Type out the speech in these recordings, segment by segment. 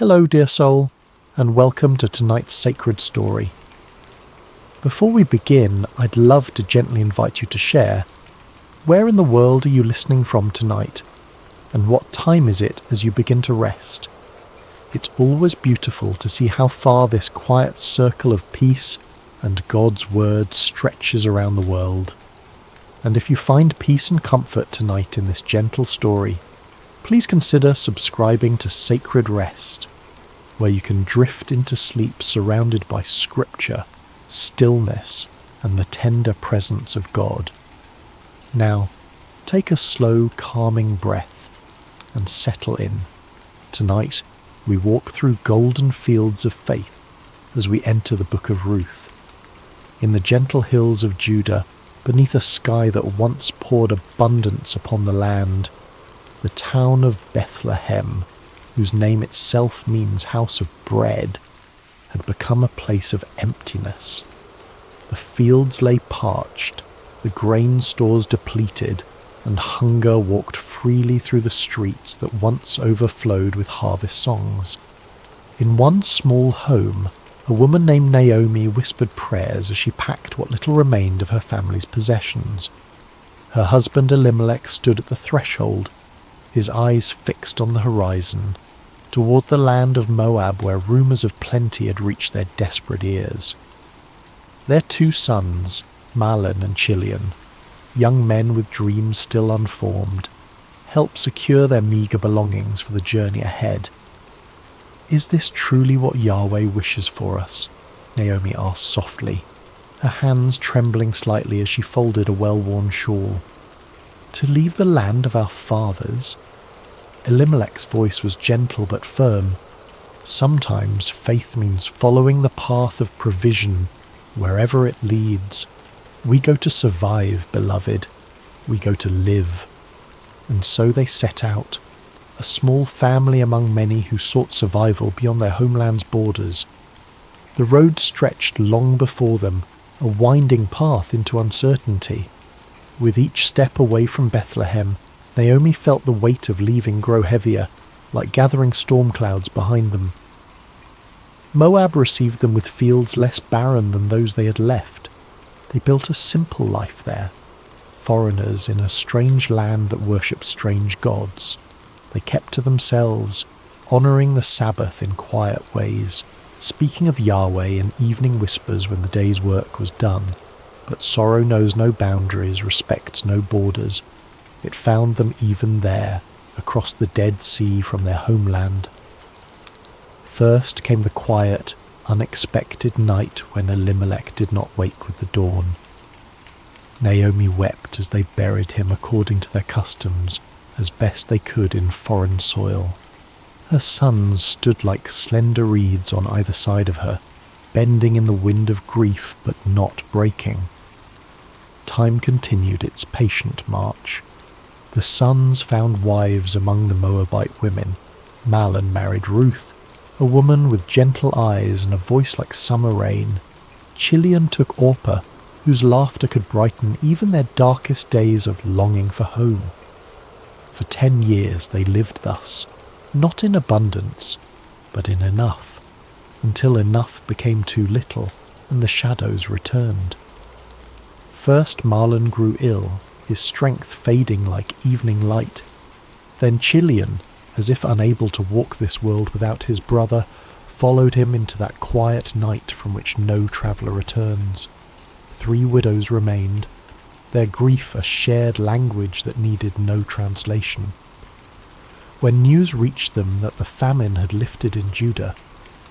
Hello, dear soul, and welcome to tonight's sacred story. Before we begin, I'd love to gently invite you to share. Where in the world are you listening from tonight? And what time is it as you begin to rest? It's always beautiful to see how far this quiet circle of peace and God's word stretches around the world. And if you find peace and comfort tonight in this gentle story, please consider subscribing to Sacred Rest, where you can drift into sleep surrounded by scripture, stillness, and the tender presence of God. Now, take a slow, calming breath and settle in. Tonight, we walk through golden fields of faith as we enter the book of Ruth. In the gentle hills of Judah, beneath a sky that once poured abundance upon the land, the town of Bethlehem, whose name itself means house of bread, had become a place of emptiness. The fields lay parched, the grain stores depleted, and hunger walked freely through the streets that once overflowed with harvest songs. In one small home, a woman named Naomi whispered prayers as she packed what little remained of her family's possessions. Her husband Elimelech stood at the threshold, his eyes fixed on the horizon, toward the land of Moab where rumours of plenty had reached their desperate ears. Their 2 sons, Mahlon and Chilion, young men with dreams still unformed, helped secure their meagre belongings for the journey ahead. "Is this truly what Yahweh wishes for us?" Naomi asked softly, her hands trembling slightly as she folded a well-worn shawl. "To leave the land of our fathers?" Elimelech's voice was gentle but firm. Sometimes faith means following the path of provision wherever it leads. We go to survive, beloved. We go to live. And so they set out, a small family among many who sought survival beyond their homeland's borders. The road stretched long before them, a winding path into uncertainty. With each step away from Bethlehem, Naomi felt the weight of leaving grow heavier, like gathering storm clouds behind them. Moab received them with fields less barren than those they had left. They built a simple life there, foreigners in a strange land that worshipped strange gods. They kept to themselves, honouring the Sabbath in quiet ways, speaking of Yahweh in evening whispers when the day's work was done. But sorrow knows no boundaries, respects no borders. It found them even there, across the Dead Sea from their homeland. First came the quiet, unexpected night when Elimelech did not wake with the dawn. Naomi wept as they buried him according to their customs, as best they could in foreign soil. Her sons stood like slender reeds on either side of her, bending in the wind of grief but not breaking. Time continued its patient march. The sons found wives among the Moabite women. Mahlon married Ruth, a woman with gentle eyes and a voice like summer rain. Chilion took Orpah, whose laughter could brighten even their darkest days of longing for home. For 10 years they lived thus, not in abundance, but in enough, until enough became too little and the shadows returned. First Mahlon grew ill, his strength fading like evening light. Then Chilion, as if unable to walk this world without his brother, followed him into that quiet night from which no traveller returns. 3 widows remained, their grief a shared language that needed no translation. When news reached them that the famine had lifted in Judah,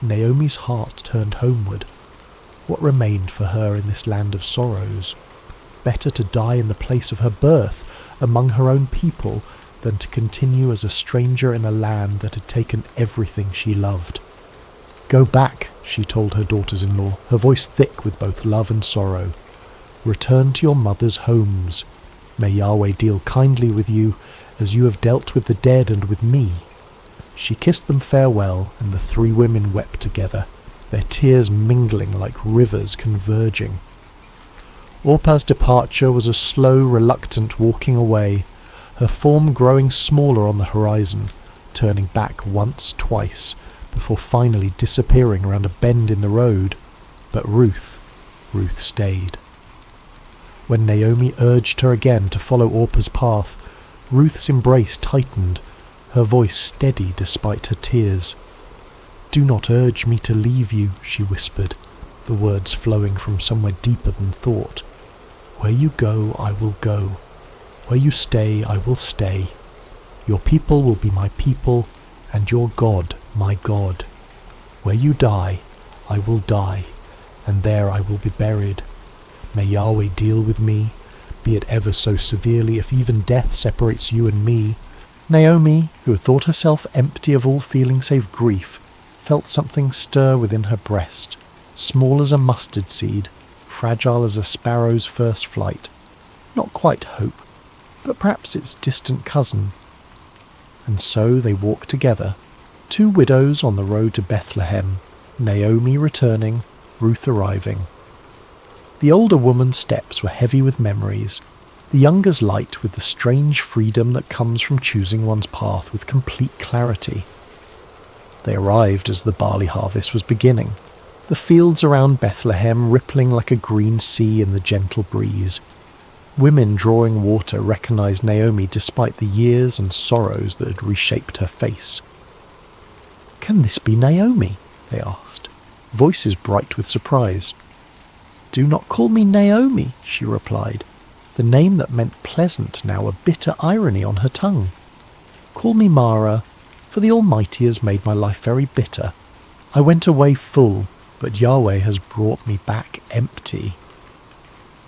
Naomi's heart turned homeward. What remained for her in this land of sorrows? Better to die in the place of her birth, among her own people, than to continue as a stranger in a land that had taken everything she loved. "Go back," she told her daughters-in-law, her voice thick with both love and sorrow. "Return to your mothers' homes. May Yahweh deal kindly with you, as you have dealt with the dead and with me." She kissed them farewell, and the 3 women wept together, their tears mingling like rivers converging. Orpah's departure was a slow, reluctant walking away, her form growing smaller on the horizon, turning back once, twice, before finally disappearing around a bend in the road. But Ruth stayed. When Naomi urged her again to follow Orpah's path, Ruth's embrace tightened, her voice steady despite her tears. "Do not urge me to leave you," she whispered, the words flowing from somewhere deeper than thought. "Where you go, I will go. Where you stay, I will stay. Your people will be my people, and your God, my God. Where you die, I will die, and there I will be buried. May Yahweh deal with me, be it ever so severely, if even death separates you and me." Naomi, who had thought herself empty of all feeling save grief, felt something stir within her breast, small as a mustard seed, fragile as a sparrow's first flight. Not quite hope, but perhaps its distant cousin. And so they walked together, two widows on the road to Bethlehem, Naomi returning, Ruth arriving. The older woman's steps were heavy with memories, the younger's light with the strange freedom that comes from choosing one's path with complete clarity. They arrived as the barley harvest was beginning, the fields around Bethlehem rippling like a green sea in the gentle breeze. Women drawing water recognized Naomi despite the years and sorrows that had reshaped her face. "Can this be Naomi?" they asked, voices bright with surprise. "Do not call me Naomi," she replied, the name that meant pleasant now a bitter irony on her tongue. "Call me Mara, for the Almighty has made my life very bitter. I went away full, but Yahweh has brought me back empty."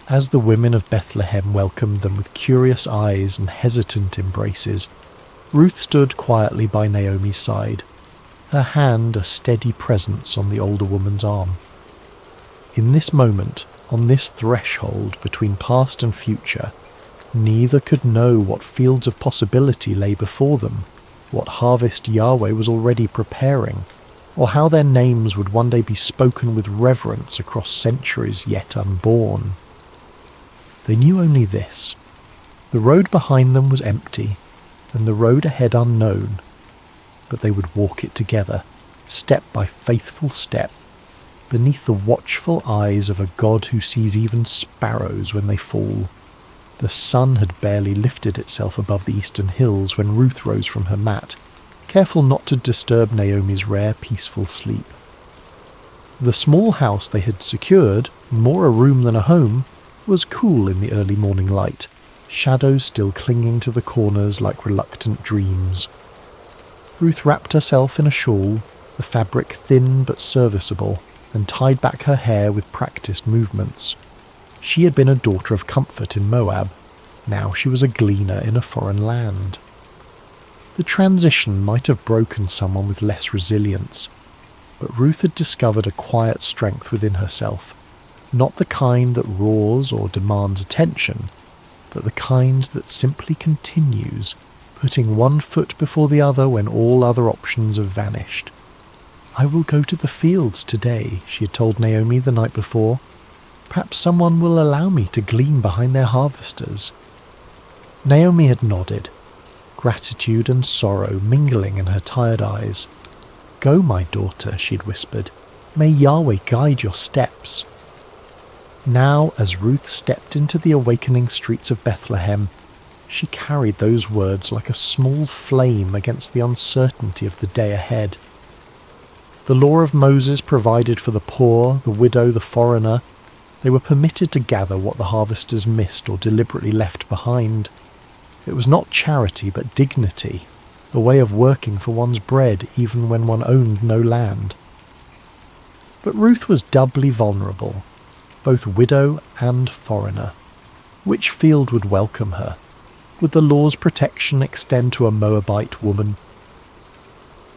As the women of Bethlehem welcomed them with curious eyes and hesitant embraces, Ruth stood quietly by Naomi's side, her hand a steady presence on the older woman's arm. In this moment, on this threshold between past and future, neither could know what fields of possibility lay before them, what harvest Yahweh was already preparing, or how their names would one day be spoken with reverence across centuries yet unborn. They knew only this: the road behind them was empty, and the road ahead unknown, but they would walk it together, step by faithful step, beneath the watchful eyes of a God who sees even sparrows when they fall. The sun had barely lifted itself above the eastern hills when Ruth rose from her mat, careful not to disturb Naomi's rare peaceful sleep. The small house they had secured, more a room than a home, was cool in the early morning light, shadows still clinging to the corners like reluctant dreams. Ruth wrapped herself in a shawl, the fabric thin but serviceable, and tied back her hair with practiced movements. She had been a daughter of comfort in Moab. Now she was a gleaner in a foreign land. The transition might have broken someone with less resilience, but Ruth had discovered a quiet strength within herself, not the kind that roars or demands attention, but the kind that simply continues, putting one foot before the other when all other options have vanished. "I will go to the fields today," she had told Naomi the night before. "Perhaps someone will allow me to glean behind their harvesters." Naomi had nodded, gratitude and sorrow mingling in her tired eyes. "Go, my daughter," she'd whispered. "May Yahweh guide your steps." Now, as Ruth stepped into the awakening streets of Bethlehem, she carried those words like a small flame against the uncertainty of the day ahead. The law of Moses provided for the poor, the widow, the foreigner. They were permitted to gather what the harvesters missed or deliberately left behind. It was not charity but dignity, a way of working for one's bread even when one owned no land. But Ruth was doubly vulnerable, both widow and foreigner. Which field would welcome her? Would the law's protection extend to a Moabite woman?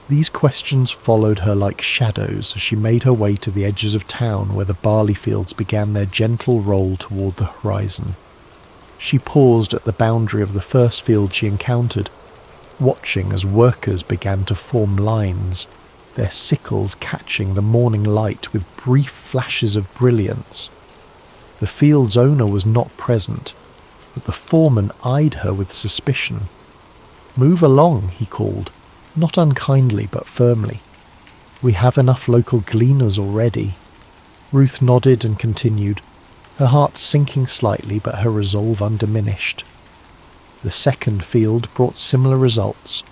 These questions followed her like shadows as she made her way to the edges of town where the barley fields began their gentle roll toward the horizon. She paused at the boundary of the first field she encountered, watching as workers began to form lines, their sickles catching the morning light with brief flashes of brilliance. The field's owner was not present, but the foreman eyed her with suspicion. "Move along," he called, not unkindly but firmly. We have enough local gleaners already." Ruth nodded and continued, her heart sinking slightly but her resolve undiminished. The second field brought similar results.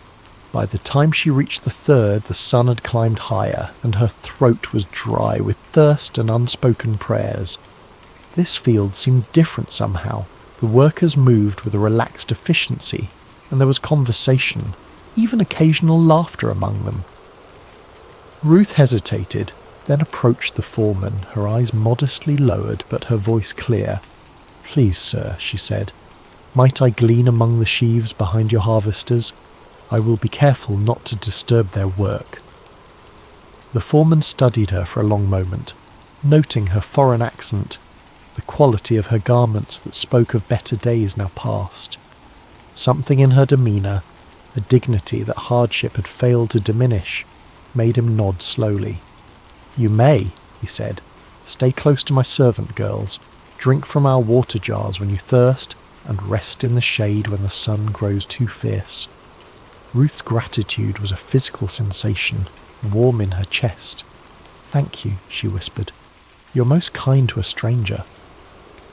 By the time she reached the third, the sun had climbed higher, and her throat was dry with thirst and unspoken prayers. This field seemed different somehow. The workers moved with a relaxed efficiency, and there was conversation, even occasional laughter among them. Ruth hesitated, then approached the foreman, her eyes modestly lowered but her voice clear. "Please, sir," she said, "might I glean among the sheaves behind your harvesters? I will be careful not to disturb their work." The foreman studied her for a long moment, noting her foreign accent, the quality of her garments that spoke of better days now past. Something in her demeanour, a dignity that hardship had failed to diminish, made him nod slowly. "You may," he said. "Stay close to my servant girls, drink from our water jars when you thirst, and rest in the shade when the sun grows too fierce." Ruth's gratitude was a physical sensation, warm in her chest. "Thank you," she whispered. "You're most kind to a stranger."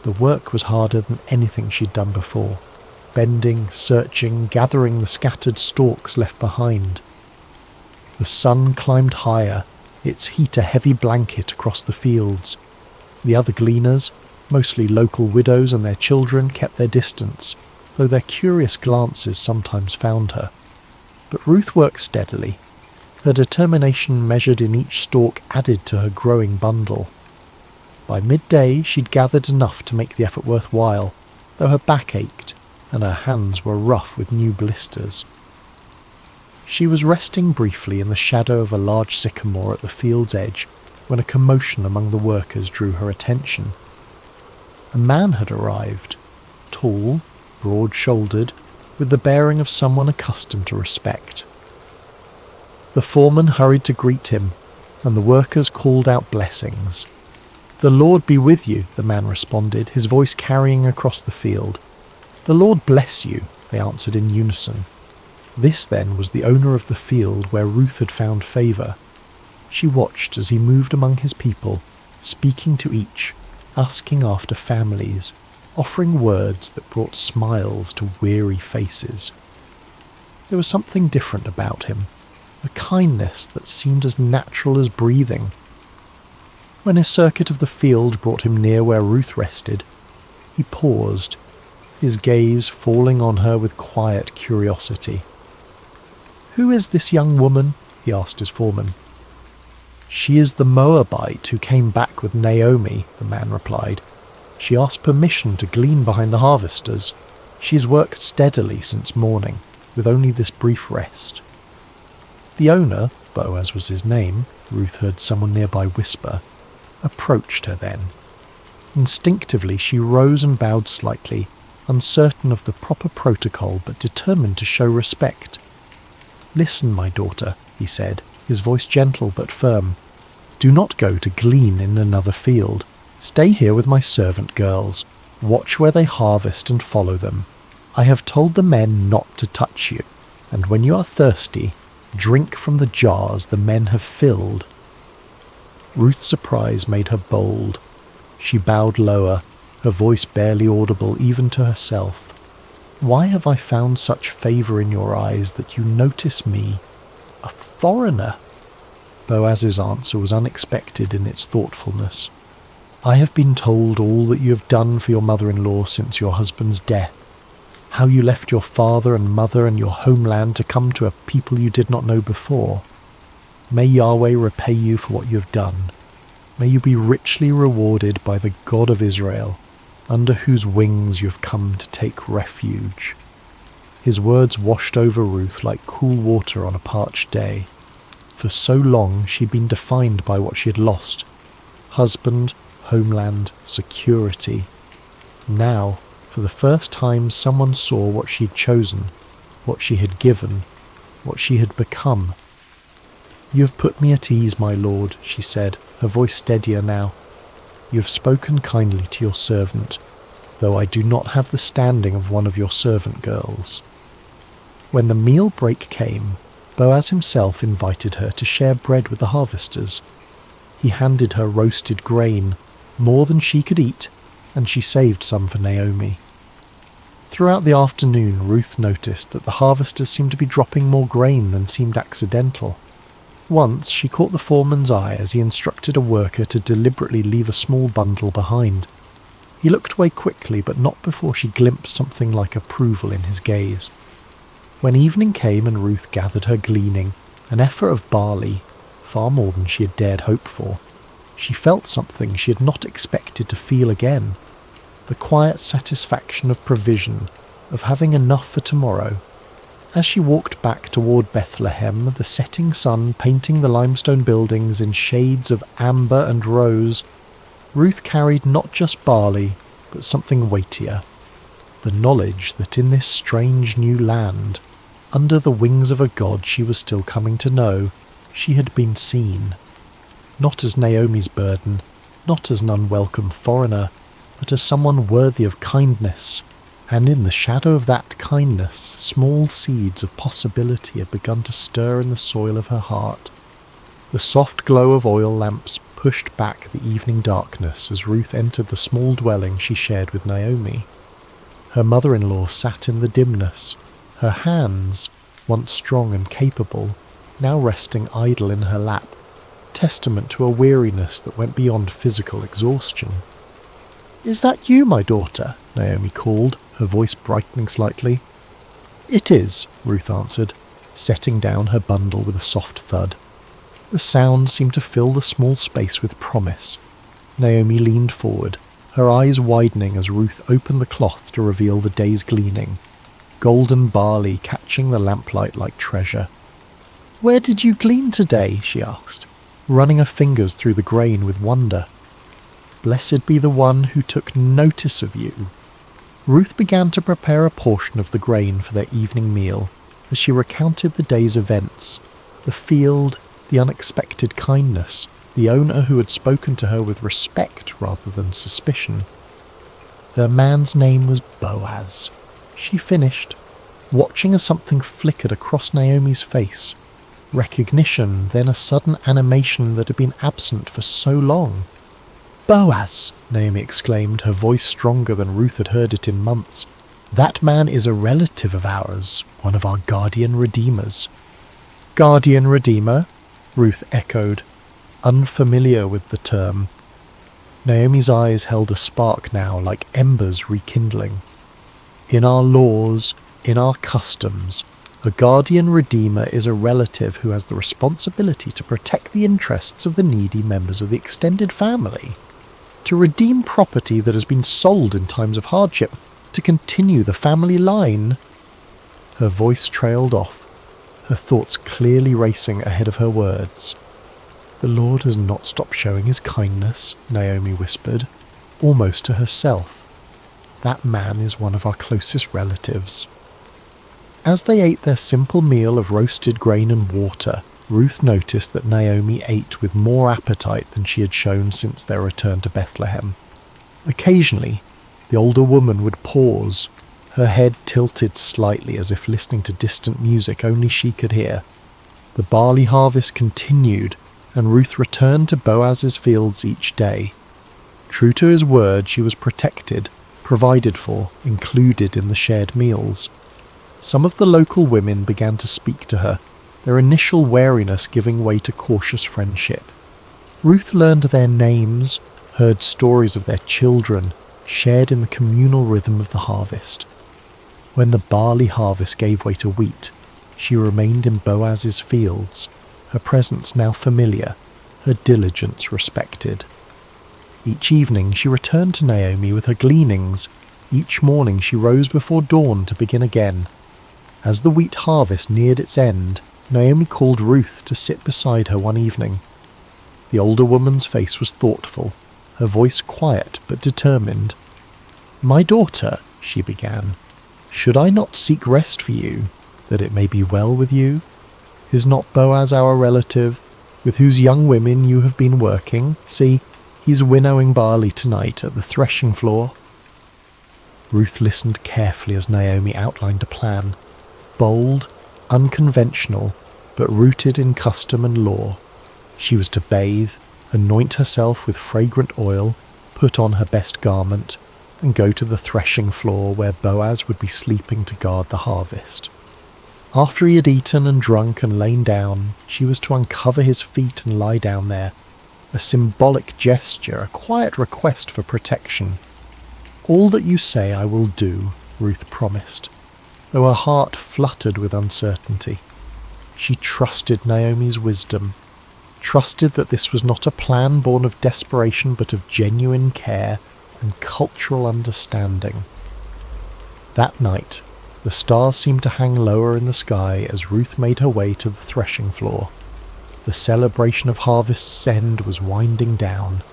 The work was harder than anything she'd done before, bending, searching, gathering the scattered stalks left behind. The sun climbed higher, its heat a heavy blanket across the fields. The other gleaners, mostly local widows and their children, kept their distance, though their curious glances sometimes found her. But Ruth worked steadily. Her determination measured in each stalk added to her growing bundle. By midday she'd gathered enough to make the effort worthwhile, though her back ached and her hands were rough with new blisters. She was resting briefly in the shadow of a large sycamore at the field's edge when a commotion among the workers drew her attention. A man had arrived, tall, broad-shouldered, with the bearing of someone accustomed to respect. The foreman hurried to greet him, and the workers called out blessings. "The Lord be with you," the man responded, his voice carrying across the field. "The Lord bless you," they answered in unison. This, then, was the owner of the field where Ruth had found favour. She watched as he moved among his people, speaking to each, asking after families, offering words that brought smiles to weary faces. There was something different about him, a kindness that seemed as natural as breathing. When his circuit of the field brought him near where Ruth rested, he paused, his gaze falling on her with quiet curiosity. "Who is this young woman?" he asked his foreman. "She is the Moabite who came back with Naomi," the man replied. "She asked permission to glean behind the harvesters. She has worked steadily since morning, with only this brief rest." The owner, Boaz was his name, Ruth heard someone nearby whisper, approached her then. Instinctively she rose and bowed slightly, uncertain of the proper protocol but determined to show respect. "Listen, my daughter," he said, his voice gentle but firm. "Do not go to glean in another field. Stay here with my servant girls. Watch where they harvest and follow them. I have told the men not to touch you, and when you are thirsty, drink from the jars the men have filled." Ruth's surprise made her bold. She bowed lower, her voice barely audible even to herself. "Why have I found such favour in your eyes that you notice me, a foreigner?" Boaz's answer was unexpected in its thoughtfulness. "I have been told all that you have done for your mother-in-law since your husband's death, how you left your father and mother and your homeland to come to a people you did not know before. May Yahweh repay you for what you have done. May you be richly rewarded by the God of Israel, under whose wings you have come to take refuge." His words washed over Ruth like cool water on a parched day. For so long she'd been defined by what she had lost: husband, homeland, security. Now, for the first time, someone saw what she'd chosen, what she had given, what she had become. "You have put me at ease, my lord," she said, her voice steadier now. "You have spoken kindly to your servant, though I do not have the standing of one of your servant girls." When the meal break came, Boaz himself invited her to share bread with the harvesters. He handed her roasted grain, more than she could eat, and she saved some for Naomi. Throughout the afternoon, Ruth noticed that the harvesters seemed to be dropping more grain than seemed accidental. Once she caught the foreman's eye as he instructed a worker to deliberately leave a small bundle behind. He looked away quickly, but not before she glimpsed something like approval in his gaze. When evening came and Ruth gathered her gleaning, an effort of barley, far more than she had dared hope for, she felt something she had not expected to feel again. The quiet satisfaction of provision, of having enough for tomorrow. As she walked back toward Bethlehem, the setting sun painting the limestone buildings in shades of amber and rose, Ruth carried not just barley, but something weightier. The knowledge that in this strange new land, under the wings of a God she was still coming to know, she had been seen. Not as Naomi's burden, not as an unwelcome foreigner, but as someone worthy of kindness, and in the shadow of that kindness, small seeds of possibility had begun to stir in the soil of her heart. The soft glow of oil lamps pushed back the evening darkness as Ruth entered the small dwelling she shared with Naomi. Her mother-in-law sat in the dimness, her hands, once strong and capable, now resting idle in her lap, testament to a weariness that went beyond physical exhaustion. "Is that you, my daughter?" Naomi called, her voice brightening slightly. "It is," Ruth answered, setting down her bundle with a soft thud. The sound seemed to fill the small space with promise. Naomi leaned forward, her eyes widening as Ruth opened the cloth to reveal the day's gleaning, golden barley catching the lamplight like treasure. "Where did you glean today?" she asked, running her fingers through the grain with wonder. "Blessed be the one who took notice of you." Ruth began to prepare a portion of the grain for their evening meal as she recounted the day's events, the field, the unexpected kindness, the owner who had spoken to her with respect rather than suspicion. The man's name was Boaz. She finished, watching as something flickered across Naomi's face. Recognition, then a sudden animation that had been absent for so long. "Boaz!" Naomi exclaimed, her voice stronger than Ruth had heard it in months. "That man is a relative of ours, one of our guardian redeemers." "Guardian redeemer?" Ruth echoed, unfamiliar with the term. Naomi's eyes held a spark now, like embers rekindling. "In our laws, in our customs, a guardian redeemer is a relative who has the responsibility to protect the interests of the needy members of the extended family, to redeem property that has been sold in times of hardship, to continue the family line." Her voice trailed off, her thoughts clearly racing ahead of her words. "The Lord has not stopped showing his kindness," Naomi whispered, almost to herself. "That man is one of our closest relatives." As they ate their simple meal of roasted grain and water, Ruth noticed that Naomi ate with more appetite than she had shown since their return to Bethlehem. Occasionally, the older woman would pause, her head tilted slightly as if listening to distant music only she could hear. The barley harvest continued, and Ruth returned to Boaz's fields each day. True to his word, she was protected, provided for, included in the shared meals. Some of the local women began to speak to her, their initial wariness giving way to cautious friendship. Ruth learned their names, heard stories of their children, shared in the communal rhythm of the harvest. When the barley harvest gave way to wheat, she remained in Boaz's fields, her presence now familiar, her diligence respected. Each evening she returned to Naomi with her gleanings. Each morning she rose before dawn to begin again. As the wheat harvest neared its end, Naomi called Ruth to sit beside her one evening. The older woman's face was thoughtful, her voice quiet but determined. "My daughter," she began, "should I not seek rest for you, that it may be well with you? Is not Boaz our relative, with whose young women you have been working? See, he's winnowing barley tonight at the threshing floor." Ruth listened carefully as Naomi outlined a plan. Bold, unconventional, but rooted in custom and law. She was to bathe, anoint herself with fragrant oil, put on her best garment, and go to the threshing floor where Boaz would be sleeping to guard the harvest. After he had eaten and drunk and lain down, she was to uncover his feet and lie down there, a symbolic gesture, a quiet request for protection. "All that you say I will do," Ruth promised, though her heart fluttered with uncertainty. She trusted Naomi's wisdom, trusted that this was not a plan born of desperation but of genuine care and cultural understanding. That night, the stars seemed to hang lower in the sky as Ruth made her way to the threshing floor. The celebration of harvest's end was winding down.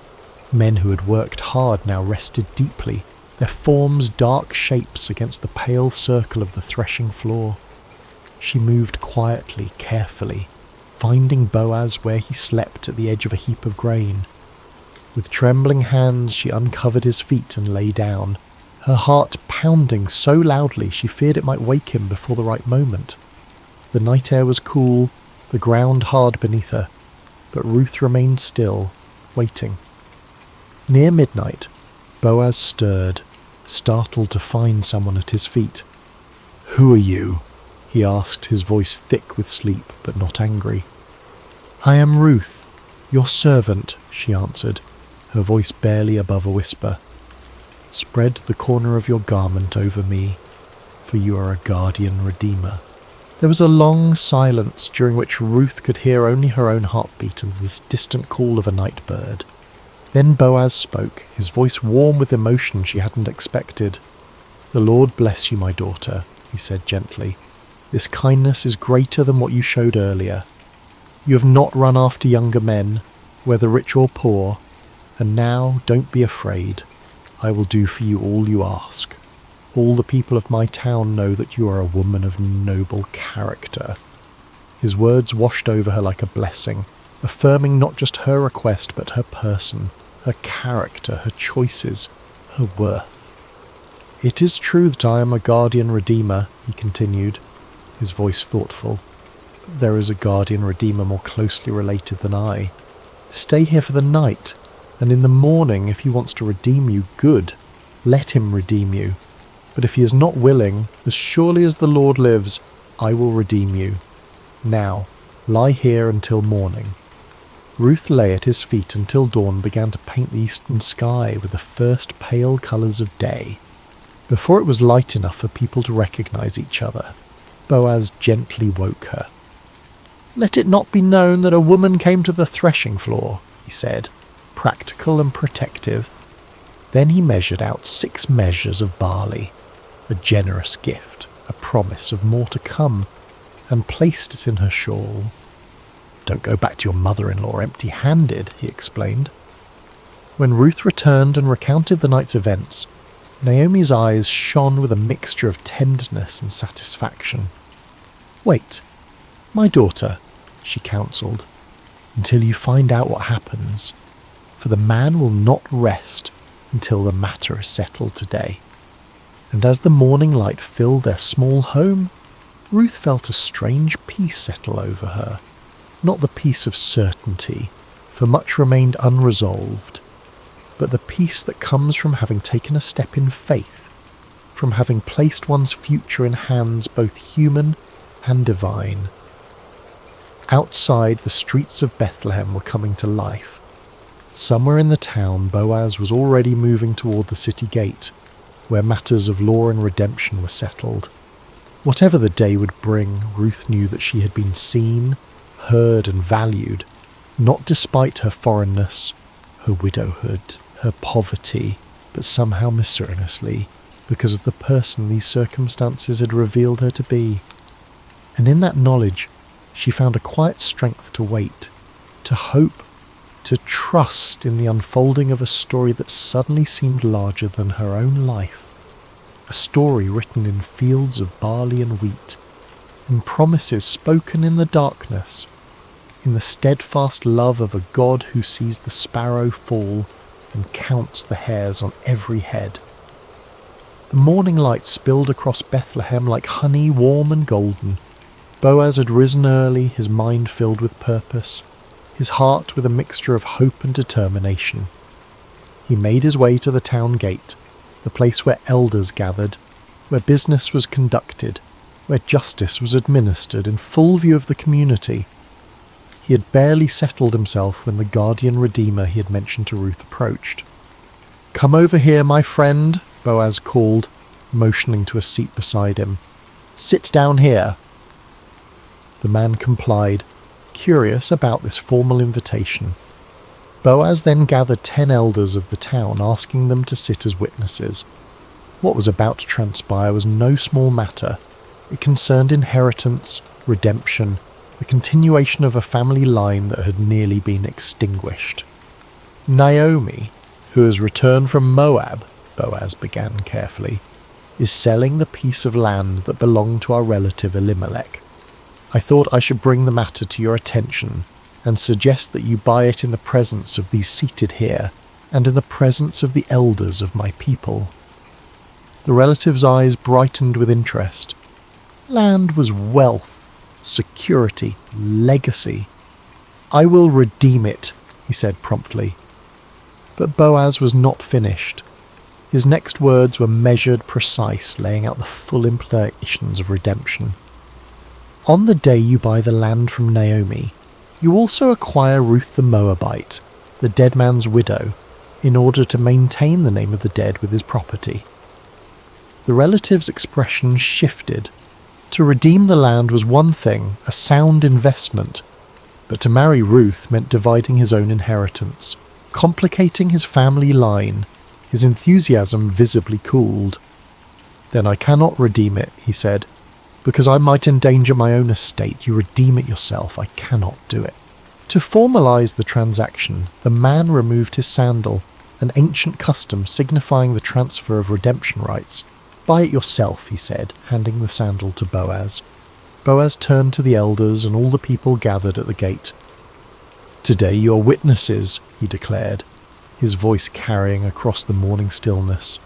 Men who had worked hard now rested deeply, their forms dark shapes against the pale circle of the threshing floor. She moved quietly, carefully, finding Boaz where he slept at the edge of a heap of grain. With trembling hands she uncovered his feet and lay down, her heart pounding so loudly she feared it might wake him before the right moment. The night air was cool, the ground hard beneath her, but Ruth remained still, waiting. Near midnight, Boaz stirred, startled to find someone at his feet. "Who are you?" he asked, his voice thick with sleep but not angry. "I am Ruth, your servant," she answered, her voice barely above a whisper. "Spread the corner of your garment over me, for you are a guardian redeemer." There was a long silence during which Ruth could hear only her own heartbeat and the distant call of a night bird. Then Boaz spoke, his voice warm with emotion she hadn't expected. "The Lord bless you, my daughter," he said gently. "This kindness is greater than what you showed earlier. You have not run after younger men, whether rich or poor, and now don't be afraid. I will do for you all you ask. All the people of my town know that you are a woman of noble character." His words washed over her like a blessing, affirming not just her request but her person, her character, her choices, her worth. "It is true that I am a guardian redeemer," he continued, his voice thoughtful. "But there is a guardian redeemer more closely related than I. Stay here for the night, and in the morning, if he wants to redeem you, good. Let him redeem you. But if he is not willing, as surely as the Lord lives, I will redeem you. Now, lie here until morning." Ruth lay at his feet until dawn began to paint the eastern sky with the first pale colours of day. Before it was light enough for people to recognize each other, Boaz gently woke her. "Let it not be known that a woman came to the threshing floor," he said, practical and protective. Then he measured out 6 measures of barley, a generous gift, a promise of more to come, and placed it in her shawl. "Don't go back to your mother-in-law empty-handed," he explained. When Ruth returned and recounted the night's events, Naomi's eyes shone with a mixture of tenderness and satisfaction. "Wait, my daughter," she counselled, "until you find out what happens, for the man will not rest until the matter is settled today." And as the morning light filled their small home, Ruth felt a strange peace settle over her. Not the peace of certainty, for much remained unresolved, but the peace that comes from having taken a step in faith, from having placed one's future in hands both human and divine. Outside, the streets of Bethlehem were coming to life. Somewhere in the town, Boaz was already moving toward the city gate, where matters of law and redemption were settled. Whatever the day would bring, Ruth knew that she had been seen, heard and valued, not despite her foreignness, her widowhood, her poverty, but somehow mysteriously, because of the person these circumstances had revealed her to be. And in that knowledge, she found a quiet strength to wait, to hope, to trust in the unfolding of a story that suddenly seemed larger than her own life. A story written in fields of barley and wheat, in promises spoken in the darkness, in the steadfast love of a God who sees the sparrow fall and counts the hairs on every head. The morning light spilled across Bethlehem like honey warm and golden, Boaz had risen early, his mind filled with purpose, his heart with a mixture of hope and determination. He made his way to the town gate, the place where elders gathered, where business was conducted, where justice was administered in full view of the community. He had barely settled himself when the guardian redeemer he had mentioned to Ruth approached. "Come over here, my friend," Boaz called, motioning to a seat beside him. "Sit down here." The man complied, curious about this formal invitation. Boaz then gathered 10 elders of the town, asking them to sit as witnesses. What was about to transpire was no small matter. It concerned inheritance, redemption, the continuation of a family line that had nearly been extinguished. "Naomi, who has returned from Moab," Boaz began carefully, "is selling the piece of land that belonged to our relative Elimelech. I thought I should bring the matter to your attention and suggest that you buy it in the presence of these seated here and in the presence of the elders of my people." The relative's eyes brightened with interest. Land was wealth, security, legacy. "I will redeem it," he said promptly. But Boaz was not finished. His next words were measured, precise, laying out the full implications of redemption. "On the day you buy the land from Naomi, you also acquire Ruth the Moabite, the dead man's widow, in order to maintain the name of the dead with his property." The relative's expression shifted. To redeem the land was one thing, a sound investment, but to marry Ruth meant dividing his own inheritance, complicating his family line. His enthusiasm visibly cooled. "Then I cannot redeem it," he said. "Because I might endanger my own estate. You redeem it yourself. I cannot do it." To formalize the transaction, the man removed his sandal, an ancient custom signifying the transfer of redemption rights. "Buy it yourself," he said, handing the sandal to Boaz. Boaz turned to the elders and all the people gathered at the gate. "Today you are witnesses," he declared, his voice carrying across the morning stillness,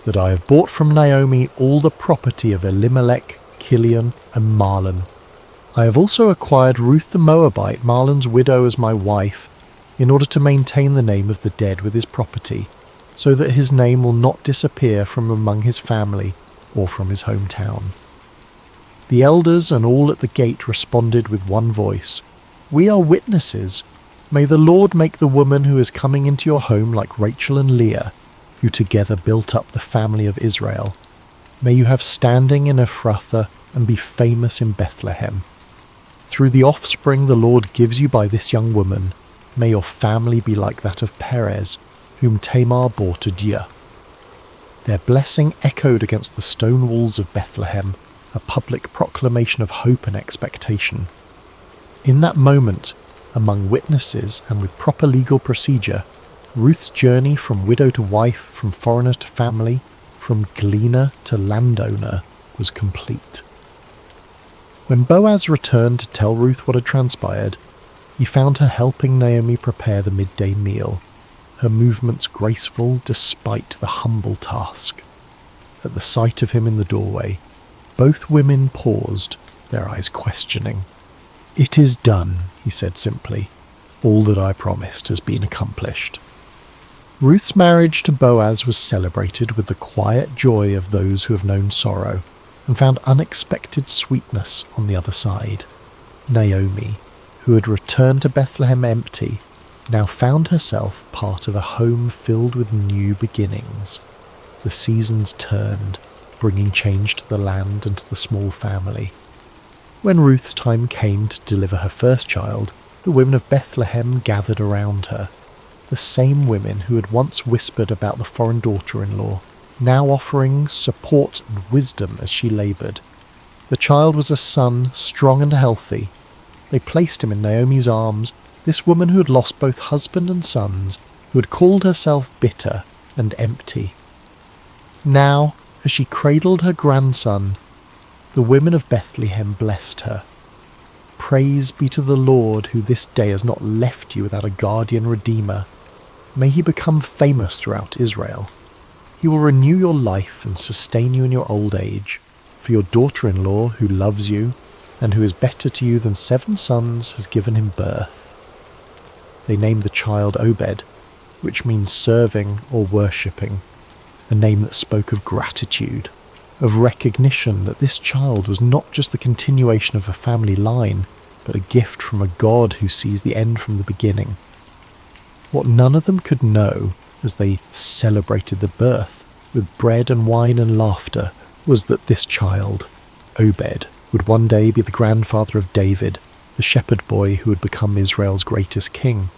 "that I have bought from Naomi all the property of Elimelech, Kilion, and Mahlon. I have also acquired Ruth the Moabite, Mahlon's widow, as my wife, in order to maintain the name of the dead with his property, so that his name will not disappear from among his family or from his hometown." The elders and all at the gate responded with one voice, "We are witnesses. May the Lord make the woman who is coming into your home like Rachel and Leah, who together built up the family of Israel. May you have standing in Ephrathah and be famous in Bethlehem. Through the offspring the Lord gives you by this young woman, may your family be like that of Perez, whom Tamar bore to Dia." Their blessing echoed against the stone walls of Bethlehem, a public proclamation of hope and expectation. In that moment, among witnesses and with proper legal procedure, Ruth's journey from widow to wife, from foreigner to family, from gleaner to landowner was complete. When Boaz returned to tell Ruth what had transpired, he found her helping Naomi prepare the midday meal, her movements graceful despite the humble task. At the sight of him in the doorway, both women paused, their eyes questioning. "It is done," he said simply. "All that I promised has been accomplished." Ruth's marriage to Boaz was celebrated with the quiet joy of those who have known sorrow and found unexpected sweetness on the other side. Naomi, who had returned to Bethlehem empty, now found herself part of a home filled with new beginnings. The seasons turned, bringing change to the land and to the small family. When Ruth's time came to deliver her first child, the women of Bethlehem gathered around her. The same women who had once whispered about the foreign daughter-in-law, now offering support and wisdom as she laboured. The child was a son, strong and healthy. They placed him in Naomi's arms, this woman who had lost both husband and sons, who had called herself bitter and empty. Now, as she cradled her grandson, the women of Bethlehem blessed her. "Praise be to the Lord, who this day has not left you without a guardian redeemer. May he become famous throughout Israel. He will renew your life and sustain you in your old age. For your daughter-in-law, who loves you, and who is better to you than 7 sons has given him birth." They named the child Obed, which means serving or worshipping, a name that spoke of gratitude, of recognition that this child was not just the continuation of a family line, but a gift from a God who sees the end from the beginning. What none of them could know as they celebrated the birth with bread and wine and laughter was that this child, Obed, would one day be the grandfather of David, the shepherd boy who would become Israel's greatest king.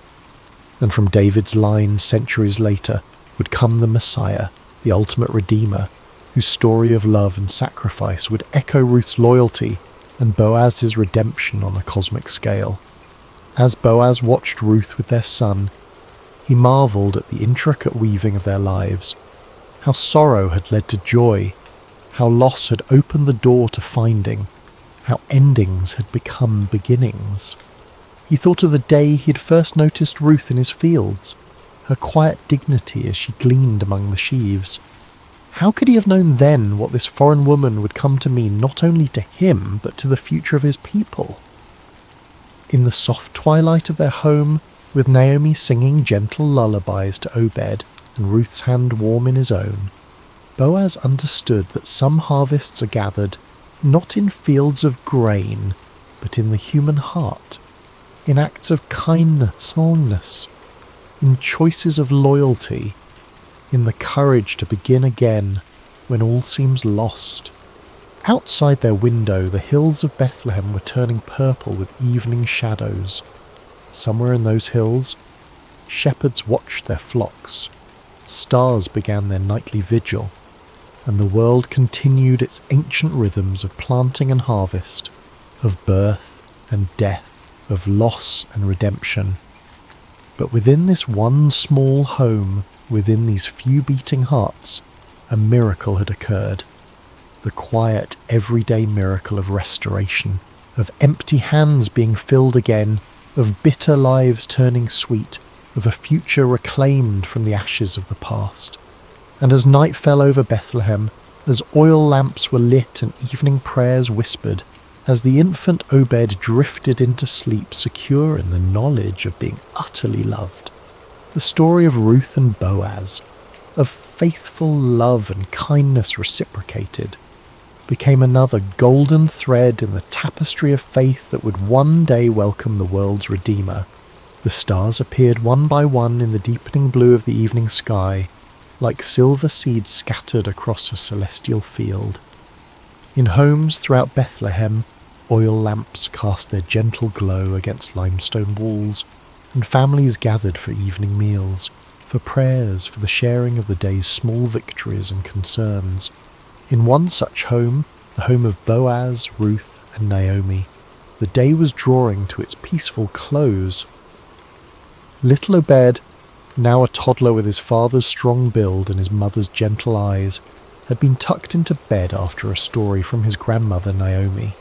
And from David's line centuries later would come the Messiah, the ultimate redeemer, whose story of love and sacrifice would echo Ruth's loyalty and Boaz's redemption on a cosmic scale. As Boaz watched Ruth with their son, he marvelled at the intricate weaving of their lives, how sorrow had led to joy, how loss had opened the door to finding, how endings had become beginnings. He thought of the day he had first noticed Ruth in his fields, her quiet dignity as she gleaned among the sheaves. How could he have known then what this foreign woman would come to mean not only to him, but to the future of his people? In the soft twilight of their home, with Naomi singing gentle lullabies to Obed and Ruth's hand warm in his own, Boaz understood that some harvests are gathered not in fields of grain, but in the human heart, in acts of kindness, in choices of loyalty, in the courage to begin again when all seems lost. Outside their window, the hills of Bethlehem were turning purple with evening shadows. Somewhere in those hills, shepherds watched their flocks, stars began their nightly vigil, and the world continued its ancient rhythms of planting and harvest, of birth and death, of loss and redemption. But within this one small home, within these few beating hearts, a miracle had occurred. The quiet, everyday miracle of restoration, of empty hands being filled again, of bitter lives turning sweet, of a future reclaimed from the ashes of the past. And as night fell over Bethlehem, as oil lamps were lit and evening prayers whispered, as the infant Obed drifted into sleep secure in the knowledge of being utterly loved, the story of Ruth and Boaz, of faithful love and kindness reciprocated, became another golden thread in the tapestry of faith that would one day welcome the world's Redeemer. The stars appeared one by one in the deepening blue of the evening sky, like silver seeds scattered across a celestial field. In homes throughout Bethlehem, oil lamps cast their gentle glow against limestone walls, and families gathered for evening meals, for prayers, for the sharing of the day's small victories and concerns. In one such home, the home of Boaz, Ruth, and Naomi, the day was drawing to its peaceful close. Little Obed, now a toddler with his father's strong build and his mother's gentle eyes, had been tucked into bed after a story from his grandmother Naomi.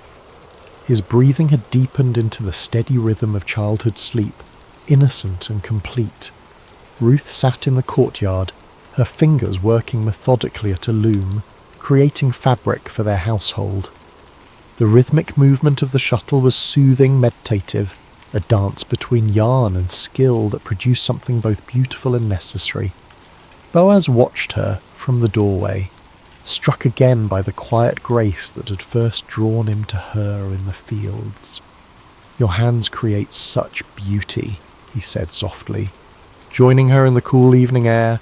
His breathing had deepened into the steady rhythm of childhood sleep, innocent and complete. Ruth sat in the courtyard, her fingers working methodically at a loom, creating fabric for their household. The rhythmic movement of the shuttle was soothing, meditative, a dance between yarn and skill that produced something both beautiful and necessary. Boaz watched her from the doorway, struck again by the quiet grace that had first drawn him to her in the fields. "Your hands create such beauty," he said softly, joining her in the cool evening air.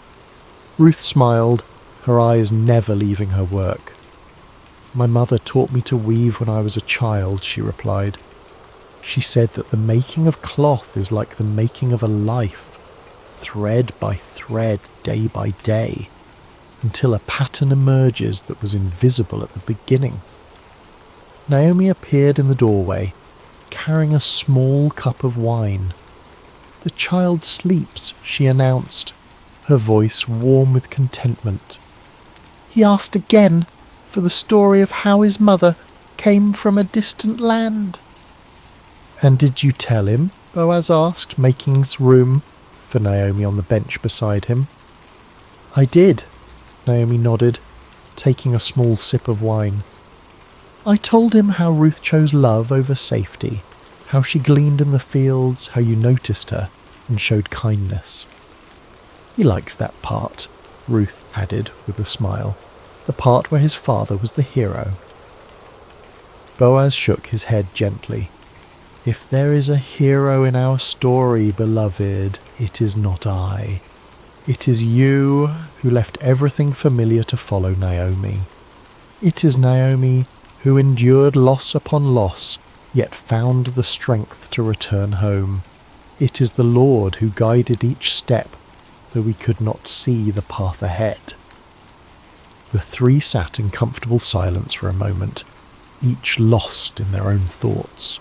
Ruth smiled, her eyes never leaving her work. "My mother taught me to weave when I was a child," she replied. "She said that the making of cloth is like the making of a life, thread by thread, day by day, until a pattern emerges that was invisible at the beginning." Naomi appeared in the doorway, carrying a small cup of wine. "The child sleeps," she announced, her voice warm with contentment. "He asked again for the story of how his mother came from a distant land." "And did you tell him?" Boaz asked, making room for Naomi on the bench beside him. "I did," Naomi nodded, taking a small sip of wine. I told him how Ruth chose love over safety, how she gleaned in the fields, how you noticed her and showed kindness. He likes that part, Ruth added with a smile, the part where his father was the hero. Boaz shook his head gently. If there is a hero in our story, beloved, it is not I. It is you who left everything familiar to follow Naomi. It is Naomi who endured loss upon loss, yet found the strength to return home. It is the Lord who guided each step, though we could not see the path ahead. The three sat in comfortable silence for a moment, each lost in their own thoughts.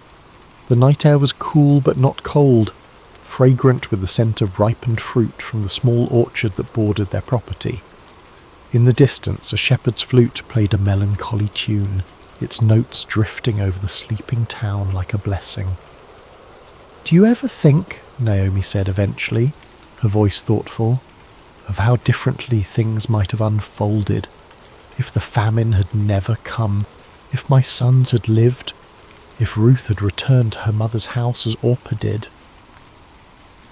The night air was cool but not cold, fragrant with the scent of ripened fruit from the small orchard that bordered their property. In the distance, a shepherd's flute played a melancholy tune, its notes drifting over the sleeping town like a blessing. "Do you ever think," Naomi said eventually, her voice thoughtful, "of how differently things might have unfolded if the famine had never come, if my sons had lived, if Ruth had returned to her mother's house as Orpah did?"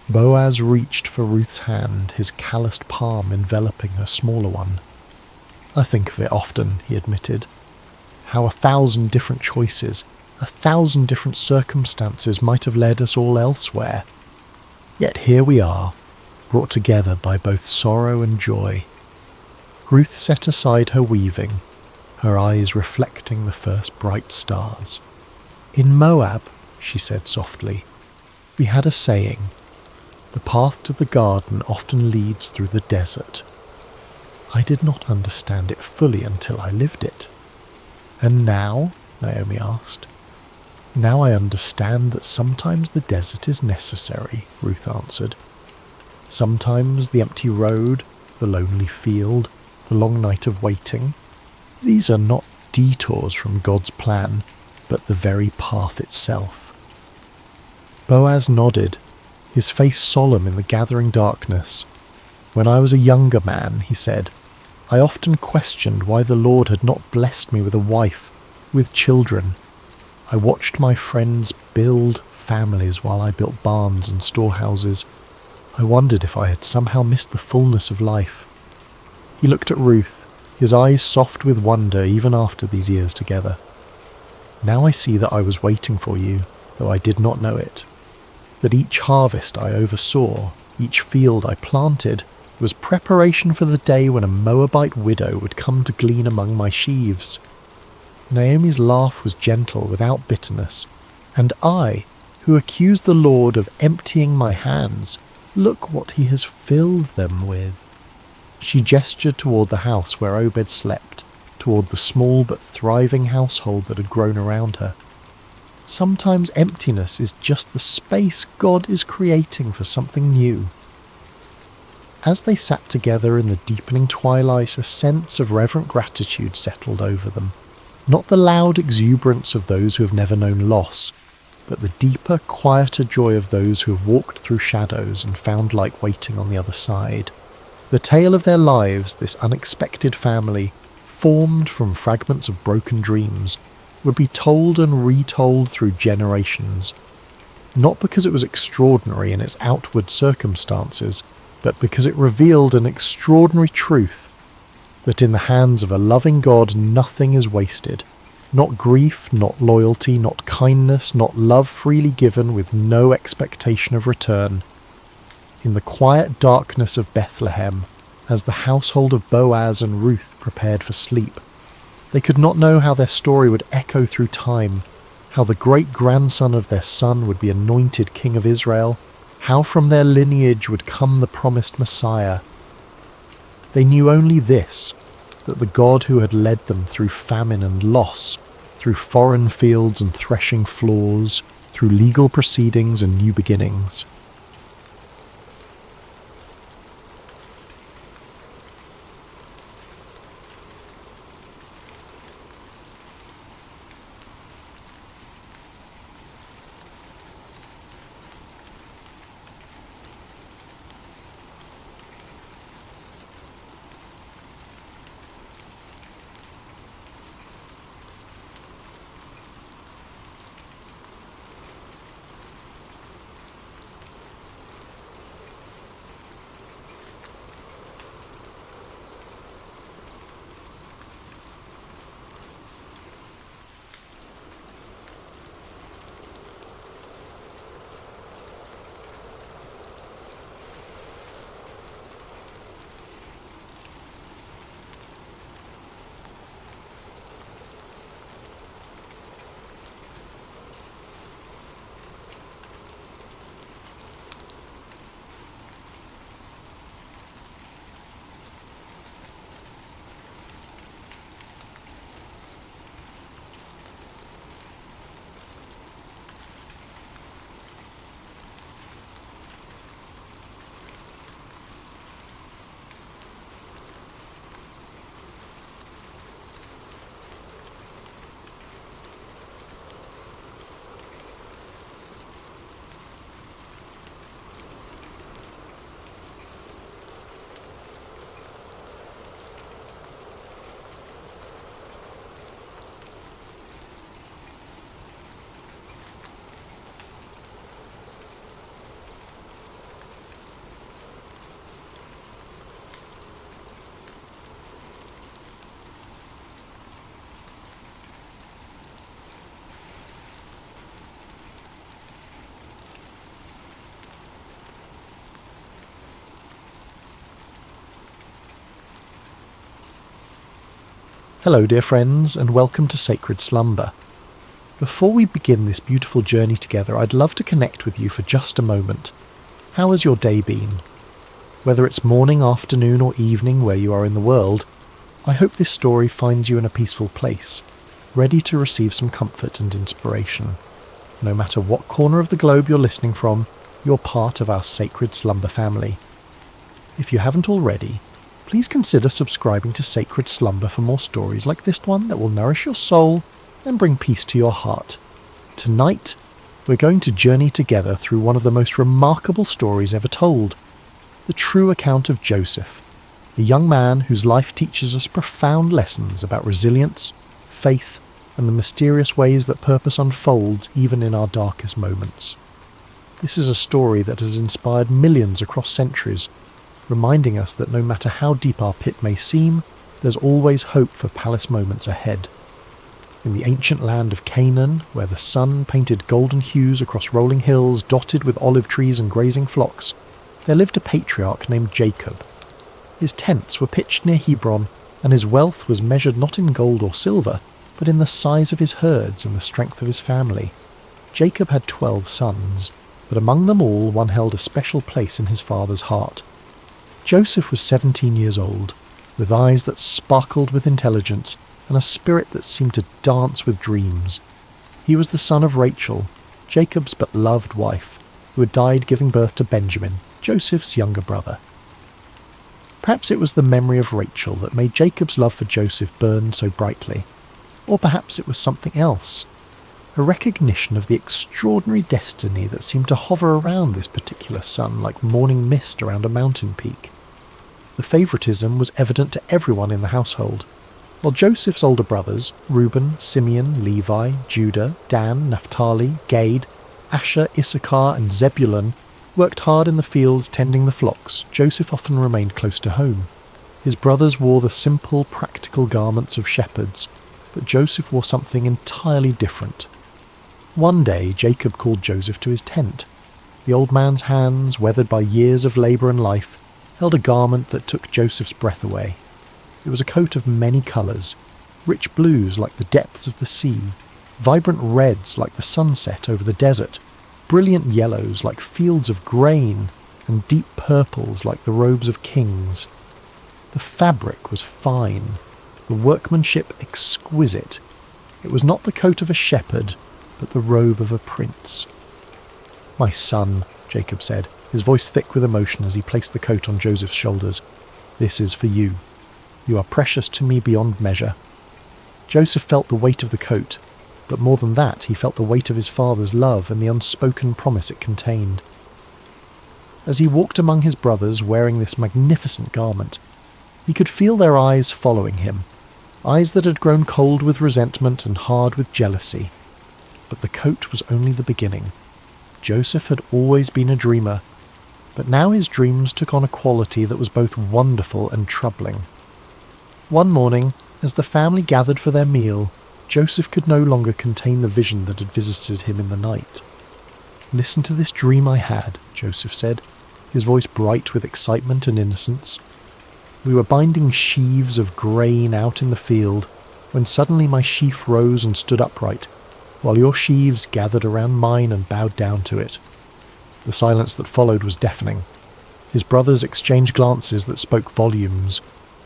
Boaz reached for Ruth's hand, his calloused palm enveloping her smaller one. "I think of it often," he admitted, "how 1,000 different choices, 1,000 different circumstances might have led us all elsewhere. Yet here we are, brought together by both sorrow and joy." Ruth set aside her weaving, her eyes reflecting the first bright stars. "In Moab," she said softly, "we had a saying, 'The path to the garden often leads through the desert.' I did not understand it fully until I lived it." "And now?" Naomi asked. "Now I understand that sometimes the desert is necessary," Ruth answered. "Sometimes the empty road, the lonely field, the long night of waiting, these are not detours from God's plan, but the very path itself." Boaz nodded, his face solemn in the gathering darkness. "When I was a younger man," he said, "I often questioned why the Lord had not blessed me with a wife, with children. I watched my friends build families while I built barns and storehouses. I wondered if I had somehow missed the fullness of life." He looked at Ruth, his eyes soft with wonder even after these years together. "Now I see that I was waiting for you, though I did not know it. That each harvest I oversaw, each field I planted, was preparation for the day when a Moabite widow would come to glean among my sheaves." Naomi's laugh was gentle, without bitterness. "And I, who accused the Lord of emptying my hands, look what he has filled them with." She gestured toward the house where Obed slept, toward the small but thriving household that had grown around her. Sometimes emptiness is just the space God is creating for something new. As they sat together in the deepening twilight, a sense of reverent gratitude settled over them. Not the loud exuberance of those who have never known loss, but the deeper, quieter joy of those who have walked through shadows and found light waiting on the other side. The tale of their lives, this unexpected family, formed from fragments of broken dreams, would be told and retold through generations. Not because it was extraordinary in its outward circumstances, but because it revealed an extraordinary truth, that in the hands of a loving God nothing is wasted. Not grief, not loyalty, not kindness, not love freely given with no expectation of return. In the quiet darkness of Bethlehem, as the household of Boaz and Ruth prepared for sleep, they could not know how their story would echo through time, how the great-grandson of their son would be anointed king of Israel, how from their lineage would come the promised Messiah. They knew only this, that the God who had led them through famine and loss, through foreign fields and threshing floors, through legal proceedings and new beginnings, Hello dear friends, and welcome to Sacred Slumber. Before we begin this beautiful journey together, I'd love to connect with you for just a moment. How has your day been? Whether it's morning, afternoon or evening where you are in the world, I hope this story finds you in a peaceful place, ready to receive some comfort and inspiration. No matter what corner of the globe you're listening from, you're part of our Sacred Slumber family. If you haven't already, please consider subscribing to Sacred Slumber for more stories like this one that will nourish your soul and bring peace to your heart. Tonight, we're going to journey together through one of the most remarkable stories ever told, the true account of Joseph, a young man whose life teaches us profound lessons about resilience, faith, and the mysterious ways that purpose unfolds even in our darkest moments. This is a story that has inspired millions across centuries, reminding us that no matter how deep our pit may seem, there's always hope for palace moments ahead. In the ancient land of Canaan, where the sun painted golden hues across rolling hills dotted with olive trees and grazing flocks, there lived a patriarch named Jacob. His tents were pitched near Hebron, and his wealth was measured not in gold or silver, but in the size of his herds and the strength of his family. Jacob had 12 sons, but among them all one held a special place in his father's heart. Joseph was 17 years old, with eyes that sparkled with intelligence and a spirit that seemed to dance with dreams. He was the son of Rachel, Jacob's but loved wife, who had died giving birth to Benjamin, Joseph's younger brother. Perhaps it was the memory of Rachel that made Jacob's love for Joseph burn so brightly. Or perhaps it was something else, a recognition of the extraordinary destiny that seemed to hover around this particular son like morning mist around a mountain peak. The favouritism was evident to everyone in the household. While Joseph's older brothers, Reuben, Simeon, Levi, Judah, Dan, Naphtali, Gad, Asher, Issachar and Zebulun worked hard in the fields tending the flocks, Joseph often remained close to home. His brothers wore the simple, practical garments of shepherds, but Joseph wore something entirely different. One day Jacob called Joseph to his tent. The old man's hands, weathered by years of labour and life, held a garment that took Joseph's breath away. It was a coat of many colours, rich blues like the depths of the sea, vibrant reds like the sunset over the desert, brilliant yellows like fields of grain, and deep purples like the robes of kings. The fabric was fine, the workmanship exquisite. It was not the coat of a shepherd, but the robe of a prince. "My son," Jacob said, his voice thick with emotion as he placed the coat on Joseph's shoulders, "this is for you. You are precious to me beyond measure." Joseph felt the weight of the coat, but more than that, he felt the weight of his father's love and the unspoken promise it contained. As he walked among his brothers wearing this magnificent garment, he could feel their eyes following him, eyes that had grown cold with resentment and hard with jealousy. But the coat was only the beginning. Joseph had always been a dreamer, but now his dreams took on a quality that was both wonderful and troubling. One morning, as the family gathered for their meal, Joseph could no longer contain the vision that had visited him in the night. "Listen to this dream I had," Joseph said, his voice bright with excitement and innocence. "We were binding sheaves of grain out in the field, when suddenly my sheaf rose and stood upright, while your sheaves gathered around mine and bowed down to it." The silence that followed was deafening. His brothers exchanged glances that spoke volumes.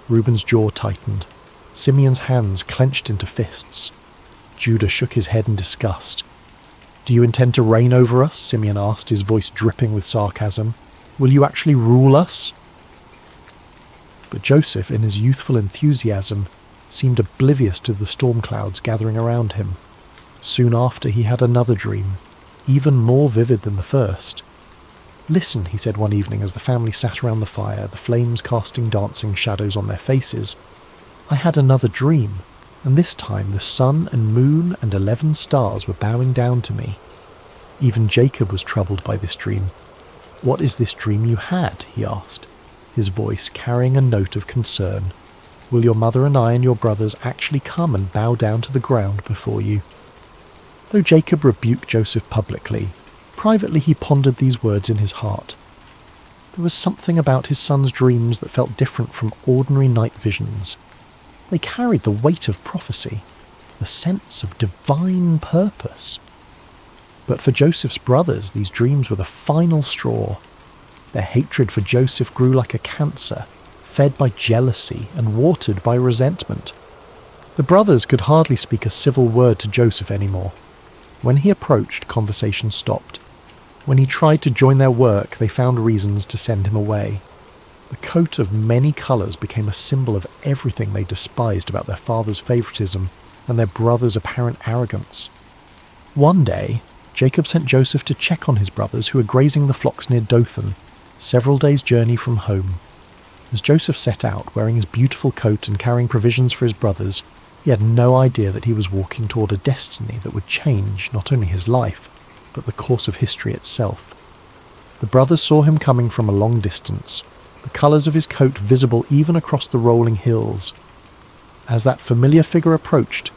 Reuben's jaw tightened. Simeon's hands clenched into fists. Judah shook his head in disgust. "Do you intend to reign over us?" Simeon asked, his voice dripping with sarcasm. "Will you actually rule us?" But Joseph, in his youthful enthusiasm, seemed oblivious to the storm clouds gathering around him. Soon after he had another dream, even more vivid than the first. "Listen," he said one evening as the family sat around the fire, the flames casting dancing shadows on their faces. "I had another dream, and this time the sun and moon and 11 stars were bowing down to me." Even Jacob was troubled by this dream. "What is this dream you had?" he asked, his voice carrying a note of concern. "Will your mother and I and your brothers actually come and bow down to the ground before you?" Though Jacob rebuked Joseph publicly, privately he pondered these words in his heart. There was something about his son's dreams that felt different from ordinary night visions. They carried the weight of prophecy, the sense of divine purpose. But for Joseph's brothers, these dreams were the final straw. Their hatred for Joseph grew like a cancer, fed by jealousy and watered by resentment. The brothers could hardly speak a civil word to Joseph anymore. When he approached, conversation stopped. When he tried to join their work, they found reasons to send him away. The coat of many colours became a symbol of everything they despised about their father's favouritism and their brother's apparent arrogance. One day, Jacob sent Joseph to check on his brothers who were grazing the flocks near Dothan, several days' journey from home. As Joseph set out, wearing his beautiful coat and carrying provisions for his brothers, he had no idea that he was walking toward a destiny that would change not only his life, but the course of history itself. The brothers saw him coming from a long distance, the colours of his coat visible even across the rolling hills. As that familiar figure approached,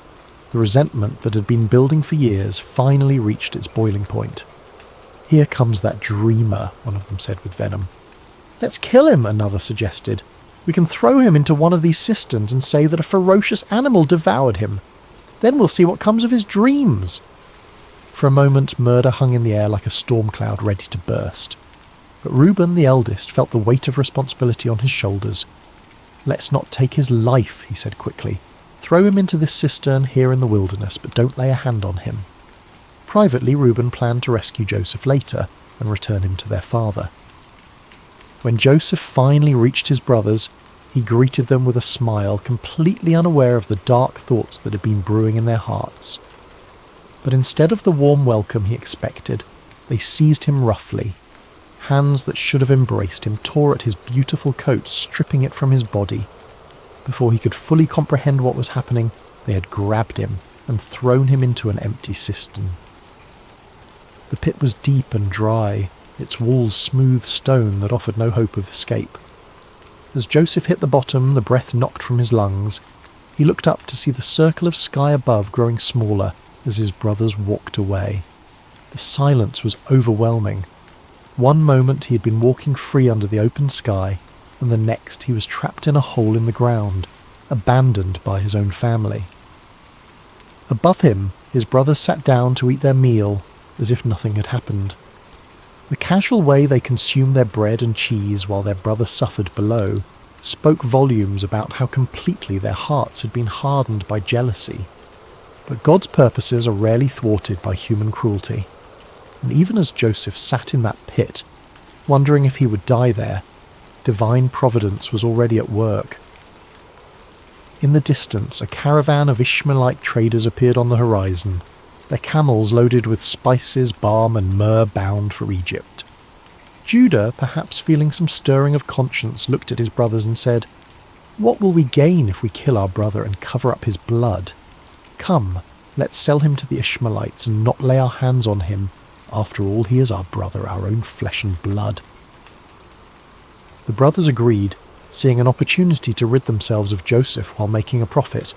the resentment that had been building for years finally reached its boiling point. "Here comes that dreamer," one of them said with venom. "Let's kill him," another suggested. "We can throw him into one of these cisterns and say that a ferocious animal devoured him. Then we'll see what comes of his dreams." For a moment, murder hung in the air like a storm cloud ready to burst. But Reuben, the eldest, felt the weight of responsibility on his shoulders. "Let's not take his life," he said quickly. "Throw him into this cistern here in the wilderness, but don't lay a hand on him." Privately, Reuben planned to rescue Joseph later and return him to their father. When Joseph finally reached his brothers, he greeted them with a smile, completely unaware of the dark thoughts that had been brewing in their hearts. But instead of the warm welcome he expected, they seized him roughly. Hands that should have embraced him tore at his beautiful coat, stripping it from his body. Before he could fully comprehend what was happening, they had grabbed him and thrown him into an empty cistern. The pit was deep and dry, its walls smooth stone that offered no hope of escape. As Joseph hit the bottom, the breath knocked from his lungs. He looked up to see the circle of sky above growing smaller as his brothers walked away. The silence was overwhelming. One moment he had been walking free under the open sky, and the next he was trapped in a hole in the ground, abandoned by his own family. Above him, his brothers sat down to eat their meal, as if nothing had happened. The casual way they consumed their bread and cheese while their brother suffered below spoke volumes about how completely their hearts had been hardened by jealousy. But God's purposes are rarely thwarted by human cruelty. And even as Joseph sat in that pit, wondering if he would die there, divine providence was already at work. In the distance, a caravan of Ishmaelite traders appeared on the horizon, their camels loaded with spices, balm and myrrh bound for Egypt. Judah, perhaps feeling some stirring of conscience, looked at his brothers and said, "What will we gain if we kill our brother and cover up his blood? Come, let's sell him to the Ishmaelites and not lay our hands on him. After all, he is our brother, our own flesh and blood." The brothers agreed, seeing an opportunity to rid themselves of Joseph while making a profit.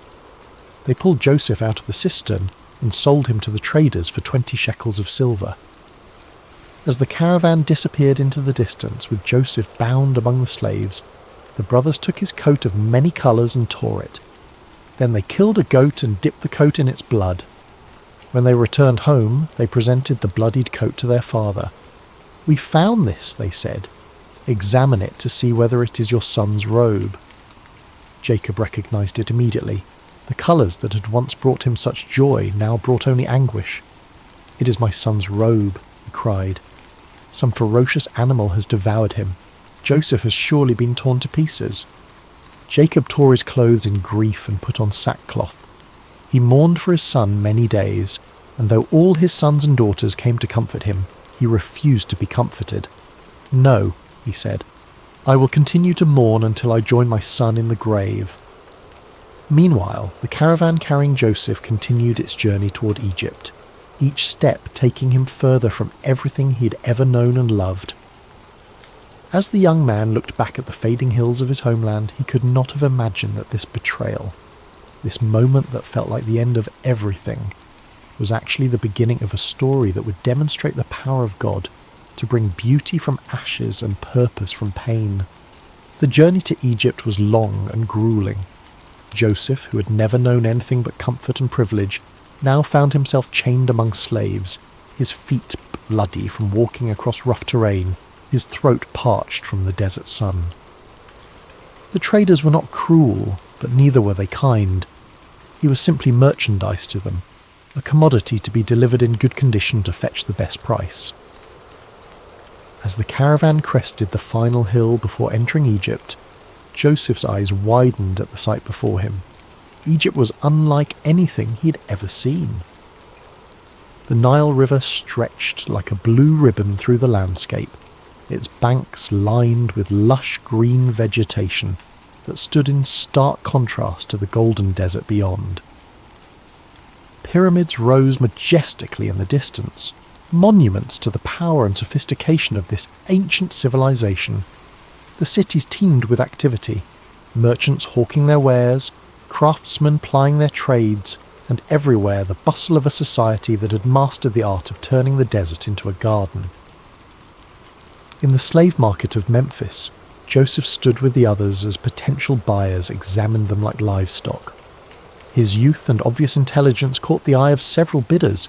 They pulled Joseph out of the cistern and sold him to the traders for 20 shekels of silver. As the caravan disappeared into the distance with Joseph bound among the slaves, the brothers took his coat of many colours and tore it. Then they killed a goat and dipped the coat in its blood. When they returned home, they presented the bloodied coat to their father. "We found this," they said. "Examine it to see whether it is your son's robe." Jacob recognized it immediately. The colours that had once brought him such joy now brought only anguish. "It is my son's robe," he cried. "Some ferocious animal has devoured him. Joseph has surely been torn to pieces." Jacob tore his clothes in grief and put on sackcloth. He mourned for his son many days, and though all his sons and daughters came to comfort him, he refused to be comforted. "No," he said, "I will continue to mourn until I join my son in the grave." Meanwhile, the caravan carrying Joseph continued its journey toward Egypt, each step taking him further from everything he had ever known and loved. As the young man looked back at the fading hills of his homeland, he could not have imagined that this betrayal, this moment that felt like the end of everything, was actually the beginning of a story that would demonstrate the power of God to bring beauty from ashes and purpose from pain. The journey to Egypt was long and grueling. Joseph, who had never known anything but comfort and privilege, now found himself chained among slaves, his feet bloody from walking across rough terrain, his throat parched from the desert sun. The traders were not cruel, but neither were they kind. He was simply merchandise to them, a commodity to be delivered in good condition to fetch the best price. As the caravan crested the final hill before entering Egypt, Joseph's eyes widened at the sight before him. Egypt was unlike anything he had ever seen. The Nile River stretched like a blue ribbon through the landscape, its banks lined with lush green vegetation that stood in stark contrast to the golden desert beyond. Pyramids rose majestically in the distance, monuments to the power and sophistication of this ancient civilization. The cities teemed with activity, merchants hawking their wares, craftsmen plying their trades, and everywhere the bustle of a society that had mastered the art of turning the desert into a garden. In the slave market of Memphis, Joseph stood with the others as potential buyers examined them like livestock. His youth and obvious intelligence caught the eye of several bidders,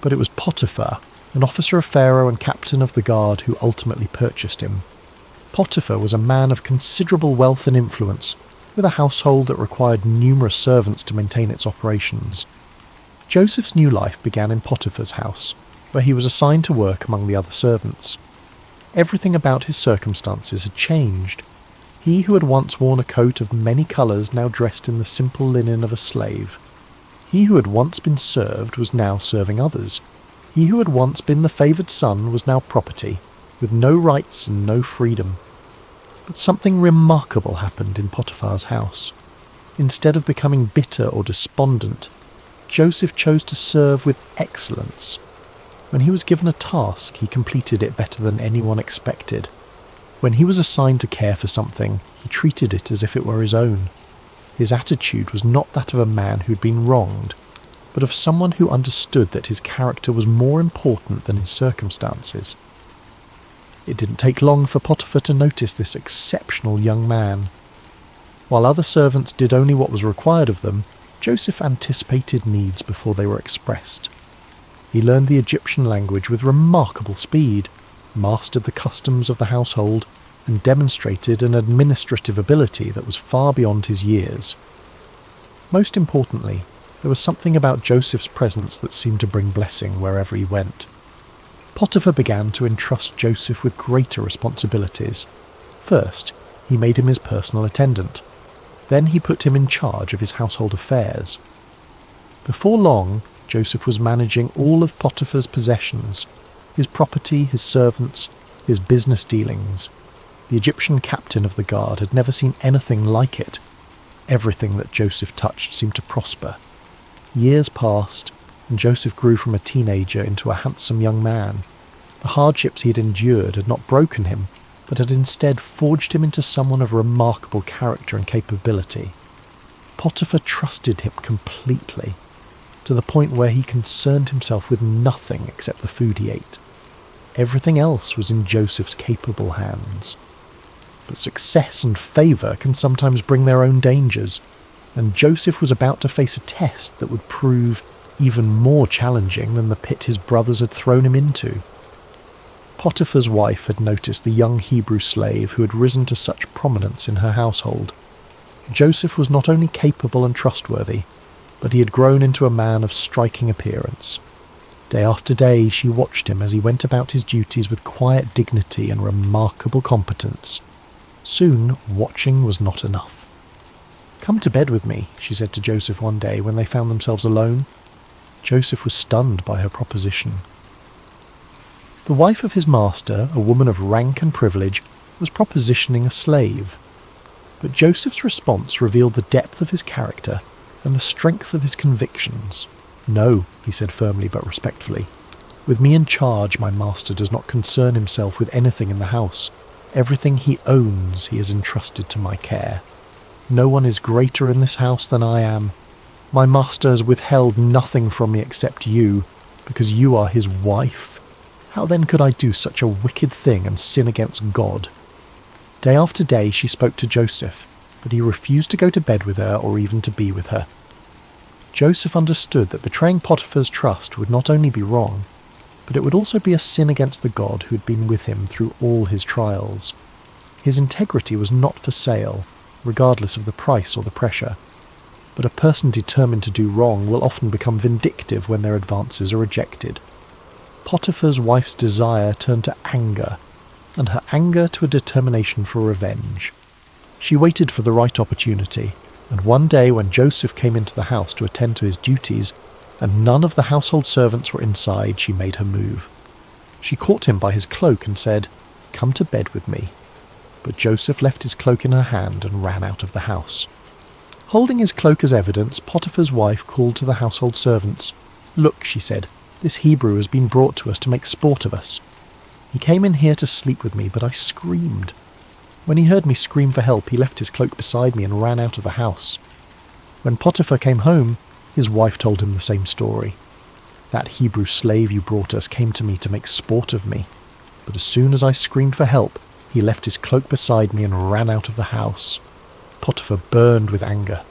but it was Potiphar, an officer of Pharaoh and captain of the guard, who ultimately purchased him. Potiphar was a man of considerable wealth and influence, with a household that required numerous servants to maintain its operations. Joseph's new life began in Potiphar's house, where he was assigned to work among the other servants. Everything about his circumstances had changed. He who had once worn a coat of many colours now dressed in the simple linen of a slave. He who had once been served was now serving others. He who had once been the favoured son was now property, with no rights and no freedom. But something remarkable happened in Potiphar's house. Instead of becoming bitter or despondent, Joseph chose to serve with excellence. When he was given a task, he completed it better than anyone expected. When he was assigned to care for something, he treated it as if it were his own. His attitude was not that of a man who'd been wronged, but of someone who understood that his character was more important than his circumstances. It didn't take long for Potiphar to notice this exceptional young man. While other servants did only what was required of them, Joseph anticipated needs before they were expressed. He learned the Egyptian language with remarkable speed, mastered the customs of the household, and demonstrated an administrative ability that was far beyond his years. Most importantly, there was something about Joseph's presence that seemed to bring blessing wherever he went. Potiphar began to entrust Joseph with greater responsibilities. First, he made him his personal attendant. Then he put him in charge of his household affairs. Before long, Joseph was managing all of Potiphar's possessions, his property, his servants, his business dealings. The Egyptian captain of the guard had never seen anything like it. Everything that Joseph touched seemed to prosper. Years passed, and Joseph grew from a teenager into a handsome young man. The hardships he had endured had not broken him, but had instead forged him into someone of remarkable character and capability. Potiphar trusted him completely, to the point where he concerned himself with nothing except the food he ate. Everything else was in Joseph's capable hands. But success and favour can sometimes bring their own dangers, and Joseph was about to face a test that would prove even more challenging than the pit his brothers had thrown him into. Potiphar's wife had noticed the young Hebrew slave who had risen to such prominence in her household. Joseph was not only capable and trustworthy, but he had grown into a man of striking appearance. Day after day she watched him as he went about his duties with quiet dignity and remarkable competence. Soon, watching was not enough. "Come to bed with me," she said to Joseph one day when they found themselves alone. Joseph was stunned by her proposition. The wife of his master, a woman of rank and privilege, was propositioning a slave. But Joseph's response revealed the depth of his character and the strength of his convictions. "No," he said firmly but respectfully. "With me in charge, my master does not concern himself with anything in the house. Everything he owns he has entrusted to my care. No one is greater in this house than I am. My master has withheld nothing from me except you, because you are his wife. How then could I do such a wicked thing and sin against God?" Day after day she spoke to Joseph, but he refused to go to bed with her or even to be with her. Joseph understood that betraying Potiphar's trust would not only be wrong, but it would also be a sin against the God who had been with him through all his trials. His integrity was not for sale, regardless of the price or the pressure. But a person determined to do wrong will often become vindictive when their advances are rejected. Potiphar's wife's desire turned to anger, and her anger to a determination for revenge. She waited for the right opportunity, and one day when Joseph came into the house to attend to his duties, and none of the household servants were inside, she made her move. She caught him by his cloak and said, "Come to bed with me." But Joseph left his cloak in her hand and ran out of the house. Holding his cloak as evidence, Potiphar's wife called to the household servants. "Look," she said, "this Hebrew has been brought to us to make sport of us. He came in here to sleep with me, but I screamed. When he heard me scream for help, he left his cloak beside me and ran out of the house. When Potiphar came home, his wife told him the same story. That Hebrew slave you brought us came to me to make sport of me, but as soon as I screamed for help, he left his cloak beside me and ran out of the house." Potiphar burned with anger.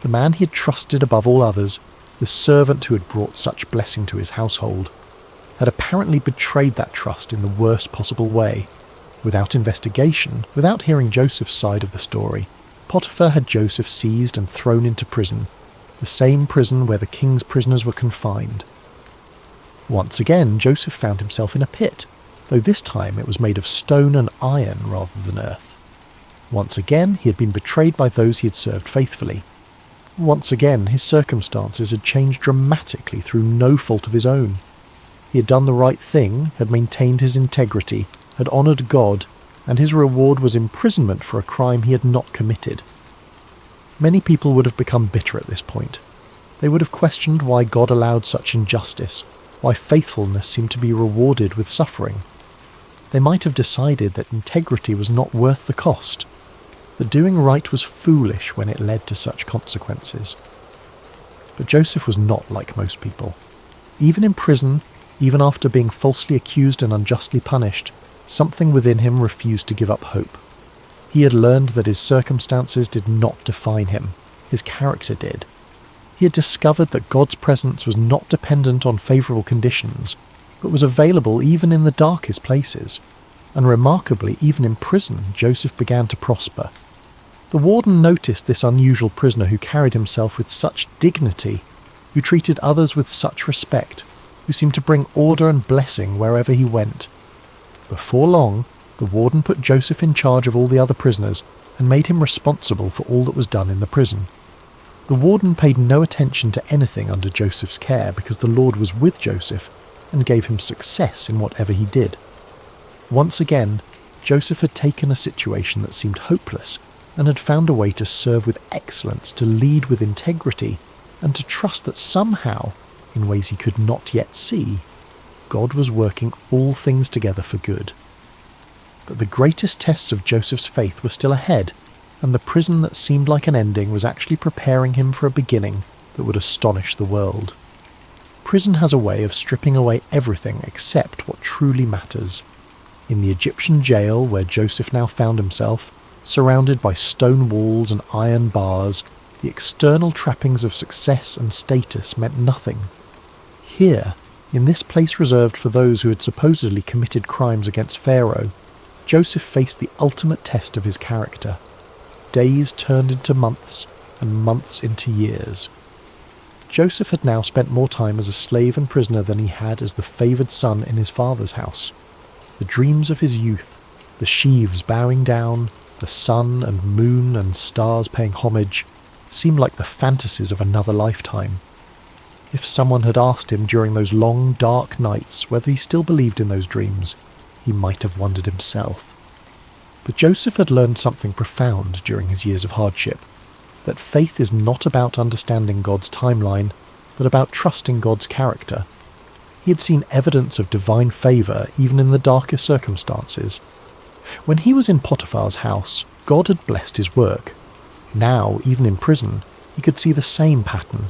The man he had trusted above all others, the servant who had brought such blessing to his household, had apparently betrayed that trust in the worst possible way. Without investigation, without hearing Joseph's side of the story, Potiphar had Joseph seized and thrown into prison, the same prison where the king's prisoners were confined. Once again, Joseph found himself in a pit, though this time it was made of stone and iron rather than earth. Once again, he had been betrayed by those he had served faithfully. Once again, his circumstances had changed dramatically through no fault of his own. He had done the right thing, had maintained his integrity, had honoured God, and his reward was imprisonment for a crime he had not committed. Many people would have become bitter at this point. They would have questioned why God allowed such injustice, why faithfulness seemed to be rewarded with suffering. They might have decided that integrity was not worth the cost, that doing right was foolish when it led to such consequences. But Joseph was not like most people. Even in prison, even after being falsely accused and unjustly punished, something within him refused to give up hope. He had learned that his circumstances did not define him, his character did. He had discovered that God's presence was not dependent on favourable conditions, but was available even in the darkest places. And remarkably, even in prison, Joseph began to prosper. The warden noticed this unusual prisoner who carried himself with such dignity, who treated others with such respect, who seemed to bring order and blessing wherever he went. Before long, the warden put Joseph in charge of all the other prisoners and made him responsible for all that was done in the prison. The warden paid no attention to anything under Joseph's care because the Lord was with Joseph and gave him success in whatever he did. Once again, Joseph had taken a situation that seemed hopeless and had found a way to serve with excellence, to lead with integrity, and to trust that somehow, in ways he could not yet see, God was working all things together for good. But the greatest tests of Joseph's faith were still ahead, and the prison that seemed like an ending was actually preparing him for a beginning that would astonish the world. Prison has a way of stripping away everything except what truly matters. In the Egyptian jail where Joseph now found himself, surrounded by stone walls and iron bars, the external trappings of success and status meant nothing. Here, in this place reserved for those who had supposedly committed crimes against Pharaoh, Joseph faced the ultimate test of his character. Days turned into months, and months into years. Joseph had now spent more time as a slave and prisoner than he had as the favoured son in his father's house. The dreams of his youth, the sheaves bowing down, the sun and moon and stars paying homage, seemed like the fantasies of another lifetime. If someone had asked him during those long, dark nights whether he still believed in those dreams, he might have wondered himself. But Joseph had learned something profound during his years of hardship, that faith is not about understanding God's timeline, but about trusting God's character. He had seen evidence of divine favour even in the darkest circumstances. When he was in Potiphar's house, God had blessed his work. Now, even in prison, he could see the same pattern.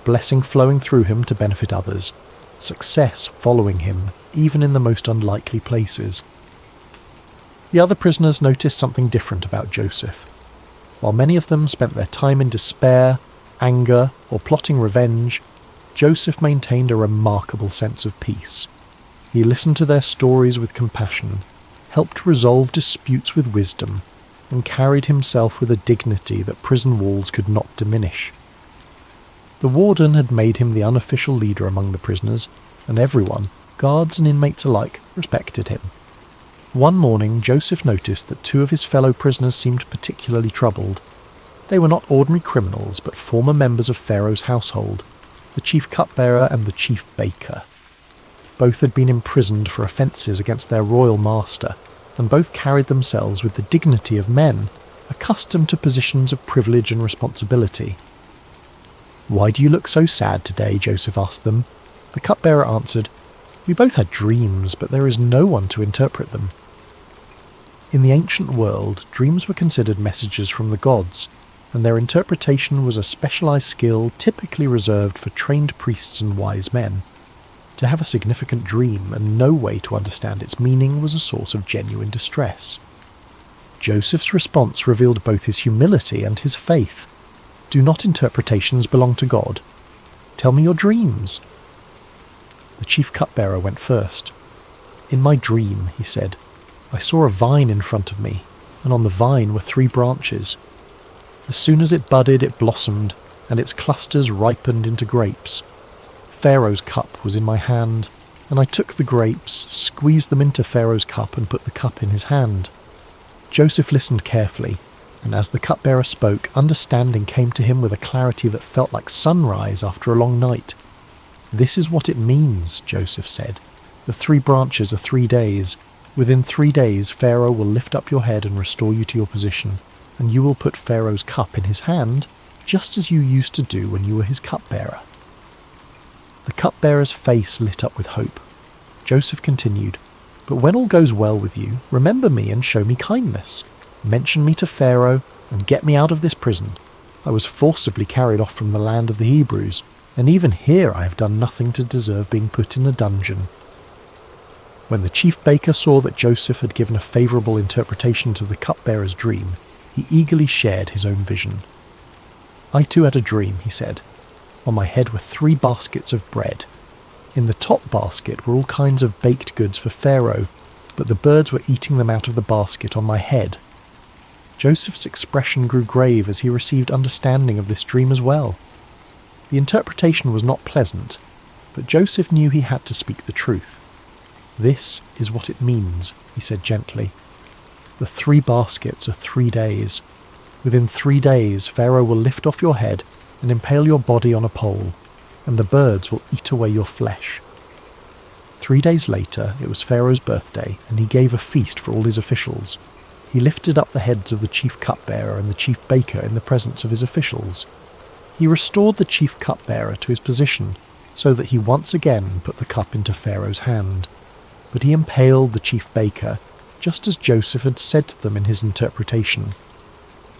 Blessing flowing through him to benefit others. Success following him, even in the most unlikely places. The other prisoners noticed something different about Joseph. While many of them spent their time in despair, anger, or plotting revenge, Joseph maintained a remarkable sense of peace. He listened to their stories with compassion, helped resolve disputes with wisdom, and carried himself with a dignity that prison walls could not diminish. The warden had made him the unofficial leader among the prisoners, and everyone, guards and inmates alike, respected him. One morning, Joseph noticed that two of his fellow prisoners seemed particularly troubled. They were not ordinary criminals, but former members of Pharaoh's household, the chief cupbearer and the chief baker. Both had been imprisoned for offences against their royal master, and both carried themselves with the dignity of men, accustomed to positions of privilege and responsibility. "Why do you look so sad today?" Joseph asked them. The cupbearer answered, "We both had dreams, but there is no one to interpret them." In the ancient world, dreams were considered messages from the gods, and their interpretation was a specialized skill typically reserved for trained priests and wise men. To have a significant dream and no way to understand its meaning was a source of genuine distress. Joseph's response revealed both his humility and his faith. "Do not interpretations belong to God? Tell me your dreams." The chief cupbearer went first. "In my dream," he said, "I saw a vine in front of me, and on the vine were 3 branches. As soon as it budded, it blossomed, and its clusters ripened into grapes. Pharaoh's cup was in my hand, and I took the grapes, squeezed them into Pharaoh's cup, and put the cup in his hand." Joseph listened carefully, and as the cupbearer spoke, understanding came to him with a clarity that felt like sunrise after a long night. "This is what it means," Joseph said. "The 3 branches are 3 days. Within 3 days, Pharaoh will lift up your head and restore you to your position, and you will put Pharaoh's cup in his hand, just as you used to do when you were his cupbearer." The cupbearer's face lit up with hope. Joseph continued, "But when all goes well with you, remember me and show me kindness. Mention me to Pharaoh and get me out of this prison. I was forcibly carried off from the land of the Hebrews, and even here I have done nothing to deserve being put in a dungeon." When the chief baker saw that Joseph had given a favourable interpretation to the cupbearer's dream, he eagerly shared his own vision. "I too had a dream," he said. "On my head were 3 baskets of bread. In the top basket were all kinds of baked goods for Pharaoh, but the birds were eating them out of the basket on my head." Joseph's expression grew grave as he received understanding of this dream as well. The interpretation was not pleasant, but Joseph knew he had to speak the truth. "This is what it means," he said gently. "The 3 baskets are 3 days. Within 3 days, Pharaoh will lift off your head and impale your body on a pole, and the birds will eat away your flesh." 3 days later, it was Pharaoh's birthday, and he gave a feast for all his officials. He lifted up the heads of the chief cupbearer and the chief baker in the presence of his officials. He restored the chief cupbearer to his position, so that he once again put the cup into Pharaoh's hand. But he impaled the chief baker, just as Joseph had said to them in his interpretation.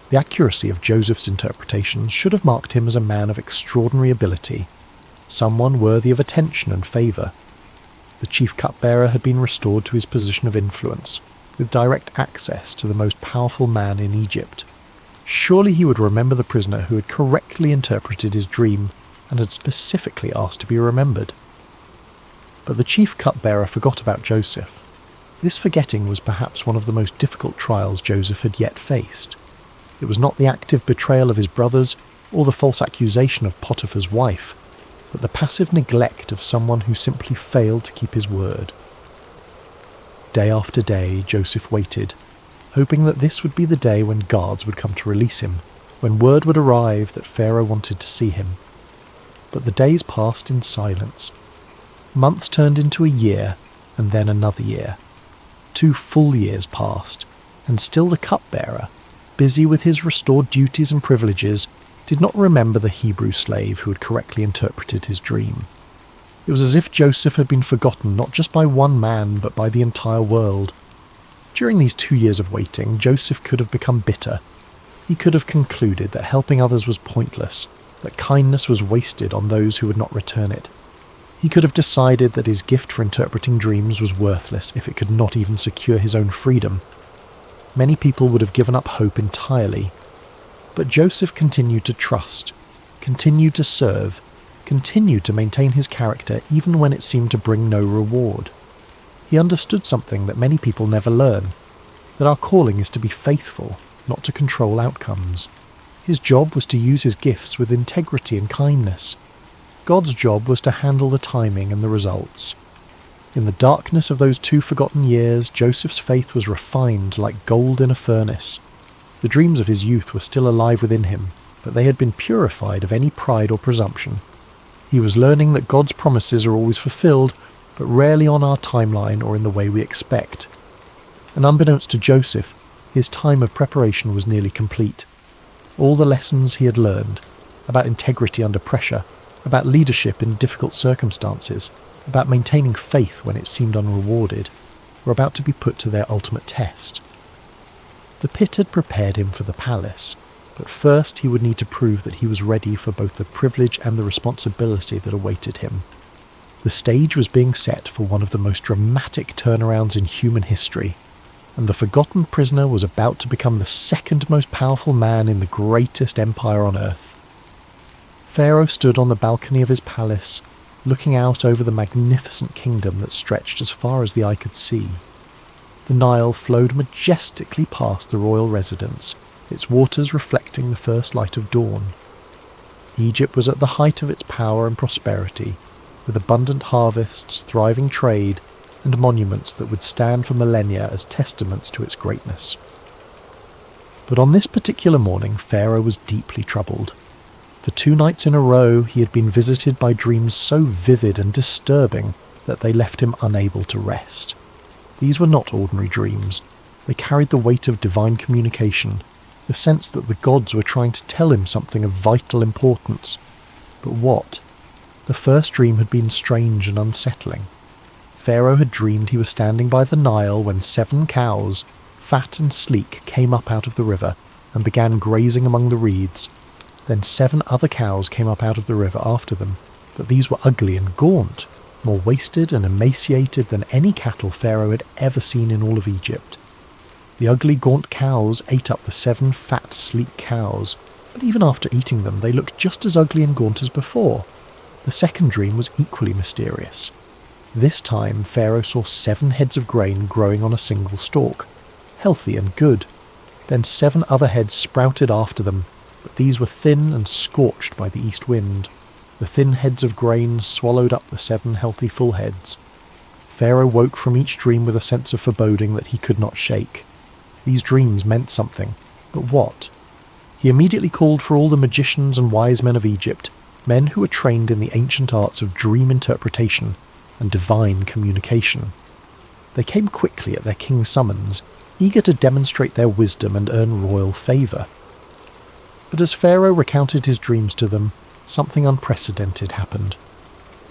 The accuracy of Joseph's interpretation should have marked him as a man of extraordinary ability, someone worthy of attention and favour. The chief cupbearer had been restored to his position of influence, with direct access to the most powerful man in Egypt. Surely he would remember the prisoner who had correctly interpreted his dream and had specifically asked to be remembered. But the chief cupbearer forgot about Joseph. This forgetting was perhaps one of the most difficult trials Joseph had yet faced. It was not the active betrayal of his brothers or the false accusation of Potiphar's wife, but the passive neglect of someone who simply failed to keep his word. Day after day, Joseph waited, hoping that this would be the day when guards would come to release him, when word would arrive that Pharaoh wanted to see him. But the days passed in silence. Months turned into a year, and then another year. 2 full years passed, and still the cupbearer, busy with his restored duties and privileges, did not remember the Hebrew slave who had correctly interpreted his dream. It was as if Joseph had been forgotten not just by one man, but by the entire world. During these 2 years of waiting, Joseph could have become bitter. He could have concluded that helping others was pointless, that kindness was wasted on those who would not return it. He could have decided that his gift for interpreting dreams was worthless if it could not even secure his own freedom. Many people would have given up hope entirely. But Joseph continued to trust, continued to serve, continued to maintain his character even when it seemed to bring no reward. He understood something that many people never learn, that our calling is to be faithful, not to control outcomes. His job was to use his gifts with integrity and kindness. God's job was to handle the timing and the results. In the darkness of those 2 forgotten years, Joseph's faith was refined like gold in a furnace. The dreams of his youth were still alive within him, but they had been purified of any pride or presumption. He was learning that God's promises are always fulfilled, but rarely on our timeline or in the way we expect. And unbeknownst to Joseph, his time of preparation was nearly complete. All the lessons he had learned, about integrity under pressure, about leadership in difficult circumstances, about maintaining faith when it seemed unrewarded, were about to be put to their ultimate test. The pit had prepared him for the palace, but first he would need to prove that he was ready for both the privilege and the responsibility that awaited him. The stage was being set for one of the most dramatic turnarounds in human history, and the forgotten prisoner was about to become the second most powerful man in the greatest empire on earth. Pharaoh stood on the balcony of his palace, looking out over the magnificent kingdom that stretched as far as the eye could see. The Nile flowed majestically past the royal residence, its waters reflecting the first light of dawn. Egypt was at the height of its power and prosperity, with abundant harvests, thriving trade, and monuments that would stand for millennia as testaments to its greatness. But on this particular morning, Pharaoh was deeply troubled. For 2 nights in a row, he had been visited by dreams so vivid and disturbing that they left him unable to rest. These were not ordinary dreams. They carried the weight of divine communication, the sense that the gods were trying to tell him something of vital importance. But what? The first dream had been strange and unsettling. Pharaoh had dreamed he was standing by the Nile when 7 cows, fat and sleek, came up out of the river and began grazing among the reeds. Then 7 other cows came up out of the river after them, but these were ugly and gaunt, more wasted and emaciated than any cattle Pharaoh had ever seen in all of Egypt. The ugly, gaunt cows ate up the 7 fat, sleek cows, but even after eating them they looked just as ugly and gaunt as before. The second dream was equally mysterious. This time Pharaoh saw 7 heads of grain growing on a single stalk, healthy and good. Then 7 other heads sprouted after them, but these were thin and scorched by the east wind. The thin heads of grain swallowed up the 7 healthy full heads. Pharaoh woke from each dream with a sense of foreboding that he could not shake. These dreams meant something, but what? He immediately called for all the magicians and wise men of Egypt, men who were trained in the ancient arts of dream interpretation and divine communication. They came quickly at their king's summons, eager to demonstrate their wisdom and earn royal favour. But as Pharaoh recounted his dreams to them, something unprecedented happened.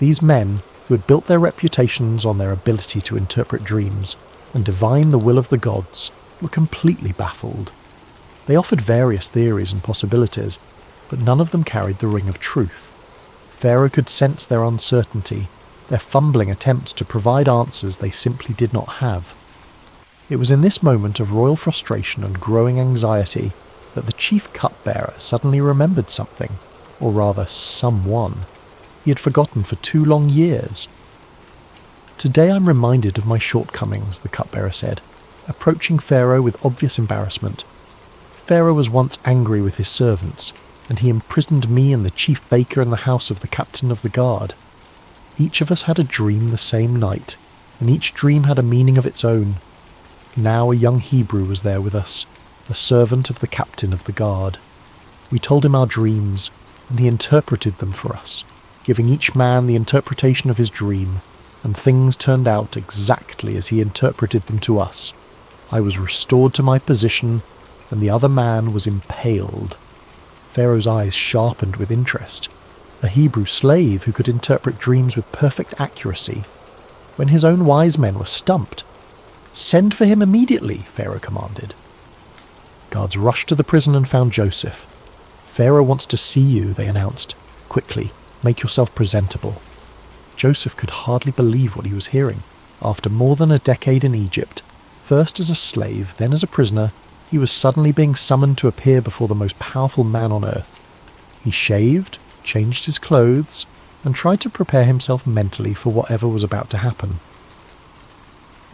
These men, who had built their reputations on their ability to interpret dreams and divine the will of the gods, were completely baffled. They offered various theories and possibilities, but none of them carried the ring of truth. Pharaoh could sense their uncertainty, their fumbling attempts to provide answers they simply did not have. It was in this moment of royal frustration and growing anxiety that the chief cupbearer suddenly remembered something, or rather someone, he had forgotten for 2 long years. "Today I'm reminded of my shortcomings," the cupbearer said, approaching Pharaoh with obvious embarrassment. "Pharaoh was once angry with his servants, and he imprisoned me and the chief baker in the house of the captain of the guard. Each of us had a dream the same night, and each dream had a meaning of its own. Now a young Hebrew was there with us, a servant of the captain of the guard. We told him our dreams, and he interpreted them for us, giving each man the interpretation of his dream, and things turned out exactly as he interpreted them to us. I was restored to my position, and the other man was impaled." Pharaoh's eyes sharpened with interest. A Hebrew slave who could interpret dreams with perfect accuracy, when his own wise men were stumped. "Send for him immediately," Pharaoh commanded. Guards rushed to the prison and found Joseph. "Pharaoh wants to see you," they announced. "Quickly, make yourself presentable." Joseph could hardly believe what he was hearing. After more than a decade in Egypt, first as a slave, then as a prisoner, He was suddenly being summoned to appear before the most powerful man on earth. He shaved, changed his clothes, and tried to prepare himself mentally for whatever was about to happen.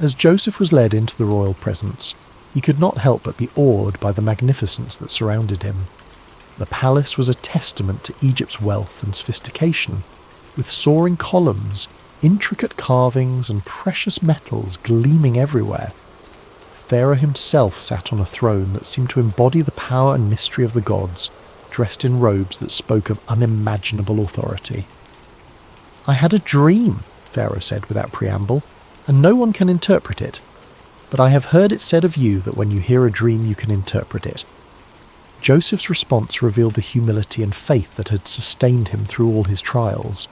As Joseph was led into the royal presence, he could not help but be awed by the magnificence that surrounded him. The palace was a testament to Egypt's wealth and sophistication, with soaring columns, intricate carvings, and precious metals gleaming everywhere. Pharaoh himself sat on a throne that seemed to embody the power and mystery of the gods, dressed in robes that spoke of unimaginable authority. "I had a dream," Pharaoh said without preamble, "and no one can interpret it. But I have heard it said of you that when you hear a dream you can interpret it." Joseph's response revealed the humility and faith that had sustained him through all his trials.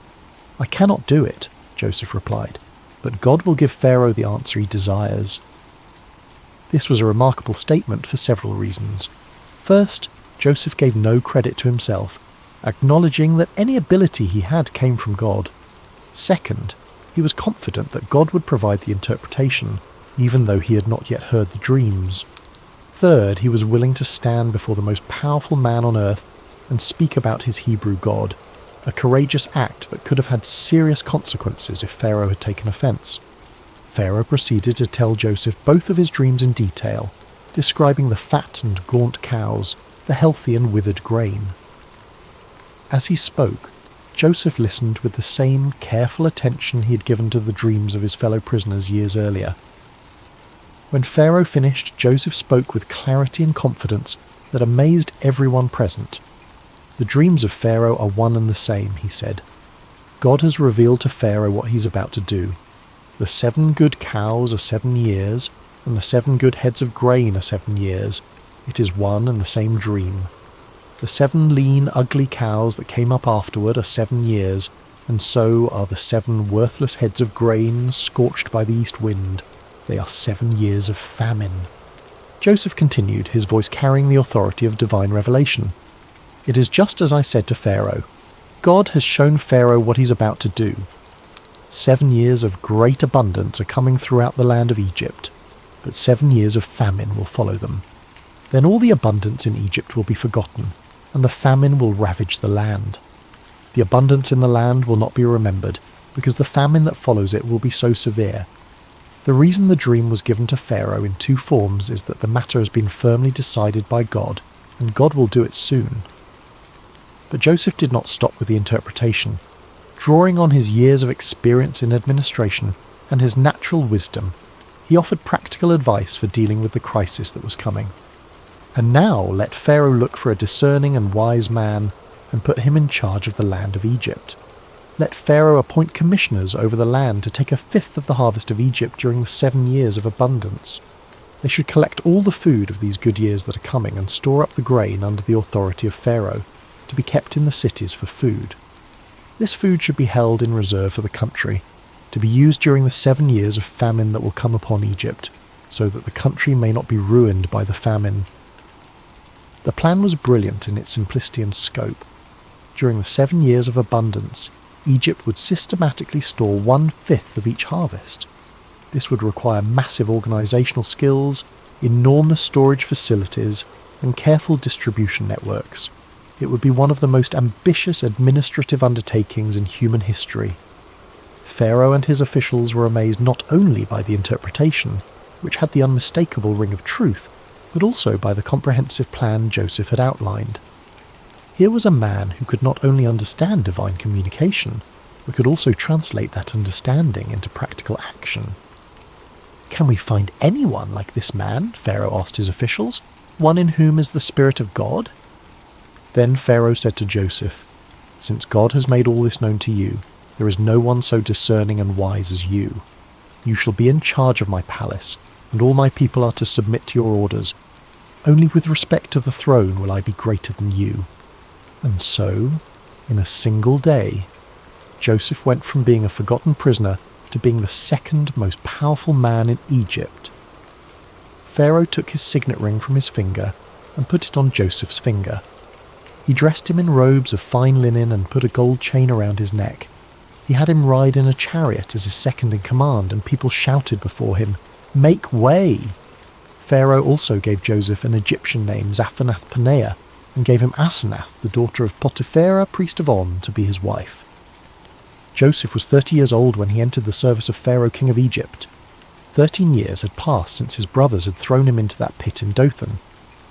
"I cannot do it," Joseph replied, "but God will give Pharaoh the answer he desires." This was a remarkable statement for several reasons. First, Joseph gave no credit to himself, acknowledging that any ability he had came from God. Second, he was confident that God would provide the interpretation, even though he had not yet heard the dreams. Third, he was willing to stand before the most powerful man on earth and speak about his Hebrew God, a courageous act that could have had serious consequences if Pharaoh had taken offense. Pharaoh proceeded to tell Joseph both of his dreams in detail, describing the fat and gaunt cows, the healthy and withered grain. As he spoke, Joseph listened with the same careful attention he had given to the dreams of his fellow prisoners years earlier. When Pharaoh finished, Joseph spoke with clarity and confidence that amazed everyone present. "The dreams of Pharaoh are one and the same," he said. "God has revealed to Pharaoh what he's about to do. The 7 good cows are 7 years, and the 7 good heads of grain are 7 years. It is one and the same dream. The 7 lean, ugly cows that came up afterward are 7 years, and so are the 7 worthless heads of grain scorched by the east wind. They are 7 years of famine." Joseph continued, his voice carrying the authority of divine revelation. "It is just as I said to Pharaoh. God has shown Pharaoh what he's about to do. 7 years of great abundance are coming throughout the land of Egypt, but 7 years of famine will follow them. Then all the abundance in Egypt will be forgotten, and the famine will ravage the land. The abundance in the land will not be remembered, because the famine that follows it will be so severe. The reason the dream was given to Pharaoh in 2 forms is that the matter has been firmly decided by God, and God will do it soon." But Joseph did not stop with the interpretation. Drawing on his years of experience in administration and his natural wisdom, he offered practical advice for dealing with the crisis that was coming. "And now let Pharaoh look for a discerning and wise man and put him in charge of the land of Egypt. Let Pharaoh appoint commissioners over the land to take 1/5 of the harvest of Egypt during the 7 years of abundance. They should collect all the food of these good years that are coming and store up the grain under the authority of Pharaoh, to be kept in the cities for food. This food should be held in reserve for the country, to be used during the 7 years of famine that will come upon Egypt, so that the country may not be ruined by the famine." The plan was brilliant in its simplicity and scope. During the 7 years of abundance, Egypt would systematically store 1/5 of each harvest. This would require massive organisational skills, enormous storage facilities, and careful distribution networks. It would be one of the most ambitious administrative undertakings in human history. Pharaoh and his officials were amazed not only by the interpretation, which had the unmistakable ring of truth, but also by the comprehensive plan Joseph had outlined. Here was a man who could not only understand divine communication, but could also translate that understanding into practical action. "Can we find anyone like this man?" Pharaoh asked his officials. "One in whom is the Spirit of God?" Then Pharaoh said to Joseph, "Since God has made all this known to you, there is no one so discerning and wise as you. You shall be in charge of my palace, and all my people are to submit to your orders. Only with respect to the throne will I be greater than you." And so, in a single day, Joseph went from being a forgotten prisoner to being the second most powerful man in Egypt. Pharaoh took his signet ring from his finger and put it on Joseph's finger. He dressed him in robes of fine linen and put a gold chain around his neck. He had him ride in a chariot as his second in command, and people shouted before him, "Make way!" Pharaoh also gave Joseph an Egyptian name, Zaphanath-Paneah, and gave him Asenath, the daughter of Potiphera, priest of On, to be his wife. Joseph was 30 years old when he entered the service of Pharaoh, king of Egypt. 13 years had passed since his brothers had thrown him into that pit in Dothan.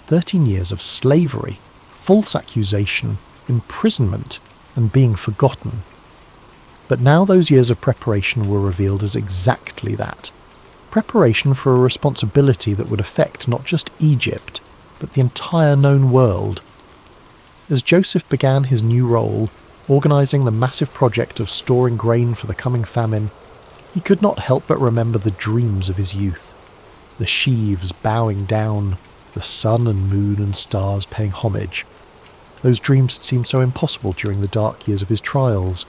13 years of slavery, false accusation, imprisonment, and being forgotten. But now those years of preparation were revealed as exactly that. Preparation for a responsibility that would affect not just Egypt, but the entire known world. As Joseph began his new role, organising the massive project of storing grain for the coming famine, he could not help but remember the dreams of his youth. The sheaves bowing down, the sun and moon and stars paying homage. Those dreams had seemed so impossible during the dark years of his trials.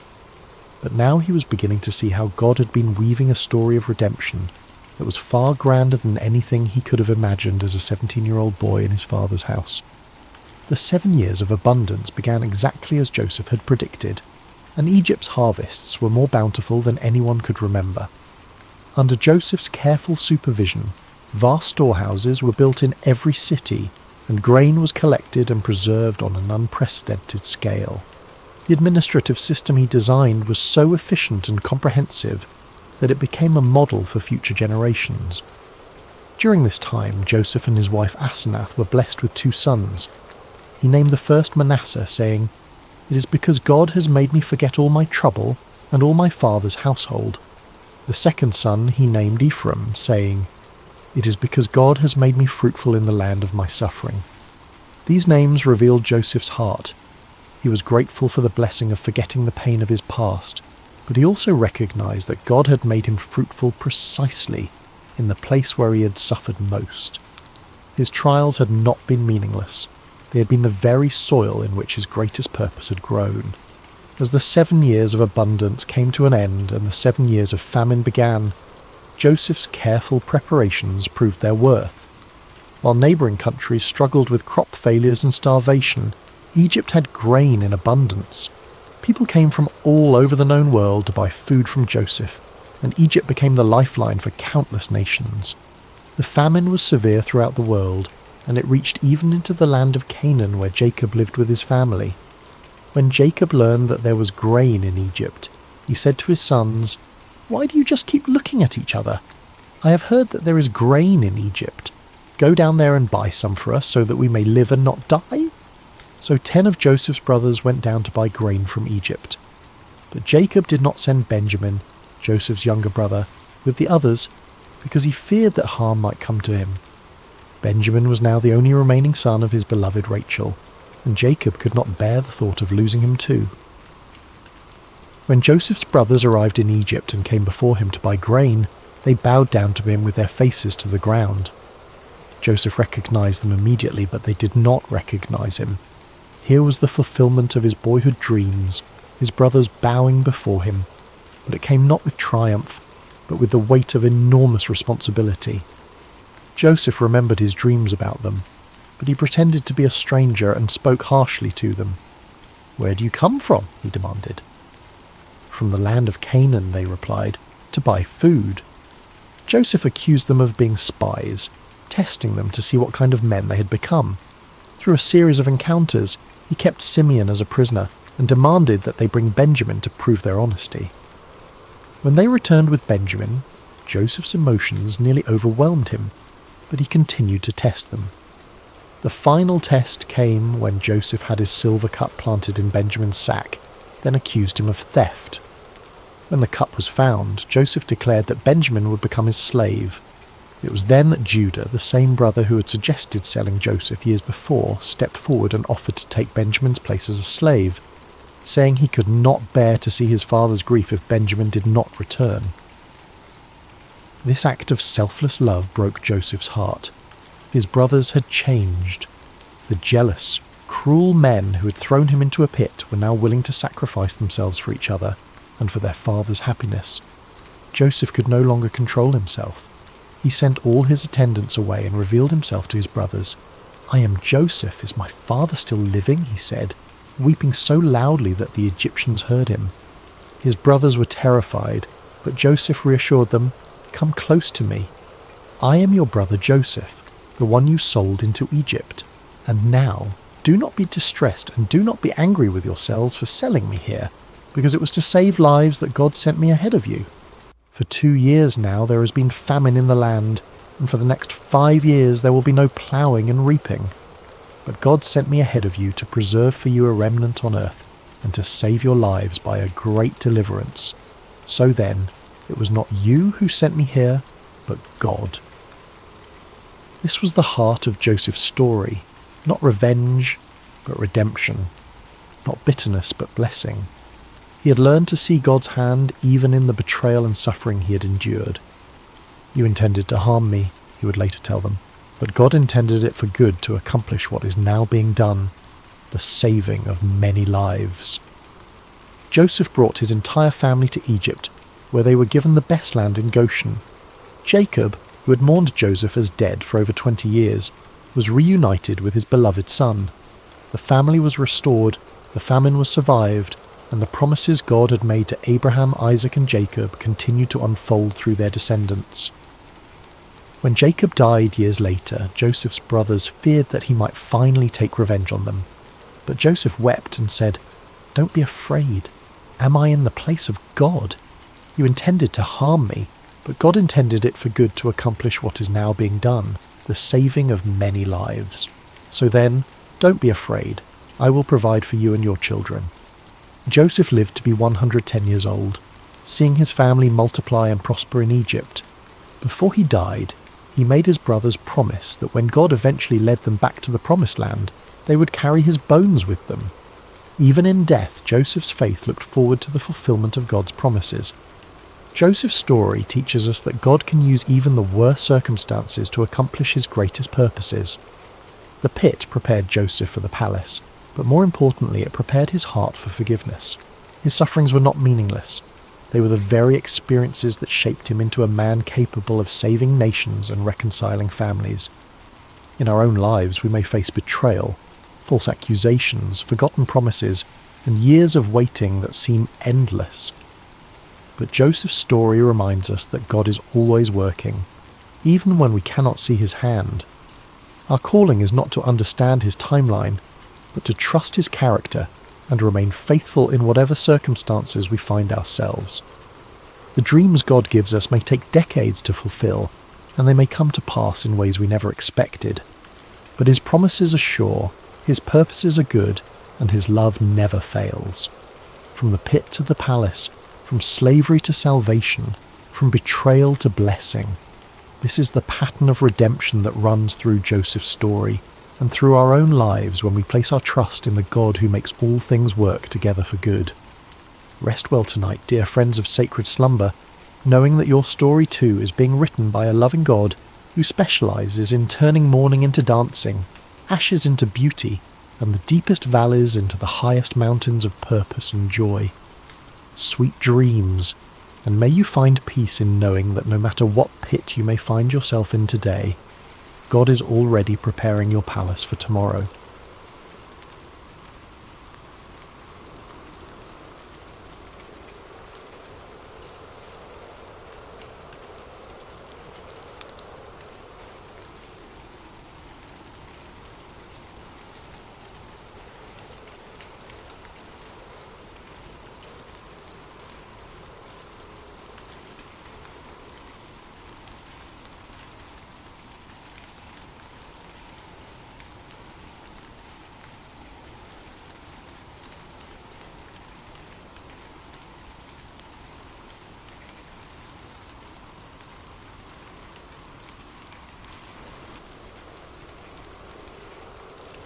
But now he was beginning to see how God had been weaving a story of redemption that was far grander than anything he could have imagined as a 17-year-old boy in his father's house. The 7 years of abundance began exactly as Joseph had predicted, and Egypt's harvests were more bountiful than anyone could remember. Under Joseph's careful supervision, vast storehouses were built in every city, and grain was collected and preserved on an unprecedented scale. The administrative system he designed was so efficient and comprehensive that it became a model for future generations. During this time, Joseph and his wife Asenath were blessed with 2 sons. He named the first Manasseh, saying, "It is because God has made me forget all my trouble and all my father's household." The second son he named Ephraim, saying, "It is because God has made me fruitful in the land of my suffering." These names revealed Joseph's heart. He was grateful for the blessing of forgetting the pain of his past, but he also recognized that God had made him fruitful precisely in the place where he had suffered most. His trials had not been meaningless. They had been the very soil in which his greatest purpose had grown. As the 7 years of abundance came to an end and the 7 years of famine began, Joseph's careful preparations proved their worth. While neighbouring countries struggled with crop failures and starvation, Egypt had grain in abundance. People came from all over the known world to buy food from Joseph, and Egypt became the lifeline for countless nations. The famine was severe throughout the world, and it reached even into the land of Canaan where Jacob lived with his family. When Jacob learned that there was grain in Egypt, he said to his sons, "Why do you just keep looking at each other? I have heard that there is grain in Egypt. Go down there and buy some for us so that we may live and not die." So 10 of Joseph's brothers went down to buy grain from Egypt. But Jacob did not send Benjamin, Joseph's younger brother, with the others because he feared that harm might come to him. Benjamin was now the only remaining son of his beloved Rachel, and Jacob could not bear the thought of losing him too. When Joseph's brothers arrived in Egypt and came before him to buy grain, they bowed down to him with their faces to the ground. Joseph recognized them immediately, but they did not recognize him. Here was the fulfillment of his boyhood dreams, his brothers bowing before him, but it came not with triumph, but with the weight of enormous responsibility. Joseph remembered his dreams about them, but he pretended to be a stranger and spoke harshly to them. "Where do you come from?" he demanded. "From the land of Canaan," they replied, "to buy food." Joseph accused them of being spies, testing them to see what kind of men they had become. Through a series of encounters, he kept Simeon as a prisoner and demanded that they bring Benjamin to prove their honesty. When they returned with Benjamin, Joseph's emotions nearly overwhelmed him, but he continued to test them. The final test came when Joseph had his silver cup planted in Benjamin's sack, then accused him of theft. When the cup was found, Joseph declared that Benjamin would become his slave. It was then that Judah, the same brother who had suggested selling Joseph years before, stepped forward and offered to take Benjamin's place as a slave, saying he could not bear to see his father's grief if Benjamin did not return. This act of selfless love broke Joseph's heart. His brothers had changed. The jealous, cruel men who had thrown him into a pit were now willing to sacrifice themselves for each other and for their father's happiness. Joseph could no longer control himself. He sent all his attendants away and revealed himself to his brothers. "I am Joseph. Is my father still living?" he said, weeping so loudly that the Egyptians heard him. His brothers were terrified, but Joseph reassured them, "Come close to me. I am your brother Joseph. the one you sold into Egypt. And now, do not be distressed and do not be angry with yourselves for selling me here, because it was to save lives that God sent me ahead of you. For 2 years now there has been famine in the land, and for the next 5 years there will be no ploughing and reaping. But God sent me ahead of you to preserve for you a remnant on earth, and to save your lives by a great deliverance. So then, it was not you who sent me here, but God. This was the heart of Joseph's story, not revenge, but redemption, not bitterness, but blessing. He had learned to see God's hand even in the betrayal and suffering he had endured. You intended to harm me, he would later tell them, but God intended it for good to accomplish what is now being done, the saving of many lives. Joseph brought his entire family to Egypt, where they were given the best land in Goshen. Jacob, who had mourned Joseph as dead for over 20 years, was reunited with his beloved son. The family was restored, the famine was survived, and the promises God had made to Abraham, Isaac, and Jacob continued to unfold through their descendants. When Jacob died years later, Joseph's brothers feared that he might finally take revenge on them. But Joseph wept and said, "Don't be afraid. Am I in the place of God? You intended to harm me, but God intended it for good to accomplish what is now being done, the saving of many lives. So then, don't be afraid. I will provide for you and your children." Joseph lived to be 110 years old, seeing his family multiply and prosper in Egypt. Before he died, he made his brothers promise that when God eventually led them back to the Promised Land, they would carry his bones with them. Even in death, Joseph's faith looked forward to the fulfillment of God's promises. Joseph's story teaches us that God can use even the worst circumstances to accomplish his greatest purposes. The pit prepared Joseph for the palace, but more importantly, it prepared his heart for forgiveness. His sufferings were not meaningless. They were the very experiences that shaped him into a man capable of saving nations and reconciling families. In our own lives, we may face betrayal, false accusations, forgotten promises, and years of waiting that seem endless. But Joseph's story reminds us that God is always working, even when we cannot see his hand. Our calling is not to understand his timeline, but to trust his character and remain faithful in whatever circumstances we find ourselves. The dreams God gives us may take decades to fulfill, and they may come to pass in ways we never expected. But his promises are sure, his purposes are good, and his love never fails. From the pit to the palace, from slavery to salvation, from betrayal to blessing. This is the pattern of redemption that runs through Joseph's story, and through our own lives when we place our trust in the God who makes all things work together for good. Rest well tonight, dear friends of Sacred Slumber, knowing that your story too is being written by a loving God who specialises in turning mourning into dancing, ashes into beauty, and the deepest valleys into the highest mountains of purpose and joy. Sweet dreams, and may you find peace in knowing that no matter what pit you may find yourself in today, God is already preparing your palace for tomorrow.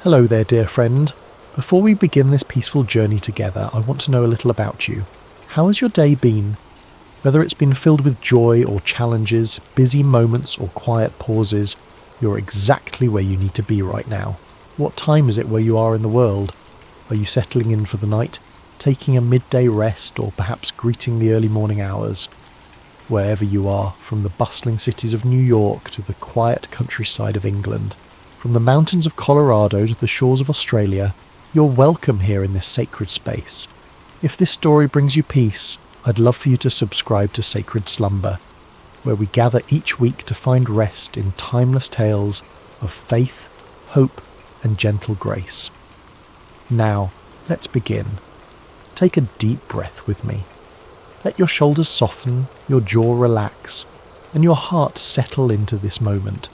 Hello there, dear friend. Before we begin this peaceful journey together, I want to know a little about you. How has your day been? Whether it's been filled with joy or challenges, busy moments or quiet pauses, you're exactly where you need to be right now. What time is it where you are in the world? Are you settling in for the night, taking a midday rest, or perhaps greeting the early morning hours? Wherever you are, from the bustling cities of New York to the quiet countryside of England, from the mountains of Colorado to the shores of Australia, you're welcome here in this sacred space. If this story brings you peace, I'd love for you to subscribe to Sacred Slumber, where we gather each week to find rest in timeless tales of faith, hope, and gentle grace. Now, let's begin. Take a deep breath with me. Let your shoulders soften, your jaw relax, and your heart settle into this moment.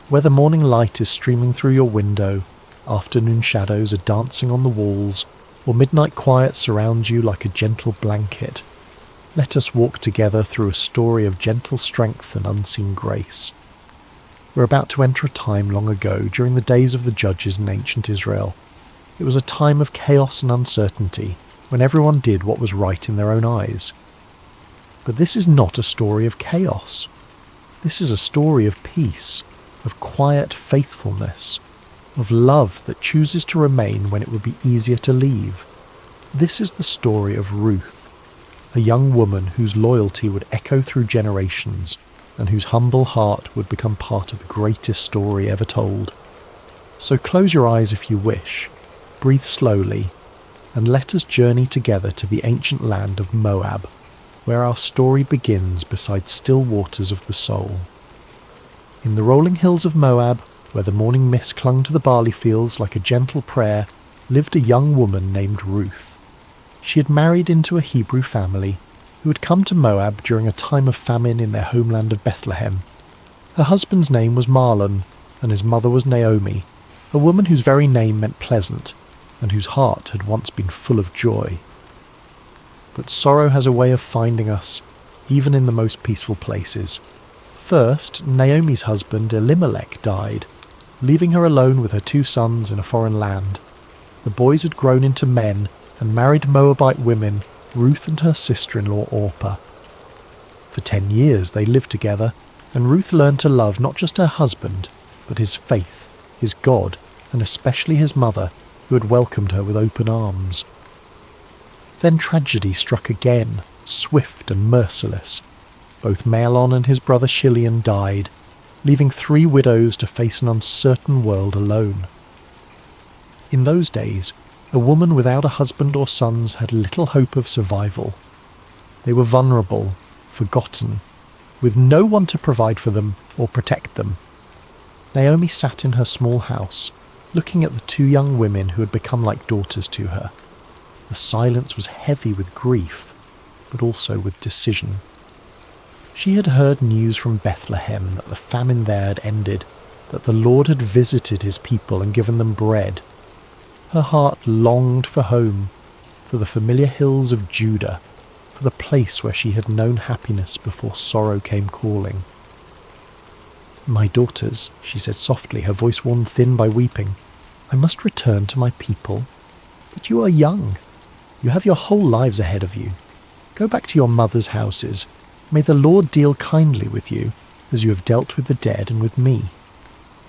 Whether morning light is streaming through your window, afternoon shadows are dancing on the walls, or midnight quiet surrounds you like a gentle blanket, let us walk together through a story of gentle strength and unseen grace. We're about to enter a time long ago during the days of the judges in ancient Israel. It was a time of chaos and uncertainty, when everyone did what was right in their own eyes. But this is not a story of chaos. This is a story of peace, of quiet faithfulness, of love that chooses to remain when it would be easier to leave. This is the story of Ruth, a young woman whose loyalty would echo through generations and whose humble heart would become part of the greatest story ever told. So close your eyes if you wish, breathe slowly, and let us journey together to the ancient land of Moab, where our story begins beside still waters of the soul. In the rolling hills of Moab, where the morning mist clung to the barley fields like a gentle prayer, lived a young woman named Ruth. She had married into a Hebrew family who had come to Moab during a time of famine in their homeland of Bethlehem. Her husband's name was Mahlon, and his mother was Naomi, a woman whose very name meant pleasant, and whose heart had once been full of joy. But sorrow has a way of finding us, even in the most peaceful places. First, Naomi's husband Elimelech died, leaving her alone with her 2 sons in a foreign land. The boys had grown into men and married Moabite women, Ruth and her sister-in-law Orpah. For 10 years they lived together, and Ruth learned to love not just her husband, but his faith, his God, and especially his mother, who had welcomed her with open arms. Then tragedy struck again, swift and merciless. Both Mahlon and his brother Chilion died, leaving 3 widows to face an uncertain world alone. In those days, a woman without a husband or sons had little hope of survival. They were vulnerable, forgotten, with no one to provide for them or protect them. Naomi sat in her small house, looking at the 2 young women who had become like daughters to her. The silence was heavy with grief, but also with decision. She had heard news from Bethlehem that the famine there had ended, that the Lord had visited his people and given them bread. Her heart longed for home, for the familiar hills of Judah, for the place where she had known happiness before sorrow came calling. "My daughters," she said softly, her voice worn thin by weeping, "I must return to my people. But you are young. You have your whole lives ahead of you. Go back to your mothers' houses. May the Lord deal kindly with you, as you have dealt with the dead and with me."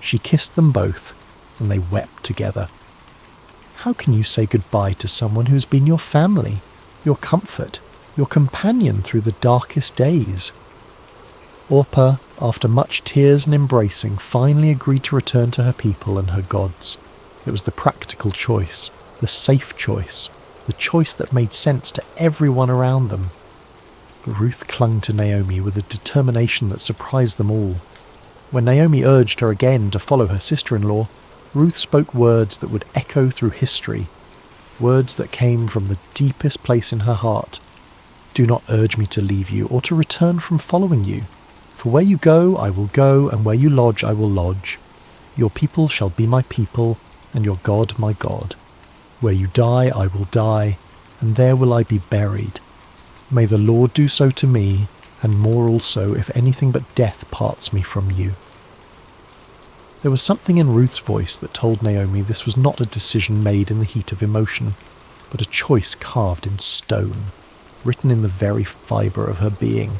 She kissed them both, and they wept together. How can you say goodbye to someone who's been your family, your comfort, your companion through the darkest days? Orpah, after much tears and embracing, finally agreed to return to her people and her gods. It was the practical choice, the safe choice, the choice that made sense to everyone around them. But Ruth clung to Naomi with a determination that surprised them all. When Naomi urged her again to follow her sister-in-law, Ruth spoke words that would echo through history, words that came from the deepest place in her heart. "Do not urge me to leave you or to return from following you. For where you go, I will go, and where you lodge, I will lodge. Your people shall be my people, and your God my God. Where you die, I will die, and there will I be buried. May the Lord do so to me, and more also, if anything but death parts me from you." There was something in Ruth's voice that told Naomi this was not a decision made in the heat of emotion, but a choice carved in stone, written in the very fibre of her being.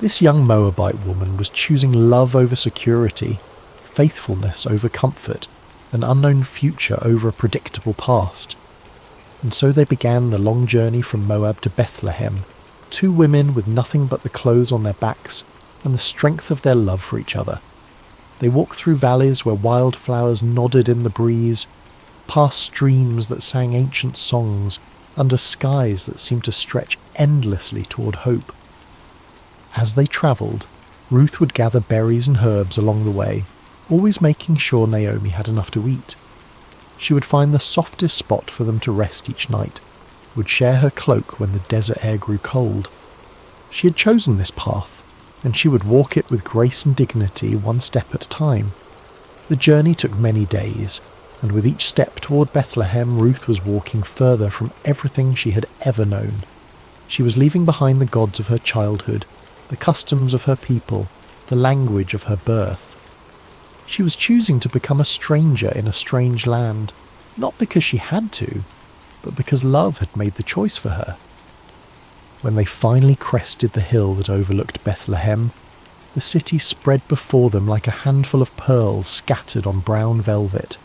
This young Moabite woman was choosing love over security, faithfulness over comfort, an unknown future over a predictable past. And so they began the long journey from Moab to Bethlehem, 2 women with nothing but the clothes on their backs and the strength of their love for each other. They walked through valleys where wildflowers nodded in the breeze, past streams that sang ancient songs, under skies that seemed to stretch endlessly toward hope. As they travelled, Ruth would gather berries and herbs along the way, always making sure Naomi had enough to eat. She would find the softest spot for them to rest each night, would share her cloak when the desert air grew cold. She had chosen this path, and she would walk it with grace and dignity, one step at a time. The journey took many days, and with each step toward Bethlehem, Ruth was walking further from everything she had ever known. She was leaving behind the gods of her childhood, the customs of her people, the language of her birth. She was choosing to become a stranger in a strange land, not because she had to, but because love had made the choice for her. When they finally crested the hill that overlooked Bethlehem, the city spread before them like a handful of pearls scattered on brown velvet.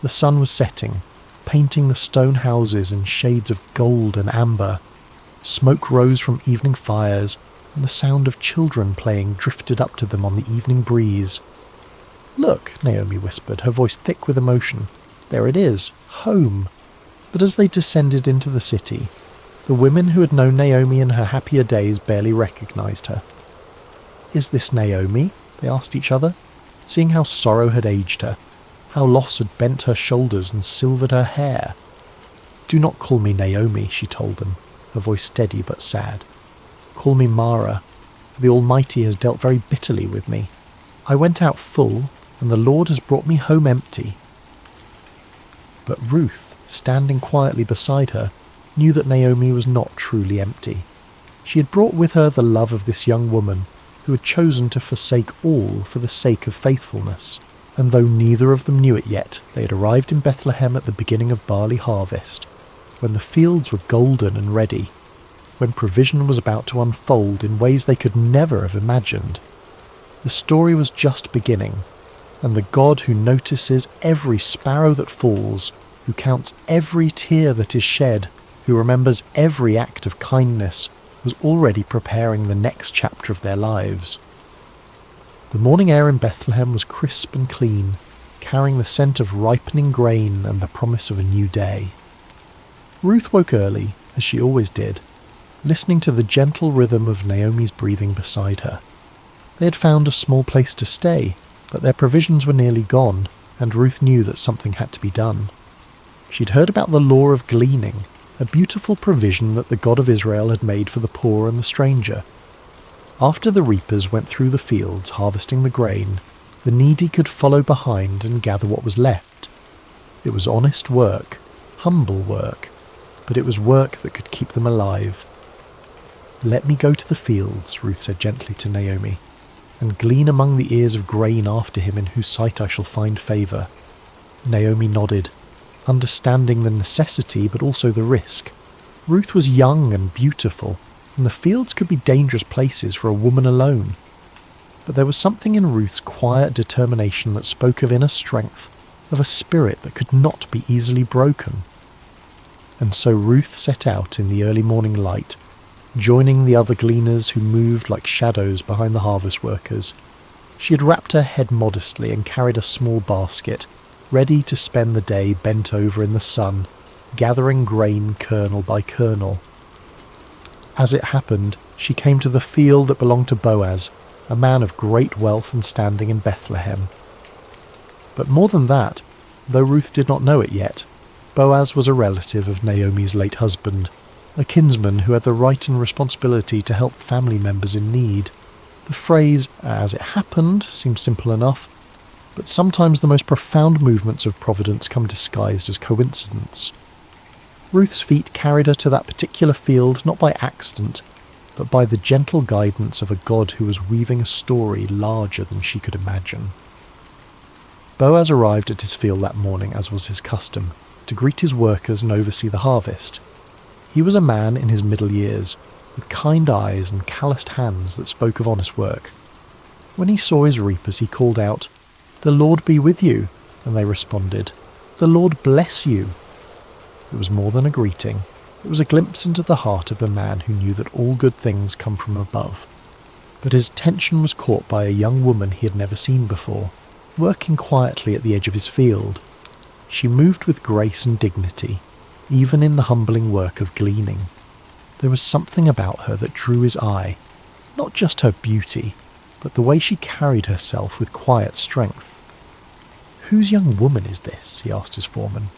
The sun was setting, painting the stone houses in shades of gold and amber. Smoke rose from evening fires, and the sound of children playing drifted up to them on the evening breeze. "Look," Naomi whispered, her voice thick with emotion. "There it is, home." But as they descended into the city, the women who had known Naomi in her happier days barely recognized her. "Is this Naomi?" they asked each other, seeing how sorrow had aged her, how loss had bent her shoulders and silvered her hair. "Do not call me Naomi," she told them, her voice steady but sad. "Call me Mara, for the Almighty has dealt very bitterly with me. I went out full, and the Lord has brought me home empty." But Ruth, standing quietly beside her, knew that Naomi was not truly empty. She had brought with her the love of this young woman, who had chosen to forsake all for the sake of faithfulness. And though neither of them knew it yet, they had arrived in Bethlehem at the beginning of barley harvest, when the fields were golden and ready, when provision was about to unfold in ways they could never have imagined. The story was just beginning, and the God who notices every sparrow that falls, who counts every tear that is shed, who remembers every act of kindness, was already preparing the next chapter of their lives. The morning air in Bethlehem was crisp and clean, carrying the scent of ripening grain and the promise of a new day. Ruth woke early, as she always did, listening to the gentle rhythm of Naomi's breathing beside her. They had found a small place to stay, but their provisions were nearly gone, and Ruth knew that something had to be done. She'd heard about the law of gleaning, a beautiful provision that the God of Israel had made for the poor and the stranger. After the reapers went through the fields harvesting the grain, the needy could follow behind and gather what was left. It was honest work, humble work, but it was work that could keep them alive. "Let me go to the fields," Ruth said gently to Naomi, "and glean among the ears of grain after him in whose sight I shall find favour." Naomi nodded, understanding the necessity but also the risk. Ruth was young and beautiful, and the fields could be dangerous places for a woman alone. But there was something in Ruth's quiet determination that spoke of inner strength, of a spirit that could not be easily broken. And so Ruth set out in the early morning light, joining the other gleaners who moved like shadows behind the harvest workers. She had wrapped her head modestly and carried a small basket, ready to spend the day bent over in the sun, gathering grain kernel by kernel. As it happened, she came to the field that belonged to Boaz, a man of great wealth and standing in Bethlehem. But more than that, though Ruth did not know it yet, Boaz was a relative of Naomi's late husband, a kinsman who had the right and responsibility to help family members in need. The phrase, "as it happened," seems simple enough, but sometimes the most profound movements of providence come disguised as coincidence. Ruth's feet carried her to that particular field not by accident, but by the gentle guidance of a God who was weaving a story larger than she could imagine. Boaz arrived at his field that morning, as was his custom, to greet his workers and oversee the harvest. He was a man in his middle years, with kind eyes and calloused hands that spoke of honest work. When he saw his reapers, he called out, "The Lord be with you," and they responded, "The Lord bless you." It was more than a greeting. It was a glimpse into the heart of a man who knew that all good things come from above. But his attention was caught by a young woman he had never seen before, working quietly at the edge of his field. She moved with grace and dignity, even in the humbling work of gleaning. There was something about her that drew his eye, not just her beauty, but the way she carried herself with quiet strength. "Whose young woman is this?" he asked his foreman.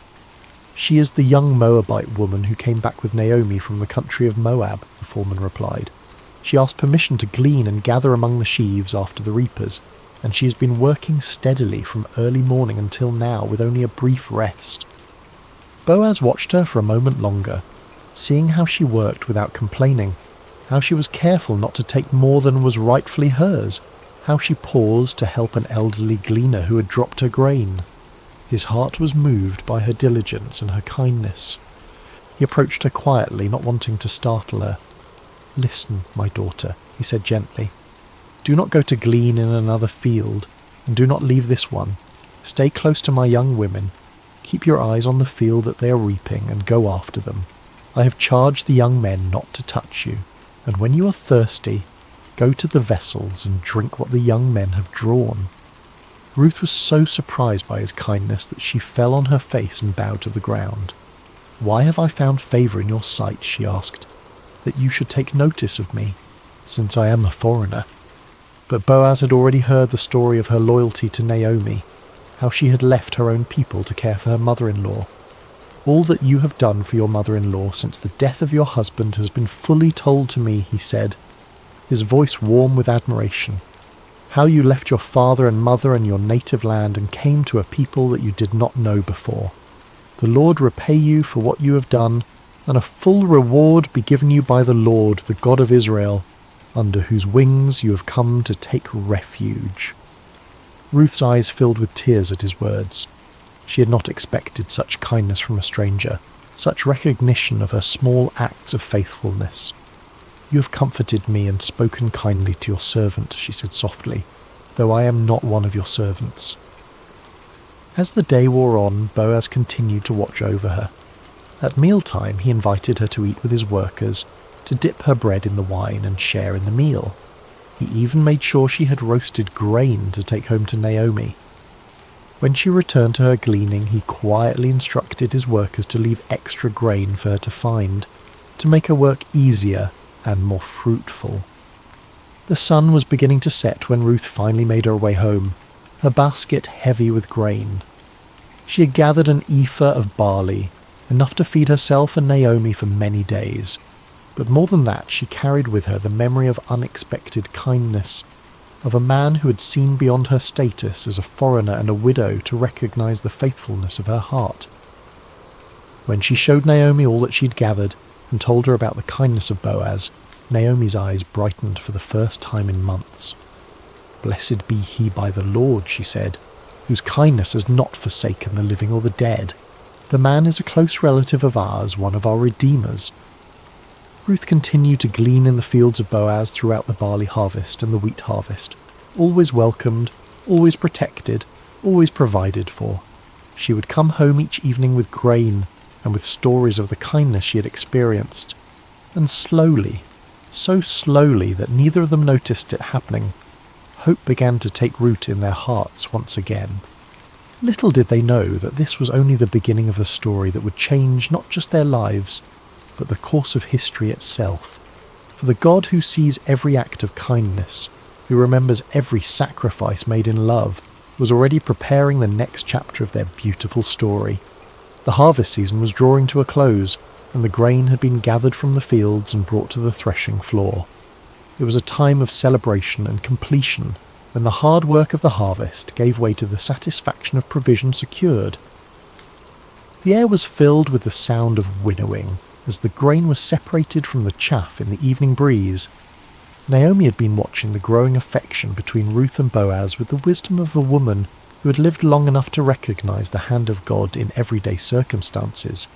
"She is the young Moabite woman who came back with Naomi from the country of Moab," the foreman replied. "She asked permission to glean and gather among the sheaves after the reapers, and she has been working steadily from early morning until now with only a brief rest." Boaz watched her for a moment longer, seeing how she worked without complaining, how she was careful not to take more than was rightfully hers, how she paused to help an elderly gleaner who had dropped her grain. His heart was moved by her diligence and her kindness. He approached her quietly, not wanting to startle her. "Listen, my daughter," he said gently. "Do not go to glean in another field, and do not leave this one. Stay close to my young women. Keep your eyes on the field that they are reaping, and go after them. I have charged the young men not to touch you, and when you are thirsty, go to the vessels and drink what the young men have drawn." Ruth was so surprised by his kindness that she fell on her face and bowed to the ground. "Why have I found favour in your sight," she asked, "that you should take notice of me, since I am a foreigner?" But Boaz had already heard the story of her loyalty to Naomi, how she had left her own people to care for her mother-in-law. "All that you have done for your mother-in-law since the death of your husband has been fully told to me," he said, his voice warm with admiration. "How you left your father and mother and your native land and came to a people that you did not know before. The Lord repay you for what you have done, and a full reward be given you by the Lord, the God of Israel, under whose wings you have come to take refuge." Ruth's eyes filled with tears at his words. She had not expected such kindness from a stranger, such recognition of her small acts of faithfulness. "You have comforted me and spoken kindly to your servant," she said softly, "though I am not one of your servants." As the day wore on, Boaz continued to watch over her. At mealtime he invited her to eat with his workers, to dip her bread in the wine and share in the meal. He even made sure she had roasted grain to take home to Naomi. When she returned to her gleaning, he quietly instructed his workers to leave extra grain for her to find, to make her work easier and more fruitful. The sun was beginning to set when Ruth finally made her way home, her basket heavy with grain. She had gathered an ephah of barley, enough to feed herself and Naomi for many days. But more than that, she carried with her the memory of unexpected kindness, of a man who had seen beyond her status as a foreigner and a widow to recognize the faithfulness of her heart. When she showed Naomi all that she'd gathered and told her about the kindness of Boaz, Naomi's eyes brightened for the first time in months. "Blessed be he by the Lord," she said, "whose kindness has not forsaken the living or the dead. The man is a close relative of ours, one of our redeemers." Ruth continued to glean in the fields of Boaz throughout the barley harvest and the wheat harvest, always welcomed, always protected, always provided for. She would come home each evening with grain and with stories of the kindness she had experienced. And slowly, so slowly that neither of them noticed it happening, hope began to take root in their hearts once again. Little did they know that this was only the beginning of a story that would change not just their lives, but the course of history itself. For the God who sees every act of kindness, who remembers every sacrifice made in love, was already preparing the next chapter of their beautiful story. The harvest season was drawing to a close, and the grain had been gathered from the fields and brought to the threshing floor. It was a time of celebration and completion, when the hard work of the harvest gave way to the satisfaction of provision secured. The air was filled with the sound of winnowing, as the grain was separated from the chaff in the evening breeze. Naomi had been watching the growing affection between Ruth and Boaz with the wisdom of a woman who had lived long enough to recognize the hand of God in everyday circumstances.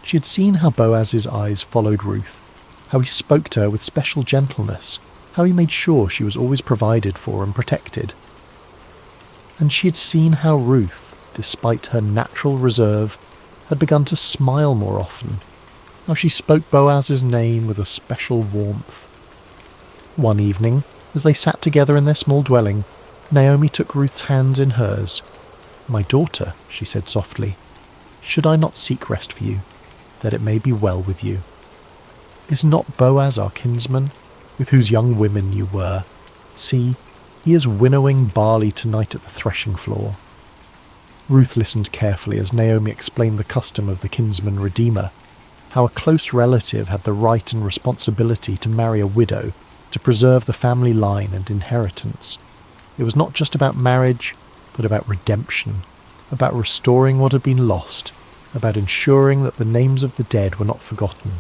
She had seen how Boaz's eyes followed Ruth, how he spoke to her with special gentleness, how he made sure she was always provided for and protected. And she had seen how Ruth, despite her natural reserve, had begun to smile more often, how she spoke Boaz's name with a special warmth. One evening, as they sat together in their small dwelling, Naomi took Ruth's hands in hers. "My daughter," she said softly, "should I not seek rest for you, that it may be well with you? Is not Boaz our kinsman, with whose young women you were? See, He is winnowing barley tonight at the threshing floor." Ruth listened carefully as Naomi explained the custom of the kinsman redeemer, how a close relative had the right and responsibility to marry a widow to preserve the family line and inheritance. It was not just about marriage, but about redemption, about restoring what had been lost, about ensuring that the names of the dead were not forgotten.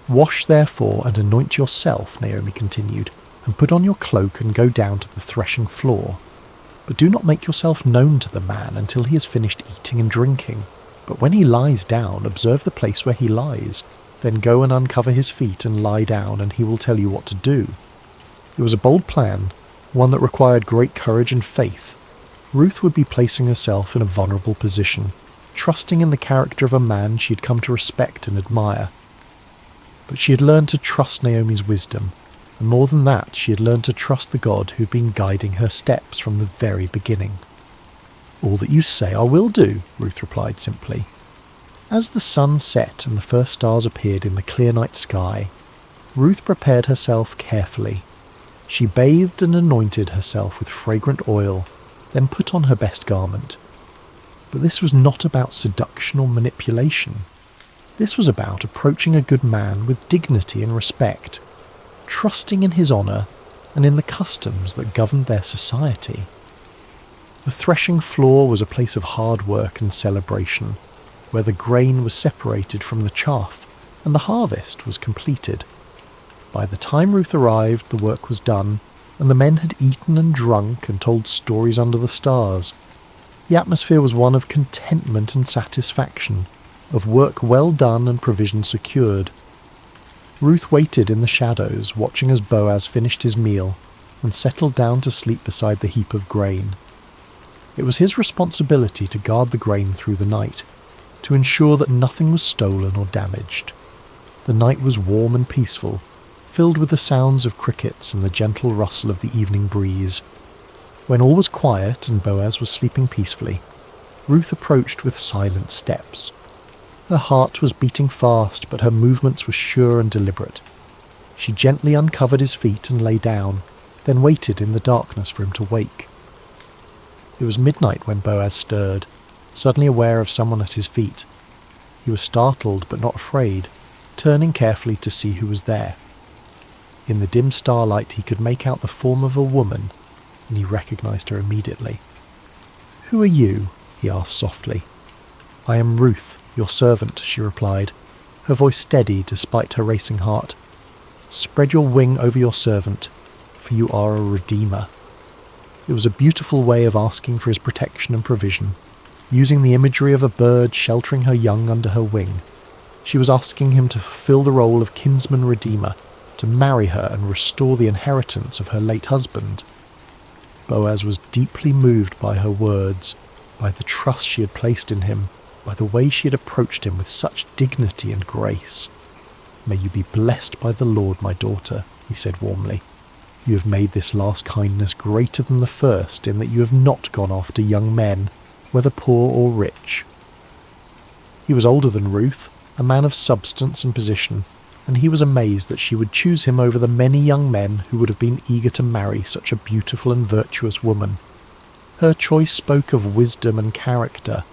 "Wash therefore and anoint yourself," Naomi continued, "and put on your cloak and go down to the threshing floor. But do not make yourself known to the man until he has finished eating and drinking. But when he lies down, observe the place where he lies. Then go and uncover his feet and lie down, and he will tell you what to do." It was a bold plan, one that required great courage and faith. Ruth would be placing herself in a vulnerable position, trusting in the character of a man she had come to respect and admire. But she had learned to trust Naomi's wisdom, and more than that, she had learned to trust the God who had been guiding her steps from the very beginning. "All that you say I will do," Ruth replied simply. As the sun set and the first stars appeared in the clear night sky, Ruth prepared herself carefully. She bathed and anointed herself with fragrant oil, then put on her best garment. But this was not about seduction or manipulation. This was about approaching a good man with dignity and respect, trusting in his honour and in the customs that governed their society. The threshing floor was a place of hard work and celebration, where the grain was separated from the chaff and the harvest was completed. By the time Ruth arrived, the work was done, and the men had eaten and drunk and told stories under the stars. The atmosphere was one of contentment and satisfaction, of work well done and provision secured. Ruth waited in the shadows, watching as Boaz finished his meal and settled down to sleep beside the heap of grain. It was his responsibility to guard the grain through the night, to ensure that nothing was stolen or damaged. The night was warm and peaceful, filled with the sounds of crickets and the gentle rustle of the evening breeze. When all was quiet and Boaz was sleeping peacefully, Ruth approached with silent steps. Her heart was beating fast, but her movements were sure and deliberate. She gently uncovered his feet and lay down, then waited in the darkness for him to wake. It was midnight when Boaz stirred, suddenly aware of someone at his feet. He was startled but not afraid, turning carefully to see who was there. In the dim starlight he could make out the form of a woman, and he recognized her immediately. "Who are you?" he asked softly. "I am Ruth, your servant," she replied, her voice steady despite her racing heart. "Spread your wing over your servant, for you are a redeemer." It was a beautiful way of asking for his protection and provision, using the imagery of a bird sheltering her young under her wing. She was asking him to fulfill the role of kinsman redeemer, to marry her and restore the inheritance of her late husband. Boaz was deeply moved by her words, by the trust she had placed in him, by the way she had approached him with such dignity and grace. "May you be blessed by the Lord, my daughter," he said warmly. "You have made this last kindness greater than the first in that you have not gone after young men, whether poor or rich." He was older than Ruth, a man of substance and position, and he was amazed that she would choose him over the many young men who would have been eager to marry such a beautiful and virtuous woman. Her choice spoke of wisdom and character,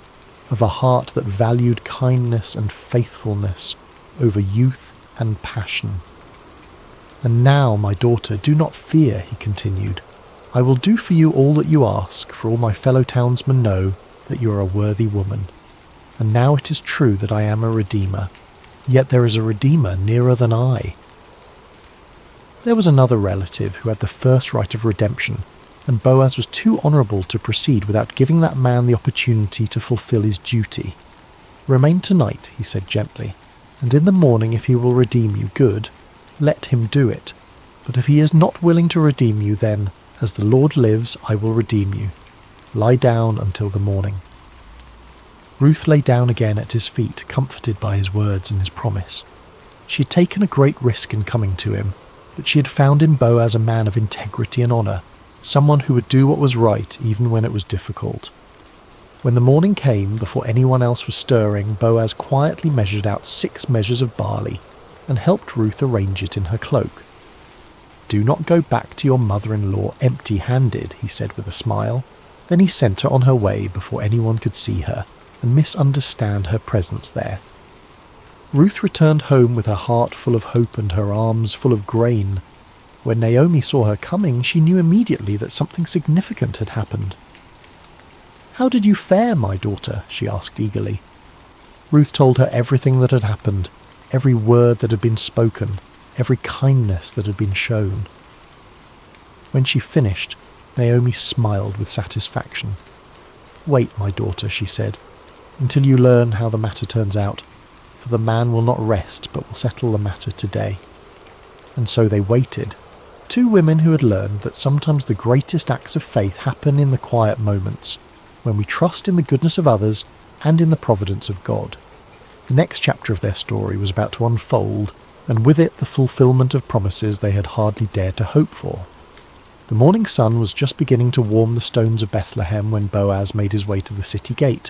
of a heart that valued kindness and faithfulness over youth and passion. "And now, my daughter, do not fear," he continued. "I will do for you all that you ask, for all my fellow townsmen know that you are a worthy woman. And now it is true that I am a redeemer, yet there is a redeemer nearer than I." There was another relative who had the first right of redemption, and Boaz was too honourable to proceed without giving that man the opportunity to fulfil his duty. "Remain tonight," he said gently, "and in the morning if he will redeem you, good, let him do it. But if he is not willing to redeem you, then, as the Lord lives, I will redeem you. Lie down until the morning." Ruth lay down again at his feet, comforted by his words and his promise. She had taken a great risk in coming to him, but she had found in Boaz a man of integrity and honour, someone who would do what was right even when it was difficult. When the morning came, before anyone else was stirring, Boaz quietly measured out 6 measures of barley and helped Ruth arrange it in her cloak. "Do not go back to your mother-in-law empty-handed," he said with a smile. Then he sent her on her way before anyone could see her and misunderstand her presence there. Ruth returned home with her heart full of hope and her arms full of grain. When Naomi saw her coming, she knew immediately that something significant had happened. "How did you fare, my daughter?" she asked eagerly. Ruth told her everything that had happened, every word that had been spoken, every kindness that had been shown. When she finished, Naomi smiled with satisfaction. "Wait, my daughter," she said, "until you learn how the matter turns out, for the man will not rest but will settle the matter today." And so they waited, two women who had learned that sometimes the greatest acts of faith happen in the quiet moments, when we trust in the goodness of others and in the providence of God. The next chapter of their story was about to unfold, and with it the fulfillment of promises they had hardly dared to hope for. The morning sun was just beginning to warm the stones of Bethlehem when Boaz made his way to the city gate.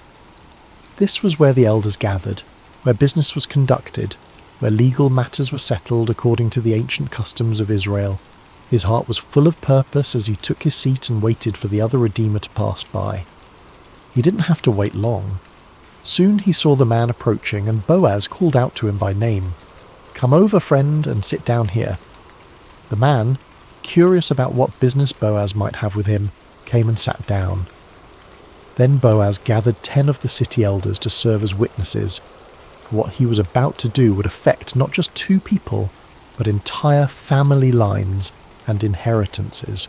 This was where the elders gathered, where business was conducted, where legal matters were settled according to the ancient customs of Israel. His heart was full of purpose as he took his seat and waited for the other Redeemer to pass by. He didn't have to wait long. Soon he saw the man approaching, and Boaz called out to him by name. "Come over, friend, and sit down here." The man, curious about what business Boaz might have with him, came and sat down. Then Boaz gathered 10 of the city elders to serve as witnesses, for what he was about to do would affect not just 2 people, but entire family lines and inheritances.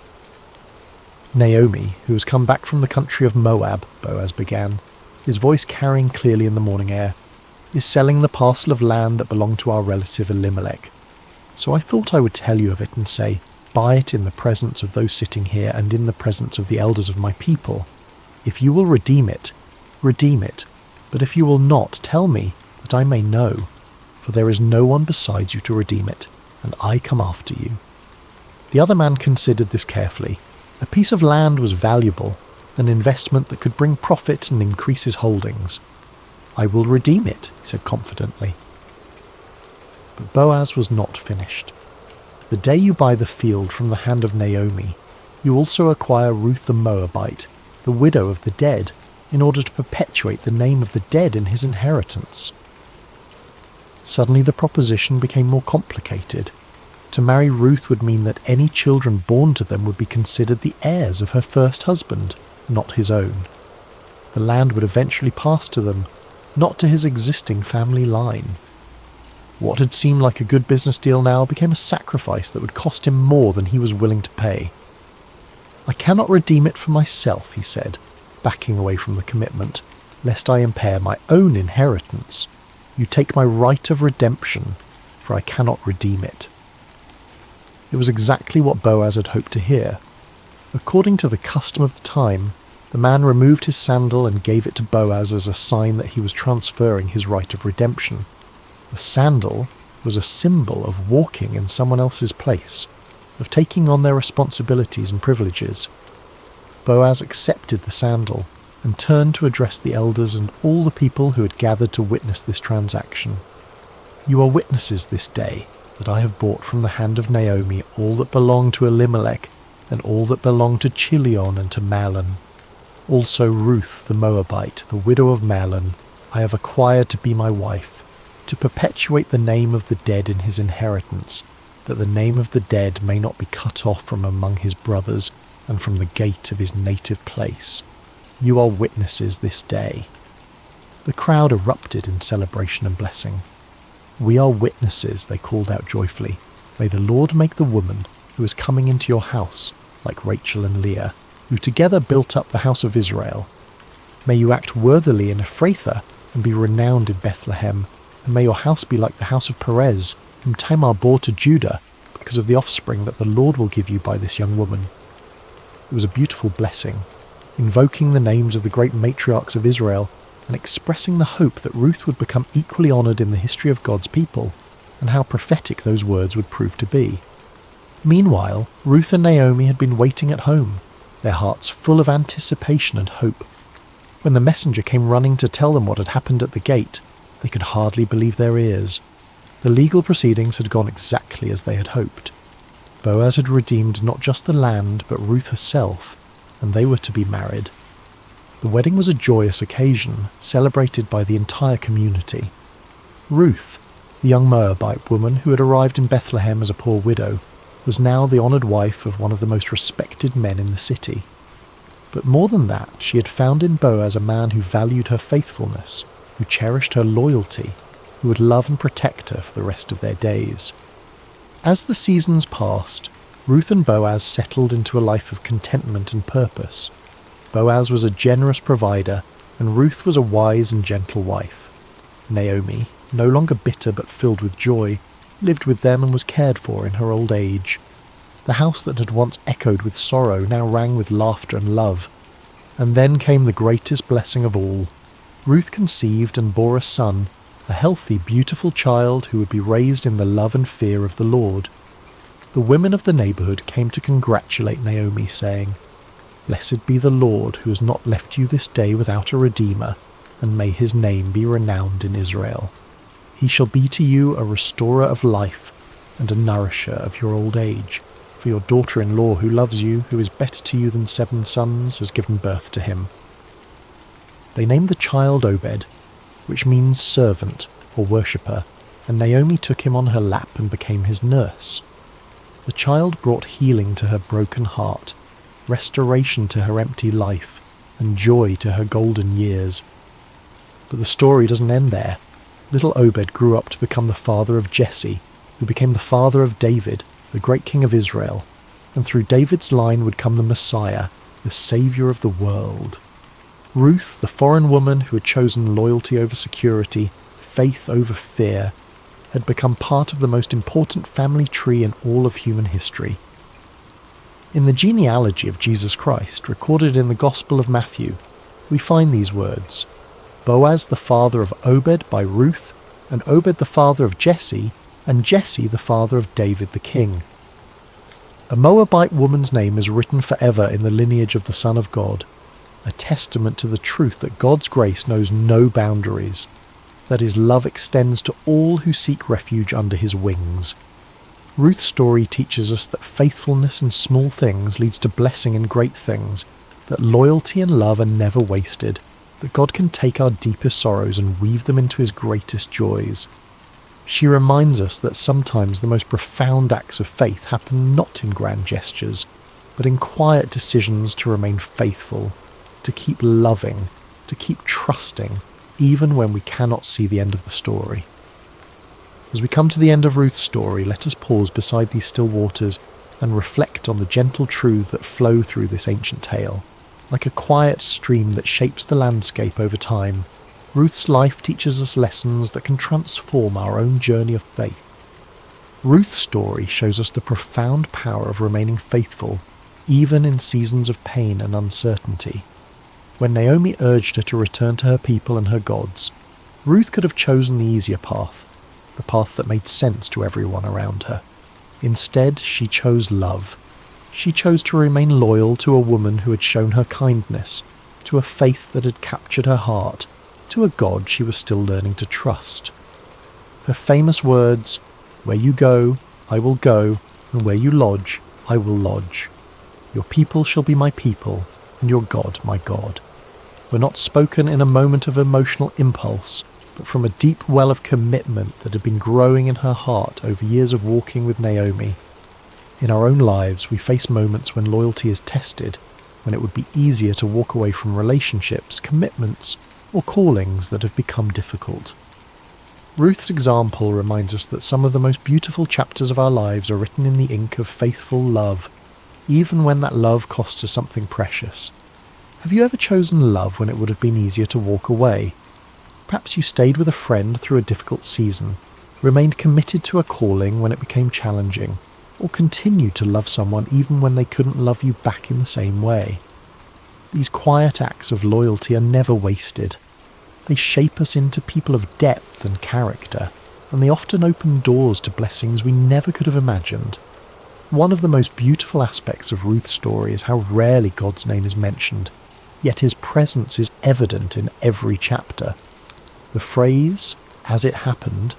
"Naomi, who has come back from the country of Moab," Boaz began, his voice carrying clearly in the morning air, "is selling the parcel of land that belonged to our relative Elimelech. So I thought I would tell you of it and say, buy it in the presence of those sitting here and in the presence of the elders of my people. If you will redeem it, but if you will not, tell me, that I may know, for there is no one besides you to redeem it, and I come after you." The other man considered this carefully. A piece of land was valuable, an investment that could bring profit and increase his holdings. "I will redeem it," he said confidently. But Boaz was not finished. "The day you buy the field from the hand of Naomi, you also acquire Ruth the Moabite, the widow of the dead, in order to perpetuate the name of the dead in his inheritance." Suddenly the proposition became more complicated. To marry Ruth would mean that any children born to them would be considered the heirs of her first husband, not his own. The land would eventually pass to them, not to his existing family line. What had seemed like a good business deal now became a sacrifice that would cost him more than he was willing to pay. "I cannot redeem it for myself," he said, backing away from the commitment, "lest I impair my own inheritance. You take my right of redemption, for I cannot redeem it." It was exactly what Boaz had hoped to hear. According to the custom of the time, the man removed his sandal and gave it to Boaz as a sign that he was transferring his right of redemption. The sandal was a symbol of walking in someone else's place, of taking on their responsibilities and privileges. Boaz accepted the sandal and turned to address the elders and all the people who had gathered to witness this transaction. "You are witnesses this day that I have bought from the hand of Naomi all that belonged to Elimelech and all that belonged to Chilion and to Mahlon. Also Ruth the Moabite, the widow of Mahlon, I have acquired to be my wife, to perpetuate the name of the dead in his inheritance, that the name of the dead may not be cut off from among his brothers and from the gate of his native place. You are witnesses this day." The crowd erupted in celebration and blessing. "We are witnesses," they called out joyfully. "May the Lord make the woman who is coming into your house like Rachel and Leah, who together built up the house of Israel. May you act worthily in Ephrathah and be renowned in Bethlehem, and may your house be like the house of Perez, whom Tamar bore to Judah, because of the offspring that the Lord will give you by this young woman." It was a beautiful blessing, invoking the names of the great matriarchs of Israel and expressing the hope that Ruth would become equally honoured in the history of God's people, and how prophetic those words would prove to be. Meanwhile, Ruth and Naomi had been waiting at home, their hearts full of anticipation and hope. When the messenger came running to tell them what had happened at the gate, they could hardly believe their ears. The legal proceedings had gone exactly as they had hoped. Boaz had redeemed not just the land, but Ruth herself, and they were to be married. The wedding was a joyous occasion, celebrated by the entire community. Ruth, the young Moabite woman who had arrived in Bethlehem as a poor widow, was now the honoured wife of one of the most respected men in the city. But more than that, she had found in Boaz a man who valued her faithfulness, who cherished her loyalty, who would love and protect her for the rest of their days. As the seasons passed, Ruth and Boaz settled into a life of contentment and purpose. Boaz was a generous provider, and Ruth was a wise and gentle wife. Naomi, no longer bitter but filled with joy, lived with them and was cared for in her old age. The house that had once echoed with sorrow now rang with laughter and love. And then came the greatest blessing of all. Ruth conceived and bore a son, a healthy, beautiful child who would be raised in the love and fear of the Lord. The women of the neighbourhood came to congratulate Naomi, saying, "Blessed be the Lord who has not left you this day without a redeemer, and may his name be renowned in Israel. He shall be to you a restorer of life and a nourisher of your old age. For your daughter-in-law who loves you, who is better to you than 7 sons, has given birth to him." They named the child Obed, which means servant or worshipper, and Naomi took him on her lap and became his nurse. The child brought healing to her broken heart, restoration to her empty life, and joy to her golden years. But the story doesn't end there. Little Obed grew up to become the father of Jesse, who became the father of David, the great king of Israel, and through David's line would come the Messiah, the Saviour of the world. Ruth, the foreign woman who had chosen loyalty over security, faith over fear, had become part of the most important family tree in all of human history. In the genealogy of Jesus Christ, recorded in the Gospel of Matthew, we find these words: Boaz the father of Obed by Ruth, and Obed the father of Jesse, and Jesse the father of David the king. A Moabite woman's name is written forever in the lineage of the Son of God, a testament to the truth that God's grace knows no boundaries, that his love extends to all who seek refuge under his wings. Ruth's story teaches us that faithfulness in small things leads to blessing in great things, that loyalty and love are never wasted, that God can take our deepest sorrows and weave them into his greatest joys. She reminds us that sometimes the most profound acts of faith happen not in grand gestures, but in quiet decisions to remain faithful, to keep loving, to keep trusting, even when we cannot see the end of the story. As we come to the end of Ruth's story, let us pause beside these still waters and reflect on the gentle truths that flow through this ancient tale. Like a quiet stream that shapes the landscape over time, Ruth's life teaches us lessons that can transform our own journey of faith. Ruth's story shows us the profound power of remaining faithful, even in seasons of pain and uncertainty. When Naomi urged her to return to her people and her gods, Ruth could have chosen the easier path, the path that made sense to everyone around her. Instead, she chose love. She chose to remain loyal to a woman who had shown her kindness, to a faith that had captured her heart, to a God she was still learning to trust. Her famous words, "Where you go, I will go, and where you lodge, I will lodge. Your people shall be my people, and your God my God," were not spoken in a moment of emotional impulse, but from a deep well of commitment that had been growing in her heart over years of walking with Naomi. In our own lives, we face moments when loyalty is tested, when it would be easier to walk away from relationships, commitments, or callings that have become difficult. Ruth's example reminds us that some of the most beautiful chapters of our lives are written in the ink of faithful love, even when that love costs us something precious. Have you ever chosen love when it would have been easier to walk away? Perhaps you stayed with a friend through a difficult season, remained committed to a calling when it became challenging, or continued to love someone even when they couldn't love you back in the same way. These quiet acts of loyalty are never wasted. They shape us into people of depth and character, and they often open doors to blessings we never could have imagined. One of the most beautiful aspects of Ruth's story is how rarely God's name is mentioned, yet his presence is evident in every chapter. The phrase, "as it happened,"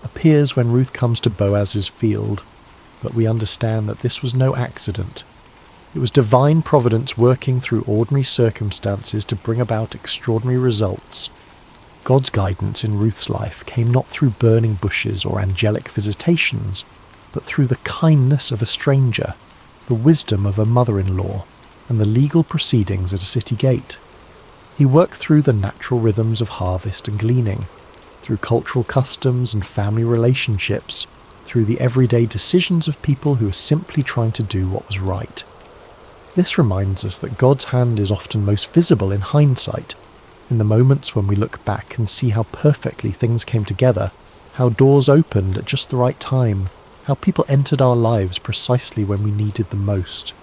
appears when Ruth comes to Boaz's field. but we understand that this was no accident. It was divine providence working through ordinary circumstances to bring about extraordinary results. God's guidance in Ruth's life came not through burning bushes or angelic visitations, but through the kindness of a stranger, the wisdom of a mother-in-law, and the legal proceedings at a city gate. He worked through the natural rhythms of harvest and gleaning, through cultural customs and family relationships, through the everyday decisions of people who were simply trying to do what was right. This reminds us that God's hand is often most visible in hindsight, in the moments when we look back and see how perfectly things came together, how doors opened at just the right time, how people entered our lives precisely when we needed them most.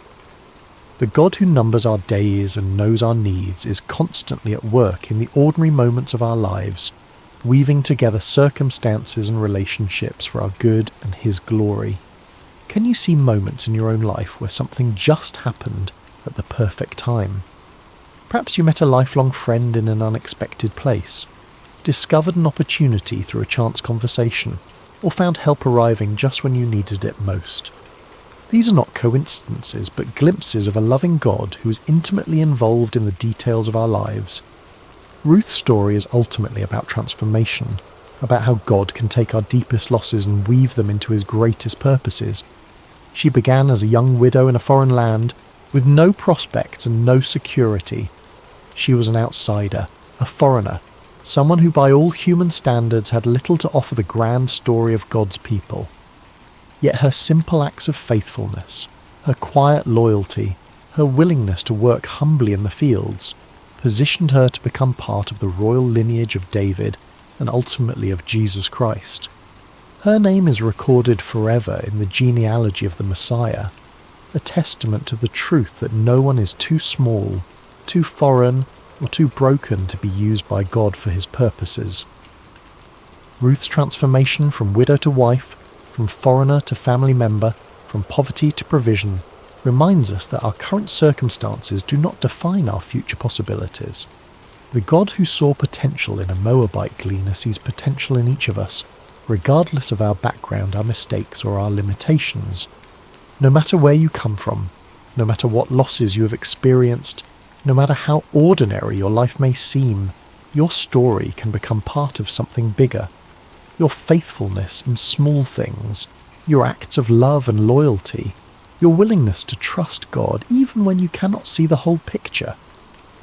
The God who numbers our days and knows our needs is constantly at work in the ordinary moments of our lives, weaving together circumstances and relationships for our good and His glory. Can you see moments in your own life where something just happened at the perfect time? Perhaps you met a lifelong friend in an unexpected place, discovered an opportunity through a chance conversation, or found help arriving just when you needed it most. These are not coincidences, but glimpses of a loving God who is intimately involved in the details of our lives. Ruth's story is ultimately about transformation, about how God can take our deepest losses and weave them into His greatest purposes. She began as a young widow in a foreign land, with no prospects and no security. She was an outsider, a foreigner, someone who by all human standards had little to offer the grand story of God's people. Yet her simple acts of faithfulness, her quiet loyalty, her willingness to work humbly in the fields, positioned her to become part of the royal lineage of David and ultimately of Jesus Christ. Her name is recorded forever in the genealogy of the Messiah, a testament to the truth that no one is too small, too foreign, or too broken to be used by God for His purposes. Ruth's transformation from widow to wife, from foreigner to family member, from poverty to provision, reminds us that our current circumstances do not define our future possibilities. The God who saw potential in a Moabite gleaner sees potential in each of us, regardless of our background, our mistakes, or our limitations. No matter where you come from, no matter what losses you have experienced, no matter how ordinary your life may seem, your story can become part of something bigger. Your faithfulness in small things, your acts of love and loyalty, your willingness to trust God even when you cannot see the whole picture.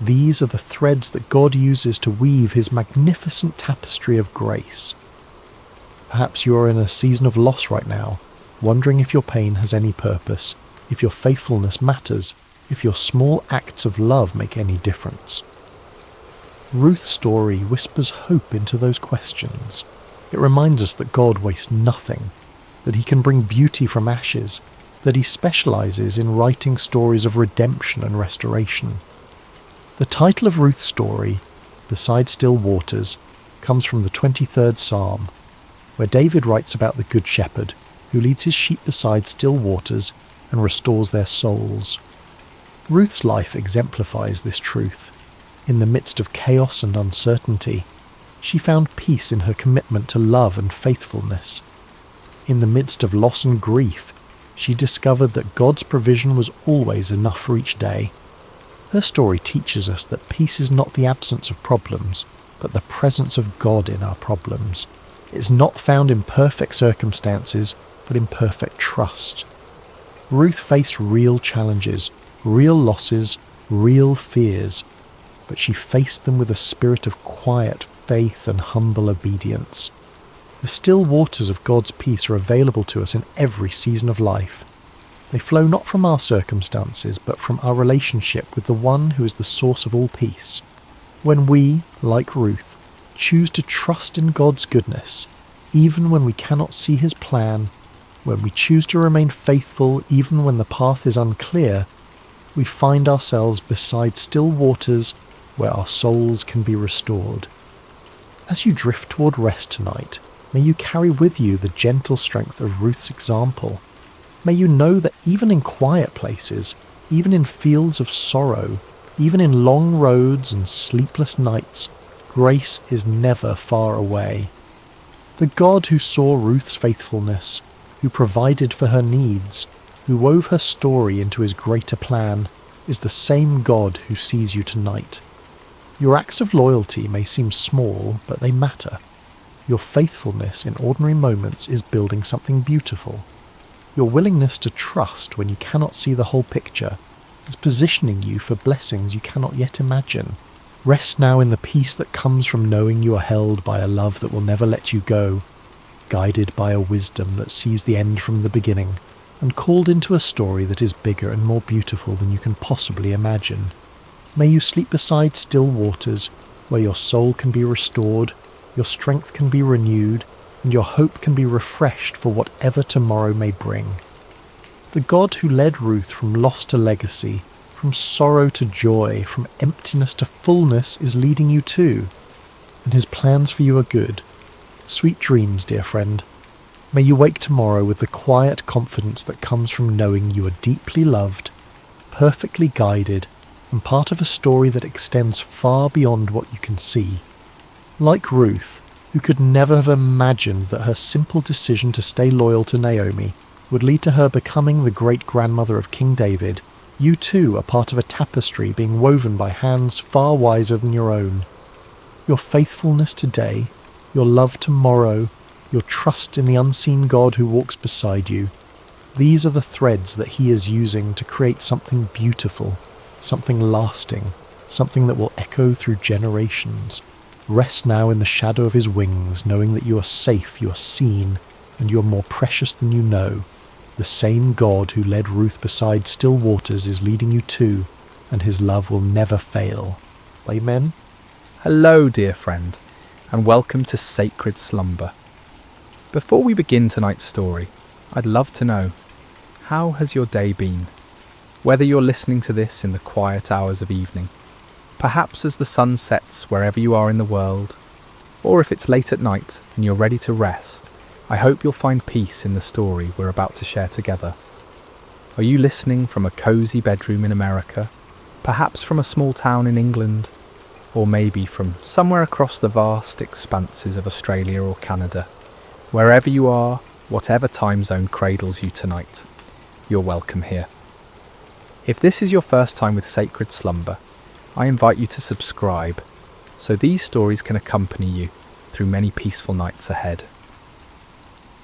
These are the threads that God uses to weave His magnificent tapestry of grace. Perhaps you are in a season of loss right now, wondering if your pain has any purpose, if your faithfulness matters, if your small acts of love make any difference. Ruth's story whispers hope into those questions. It reminds us that God wastes nothing, that He can bring beauty from ashes, that He specializes in writing stories of redemption and restoration. The title of Ruth's story, Beside Still Waters, comes from the 23rd Psalm, where David writes about the Good Shepherd, who leads his sheep beside still waters and restores their souls. Ruth's life exemplifies this truth. In the midst of chaos and uncertainty, she found peace in her commitment to love and faithfulness. In the midst of loss and grief, she discovered that God's provision was always enough for each day. Her story teaches us that peace is not the absence of problems, but the presence of God in our problems. It is not found in perfect circumstances, but in perfect trust. Ruth faced real challenges, real losses, real fears, but she faced them with a spirit of quiet faith and humble obedience. The still waters of God's peace are available to us in every season of life. They flow not from our circumstances, but from our relationship with the one who is the source of all peace. When we, like Ruth, choose to trust in God's goodness, even when we cannot see His plan, when we choose to remain faithful even when the path is unclear, we find ourselves beside still waters where our souls can be restored. As you drift toward rest tonight, may you carry with you the gentle strength of Ruth's example. May you know that even in quiet places, even in fields of sorrow, even in long roads and sleepless nights, grace is never far away. The God who saw Ruth's faithfulness, who provided for her needs, who wove her story into his greater plan, is the same God who sees you tonight. Your acts of loyalty may seem small, but they matter. Your faithfulness in ordinary moments is building something beautiful. Your willingness to trust when you cannot see the whole picture is positioning you for blessings you cannot yet imagine. Rest now in the peace that comes from knowing you are held by a love that will never let you go, guided by a wisdom that sees the end from the beginning, and called into a story that is bigger and more beautiful than you can possibly imagine. May you sleep beside still waters, where your soul can be restored, your strength can be renewed, and your hope can be refreshed for whatever tomorrow may bring. The God who led Ruth from loss to legacy, from sorrow to joy, from emptiness to fullness, is leading you too, and his plans for you are good. Sweet dreams, dear friend. May you wake tomorrow with the quiet confidence that comes from knowing you are deeply loved, perfectly guided, and part of a story that extends far beyond what you can see. Like Ruth, who could never have imagined that her simple decision to stay loyal to Naomi would lead to her becoming the great-grandmother of King David, you too are part of a tapestry being woven by hands far wiser than your own. Your faithfulness today, your love tomorrow, your trust in the unseen God who walks beside you, these are the threads that he is using to create something beautiful, something lasting, something that will echo through generations. Rest now in the shadow of his wings, knowing that you are safe, you are seen, and you are more precious than you know. The same God who led Ruth beside still waters is leading you too, and his love will never fail. Amen. Hello, dear friend, and welcome to Sacred Slumber. Before we begin tonight's story, I'd love to know, how has your day been? Whether you're listening to this in the quiet hours of evening, perhaps as the sun sets wherever you are in the world, or if it's late at night and you're ready to rest, I hope you'll find peace in the story we're about to share together. Are you listening from a cosy bedroom in America, perhaps from a small town in England, or maybe from somewhere across the vast expanses of Australia or Canada? Wherever you are, whatever time zone cradles you tonight, you're welcome here. If this is your first time with Sacred Slumber, I invite you to subscribe so these stories can accompany you through many peaceful nights ahead.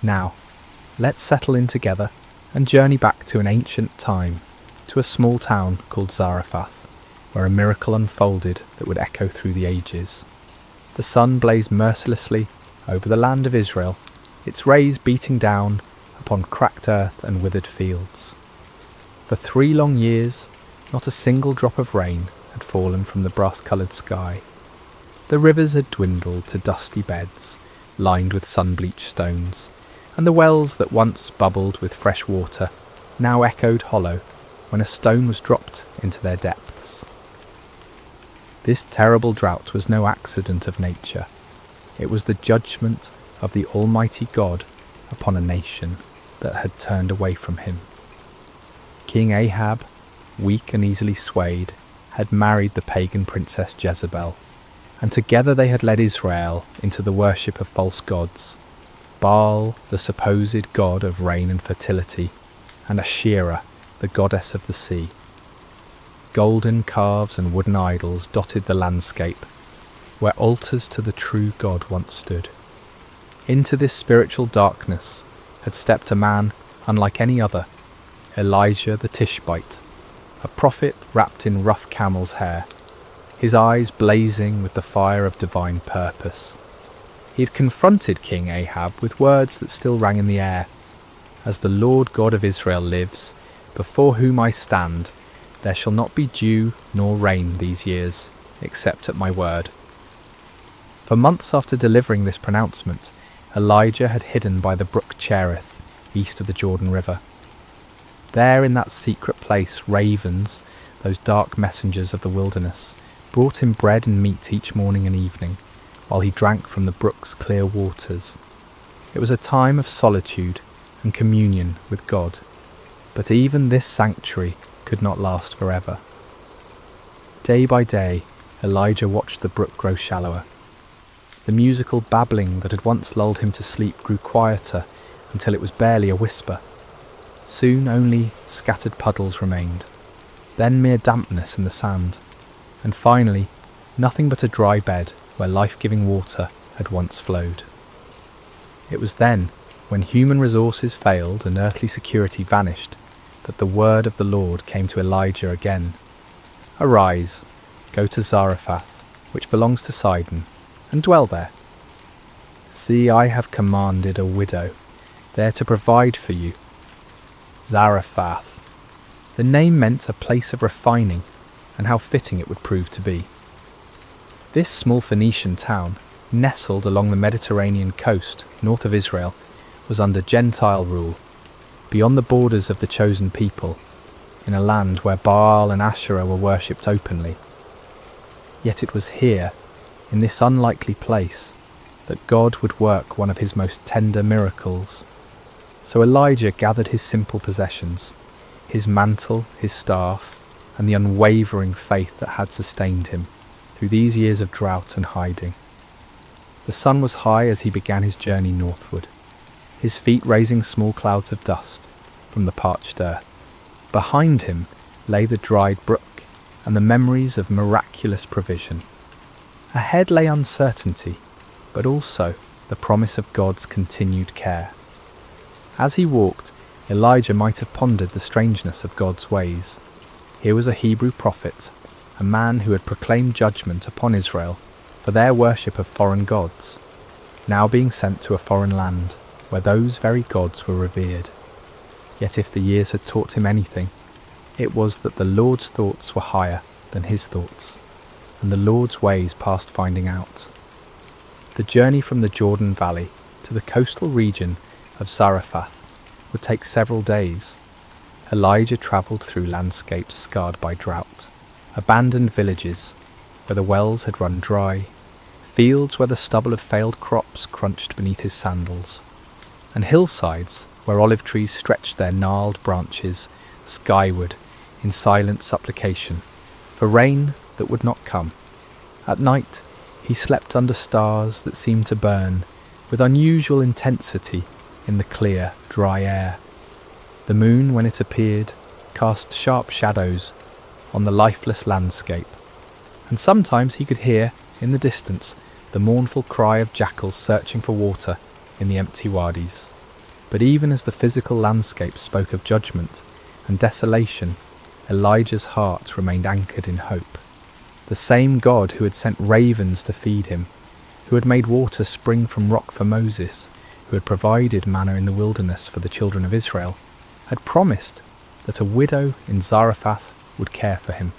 Now, let's settle in together and journey back to an ancient time, to a small town called Zarephath, where a miracle unfolded that would echo through the ages. The sun blazed mercilessly over the land of Israel, its rays beating down upon cracked earth and withered fields. For 3 long years, not a single drop of rain had fallen from the brass-coloured sky. The rivers had dwindled to dusty beds, lined with sun-bleached stones, and the wells that once bubbled with fresh water now echoed hollow when a stone was dropped into their depths. This terrible drought was no accident of nature. It was the judgment of the Almighty God upon a nation that had turned away from him. King Ahab, weak and easily swayed, had married the pagan princess Jezebel, and together they had led Israel into the worship of false gods, Baal, the supposed god of rain and fertility, and Asherah, the goddess of the sea. Golden calves and wooden idols dotted the landscape, where altars to the true God once stood. Into this spiritual darkness had stepped a man unlike any other, Elijah the Tishbite, a prophet wrapped in rough camel's hair, his eyes blazing with the fire of divine purpose. He had confronted King Ahab with words that still rang in the air. As the Lord God of Israel lives, before whom I stand, there shall not be dew nor rain these years, except at my word. For months after delivering this pronouncement, Elijah had hidden by the brook Cherith, east of the Jordan River. There in that secret place, ravens, those dark messengers of the wilderness, brought him bread and meat each morning and evening, while he drank from the brook's clear waters. It was a time of solitude and communion with God, but even this sanctuary could not last forever. Day by day, Elijah watched the brook grow shallower. The musical babbling that had once lulled him to sleep grew quieter until it was barely a whisper. Soon only scattered puddles remained, then mere dampness in the sand, and finally nothing but a dry bed where life-giving water had once flowed. It was then, when human resources failed and earthly security vanished, that the word of the Lord came to Elijah again. "Arise, go to Zarephath, which belongs to Sidon, and dwell there. See, I have commanded a widow there to provide for you." Zarephath. The name meant a place of refining, and how fitting it would prove to be. This small Phoenician town, nestled along the Mediterranean coast north of Israel, was under Gentile rule, beyond the borders of the chosen people, in a land where Baal and Asherah were worshipped openly. Yet it was here, in this unlikely place, that God would work one of his most tender miracles. So Elijah gathered his simple possessions, his mantle, his staff, and the unwavering faith that had sustained him through these years of drought and hiding. The sun was high as he began his journey northward, his feet raising small clouds of dust from the parched earth. Behind him lay the dried brook and the memories of miraculous provision. Ahead lay uncertainty, but also the promise of God's continued care. As he walked, Elijah might have pondered the strangeness of God's ways. Here was a Hebrew prophet, a man who had proclaimed judgment upon Israel for their worship of foreign gods, now being sent to a foreign land where those very gods were revered. Yet if the years had taught him anything, it was that the Lord's thoughts were higher than his thoughts, and the Lord's ways past finding out. The journey from the Jordan Valley to the coastal region of Zarephath would take several days. Elijah travelled through landscapes scarred by drought, abandoned villages where the wells had run dry, fields where the stubble of failed crops crunched beneath his sandals, and hillsides where olive trees stretched their gnarled branches skyward in silent supplication for rain that would not come. At night he slept under stars that seemed to burn with unusual intensity in the clear, dry air. The moon, when it appeared, cast sharp shadows on the lifeless landscape, and sometimes he could hear, in the distance, the mournful cry of jackals searching for water in the empty wadis. But even as the physical landscape spoke of judgment and desolation, Elijah's heart remained anchored in hope. The same God who had sent ravens to feed him, who had made water spring from rock for Moses, who had provided manna in the wilderness for the children of Israel, had promised that a widow in Zarephath would care for him.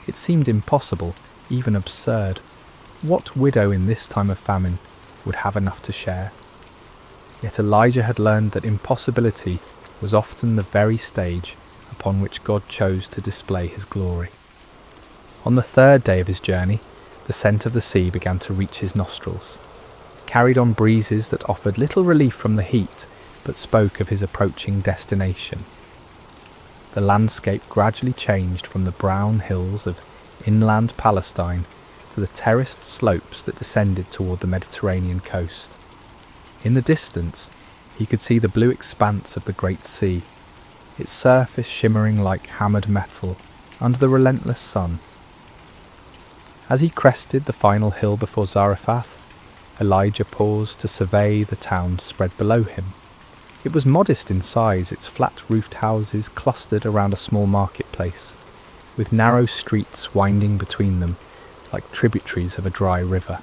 It seemed impossible, even absurd. What widow in this time of famine would have enough to share? Yet Elijah had learned that impossibility was often the very stage upon which God chose to display his glory. On the third day of his journey, the scent of the sea began to reach his nostrils, carried on breezes that offered little relief from the heat, but spoke of his approaching destination. The landscape gradually changed from the brown hills of inland Palestine to the terraced slopes that descended toward the Mediterranean coast. In the distance, he could see the blue expanse of the Great Sea, its surface shimmering like hammered metal under the relentless sun. As he crested the final hill before Zarephath, Elijah paused to survey the town spread below him. It was modest in size, its flat-roofed houses clustered around a small marketplace, with narrow streets winding between them like tributaries of a dry river.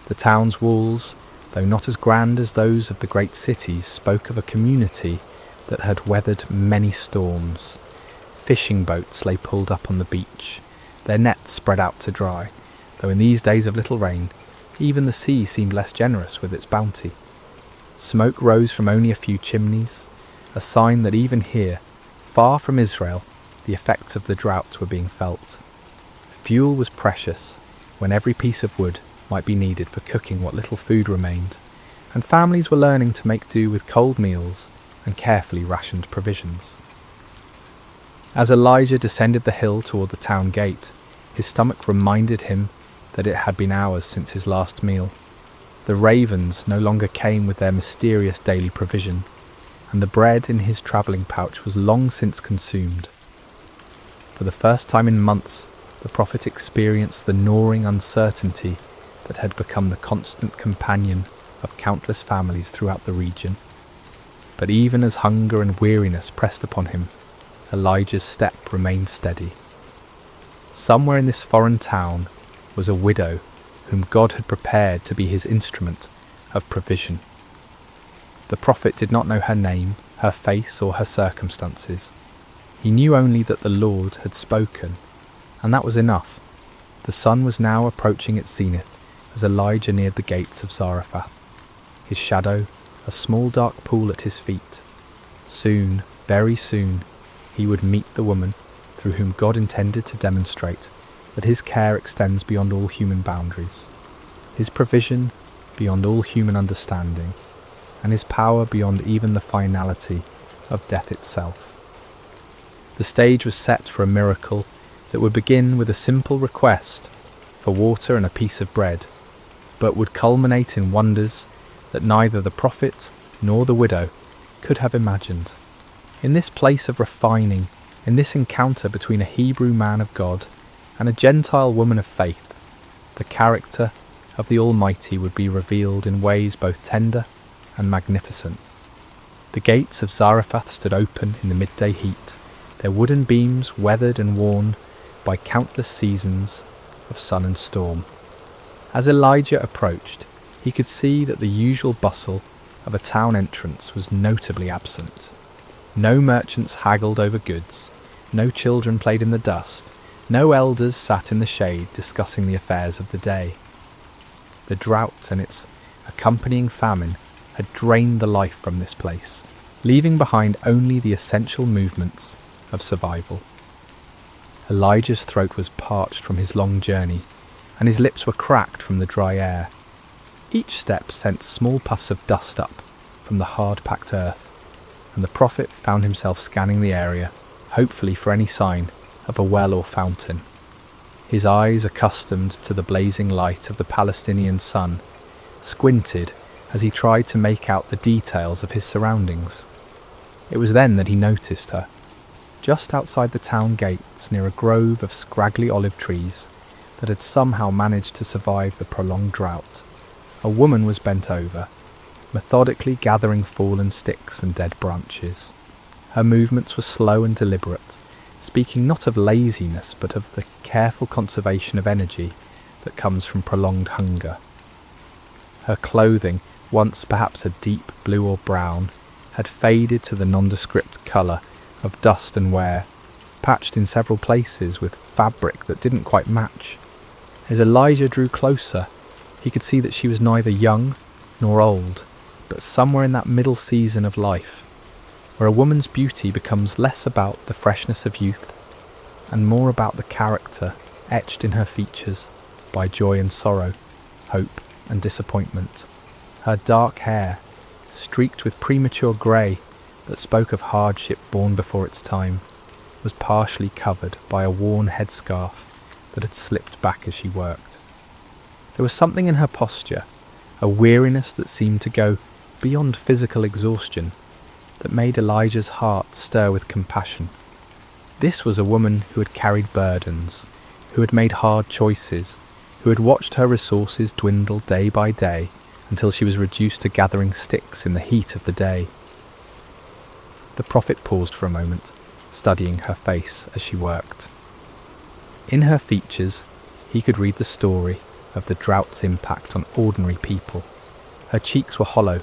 The town's walls, though not as grand as those of the great cities, spoke of a community that had weathered many storms. Fishing boats lay pulled up on the beach, their nets spread out to dry, though in these days of little rain, even the sea seemed less generous with its bounty. Smoke rose from only a few chimneys, a sign that even here, far from Israel, the effects of the drought were being felt. Fuel was precious, when every piece of wood might be needed for cooking what little food remained, and families were learning to make do with cold meals and carefully rationed provisions. As Elijah descended the hill toward the town gate, his stomach reminded him that it had been hours since his last meal. The ravens no longer came with their mysterious daily provision, and the bread in his travelling pouch was long since consumed. For the first time in months, the prophet experienced the gnawing uncertainty that had become the constant companion of countless families throughout the region. But even as hunger and weariness pressed upon him, Elijah's step remained steady. Somewhere in this foreign town was a widow whom God had prepared to be his instrument of provision. The prophet did not know her name, her face, or her circumstances. He knew only that the Lord had spoken, and that was enough. The sun was now approaching its zenith as Elijah neared the gates of Zarephath, his shadow a small dark pool at his feet. Soon, very soon, he would meet the woman through whom God intended to demonstrate that his care extends beyond all human boundaries, his provision beyond all human understanding, and his power beyond even the finality of death itself. The stage was set for a miracle that would begin with a simple request for water and a piece of bread, but would culminate in wonders that neither the prophet nor the widow could have imagined. In this place of refining, in this encounter between a Hebrew man of God and a Gentile woman of faith, the character of the Almighty would be revealed in ways both tender and magnificent. The gates of Zarephath stood open in the midday heat, their wooden beams weathered and worn by countless seasons of sun and storm. As Elijah approached, he could see that the usual bustle of a town entrance was notably absent. No merchants haggled over goods, no children played in the dust, no elders sat in the shade discussing the affairs of the day. The drought and its accompanying famine had drained the life from this place, leaving behind only the essential movements of survival. Elijah's throat was parched from his long journey, and his lips were cracked from the dry air. Each step sent small puffs of dust up from the hard-packed earth, and the prophet found himself scanning the area, hopefully for any sign of a well or fountain. His eyes, accustomed to the blazing light of the Palestinian sun, squinted as he tried to make out the details of his surroundings. It was then that he noticed her, just outside the town gates near a grove of scraggly olive trees that had somehow managed to survive the prolonged drought. A woman was bent over, methodically gathering fallen sticks and dead branches. Her movements were slow and deliberate, speaking not of laziness but of the careful conservation of energy that comes from prolonged hunger. Her clothing, once perhaps a deep blue or brown, had faded to the nondescript colour of dust and wear, patched in several places with fabric that didn't quite match. As Elijah drew closer, he could see that she was neither young nor old, but somewhere in that middle season of life, where a woman's beauty becomes less about the freshness of youth and more about the character etched in her features by joy and sorrow, hope and disappointment. Her dark hair, streaked with premature grey that spoke of hardship born before its time, was partially covered by a worn headscarf that had slipped back as she worked. There was something in her posture, a weariness that seemed to go beyond physical exhaustion, that made Elijah's heart stir with compassion. This was a woman who had carried burdens, who had made hard choices, who had watched her resources dwindle day by day until she was reduced to gathering sticks in the heat of the day. The prophet paused for a moment, studying her face as she worked. In her features, he could read the story of the drought's impact on ordinary people. Her cheeks were hollow,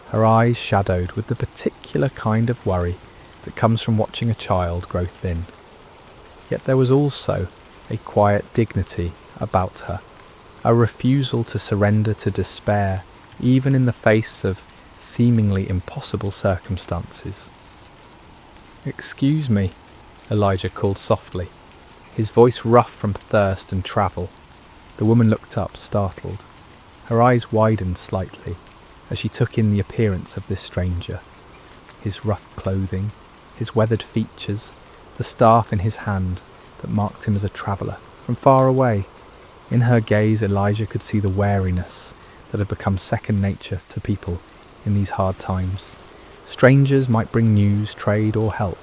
her eyes shadowed with the particular kind of worry that comes from watching a child grow thin. Yet there was also a quiet dignity about her, a refusal to surrender to despair even in the face of seemingly impossible circumstances. "Excuse me," Elijah called softly, his voice rough from thirst and travel. The woman looked up, startled. Her eyes widened slightly as she took in the appearance of this stranger. His rough clothing, his weathered features, the staff in his hand that marked him as a traveller from far away. In her gaze, Elijah could see the wariness, that had become second nature to people in these hard times. Strangers might bring news, trade, or help,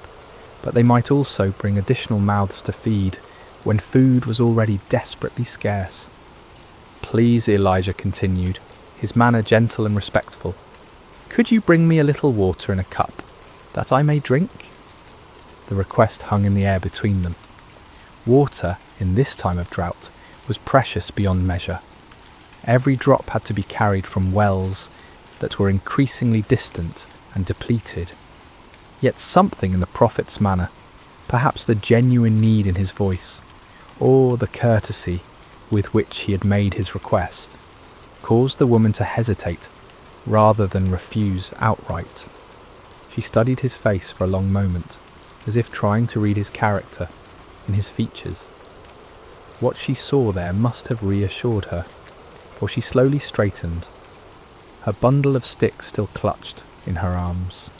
but they might also bring additional mouths to feed when food was already desperately scarce. "Please," Elijah continued, his manner gentle and respectful, "could you bring me a little water in a cup, that I may drink?" The request hung in the air between them. Water, in this time of drought, was precious beyond measure. Every drop had to be carried from wells that were increasingly distant and depleted. Yet something in the prophet's manner, perhaps the genuine need in his voice, or the courtesy with which he had made his request, caused the woman to hesitate rather than refuse outright. She studied his face for a long moment, as if trying to read his character in his features. What she saw there must have reassured her, for she slowly straightened, her bundle of sticks still clutched in her arms.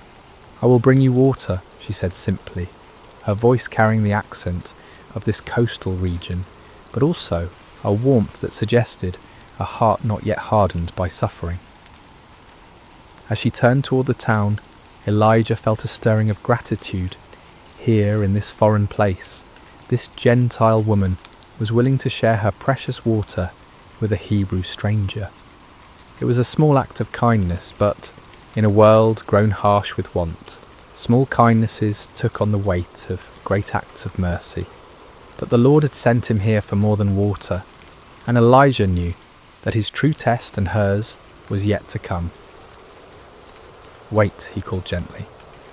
"I will bring you water," she said simply, her voice carrying the accent of this coastal region, but also a warmth that suggested a heart not yet hardened by suffering. As she turned toward the town, Elijah felt a stirring of gratitude. Here, in this foreign place, this Gentile woman was willing to share her precious water with a Hebrew stranger. It was a small act of kindness, but in a world grown harsh with want, small kindnesses took on the weight of great acts of mercy. But the Lord had sent him here for more than water, and Elijah knew that his true test and hers was yet to come. "Wait," he called gently,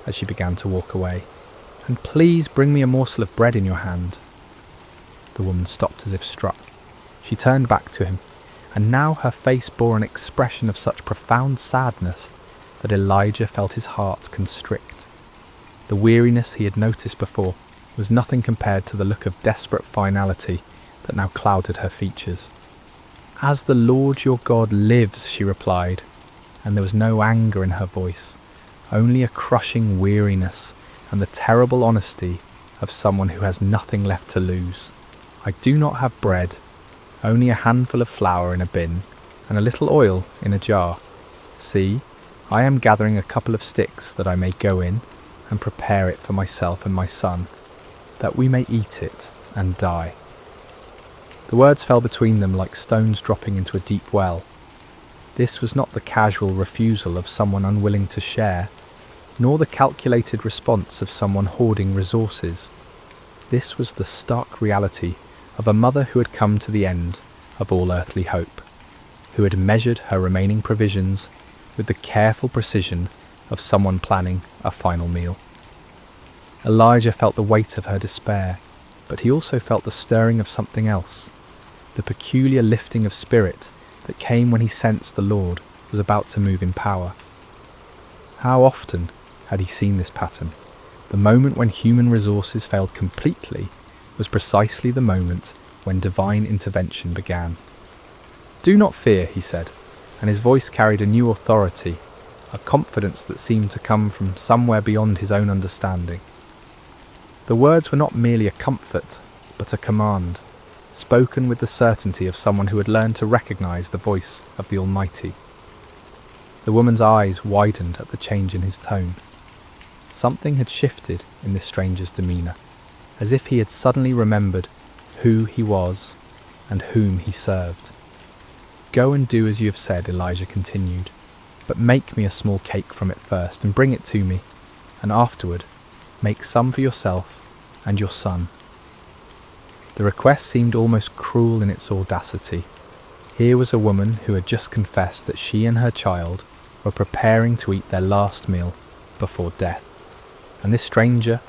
as she began to walk away, "and please bring me a morsel of bread in your hand." The woman stopped as if struck. She turned back to him, and now her face bore an expression of such profound sadness that Elijah felt his heart constrict. The weariness he had noticed before was nothing compared to the look of desperate finality that now clouded her features. "As the Lord your God lives," she replied, and there was no anger in her voice, only a crushing weariness and the terrible honesty of someone who has nothing left to lose. "I do not have bread, only a handful of flour in a bin and a little oil in a jar. See, I am gathering a couple of sticks that I may go in and prepare it for myself and my son, that we may eat it and die." The words fell between them like stones dropping into a deep well. This was not the casual refusal of someone unwilling to share, nor the calculated response of someone hoarding resources. This was the stark reality of a mother who had come to the end of all earthly hope, who had measured her remaining provisions with the careful precision of someone planning a final meal. Elijah felt the weight of her despair, but he also felt the stirring of something else, the peculiar lifting of spirit that came when he sensed the Lord was about to move in power. How often had he seen this pattern? The moment when human resources failed completely was precisely the moment when divine intervention began. "Do not fear," he said, and his voice carried a new authority, a confidence that seemed to come from somewhere beyond his own understanding. The words were not merely a comfort, but a command, spoken with the certainty of someone who had learned to recognize the voice of the Almighty. The woman's eyes widened at the change in his tone. Something had shifted in this stranger's demeanour, as if he had suddenly remembered who he was and whom he served. "Go and do as you have said," Elijah continued, "but make me a small cake from it first and bring it to me, and afterward make some for yourself and your son." The request seemed almost cruel in its audacity. Here was a woman who had just confessed that she and her child were preparing to eat their last meal before death, and this stranger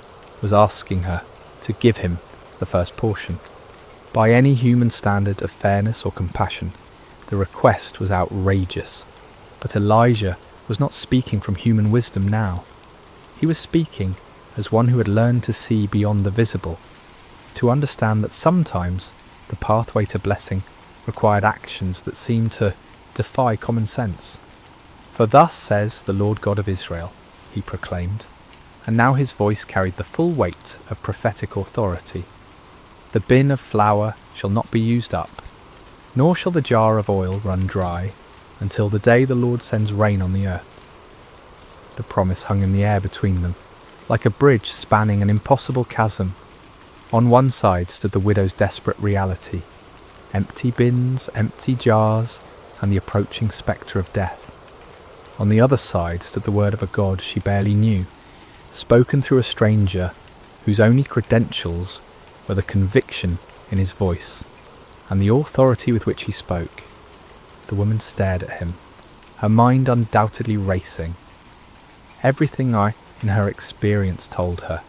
was asking her to give him the first portion. By any human standard of fairness or compassion, the request was outrageous, but Elijah was not speaking from human wisdom now. He was speaking as one who had learned to see beyond the visible, to understand that sometimes the pathway to blessing required actions that seemed to defy common sense. "For thus says the Lord God of Israel," he proclaimed, and now his voice carried the full weight of prophetic authority. "The bin of flour shall not be used up, nor shall the jar of oil run dry, until the day the Lord sends rain on the earth. The promise hung in the air between them, like a bridge spanning an impossible chasm. On one side stood the widow's desperate reality, empty bins, empty jars, and the approaching spectre of death. On the other side stood the word of a God she barely knew, spoken through a stranger whose only credentials were the conviction in his voice and the authority with which he spoke. The woman stared at him, her mind undoubtedly racing. Everything in her experience told her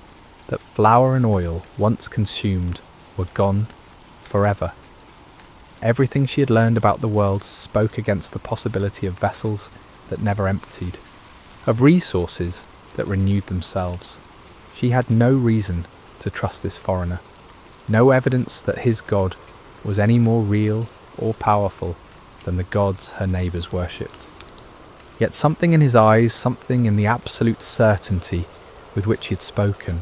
that flour and oil, once consumed, were gone forever. Everything she had learned about the world spoke against the possibility of vessels that never emptied, of resources that renewed themselves. She had no reason to trust this foreigner, no evidence that his God was any more real or powerful than the gods her neighbours worshipped. Yet something in his eyes, something in the absolute certainty with which he had spoken,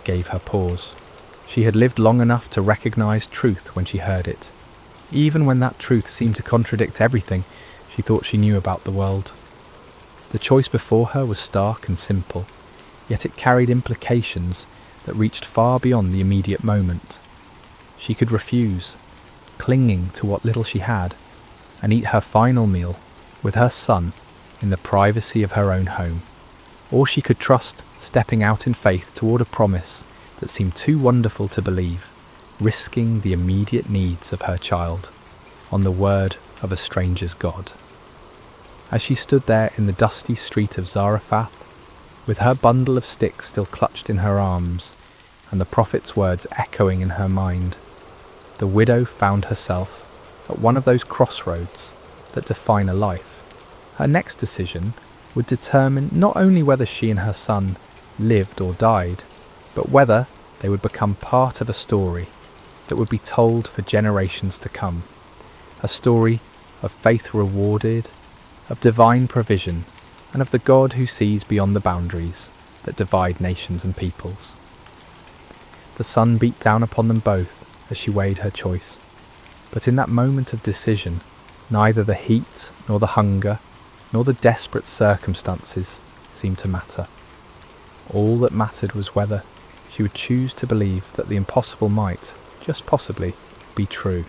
gave her pause. She had lived long enough to recognise truth when she heard it, even when that truth seemed to contradict everything she thought she knew about the world. The choice before her was stark and simple, yet it carried implications that reached far beyond the immediate moment. She could refuse, clinging to what little she had, and eat her final meal with her son in the privacy of her own home. Or she could trust stepping out in faith toward a promise that seemed too wonderful to believe, risking the immediate needs of her child on the word of a stranger's God. As she stood there in the dusty street of Zarephath, with her bundle of sticks still clutched in her arms, and the prophet's words echoing in her mind, the widow found herself at one of those crossroads that define a life. Her next decision would determine not only whether she and her son lived or died, but whether they would become part of a story that would be told for generations to come. A story of faith rewarded, of divine provision, and of the God who sees beyond the boundaries that divide nations and peoples. The sun beat down upon them both as she weighed her choice, but in that moment of decision, neither the heat nor the hunger nor the desperate circumstances seemed to matter. All that mattered was whether she would choose to believe that the impossible might, just possibly, be true.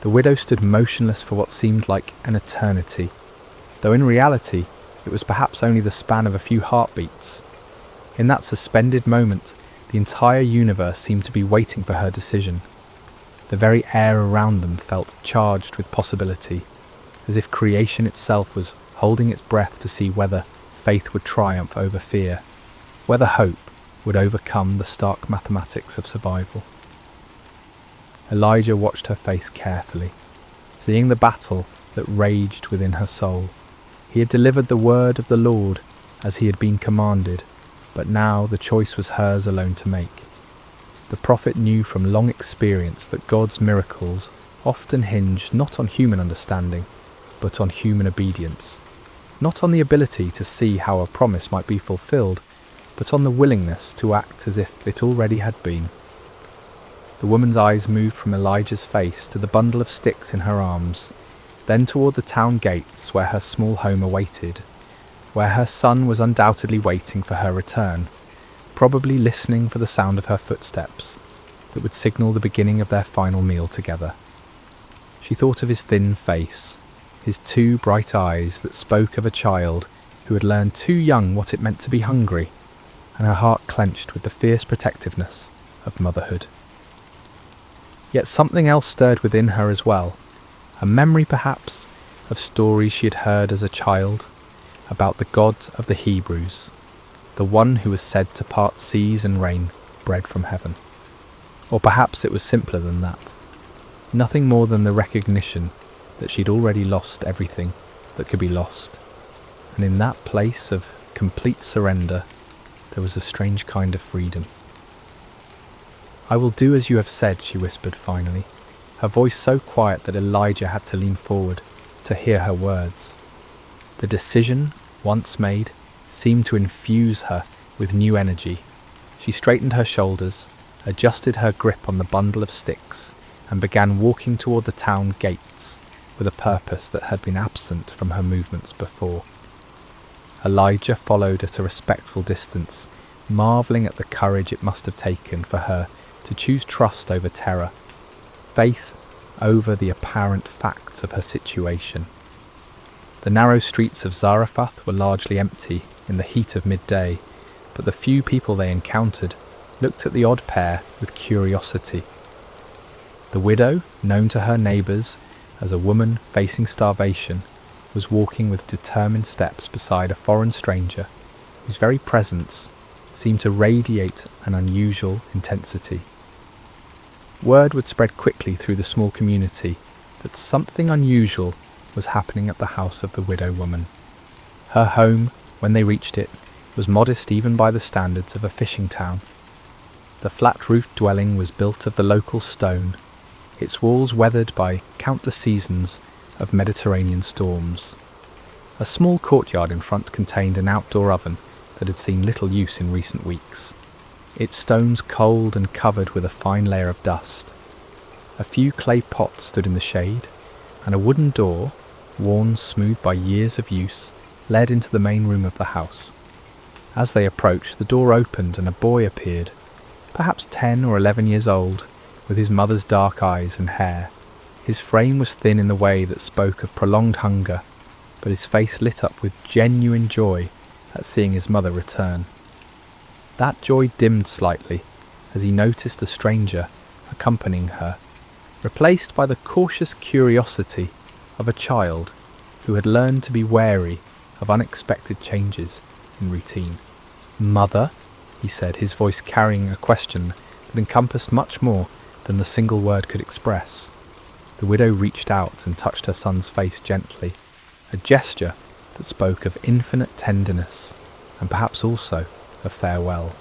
The widow stood motionless for what seemed like an eternity, though in reality it was perhaps only the span of a few heartbeats. In that suspended moment, the entire universe seemed to be waiting for her decision. The very air around them felt charged with possibility, as if creation itself was holding its breath to see whether faith would triumph over fear, whether hope would overcome the stark mathematics of survival. Elijah watched her face carefully, seeing the battle that raged within her soul. He had delivered the word of the Lord as he had been commanded, but now the choice was hers alone to make. The prophet knew from long experience that God's miracles often hinged not on human understanding, but on human obedience, not on the ability to see how a promise might be fulfilled, but on the willingness to act as if it already had been. The woman's eyes moved from Elijah's face to the bundle of sticks in her arms, then toward the town gates where her small home awaited, where her son was undoubtedly waiting for her return, probably listening for the sound of her footsteps that would signal the beginning of their final meal together. She thought of his thin face, his two bright eyes that spoke of a child who had learned too young what it meant to be hungry, and her heart clenched with the fierce protectiveness of motherhood. Yet something else stirred within her as well, a memory perhaps of stories she had heard as a child about the God of the Hebrews, the one who was said to part seas and rain bread from heaven. Or perhaps it was simpler than that, nothing more than the recognition that she'd already lost everything that could be lost, and in that place of complete surrender there was a strange kind of freedom. "I will do as you have said," she whispered finally, her voice so quiet that Elijah had to lean forward to hear her words. The decision, once made, seemed to infuse her with new energy. She straightened her shoulders, adjusted her grip on the bundle of sticks, and began walking toward the town gates, with a purpose that had been absent from her movements before. Elijah followed at a respectful distance, marvelling at the courage it must have taken for her to choose trust over terror, faith over the apparent facts of her situation. The narrow streets of Zarephath were largely empty in the heat of midday, but the few people they encountered looked at the odd pair with curiosity. The widow, known to her neighbours as a woman facing starvation, was walking with determined steps beside a foreign stranger whose very presence seemed to radiate an unusual intensity. Word would spread quickly through the small community that something unusual was happening at the house of the widow woman. Her home, when they reached it, was modest even by the standards of a fishing town. The flat-roofed dwelling was built of the local stone, its walls weathered by countless seasons of Mediterranean storms. A small courtyard in front contained an outdoor oven that had seen little use in recent weeks, its stones cold and covered with a fine layer of dust. A few clay pots stood in the shade, and a wooden door, worn smooth by years of use, led into the main room of the house. As they approached, the door opened and a boy appeared, perhaps 10 or 11 years old, with his mother's dark eyes and hair. His frame was thin in the way that spoke of prolonged hunger, but his face lit up with genuine joy at seeing his mother return. That joy dimmed slightly as he noticed a stranger accompanying her, replaced by the cautious curiosity of a child who had learned to be wary of unexpected changes in routine. "Mother?" he said, his voice carrying a question that encompassed much more than the single word could express. The widow reached out and touched her son's face gently, a gesture that spoke of infinite tenderness and perhaps also of farewell.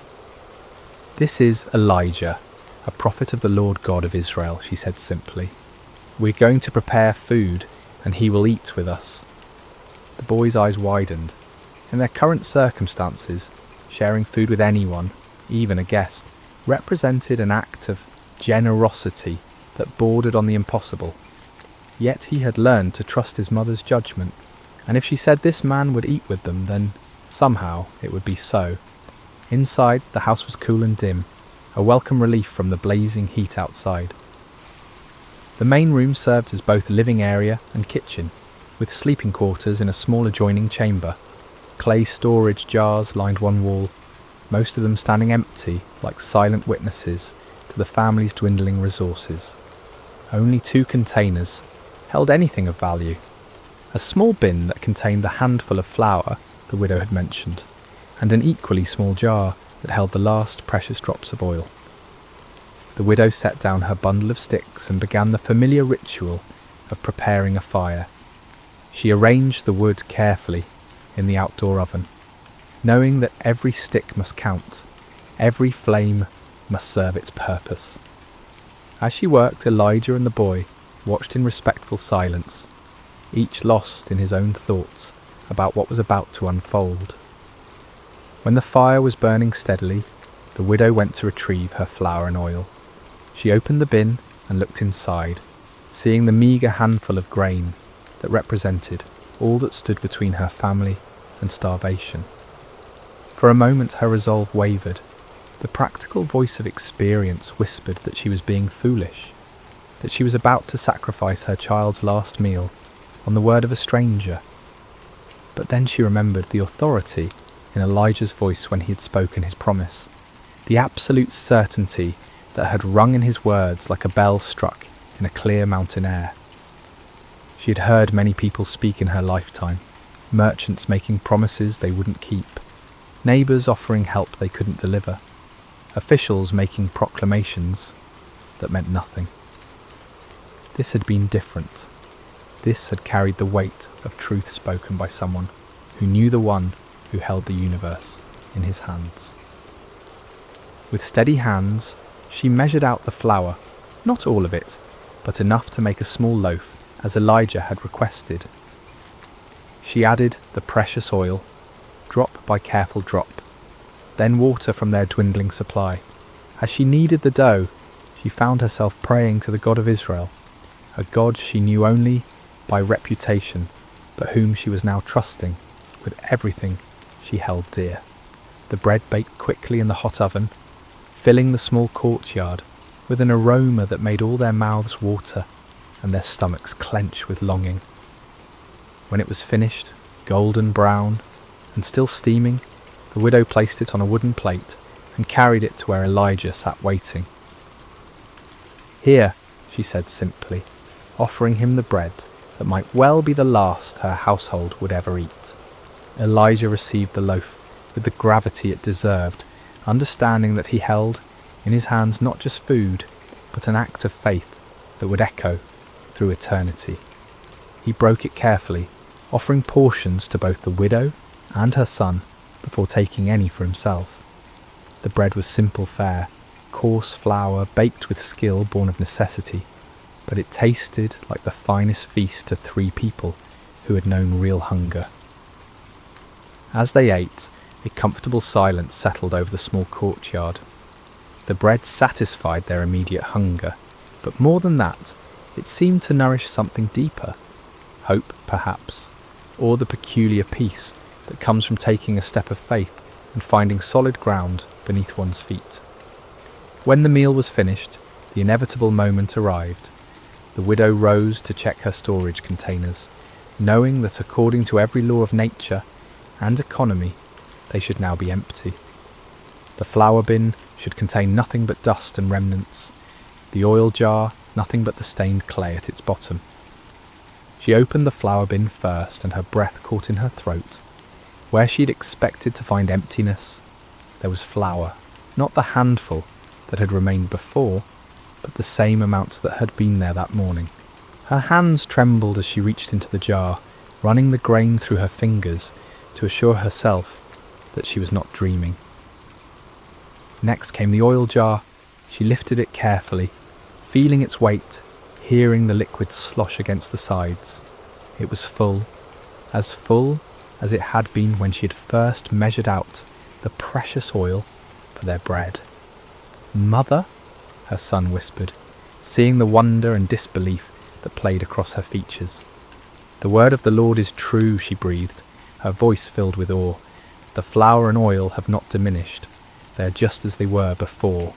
"This is Elijah, a prophet of the Lord God of Israel," she said simply. "We're going to prepare food and he will eat with us." The boy's eyes widened. In their current circumstances, sharing food with anyone, even a guest, represented an act of generosity that bordered on the impossible. Yet he had learned to trust his mother's judgment, and if she said this man would eat with them, then somehow it would be so. Inside, the house was cool and dim, a welcome relief from the blazing heat outside. The main room served as both living area and kitchen, with sleeping quarters in a small adjoining chamber. Clay storage jars lined one wall, most of them standing empty like silent witnesses to the family's dwindling resources. Only 2 containers held anything of value. A small bin that contained the handful of flour the widow had mentioned, and an equally small jar that held the last precious drops of oil. The widow set down her bundle of sticks and began the familiar ritual of preparing a fire. She arranged the wood carefully in the outdoor oven, knowing that every stick must count, every flame must serve its purpose. As she worked, Elijah and the boy watched in respectful silence, each lost in his own thoughts about what was about to unfold. When the fire was burning steadily, the widow went to retrieve her flour and oil. She opened the bin and looked inside, seeing the meagre handful of grain that represented all that stood between her family and starvation. For a moment her resolve wavered. The practical voice of experience whispered that she was being foolish, that she was about to sacrifice her child's last meal on the word of a stranger. But then she remembered the authority in Elijah's voice when he had spoken his promise, the absolute certainty that had rung in his words like a bell struck in a clear mountain air. She had heard many people speak in her lifetime, merchants making promises they wouldn't keep, neighbours offering help they couldn't deliver, officials making proclamations that meant nothing. This had been different. This had carried the weight of truth spoken by someone who knew the one who held the universe in his hands. With steady hands, she measured out the flour, not all of it, but enough to make a small loaf, as Elijah had requested. She added the precious oil, drop by careful drop, then water from their dwindling supply. As she kneaded the dough, she found herself praying to the God of Israel, a God she knew only by reputation, but whom she was now trusting with everything she held dear. The bread baked quickly in the hot oven, filling the small courtyard with an aroma that made all their mouths water and their stomachs clench with longing. When it was finished, golden brown and still steaming, the widow placed it on a wooden plate and carried it to where Elijah sat waiting. "Here," she said simply, offering him the bread that might well be the last her household would ever eat. Elijah received the loaf with the gravity it deserved, understanding that he held in his hands not just food, but an act of faith that would echo through eternity. He broke it carefully, offering portions to both the widow and her son before taking any for himself. The bread was simple fare, coarse flour baked with skill born of necessity, but it tasted like the finest feast to 3 people who had known real hunger. As they ate, a comfortable silence settled over the small courtyard. The bread satisfied their immediate hunger, but more than that, it seemed to nourish something deeper. Hope, perhaps, or the peculiar peace that comes from taking a step of faith and finding solid ground beneath one's feet. When the meal was finished, the inevitable moment arrived. The widow rose to check her storage containers, knowing that according to every law of nature and economy, they should now be empty. The flour bin should contain nothing but dust and remnants, the oil jar nothing but the stained clay at its bottom. She opened the flour bin first, and her breath caught in her throat. Where she had expected to find emptiness, there was flour, not the handful that had remained before, but the same amount that had been there that morning. Her hands trembled as she reached into the jar, running the grain through her fingers to assure herself that she was not dreaming. Next came the oil jar. She lifted it carefully, feeling its weight, hearing the liquid slosh against the sides. It was full as it had been when she had first measured out the precious oil for their bread. "Mother?" her son whispered, seeing the wonder and disbelief that played across her features. "The word of the Lord is true," she breathed, her voice filled with awe. "The flour and oil have not diminished. They are just as they were before."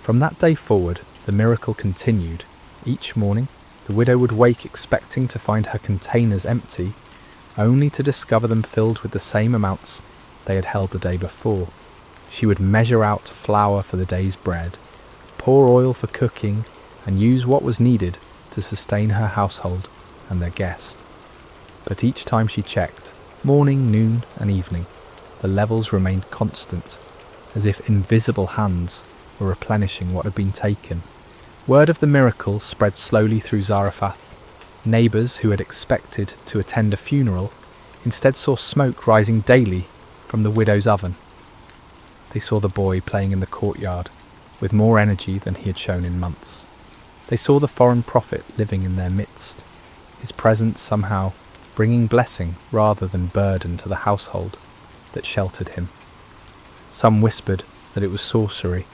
From that day forward, the miracle continued. Each morning, the widow would wake expecting to find her containers empty, only to discover them filled with the same amounts they had held the day before. She would measure out flour for the day's bread, pour oil for cooking, and use what was needed to sustain her household and their guest. But each time she checked, morning, noon, and evening, the levels remained constant, as if invisible hands were replenishing what had been taken. Word of the miracle spread slowly through Zarephath. Neighbours who had expected to attend a funeral instead saw smoke rising daily from the widow's oven. They saw the boy playing in the courtyard with more energy than he had shown in months. They saw the foreign prophet living in their midst, his presence somehow bringing blessing rather than burden to the household that sheltered him. Some whispered that it was sorcery,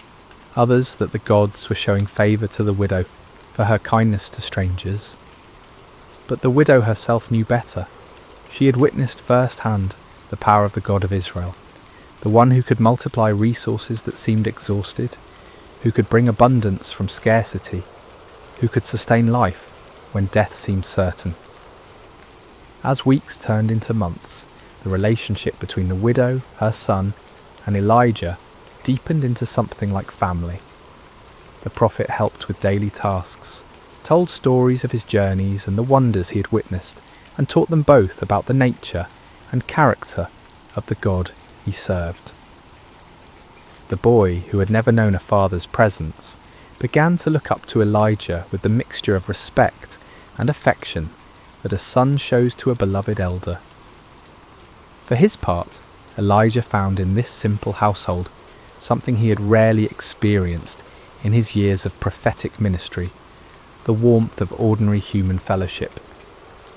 others that the gods were showing favour to the widow for her kindness to strangers. But the widow herself knew better. She had witnessed firsthand the power of the God of Israel, the one who could multiply resources that seemed exhausted, who could bring abundance from scarcity, who could sustain life when death seemed certain. As weeks turned into months, the relationship between the widow, her son, and Elijah deepened into something like family. The prophet helped with daily tasks, told stories of his journeys and the wonders he had witnessed, and taught them both about the nature and character of the God he served. The boy, who had never known a father's presence, began to look up to Elijah with the mixture of respect and affection that a son shows to a beloved elder. For his part, Elijah found in this simple household something he had rarely experienced in his years of prophetic ministry, the warmth of ordinary human fellowship.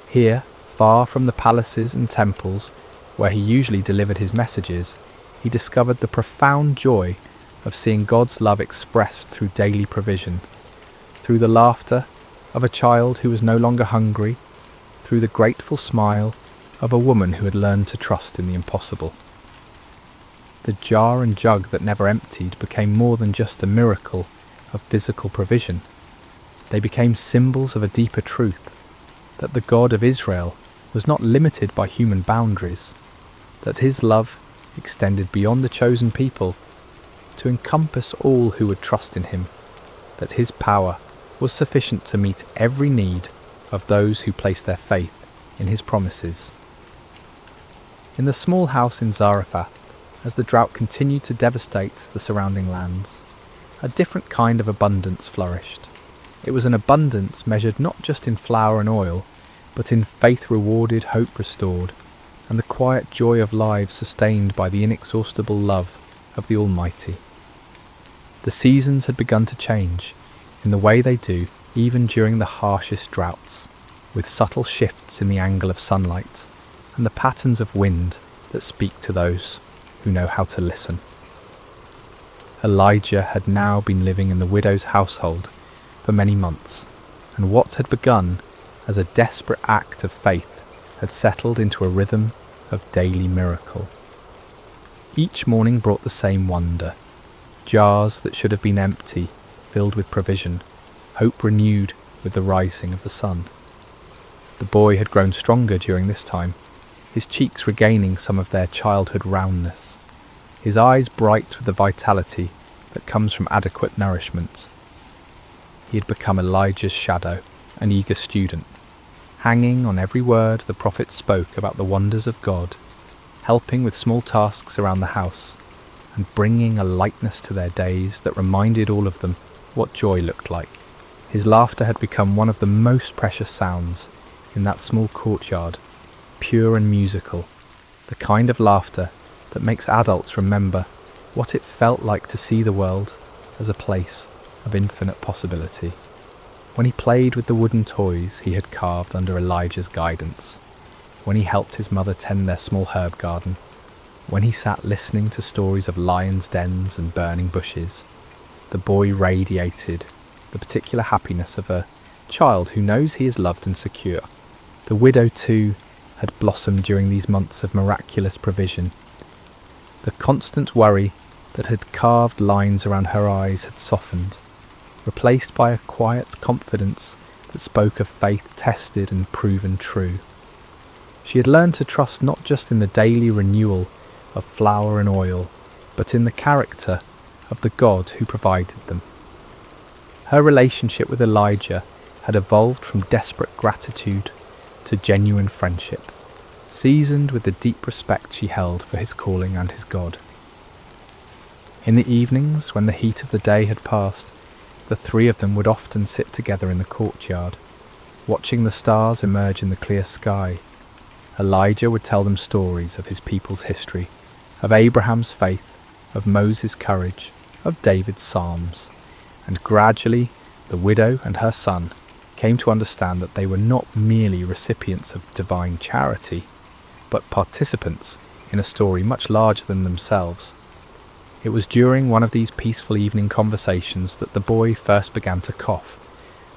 Here, far from the palaces and temples where he usually delivered his messages, he discovered the profound joy of seeing God's love expressed through daily provision, through the laughter of a child who was no longer hungry, through the grateful smile of a woman who had learned to trust in the impossible. The jar and jug that never emptied became more than just a miracle of physical provision. They became symbols of a deeper truth, that the God of Israel was not limited by human boundaries, that his love extended beyond the chosen people to encompass all who would trust in him, that his power was sufficient to meet every need of those who placed their faith in his promises. In the small house in Zarephath, as the drought continued to devastate the surrounding lands, a different kind of abundance flourished. It was an abundance measured not just in flour and oil, but in faith rewarded, hope restored, and the quiet joy of lives sustained by the inexhaustible love of the Almighty. The seasons had begun to change, in the way they do even during the harshest droughts, with subtle shifts in the angle of sunlight, and the patterns of wind that speak to those who know how to listen. Elijah had now been living in the widow's household for many months, and what had begun as a desperate act of faith had settled into a rhythm of daily miracle. Each morning brought the same wonder, jars that should have been empty filled with provision, hope renewed with the rising of the sun. The boy had grown stronger during this time, his cheeks regaining some of their childhood roundness, his eyes bright with the vitality that comes from adequate nourishment. He had become Elijah's shadow, an eager student, hanging on every word the prophet spoke about the wonders of God, helping with small tasks around the house, and bringing a lightness to their days that reminded all of them what joy looked like. His laughter had become one of the most precious sounds in that small courtyard, pure and musical, the kind of laughter that makes adults remember what it felt like to see the world as a place of infinite possibility. When he played with the wooden toys he had carved under Elijah's guidance, when he helped his mother tend their small herb garden, when he sat listening to stories of lions' dens and burning bushes, the boy radiated the particular happiness of a child who knows he is loved and secure. The widow, too, had blossomed during these months of miraculous provision. The constant worry that had carved lines around her eyes had softened, replaced by a quiet confidence that spoke of faith tested and proven true. She had learned to trust not just in the daily renewal of flour and oil, but in the character of the God who provided them. Her relationship with Elijah had evolved from desperate gratitude to genuine friendship, seasoned with the deep respect she held for his calling and his God. In the evenings, when the heat of the day had passed, the three of them would often sit together in the courtyard, watching the stars emerge in the clear sky. Elijah would tell them stories of his people's history, of Abraham's faith, of Moses' courage, of David's psalms, and gradually the widow and her son came to understand that they were not merely recipients of divine charity, but participants in a story much larger than themselves. It was during one of these peaceful evening conversations that the boy first began to cough.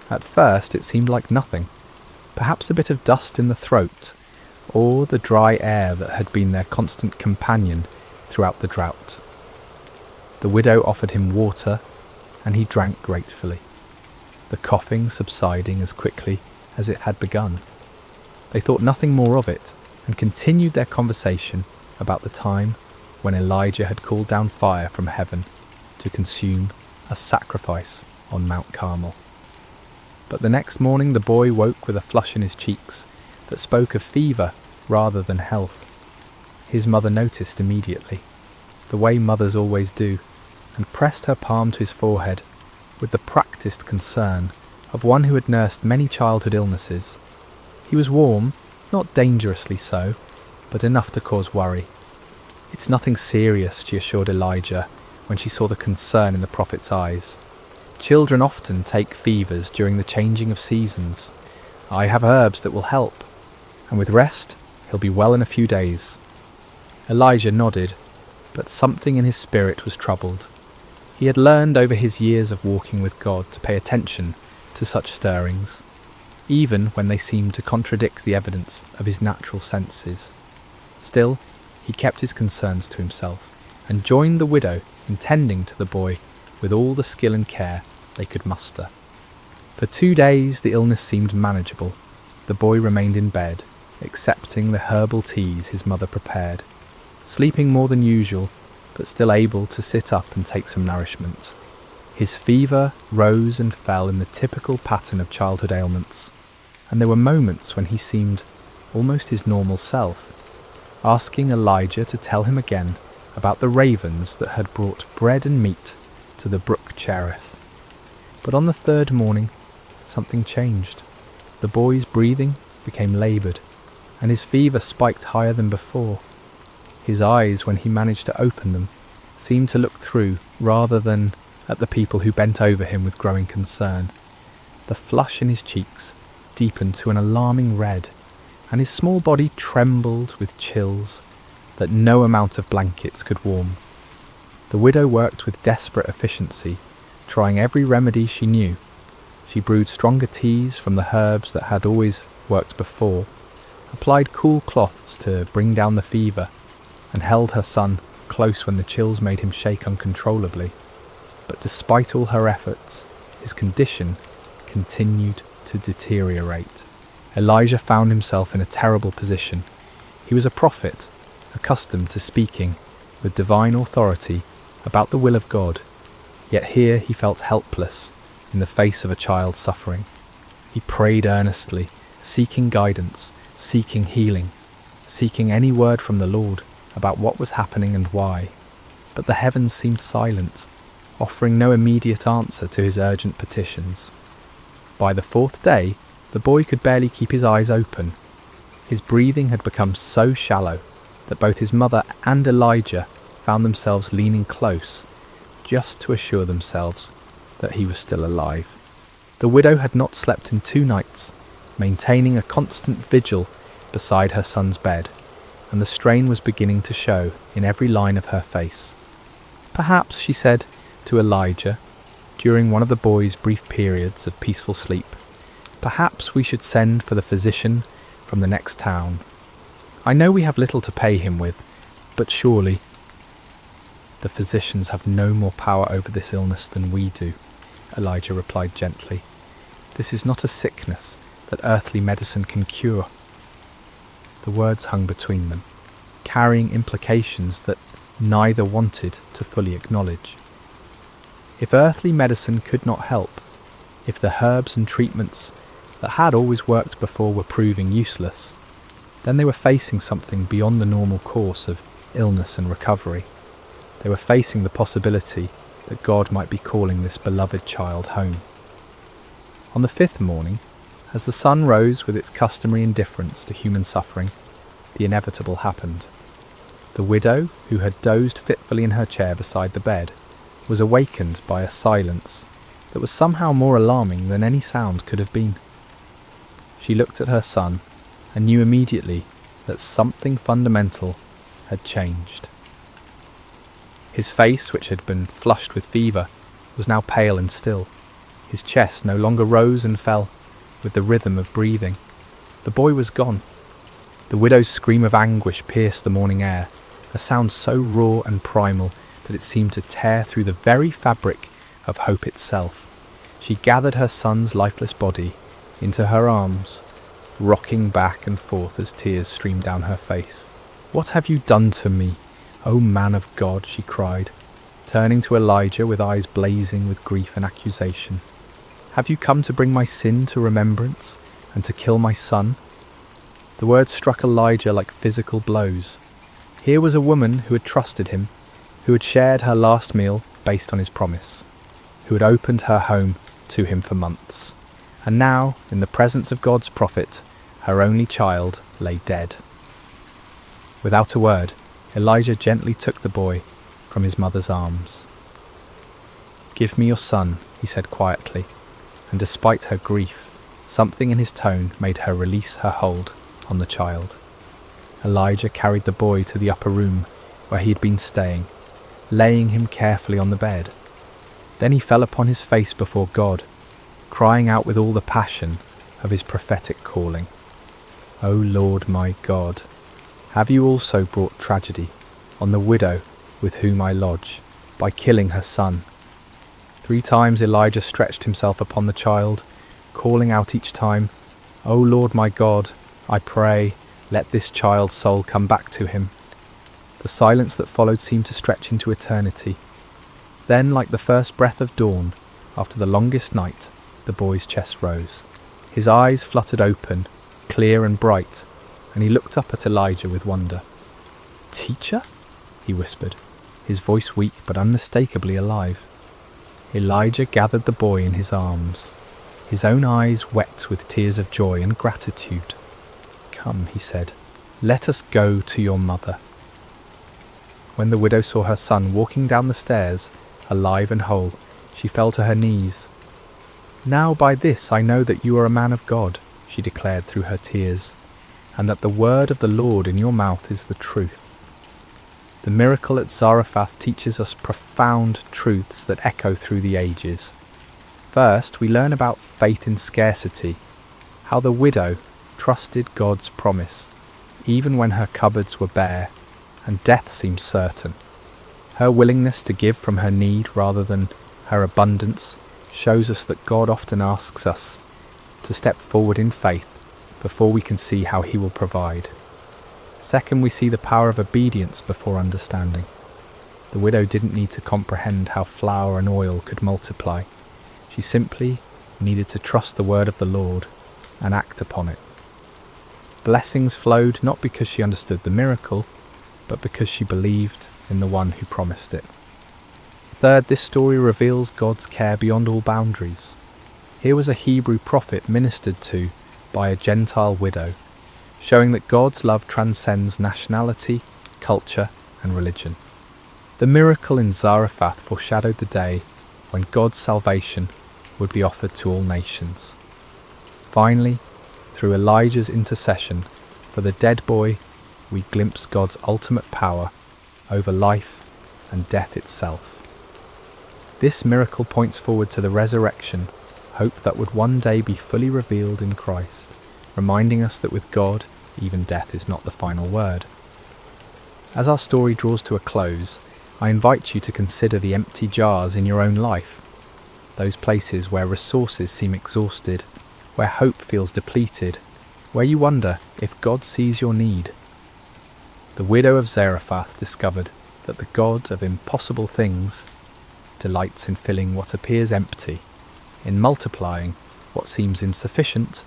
At first it seemed like nothing, perhaps a bit of dust in the throat, or the dry air that had been their constant companion throughout the drought. The widow offered him water, and he drank gratefully, the coughing subsiding as quickly as it had begun. They thought nothing more of it, and continued their conversation about the time when Elijah had called down fire from heaven to consume a sacrifice on Mount Carmel. But the next morning the boy woke with a flush in his cheeks that spoke of fever rather than health. His mother noticed immediately, the way mothers always do, and pressed her palm to his forehead with the practised concern of one who had nursed many childhood illnesses. He was warm, not dangerously so, but enough to cause worry. "It's nothing serious," she assured Elijah when she saw the concern in the prophet's eyes. "Children often take fevers during the changing of seasons. I have herbs that will help, and with rest he'll be well in a few days." Elijah nodded, but something in his spirit was troubled. He had learned over his years of walking with God to pay attention to such stirrings, even when they seemed to contradict the evidence of his natural senses. Still, he kept his concerns to himself and joined the widow in tending to the boy with all the skill and care they could muster. For 2 days the illness seemed manageable. The boy remained in bed, accepting the herbal teas his mother prepared, sleeping more than usual, but still able to sit up and take some nourishment. His fever rose and fell in the typical pattern of childhood ailments, and there were moments when he seemed almost his normal self, asking Elijah to tell him again about the ravens that had brought bread and meat to the brook Cherith. But on the 3rd morning, something changed. The boy's breathing became laboured, and his fever spiked higher than before. His eyes, when he managed to open them, seemed to look through rather than at the people who bent over him with growing concern. The flush in his cheeks deepened to an alarming red, and his small body trembled with chills that no amount of blankets could warm. The widow worked with desperate efficiency, trying every remedy she knew. She brewed stronger teas from the herbs that had always worked before, applied cool cloths to bring down the fever, and held her son close when the chills made him shake uncontrollably. But despite all her efforts, his condition continued to deteriorate. Elijah found himself in a terrible position. He was a prophet, accustomed to speaking with divine authority about the will of God, yet here he felt helpless in the face of a child suffering. He prayed earnestly, seeking guidance, seeking healing, seeking any word from the Lord about what was happening and why. But the heavens seemed silent, offering no immediate answer to his urgent petitions. By the 4th day, the boy could barely keep his eyes open. His breathing had become so shallow that both his mother and Elijah found themselves leaning close, just to assure themselves that he was still alive. The widow had not slept in 2 nights, maintaining a constant vigil beside her son's bed, and the strain was beginning to show in every line of her face. Perhaps, she said to Elijah, during one of the boy's brief periods of peaceful sleep, perhaps we should send for the physician from the next town. I know we have little to pay him with, but surely the physicians have no more power over this illness than we do, Elijah replied gently. This is not a sickness that earthly medicine can cure. The words hung between them, carrying implications that neither wanted to fully acknowledge. If earthly medicine could not help, if the herbs and treatments that had always worked before were proving useless, then they were facing something beyond the normal course of illness and recovery. They were facing the possibility that God might be calling this beloved child home. On the 5th morning, as the sun rose with its customary indifference to human suffering, the inevitable happened. The widow, who had dozed fitfully in her chair beside the bed, was awakened by a silence that was somehow more alarming than any sound could have been. She looked at her son and knew immediately that something fundamental had changed. His face, which had been flushed with fever, was now pale and still. His chest no longer rose and fell with the rhythm of breathing. The boy was gone. The widow's scream of anguish pierced the morning air, a sound so raw and primal that it seemed to tear through the very fabric of hope itself. She gathered her son's lifeless body into her arms, rocking back and forth as tears streamed down her face. "What have you done to me, O man of God?" she cried, turning to Elijah with eyes blazing with grief and accusation. "Have you come to bring my sin to remembrance and to kill my son?" The words struck Elijah like physical blows. Here was a woman who had trusted him, who had shared her last meal based on his promise, who had opened her home to him for months, and now, in the presence of God's prophet, her only child lay dead. Without a word, Elijah gently took the boy from his mother's arms. "Give me your son," he said quietly, and despite her grief, something in his tone made her release her hold on the child. Elijah carried the boy to the upper room where he had been staying, laying him carefully on the bed. Then he fell upon his face before God, crying out with all the passion of his prophetic calling. O Lord my God, have you also brought tragedy on the widow with whom I lodge, by killing her son? 3 times Elijah stretched himself upon the child, calling out each time, O Lord my God, I pray, let this child's soul come back to him. The silence that followed seemed to stretch into eternity. Then, like the first breath of dawn, after the longest night, the boy's chest rose. His eyes fluttered open, clear and bright, and he looked up at Elijah with wonder. "Teacher?" he whispered, his voice weak but unmistakably alive. Elijah gathered the boy in his arms, his own eyes wet with tears of joy and gratitude. "Come," he said, "let us go to your mother." When the widow saw her son walking down the stairs, alive and whole, she fell to her knees. "Now by this I know that you are a man of God," she declared through her tears, "and that the word of the Lord in your mouth is the truth." The miracle at Zarephath teaches us profound truths that echo through the ages. First, we learn about faith in scarcity, how the widow trusted God's promise, even when her cupboards were bare and death seemed certain. Her willingness to give from her need rather than her abundance shows us that God often asks us to step forward in faith before we can see how he will provide. Second, we see the power of obedience before understanding. The widow didn't need to comprehend how flour and oil could multiply. She simply needed to trust the word of the Lord and act upon it. Blessings flowed not because she understood the miracle, but because she believed in the one who promised it. Third, this story reveals God's care beyond all boundaries. Here was a Hebrew prophet ministered to by a Gentile widow, showing that God's love transcends nationality, culture, and religion. The miracle in Zarephath foreshadowed the day when God's salvation would be offered to all nations. Finally, through Elijah's intercession for the dead boy, we glimpse God's ultimate power over life and death itself. This miracle points forward to the resurrection, hope that would one day be fully revealed in Christ, reminding us that with God, even death is not the final word. As our story draws to a close, I invite you to consider the empty jars in your own life, those places where resources seem exhausted, where hope feels depleted, where you wonder if God sees your need. The widow of Zarephath discovered that the God of impossible things delights in filling what appears empty, in multiplying what seems insufficient,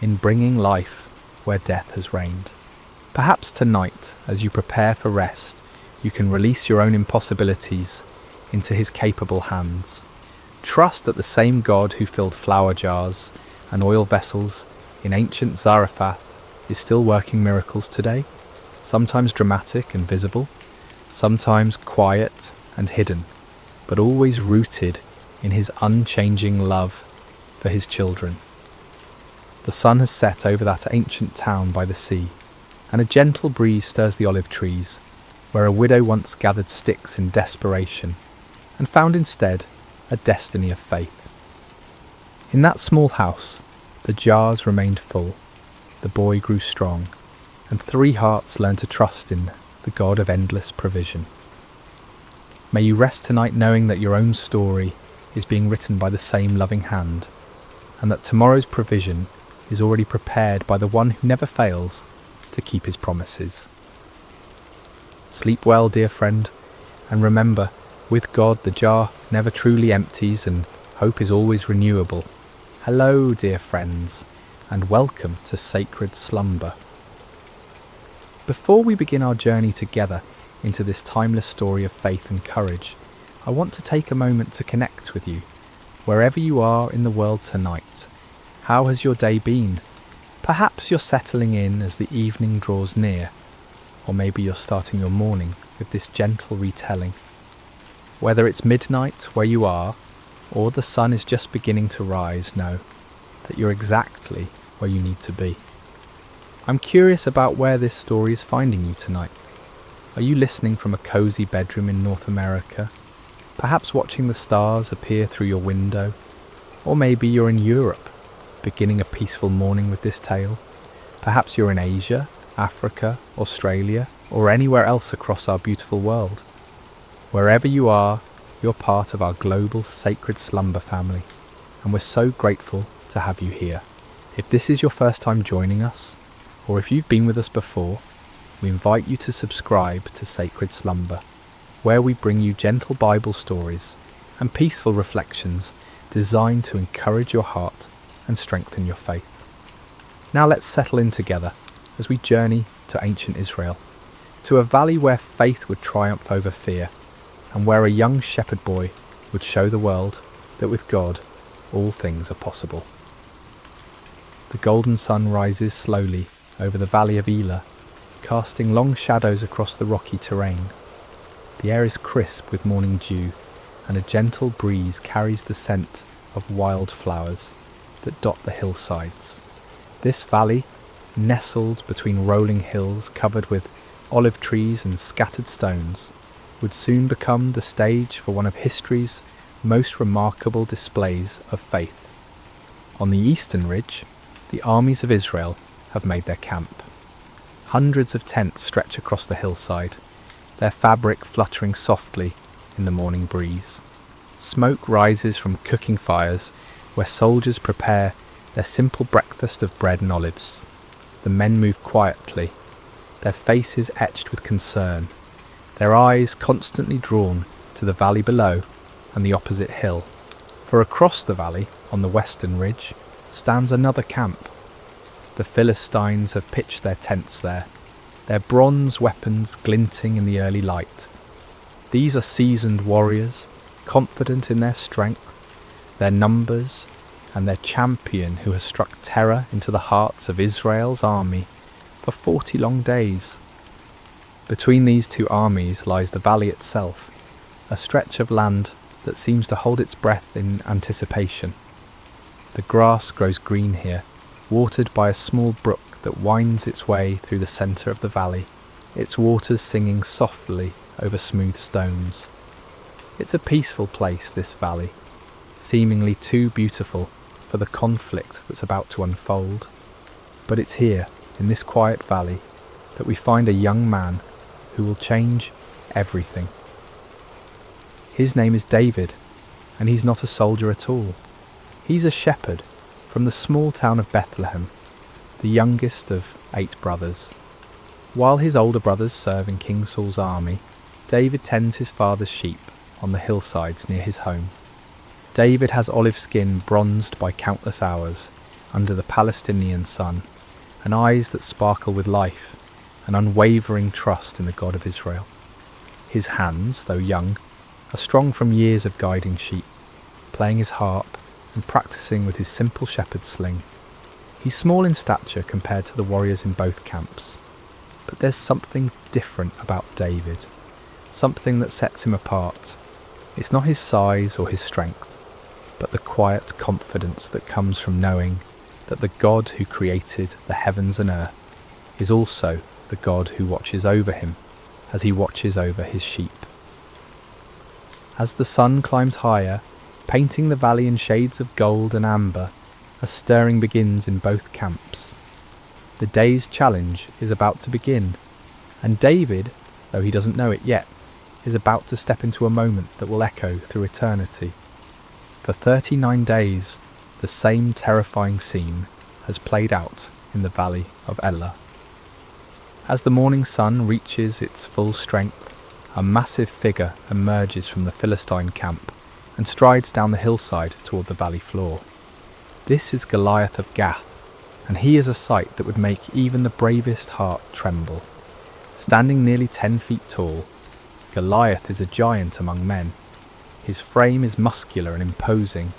in bringing life where death has reigned. Perhaps tonight, as you prepare for rest, you can release your own impossibilities into his capable hands. Trust that the same God who filled flour jars and oil vessels in ancient Zarephath is still working miracles today, sometimes dramatic and visible, sometimes quiet and hidden, but always rooted in his unchanging love for his children. The sun has set over that ancient town by the sea, and a gentle breeze stirs the olive trees, where a widow once gathered sticks in desperation, and found instead a destiny of faith. In that small house, the jars remained full, the boy grew strong, and 3 hearts learned to trust in the God of endless provision. May you rest tonight knowing that your own story is being written by the same loving hand, and that tomorrow's provision is already prepared by the one who never fails to keep his promises. Sleep well, dear friend, and remember, with God the jar never truly empties and hope is always renewable. Hello, dear friends, and welcome to Sacred Slumber. Before we begin our journey together into this timeless story of faith and courage, I want to take a moment to connect with you, wherever you are in the world tonight. How has your day been? Perhaps you're settling in as the evening draws near, or maybe you're starting your morning with this gentle retelling. Whether it's midnight where you are, or the sun is just beginning to rise, know that you're exactly where you need to be. I'm curious about where this story is finding you tonight. Are you listening from a cozy bedroom in North America? Perhaps watching the stars appear through your window? Or maybe you're in Europe, beginning a peaceful morning with this tale. Perhaps you're in Asia, Africa, Australia, or anywhere else across our beautiful world. Wherever you are, you're part of our global sacred slumber family, and we're so grateful to have you here. If this is your first time joining us, or if you've been with us before, we invite you to subscribe to Sacred Slumber, where we bring you gentle Bible stories and peaceful reflections designed to encourage your heart and strengthen your faith. Now let's settle in together as we journey to ancient Israel, to a valley where faith would triumph over fear, and where a young shepherd boy would show the world that with God all things are possible. The golden sun rises slowly over the valley of Elah, casting long shadows across the rocky terrain. The air is crisp with morning dew, and a gentle breeze carries the scent of wild flowers that dot the hillsides. This valley, nestled between rolling hills covered with olive trees and scattered stones, would soon become the stage for one of history's most remarkable displays of faith. On the eastern ridge, the armies of Israel have made their camp. Hundreds of tents stretch across the hillside, their fabric fluttering softly in the morning breeze. Smoke rises from cooking fires where soldiers prepare their simple breakfast of bread and olives. The men move quietly, their faces etched with concern, their eyes constantly drawn to the valley below and the opposite hill. For across the valley, on the western ridge, stands another camp. The Philistines have pitched their tents there, their bronze weapons glinting in the early light. These are seasoned warriors, confident in their strength, their numbers, and their champion who has struck terror into the hearts of Israel's army for 40 long days. Between these two armies lies the valley itself, a stretch of land that seems to hold its breath in anticipation. The grass grows green here, watered by a small brook that winds its way through the centre of the valley, its waters singing softly over smooth stones. It's a peaceful place, this valley, seemingly too beautiful for the conflict that's about to unfold. But it's here, in this quiet valley, that we find a young man who will change everything. His name is David, and he's not a soldier at all. He's a shepherd from the small town of Bethlehem, the youngest of 8 brothers. While his older brothers serve in King Saul's army, David tends his father's sheep on the hillsides near his home. David has olive skin bronzed by countless hours under the Palestinian sun, and eyes that sparkle with life, an unwavering trust in the God of Israel. His hands, though young, are strong from years of guiding sheep, playing his harp and practicing with his simple shepherd's sling. He's small in stature compared to the warriors in both camps, but there's something different about David, something that sets him apart. It's not his size or his strength, but the quiet confidence that comes from knowing that the God who created the heavens and earth is also the God who watches over him as he watches over his sheep. As the sun climbs higher, painting the valley in shades of gold and amber, a stirring begins in both camps. The day's challenge is about to begin, and David, though he doesn't know it yet, is about to step into a moment that will echo through eternity. For 39 days, the same terrifying scene has played out in the valley of Elah. As the morning sun reaches its full strength, a massive figure emerges from the Philistine camp and strides down the hillside toward the valley floor. This is Goliath of Gath, and he is a sight that would make even the bravest heart tremble. Standing nearly 10 feet tall, Goliath is a giant among men. His frame is muscular and imposing,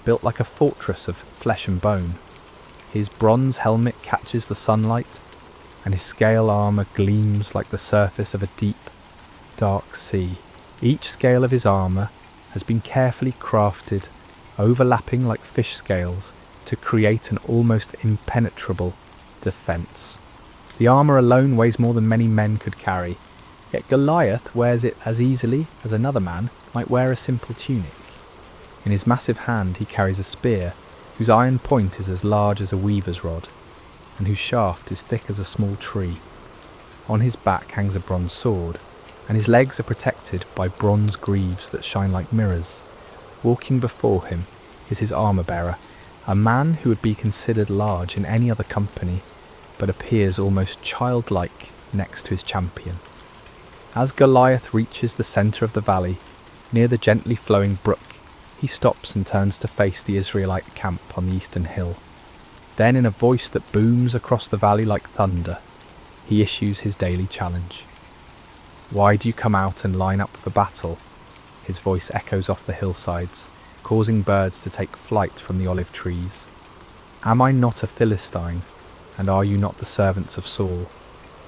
built like a fortress of flesh and bone. His bronze helmet catches the sunlight, and his scale armour gleams like the surface of a deep, dark sea. Each scale of his armour has been carefully crafted, overlapping like fish scales to create an almost impenetrable defence. The armour alone weighs more than many men could carry, yet Goliath wears it as easily as another man might wear a simple tunic. In his massive hand he carries a spear whose iron point is as large as a weaver's rod, and whose shaft is thick as a small tree. On his back hangs a bronze sword, and his legs are protected by bronze greaves that shine like mirrors. Walking before him is his armour-bearer, a man who would be considered large in any other company, but appears almost childlike next to his champion. As Goliath reaches the centre of the valley, near the gently flowing brook, he stops and turns to face the Israelite camp on the eastern hill. Then, in a voice that booms across the valley like thunder, he issues his daily challenge. "Why do you come out and line up for battle?" His voice echoes off the hillsides, causing birds to take flight from the olive trees. "Am I not a Philistine, and are you not the servants of Saul?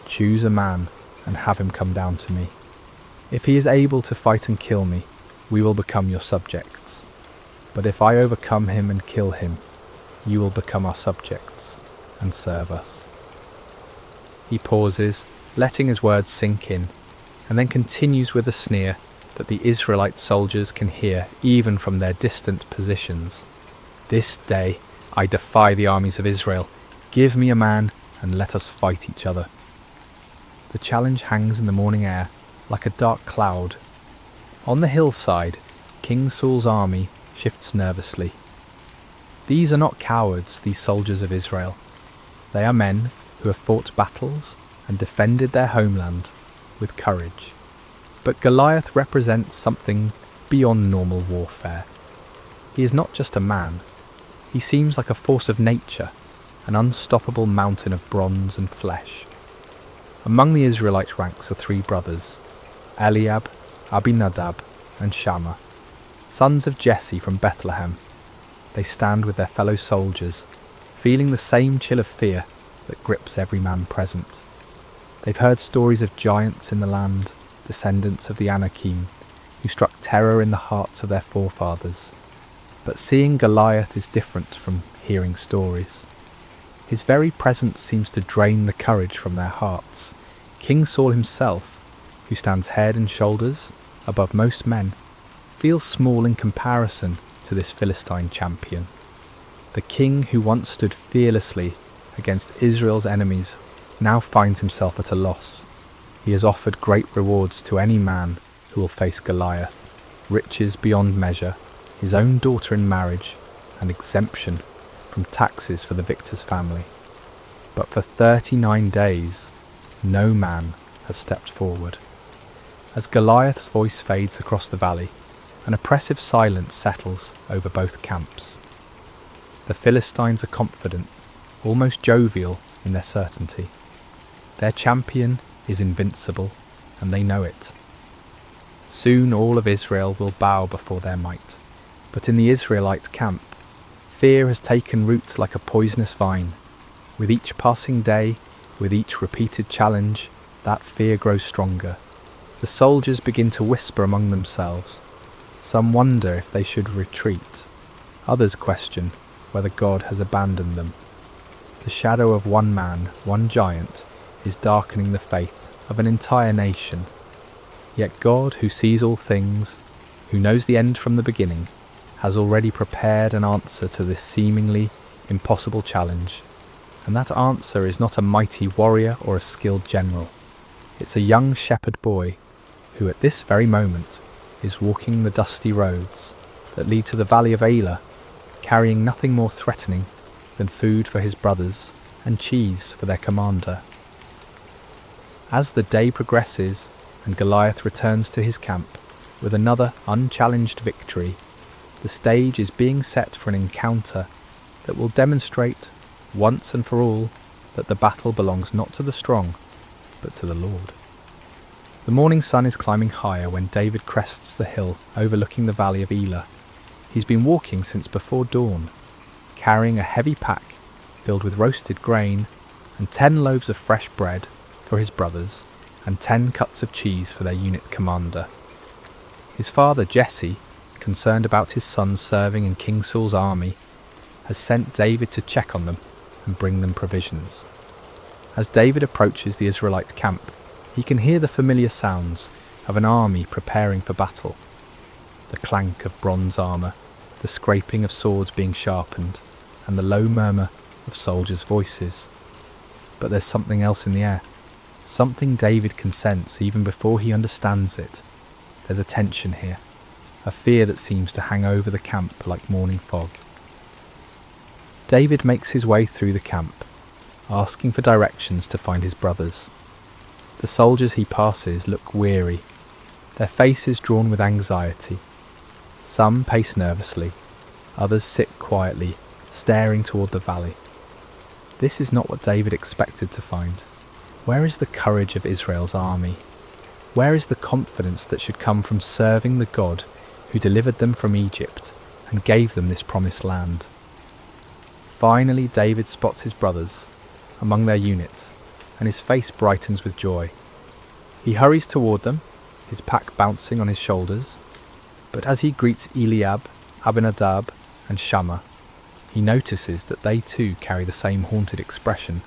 Choose a man and have him come down to me. If he is able to fight and kill me, we will become your subjects. But if I overcome him and kill him, you will become our subjects and serve us." He pauses, letting his words sink in, and then continues with a sneer that the Israelite soldiers can hear even from their distant positions. "This day I defy the armies of Israel. Give me a man and let us fight each other." The challenge hangs in the morning air like a dark cloud. On the hillside, King Saul's army shifts nervously. These are not cowards, these soldiers of Israel. They are men who have fought battles and defended their homeland with courage. But Goliath represents something beyond normal warfare. He is not just a man. He seems like a force of nature, an unstoppable mountain of bronze and flesh. Among the Israelite ranks are 3 brothers, Eliab, Abinadab, and Shammah, sons of Jesse from Bethlehem. They stand with their fellow soldiers, feeling the same chill of fear that grips every man present. They've heard stories of giants in the land, descendants of the Anakim, who struck terror in the hearts of their forefathers. But seeing Goliath is different from hearing stories. His very presence seems to drain the courage from their hearts. King Saul himself, who stands head and shoulders above most men, feels small in comparison to this Philistine champion. The king who once stood fearlessly against Israel's enemies now finds himself at a loss. He has offered great rewards to any man who will face Goliath, riches beyond measure, his own daughter in marriage, and exemption from taxes for the victor's family. But for 39 days, no man has stepped forward. As Goliath's voice fades across the valley, an oppressive silence settles over both camps. The Philistines are confident, almost jovial in their certainty. Their champion is invincible, and they know it. Soon all of Israel will bow before their might, but in the Israelite camp, fear has taken root like a poisonous vine. With each passing day, with each repeated challenge, that fear grows stronger. The soldiers begin to whisper among themselves. Some wonder if they should retreat. Others question whether God has abandoned them. The shadow of one man, one giant, is darkening the faith of an entire nation. Yet God, who sees all things, who knows the end from the beginning, has already prepared an answer to this seemingly impossible challenge. And that answer is not a mighty warrior or a skilled general. It's a young shepherd boy who at this very moment is walking the dusty roads that lead to the valley of Elah, carrying nothing more threatening than food for his brothers and cheese for their commander. As the day progresses and Goliath returns to his camp with another unchallenged victory, the stage is being set for an encounter that will demonstrate once and for all that the battle belongs not to the strong, but to the Lord. The morning sun is climbing higher when David crests the hill overlooking the valley of Elah. He's been walking since before dawn, carrying a heavy pack filled with roasted grain and 10 loaves of fresh bread for his brothers and 10 cuts of cheese for their unit commander. His father Jesse, concerned about his sons serving in King Saul's army, has sent David to check on them and bring them provisions. As David approaches the Israelite camp, he can hear the familiar sounds of an army preparing for battle. The clank of bronze armour, the scraping of swords being sharpened, and the low murmur of soldiers' voices. But there's something else in the air. Something David can sense even before he understands it. There's a tension here, a fear that seems to hang over the camp like morning fog. David makes his way through the camp, asking for directions to find his brothers. The soldiers he passes look weary, their faces drawn with anxiety. Some pace nervously, others sit quietly, staring toward the valley. This is not what David expected to find. Where is the courage of Israel's army? Where is the confidence that should come from serving the God who delivered them from Egypt and gave them this promised land? Finally, David spots his brothers among their unit, and his face brightens with joy. He hurries toward them, his pack bouncing on his shoulders, but as he greets Eliab, Abinadab, and Shammah, he notices that they too carry the same haunted expression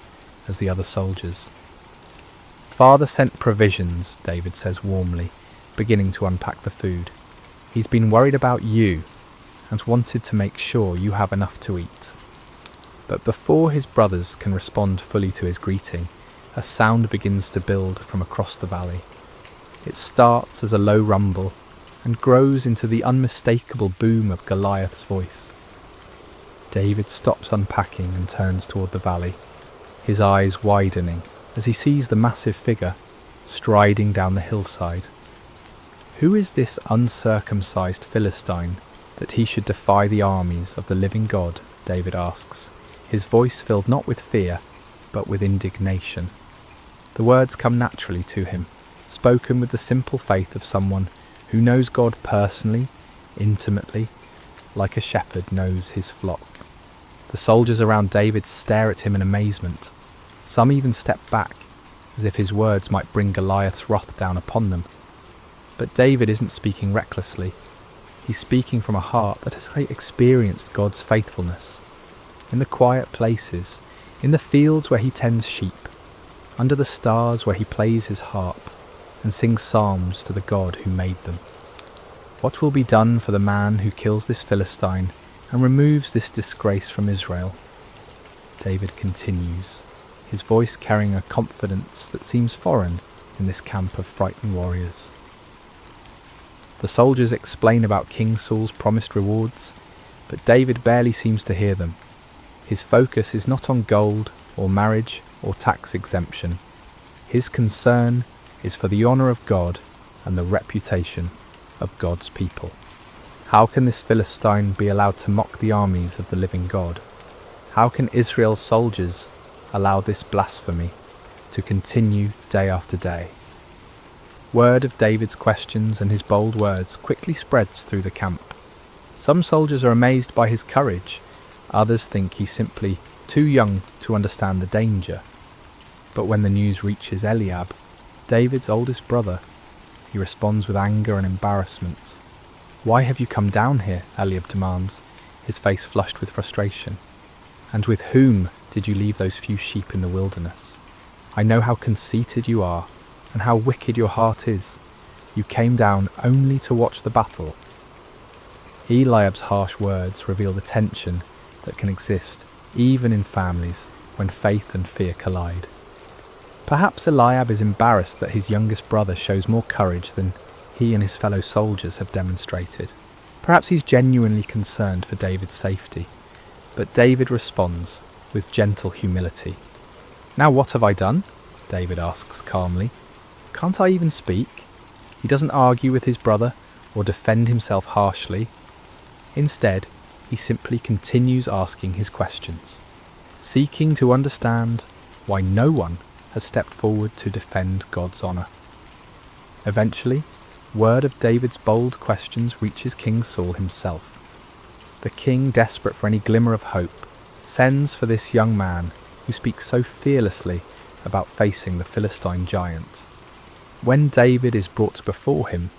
as the other soldiers. "Father sent provisions," David says warmly, beginning to unpack the food. "He's been worried about you and wanted to make sure you have enough to eat." But before his brothers can respond fully to his greeting, a sound begins to build from across the valley. It starts as a low rumble and grows into the unmistakable boom of Goliath's voice. David stops unpacking and turns toward the valley, his eyes widening as he sees the massive figure striding down the hillside. Who is this uncircumcised Philistine that he should defy the armies of the living God? David asks, his voice filled not with fear, but with indignation. The words come naturally to him, spoken with the simple faith of someone who knows God personally, intimately, like a shepherd knows his flock. The soldiers around David stare at him in amazement. Some even step back, as if his words might bring Goliath's wrath down upon them. But David isn't speaking recklessly. He's speaking from a heart that has experienced God's faithfulness. In the quiet places, in the fields where he tends sheep, under the stars where he plays his harp and sings psalms to the God who made them. What will be done for the man who kills this Philistine and removes this disgrace from Israel? David continues, his voice carrying a confidence that seems foreign in this camp of frightened warriors. The soldiers explain about King Saul's promised rewards, but David barely seems to hear them. His focus is not on gold or marriage or tax exemption. His concern is for the honour of God and the reputation of God's people. How can this Philistine be allowed to mock the armies of the living God? How can Israel's soldiers allow this blasphemy to continue day after day? Word of David's questions and his bold words quickly spreads through the camp. Some soldiers are amazed by his courage, others think he's simply too young to understand the danger. But when the news reaches Eliab, David's oldest brother, he responds with anger and embarrassment. "Why have you come down here?" Eliab demands, his face flushed with frustration. "And with whom did you leave those few sheep in the wilderness? I know how conceited you are, and how wicked your heart is. You came down only to watch the battle." Eliab's harsh words reveal the tension that can exist even in families when faith and fear collide. Perhaps Eliab is embarrassed that his youngest brother shows more courage than he and his fellow soldiers have demonstrated. Perhaps he's genuinely concerned for David's safety. But David responds with gentle humility. "Now what have I done?" David asks calmly. "Can't I even speak?" He doesn't argue with his brother or defend himself harshly. Instead, he simply continues asking his questions, seeking to understand why no one has stepped forward to defend God's honour. Eventually, word of David's bold questions reaches King Saul himself. The king, desperate for any glimmer of hope, sends for this young man who speaks so fearlessly about facing the Philistine giant. When David is brought before him,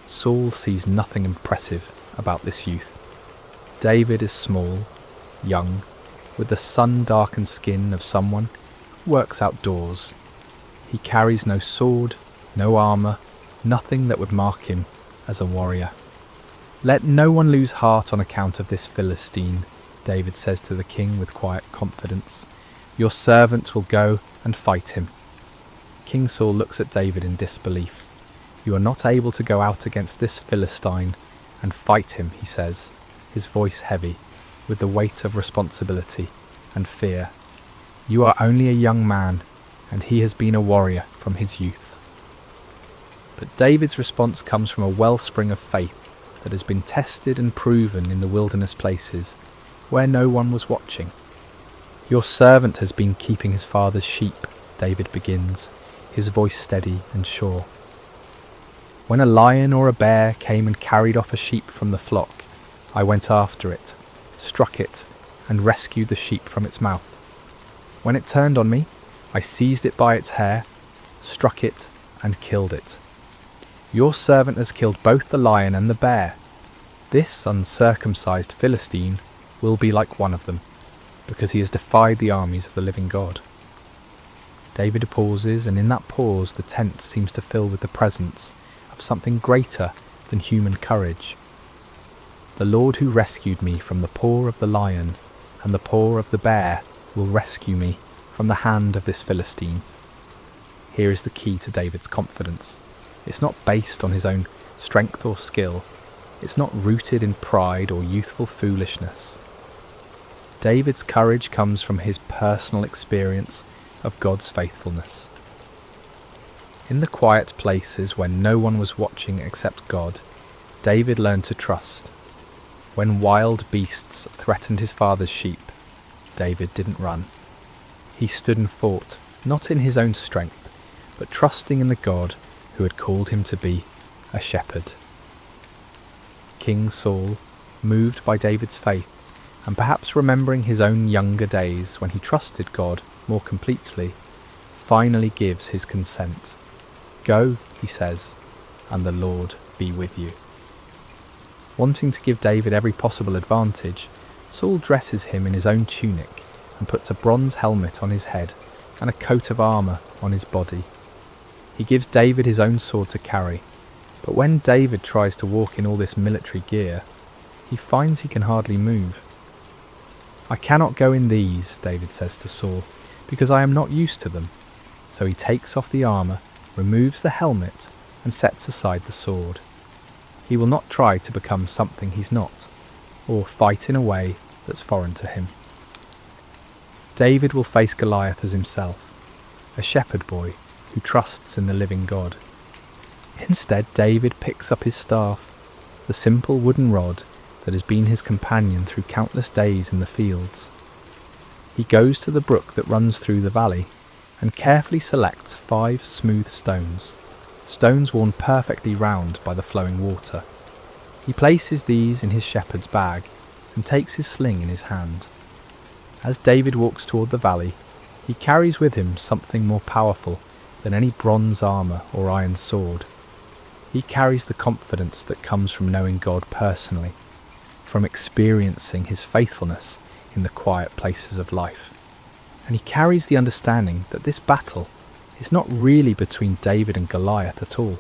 Saul sees nothing impressive about this youth. David is small, young, with the sun-darkened skin of someone who works outdoors. He carries no sword, no armour, nothing that would mark him as a warrior. "Let no one lose heart on account of this Philistine," David says to the king with quiet confidence. "Your servant will go and fight him." King Saul looks at David in disbelief. "You are not able to go out against this Philistine and fight him," he says, his voice heavy with the weight of responsibility and fear. "You are only a young man, and he has been a warrior from his youth." But David's response comes from a wellspring of faith that has been tested and proven in the wilderness places where no one was watching. "Your servant has been keeping his father's sheep," David begins, his voice steady and sure. "When a lion or a bear came and carried off a sheep from the flock, I went after it, struck it, and rescued the sheep from its mouth. When it turned on me, I seized it by its hair, struck it, and killed it. Your servant has killed both the lion and the bear. This uncircumcised Philistine will be like one of them, because he has defied the armies of the living God." David pauses, and in that pause the tent seems to fill with the presence of something greater than human courage. "The Lord who rescued me from the paw of the lion and the paw of the bear will rescue me from the hand of this Philistine." Here is the key to David's confidence. It's not based on his own strength or skill. It's not rooted in pride or youthful foolishness. David's courage comes from his personal experience of God's faithfulness. In the quiet places when no one was watching except God, David learned to trust. When wild beasts threatened his father's sheep, David didn't run. He stood and fought, not in his own strength, but trusting in the God who had called him to be a shepherd. King Saul, moved by David's faith, and perhaps remembering his own younger days when he trusted God more completely, finally gives his consent. "Go," he says, "and the Lord be with you." Wanting to give David every possible advantage, Saul dresses him in his own tunic and puts a bronze helmet on his head and a coat of armour on his body. He gives David his own sword to carry, but when David tries to walk in all this military gear, he finds he can hardly move. "I cannot go in these," David says to Saul, "because I am not used to them." So he takes off the armour, removes the helmet, and sets aside the sword. He will not try to become something he's not, or fight in a way that's foreign to him. David will face Goliath as himself, a shepherd boy who trusts in the living God. Instead, David picks up his staff, the simple wooden rod that has been his companion through countless days in the fields. He goes to the brook that runs through the valley and carefully selects 5 smooth stones worn perfectly round by the flowing water. He places these in his shepherd's bag and takes his sling in his hand. As David walks toward the valley, he carries with him something more powerful than any bronze armour or iron sword. He carries the confidence that comes from knowing God personally, from experiencing his faithfulness in the quiet places of life. And he carries the understanding that this battle is not really between David and Goliath at all.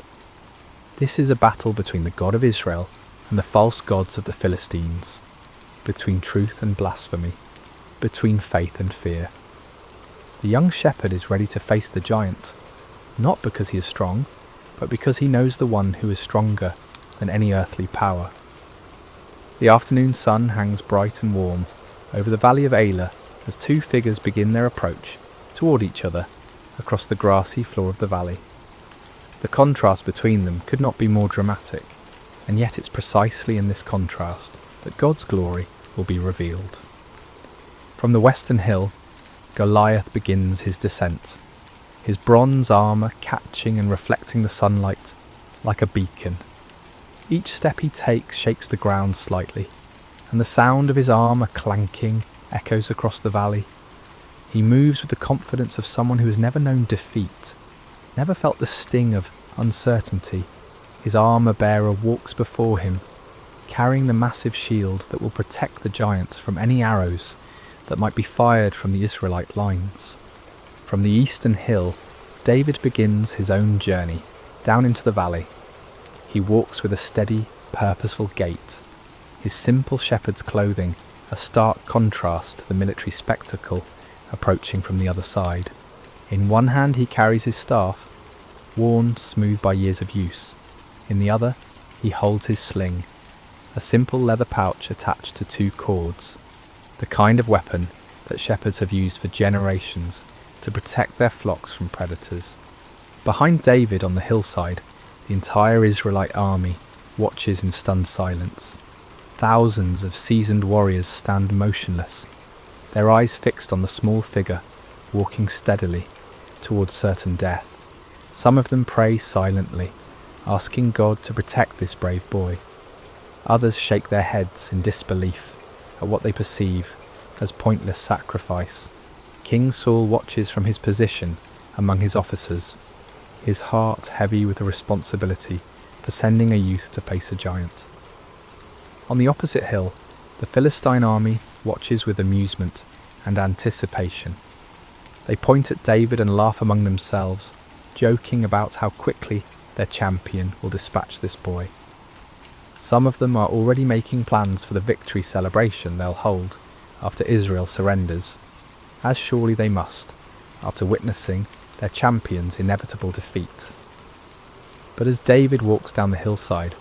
This is a battle between the God of Israel and the false gods of the Philistines, between truth and blasphemy, between faith and fear. The young shepherd is ready to face the giant, not because he is strong, but because he knows the one who is stronger than any earthly power. The afternoon sun hangs bright and warm over the valley of Elah as 2 figures begin their approach toward each other across the grassy floor of the valley. The contrast between them could not be more dramatic, and yet it's precisely in this contrast that God's glory will be revealed. From the western hill, Goliath begins his descent, his bronze armour catching and reflecting the sunlight like a beacon. Each step he takes shakes the ground slightly, and the sound of his armour clanking echoes across the valley. He moves with the confidence of someone who has never known defeat, never felt the sting of uncertainty. His armour-bearer walks before him, carrying the massive shield that will protect the giant from any arrows that might be fired from the Israelite lines. From the eastern hill, David begins his own journey down into the valley. He walks with a steady, purposeful gait, his simple shepherd's clothing a stark contrast to the military spectacle approaching from the other side. In one hand he carries his staff, worn smooth by years of use. In the other, he holds his sling, a simple leather pouch attached to 2 cords, the kind of weapon that shepherds have used for generations to protect their flocks from predators. Behind David on the hillside, the entire Israelite army watches in stunned silence. Thousands of seasoned warriors stand motionless, their eyes fixed on the small figure walking steadily towards certain death. Some of them pray silently, asking God to protect this brave boy. Others shake their heads in disbelief at what they perceive as pointless sacrifice. King Saul watches from his position among his officers, his heart heavy with the responsibility for sending a youth to face a giant. On the opposite hill, the Philistine army watches with amusement and anticipation. They point at David and laugh among themselves, joking about how quickly their champion will dispatch this boy. Some of them are already making plans for the victory celebration they'll hold after Israel surrenders, as surely they must, after witnessing their champion's inevitable defeat. But as David walks down the hillside,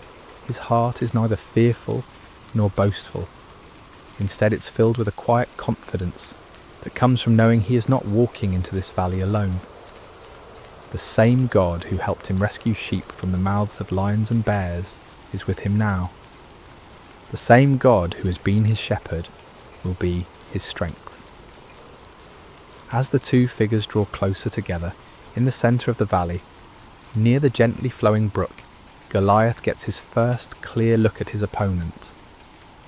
his heart is neither fearful nor boastful. Instead, it's filled with a quiet confidence that comes from knowing he is not walking into this valley alone. The same God who helped him rescue sheep from the mouths of lions and bears is with him now. The same God who has been his shepherd will be his strength. As the 2 figures draw closer together, in the centre of the valley, near the gently flowing brook, Goliath gets his first clear look at his opponent.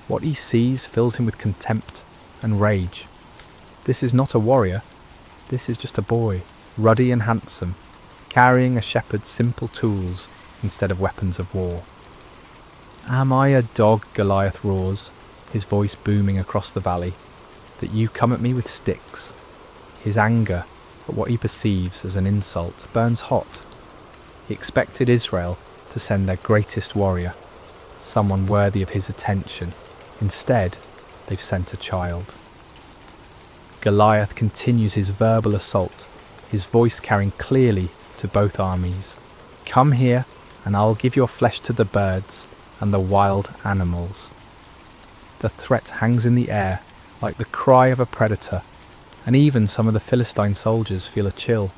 What he sees fills him with contempt and rage. This is not a warrior, this is just a boy, ruddy and handsome, carrying a shepherd's simple tools instead of weapons of war. "Am I a dog," Goliath roars, his voice booming across the valley, "that you come at me with sticks?" His anger at what he perceives as an insult burns hot. He expected Israel to send their greatest warrior, someone worthy of his attention. Instead, they've sent a child. Goliath continues his verbal assault, his voice carrying clearly to both armies. "Come here, and I will give your flesh to the birds and the wild animals." The threat hangs in the air like the cry of a predator, and even some of the Philistine soldiers feel a chill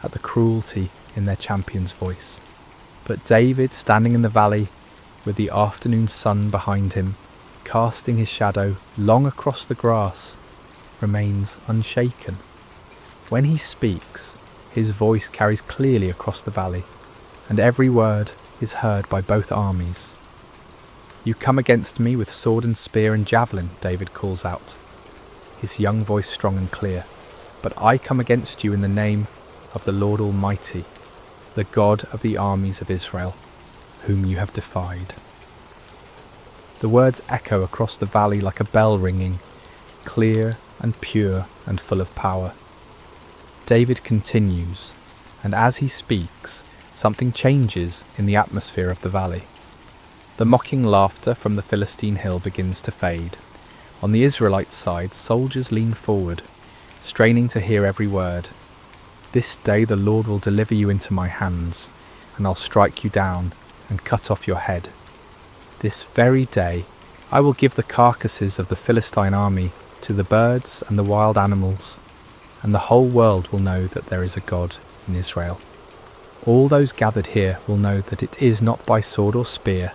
at the cruelty in their champion's voice. But David, standing in the valley with the afternoon sun behind him, casting his shadow long across the grass, remains unshaken. When he speaks, his voice carries clearly across the valley, and every word is heard by both armies. "You come against me with sword and spear and javelin," David calls out, his young voice strong and clear, "but I come against you in the name of the Lord Almighty, the God of the armies of Israel, whom you have defied." The words echo across the valley like a bell ringing, clear and pure and full of power. David continues, and as he speaks, something changes in the atmosphere of the valley. The mocking laughter from the Philistine hill begins to fade. On the Israelite side, soldiers lean forward, straining to hear every word. "This day the Lord will deliver you into my hands, and I'll strike you down and cut off your head. This very day I will give the carcasses of the Philistine army to the birds and the wild animals, and the whole world will know that there is a God in Israel. All those gathered here will know that it is not by sword or spear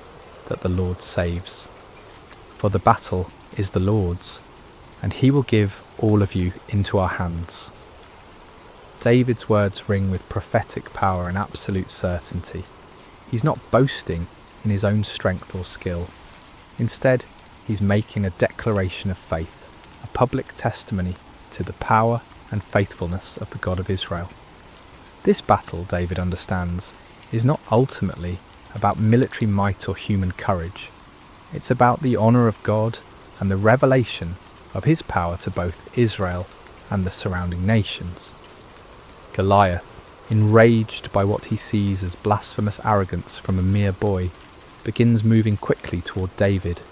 that the Lord saves. For the battle is the Lord's, and he will give all of you into our hands." David's words ring with prophetic power and absolute certainty. He's not boasting in his own strength or skill. Instead, he's making a declaration of faith, a public testimony to the power and faithfulness of the God of Israel. This battle, David understands, is not ultimately about military might or human courage. It's about the honour of God and the revelation of his power to both Israel and the surrounding nations. Goliath, enraged by what he sees as blasphemous arrogance from a mere boy, begins moving quickly toward David,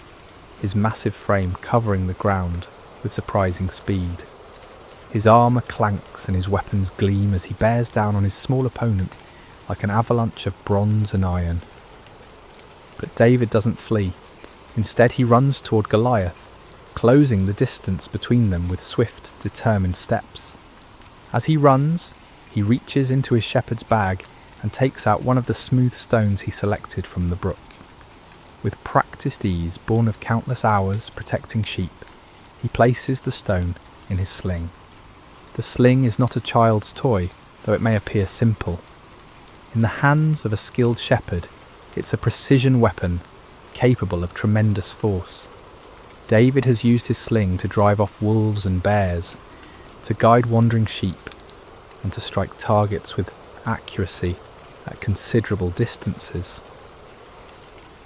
his massive frame covering the ground with surprising speed. His armour clanks and his weapons gleam as he bears down on his small opponent like an avalanche of bronze and iron. But David doesn't flee. Instead, he runs toward Goliath, closing the distance between them with swift, determined steps. As he runs, he reaches into his shepherd's bag and takes out one of the smooth stones he selected from the brook. With practiced ease, born of countless hours protecting sheep, he places the stone in his sling. The sling is not a child's toy, though it may appear simple. In the hands of a skilled shepherd, it's a precision weapon capable of tremendous force. David has used his sling to drive off wolves and bears, to guide wandering sheep, and to strike targets with accuracy at considerable distances.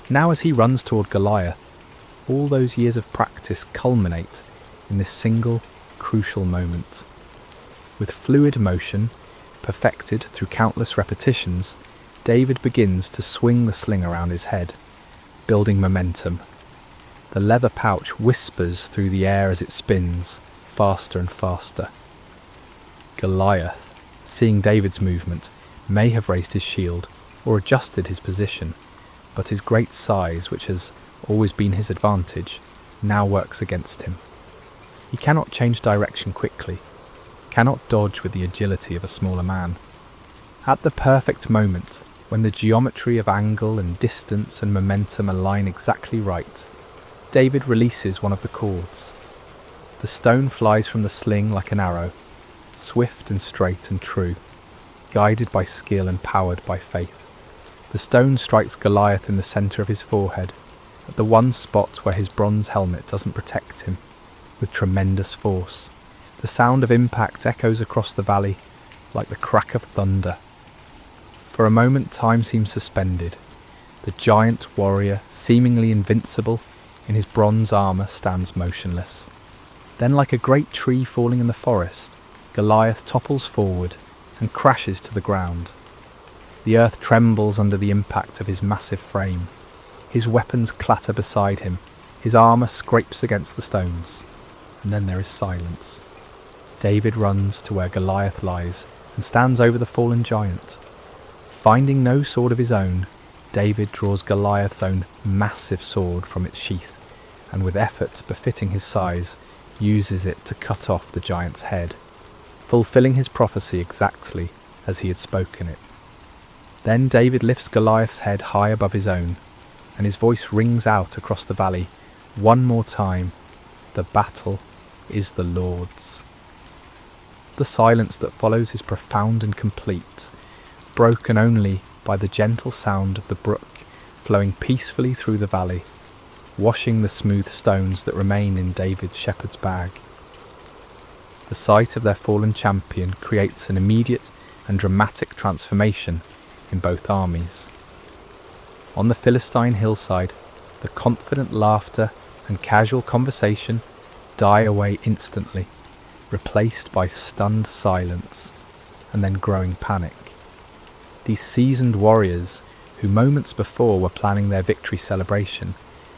Now as he runs toward Goliath, all those years of practice culminate in this single, crucial moment. With fluid motion, perfected through countless repetitions, David begins to swing the sling around his head, building momentum. The leather pouch whispers through the air as it spins, faster and faster. Goliath, seeing David's movement, may have raised his shield or adjusted his position, but his great size, which has always been his advantage, now works against him. He cannot change direction quickly, cannot dodge with the agility of a smaller man. At the perfect moment, when the geometry of angle and distance and momentum align exactly right, David releases one of the cords. The stone flies from the sling like an arrow, swift and straight and true, guided by skill and powered by faith. The stone strikes Goliath in the centre of his forehead, at the one spot where his bronze helmet doesn't protect him, with tremendous force. The sound of impact echoes across the valley like the crack of thunder. For a moment time seems suspended. The giant warrior, seemingly invincible in his bronze armour, stands motionless. Then, like a great tree falling in the forest, Goliath topples forward and crashes to the ground. The earth trembles under the impact of his massive frame. His weapons clatter beside him, his armour scrapes against the stones, and then there is silence. David runs to where Goliath lies and stands over the fallen giant. Finding no sword of his own, David draws Goliath's own massive sword from its sheath, and with effort befitting his size, uses it to cut off the giant's head, fulfilling his prophecy exactly as he had spoken it. Then David lifts Goliath's head high above his own, and his voice rings out across the valley one more time, "The battle is the Lord's." The silence that follows is profound and complete, broken only by the gentle sound of the brook flowing peacefully through the valley, washing the smooth stones that remain in David's shepherd's bag. The sight of their fallen champion creates an immediate and dramatic transformation in both armies. On the Philistine hillside, the confident laughter and casual conversation die away instantly, replaced by stunned silence and then growing panic. These seasoned warriors, who moments before were planning their victory celebration,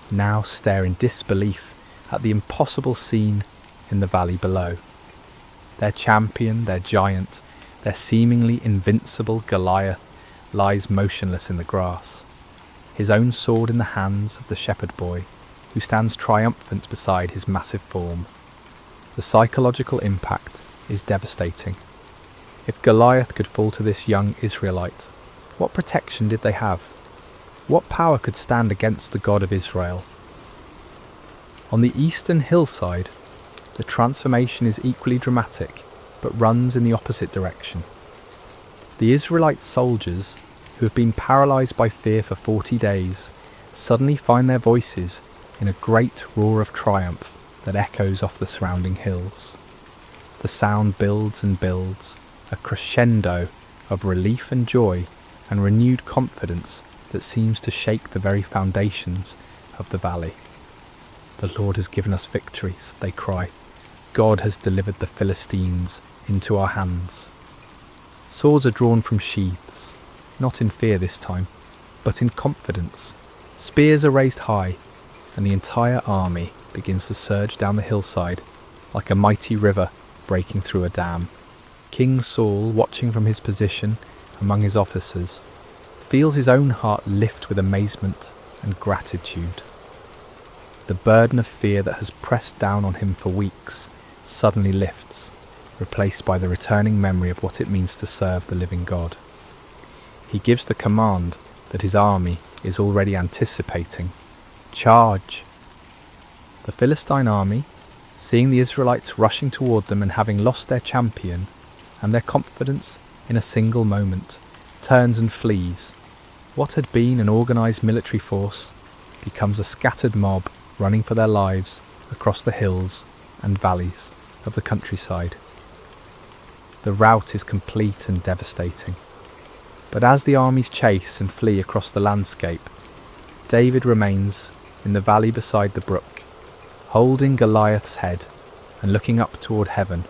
now stare in disbelief at the impossible scene in the valley below. Their champion, their giant, their seemingly invincible Goliath lies motionless in the grass, his own sword in the hands of the shepherd boy, who stands triumphant beside his massive form. The psychological impact is devastating. If Goliath could fall to this young Israelite, what protection did they have? What power could stand against the God of Israel? On the eastern hillside, the transformation is equally dramatic, but runs in the opposite direction. The Israelite soldiers, who have been paralysed by fear for 40 days, suddenly find their voices in a great roar of triumph that echoes off the surrounding hills. The sound builds and builds, a crescendo of relief and joy and renewed confidence that seems to shake the very foundations of the valley. "The Lord has given us victories," they cry. "God has delivered the Philistines into our hands." Swords are drawn from sheaths, not in fear this time, but in confidence. Spears are raised high, and the entire army begins to surge down the hillside like a mighty river breaking through a dam. King Saul, watching from his position among his officers, feels his own heart lift with amazement and gratitude. The burden of fear that has pressed down on him for weeks suddenly lifts, replaced by the returning memory of what it means to serve the living God. He gives the command that his army is already anticipating. Charge! The Philistine army, seeing the Israelites rushing toward them and having lost their champion and their confidence in a single moment, turns and flees. What had been an organised military force becomes a scattered mob running for their lives across the hills and valleys of the countryside. The rout is complete and devastating. But as the armies chase and flee across the landscape, David remains in the valley beside the brook, holding Goliath's head and looking up toward heaven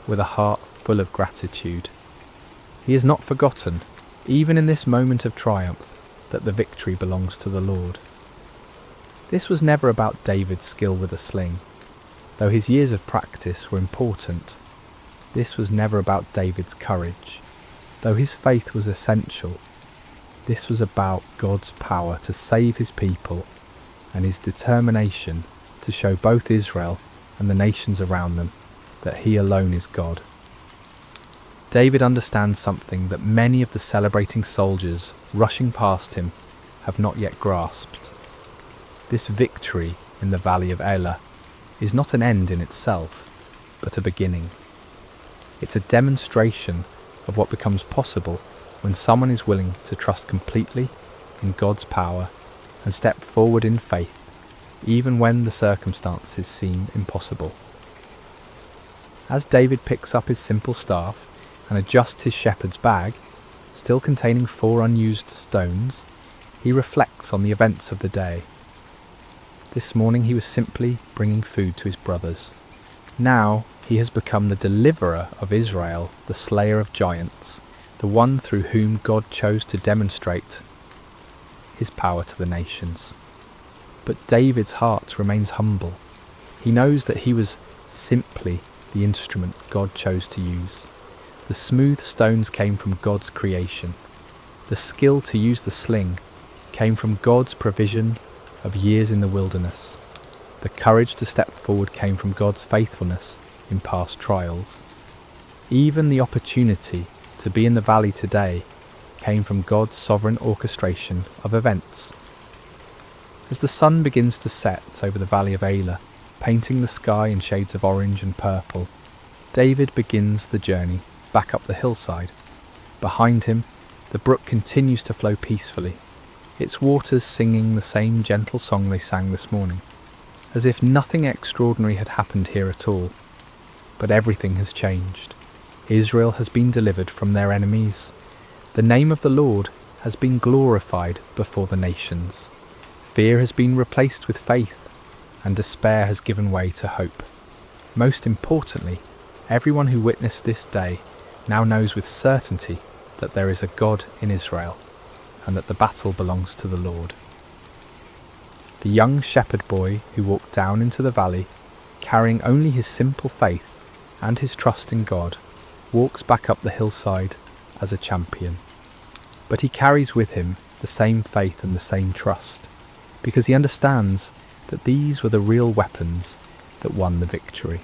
with a heart full of gratitude. He has not forgotten, even in this moment of triumph, that the victory belongs to the Lord. This was never about David's skill with a sling, though his years of practice were important. This was never about David's courage, though his faith was essential. This was about God's power to save his people and his determination to show both Israel and the nations around them that he alone is God. David understands something that many of the celebrating soldiers rushing past him have not yet grasped. This victory in the valley of Elah is not an end in itself, but a beginning. It's a demonstration of what becomes possible when someone is willing to trust completely in God's power and step forward in faith, even when the circumstances seem impossible. As David picks up his simple staff and adjusts his shepherd's bag, still containing 4 unused stones, he reflects on the events of the day. This morning he was simply bringing food to his brothers. Now he has become the deliverer of Israel, the slayer of giants, the one through whom God chose to demonstrate his power to the nations. But David's heart remains humble. He knows that he was simply the instrument God chose to use. The smooth stones came from God's creation. The skill to use the sling came from God's provision of years in the wilderness. The courage to step forward came from God's faithfulness in past trials. Even the opportunity to be in the valley today came from God's sovereign orchestration of events. As the sun begins to set over the valley of Elah, painting the sky in shades of orange and purple, David begins the journey back up the hillside. Behind him, the brook continues to flow peacefully, its waters singing the same gentle song they sang this morning, as if nothing extraordinary had happened here at all. But everything has changed. Israel has been delivered from their enemies. The name of the Lord has been glorified before the nations. Fear has been replaced with faith, and despair has given way to hope. Most importantly, everyone who witnessed this day now knows with certainty that there is a God in Israel, and that the battle belongs to the Lord. The young shepherd boy who walked down into the valley, carrying only his simple faith and his trust in God, walks back up the hillside as a champion. But he carries with him the same faith and the same trust, because he understands that these were the real weapons that won the victory.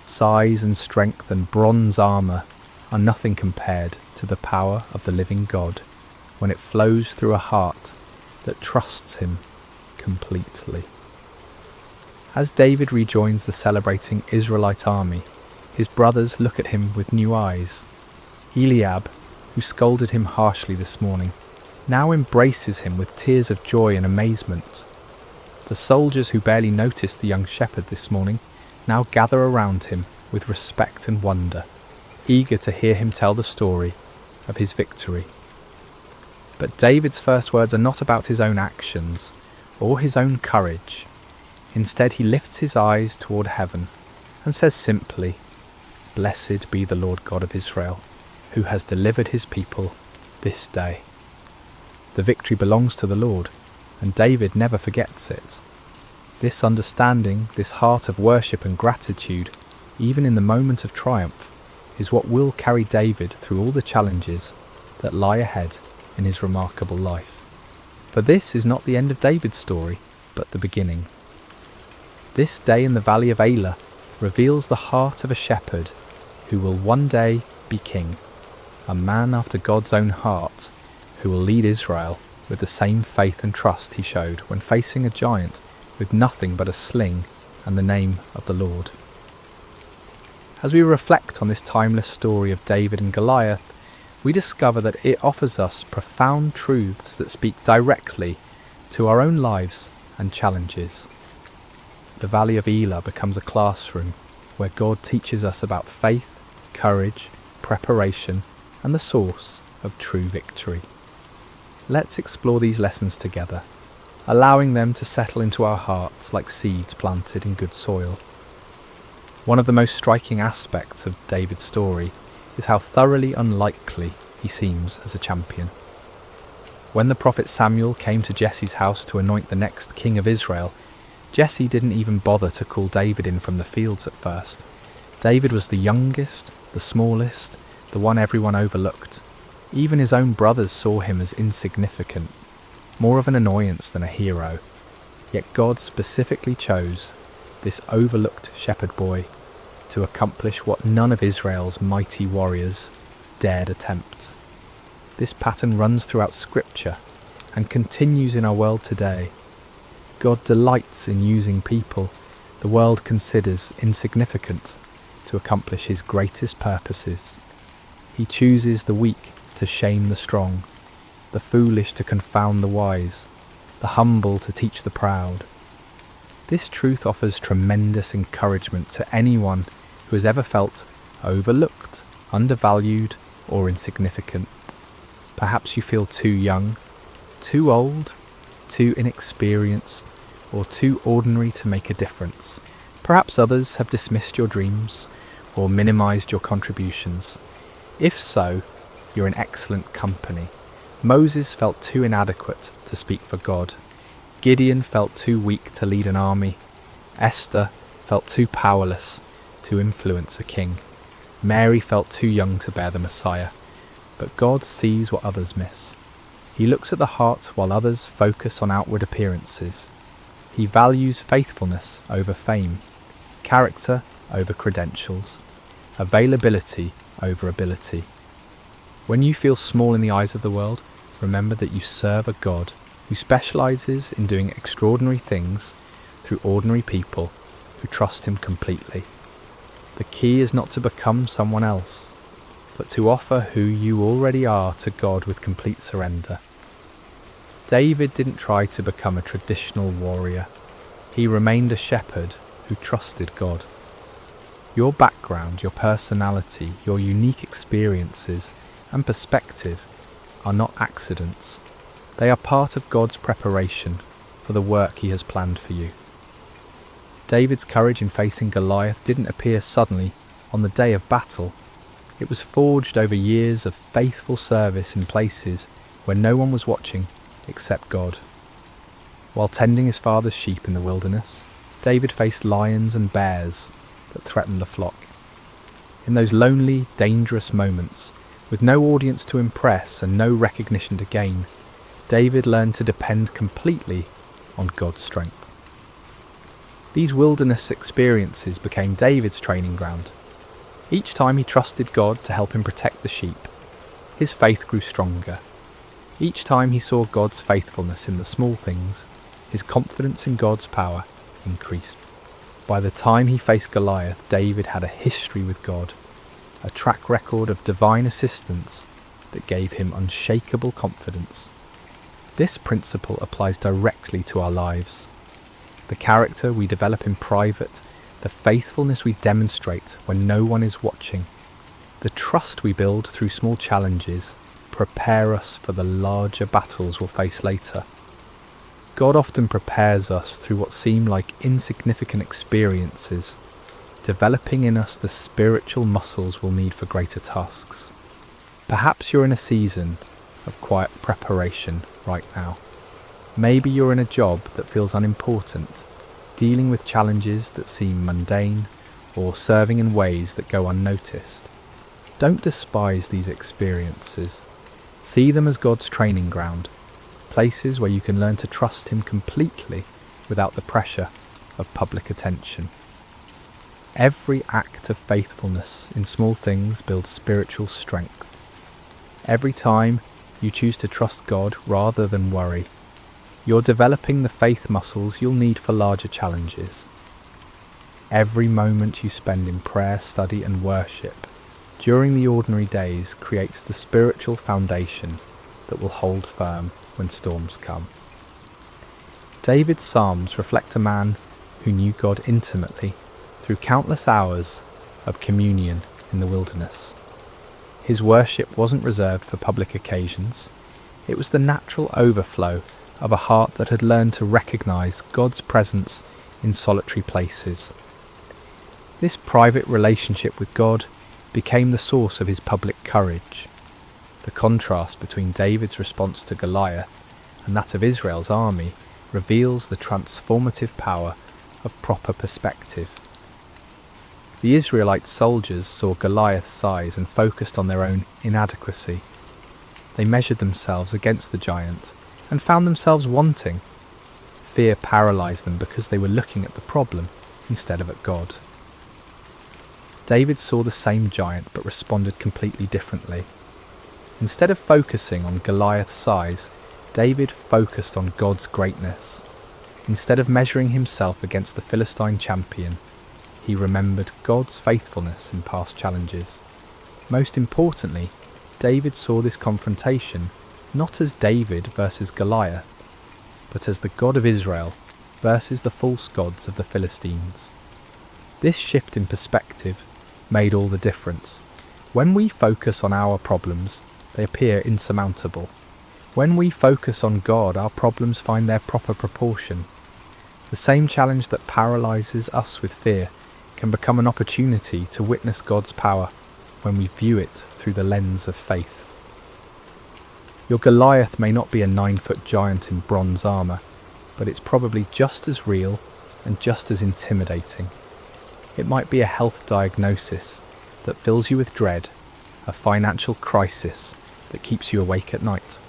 Size and strength and bronze armour are nothing compared to the power of the living God when it flows through a heart that trusts him completely. As David rejoins the celebrating Israelite army, his brothers look at him with new eyes. Eliab, who scolded him harshly this morning, now embraces him with tears of joy and amazement. The soldiers who barely noticed the young shepherd this morning now gather around him with respect and wonder, eager to hear him tell the story of his victory. But David's first words are not about his own actions or his own courage. Instead, he lifts his eyes toward heaven and says simply, "Blessed be the Lord God of Israel, who has delivered his people this day." The victory belongs to the Lord, and David never forgets it. This understanding, this heart of worship and gratitude, even in the moment of triumph, is what will carry David through all the challenges that lie ahead in his remarkable life. For this is not the end of David's story, but the beginning. This day in the valley of Elah reveals the heart of a shepherd who will one day be king, a man after God's own heart who will lead Israel with the same faith and trust he showed when facing a giant with nothing but a sling and the name of the Lord. As we reflect on this timeless story of David and Goliath, we discover that it offers us profound truths that speak directly to our own lives and challenges. The Valley of Elah becomes a classroom where God teaches us about faith, courage, preparation, and the source of true victory. Let's explore these lessons together, allowing them to settle into our hearts like seeds planted in good soil. One of the most striking aspects of David's story is how thoroughly unlikely he seems as a champion. When the prophet Samuel came to Jesse's house to anoint the next king of Israel, Jesse didn't even bother to call David in from the fields at first. David was the youngest, the smallest, the one everyone overlooked. Even his own brothers saw him as insignificant, more of an annoyance than a hero. Yet God specifically chose this overlooked shepherd boy to accomplish what none of Israel's mighty warriors dared attempt. This pattern runs throughout Scripture and continues in our world today. God delights in using people the world considers insignificant to accomplish his greatest purposes. He chooses the weak to shame the strong, the foolish to confound the wise, the humble to teach the proud. This truth offers tremendous encouragement to anyone who has ever felt overlooked, undervalued, or insignificant. Perhaps you feel too young, too old, too inexperienced, or too ordinary to make a difference. Perhaps others have dismissed your dreams or minimized your contributions. If so, you're in excellent company. Moses felt too inadequate to speak for God. Gideon felt too weak to lead an army. Esther felt too powerless to influence a king. Mary felt too young to bear the Messiah. But God sees what others miss. He looks at the heart while others focus on outward appearances. He values faithfulness over fame, character over credentials, availability over ability. When you feel small in the eyes of the world, remember that you serve a God who specializes in doing extraordinary things through ordinary people who trust him completely. The key is not to become someone else, but to offer who you already are to God with complete surrender. David didn't try to become a traditional warrior. He remained a shepherd who trusted God. Your background, your personality, your unique experiences and perspective are not accidents. They are part of God's preparation for the work he has planned for you. David's courage in facing Goliath didn't appear suddenly on the day of battle. It was forged over years of faithful service in places where no one was watching except God. While tending his father's sheep in the wilderness, David faced lions and bears that threatened the flock. In those lonely, dangerous moments, with no audience to impress and no recognition to gain, David learned to depend completely on God's strength. These wilderness experiences became David's training ground. Each time he trusted God to help him protect the sheep, his faith grew stronger. Each time he saw God's faithfulness in the small things, his confidence in God's power increased. By the time he faced Goliath, David had a history with God, a track record of divine assistance that gave him unshakable confidence. This principle applies directly to our lives. The character we develop in private, the faithfulness we demonstrate when no one is watching, the trust we build through small challenges prepare us for the larger battles we'll face later. God often prepares us through what seem like insignificant experiences, developing in us the spiritual muscles we'll need for greater tasks. Perhaps you're in a season of quiet preparation right now. Maybe you're in a job that feels unimportant, dealing with challenges that seem mundane, or serving in ways that go unnoticed. Don't despise these experiences. See them as God's training ground, places where you can learn to trust Him completely without the pressure of public attention. Every act of faithfulness in small things builds spiritual strength. Every time you choose to trust God rather than worry, you're developing the faith muscles you'll need for larger challenges. Every moment you spend in prayer, study and worship during the ordinary days creates the spiritual foundation that will hold firm when storms come. David's Psalms reflect a man who knew God intimately through countless hours of communion in the wilderness. His worship wasn't reserved for public occasions. It was the natural overflow of a heart that had learned to recognize God's presence in solitary places. This private relationship with God became the source of his public courage. The contrast between David's response to Goliath and that of Israel's army reveals the transformative power of proper perspective. The Israelite soldiers saw Goliath's size and focused on their own inadequacy. They measured themselves against the giant and found themselves wanting. Fear paralyzed them because they were looking at the problem instead of at God. David saw the same giant but responded completely differently. Instead of focusing on Goliath's size, David focused on God's greatness. Instead of measuring himself against the Philistine champion, he remembered God's faithfulness in past challenges. Most importantly, David saw this confrontation not as David versus Goliath, but as the God of Israel versus the false gods of the Philistines. This shift in perspective made all the difference. When we focus on our problems, they appear insurmountable. When we focus on God, our problems find their proper proportion. The same challenge that paralyzes us with fear can become an opportunity to witness God's power when we view it through the lens of faith. Your Goliath may not be a 9-foot giant in bronze armour, but it's probably just as real and just as intimidating. It might be a health diagnosis that fills you with dread, a financial crisis that keeps you awake at night,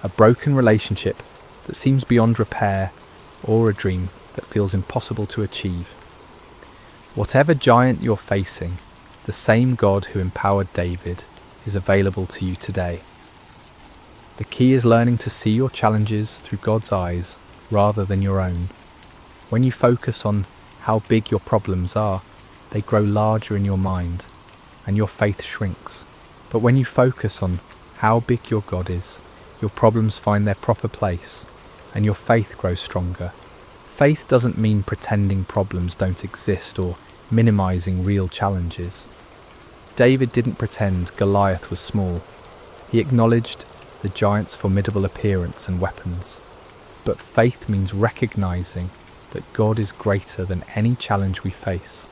a broken relationship that seems beyond repair, or a dream that feels impossible to achieve. Whatever giant you're facing, the same God who empowered David is available to you today. The key is learning to see your challenges through God's eyes rather than your own. When you focus on how big your problems are, they grow larger in your mind, and your faith shrinks. But when you focus on how big your God is, your problems find their proper place, and your faith grows stronger. Faith doesn't mean pretending problems don't exist or minimizing real challenges. David didn't pretend Goliath was small. He acknowledged the giant's formidable appearance and weapons. But faith means recognizing that God is greater than any challenge we face,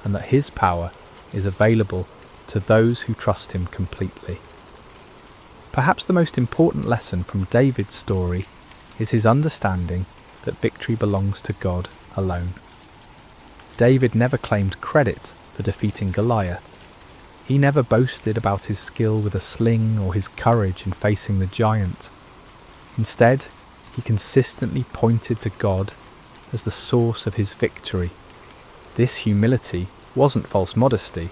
and that His power is available to those who trust Him completely. Perhaps the most important lesson from David's story is his understanding that victory belongs to God alone. David never claimed credit for defeating Goliath. He never boasted about his skill with a sling or his courage in facing the giant. Instead, he consistently pointed to God as the source of his victory. This humility wasn't false modesty,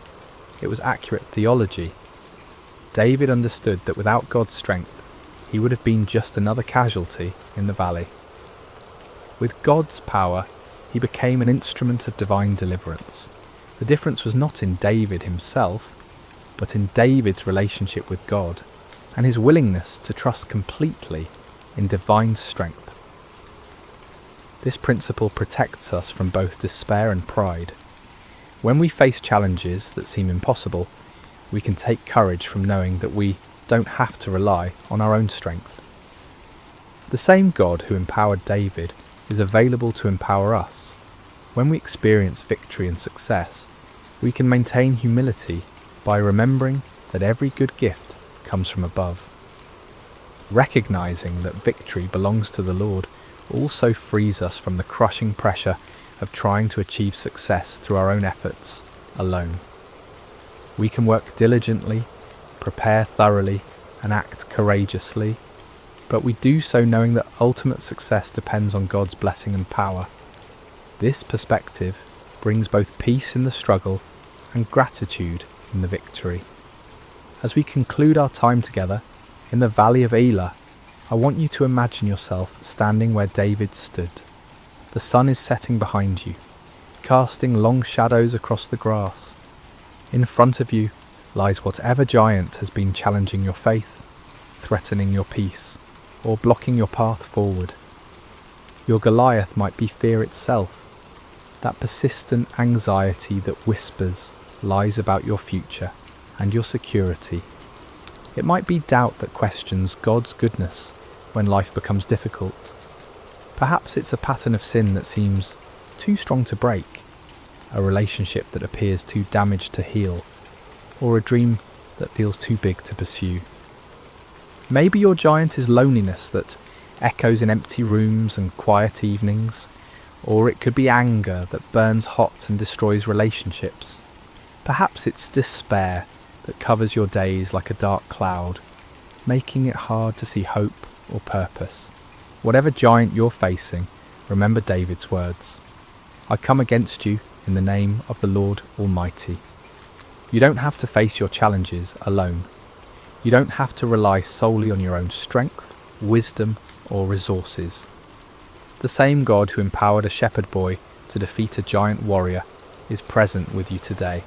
it was accurate theology. David understood that without God's strength, he would have been just another casualty in the valley. With God's power, he became an instrument of divine deliverance. The difference was not in David himself, but in David's relationship with God and his willingness to trust completely in divine strength. This principle protects us from both despair and pride. When we face challenges that seem impossible, we can take courage from knowing that we don't have to rely on our own strength. The same God who empowered David is available to empower us. When we experience victory and success, we can maintain humility by remembering that every good gift comes from above. Recognizing that victory belongs to the Lord also frees us from the crushing pressure of trying to achieve success through our own efforts alone. We can work diligently, prepare thoroughly, and act courageously, but we do so knowing that ultimate success depends on God's blessing and power. This perspective brings both peace in the struggle and gratitude in the victory. As we conclude our time together in the valley of Elah, I want you to imagine yourself standing where David stood. The sun is setting behind you, casting long shadows across the grass. In front of you lies whatever giant has been challenging your faith, threatening your peace, or blocking your path forward. Your Goliath might be fear itself, that persistent anxiety that whispers lies about your future and your security. It might be doubt that questions God's goodness when life becomes difficult. Perhaps it's a pattern of sin that seems too strong to break, a relationship that appears too damaged to heal, or a dream that feels too big to pursue. Maybe your giant is loneliness that echoes in empty rooms and quiet evenings, or it could be anger that burns hot and destroys relationships. Perhaps it's despair that covers your days like a dark cloud, making it hard to see hope or purpose. Whatever giant you're facing, remember David's words, "I come against you in the name of the Lord Almighty." You don't have to face your challenges alone. You don't have to rely solely on your own strength, wisdom, or resources. The same God who empowered a shepherd boy to defeat a giant warrior is present with you today.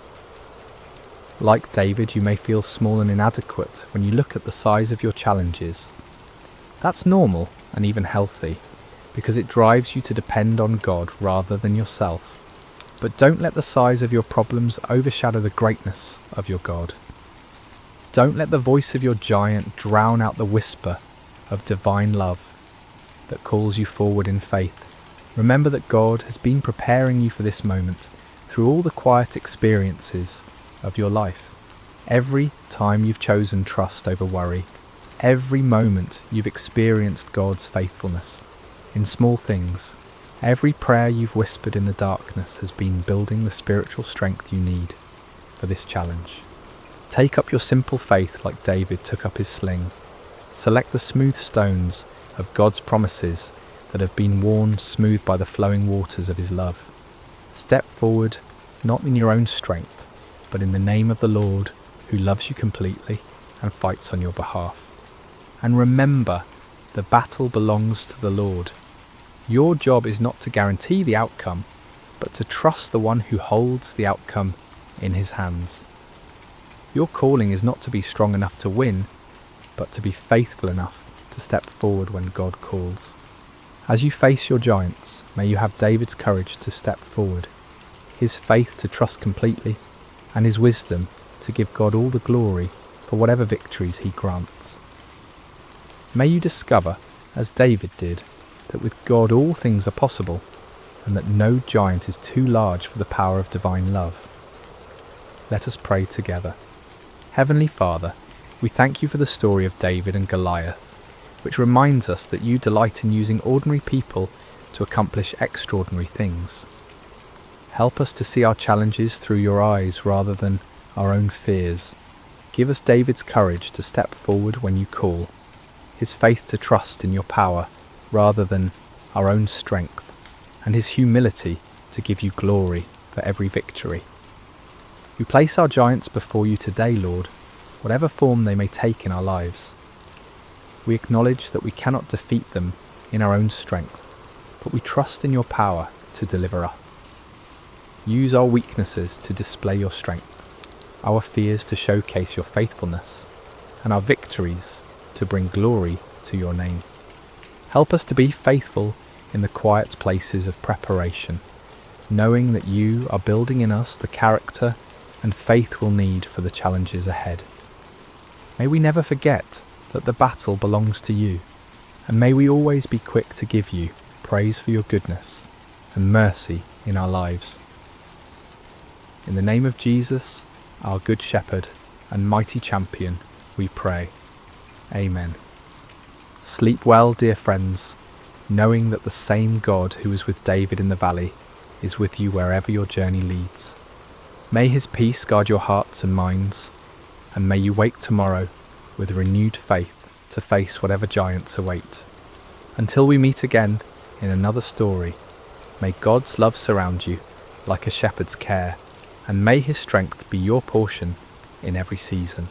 Like David, you may feel small and inadequate when you look at the size of your challenges. That's normal and even healthy, because it drives you to depend on God rather than yourself. But don't let the size of your problems overshadow the greatness of your God. Don't let the voice of your giant drown out the whisper of divine love that calls you forward in faith. Remember that God has been preparing you for this moment through all the quiet experiences of your life. Every time you've chosen trust over worry, every moment you've experienced God's faithfulness in small things, every prayer you've whispered in the darkness has been building the spiritual strength you need for this challenge. Take up your simple faith like David took up his sling. Select the smooth stones of God's promises that have been worn smooth by the flowing waters of his love. Step forward, not in your own strength, but in the name of the Lord who loves you completely and fights on your behalf. And remember, the battle belongs to the Lord. Your job is not to guarantee the outcome, but to trust the one who holds the outcome in his hands. Your calling is not to be strong enough to win, but to be faithful enough to step forward when God calls. As you face your giants, may you have David's courage to step forward, his faith to trust completely, and his wisdom to give God all the glory for whatever victories he grants. May you discover, as David did, that with God all things are possible, and that no giant is too large for the power of divine love. Let us pray together. Heavenly Father, we thank you for the story of David and Goliath, which reminds us that you delight in using ordinary people to accomplish extraordinary things. Help us to see our challenges through your eyes rather than our own fears. Give us David's courage to step forward when you call, his faith to trust in your power rather than our own strength, and his humility to give you glory for every victory. We place our giants before you today, Lord, whatever form they may take in our lives. We acknowledge that we cannot defeat them in our own strength, but we trust in your power to deliver us. Use our weaknesses to display your strength, our fears to showcase your faithfulness, and our victories to bring glory to your name. Help us to be faithful in the quiet places of preparation, knowing that you are building in us the character and faith we'll need for the challenges ahead. May we never forget that the battle belongs to you, and may we always be quick to give you praise for your goodness and mercy in our lives. In the name of Jesus, our Good Shepherd and mighty champion, we pray. Amen. Sleep well, dear friends, knowing that the same God who was with David in the valley is with you wherever your journey leads. May his peace guard your hearts and minds, and may you wake tomorrow with renewed faith to face whatever giants await. Until we meet again in another story, may God's love surround you like a shepherd's care, and may his strength be your portion in every season.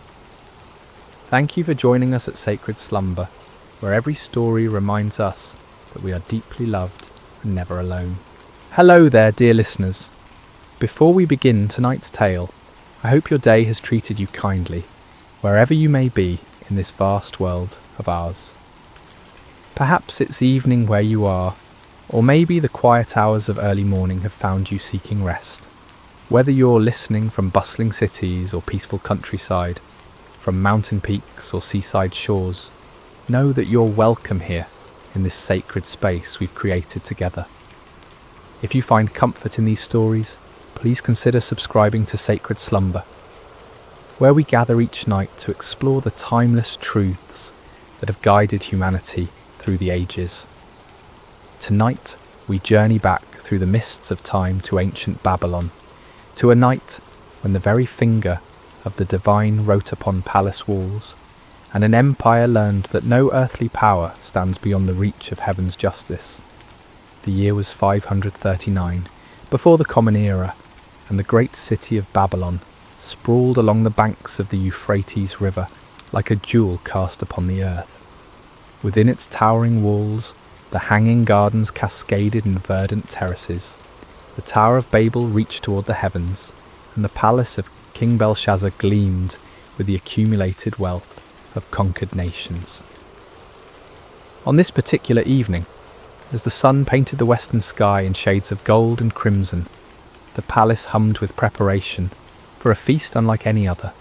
Thank you for joining us at Sacred Slumber, where every story reminds us that we are deeply loved and never alone. Hello there, dear listeners. Before we begin tonight's tale, I hope your day has treated you kindly, wherever you may be in this vast world of ours. Perhaps it's evening where you are, or maybe the quiet hours of early morning have found you seeking rest. Whether you're listening from bustling cities or peaceful countryside, from mountain peaks or seaside shores, know that you're welcome here in this sacred space we've created together. If you find comfort in these stories, please consider subscribing to Sacred Slumber, where we gather each night to explore the timeless truths that have guided humanity through the ages. Tonight, we journey back through the mists of time to ancient Babylon, to a night when the very finger of the divine wrote upon palace walls, and an empire learned that no earthly power stands beyond the reach of heaven's justice. The year was 539, before the Common Era, and the great city of Babylon sprawled along the banks of the Euphrates River like a jewel cast upon the earth. Within its towering walls, the hanging gardens cascaded in verdant terraces. The Tower of Babel reached toward the heavens, and the palace of King Belshazzar gleamed with the accumulated wealth of conquered nations. On this particular evening, as the sun painted the western sky in shades of gold and crimson, the palace hummed with preparation for a feast unlike any other.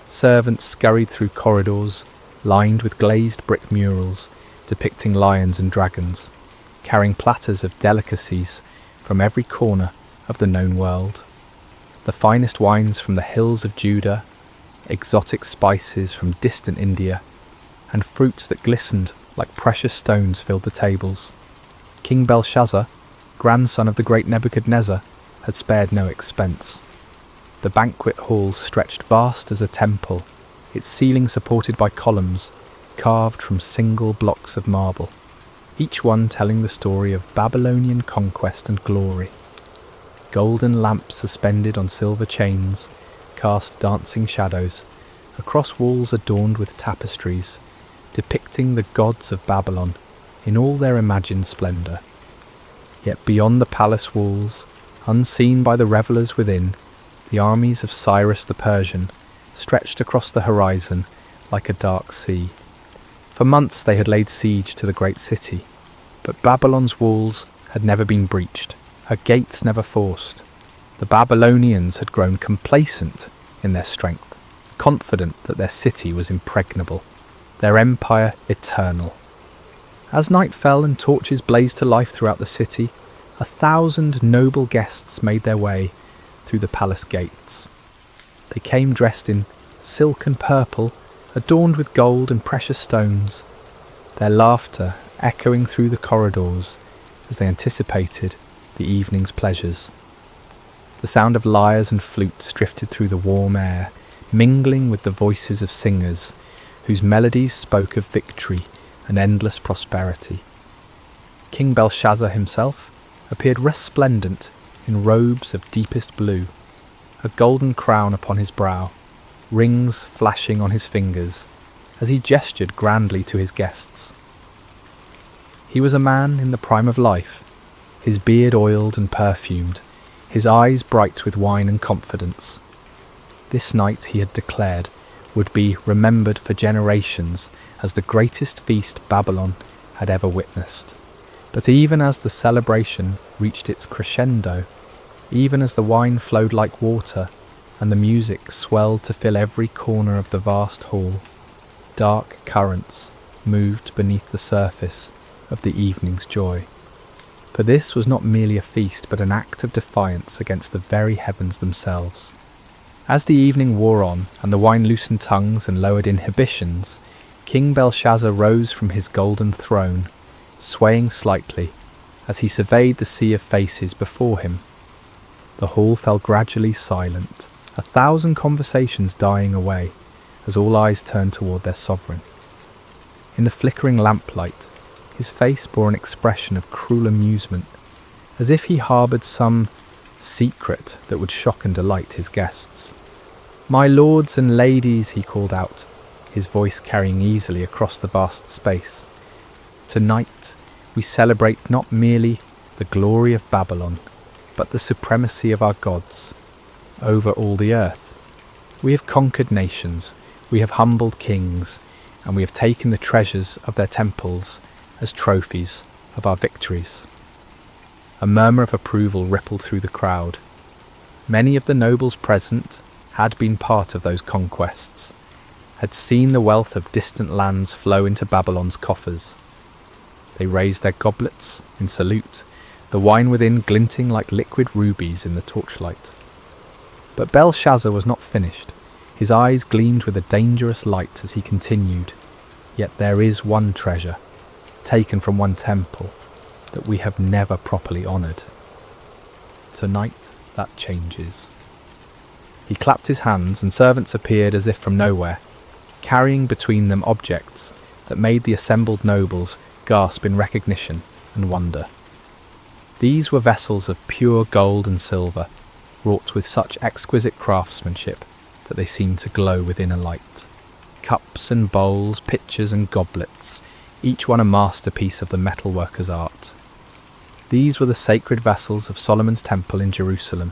Servants scurried through corridors lined with glazed brick murals depicting lions and dragons, carrying platters of delicacies from every corner of the known world. The finest wines from the hills of Judah, exotic spices from distant India, and fruits that glistened like precious stones filled the tables. King Belshazzar, grandson of the great Nebuchadnezzar, had spared no expense. The banquet hall stretched vast as a temple, its ceiling supported by columns carved from single blocks of marble, each one telling the story of Babylonian conquest and glory. Golden lamps suspended on silver chains cast dancing shadows across walls adorned with tapestries, depicting the gods of Babylon in all their imagined splendour. Yet beyond the palace walls, unseen by the revellers within, the armies of Cyrus the Persian stretched across the horizon like a dark sea. For months they had laid siege to the great city, but Babylon's walls had never been breached, her gates never forced. The Babylonians had grown complacent in their strength, confident that their city was impregnable, their empire eternal. As night fell and torches blazed to life throughout the city, 1,000 noble guests made their way through the palace gates. They came dressed in silk and purple, adorned with gold and precious stones, their laughter echoing through the corridors as they anticipated the evening's pleasures. The sound of lyres and flutes drifted through the warm air, mingling with the voices of singers whose melodies spoke of victory and endless prosperity. King Belshazzar himself appeared resplendent in robes of deepest blue, a golden crown upon his brow, rings flashing on his fingers as he gestured grandly to his guests. He was a man in the prime of life, his beard oiled and perfumed, his eyes bright with wine and confidence. This night, he had declared, would be remembered for generations as the greatest feast Babylon had ever witnessed. But even as the celebration reached its crescendo, even as the wine flowed like water and the music swelled to fill every corner of the vast hall, dark currents moved beneath the surface of the evening's joy. For this was not merely a feast, but an act of defiance against the very heavens themselves. As the evening wore on, and the wine loosened tongues and lowered inhibitions, King Belshazzar rose from his golden throne, swaying slightly, as he surveyed the sea of faces before him. The hall fell gradually silent, 1,000 conversations dying away as all eyes turned toward their sovereign. In the flickering lamplight, his face bore an expression of cruel amusement, as if he harboured some secret that would shock and delight his guests. "My lords and ladies," he called out, his voice carrying easily across the vast space, "tonight we celebrate not merely the glory of Babylon, but the supremacy of our gods over all the earth. We have conquered nations, we have humbled kings, and we have taken the treasures of their temples as trophies of our victories." A murmur of approval rippled through the crowd. Many of the nobles present had been part of those conquests, had seen the wealth of distant lands flow into Babylon's coffers. They raised their goblets in salute, the wine within glinting like liquid rubies in the torchlight. But Belshazzar was not finished. His eyes gleamed with a dangerous light as he continued, "Yet there is one treasure, taken from one temple, that we have never properly honoured. Tonight that changes." He clapped his hands, and servants appeared as if from nowhere, carrying between them objects that made the assembled nobles gasp in recognition and wonder. These were vessels of pure gold and silver, wrought with such exquisite craftsmanship that they seemed to glow within a light. Cups and bowls, pitchers and goblets, each one a masterpiece of the metalworker's art. These were the sacred vessels of Solomon's temple in Jerusalem,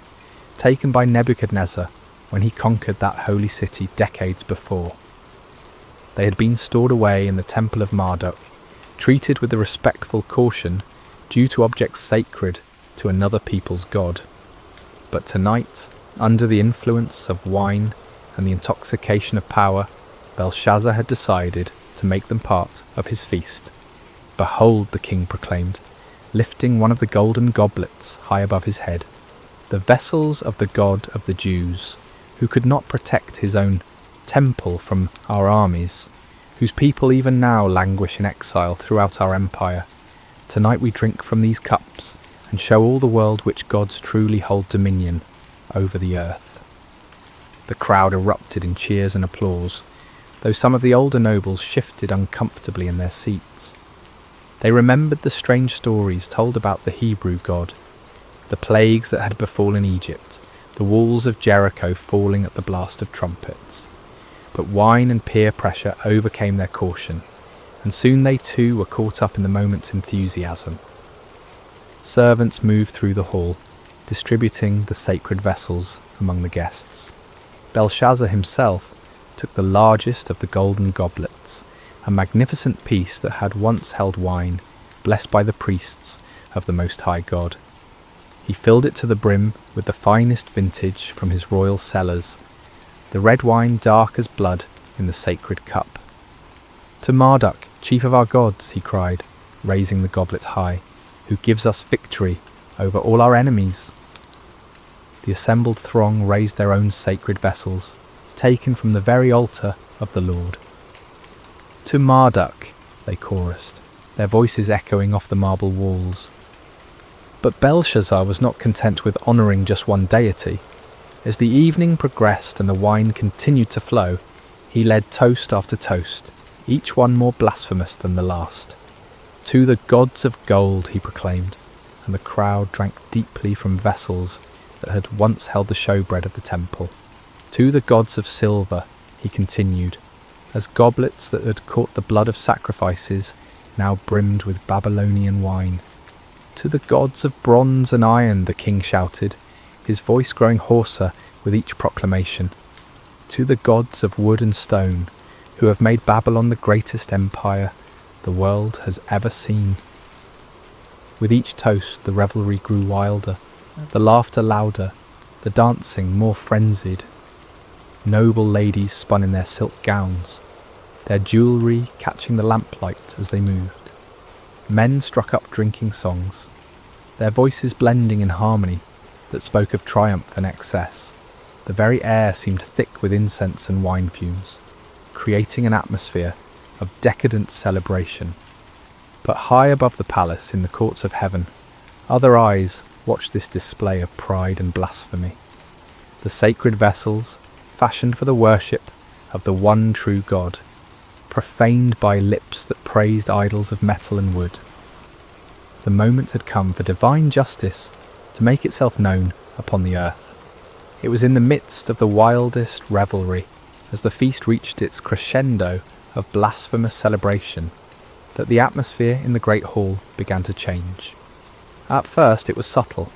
taken by Nebuchadnezzar when he conquered that holy city decades before. They had been stored away in the temple of Marduk, treated with the respectful caution due to objects sacred to another people's god. But tonight, under the influence of wine and the intoxication of power, Belshazzar had decided to make them part of his feast. "Behold," the king proclaimed, lifting one of the golden goblets high above his head, "the vessels of the God of the Jews, who could not protect his own temple from our armies, whose people even now languish in exile throughout our empire. Tonight we drink from these cups and show all the world which gods truly hold dominion over the earth." The crowd erupted in cheers and applause, though some of the older nobles shifted uncomfortably in their seats. They remembered the strange stories told about the Hebrew god, the plagues that had befallen Egypt, the walls of Jericho falling at the blast of trumpets. But wine and peer pressure overcame their caution, and soon they too were caught up in the moment's enthusiasm. Servants moved through the hall, distributing the sacred vessels among the guests. Belshazzar himself took the largest of the golden goblets, a magnificent piece that had once held wine, blessed by the priests of the Most High God. He filled it to the brim with the finest vintage from his royal cellars, the red wine dark as blood in the sacred cup. "To Marduk, chief of our gods," he cried, raising the goblet high, "who gives us victory over all our enemies." The assembled throng raised their own sacred vessels, taken from the very altar of the Lord. "To Marduk," they chorused, their voices echoing off the marble walls. But Belshazzar was not content with honouring just one deity. As the evening progressed and the wine continued to flow, he led toast after toast, each one more blasphemous than the last. "To the gods of gold," he proclaimed, and the crowd drank deeply from vessels that had once held the showbread of the temple. "To the gods of silver," he continued, as goblets that had caught the blood of sacrifices now brimmed with Babylonian wine. "To the gods of bronze and iron," the king shouted, his voice growing hoarser with each proclamation. "To the gods of wood and stone, who have made Babylon the greatest empire the world has ever seen." With each toast the revelry grew wilder, the laughter louder, the dancing more frenzied. Noble ladies spun in their silk gowns, their jewellery catching the lamplight as they moved. Men struck up drinking songs, their voices blending in harmony that spoke of triumph and excess. The very air seemed thick with incense and wine fumes, creating an atmosphere of decadent celebration. But high above the palace, in the courts of heaven, Other eyes watched this display of pride and blasphemy. The sacred vessels, fashioned for the worship of the one true God, profaned by lips that praised idols of metal and wood. The moment had come for divine justice to make itself known upon the earth. It was in the midst of the wildest revelry, as the feast reached its crescendo of blasphemous celebration, that the atmosphere in the great hall began to change. At first it was subtle,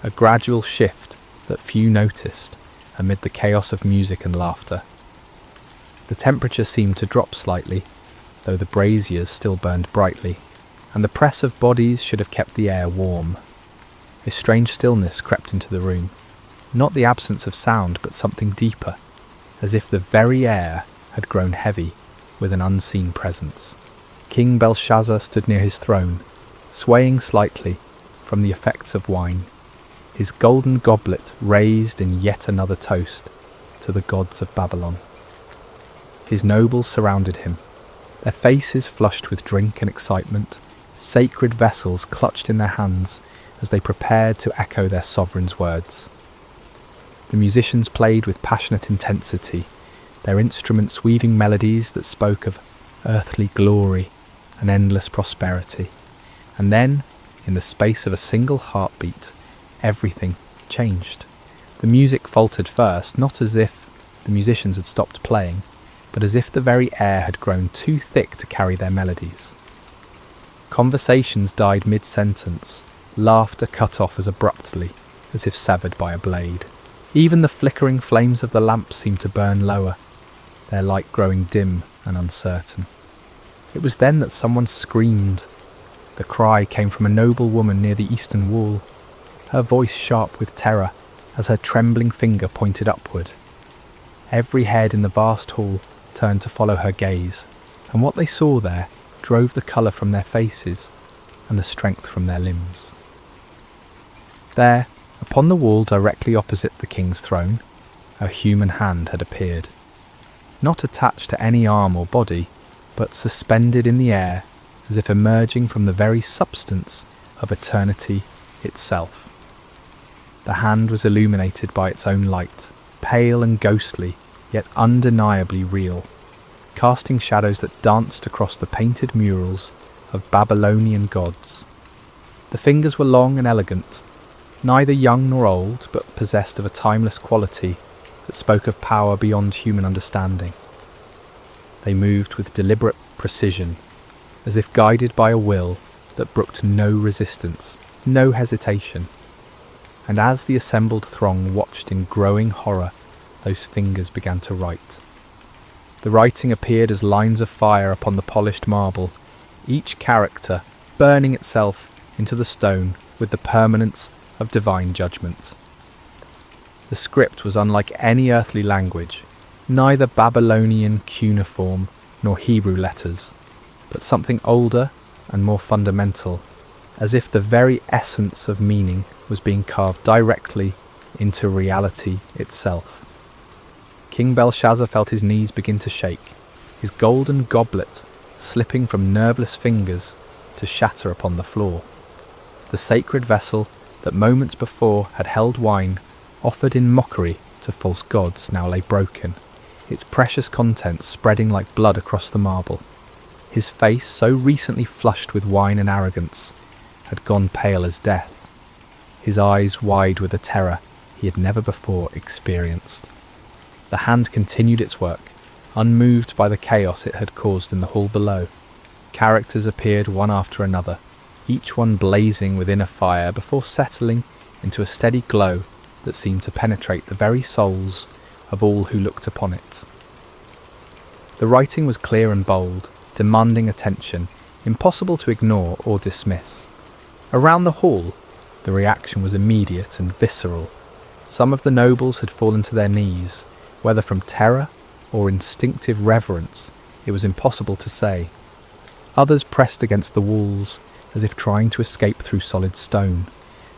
a gradual shift that few noticed amid the chaos of music and laughter. The temperature seemed to drop slightly, though the braziers still burned brightly, and the press of bodies should have kept the air warm. A strange stillness crept into the room, not the absence of sound, but something deeper, as if the very air had grown heavy with an unseen presence. King Belshazzar stood near his throne, swaying slightly from the effects of wine, his golden goblet raised in yet another toast to the gods of Babylon. His nobles surrounded him, their faces flushed with drink and excitement, sacred vessels clutched in their hands as they prepared to echo their sovereign's words. The musicians played with passionate intensity, their instruments weaving melodies that spoke of earthly glory and endless prosperity. And then, in the space of a single heartbeat, everything changed. The music faltered first, not as if the musicians had stopped playing, but as if the very air had grown too thick to carry their melodies. Conversations died mid-sentence, laughter cut off as abruptly as if severed by a blade. Even the flickering flames of the lamps seemed to burn lower, their light growing dim and uncertain. It was then that someone screamed. The cry came from a noble woman near the eastern wall, her voice sharp with terror as her trembling finger pointed upward. Every head in the vast hall turned to follow her gaze, and what they saw there drove the colour from their faces and the strength from their limbs. There, upon the wall directly opposite the king's throne, a human hand had appeared, not attached to any arm or body, but suspended in the air as if emerging from the very substance of eternity itself. The hand was illuminated by its own light, pale and ghostly, yet undeniably real, casting shadows that danced across the painted murals of Babylonian gods. The fingers were long and elegant, neither young nor old, but possessed of a timeless quality that spoke of power beyond human understanding. They moved with deliberate precision, as if guided by a will that brooked no resistance, no hesitation. And as the assembled throng watched in growing horror, those fingers began to write. The writing appeared as lines of fire upon the polished marble, each character burning itself into the stone with the permanence of divine judgment. The script was unlike any earthly language, neither Babylonian cuneiform nor Hebrew letters, but something older and more fundamental, as if the very essence of meaning was being carved directly into reality itself. King Belshazzar felt his knees begin to shake, his golden goblet slipping from nerveless fingers to shatter upon the floor. The sacred vessel that moments before had held wine, offered in mockery to false gods, now lay broken, its precious contents spreading like blood across the marble. His face, so recently flushed with wine and arrogance, had gone pale as death, his eyes wide with a terror he had never before experienced. The hand continued its work, unmoved by the chaos it had caused in the hall below. Characters appeared one after another, each one blazing within a fire before settling into a steady glow that seemed to penetrate the very souls of all who looked upon it. The writing was clear and bold, demanding attention, impossible to ignore or dismiss. Around the hall, the reaction was immediate and visceral. Some of the nobles had fallen to their knees, whether from terror or instinctive reverence, it was impossible to say. Others pressed against the walls, as if trying to escape through solid stone,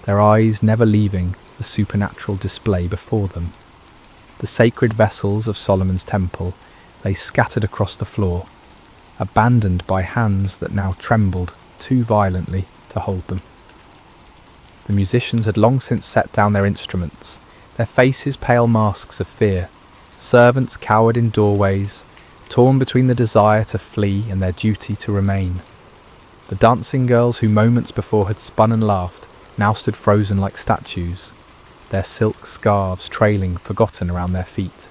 their eyes never leaving the supernatural display before them. The sacred vessels of Solomon's temple lay scattered across the floor, abandoned by hands that now trembled too violently to hold them. The musicians had long since set down their instruments, their faces pale masks of fear. Servants cowered in doorways, torn between the desire to flee and their duty to remain. The dancing girls who moments before had spun and laughed now stood frozen like statues, their silk scarves trailing forgotten around their feet.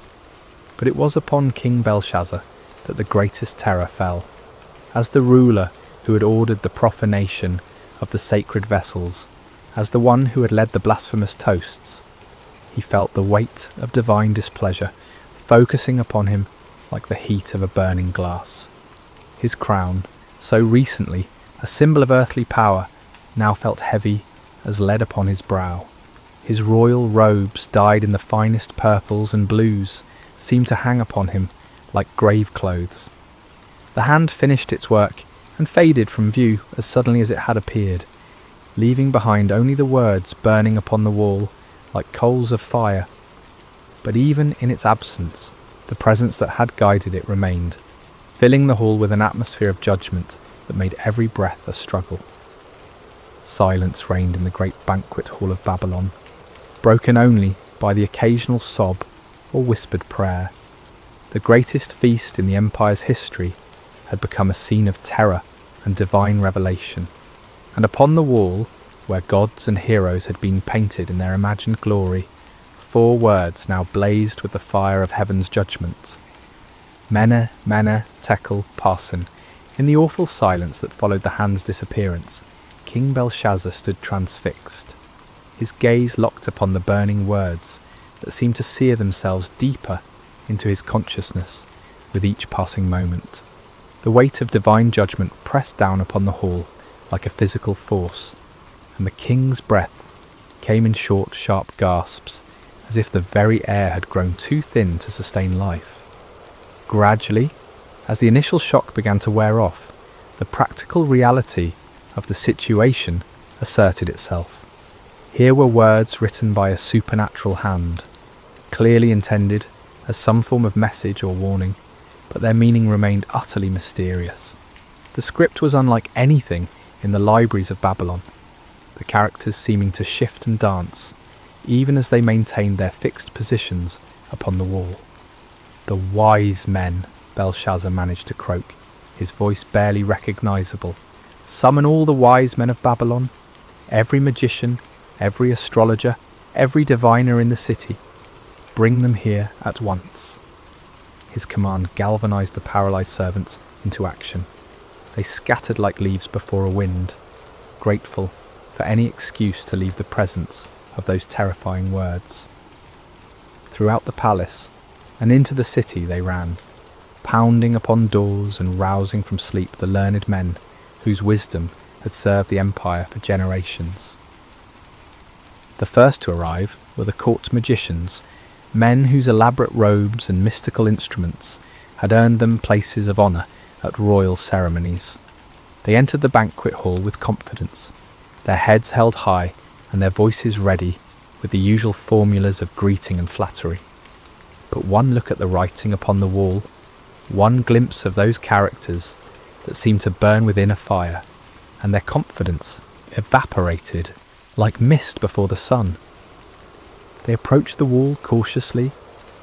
But it was upon King Belshazzar that the greatest terror fell. As the ruler who had ordered the profanation of the sacred vessels, as the one who had led the blasphemous toasts, he felt the weight of divine displeasure focusing upon him like the heat of a burning glass. His crown, so recently a symbol of earthly power, now felt heavy as lead upon his brow. His royal robes, dyed in the finest purples and blues, seemed to hang upon him like grave clothes. The hand finished its work and faded from view as suddenly as it had appeared, leaving behind only the words burning upon the wall like coals of fire. But even in its absence, the presence that had guided it remained, filling the hall with an atmosphere of judgment that made every breath a struggle. Silence reigned in the great banquet hall of Babylon, broken only by the occasional sob or whispered prayer. The greatest feast in the empire's history had become a scene of terror and divine revelation, and upon the wall, where gods and heroes had been painted in their imagined glory, 4 words now blazed with the fire of heaven's judgment. Mene, Mene, Tekel, Parsin. In the awful silence that followed the hand's disappearance, King Belshazzar stood transfixed, his gaze locked upon the burning words that seemed to sear themselves deeper into his consciousness with each passing moment. The weight of divine judgment pressed down upon the hall like a physical force, and the king's breath came in short, sharp gasps, as if the very air had grown too thin to sustain life. Gradually, as the initial shock began to wear off, the practical reality of the situation asserted itself. Here were words written by a supernatural hand, clearly intended as some form of message or warning, but their meaning remained utterly mysterious. The script was unlike anything in the libraries of Babylon, the characters seeming to shift and dance, even as they maintained their fixed positions upon the wall. "The wise men," Belshazzar managed to croak, his voice barely recognisable. "Summon all the wise men of Babylon, every magician, every astrologer, every diviner in the city. Bring them here at once." His command galvanised the paralysed servants into action. They scattered like leaves before a wind, grateful for any excuse to leave the presence of those terrifying words. Throughout the palace and into the city they ran, pounding upon doors and rousing from sleep the learned men whose wisdom had served the empire for generations. The first to arrive were the court magicians, men whose elaborate robes and mystical instruments had earned them places of honour at royal ceremonies. They entered the banquet hall with confidence, their heads held high and their voices ready with the usual formulas of greeting and flattery. But one look at the writing upon the wall, one glimpse of those characters that seemed to burn within a fire, and their confidence evaporated like mist before the sun. They approached the wall cautiously,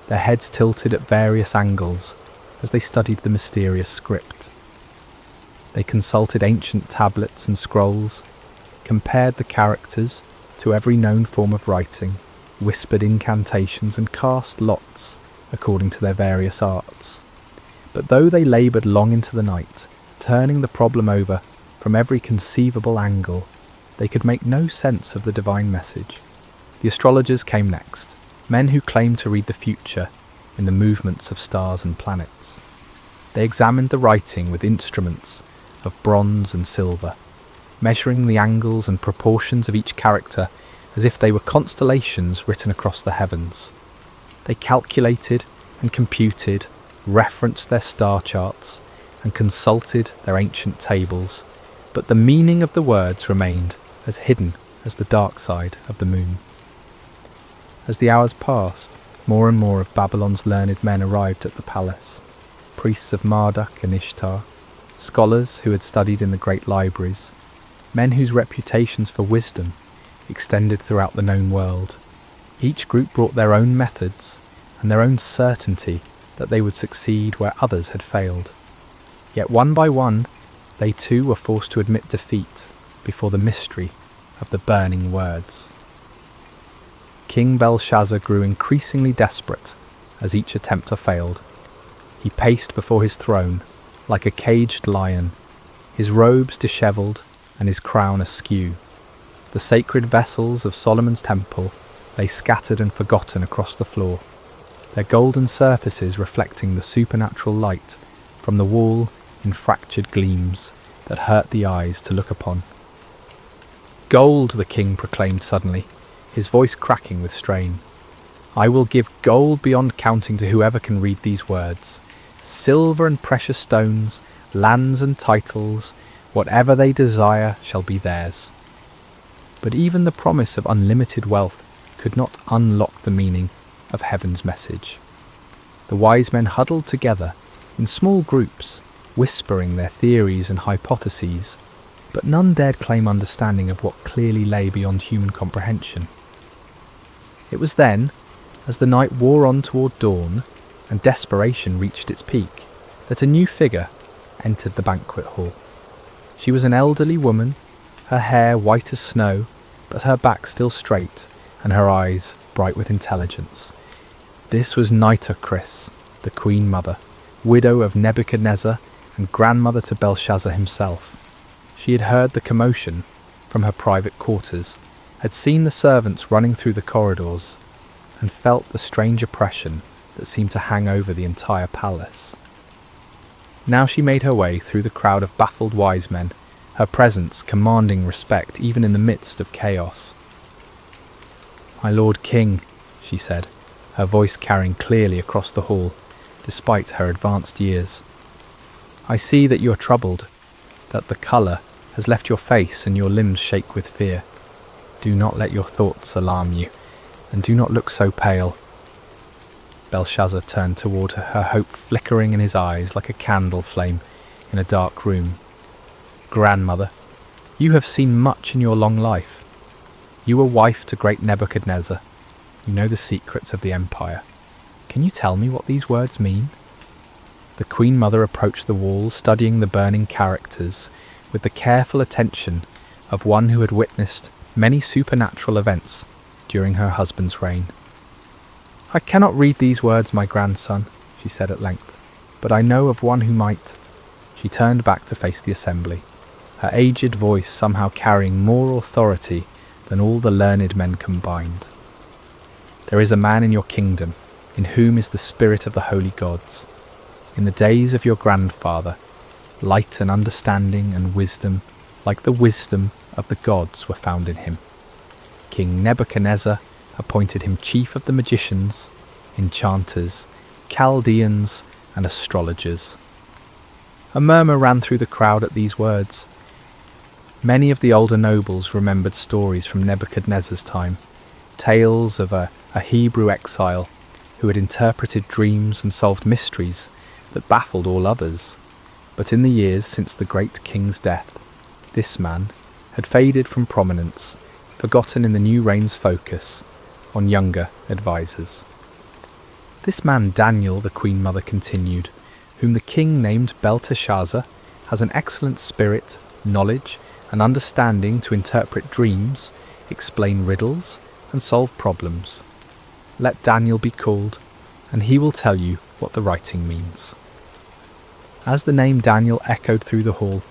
their heads tilted at various angles as they studied the mysterious script. They consulted ancient tablets and scrolls, compared the characters to every known form of writing, whispered incantations and cast lots according to their various arts. But though they laboured long into the night, turning the problem over from every conceivable angle, they could make no sense of the divine message. The astrologers came next, men who claimed to read the future in the movements of stars and planets. They examined the writing with instruments of bronze and silver, measuring the angles and proportions of each character as if they were constellations written across the heavens. They calculated and computed, referenced their star charts, and consulted their ancient tables, but the meaning of the words remained as hidden as the dark side of the moon. As the hours passed, more and more of Babylon's learned men arrived at the palace, priests of Marduk and Ishtar, scholars who had studied in the great libraries, men whose reputations for wisdom extended throughout the known world. Each group brought their own methods and their own certainty that they would succeed where others had failed. Yet one by one, they too were forced to admit defeat before the mystery of the burning words. King Belshazzar grew increasingly desperate as each attempt failed. He paced before his throne like a caged lion, his robes dishevelled and his crown askew. The sacred vessels of Solomon's temple lay scattered and forgotten across the floor, their golden surfaces reflecting the supernatural light from the wall in fractured gleams that hurt the eyes to look upon. "Gold," the king proclaimed suddenly, his voice cracking with strain. "I will give gold beyond counting to whoever can read these words. Silver and precious stones, lands and titles, whatever they desire shall be theirs." But even the promise of unlimited wealth could not unlock the meaning of heaven's message. The wise men huddled together in small groups, whispering their theories and hypotheses, but none dared claim understanding of what clearly lay beyond human comprehension. It was then, as the night wore on toward dawn and desperation reached its peak, that a new figure entered the banquet hall. She was an elderly woman, her hair white as snow, but her back still straight and her eyes bright with intelligence. This was Nitocris, the Queen Mother, widow of Nebuchadnezzar and grandmother to Belshazzar himself. She had heard the commotion from her private quarters, had seen the servants running through the corridors, and felt the strange oppression that seemed to hang over the entire palace. Now she made her way through the crowd of baffled wise men, her presence commanding respect even in the midst of chaos. "My Lord King," she said, her voice carrying clearly across the hall, despite her advanced years. "I see that you are troubled, that the colour has left your face and your limbs shake with fear. Do not let your thoughts alarm you, and do not look so pale." Belshazzar turned toward her, her hope flickering in his eyes like a candle flame in a dark room. "Grandmother, you have seen much in your long life. You were wife to great Nebuchadnezzar. You know the secrets of the empire. Can you tell me what these words mean?" The Queen Mother approached the wall, studying the burning characters with the careful attention of one who had witnessed many supernatural events during her husband's reign. "I cannot read these words, my grandson," she said at length, "but I know of one who might." She turned back to face the assembly, her aged voice somehow carrying more authority than all the learned men combined. "There is a man in your kingdom in whom is the spirit of the holy gods. In the days of your grandfather, light and understanding and wisdom, like the wisdom of the gods, were found in him. King Nebuchadnezzar appointed him chief of the magicians, enchanters, Chaldeans, and astrologers." A murmur ran through the crowd at these words. Many of the older nobles remembered stories from Nebuchadnezzar's time, tales of a Hebrew exile who had interpreted dreams and solved mysteries that baffled all others. But in the years since the great king's death, this man had faded from prominence, forgotten in the new reign's focus on younger advisers. "This man Daniel," the Queen Mother continued, "whom the king named Belteshazzar, has an excellent spirit, knowledge, and understanding to interpret dreams, explain riddles, and solve problems. Let Daniel be called, and he will tell you what the writing means." As the name Daniel echoed through the hall,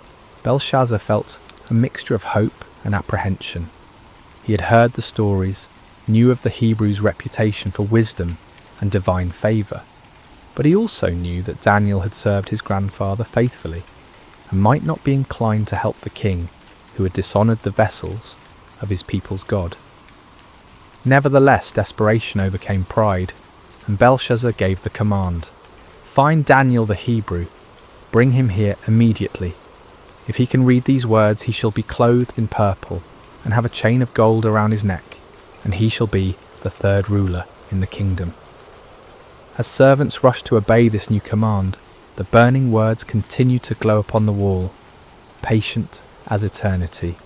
Belshazzar felt a mixture of hope and apprehension. He had heard the stories, knew of the Hebrew's reputation for wisdom and divine favour, but he also knew that Daniel had served his grandfather faithfully and might not be inclined to help the king who had dishonoured the vessels of his people's God. Nevertheless, desperation overcame pride, and Belshazzar gave the command, "Find Daniel the Hebrew, bring him here immediately. If he can read these words, he shall be clothed in purple and have a chain of gold around his neck, and he shall be the third ruler in the kingdom." As servants rushed to obey this new command, the burning words continued to glow upon the wall, patient as eternity.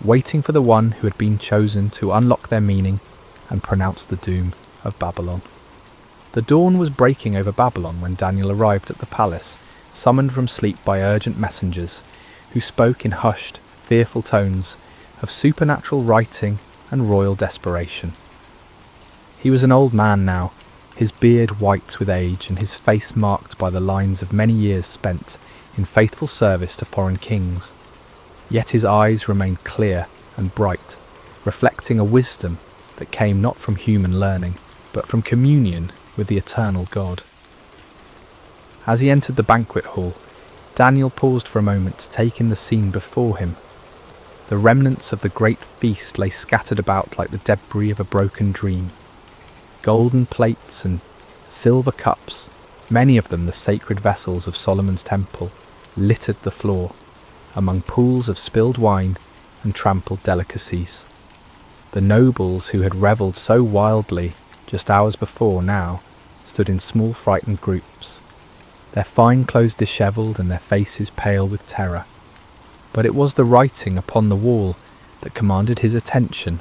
waiting for the one who had been chosen to unlock their meaning and pronounce the doom of Babylon. The dawn was breaking over Babylon when Daniel arrived at the palace, summoned from sleep by urgent messengers, who spoke in hushed, fearful tones of supernatural writing and royal desperation. He was an old man now, his beard white with age and his face marked by the lines of many years spent in faithful service to foreign kings. Yet his eyes remained clear and bright, reflecting a wisdom that came not from human learning, but from communion with the eternal God. As he entered the banquet hall, Daniel paused for a moment to take in the scene before him. The remnants of the great feast lay scattered about like the debris of a broken dream. Golden plates and silver cups, many of them the sacred vessels of Solomon's temple, littered the floor, among pools of spilled wine and trampled delicacies. The nobles who had revelled so wildly just hours before now stood in small frightened groups, their fine clothes dishevelled and their faces pale with terror. But it was the writing upon the wall that commanded his attention,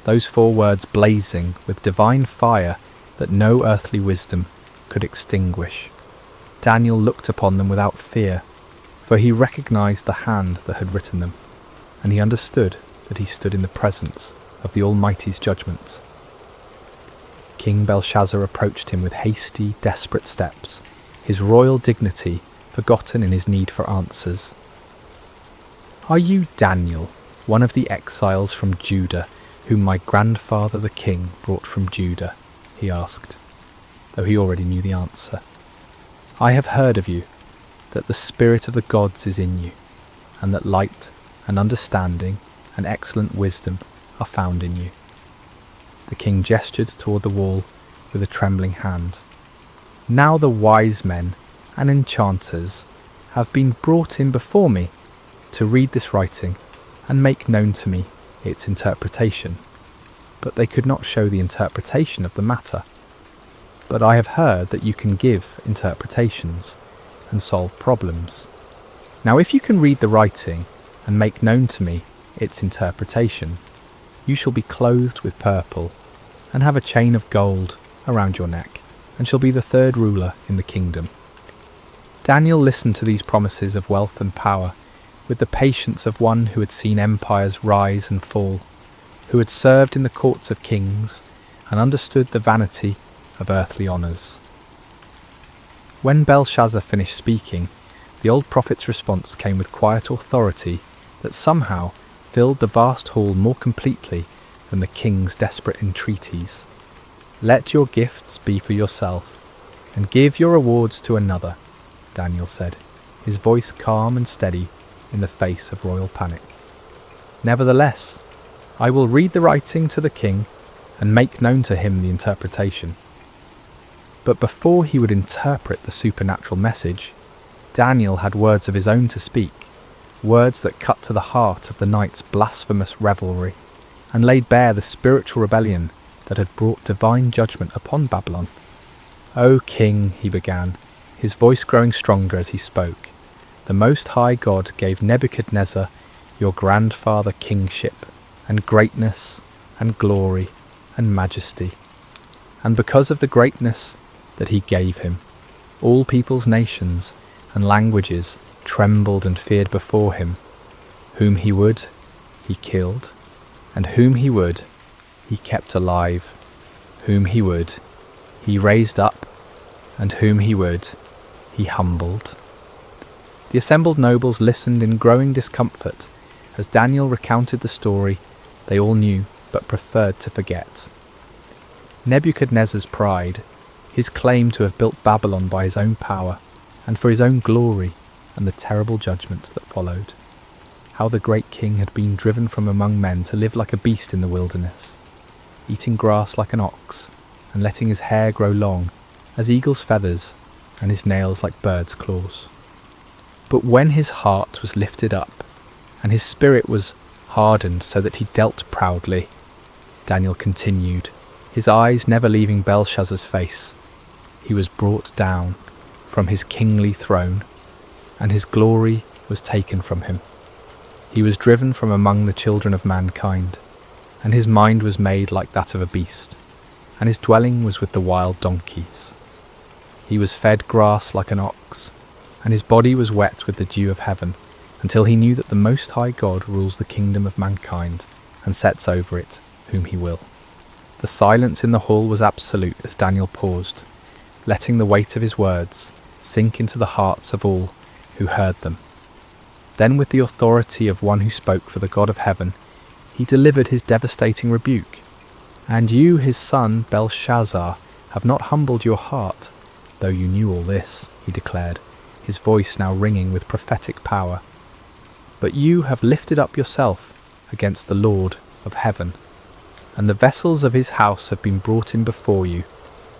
those 4 words blazing with divine fire that no earthly wisdom could extinguish. Daniel looked upon them without fear, for he recognised the hand that had written them, and he understood that he stood in the presence of the Almighty's judgment. King Belshazzar approached him with hasty, desperate steps, his royal dignity forgotten in his need for answers. "Are you Daniel, one of the exiles from Judah, whom my grandfather the king brought from Judah?" he asked, though he already knew the answer. "I have heard of you, that the spirit of the gods is in you, and that light and understanding and excellent wisdom are found in you." The king gestured toward the wall with a trembling hand. "Now the wise men and enchanters have been brought in before me to read this writing and make known to me its interpretation, but they could not show the interpretation of the matter. But I have heard that you can give interpretations and solve problems. Now if you can read the writing and make known to me its interpretation, you shall be clothed with purple and have a chain of gold around your neck, and shall be the 3rd ruler in the kingdom." Daniel listened to these promises of wealth and power with the patience of one who had seen empires rise and fall, who had served in the courts of kings and understood the vanity of earthly honours. When Belshazzar finished speaking, the old prophet's response came with quiet authority that somehow filled the vast hall more completely than the king's desperate entreaties. "Let your gifts be for yourself, and give your rewards to another," Daniel said, his voice calm and steady in the face of royal panic. "Nevertheless, I will read the writing to the king and make known to him the interpretation." But before he would interpret the supernatural message, Daniel had words of his own to speak, words that cut to the heart of the night's blasphemous revelry, and laid bare the spiritual rebellion that had brought divine judgment upon Babylon. "O king," he began, his voice growing stronger as he spoke, "the Most High God gave Nebuchadnezzar, your grandfather, kingship, and greatness, and glory, and majesty. And because of the greatness that he gave him, all peoples, nations, and languages trembled and feared before him. Whom he would, he killed, and whom he would, he kept alive. Whom he would, he raised up, and whom he would, he humbled." The assembled nobles listened in growing discomfort as Daniel recounted the story they all knew but preferred to forget. Nebuchadnezzar's pride, his claim to have built Babylon by his own power and for his own glory, and the terrible judgment that followed. How the great king had been driven from among men to live like a beast in the wilderness, eating grass like an ox, and letting his hair grow long as eagle's feathers and his nails like birds' claws. But when his heart was lifted up, and his spirit was hardened so that he dealt proudly, Daniel continued, his eyes never leaving Belshazzar's face, he was brought down from his kingly throne, and his glory was taken from him. He was driven from among the children of mankind, and his mind was made like that of a beast, and his dwelling was with the wild donkeys. He was fed grass like an ox, and his body was wet with the dew of heaven, until he knew that the Most High God rules the kingdom of mankind, and sets over it whom he will. The silence in the hall was absolute as Daniel paused, letting the weight of his words sink into the hearts of all who heard them. Then, with the authority of one who spoke for the God of heaven, he delivered his devastating rebuke. "And you, his son, Belshazzar, have not humbled your heart, though you knew all this," he declared, his voice now ringing with prophetic power. "But you have lifted up yourself against the Lord of heaven, and the vessels of his house have been brought in before you,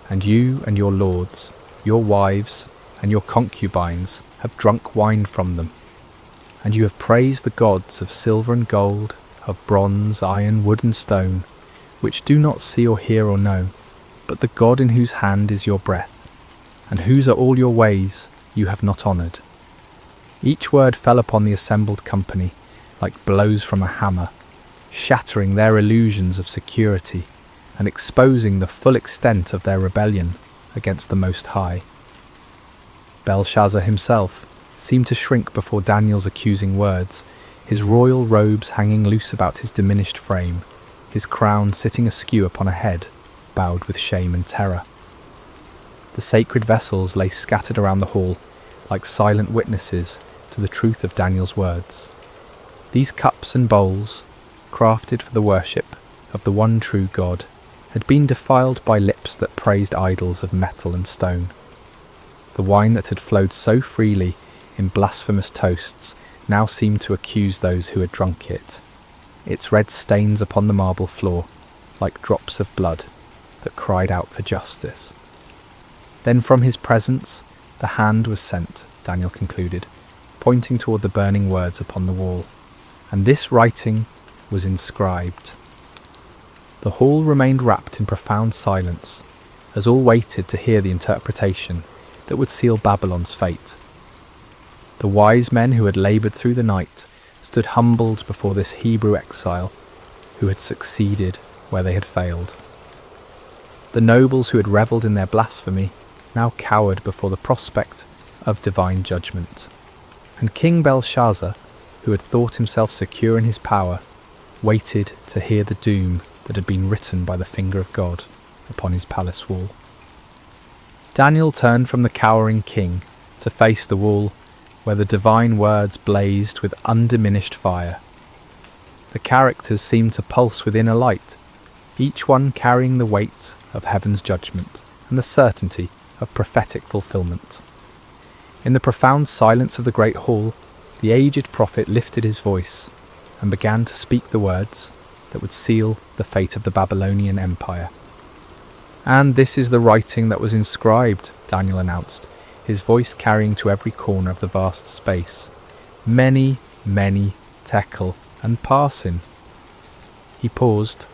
and you and your lords, your wives, and your concubines have drunk wine from them. And you have praised the gods of silver and gold, of bronze, iron, wood and stone, which do not see or hear or know, but the God in whose hand is your breath, and whose are all your ways you have not honoured." Each word fell upon the assembled company like blows from a hammer, shattering their illusions of security and exposing the full extent of their rebellion against the Most High. Belshazzar himself seemed to shrink before Daniel's accusing words, his royal robes hanging loose about his diminished frame, his crown sitting askew upon a head bowed with shame and terror. The sacred vessels lay scattered around the hall like silent witnesses to the truth of Daniel's words. These cups and bowls, crafted for the worship of the one true God, had been defiled by lips that praised idols of metal and stone. The wine that had flowed so freely in blasphemous toasts now seemed to accuse those who had drunk it, its red stains upon the marble floor like drops of blood that cried out for justice. Then from his presence the hand was sent, Daniel concluded, pointing toward the burning words upon the wall, and this writing was inscribed. The hall remained wrapped in profound silence as all waited to hear the interpretation that would seal Babylon's fate. The wise men who had laboured through the night stood humbled before this Hebrew exile who had succeeded where they had failed. The nobles who had revelled in their blasphemy now cowered before the prospect of divine judgment. And King Belshazzar, who had thought himself secure in his power, waited to hear the doom that had been written by the finger of God upon his palace wall. Daniel turned from the cowering king to face the wall where the divine words blazed with undiminished fire. The characters seemed to pulse within a light, each one carrying the weight of heaven's judgment and the certainty of prophetic fulfillment. In the profound silence of the great hall, the aged prophet lifted his voice and began to speak the words that would seal the fate of the Babylonian Empire. "And this is the writing that was inscribed," Daniel announced, his voice carrying to every corner of the vast space. "Many, many tekel and parsin." He paused,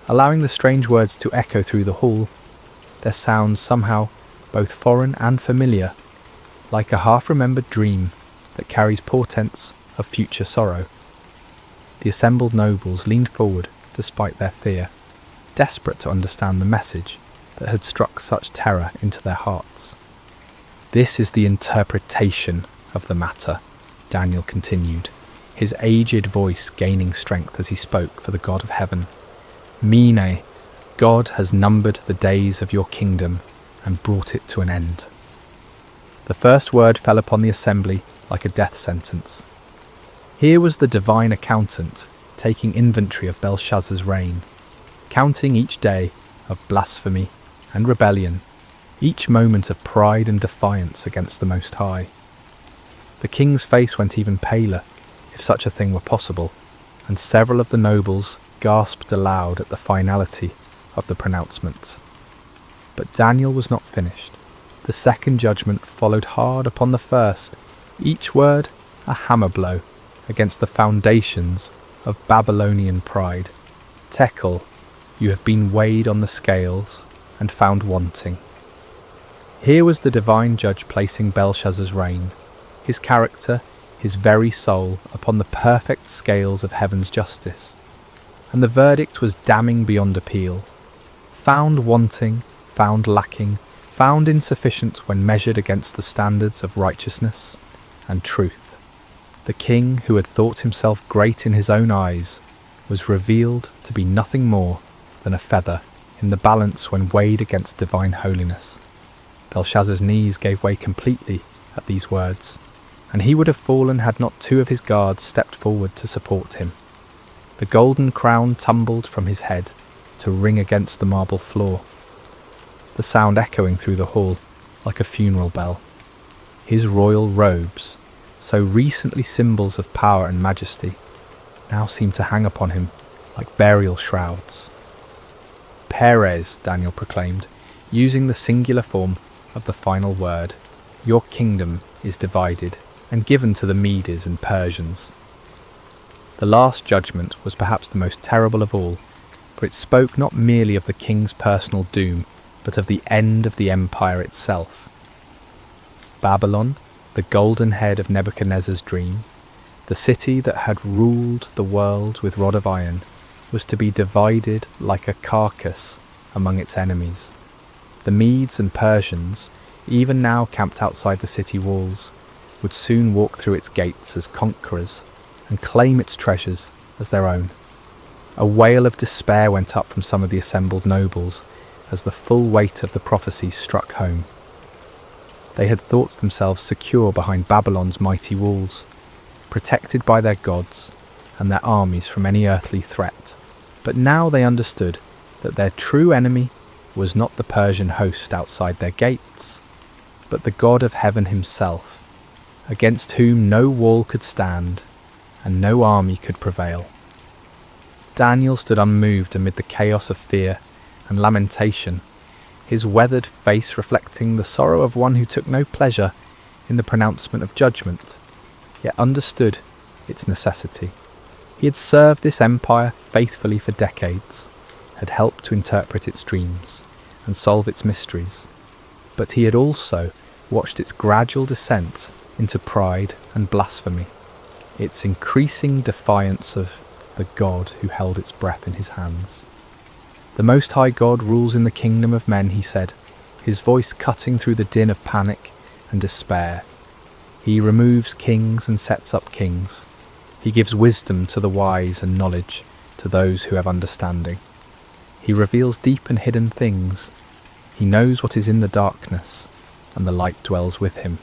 allowing the strange words to echo through the hall, their sounds somehow both foreign and familiar, like a half-remembered dream that carries portents of future sorrow. The assembled nobles leaned forward despite their fear, desperate to understand the message that had struck such terror into their hearts. "This is the interpretation of the matter," Daniel continued, his aged voice gaining strength as he spoke for the God of heaven. "Mene, God has numbered the days of your kingdom and brought it to an end." The first word fell upon the assembly like a death sentence. Here was the divine accountant taking inventory of Belshazzar's reign, counting each day of blasphemy and rebellion, each moment of pride and defiance against the Most High. The king's face went even paler, if such a thing were possible, and several of the nobles gasped aloud at the finality of the pronouncement. But Daniel was not finished. The second judgment followed hard upon the first, each word a hammer blow against the foundations of Babylonian pride. "Tekel, you have been weighed on the scales and found wanting." Here was the divine judge placing Belshazzar's reign, his character, his very soul upon the perfect scales of heaven's justice, and the verdict was damning beyond appeal. Found wanting, found lacking, found insufficient when measured against the standards of righteousness and truth. The king who had thought himself great in his own eyes was revealed to be nothing more than a feather in the balance when weighed against divine holiness. Belshazzar's knees gave way completely at these words, and he would have fallen had not two of his guards stepped forward to support him. The golden crown tumbled from his head to ring against the marble floor, the sound echoing through the hall like a funeral bell. His royal robes, so recently symbols of power and majesty, now seemed to hang upon him like burial shrouds. Perez, Daniel proclaimed, using the singular form of the final word, your kingdom is divided and given to the Medes and Persians. The last judgment was perhaps the most terrible of all, for it spoke not merely of the king's personal doom, but of the end of the empire itself. Babylon, the golden head of Nebuchadnezzar's dream, the city that had ruled the world with rod of iron, was to be divided like a carcass among its enemies. The Medes and Persians, even now camped outside the city walls, would soon walk through its gates as conquerors and claim its treasures as their own. A wail of despair went up from some of the assembled nobles as the full weight of the prophecy struck home. They had thought themselves secure behind Babylon's mighty walls, protected by their gods and their armies from any earthly threat. But now they understood that their true enemy was not the Persian host outside their gates, but the God of heaven himself, against whom no wall could stand and no army could prevail. Daniel stood unmoved amid the chaos of fear and lamentation, his weathered face reflecting the sorrow of one who took no pleasure in the pronouncement of judgment, yet understood its necessity. He had served this empire faithfully for decades, had helped to interpret its dreams and solve its mysteries, but he had also watched its gradual descent into pride and blasphemy, its increasing defiance of the God who held its breath in his hands. The Most High God rules in the kingdom of men, he said, his voice cutting through the din of panic and despair. He removes kings and sets up kings. He gives wisdom to the wise and knowledge to those who have understanding. He reveals deep and hidden things. He knows what is in the darkness, and the light dwells with him.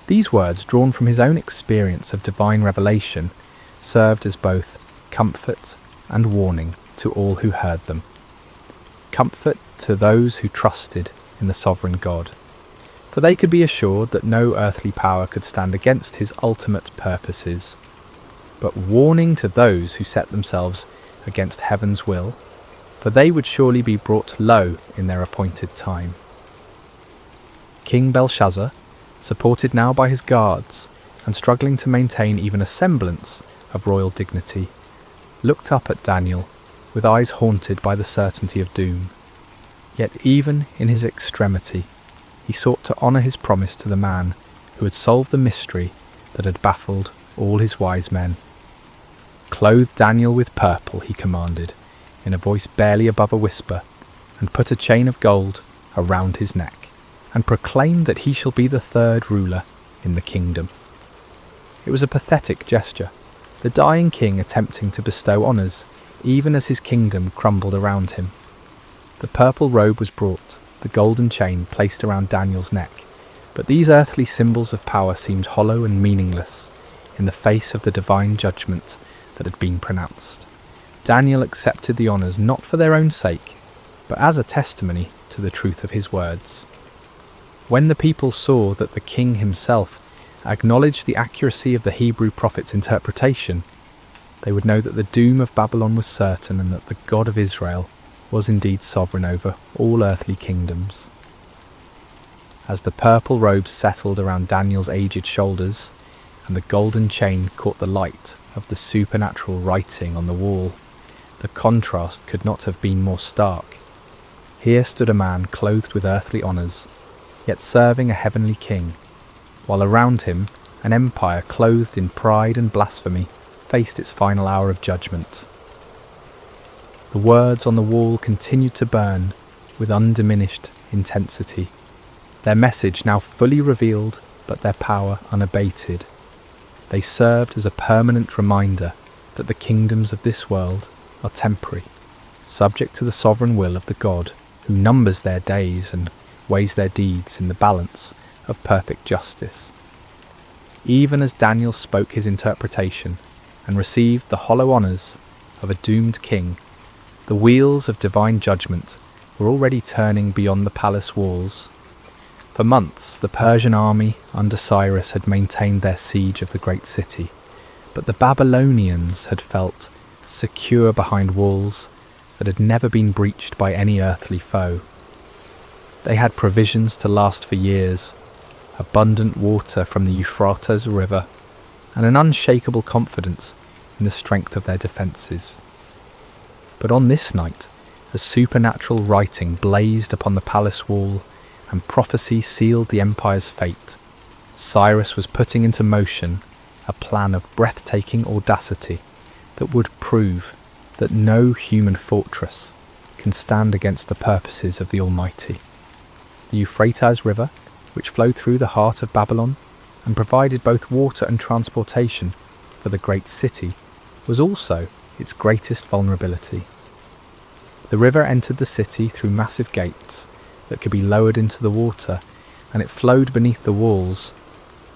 These words, drawn from his own experience of divine revelation, served as both comfort and warning to all who heard them. Comfort to those who trusted in the sovereign God, for they could be assured that no earthly power could stand against his ultimate purposes, but warning to those who set themselves against heaven's will, for they would surely be brought low in their appointed time. King Belshazzar, supported now by his guards and struggling to maintain even a semblance of royal dignity, looked up at Daniel with eyes haunted by the certainty of doom. Yet even in his extremity, he sought to honour his promise to the man who had solved the mystery that had baffled all his wise men. "Clothe Daniel with purple," he commanded, in a voice barely above a whisper, "and put a chain of gold around his neck, and proclaim that he shall be the third ruler in the kingdom." It was a pathetic gesture, the dying king attempting to bestow honours, even as his kingdom crumbled around him. The purple robe was brought, the golden chain placed around Daniel's neck, but these earthly symbols of power seemed hollow and meaningless in the face of the divine judgment that had been pronounced. Daniel accepted the honours not for their own sake, but as a testimony to the truth of his words. When the people saw that the king himself acknowledged the accuracy of the Hebrew prophet's interpretation, they would know that the doom of Babylon was certain and that the God of Israel was indeed sovereign over all earthly kingdoms. As the purple robes settled around Daniel's aged shoulders and the golden chain caught the light of the supernatural writing on the wall, the contrast could not have been more stark. Here stood a man clothed with earthly honours, yet serving a heavenly king, while around him, an empire clothed in pride and blasphemy faced its final hour of judgment. The words on the wall continued to burn with undiminished intensity, their message now fully revealed but their power unabated. They served as a permanent reminder that the kingdoms of this world are temporary, subject to the sovereign will of the God who numbers their days and weighs their deeds in the balance of perfect justice. Even as Daniel spoke his interpretation and received the hollow honours of a doomed king, the wheels of divine judgment were already turning beyond the palace walls. For months, the Persian army under Cyrus had maintained their siege of the great city, but the Babylonians had felt secure behind walls that had never been breached by any earthly foe. They had provisions to last for years, abundant water from the Euphrates River, and an unshakable confidence in the strength of their defences. But on this night, as supernatural writing blazed upon the palace wall and prophecy sealed the empire's fate, Cyrus was putting into motion a plan of breathtaking audacity that would prove that no human fortress can stand against the purposes of the Almighty. The Euphrates River, which flowed through the heart of Babylon and provided both water and transportation for the great city, was also its greatest vulnerability. The river entered the city through massive gates that could be lowered into the water, and it flowed beneath the walls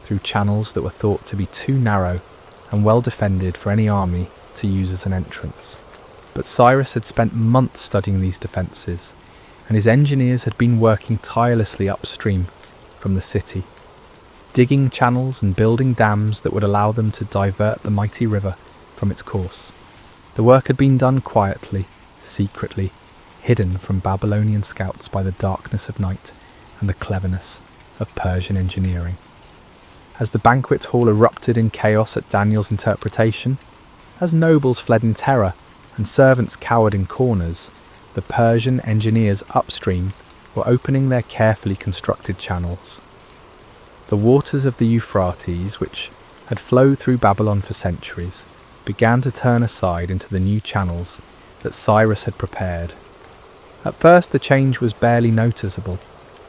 through channels that were thought to be too narrow and well defended for any army to use as an entrance. But Cyrus had spent months studying these defences, and his engineers had been working tirelessly upstream from the city, digging channels and building dams that would allow them to divert the mighty river from its course. The work had been done quietly, secretly, hidden from Babylonian scouts by the darkness of night and the cleverness of Persian engineering. As the banquet hall erupted in chaos at Daniel's interpretation, as nobles fled in terror and servants cowered in corners, the Persian engineers upstream were opening their carefully constructed channels. The waters of the Euphrates, which had flowed through Babylon for centuries, began to turn aside into the new channels that Cyrus had prepared. At first the change was barely noticeable.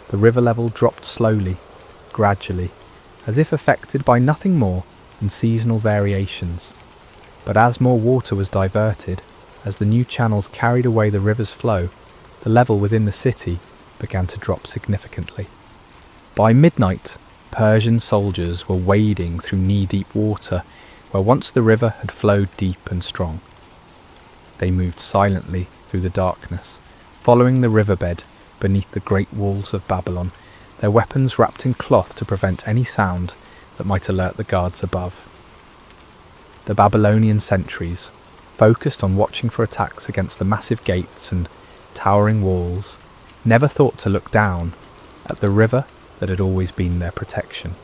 The river level dropped slowly, gradually, as if affected by nothing more than seasonal variations. But as more water was diverted, as the new channels carried away the river's flow, the level within the city began to drop significantly. By midnight, Persian soldiers were wading through knee-deep water where once the river had flowed deep and strong. They moved silently through the darkness, following the riverbed beneath the great walls of Babylon, their weapons wrapped in cloth to prevent any sound that might alert the guards above. The Babylonian sentries, focused on watching for attacks against the massive gates and towering walls, never thought to look down at the river that had always been their protection.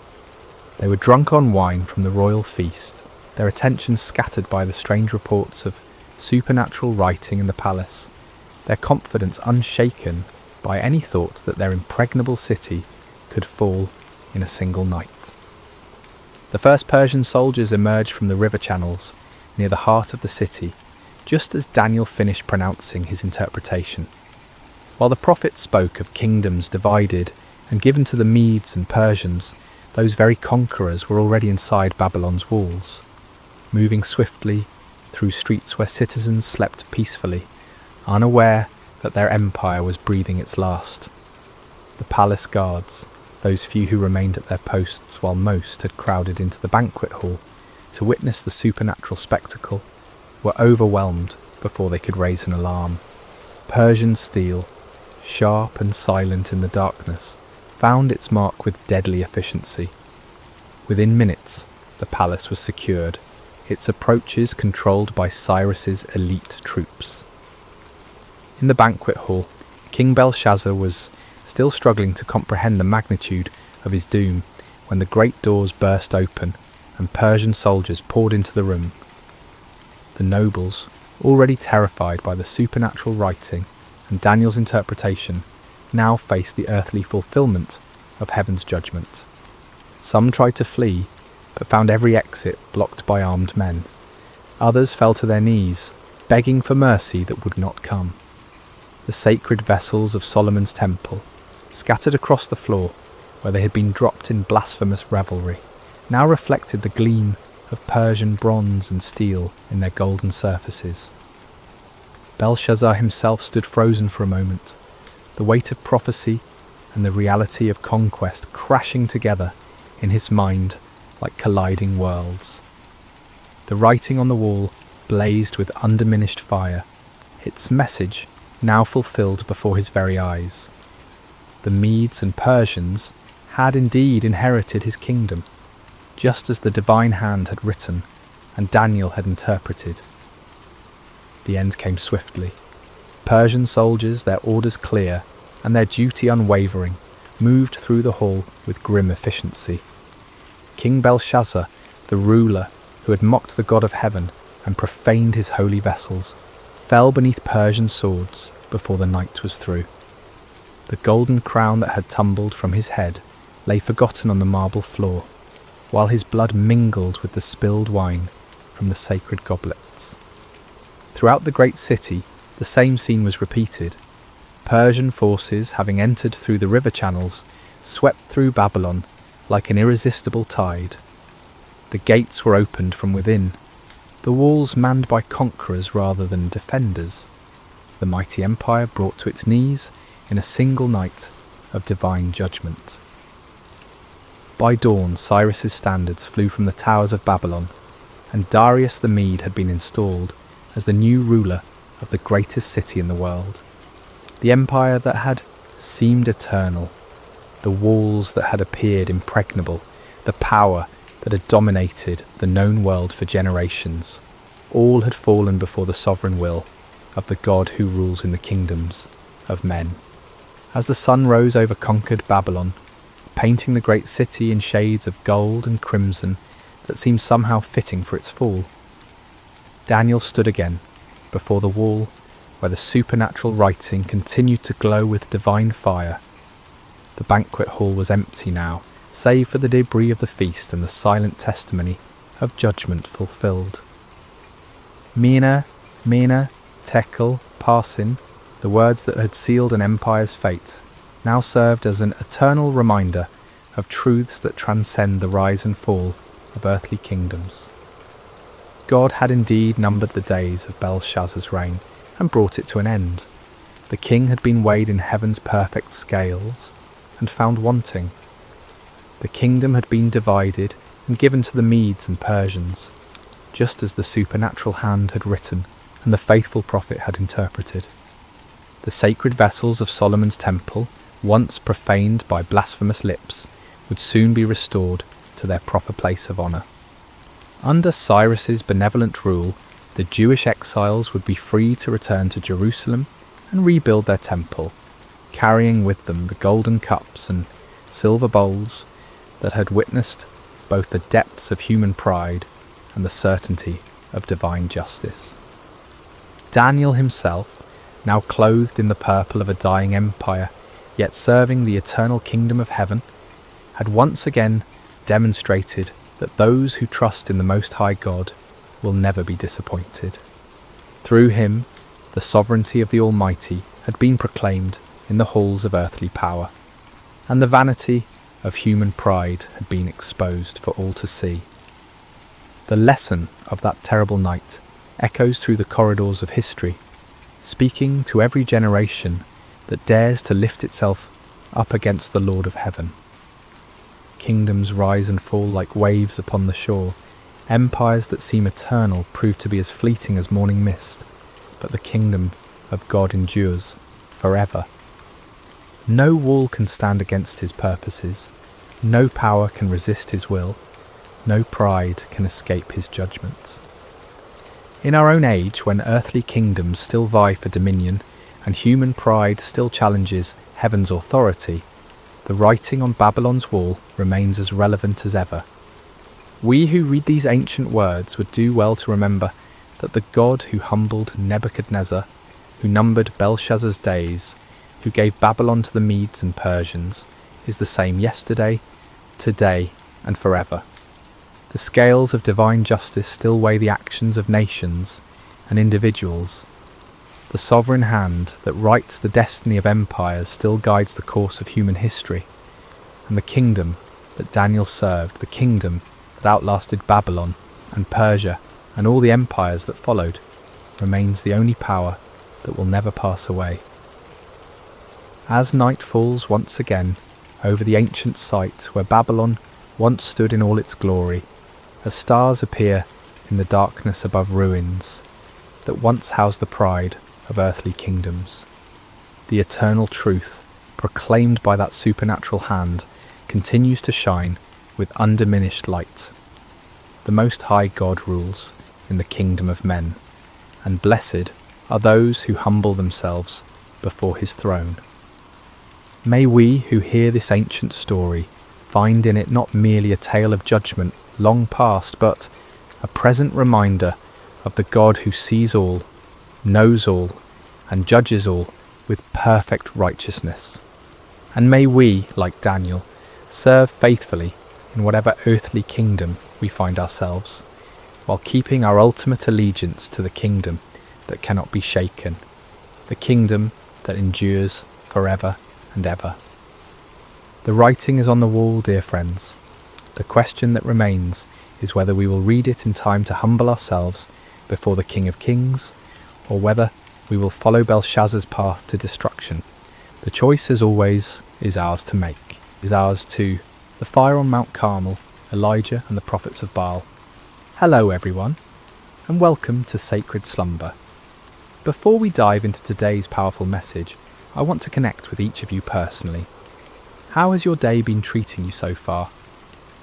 They were drunk on wine from the royal feast, their attention scattered by the strange reports of supernatural writing in the palace, their confidence unshaken by any thought that their impregnable city could fall in a single night. The first Persian soldiers emerged from the river channels near the heart of the city, just as Daniel finished pronouncing his interpretation. While the prophet spoke of kingdoms divided and given to the Medes and Persians, those very conquerors were already inside Babylon's walls, moving swiftly through streets where citizens slept peacefully, unaware that their empire was breathing its last. The palace guards, those few who remained at their posts while most had crowded into the banquet hall to witness the supernatural spectacle, were overwhelmed before they could raise an alarm. Persian steel, sharp and silent in the darkness, found its mark with deadly efficiency. Within minutes, the palace was secured, its approaches controlled by Cyrus's elite troops. In the banquet hall, King Belshazzar was still struggling to comprehend the magnitude of his doom when the great doors burst open and Persian soldiers poured into the room. The nobles, already terrified by the supernatural writing and Daniel's interpretation, now faced the earthly fulfillment of heaven's judgment. Some tried to flee, but found every exit blocked by armed men. Others fell to their knees, begging for mercy that would not come. The sacred vessels of Solomon's temple, scattered across the floor where they had been dropped in blasphemous revelry, now reflected the gleam of Persian bronze and steel in their golden surfaces. Belshazzar himself stood frozen for a moment, the weight of prophecy and the reality of conquest crashing together in his mind like colliding worlds. The writing on the wall blazed with undiminished fire, its message now fulfilled before his very eyes. The Medes and Persians had indeed inherited his kingdom, just as the divine hand had written and Daniel had interpreted. The end came swiftly. Persian soldiers, their orders clear and their duty unwavering, moved through the hall with grim efficiency. King Belshazzar, the ruler who had mocked the God of heaven and profaned his holy vessels, fell beneath Persian swords before the night was through. The golden crown that had tumbled from his head lay forgotten on the marble floor, while his blood mingled with the spilled wine from the sacred goblets. Throughout the great city, the same scene was repeated. Persian forces, having entered through the river channels, swept through Babylon like an irresistible tide. The gates were opened from within, the walls manned by conquerors rather than defenders, the mighty empire brought to its knees in a single night of divine judgment. By dawn, Cyrus's standards flew from the towers of Babylon, and Darius the Mede had been installed as the new ruler of the greatest city in the world. The empire that had seemed eternal, the walls that had appeared impregnable, the power that had dominated the known world for generations, all had fallen before the sovereign will of the God who rules in the kingdoms of men. As the sun rose over conquered Babylon, painting the great city in shades of gold and crimson that seemed somehow fitting for its fall, Daniel stood again before the wall where the supernatural writing continued to glow with divine fire. The banquet hall was empty now, save for the debris of the feast and the silent testimony of judgment fulfilled. Mene, Mene, Tekel, Parsin, the words that had sealed an empire's fate, now served as an eternal reminder of truths that transcend the rise and fall of earthly kingdoms. God had indeed numbered the days of Belshazzar's reign and brought it to an end. The king had been weighed in heaven's perfect scales and found wanting. The kingdom had been divided and given to the Medes and Persians, just as the supernatural hand had written and the faithful prophet had interpreted. The sacred vessels of Solomon's temple, once profaned by blasphemous lips, would soon be restored to their proper place of honour. Under Cyrus's benevolent rule, the Jewish exiles would be free to return to Jerusalem and rebuild their temple, carrying with them the golden cups and silver bowls that had witnessed both the depths of human pride and the certainty of divine justice. Daniel himself, now clothed in the purple of a dying empire, yet serving the eternal kingdom of heaven, had once again demonstrated that those who trust in the Most High God will never be disappointed. Through him, the sovereignty of the Almighty had been proclaimed in the halls of earthly power, and the vanity of human pride had been exposed for all to see. The lesson of that terrible night echoes through the corridors of history, speaking to every generation that dares to lift itself up against the Lord of heaven. Kingdoms rise and fall like waves upon the shore. Empires that seem eternal prove to be as fleeting as morning mist, but the kingdom of God endures forever. No wall can stand against his purposes, no power can resist his will, no pride can escape his judgment. In our own age, when earthly kingdoms still vie for dominion and human pride still challenges heaven's authority, the writing on Babylon's wall remains as relevant as ever. We who read these ancient words would do well to remember that the God who humbled Nebuchadnezzar, who numbered Belshazzar's days, who gave Babylon to the Medes and Persians, is the same yesterday, today, and forever. The scales of divine justice still weigh the actions of nations and individuals. The sovereign hand that writes the destiny of empires still guides the course of human history. And the kingdom that Daniel served, the kingdom that outlasted Babylon and Persia and all the empires that followed, remains the only power that will never pass away. As night falls once again over the ancient site where Babylon once stood in all its glory, as stars appear in the darkness above ruins that once housed the pride of earthly kingdoms, the eternal truth proclaimed by that supernatural hand continues to shine with undiminished light. The Most High God rules in the kingdom of men, and blessed are those who humble themselves before his throne. May we who hear this ancient story find in it not merely a tale of judgment long past, but a present reminder of the God who sees all, knows all, and judges all with perfect righteousness. And may we, like Daniel, serve faithfully in whatever earthly kingdom we find ourselves, while keeping our ultimate allegiance to the kingdom that cannot be shaken, the kingdom that endures forever and ever. The writing is on the wall, dear friends. The question that remains is whether we will read it in time to humble ourselves before the King of Kings, or whether we will follow Belshazzar's path to destruction. The choice, as always, is ours to make, is ours to the fire on Mount Carmel, Elijah and the prophets of Baal. Hello everyone, and welcome to Sacred Slumber. Before we dive into today's powerful message, I want to connect with each of you personally. How has your day been treating you so far?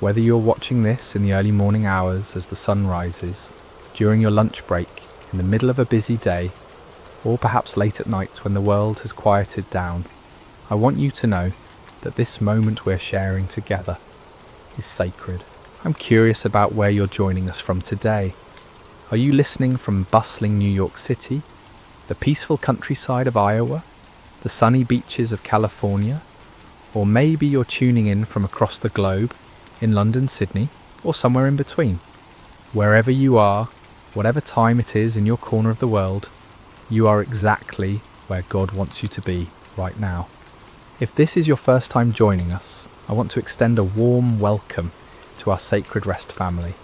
Whether you're watching this in the early morning hours as the sun rises, during your lunch break, in the middle of a busy day, or perhaps late at night when the world has quieted down, I want you to know that this moment we're sharing together is sacred. I'm curious about where you're joining us from today. Are you listening from bustling New York City, the peaceful countryside of Iowa, the sunny beaches of California, or maybe you're tuning in from across the globe in London, Sydney, or somewhere in between? Wherever you are, whatever time it is in your corner of the world, you are exactly where God wants you to be right now. If this is your first time joining us, I want to extend a warm welcome to our Sacred Rest family.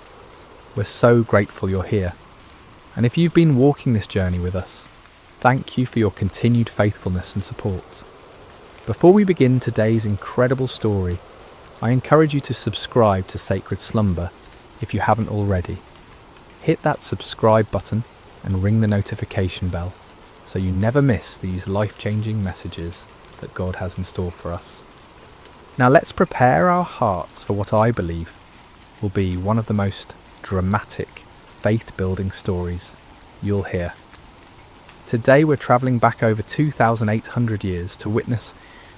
We're so grateful you're here. And if you've been walking this journey with us, thank you for your continued faithfulness and support. Before we begin today's incredible story, I encourage you to subscribe to Sacred Slumber if you haven't already. Hit that subscribe button and ring the notification bell so you never miss these life-changing messages that God has in store for us. Now let's prepare our hearts for what I believe will be one of the most dramatic, faith-building stories you'll hear. Today we're travelling back over 2,800 years to witness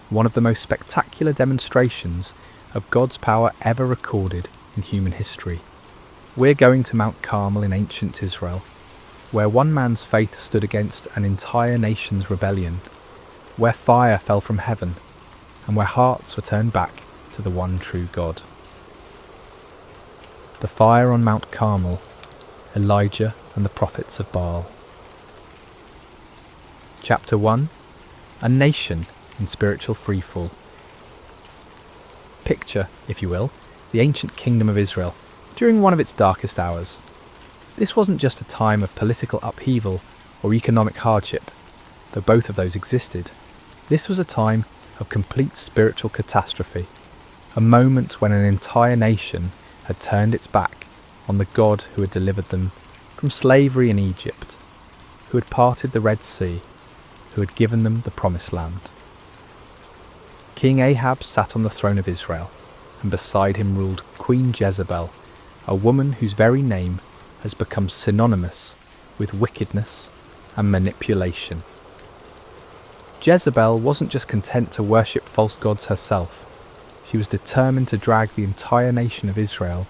one of the most spectacular demonstrations of God's power ever recorded in human history. We're going to Mount Carmel in ancient Israel, where one man's faith stood against an entire nation's rebellion, where fire fell from heaven, and where hearts were turned back to the one true God. The fire on Mount Carmel, Elijah and the prophets of Baal. Chapter 1. A nation in spiritual freefall. Picture, if you will, the ancient kingdom of Israel during one of its darkest hours. This wasn't just a time of political upheaval or economic hardship, though both of those existed. This was a time of complete spiritual catastrophe, a moment when an entire nation had turned its back on the God who had delivered them from slavery in Egypt, who had parted the Red Sea, who had given them the Promised Land. King Ahab sat on the throne of Israel, and beside him ruled Queen Jezebel, a woman whose very name has become synonymous with wickedness and manipulation. Jezebel wasn't just content to worship false gods herself. She was determined to drag the entire nation of Israel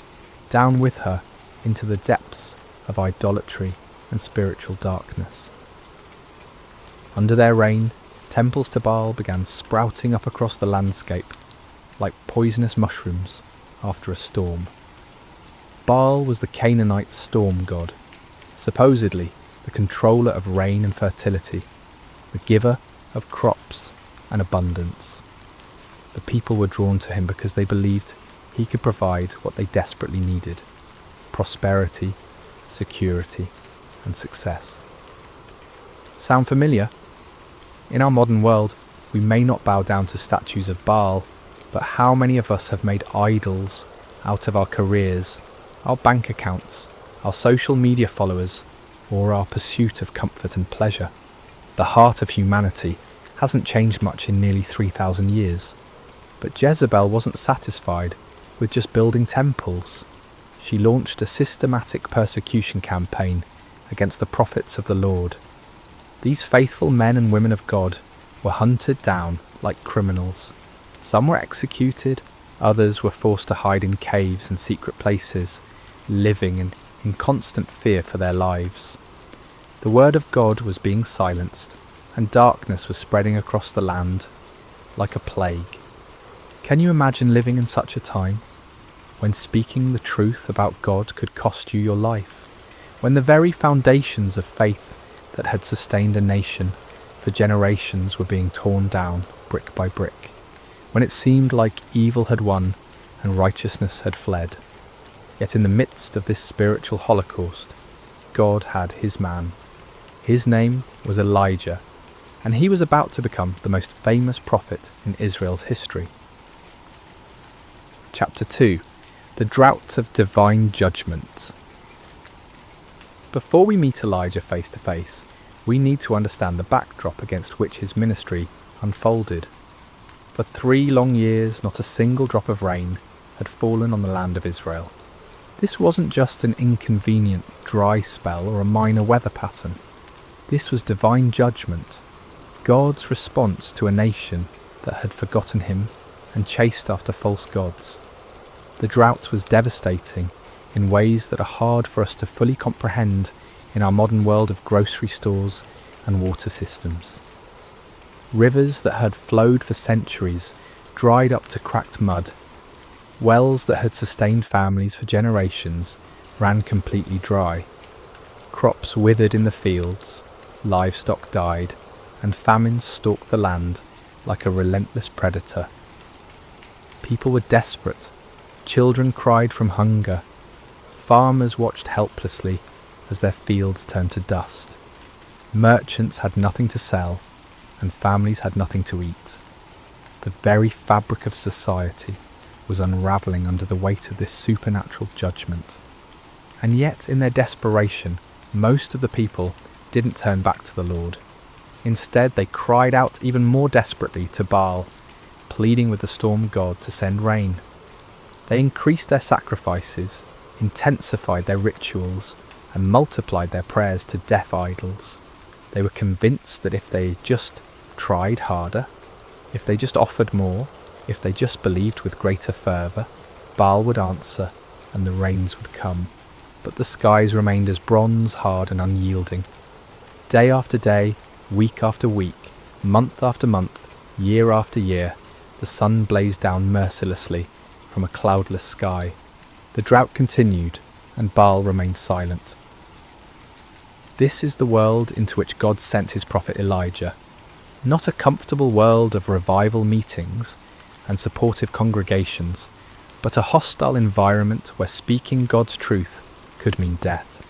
down with her into the depths of idolatry and spiritual darkness. Under their reign, temples to Baal began sprouting up across the landscape like poisonous mushrooms after a storm. Baal was the Canaanite storm god, supposedly the controller of rain and fertility, the giver of crops and abundance. The people were drawn to him because they believed he could provide what they desperately needed: prosperity, security, and success. Sound familiar? In our modern world, we may not bow down to statues of Baal, but how many of us have made idols out of our careers, our bank accounts, our social media followers, or our pursuit of comfort and pleasure? The heart of humanity hasn't changed much in nearly 3,000 years. But Jezebel wasn't satisfied with just building temples. She launched a systematic persecution campaign against the prophets of the Lord. These faithful men and women of God were hunted down like criminals. Some were executed, others were forced to hide in caves and secret places, living in constant fear for their lives. The word of God was being silenced, and darkness was spreading across the land like a plague. Can you imagine living in such a time, when speaking the truth about God could cost you your life, when the very foundations of faith that had sustained a nation for generations were being torn down brick by brick, when it seemed like evil had won and righteousness had fled? Yet in the midst of this spiritual holocaust, God had his man. His name was Elijah, and he was about to become the most famous prophet in Israel's history. Chapter 2. The Drought of Divine Judgment. Before we meet Elijah face to face, we need to understand the backdrop against which his ministry unfolded. For 3 long years, not a single drop of rain had fallen on the land of Israel. This wasn't just an inconvenient dry spell or a minor weather pattern. This was divine judgment, God's response to a nation that had forgotten him and chased after false gods. The drought was devastating in ways that are hard for us to fully comprehend in our modern world of grocery stores and water systems. Rivers that had flowed for centuries dried up to cracked mud. Wells that had sustained families for generations ran completely dry. Crops withered in the fields, livestock died, and famine stalked the land like a relentless predator. People were desperate. Children cried from hunger. Farmers watched helplessly as their fields turned to dust. Merchants had nothing to sell, and families had nothing to eat. The very fabric of society was unravelling under the weight of this supernatural judgment. And yet, in their desperation, most of the people didn't turn back to the Lord. Instead, they cried out even more desperately to Baal, pleading with the storm god to send rain. They increased their sacrifices, intensified their rituals, and multiplied their prayers to deaf idols. They were convinced that if they just tried harder, if they just offered more, if they just believed with greater fervour, Baal would answer and the rains would come. But the skies remained as bronze hard and unyielding. Day after day, week after week, month after month, year after year, the sun blazed down mercilessly from a cloudless sky. The drought continued, and Baal remained silent. This is the world into which God sent his prophet Elijah. Not a comfortable world of revival meetings and supportive congregations, but a hostile environment where speaking God's truth could mean death,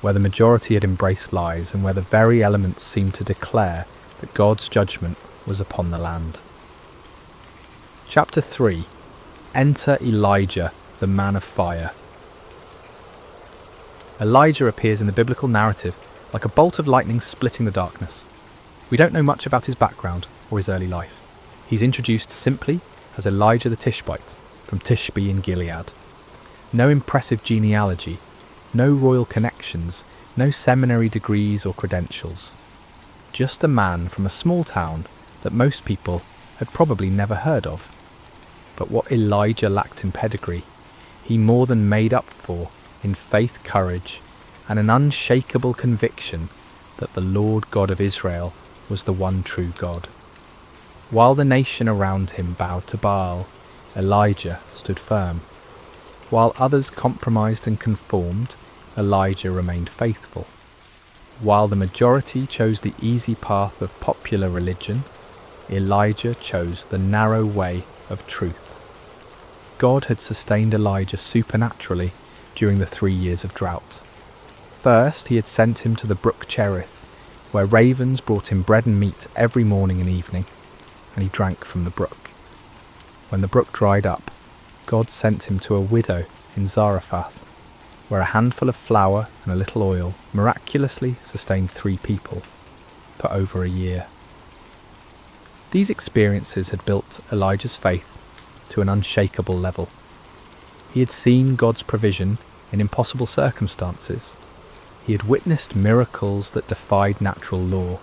where the majority had embraced lies, and where the very elements seemed to declare that God's judgment was upon the land. Chapter 3. Enter Elijah, the man of fire. Elijah appears in the biblical narrative like a bolt of lightning splitting the darkness. We don't know much about his background or his early life. He's introduced simply as Elijah the Tishbite from Tishbe in Gilead. No impressive genealogy, no royal connections, no seminary degrees or credentials. Just a man from a small town that most people had probably never heard of. But what Elijah lacked in pedigree, he more than made up for in faith, courage, and an unshakable conviction that the Lord God of Israel was the one true God. While the nation around him bowed to Baal, Elijah stood firm. While others compromised and conformed, Elijah remained faithful. While the majority chose the easy path of popular religion, Elijah chose the narrow way of truth. God had sustained Elijah supernaturally during the 3 years of drought. First, he had sent him to the brook Cherith, where ravens brought him bread and meat every morning and evening, and he drank from the brook. When the brook dried up, God sent him to a widow in Zarephath, where a handful of flour and a little oil miraculously sustained 3 people for over a year. These experiences had built Elijah's faith to an unshakable level. He had seen God's provision in impossible circumstances. He had witnessed miracles that defied natural law.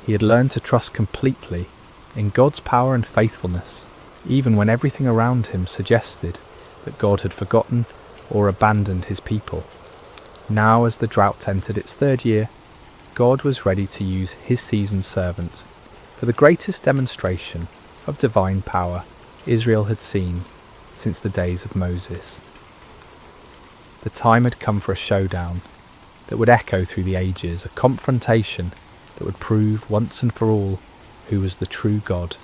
He had learned to trust completely in God's power and faithfulness, even when everything around him suggested that God had forgotten or abandoned his people. Now, as the drought entered its 3rd year, God was ready to use his seasoned servant for the greatest demonstration of divine power Israel had seen since the days of Moses. The time had come for a showdown that would echo through the ages, a confrontation that would prove once and for all who was the true God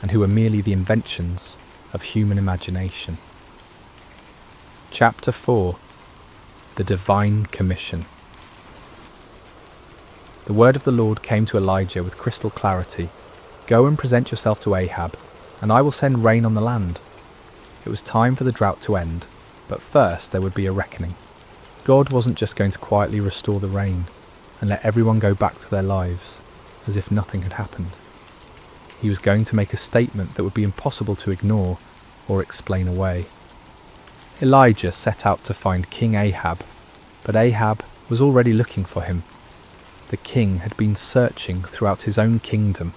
and who were merely the inventions of human imagination. Chapter 4. The Divine Commission. The word of the Lord came to Elijah with crystal clarity. Go and present yourself to Ahab, and I will send rain on the land. It was time for the drought to end, but first there would be a reckoning. God wasn't just going to quietly restore the rain and let everyone go back to their lives as if nothing had happened. He was going to make a statement that would be impossible to ignore or explain away. Elijah set out to find King Ahab, but Ahab was already looking for him. The king had been searching throughout his own kingdom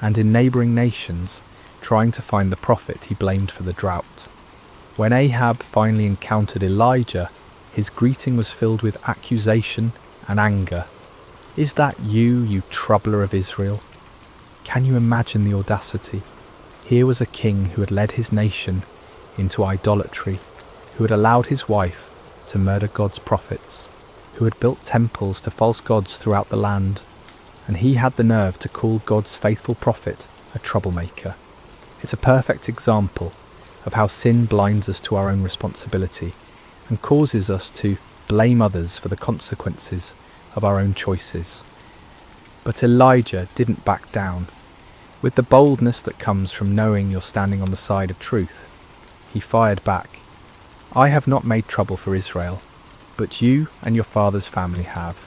and in neighbouring nations, trying to find the prophet he blamed for the drought. When Ahab finally encountered Elijah, his greeting was filled with accusation and anger. Is that you, you troubler of Israel? Can you imagine the audacity? Here was a king who had led his nation into idolatry, who had allowed his wife to murder God's prophets, who had built temples to false gods throughout the land, and he had the nerve to call God's faithful prophet a troublemaker. It's a perfect example of how sin blinds us to our own responsibility and causes us to blame others for the consequences of our own choices. But Elijah didn't back down. With the boldness that comes from knowing you're standing on the side of truth, he fired back. I have not made trouble for Israel, but you and your father's family have.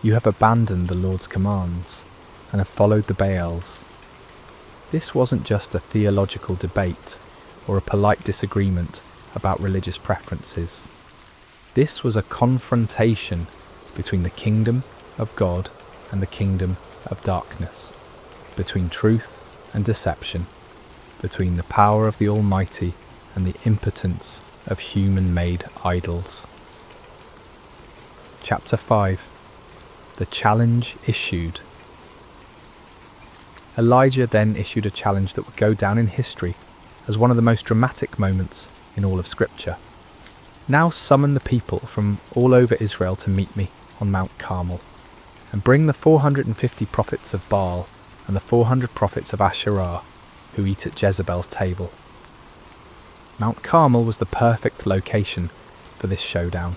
You have abandoned the Lord's commands and have followed the Baals. This wasn't just a theological debate or a polite disagreement about religious preferences. This was a confrontation between the kingdom of God and the kingdom of darkness, between truth and deception, between the power of the Almighty and the impotence of human-made idols. Chapter 5. The challenge issued. Elijah then issued a challenge that would go down in history as one of the most dramatic moments in all of Scripture. Now summon the people from all over Israel to meet me on Mount Carmel, and bring the 450 prophets of Baal and the 400 prophets of Asherah who eat at Jezebel's table. Mount Carmel was the perfect location for this showdown.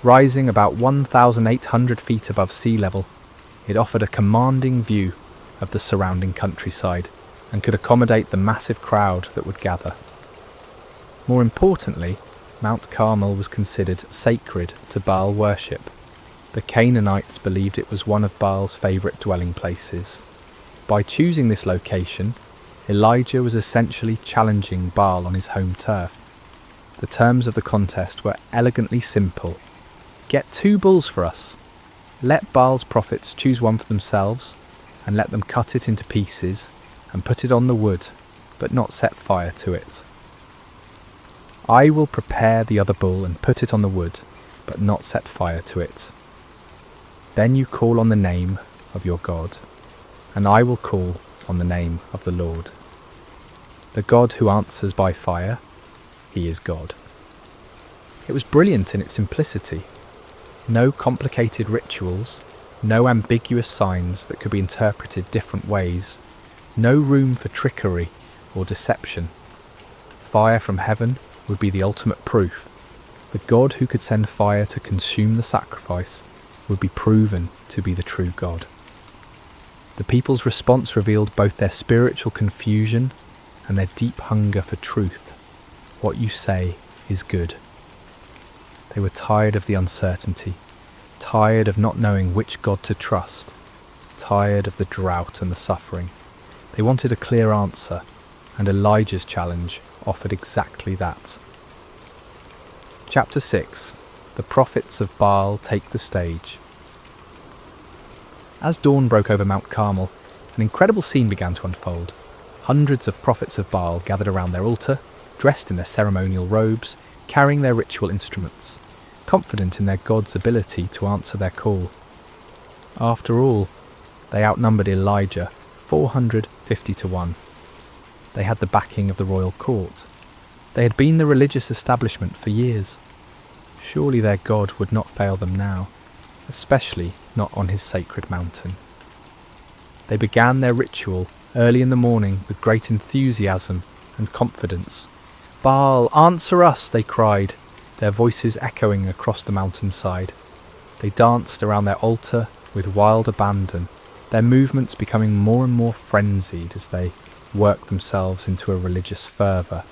Rising about 1,800 feet above sea level, it offered a commanding view of the surrounding countryside and could accommodate the massive crowd that would gather. More importantly, Mount Carmel was considered sacred to Baal worship. The Canaanites believed it was one of Baal's favourite dwelling places. By choosing this location, Elijah was essentially challenging Baal on his home turf. The terms of the contest were elegantly simple. Get 2 bulls for us. Let Baal's prophets choose one for themselves, and let them cut it into pieces and put it on the wood, but not set fire to it. I will prepare the other bull and put it on the wood, but not set fire to it. Then you call on the name of your God, and I will call on the name of the Lord. The God who answers by fire, he is God. It was brilliant in its simplicity. No complicated rituals, no ambiguous signs that could be interpreted different ways, no room for trickery or deception. Fire from heaven would be the ultimate proof. The God who could send fire to consume the sacrifice would be proven to be the true God. The people's response revealed both their spiritual confusion and their deep hunger for truth. What you say is good. They were tired of the uncertainty, tired of not knowing which God to trust, tired of the drought and the suffering. They wanted a clear answer, and Elijah's challenge offered exactly that. Chapter 6. The prophets of Baal take the stage. As dawn broke over Mount Carmel, an incredible scene began to unfold. Hundreds of prophets of Baal gathered around their altar, dressed in their ceremonial robes, carrying their ritual instruments, confident in their God's ability to answer their call. After all, they outnumbered Elijah 450 to 1. They had the backing of the royal court. They had been the religious establishment for years. Surely their God would not fail them now, especially not on his sacred mountain. They began their ritual early in the morning with great enthusiasm and confidence. "Baal, answer us," they cried, their voices echoing across the mountainside. They danced around their altar with wild abandon, their movements becoming more and more frenzied as they worked themselves into a religious fervour.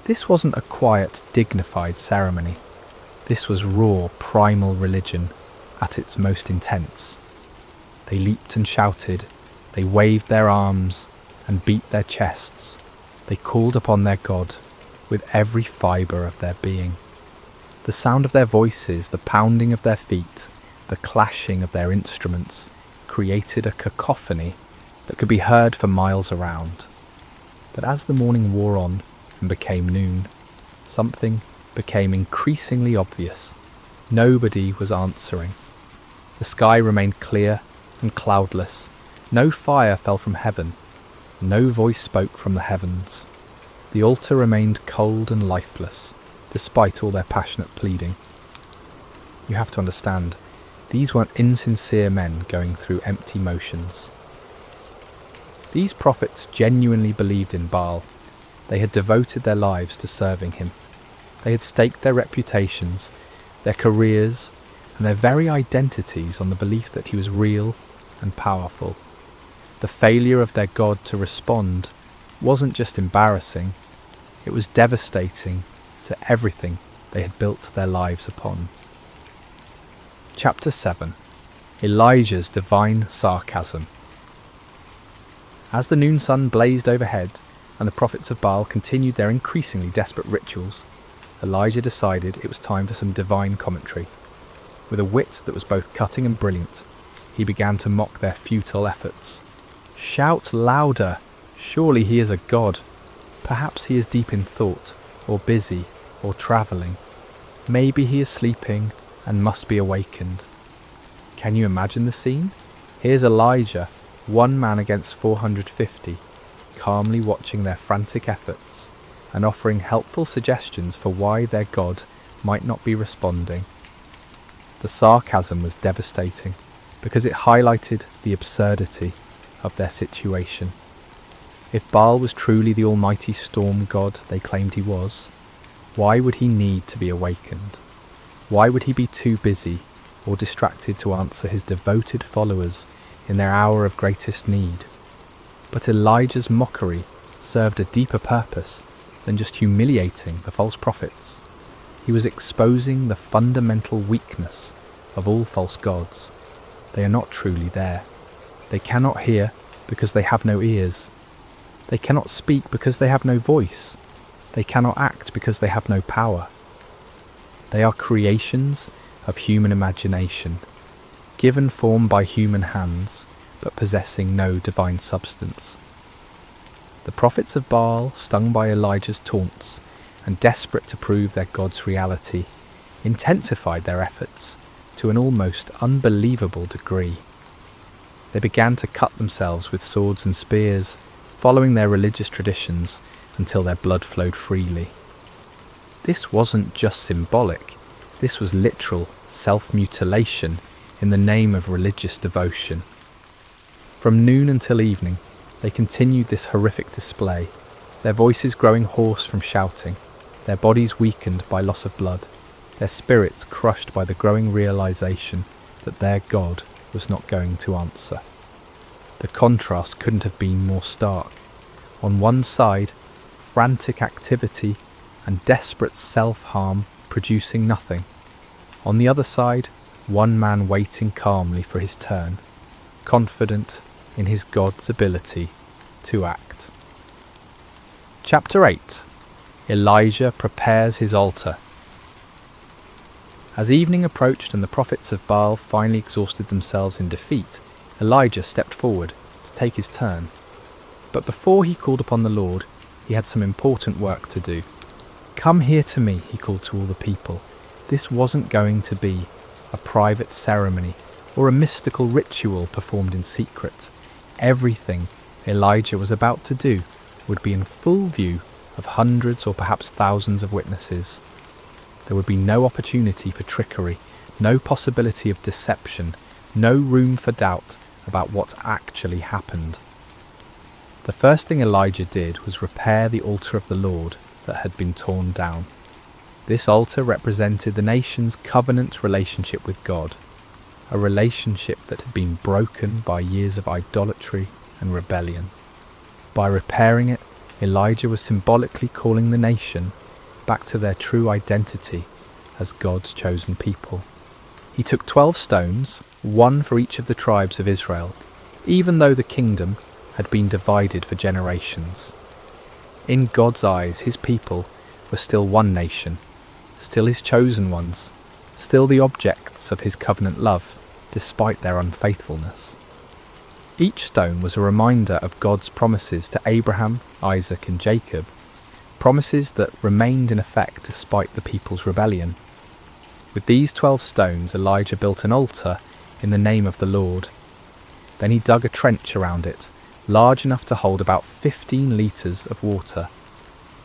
This wasn't a quiet, dignified ceremony. This was raw, primal religion at its most intense. They leaped and shouted, they waved their arms and beat their chests. They called upon their God with every fibre of their being. The sound of their voices, the pounding of their feet, the clashing of their instruments created a cacophony that could be heard for miles around. But as the morning wore on and became noon, something became increasingly obvious. Nobody was answering. The sky remained clear and cloudless. No fire fell from heaven. No voice spoke from the heavens. The altar remained cold and lifeless, despite all their passionate pleading. You have to understand, these weren't insincere men going through empty motions. These prophets genuinely believed in Baal. They had devoted their lives to serving him. They had staked their reputations, their careers, and their very identities on the belief that he was real and powerful. The failure of their God to respond wasn't just embarrassing, it was devastating to everything they had built their lives upon. Chapter 7. Elijah's Divine Sarcasm. As the noon sun blazed overhead and the prophets of Baal continued their increasingly desperate rituals, Elijah decided it was time for some divine commentary. With a wit that was both cutting and brilliant, he began to mock their futile efforts. "Shout louder! Surely he is a god. Perhaps he is deep in thought, or busy, or travelling. Maybe he is sleeping and must be awakened." Can you imagine the scene? Here's Elijah, one man against 450, calmly watching their frantic efforts and offering helpful suggestions for why their God might not be responding. The sarcasm was devastating because it highlighted the absurdity of their situation. If Baal was truly the almighty storm god they claimed he was, why would he need to be awakened? Why would he be too busy or distracted to answer his devoted followers in their hour of greatest need? But Elijah's mockery served a deeper purpose than just humiliating the false prophets. He was exposing the fundamental weakness of all false gods. They are not truly there. They cannot hear because they have no ears. They cannot speak because they have no voice. They cannot act because they have no power. They are creations of human imagination, given form by human hands, but possessing no divine substance. The prophets of Baal, stung by Elijah's taunts and desperate to prove their God's reality, intensified their efforts to an almost unbelievable degree. They began to cut themselves with swords and spears, following their religious traditions until their blood flowed freely. This wasn't just symbolic, this was literal self-mutilation in the name of religious devotion. From noon until evening, they continued this horrific display, their voices growing hoarse from shouting, their bodies weakened by loss of blood, their spirits crushed by the growing realization that their God was not going to answer. The contrast couldn't have been more stark. On one side, frantic activity and desperate self-harm producing nothing. On the other side, one man waiting calmly for his turn, confident in his God's ability to act. Chapter 8. Elijah prepares his altar. As evening approached and the prophets of Baal finally exhausted themselves in defeat, Elijah stepped forward to take his turn. But before he called upon the Lord, he had some important work to do. "Come here to me," he called to all the people. This wasn't going to be a private ceremony or a mystical ritual performed in secret. Everything Elijah was about to do would be in full view of hundreds or perhaps thousands of witnesses. There would be no opportunity for trickery, no possibility of deception, no room for doubt about what actually happened. The first thing Elijah did was repair the altar of the Lord that had been torn down. This altar represented the nation's covenant relationship with God, a relationship that had been broken by years of idolatry and rebellion. By repairing it, Elijah was symbolically calling the nation back to their true identity as God's chosen people. He took 12 stones, one for each of the tribes of Israel, even though the kingdom had been divided for generations. In God's eyes, his people were still one nation, still his chosen ones, still the objects of his covenant love, despite their unfaithfulness. Each stone was a reminder of God's promises to Abraham, Isaac and Jacob, promises that remained in effect despite the people's rebellion. With these 12 stones, Elijah built an altar in the name of the Lord. Then he dug a trench around it, large enough to hold about 15 litres of water.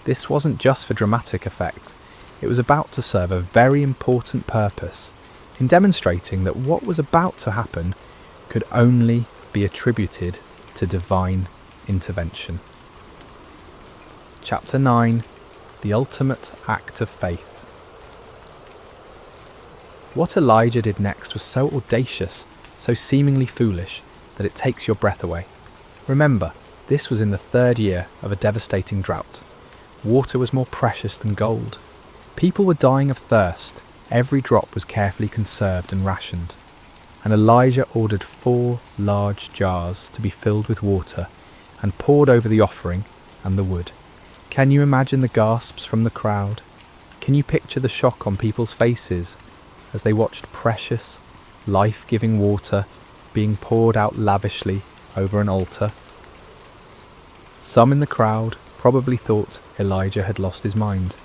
This wasn't just for dramatic effect, it was about to serve a very important purpose, in demonstrating that what was about to happen could only be attributed to divine intervention. Chapter 9. The Ultimate Act of Faith. What Elijah did next was so audacious, so seemingly foolish, that it takes your breath away. Remember, this was in the 3rd year of a devastating drought. Water was more precious than gold. People were dying of thirst. Every drop was carefully conserved and rationed. And Elijah ordered 4 large jars to be filled with water and poured over the offering and the wood. Can you imagine the gasps from the crowd? Can you picture the shock on people's faces as they watched precious, life-giving water being poured out lavishly over an altar? Some in the crowd probably thought Elijah had lost his mind.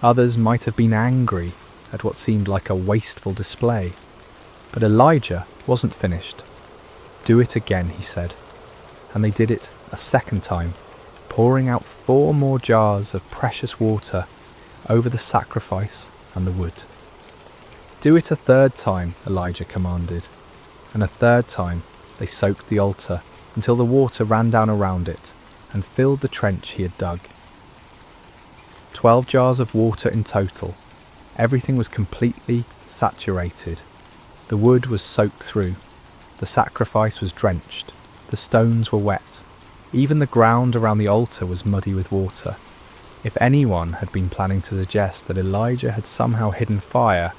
Others might have been angry at what seemed like a wasteful display. But Elijah wasn't finished. "Do it again," he said. And they did it a second time, pouring out 4 more jars of precious water over the sacrifice and the wood. "Do it a 3rd time," Elijah commanded. And a 3rd time they soaked the altar until the water ran down around it and filled the trench he had dug. 12 jars of water in total. Everything was completely saturated. The wood was soaked through. The sacrifice was drenched. The stones were wet. Even the ground around the altar was muddy with water. If anyone had been planning to suggest that Elijah had somehow hidden fire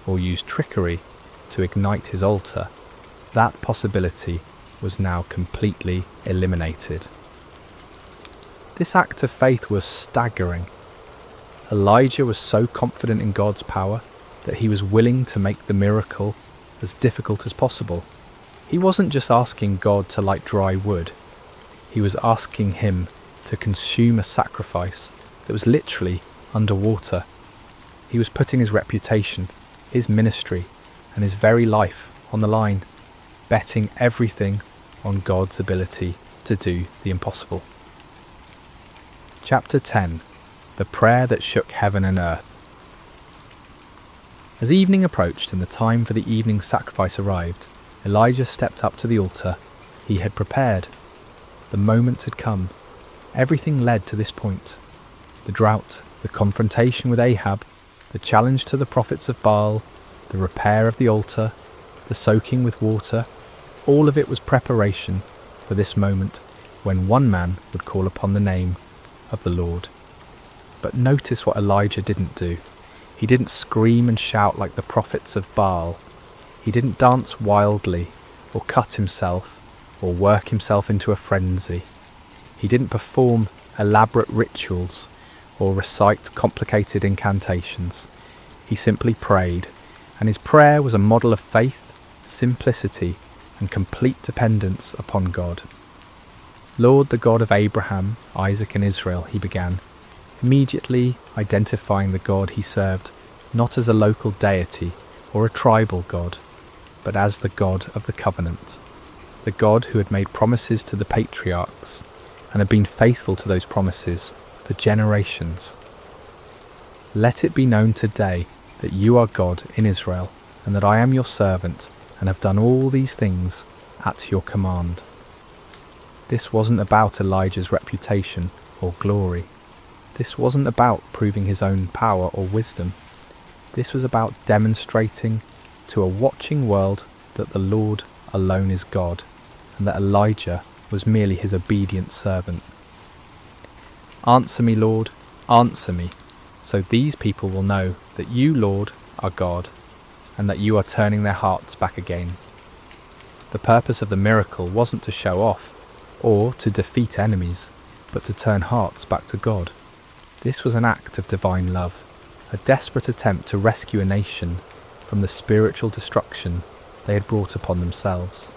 or used trickery to ignite his altar, that possibility was now completely eliminated. This act of faith was staggering. Elijah was so confident in God's power that he was willing to make the miracle as difficult as possible. He wasn't just asking God to light dry wood. He was asking him to consume a sacrifice that was literally underwater. He was putting his reputation, his ministry, and his very life on the line, betting everything on God's ability to do the impossible. Chapter 10. The Prayer That Shook Heaven and Earth. As evening approached and the time for the evening sacrifice arrived, Elijah stepped up to the altar he had prepared. The moment had come. Everything led to this point. The drought, the confrontation with Ahab, the challenge to the prophets of Baal, the repair of the altar, the soaking with water, all of it was preparation for this moment when one man would call upon the name of the Lord. But notice what Elijah didn't do. He didn't scream and shout like the prophets of Baal. He didn't dance wildly, or cut himself, or work himself into a frenzy. He didn't perform elaborate rituals, or recite complicated incantations. He simply prayed, and his prayer was a model of faith, simplicity, and complete dependence upon God. Lord, the God of Abraham, Isaac, and Israel, he began, immediately identifying the God he served not as a local deity or a tribal God, but as the God of the covenant, the God who had made promises to the patriarchs and had been faithful to those promises for generations. Let it be known today that you are God in Israel, and that I am your servant and have done all these things at your command. This wasn't about Elijah's reputation or glory. This wasn't about proving his own power or wisdom. This was about demonstrating to a watching world that the Lord alone is God, and that Elijah was merely his obedient servant. Answer me, Lord, answer me, so these people will know that you, Lord, are God, and that you are turning their hearts back again. The purpose of the miracle wasn't to show off, or to defeat enemies, but to turn hearts back to God. This was an act of divine love, a desperate attempt to rescue a nation from the spiritual destruction they had brought upon themselves.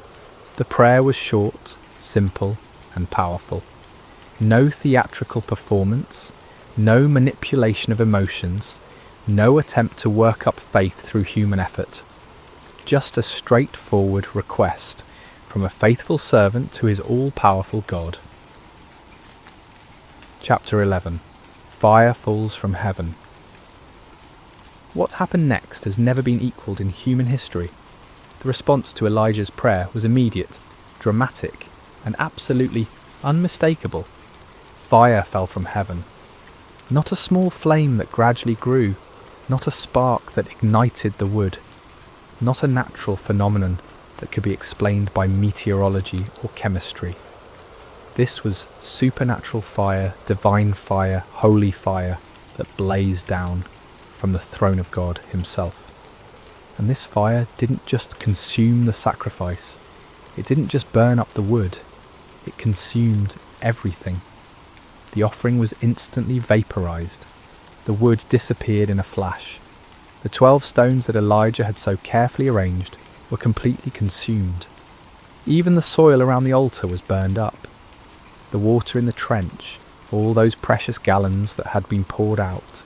The prayer was short, simple, and powerful. No theatrical performance, no manipulation of emotions, no attempt to work up faith through human effort. Just a straightforward request from a faithful servant to his all-powerful God. Chapter 11. Fire falls from heaven. What happened next has never been equalled in human history. The response to Elijah's prayer was immediate, dramatic, and absolutely unmistakable. Fire fell from heaven. Not a small flame that gradually grew, not a spark that ignited the wood, not a natural phenomenon that could be explained by meteorology or chemistry. This was supernatural fire, divine fire, holy fire that blazed down from the throne of God himself. And this fire didn't just consume the sacrifice, it didn't just burn up the wood, it consumed everything. The offering was instantly vaporized. The wood disappeared in a flash. The 12 stones that Elijah had so carefully arranged were completely consumed. Even the soil around the altar was burned up. The water in the trench, all those precious gallons that had been poured out,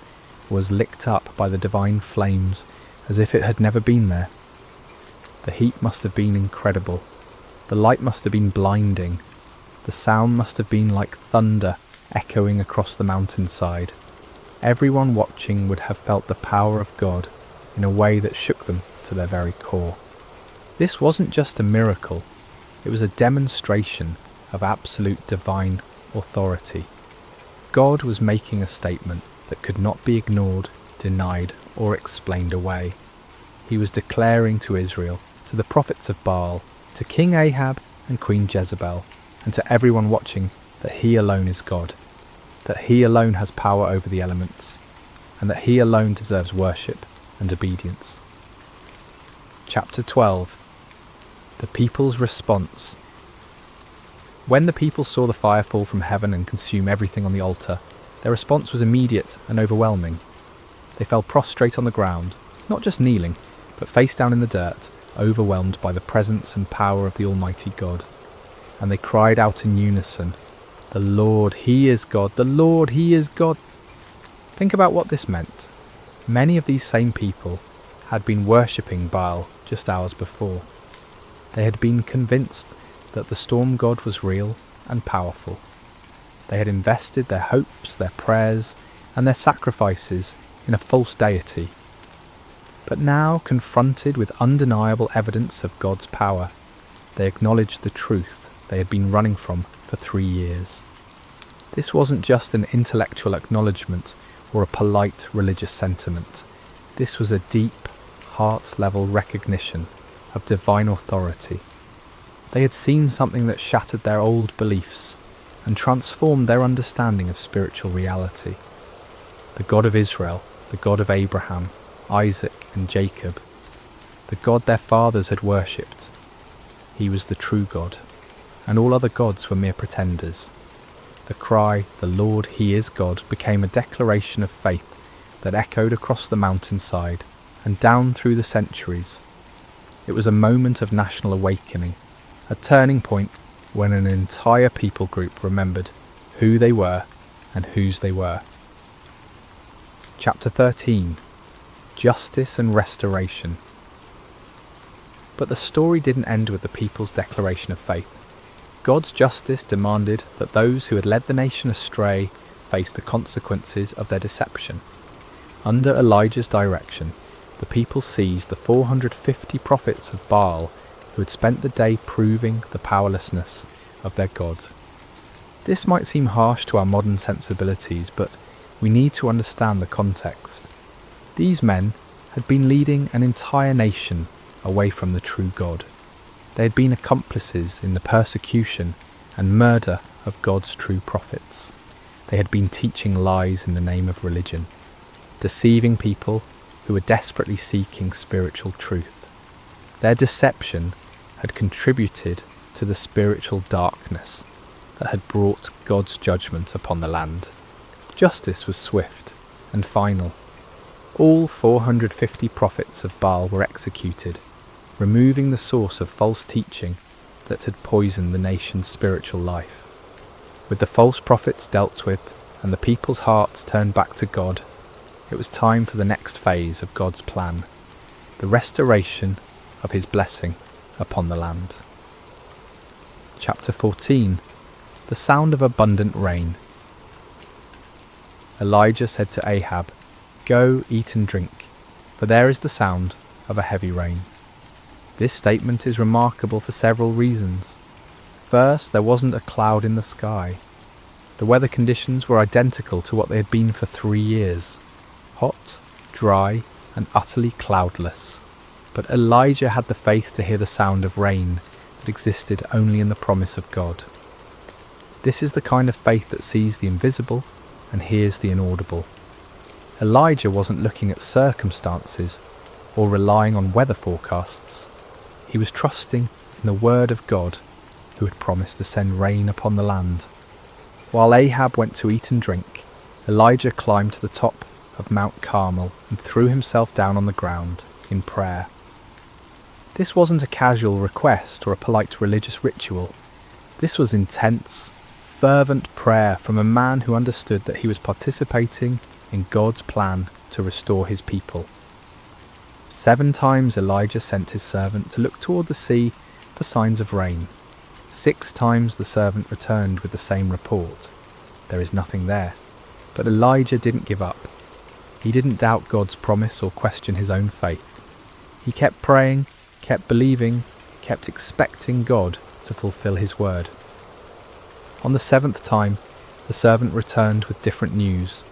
was licked up by the divine flames as if it had never been there. The heat must have been incredible. The light must have been blinding. The sound must have been like thunder echoing across the mountainside. Everyone watching would have felt the power of God in a way that shook them to their very core. This wasn't just a miracle, it was a demonstration of absolute divine authority. God was making a statement that could not be ignored, denied, or explained away. He was declaring to Israel, to the prophets of Baal, to King Ahab and Queen Jezebel, and to everyone watching, that he alone is God, that he alone has power over the elements, and that he alone deserves worship and obedience. Chapter 12. The people's response. When the people saw the fire fall from heaven and consume everything on the altar, their response was immediate and overwhelming. They fell prostrate on the ground, not just kneeling, but face down in the dirt, overwhelmed by the presence and power of the Almighty God. And they cried out in unison, "The Lord, He is God! The Lord, He is God!" Think about what this meant. Many of these same people had been worshipping Baal just hours before. They had been convinced that the storm god was real and powerful. They had invested their hopes, their prayers, and their sacrifices in a false deity. But now, confronted with undeniable evidence of God's power, they acknowledged the truth they had been running from for 3 years. This wasn't just an intellectual acknowledgement or a polite religious sentiment. This was a deep, heart-level recognition of divine authority. They had seen something that shattered their old beliefs and transformed their understanding of spiritual reality. The God of Israel, the God of Abraham, Isaac and Jacob, the God their fathers had worshipped. He was the true God, and all other gods were mere pretenders. The cry, "The Lord, He is God," became a declaration of faith that echoed across the mountainside and down through the centuries. It was a moment of national awakening, a turning point when an entire people group remembered who they were and whose they were. Chapter 13. Justice and Restoration. But the story didn't end with the people's declaration of faith. God's justice demanded that those who had led the nation astray face the consequences of their deception. Under Elijah's direction, the people seized the 450 prophets of Baal who had spent the day proving the powerlessness of their God. This might seem harsh to our modern sensibilities, but we need to understand the context. These men had been leading an entire nation away from the true God. They had been accomplices in the persecution and murder of God's true prophets. They had been teaching lies in the name of religion, deceiving people who were desperately seeking spiritual truth. Their deception had contributed to the spiritual darkness that had brought God's judgment upon the land. Justice was swift and final. All 450 prophets of Baal were executed, removing the source of false teaching that had poisoned the nation's spiritual life. With the false prophets dealt with and the people's hearts turned back to God, it was time for the next phase of God's plan, the restoration of His blessing upon the land. Chapter 14. The sound of abundant rain. Elijah said to Ahab, "Go, eat and drink, for there is the sound of a heavy rain." This statement is remarkable for several reasons. First, there wasn't a cloud in the sky. The weather conditions were identical to what they had been for 3 years. Hot, dry, and utterly cloudless. But Elijah had the faith to hear the sound of rain that existed only in the promise of God. This is the kind of faith that sees the invisible and hears the inaudible. Elijah wasn't looking at circumstances or relying on weather forecasts. He was trusting in the word of God, who had promised to send rain upon the land. While Ahab went to eat and drink, Elijah climbed to the top of Mount Carmel and threw himself down on the ground in prayer. This wasn't a casual request or a polite religious ritual. This was intense, fervent prayer from a man who understood that he was participating in God's plan to restore his people. 7 times Elijah sent his servant to look toward the sea for signs of rain. 6 times the servant returned with the same report. There is nothing there. But Elijah didn't give up. He didn't doubt God's promise or question his own faith. He kept praying, kept believing, kept expecting God to fulfill his word. On the 7th time, the servant returned with different news.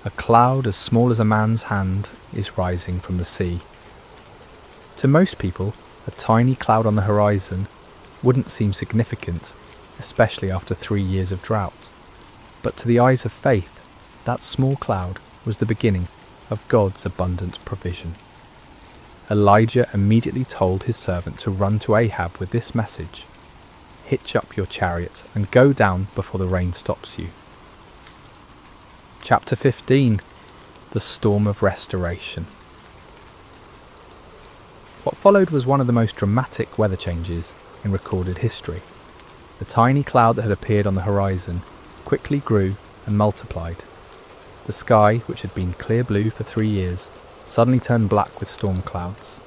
A cloud as small as a man's hand is rising from the sea. To most people, a tiny cloud on the horizon wouldn't seem significant, especially after 3 years of drought. But to the eyes of faith, that small cloud was the beginning of God's abundant provision. Elijah immediately told his servant to run to Ahab with this message: "Hitch up your chariot and go down before the rain stops you." Chapter 15. The Storm of Restoration. What followed was one of the most dramatic weather changes in recorded history. The tiny cloud that had appeared on the horizon quickly grew and multiplied. The sky, which had been clear blue for 3 years, suddenly turned black with storm clouds.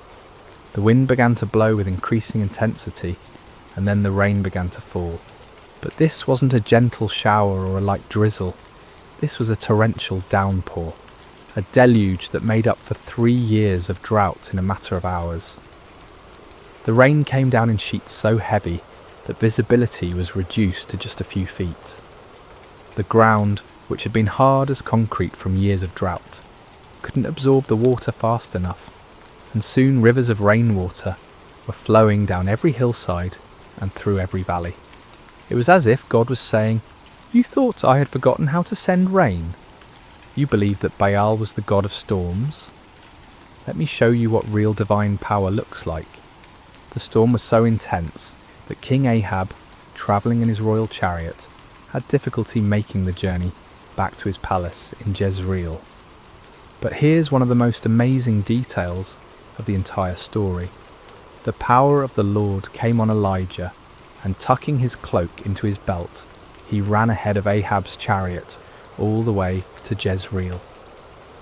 The wind began to blow with increasing intensity, and then the rain began to fall. But this wasn't a gentle shower or a light drizzle. This was a torrential downpour, a deluge that made up for 3 years of drought in a matter of hours. The rain came down in sheets so heavy that visibility was reduced to just a few feet. The ground, which had been hard as concrete from years of drought, couldn't absorb the water fast enough, and soon rivers of rainwater were flowing down every hillside and through every valley. It was as if God was saying, "You thought I had forgotten how to send rain? You believed that Baal was the god of storms? Let me show you what real divine power looks like." The storm was so intense that King Ahab, travelling in his royal chariot, had difficulty making the journey back to his palace in Jezreel. But here's one of the most amazing details of the entire story. The power of the Lord came on Elijah, and tucking his cloak into his belt, he ran ahead of Ahab's chariot all the way to Jezreel.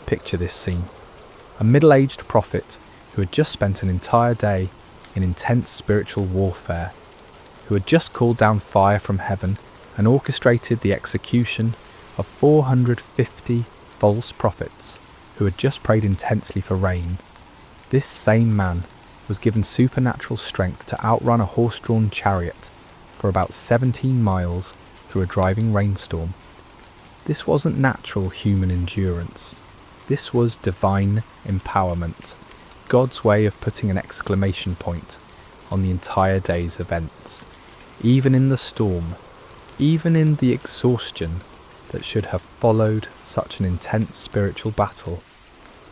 Picture this scene. A middle-aged prophet who had just spent an entire day in intense spiritual warfare, who had just called down fire from heaven and orchestrated the execution of 450 false prophets who had just prayed intensely for rain. This same man was given supernatural strength to outrun a horse-drawn chariot for about 17 miles through a driving rainstorm. This wasn't natural human endurance. This was divine empowerment, God's way of putting an exclamation point on the entire day's events. Even in the storm, even in the exhaustion that should have followed such an intense spiritual battle,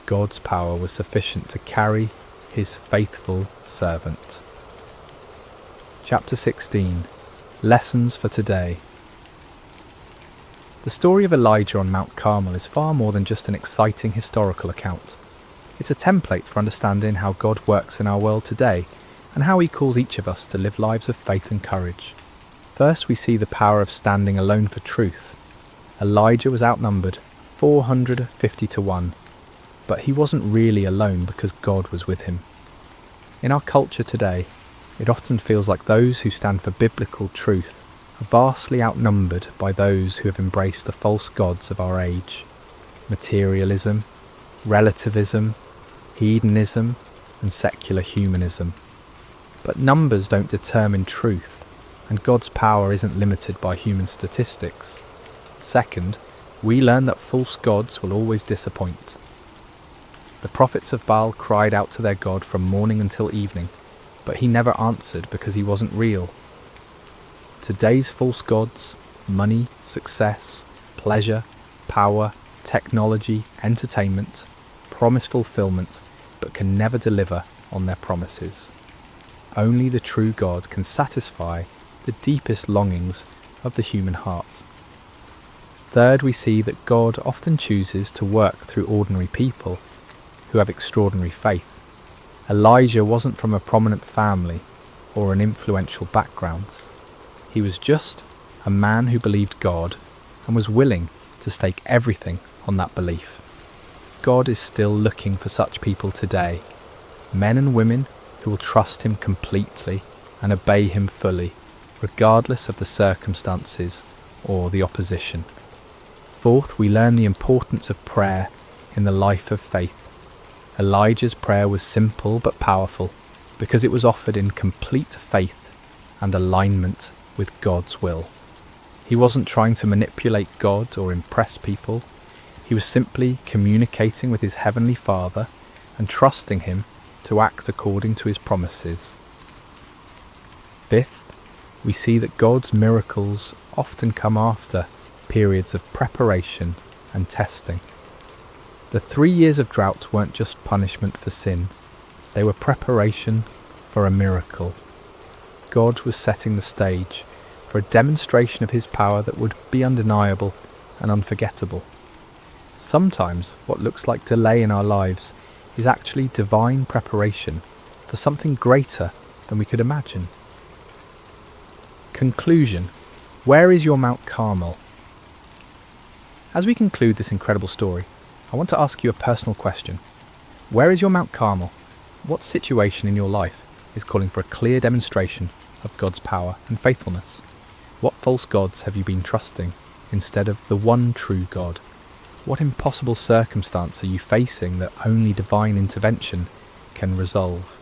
God's power was sufficient to carry his faithful servant. Chapter 16. Lessons for today. The story of Elijah on Mount Carmel is far more than just an exciting historical account. It's a template for understanding how God works in our world today and how he calls each of us to live lives of faith and courage. First, we see the power of standing alone for truth. Elijah was outnumbered 450 to 1, but he wasn't really alone because God was with him. In our culture today, it often feels like those who stand for biblical truth are vastly outnumbered by those who have embraced the false gods of our age. Materialism, relativism, hedonism, and secular humanism. But numbers don't determine truth, and God's power isn't limited by human statistics. Second, we learn that false gods will always disappoint. The prophets of Baal cried out to their God from morning until evening, but he never answered because he wasn't real. Today's false gods, money, success, pleasure, power, technology, entertainment, promise fulfillment, but can never deliver on their promises. Only the true God can satisfy the deepest longings of the human heart. Third, we see that God often chooses to work through ordinary people who have extraordinary faith. Elijah wasn't from a prominent family or an influential background. He was just a man who believed God and was willing to stake everything on that belief. God is still looking for such people today, men and women who will trust him completely and obey him fully, regardless of the circumstances or the opposition. Fourth, we learn the importance of prayer in the life of faith. Elijah's prayer was simple but powerful because it was offered in complete faith and alignment with God's will. He wasn't trying to manipulate God or impress people. He was simply communicating with his heavenly Father and trusting him to act according to his promises. Fifth, we see that God's miracles often come after periods of preparation and testing. The 3 years of drought weren't just punishment for sin, they were preparation for a miracle. God was setting the stage for a demonstration of his power that would be undeniable and unforgettable. Sometimes what looks like delay in our lives is actually divine preparation for something greater than we could imagine. Conclusion. Where is your Mount Carmel? As we conclude this incredible story, I want to ask you a personal question. Where is your Mount Carmel? What situation in your life is calling for a clear demonstration of God's power and faithfulness? What false gods have you been trusting instead of the one true God? What impossible circumstance are you facing that only divine intervention can resolve?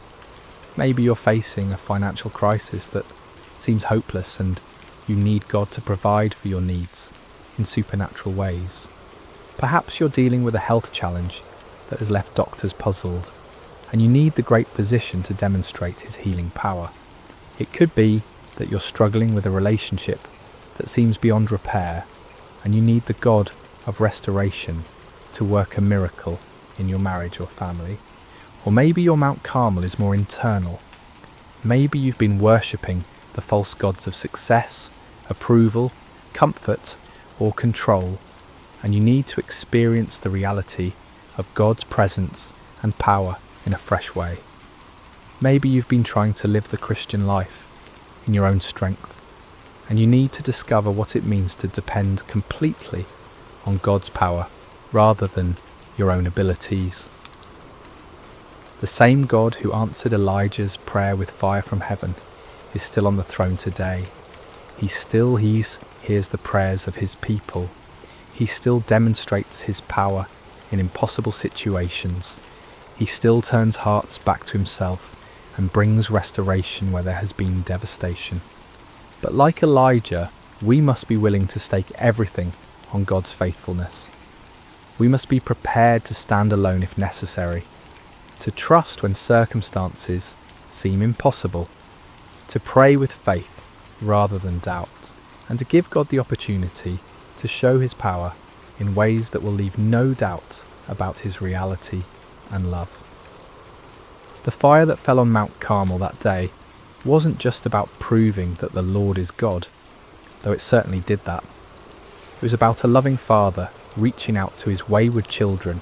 Maybe you're facing a financial crisis that seems hopeless and you need God to provide for your needs in supernatural ways. Perhaps you're dealing with a health challenge that has left doctors puzzled, and you need the great physician to demonstrate his healing power. It could be that you're struggling with a relationship that seems beyond repair, and you need the God of restoration to work a miracle in your marriage or family. Or maybe your Mount Carmel is more internal. Maybe you've been worshipping the false gods of success, approval, comfort, or control, and you need to experience the reality of God's presence and power in a fresh way. Maybe you've been trying to live the Christian life in your own strength, and you need to discover what it means to depend completely on God's power rather than your own abilities. The same God who answered Elijah's prayer with fire from heaven is still on the throne today. He still hears the prayers of his people. He still demonstrates his power in impossible situations. He still turns hearts back to himself and brings restoration where there has been devastation. But like Elijah, we must be willing to stake everything on God's faithfulness. We must be prepared to stand alone if necessary, to trust when circumstances seem impossible, to pray with faith rather than doubt, and to give God the opportunity to show his power in ways that will leave no doubt about his reality and love. The fire that fell on Mount Carmel that day wasn't just about proving that the Lord is God, though it certainly did that. It was about a loving father reaching out to his wayward children,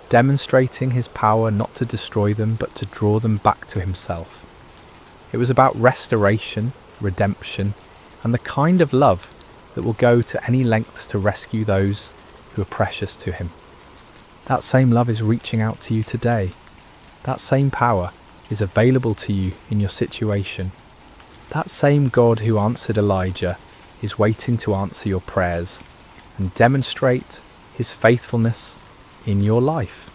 demonstrating his power not to destroy them but to draw them back to himself. It was about restoration, redemption, and the kind of love that will go to any lengths to rescue those who are precious to him. That same love is reaching out to you today. That same power is available to you in your situation. That same God who answered Elijah is waiting to answer your prayers and demonstrate his faithfulness in your life.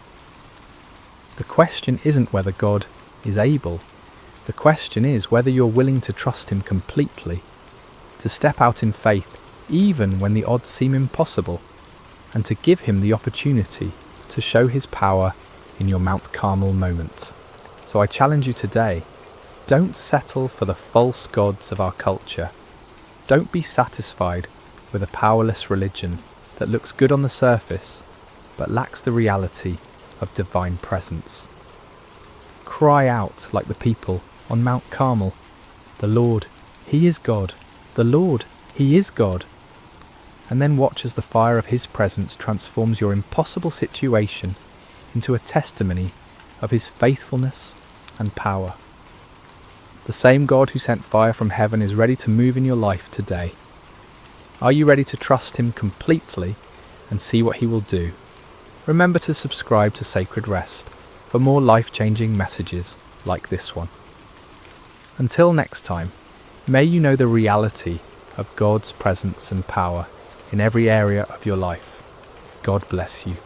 The question isn't whether God is able. The question is whether you're willing to trust him completely, to step out in faith even when the odds seem impossible, and to give him the opportunity to show his power in your Mount Carmel moment. So I challenge you today, don't settle for the false gods of our culture. Don't be satisfied with a powerless religion that looks good on the surface but lacks the reality of divine presence. Cry out like the people on Mount Carmel, "The Lord, he is God. The Lord, he is God." And then watch as the fire of his presence transforms your impossible situation into a testimony of his faithfulness and power. The same God who sent fire from heaven is ready to move in your life today. Are you ready to trust him completely and see what he will do? Remember to subscribe to Sacred Rest for more life-changing messages like this one. Until next time, may you know the reality of God's presence and power in every area of your life. God bless you.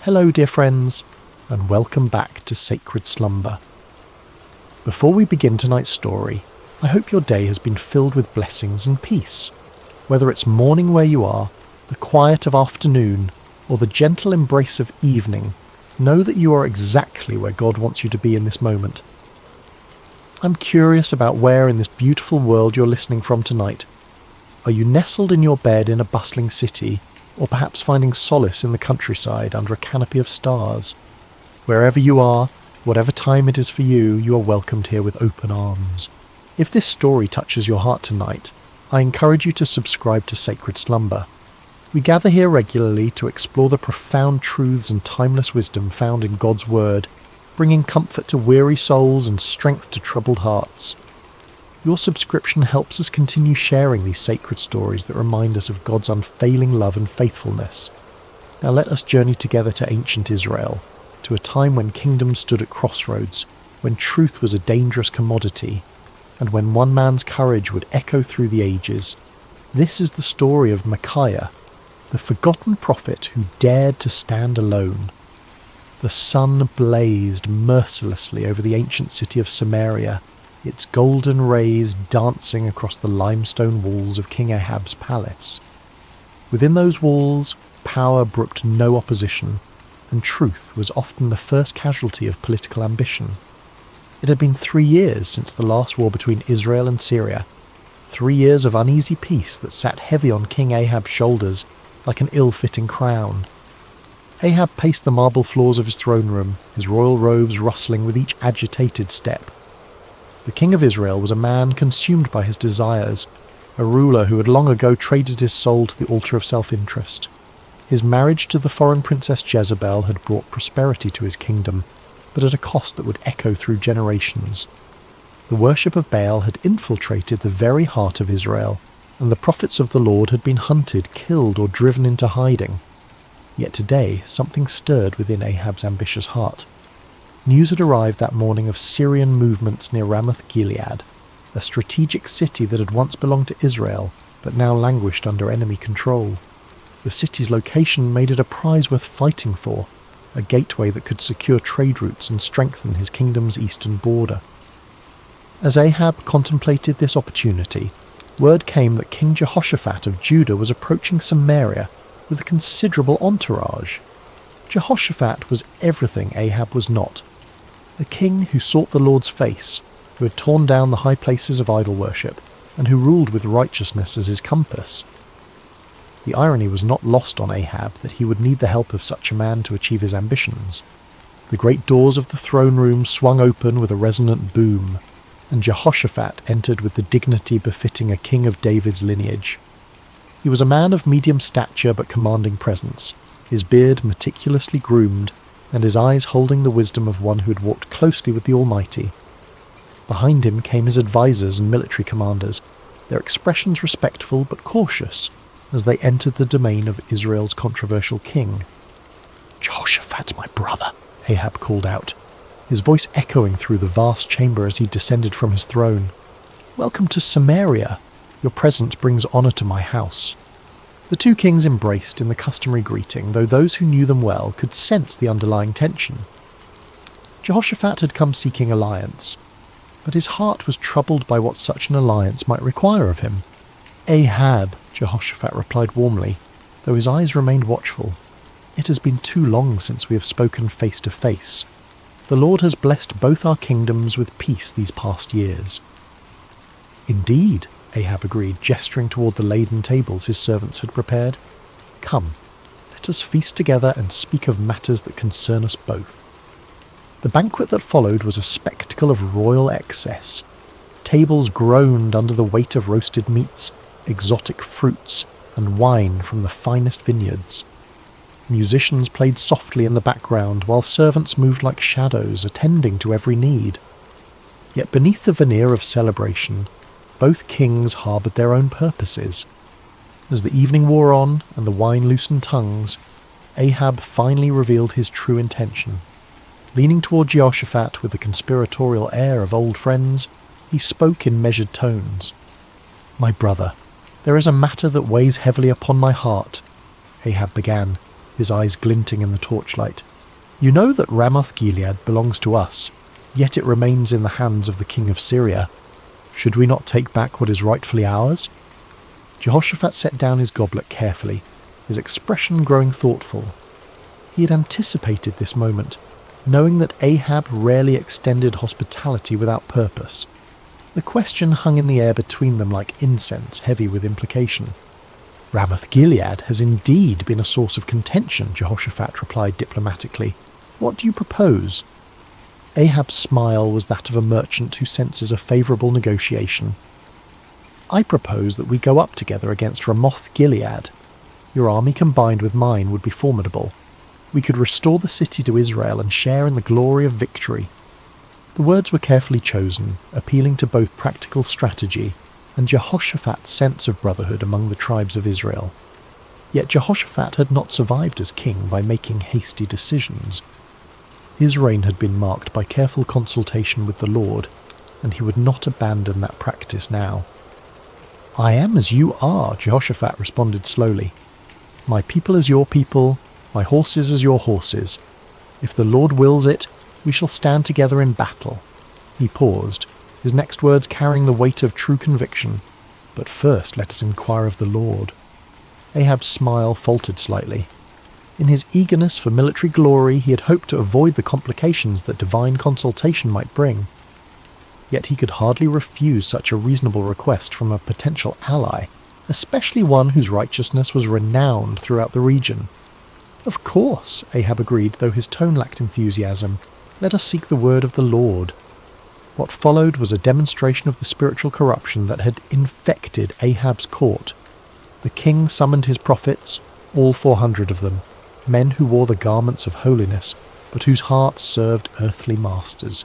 Hello, dear friends, and welcome back to Sacred Slumber. Before we begin tonight's story, I hope your day has been filled with blessings and peace. Whether it's morning where you are, the quiet of afternoon, or the gentle embrace of evening, know that you are exactly where God wants you to be in this moment. I'm curious about where in this beautiful world you're listening from tonight. Are you nestled in your bed in a bustling city, or perhaps finding solace in the countryside under a canopy of stars? Wherever you are, whatever time it is for you, you are welcomed here with open arms. If this story touches your heart tonight, I encourage you to subscribe to Sacred Slumber. We gather here regularly to explore the profound truths and timeless wisdom found in God's Word, bringing comfort to weary souls and strength to troubled hearts. Your subscription helps us continue sharing these sacred stories that remind us of God's unfailing love and faithfulness. Now let us journey together to ancient Israel, to a time when kingdoms stood at crossroads, when truth was a dangerous commodity, and when one man's courage would echo through the ages. This is the story of Micaiah, the forgotten prophet who dared to stand alone. The sun blazed mercilessly over the ancient city of Samaria, its golden rays dancing across the limestone walls of King Ahab's palace. Within those walls, power brooked no opposition, and truth was often the first casualty of political ambition. It had been 3 years since the last war between Israel and Syria, 3 years of uneasy peace that sat heavy on King Ahab's shoulders like an ill-fitting crown. Ahab paced the marble floors of his throne room, his royal robes rustling with each agitated step. The king of Israel was a man consumed by his desires, a ruler who had long ago traded his soul to the altar of self-interest. His marriage to the foreign princess Jezebel had brought prosperity to his kingdom, but at a cost that would echo through generations. The worship of Baal had infiltrated the very heart of Israel, and the prophets of the Lord had been hunted, killed, or driven into hiding. Yet today something stirred within Ahab's ambitious heart. News had arrived that morning of Syrian movements near Ramoth-Gilead, a strategic city that had once belonged to Israel, but now languished under enemy control. The city's location made it a prize worth fighting for, a gateway that could secure trade routes and strengthen his kingdom's eastern border. As Ahab contemplated this opportunity, word came that King Jehoshaphat of Judah was approaching Samaria with a considerable entourage. Jehoshaphat was everything Ahab was not. A king who sought the Lord's face, who had torn down the high places of idol worship, and who ruled with righteousness as his compass. The irony was not lost on Ahab that he would need the help of such a man to achieve his ambitions. The great doors of the throne room swung open with a resonant boom, and Jehoshaphat entered with the dignity befitting a king of David's lineage. He was a man of medium stature but commanding presence, his beard meticulously groomed, and his eyes holding the wisdom of one who had walked closely with the Almighty. Behind him came his advisors and military commanders, their expressions respectful but cautious, as they entered the domain of Israel's controversial king. "Jehoshaphat, my brother," Ahab called out, his voice echoing through the vast chamber as he descended from his throne. "Welcome to Samaria. Your presence brings honour to my house." The two kings embraced in the customary greeting, though those who knew them well could sense the underlying tension. Jehoshaphat had come seeking alliance, but his heart was troubled by what such an alliance might require of him. "Ahab," Jehoshaphat replied warmly, though his eyes remained watchful. "It has been too long since we have spoken face to face. The Lord has blessed both our kingdoms with peace these past years." "Indeed," Ahab agreed, gesturing toward the laden tables his servants had prepared. "Come, let us feast together and speak of matters that concern us both." The banquet that followed was a spectacle of royal excess. Tables groaned under the weight of roasted meats, exotic fruits, and wine from the finest vineyards. Musicians played softly in the background, while servants moved like shadows, attending to every need. Yet beneath the veneer of celebration, both kings harboured their own purposes. As the evening wore on and the wine loosened tongues, Ahab finally revealed his true intention. Leaning toward Jehoshaphat with the conspiratorial air of old friends, he spoke in measured tones. "My brother, there is a matter that weighs heavily upon my heart," Ahab began, his eyes glinting in the torchlight. "You know that Ramoth-Gilead belongs to us, yet it remains in the hands of the king of Syria. Should we not take back what is rightfully ours?" Jehoshaphat set down his goblet carefully, his expression growing thoughtful. He had anticipated this moment, knowing that Ahab rarely extended hospitality without purpose. The question hung in the air between them like incense, heavy with implication. "Ramoth-Gilead has indeed been a source of contention," Jehoshaphat replied diplomatically. "What do you propose?" Ahab's smile was that of a merchant who senses a favourable negotiation. "I propose that we go up together against Ramoth-Gilead. Your army combined with mine would be formidable. We could restore the city to Israel and share in the glory of victory." The words were carefully chosen, appealing to both practical strategy and Jehoshaphat's sense of brotherhood among the tribes of Israel. Yet Jehoshaphat had not survived as king by making hasty decisions. His reign had been marked by careful consultation with the Lord, and he would not abandon that practice now. "I am as you are," Jehoshaphat responded slowly. "My people as your people, my horses as your horses. If the Lord wills it, we shall stand together in battle." He paused, his next words carrying the weight of true conviction. "But first let us inquire of the Lord." Ahab's smile faltered slightly. In his eagerness for military glory, he had hoped to avoid the complications that divine consultation might bring. Yet he could hardly refuse such a reasonable request from a potential ally, especially one whose righteousness was renowned throughout the region. "Of course," Ahab agreed, though his tone lacked enthusiasm. "Let us seek the word of the Lord." What followed was a demonstration of the spiritual corruption that had infected Ahab's court. The king summoned his prophets, all 400 of them, men who wore the garments of holiness, but whose hearts served earthly masters.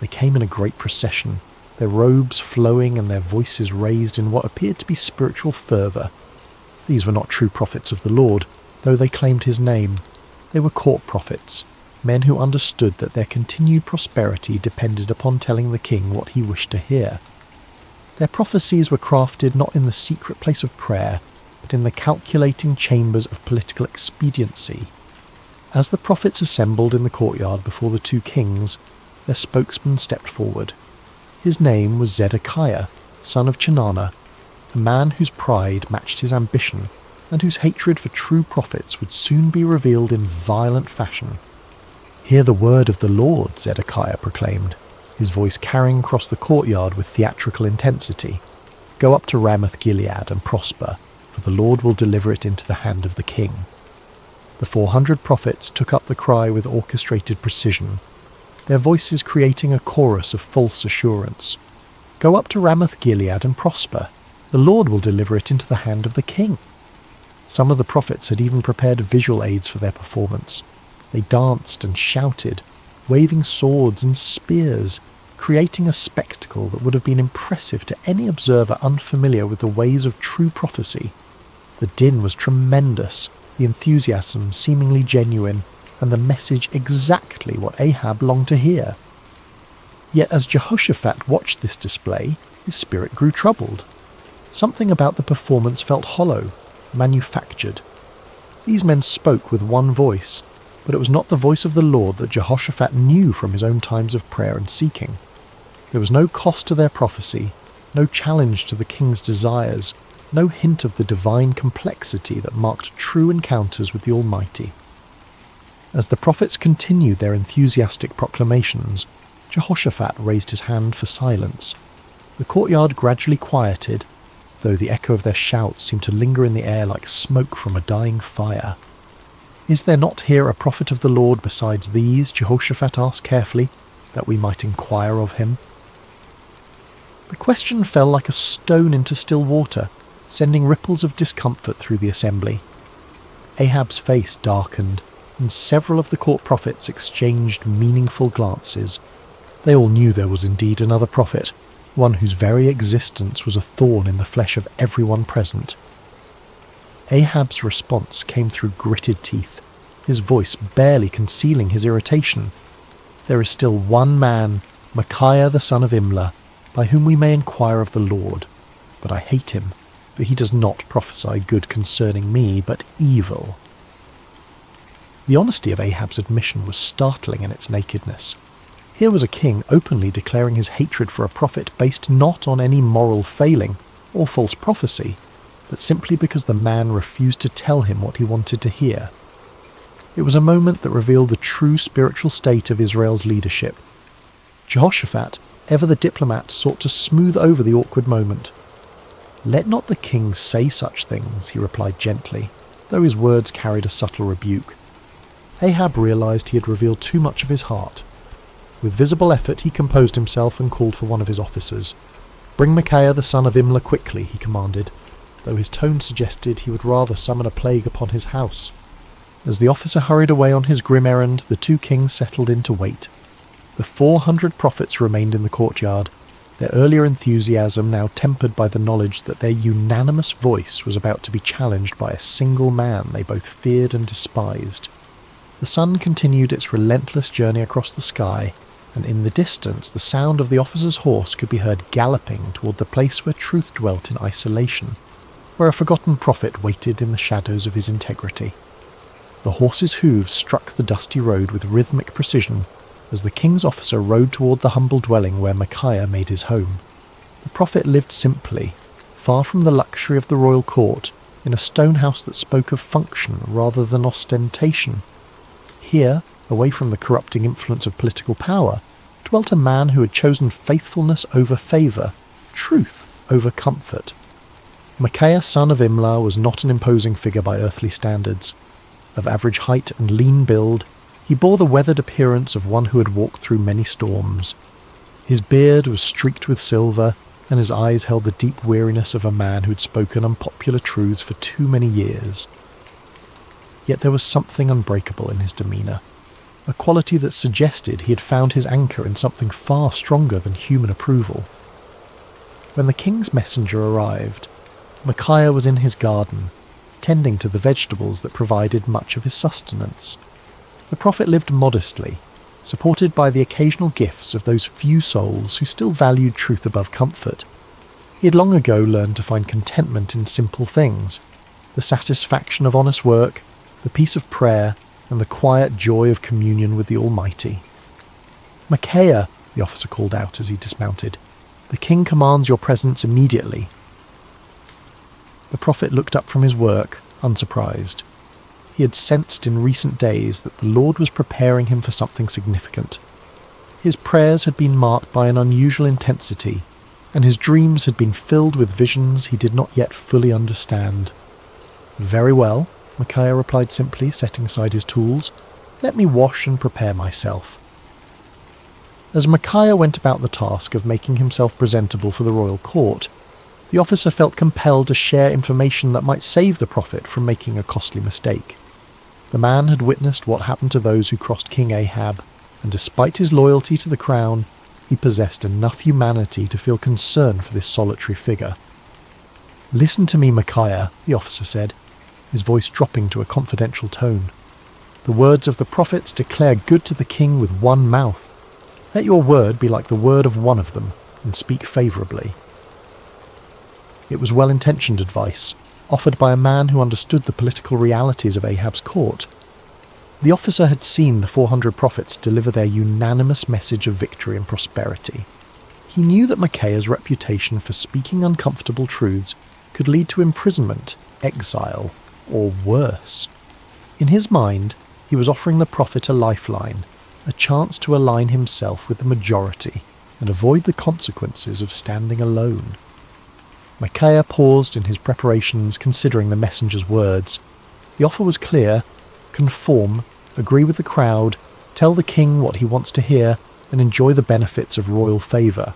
They came in a great procession, their robes flowing and their voices raised in what appeared to be spiritual fervour. These were not true prophets of the Lord, though they claimed his name. They were court prophets, men who understood that their continued prosperity depended upon telling the king what he wished to hear. Their prophecies were crafted not in the secret place of prayer, but in the calculating chambers of political expediency. As the prophets assembled in the courtyard before the two kings, their spokesman stepped forward. His name was Zedekiah, son of Chenaanah, a man whose pride matched his ambition, and whose hatred for true prophets would soon be revealed in violent fashion. "Hear the word of the Lord," Zedekiah proclaimed, his voice carrying across the courtyard with theatrical intensity. "Go up to Ramoth-Gilead and prosper, for the Lord will deliver it into the hand of the king." The 400 prophets took up the cry with orchestrated precision, their voices creating a chorus of false assurance. "Go up to Ramoth-Gilead and prosper. The Lord will deliver it into the hand of the king." Some of the prophets had even prepared visual aids for their performance. They danced and shouted, waving swords and spears, creating a spectacle that would have been impressive to any observer unfamiliar with the ways of true prophecy. The din was tremendous, the enthusiasm seemingly genuine, and the message exactly what Ahab longed to hear. Yet as Jehoshaphat watched this display, his spirit grew troubled. Something about the performance felt hollow, manufactured. These men spoke with one voice, but it was not the voice of the Lord that Jehoshaphat knew from his own times of prayer and seeking. There was no cost to their prophecy, no challenge to the king's desires, no hint of the divine complexity that marked true encounters with the Almighty. As the prophets continued their enthusiastic proclamations, Jehoshaphat raised his hand for silence. The courtyard gradually quieted, though the echo of their shouts seemed to linger in the air like smoke from a dying fire. "Is there not here a prophet of the Lord besides these?" Jehoshaphat asked carefully, "that we might inquire of him?" The question fell like a stone into still water, sending ripples of discomfort through the assembly. Ahab's face darkened, and several of the court prophets exchanged meaningful glances. They all knew there was indeed another prophet, one whose very existence was a thorn in the flesh of everyone present. Ahab's response came through gritted teeth, his voice barely concealing his irritation. "There is still one man, Micaiah the son of Imlah, by whom we may inquire of the Lord. But I hate him, for he does not prophesy good concerning me, but evil." The honesty of Ahab's admission was startling in its nakedness. Here was a king openly declaring his hatred for a prophet based not on any moral failing or false prophecy, but simply because the man refused to tell him what he wanted to hear. It was a moment that revealed the true spiritual state of Israel's leadership. Jehoshaphat, ever the diplomat, sought to smooth over the awkward moment. "Let not the king say such things," he replied gently, though his words carried a subtle rebuke. Ahab realized he had revealed too much of his heart. With visible effort he composed himself and called for one of his officers. "Bring Micaiah the son of Imlah quickly," he commanded, though his tone suggested he would rather summon a plague upon his house. As the officer hurried away on his grim errand, the two kings settled in to wait. The 400 prophets remained in the courtyard, their earlier enthusiasm now tempered by the knowledge that their unanimous voice was about to be challenged by a single man they both feared and despised. The sun continued its relentless journey across the sky, and in the distance the sound of the officer's horse could be heard galloping toward the place where truth dwelt in isolation, where a forgotten prophet waited in the shadows of his integrity. The horse's hooves struck the dusty road with rhythmic precision as the king's officer rode toward the humble dwelling where Micaiah made his home. The prophet lived simply, far from the luxury of the royal court, in a stone house that spoke of function rather than ostentation. Here, away from the corrupting influence of political power, dwelt a man who had chosen faithfulness over favour, truth over comfort. Micaiah son of Imlah was not an imposing figure by earthly standards. Of average height and lean build, he bore the weathered appearance of one who had walked through many storms. His beard was streaked with silver, and his eyes held the deep weariness of a man who had spoken unpopular truths for too many years. Yet there was something unbreakable in his demeanour, a quality that suggested he had found his anchor in something far stronger than human approval. When the king's messenger arrived, Micaiah was in his garden, tending to the vegetables that provided much of his sustenance. The prophet lived modestly, supported by the occasional gifts of those few souls who still valued truth above comfort. He had long ago learned to find contentment in simple things, the satisfaction of honest work, the peace of prayer, and the quiet joy of communion with the Almighty. "Micaiah," the officer called out as he dismounted, "the king commands your presence immediately." The prophet looked up from his work, unsurprised. He had sensed in recent days that the Lord was preparing him for something significant. His prayers had been marked by an unusual intensity, and his dreams had been filled with visions he did not yet fully understand. "Very well," Micaiah replied simply, setting aside his tools. "Let me wash and prepare myself." As Micaiah went about the task of making himself presentable for the royal court, the officer felt compelled to share information that might save the prophet from making a costly mistake. The man had witnessed what happened to those who crossed King Ahab, and despite his loyalty to the crown, he possessed enough humanity to feel concern for this solitary figure. "Listen to me, Micaiah," the officer said, his voice dropping to a confidential tone. "The words of the prophets declare good to the king with one mouth. Let your word be like the word of one of them, and speak favourably." It was well-intentioned advice, offered by a man who understood the political realities of Ahab's court. The officer had seen the 400 prophets deliver their unanimous message of victory and prosperity. He knew that Micaiah's reputation for speaking uncomfortable truths could lead to imprisonment, exile, or worse. In his mind, he was offering the prophet a lifeline, a chance to align himself with the majority and avoid the consequences of standing alone. Micaiah paused in his preparations, considering the messenger's words. The offer was clear: conform, agree with the crowd, tell the king what he wants to hear, and enjoy the benefits of royal favour.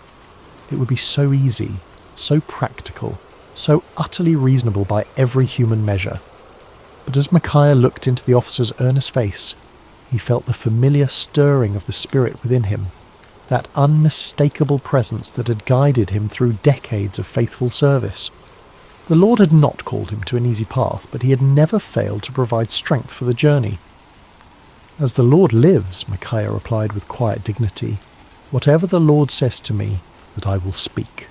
It would be so easy, so practical, so utterly reasonable by every human measure. But as Micaiah looked into the officer's earnest face, he felt the familiar stirring of the spirit within him, that unmistakable presence that had guided him through decades of faithful service. The Lord had not called him to an easy path, but he had never failed to provide strength for the journey. "As the Lord lives," Micaiah replied with quiet dignity, "whatever the Lord says to me, that I will speak."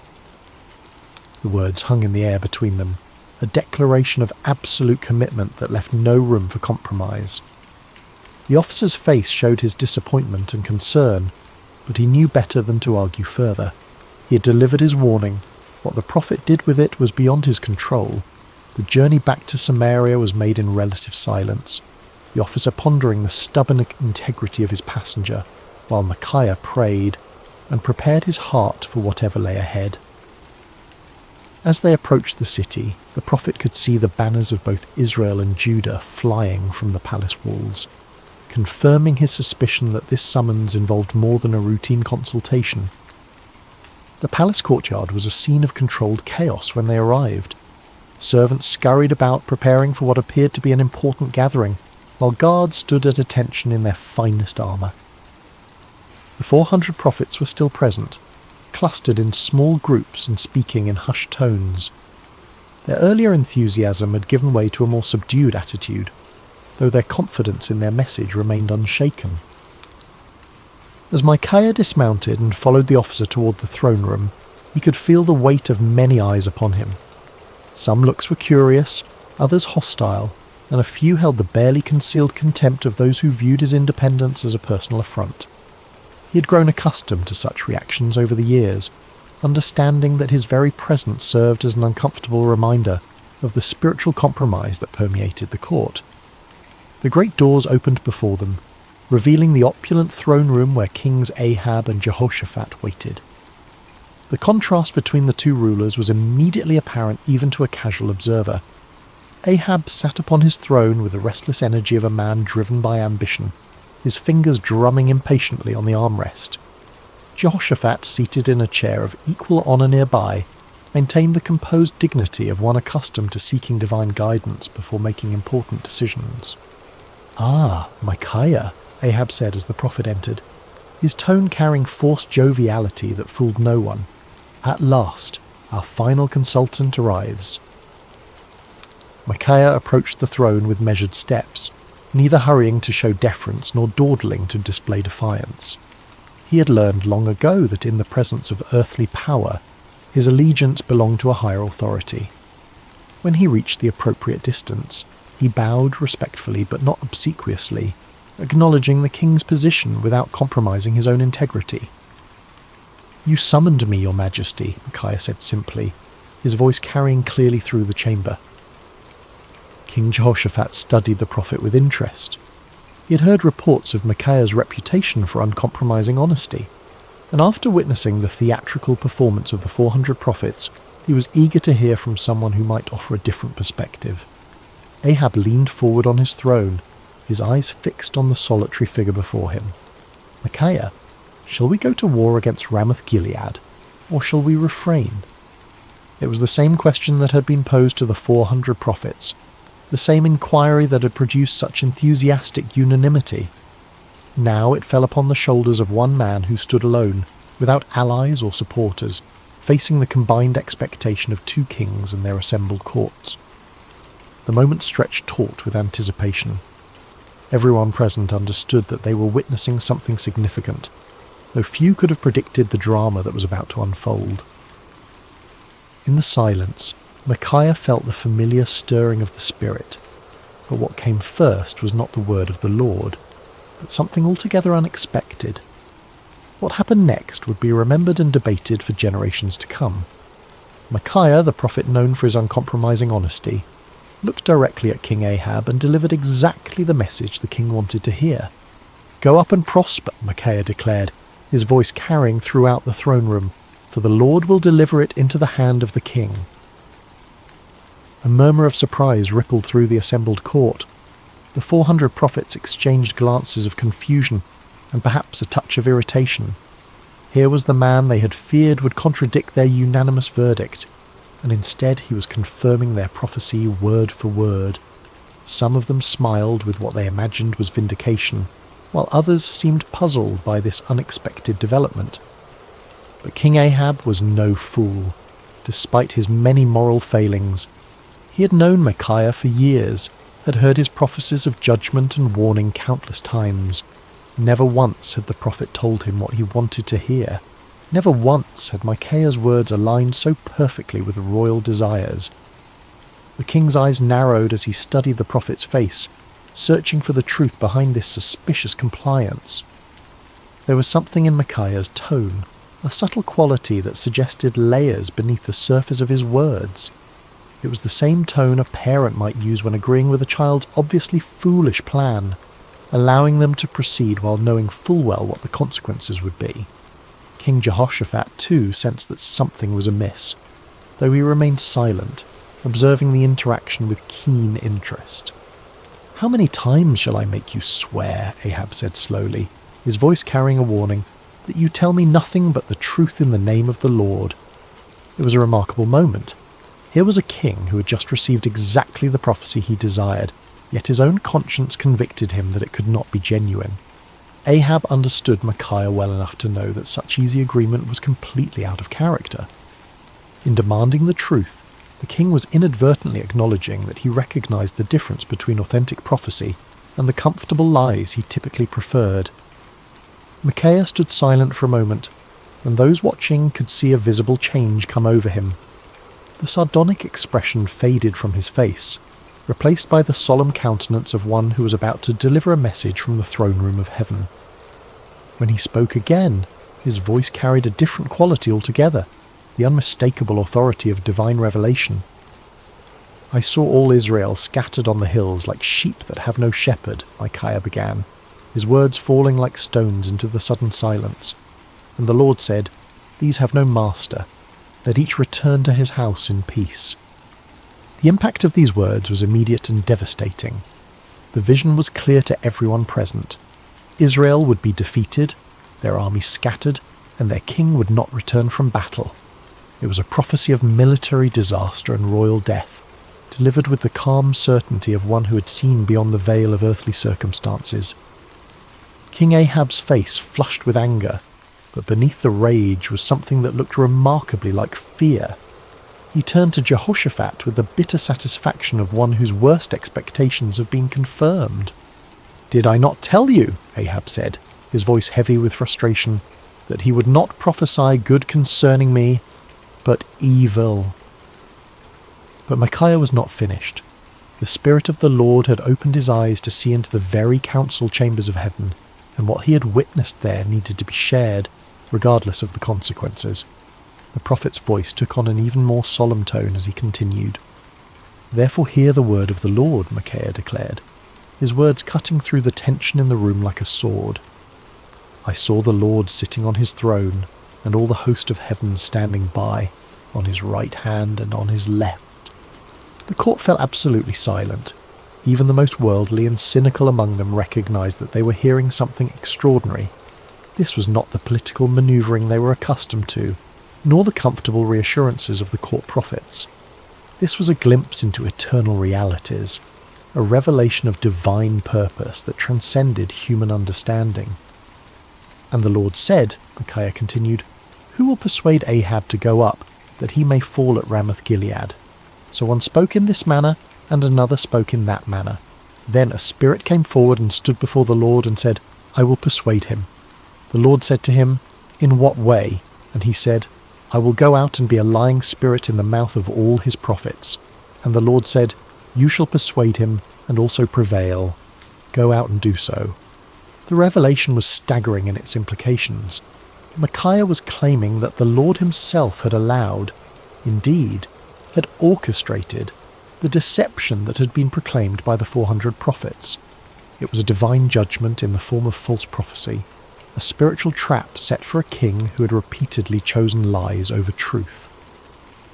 The words hung in the air between them, a declaration of absolute commitment that left no room for compromise. The officer's face showed his disappointment and concern, but he knew better than to argue further. He had delivered his warning. What the prophet did with it was beyond his control. The journey back to Samaria was made in relative silence, the officer pondering the stubborn integrity of his passenger, while Micaiah prayed and prepared his heart for whatever lay ahead. As they approached the city, the prophet could see the banners of both Israel and Judah flying from the palace walls, confirming his suspicion that this summons involved more than a routine consultation. The palace courtyard was a scene of controlled chaos when they arrived. Servants scurried about preparing for what appeared to be an important gathering, while guards stood at attention in their finest armour. The 400 prophets were still present, clustered in small groups and speaking in hushed tones. Their earlier enthusiasm had given way to a more subdued attitude, though their confidence in their message remained unshaken. As Micaiah dismounted and followed the officer toward the throne room, he could feel the weight of many eyes upon him. Some looks were curious, others hostile, and a few held the barely concealed contempt of those who viewed his independence as a personal affront. He had grown accustomed to such reactions over the years, understanding that his very presence served as an uncomfortable reminder of the spiritual compromise that permeated the court. The great doors opened before them, revealing the opulent throne room where Kings Ahab and Jehoshaphat waited. The contrast between the two rulers was immediately apparent even to a casual observer. Ahab sat upon his throne with the restless energy of a man driven by ambition, his fingers drumming impatiently on the armrest. Jehoshaphat, seated in a chair of equal honour nearby, maintained the composed dignity of one accustomed to seeking divine guidance before making important decisions. "Ah, Micaiah," Ahab said as the prophet entered, his tone carrying forced joviality that fooled no one. "At last, our final consultant arrives." Micaiah approached the throne with measured steps, neither hurrying to show deference nor dawdling to display defiance. He had learned long ago that in the presence of earthly power, his allegiance belonged to a higher authority. When he reached the appropriate distance, he bowed respectfully but not obsequiously, acknowledging the king's position without compromising his own integrity. "You summoned me, Your Majesty," Micaiah said simply, his voice carrying clearly through the chamber. King Jehoshaphat studied the prophet with interest. He had heard reports of Micaiah's reputation for uncompromising honesty, and after witnessing the theatrical performance of the 400 prophets, he was eager to hear from someone who might offer a different perspective. Ahab leaned forward on his throne, his eyes fixed on the solitary figure before him. "Micaiah, shall we go to war against Ramoth-Gilead, or shall we refrain?" It was the same question that had been posed to the 400 prophets, the same inquiry that had produced such enthusiastic unanimity. Now it fell upon the shoulders of one man who stood alone, without allies or supporters, facing the combined expectation of two kings and their assembled courts. The moment stretched taut with anticipation. Everyone present understood that they were witnessing something significant, though few could have predicted the drama that was about to unfold. In the silence, Micaiah felt the familiar stirring of the spirit, but what came first was not the word of the Lord, but something altogether unexpected. What happened next would be remembered and debated for generations to come. Micaiah, the prophet known for his uncompromising honesty, looked directly at King Ahab and delivered exactly the message the king wanted to hear. "Go up and prosper," Micaiah declared, his voice carrying throughout the throne room, "for the Lord will deliver it into the hand of the king." A murmur of surprise rippled through the assembled court. The 400 prophets exchanged glances of confusion and perhaps a touch of irritation. Here was the man they had feared would contradict their unanimous verdict, and instead he was confirming their prophecy word for word. Some of them smiled with what they imagined was vindication, while others seemed puzzled by this unexpected development. But King Ahab was no fool. Despite his many moral failings, he had known Micaiah for years, had heard his prophecies of judgment and warning countless times. Never once had the prophet told him what he wanted to hear. Never once had Micaiah's words aligned so perfectly with royal desires. The king's eyes narrowed as he studied the prophet's face, searching for the truth behind this suspicious compliance. There was something in Micaiah's tone, a subtle quality that suggested layers beneath the surface of his words. It was the same tone a parent might use when agreeing with a child's obviously foolish plan, allowing them to proceed while knowing full well what the consequences would be. King Jehoshaphat, too, sensed that something was amiss, though he remained silent, observing the interaction with keen interest. "How many times shall I make you swear," Ahab said slowly, his voice carrying a warning, "that you tell me nothing but the truth in the name of the Lord?" It was a remarkable moment. Here was a king who had just received exactly the prophecy he desired, yet his own conscience convicted him that it could not be genuine. Ahab understood Micaiah well enough to know that such easy agreement was completely out of character. In demanding the truth, the king was inadvertently acknowledging that he recognized the difference between authentic prophecy and the comfortable lies he typically preferred. Micaiah stood silent for a moment, and those watching could see a visible change come over him. The sardonic expression faded from his face, replaced by the solemn countenance of one who was about to deliver a message from the throne room of heaven. When he spoke again, his voice carried a different quality altogether, the unmistakable authority of divine revelation. "I saw all Israel scattered on the hills like sheep that have no shepherd," Micaiah began, his words falling like stones into the sudden silence. "And the Lord said, 'These have no master. Let each return to his house in peace.'" The impact of these words was immediate and devastating. The vision was clear to everyone present. Israel would be defeated, their army scattered, and their king would not return from battle. It was a prophecy of military disaster and royal death, delivered with the calm certainty of one who had seen beyond the veil of earthly circumstances. King Ahab's face flushed with anger, but beneath the rage was something that looked remarkably like fear. He turned to Jehoshaphat with the bitter satisfaction of one whose worst expectations have been confirmed. "Did I not tell you," Ahab said, his voice heavy with frustration, "that he would not prophesy good concerning me, but evil?" But Micaiah was not finished. The Spirit of the Lord had opened his eyes to see into the very council chambers of heaven, and what he had witnessed there needed to be shared, regardless of the consequences. The prophet's voice took on an even more solemn tone as he continued. "Therefore hear the word of the Lord," Micaiah declared, his words cutting through the tension in the room like a sword. "I saw the Lord sitting on his throne, and all the host of heaven standing by, on his right hand and on his left." The court fell absolutely silent. Even the most worldly and cynical among them recognized that they were hearing something extraordinary. This was not the political maneuvering they were accustomed to, nor the comfortable reassurances of the court prophets. This was a glimpse into eternal realities, a revelation of divine purpose that transcended human understanding. "And the Lord said," Micaiah continued, "Who will persuade Ahab to go up, that he may fall at Ramoth-Gilead?" So one spoke in this manner, and another spoke in that manner. Then a spirit came forward and stood before the Lord and said, "I will persuade him." The Lord said to him, "In what way?" And he said, "I will go out and be a lying spirit in the mouth of all his prophets." And the Lord said, "You shall persuade him and also prevail. Go out and do so." The revelation was staggering in its implications. Micaiah was claiming that the Lord himself had allowed, indeed, had orchestrated, the deception that had been proclaimed by the 400 prophets. It was a divine judgment in the form of false prophecy, a spiritual trap set for a king who had repeatedly chosen lies over truth.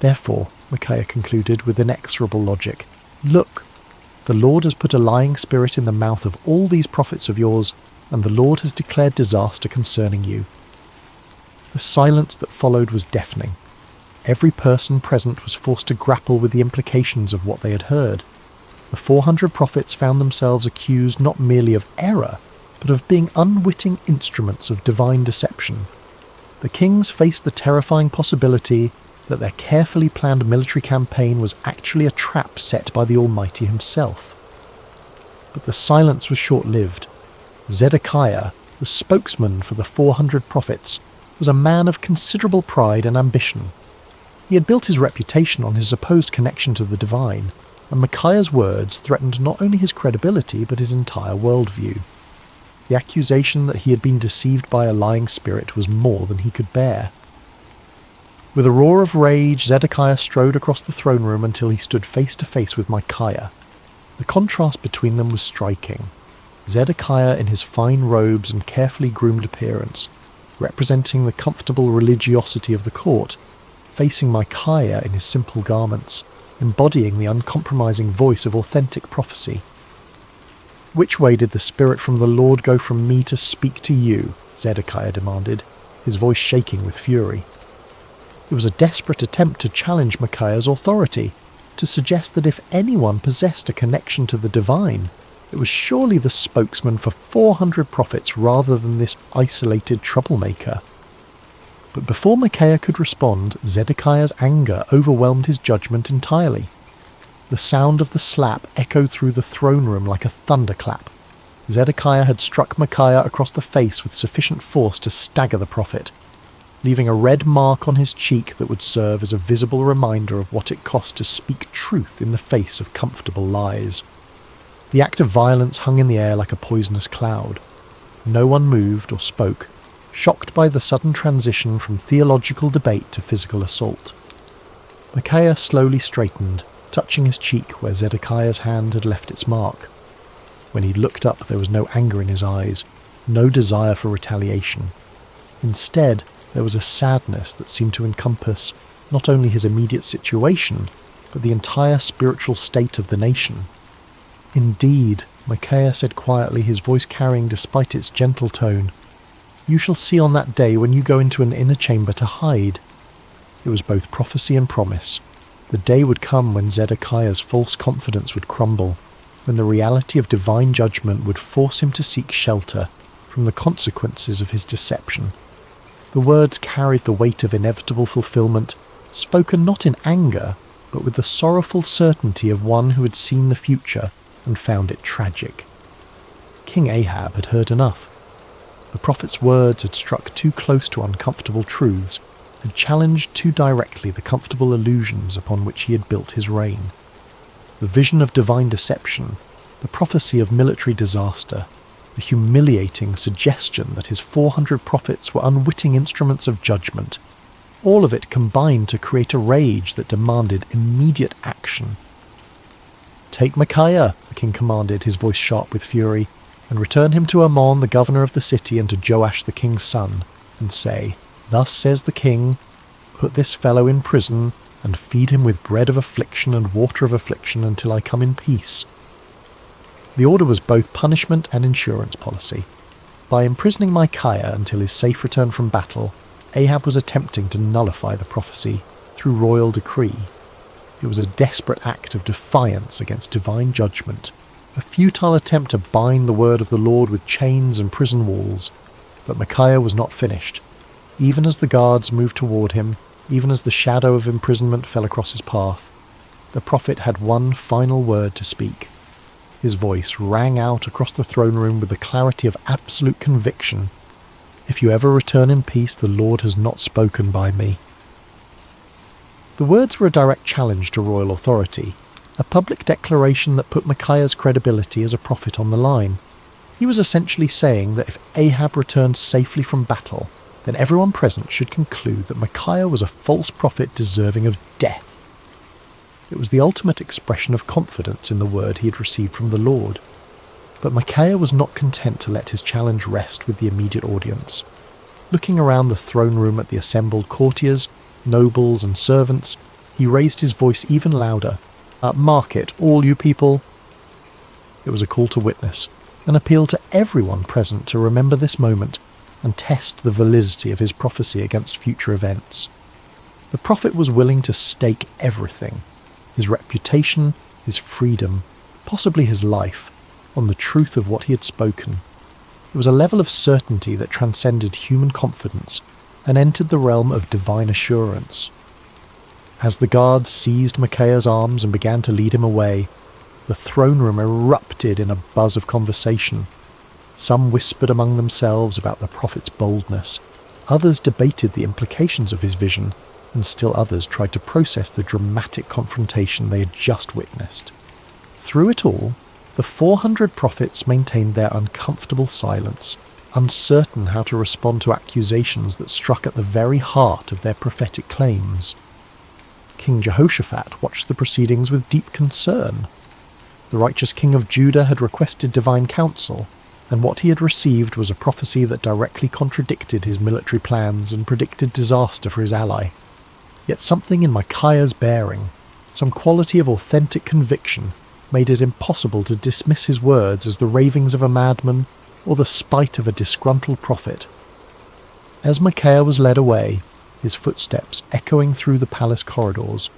"Therefore," Micaiah concluded with inexorable logic, "look, the Lord has put a lying spirit in the mouth of all these prophets of yours, and the Lord has declared disaster concerning you." The silence that followed was deafening. Every person present was forced to grapple with the implications of what they had heard. The 400 prophets found themselves accused not merely of error, but of being unwitting instruments of divine deception. The kings faced the terrifying possibility that their carefully planned military campaign was actually a trap set by the Almighty himself. But the silence was short-lived. Zedekiah, the spokesman for the 400 prophets, was a man of considerable pride and ambition. He had built his reputation on his supposed connection to the divine, and Micaiah's words threatened not only his credibility but his entire worldview. The accusation that he had been deceived by a lying spirit was more than he could bear. With a roar of rage, Zedekiah strode across the throne room until he stood face to face with Micaiah. The contrast between them was striking. Zedekiah in his fine robes and carefully groomed appearance, representing the comfortable religiosity of the court, facing Micaiah in his simple garments, embodying the uncompromising voice of authentic prophecy. "Which way did the Spirit from the Lord go from me to speak to you?" Zedekiah demanded, his voice shaking with fury. It was a desperate attempt to challenge Micaiah's authority, to suggest that if anyone possessed a connection to the divine, it was surely the spokesman for 400 prophets rather than this isolated troublemaker. But before Micaiah could respond, Zedekiah's anger overwhelmed his judgment entirely. The sound of the slap echoed through the throne room like a thunderclap. Zedekiah had struck Micaiah across the face with sufficient force to stagger the prophet, leaving a red mark on his cheek that would serve as a visible reminder of what it cost to speak truth in the face of comfortable lies. The act of violence hung in the air like a poisonous cloud. No one moved or spoke, shocked by the sudden transition from theological debate to physical assault. Micaiah slowly straightened, touching his cheek where Zedekiah's hand had left its mark. When he looked up, there was no anger in his eyes, no desire for retaliation. Instead, there was a sadness that seemed to encompass not only his immediate situation, but the entire spiritual state of the nation. "Indeed," Micaiah said quietly, his voice carrying despite its gentle tone, "you shall see on that day when you go into an inner chamber to hide." It was both prophecy and promise. The day would come when Zedekiah's false confidence would crumble, when the reality of divine judgment would force him to seek shelter from the consequences of his deception. The words carried the weight of inevitable fulfillment, spoken not in anger, but with the sorrowful certainty of one who had seen the future and found it tragic. King Ahab had heard enough. The prophet's words had struck too close to uncomfortable truths, had challenged too directly the comfortable illusions upon which he had built his reign. The vision of divine deception, the prophecy of military disaster, the humiliating suggestion that his 400 prophets were unwitting instruments of judgment, all of it combined to create a rage that demanded immediate action. "Take Micaiah," the king commanded, his voice sharp with fury, "and return him to Ammon, the governor of the city, and to Joash the king's son, and say, 'Thus says the king, put this fellow in prison, and feed him with bread of affliction and water of affliction until I come in peace.'" The order was both punishment and insurance policy. By imprisoning Micaiah until his safe return from battle, Ahab was attempting to nullify the prophecy through royal decree. It was a desperate act of defiance against divine judgment, a futile attempt to bind the word of the Lord with chains and prison walls. But Micaiah was not finished. Even as the guards moved toward him, even as the shadow of imprisonment fell across his path, the prophet had one final word to speak. His voice rang out across the throne room with the clarity of absolute conviction. "If you ever return in peace, the Lord has not spoken by me." The words were a direct challenge to royal authority, a public declaration that put Micaiah's credibility as a prophet on the line. He was essentially saying that if Ahab returned safely from battle, then everyone present should conclude that Micaiah was a false prophet deserving of death. It was the ultimate expression of confidence in the word he had received from the Lord. But Micaiah was not content to let his challenge rest with the immediate audience. Looking around the throne room at the assembled courtiers, nobles and servants, he raised his voice even louder. "Mark it, all you people." It was a call to witness, an appeal to everyone present to remember this moment and test the validity of his prophecy against future events. The prophet was willing to stake everything, his reputation, his freedom, possibly his life, on the truth of what he had spoken. It was a level of certainty that transcended human confidence and entered the realm of divine assurance. As the guards seized Micaiah's arms and began to lead him away, the throne room erupted in a buzz of conversation. Some whispered among themselves about the prophet's boldness, others debated the implications of his vision, and still others tried to process the dramatic confrontation they had just witnessed. Through it all, the 400 prophets maintained their uncomfortable silence, uncertain how to respond to accusations that struck at the very heart of their prophetic claims. King Jehoshaphat watched the proceedings with deep concern. The righteous king of Judah had requested divine counsel, and what he had received was a prophecy that directly contradicted his military plans and predicted disaster for his ally. Yet something in Micaiah's bearing, some quality of authentic conviction, made it impossible to dismiss his words as the ravings of a madman or the spite of a disgruntled prophet. As Micaiah was led away, his footsteps echoing through the palace corridors,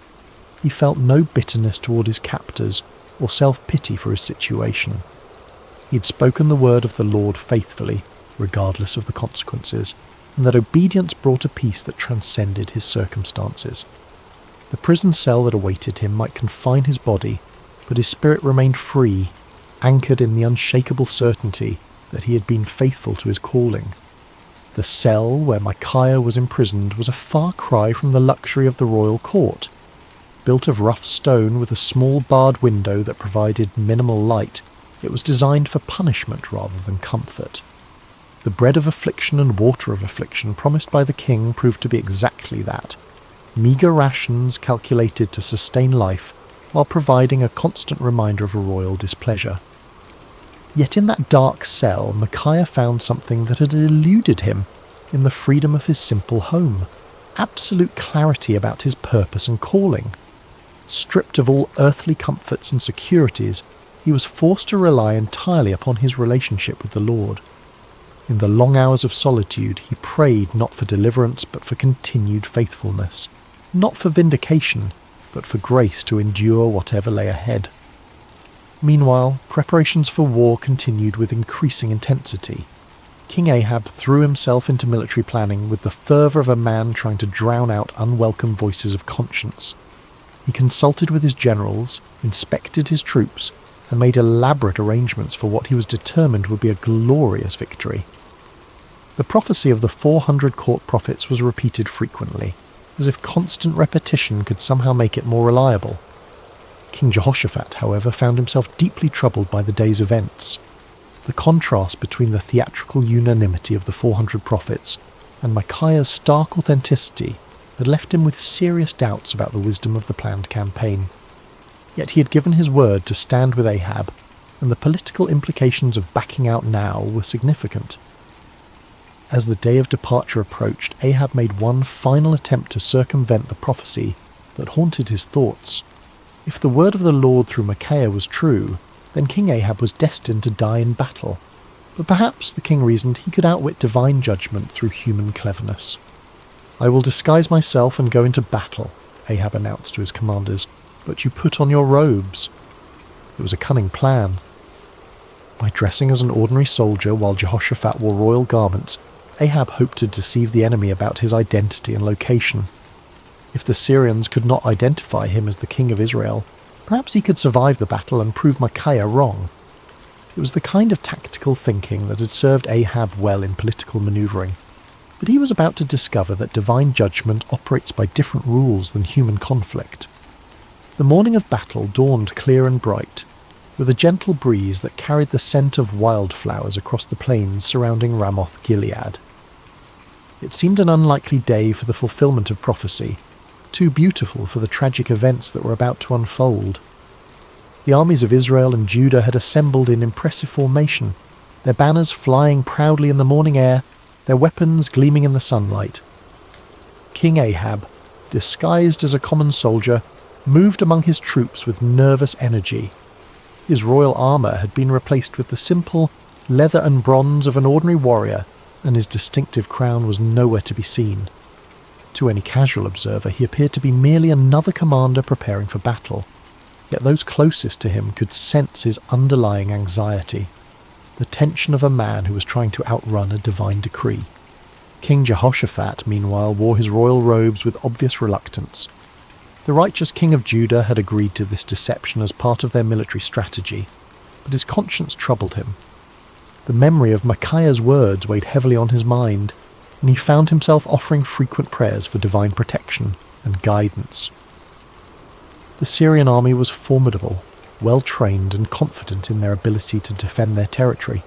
he felt no bitterness toward his captors or self-pity for his situation. He had spoken the word of the Lord faithfully, regardless of the consequences, and that obedience brought a peace that transcended his circumstances. The prison cell that awaited him might confine his body, but his spirit remained free, anchored in the unshakable certainty that he had been faithful to his calling. The cell where Micaiah was imprisoned was a far cry from the luxury of the royal court. Built of rough stone with a small barred window that provided minimal light, it was designed for punishment rather than comfort. The bread of affliction and water of affliction promised by the king proved to be exactly that, meagre rations calculated to sustain life while providing a constant reminder of a royal displeasure. Yet in that dark cell, Micaiah found something that had eluded him in the freedom of his simple home, absolute clarity about his purpose and calling. Stripped of all earthly comforts and securities, he was forced to rely entirely upon his relationship with the Lord. In the long hours of solitude, he prayed not for deliverance but for continued faithfulness, not for vindication but for grace to endure whatever lay ahead. Meanwhile, preparations for war continued with increasing intensity. King Ahab threw himself into military planning with the fervour of a man trying to drown out unwelcome voices of conscience. He consulted with his generals, inspected his troops, and made elaborate arrangements for what he was determined would be a glorious victory. The prophecy of the 400 court prophets was repeated frequently, as if constant repetition could somehow make it more reliable. King Jehoshaphat, however, found himself deeply troubled by the day's events. The contrast between the theatrical unanimity of the 400 prophets and Micaiah's stark authenticity had left him with serious doubts about the wisdom of the planned campaign. Yet he had given his word to stand with Ahab, and the political implications of backing out now were significant. As the day of departure approached, Ahab made one final attempt to circumvent the prophecy that haunted his thoughts. If the word of the Lord through Micaiah was true, then King Ahab was destined to die in battle. But perhaps, the king reasoned, he could outwit divine judgment through human cleverness. "I will disguise myself and go into battle," Ahab announced to his commanders, "but you put on your robes." It was a cunning plan. By dressing as an ordinary soldier while Jehoshaphat wore royal garments, Ahab hoped to deceive the enemy about his identity and location. If the Syrians could not identify him as the king of Israel, perhaps he could survive the battle and prove Micaiah wrong. It was the kind of tactical thinking that had served Ahab well in political manoeuvring, but he was about to discover that divine judgment operates by different rules than human conflict. The morning of battle dawned clear and bright, with a gentle breeze that carried the scent of wildflowers across the plains surrounding Ramoth Gilead. It seemed an unlikely day for the fulfillment of prophecy, too beautiful for the tragic events that were about to unfold. The armies of Israel and Judah had assembled in impressive formation, their banners flying proudly in the morning air, their weapons gleaming in the sunlight. King Ahab, disguised as a common soldier, moved among his troops with nervous energy. His royal armour had been replaced with the simple leather and bronze of an ordinary warrior, and his distinctive crown was nowhere to be seen. To any casual observer, he appeared to be merely another commander preparing for battle, yet those closest to him could sense his underlying anxiety, the tension of a man who was trying to outrun a divine decree. King Jehoshaphat, meanwhile, wore his royal robes with obvious reluctance. The righteous king of Judah had agreed to this deception as part of their military strategy, but his conscience troubled him. The memory of Micaiah's words weighed heavily on his mind, and he found himself offering frequent prayers for divine protection and guidance. The Syrian army was formidable, well-trained and confident in their ability to defend their territory.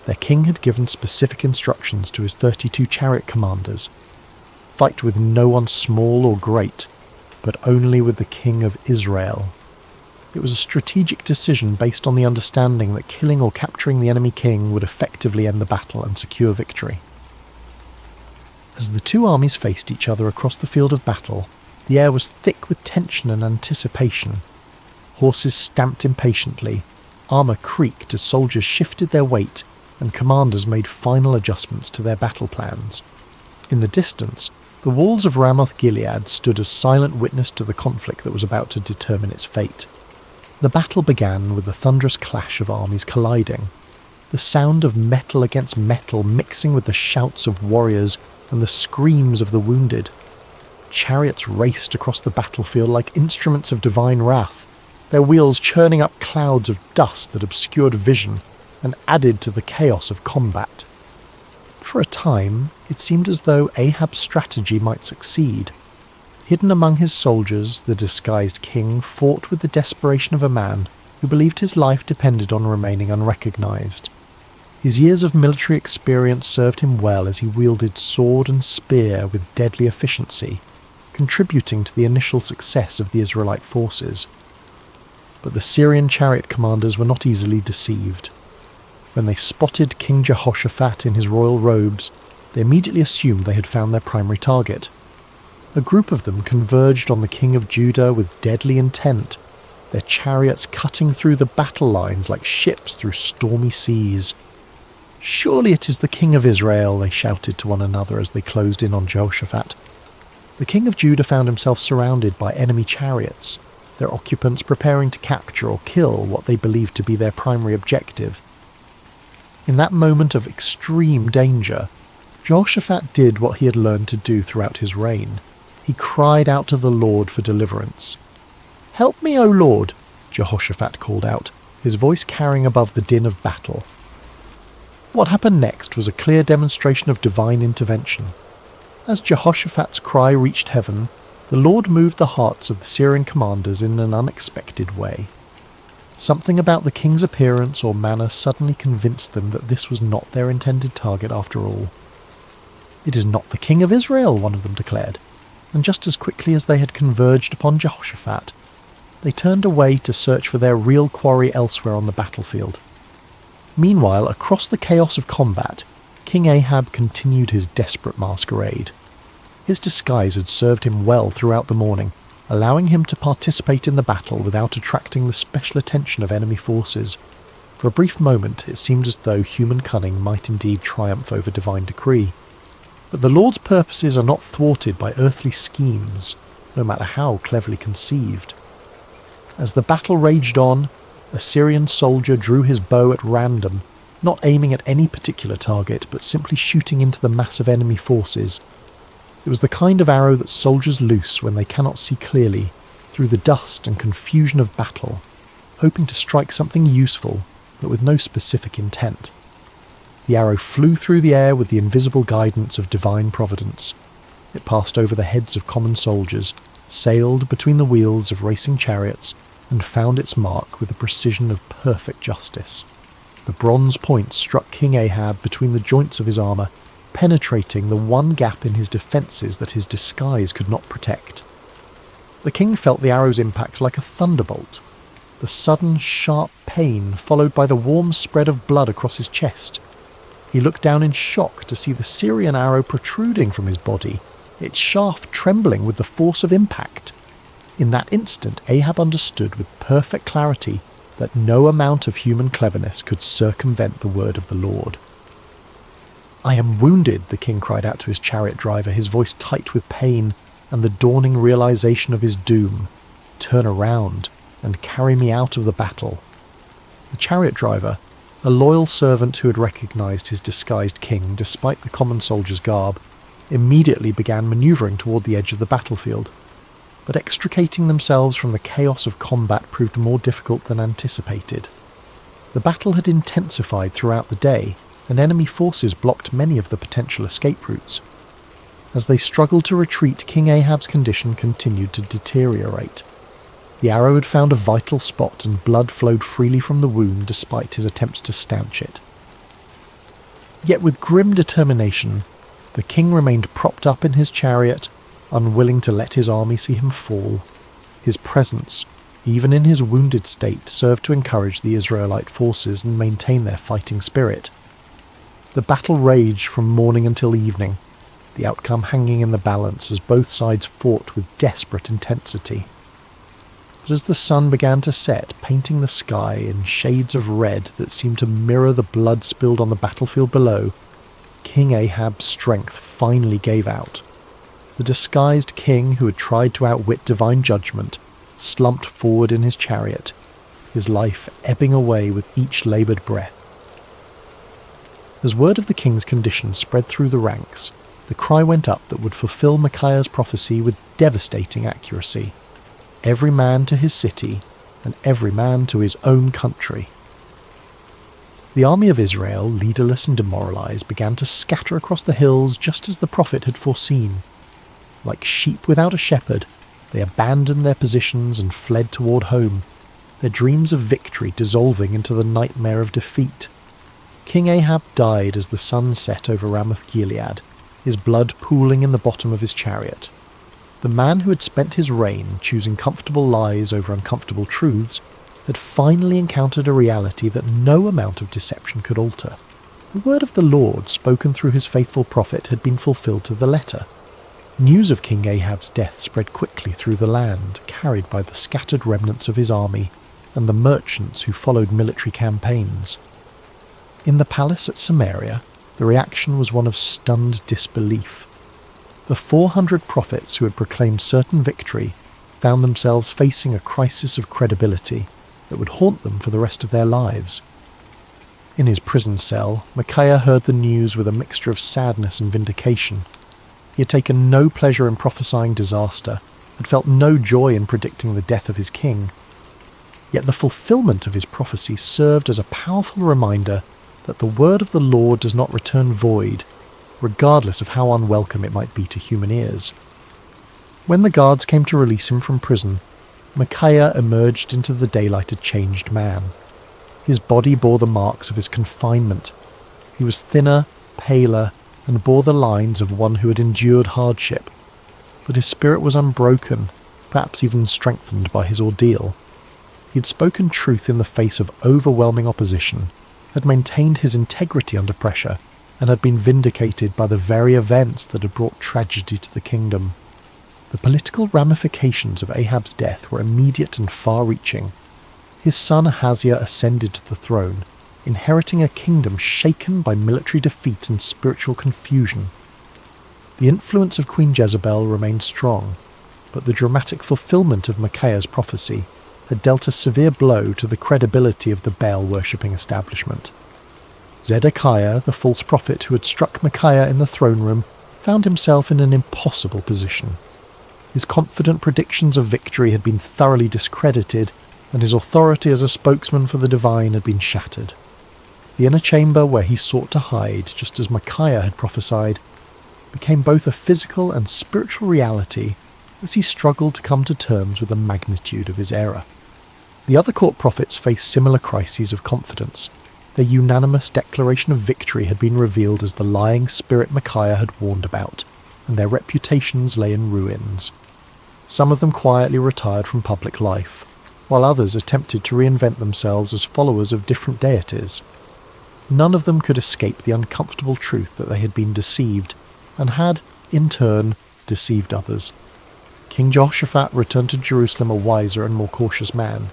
Their king had given specific instructions to his 32 chariot commanders: fight with no one small or great, but only with the king of Israel. It was a strategic decision based on the understanding that killing or capturing the enemy king would effectively end the battle and secure victory. As the two armies faced each other across the field of battle, the air was thick with tension and anticipation. Horses stamped impatiently, armour creaked as soldiers shifted their weight, and commanders made final adjustments to their battle plans. In the distance, the walls of Ramoth-Gilead stood as silent witness to the conflict that was about to determine its fate. The battle began with the thunderous clash of armies colliding, the sound of metal against metal mixing with the shouts of warriors and the screams of the wounded. Chariots raced across the battlefield like instruments of divine wrath, their wheels churning up clouds of dust that obscured vision and added to the chaos of combat. For a time, it seemed as though Ahab's strategy might succeed. Hidden among his soldiers, the disguised king fought with the desperation of a man who believed his life depended on remaining unrecognized. His years of military experience served him well as he wielded sword and spear with deadly efficiency, contributing to the initial success of the Israelite forces. But the Syrian chariot commanders were not easily deceived. When they spotted King Jehoshaphat in his royal robes, they immediately assumed they had found their primary target. A group of them converged on the king of Judah with deadly intent, their chariots cutting through the battle lines like ships through stormy seas. "Surely it is the king of Israel," they shouted to one another as they closed in on Jehoshaphat. The king of Judah found himself surrounded by enemy chariots, their occupants preparing to capture or kill what they believed to be their primary objective. In that moment of extreme danger, Jehoshaphat did what he had learned to do throughout his reign. He cried out to the Lord for deliverance. "Help me, O Lord," Jehoshaphat called out, his voice carrying above the din of battle. What happened next was a clear demonstration of divine intervention. As Jehoshaphat's cry reached heaven, the Lord moved the hearts of the Syrian commanders in an unexpected way. Something about the king's appearance or manner suddenly convinced them that this was not their intended target after all. "It is not the king of Israel," one of them declared, and just as quickly as they had converged upon Jehoshaphat, they turned away to search for their real quarry elsewhere on the battlefield. Meanwhile, across the chaos of combat, King Ahab continued his desperate masquerade. His disguise had served him well throughout the morning, allowing him to participate in the battle without attracting the special attention of enemy forces. For a brief moment, it seemed as though human cunning might indeed triumph over divine decree. But the Lord's purposes are not thwarted by earthly schemes, no matter how cleverly conceived. As the battle raged on, a Syrian soldier drew his bow at random, not aiming at any particular target, but simply shooting into the mass of enemy forces. It was the kind of arrow that soldiers loose when they cannot see clearly, through the dust and confusion of battle, hoping to strike something useful, but with no specific intent. The arrow flew through the air with the invisible guidance of divine providence. It passed over the heads of common soldiers, sailed between the wheels of racing chariots, and found its mark with the precision of perfect justice. The bronze point struck King Ahab between the joints of his armour, penetrating the one gap in his defences that his disguise could not protect. The king felt the arrow's impact like a thunderbolt, the sudden sharp pain followed by the warm spread of blood across his chest. He looked down in shock to see the Syrian arrow protruding from his body, its shaft trembling with the force of impact. In that instant, Ahab understood with perfect clarity that no amount of human cleverness could circumvent the word of the Lord. "I am wounded," the king cried out to his chariot driver, his voice tight with pain and the dawning realization of his doom. "Turn around and carry me out of the battle." The chariot driver, a loyal servant who had recognized his disguised king despite the common soldier's garb, immediately began maneuvering toward the edge of the battlefield. But extricating themselves from the chaos of combat proved more difficult than anticipated. The battle had intensified throughout the day, and enemy forces blocked many of the potential escape routes. As they struggled to retreat, King Ahab's condition continued to deteriorate. The arrow had found a vital spot and blood flowed freely from the wound despite his attempts to stanch it. Yet with grim determination, the king remained propped up in his chariot, unwilling to let his army see him fall. His presence, even in his wounded state, served to encourage the Israelite forces and maintain their fighting spirit. The battle raged from morning until evening, the outcome hanging in the balance as both sides fought with desperate intensity. But as the sun began to set, painting the sky in shades of red that seemed to mirror the blood spilled on the battlefield below, King Ahab's strength finally gave out. The disguised king who had tried to outwit divine judgment slumped forward in his chariot, his life ebbing away with each laboured breath. As word of the king's condition spread through the ranks, the cry went up that would fulfill Micaiah's prophecy with devastating accuracy. Every man to his city, and every man to his own country. The army of Israel, leaderless and demoralized, began to scatter across the hills just as the prophet had foreseen. Like sheep without a shepherd, they abandoned their positions and fled toward home, their dreams of victory dissolving into the nightmare of defeat. King Ahab died as the sun set over Ramoth-Gilead, his blood pooling in the bottom of his chariot. The man who had spent his reign choosing comfortable lies over uncomfortable truths had finally encountered a reality that no amount of deception could alter. The word of the Lord, spoken through his faithful prophet, had been fulfilled to the letter. News of King Ahab's death spread quickly through the land, carried by the scattered remnants of his army and the merchants who followed military campaigns. In the palace at Samaria, the reaction was one of stunned disbelief. The 400 prophets who had proclaimed certain victory found themselves facing a crisis of credibility that would haunt them for the rest of their lives. In his prison cell, Micaiah heard the news with a mixture of sadness and vindication. He had taken no pleasure in prophesying disaster, had felt no joy in predicting the death of his king. Yet the fulfillment of his prophecy served as a powerful reminder that the word of the Lord does not return void, regardless of how unwelcome it might be to human ears. When the guards came to release him from prison, Micaiah emerged into the daylight a changed man. His body bore the marks of his confinement. He was thinner, paler, and bore the lines of one who had endured hardship. But his spirit was unbroken, perhaps even strengthened by his ordeal. He had spoken truth in the face of overwhelming opposition, had maintained his integrity under pressure, and had been vindicated by the very events that had brought tragedy to the kingdom. The political ramifications of Ahab's death were immediate and far-reaching. His son Ahaziah ascended to the throne, inheriting a kingdom shaken by military defeat and spiritual confusion. The influence of Queen Jezebel remained strong, but the dramatic fulfillment of Micaiah's prophecy had dealt a severe blow to the credibility of the Baal-worshipping establishment. Zedekiah, the false prophet who had struck Micaiah in the throne room, found himself in an impossible position. His confident predictions of victory had been thoroughly discredited, and his authority as a spokesman for the divine had been shattered. The inner chamber where he sought to hide, just as Micaiah had prophesied, became both a physical and spiritual reality as he struggled to come to terms with the magnitude of his error. The other court prophets faced similar crises of confidence. Their unanimous declaration of victory had been revealed as the lying spirit Micaiah had warned about, and their reputations lay in ruins. Some of them quietly retired from public life, while others attempted to reinvent themselves as followers of different deities. None of them could escape the uncomfortable truth that they had been deceived, and had, in turn, deceived others. King Jehoshaphat returned to Jerusalem a wiser and more cautious man.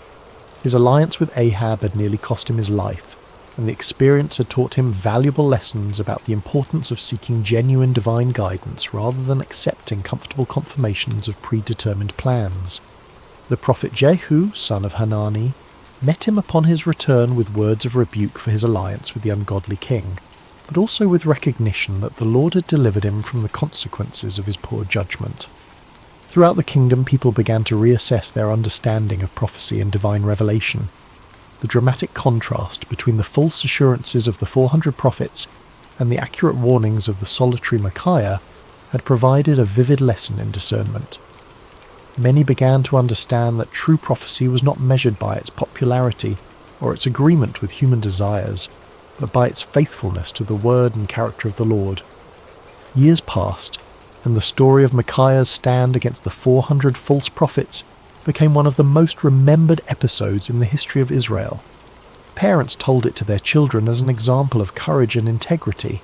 His alliance with Ahab had nearly cost him his life, and the experience had taught him valuable lessons about the importance of seeking genuine divine guidance rather than accepting comfortable confirmations of predetermined plans. The prophet Jehu, son of Hanani, met him upon his return with words of rebuke for his alliance with the ungodly king, but also with recognition that the Lord had delivered him from the consequences of his poor judgment. Throughout the kingdom, people began to reassess their understanding of prophecy and divine revelation. The dramatic contrast between the false assurances of the 400 prophets and the accurate warnings of the solitary Micaiah had provided a vivid lesson in discernment. many began to understand that true prophecy was not measured by its popularity or its agreement with human desires, but by its faithfulness to the word and character of the Lord. Years passed, and the story of Micaiah's stand against the 400 false prophets became one of the most remembered episodes in the history of Israel. Parents told it to their children as an example of courage and integrity,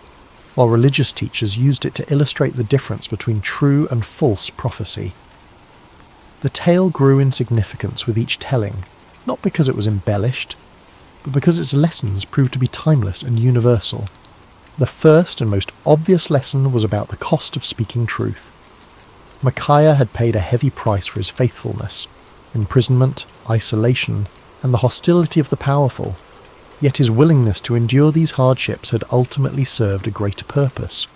while religious teachers used it to illustrate the difference between true and false prophecy. The tale grew in significance with each telling, not because it was embellished, but because its lessons proved to be timeless and universal. The first and most obvious lesson was about the cost of speaking truth. Micaiah had paid a heavy price for his faithfulness: imprisonment, isolation, and the hostility of the powerful. Yet his willingness to endure these hardships had ultimately served a greater purpose,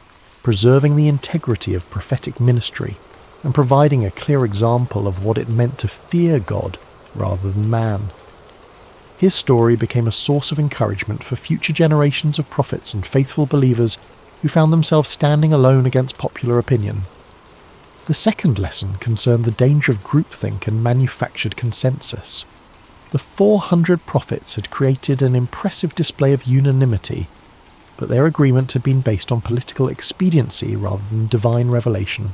preserving the integrity of prophetic ministry and providing a clear example of what it meant to fear God rather than man. His story became a source of encouragement for future generations of prophets and faithful believers who found themselves standing alone against popular opinion. The second lesson concerned the danger of groupthink and manufactured consensus. The 400 prophets had created an impressive display of unanimity, but their agreement had been based on political expediency rather than divine revelation.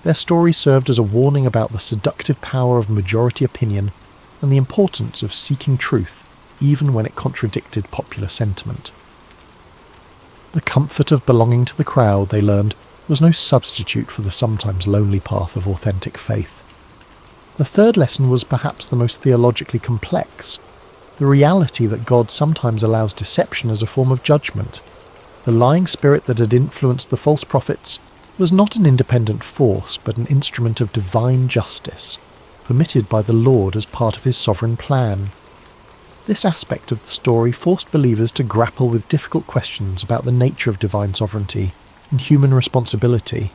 Their story served as a warning about the seductive power of majority opinion and the importance of seeking truth, even when it contradicted popular sentiment. The comfort of belonging to the crowd, they learned, was no substitute for the sometimes lonely path of authentic faith. The third lesson was perhaps the most theologically complex: the reality that God sometimes allows deception as a form of judgment. The lying spirit that had influenced the false prophets was not an independent force, but an instrument of divine justice, permitted by the Lord as part of his sovereign plan. This aspect of the story forced believers to grapple with difficult questions about the nature of divine sovereignty and human responsibility,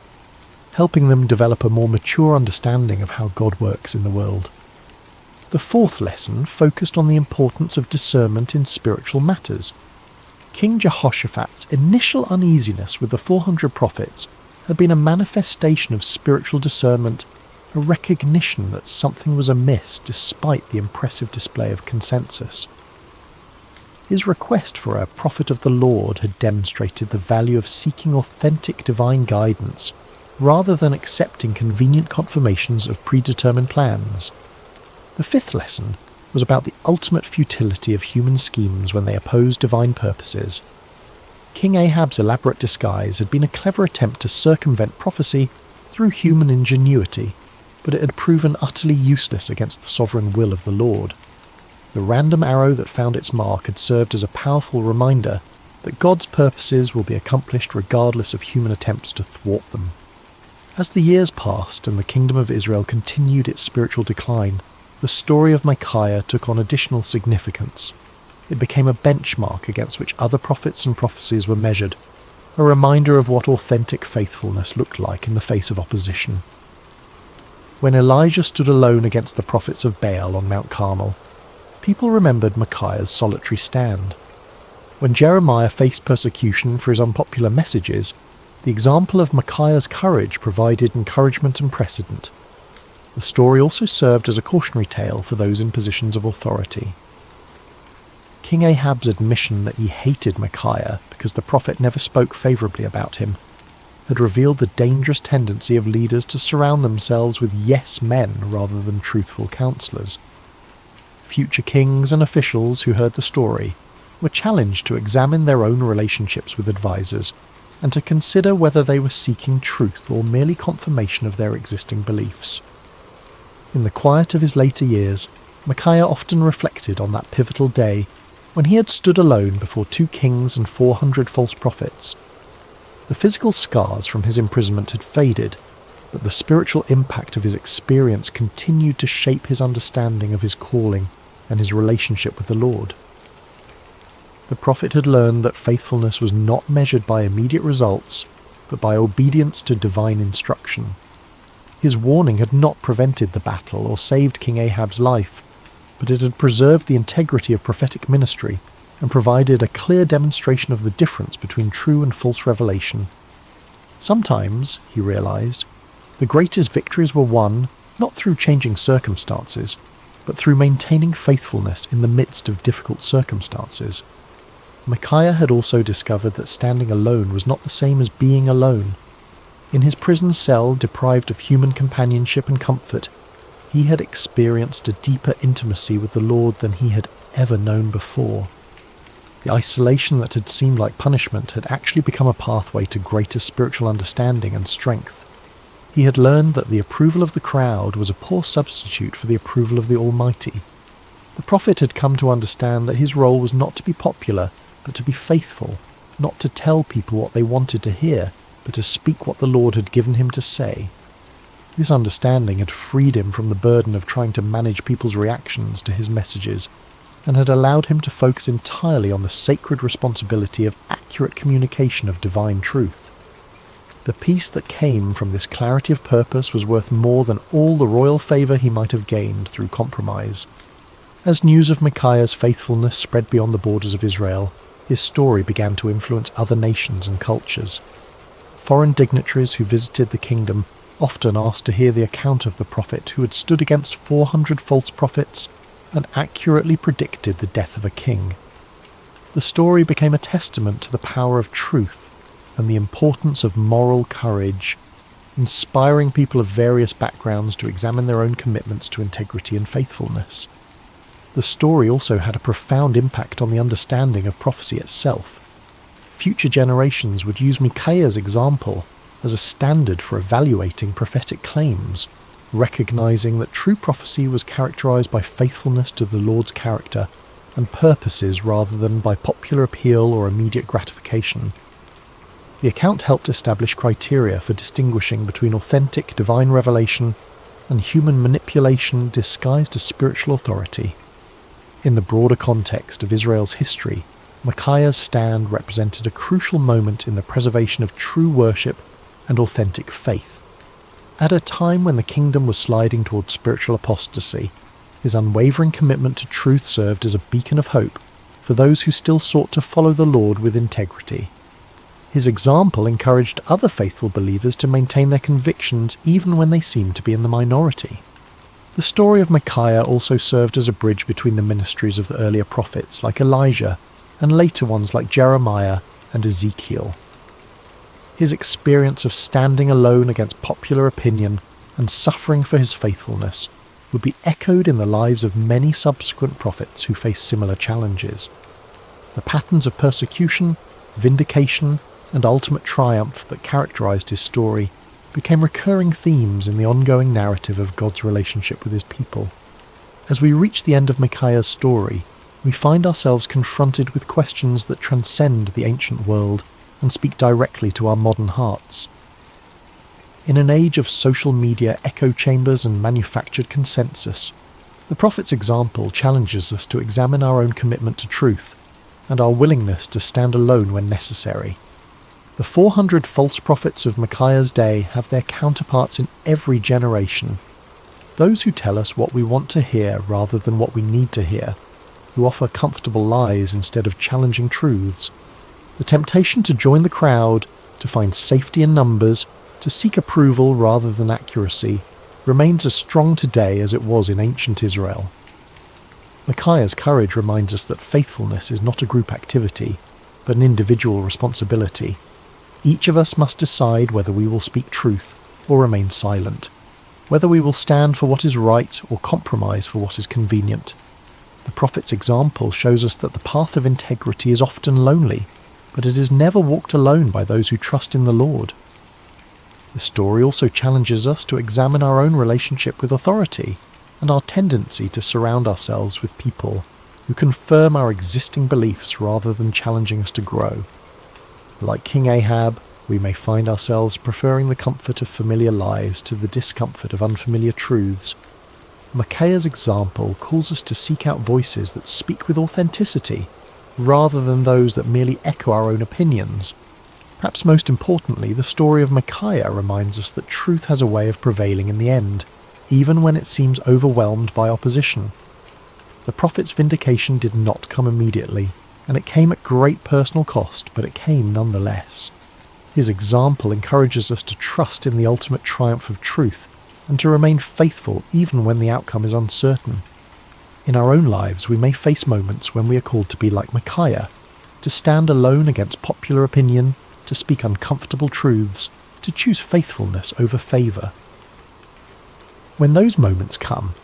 helping them develop a more mature understanding of how God works in the world. The fourth lesson focused on the importance of discernment in spiritual matters. King Jehoshaphat's initial uneasiness with the 400 prophets had been a manifestation of spiritual discernment, a recognition that something was amiss despite the impressive display of consensus. His request for a prophet of the Lord had demonstrated the value of seeking authentic divine guidance, rather than accepting convenient confirmations of predetermined plans. The fifth lesson was about the ultimate futility of human schemes when they oppose divine purposes. King Ahab's elaborate disguise had been a clever attempt to circumvent prophecy through human ingenuity, but it had proven utterly useless against the sovereign will of the Lord. The random arrow that found its mark had served as a powerful reminder that God's purposes will be accomplished regardless of human attempts to thwart them. As the years passed and the kingdom of Israel continued its spiritual decline, the story of Micaiah took on additional significance. It became a benchmark against which other prophets and prophecies were measured, a reminder of what authentic faithfulness looked like in the face of opposition. When Elijah stood alone against the prophets of Baal on Mount Carmel, people remembered Micaiah's solitary stand. When Jeremiah faced persecution for his unpopular messages, the example of Micaiah's courage provided encouragement and precedent. The story also served as a cautionary tale for those in positions of authority. King Ahab's admission that he hated Micaiah because the prophet never spoke favourably about him had revealed the dangerous tendency of leaders to surround themselves with yes men rather than truthful counsellors. Future kings and officials who heard the story were challenged to examine their own relationships with advisors and to consider whether they were seeking truth or merely confirmation of their existing beliefs. In the quiet of his later years, Micaiah often reflected on that pivotal day when he had stood alone before 2 kings and 400 false prophets. The physical scars from his imprisonment had faded, but the spiritual impact of his experience continued to shape his understanding of his calling and his relationship with the Lord. The prophet had learned that faithfulness was not measured by immediate results, but by obedience to divine instruction. His warning had not prevented the battle or saved King Ahab's life, but it had preserved the integrity of prophetic ministry and provided a clear demonstration of the difference between true and false revelation. Sometimes, he realized, the greatest victories were won not through changing circumstances, but through maintaining faithfulness in the midst of difficult circumstances. Micaiah had also discovered that standing alone was not the same as being alone. In his prison cell, deprived of human companionship and comfort, he had experienced a deeper intimacy with the Lord than he had ever known before. The isolation that had seemed like punishment had actually become a pathway to greater spiritual understanding and strength. He had learned that the approval of the crowd was a poor substitute for the approval of the Almighty. The prophet had come to understand that his role was not to be popular, but to be faithful, not to tell people what they wanted to hear, but to speak what the Lord had given him to say. This understanding had freed him from the burden of trying to manage people's reactions to his messages, and had allowed him to focus entirely on the sacred responsibility of accurate communication of divine truth. The peace that came from this clarity of purpose was worth more than all the royal favour he might have gained through compromise. As news of Micaiah's faithfulness spread beyond the borders of Israel, his story began to influence other nations and cultures. Foreign dignitaries who visited the kingdom often asked to hear the account of the prophet who had stood against 400 false prophets and accurately predicted the death of a king. The story became a testament to the power of truth and the importance of moral courage, inspiring people of various backgrounds to examine their own commitments to integrity and faithfulness. The story also had a profound impact on the understanding of prophecy itself. Future generations would use Micaiah's example as a standard for evaluating prophetic claims, recognizing that true prophecy was characterized by faithfulness to the Lord's character and purposes rather than by popular appeal or immediate gratification. The account helped establish criteria for distinguishing between authentic divine revelation and human manipulation disguised as spiritual authority. In the broader context of Israel's history, Micaiah's stand represented a crucial moment in the preservation of true worship and authentic faith. At a time when the kingdom was sliding towards spiritual apostasy, his unwavering commitment to truth served as a beacon of hope for those who still sought to follow the Lord with integrity. His example encouraged other faithful believers to maintain their convictions even when they seemed to be in the minority. The story of Micaiah also served as a bridge between the ministries of the earlier prophets like Elijah and later ones like Jeremiah and Ezekiel. His experience of standing alone against popular opinion and suffering for his faithfulness would be echoed in the lives of many subsequent prophets who faced similar challenges. The patterns of persecution, vindication, and ultimate triumph that characterized his story became recurring themes in the ongoing narrative of God's relationship with his people. As we reach the end of Micaiah's story, we find ourselves confronted with questions that transcend the ancient world and speak directly to our modern hearts. In an age of social media echo chambers and manufactured consensus, the prophet's example challenges us to examine our own commitment to truth and our willingness to stand alone when necessary. The 400 false prophets of Micaiah's day have their counterparts in every generation. Those who tell us what we want to hear rather than what we need to hear, who offer comfortable lies instead of challenging truths. The temptation to join the crowd, to find safety in numbers, to seek approval rather than accuracy, remains as strong today as it was in ancient Israel. Micaiah's courage reminds us that faithfulness is not a group activity, but an individual responsibility. Each of us must decide whether we will speak truth or remain silent, whether we will stand for what is right or compromise for what is convenient. The prophet's example shows us that the path of integrity is often lonely, but it is never walked alone by those who trust in the Lord. The story also challenges us to examine our own relationship with authority and our tendency to surround ourselves with people who confirm our existing beliefs rather than challenging us to grow. Like King Ahab, we may find ourselves preferring the comfort of familiar lies to the discomfort of unfamiliar truths. Micaiah's example calls us to seek out voices that speak with authenticity, rather than those that merely echo our own opinions. Perhaps most importantly, the story of Micaiah reminds us that truth has a way of prevailing in the end, even when it seems overwhelmed by opposition. The prophet's vindication did not come immediately, and it came at great personal cost, but it came nonetheless. His example encourages us to trust in the ultimate triumph of truth, and to remain faithful even when the outcome is uncertain. In our own lives, we may face moments when we are called to be like Micaiah, to stand alone against popular opinion, to speak uncomfortable truths, to choose faithfulness over favour. When those moments come,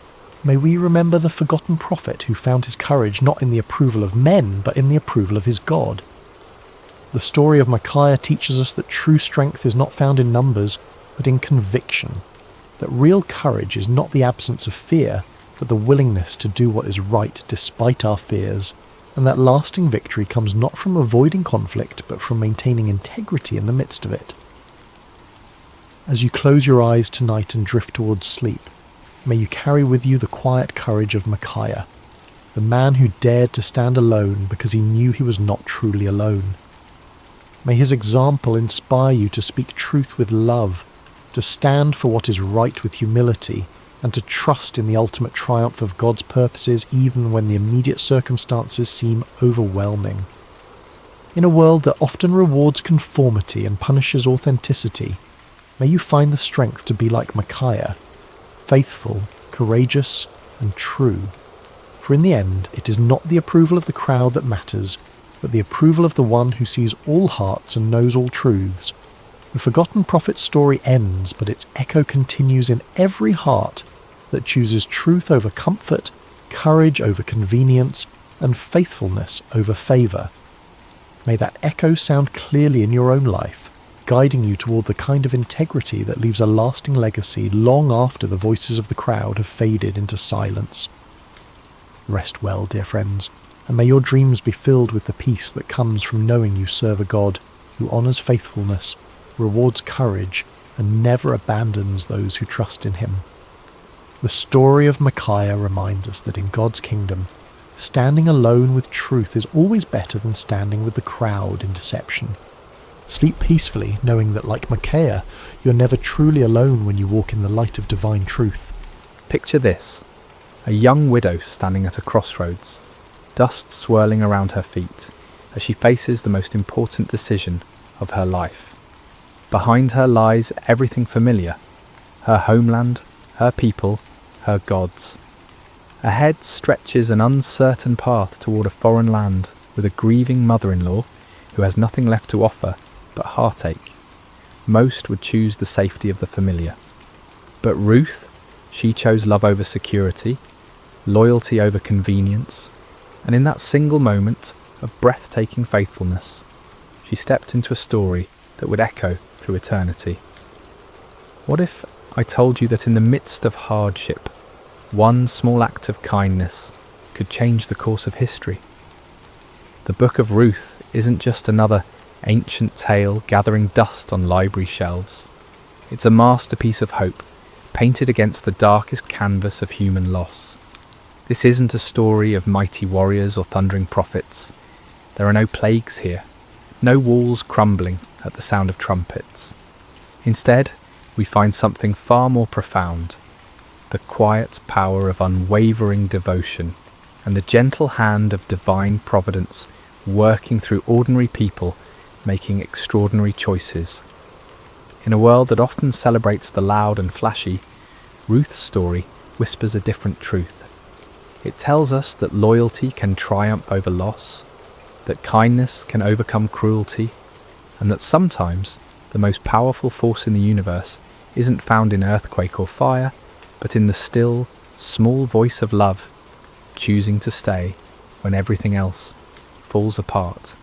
may we remember the forgotten prophet who found his courage not in the approval of men, but in the approval of his God. The story of Micaiah teaches us that true strength is not found in numbers, but in conviction, that real courage is not the absence of fear, but the willingness to do what is right despite our fears, and that lasting victory comes not from avoiding conflict, but from maintaining integrity in the midst of it. As you close your eyes tonight and drift towards sleep, may you carry with you the quiet courage of Micaiah, the man who dared to stand alone because he knew he was not truly alone. May his example inspire you to speak truth with love, to stand for what is right with humility, and to trust in the ultimate triumph of God's purposes even when the immediate circumstances seem overwhelming. In a world that often rewards conformity and punishes authenticity, may you find the strength to be like Micaiah, faithful, courageous, and true. For in the end, it is not the approval of the crowd that matters, but the approval of the one who sees all hearts and knows all truths. The forgotten prophet's story ends, but its echo continues in every heart that chooses truth over comfort, courage over convenience, and faithfulness over favour. May that echo sound clearly in your own life, guiding you toward the kind of integrity that leaves a lasting legacy long after the voices of the crowd have faded into silence. Rest well, dear friends, and may your dreams be filled with the peace that comes from knowing you serve a God who honours faithfulness, rewards courage, and never abandons those who trust in him. The story of Micaiah reminds us that in God's kingdom, standing alone with truth is always better than standing with the crowd in deception. Sleep peacefully, knowing that like Micaiah, you're never truly alone when you walk in the light of divine truth. Picture this: a young widow standing at a crossroads, dust swirling around her feet as she faces the most important decision of her life. Behind her lies everything familiar: her homeland, her people, her gods. Ahead stretches an uncertain path toward a foreign land with a grieving mother-in-law who has nothing left to offer but heartache. Most would choose the safety of the familiar. But Ruth, she chose love over security, loyalty over convenience, and in that single moment of breathtaking faithfulness, she stepped into a story that would echo through eternity. What if I told you that in the midst of hardship, one small act of kindness could change the course of history? The Book of Ruth isn't just another ancient tale gathering dust on library shelves. It's a masterpiece of hope, painted against the darkest canvas of human loss. This isn't a story of mighty warriors or thundering prophets. There are no plagues here, no walls crumbling at the sound of trumpets. Instead, we find something far more profound: the quiet power of unwavering devotion and the gentle hand of divine providence working through ordinary people making extraordinary choices. In a world that often celebrates the loud and flashy, Ruth's story whispers a different truth. It tells us that loyalty can triumph over loss, that kindness can overcome cruelty, and that sometimes the most powerful force in the universe isn't found in earthquake or fire, but in the still, small voice of love, choosing to stay when everything else falls apart.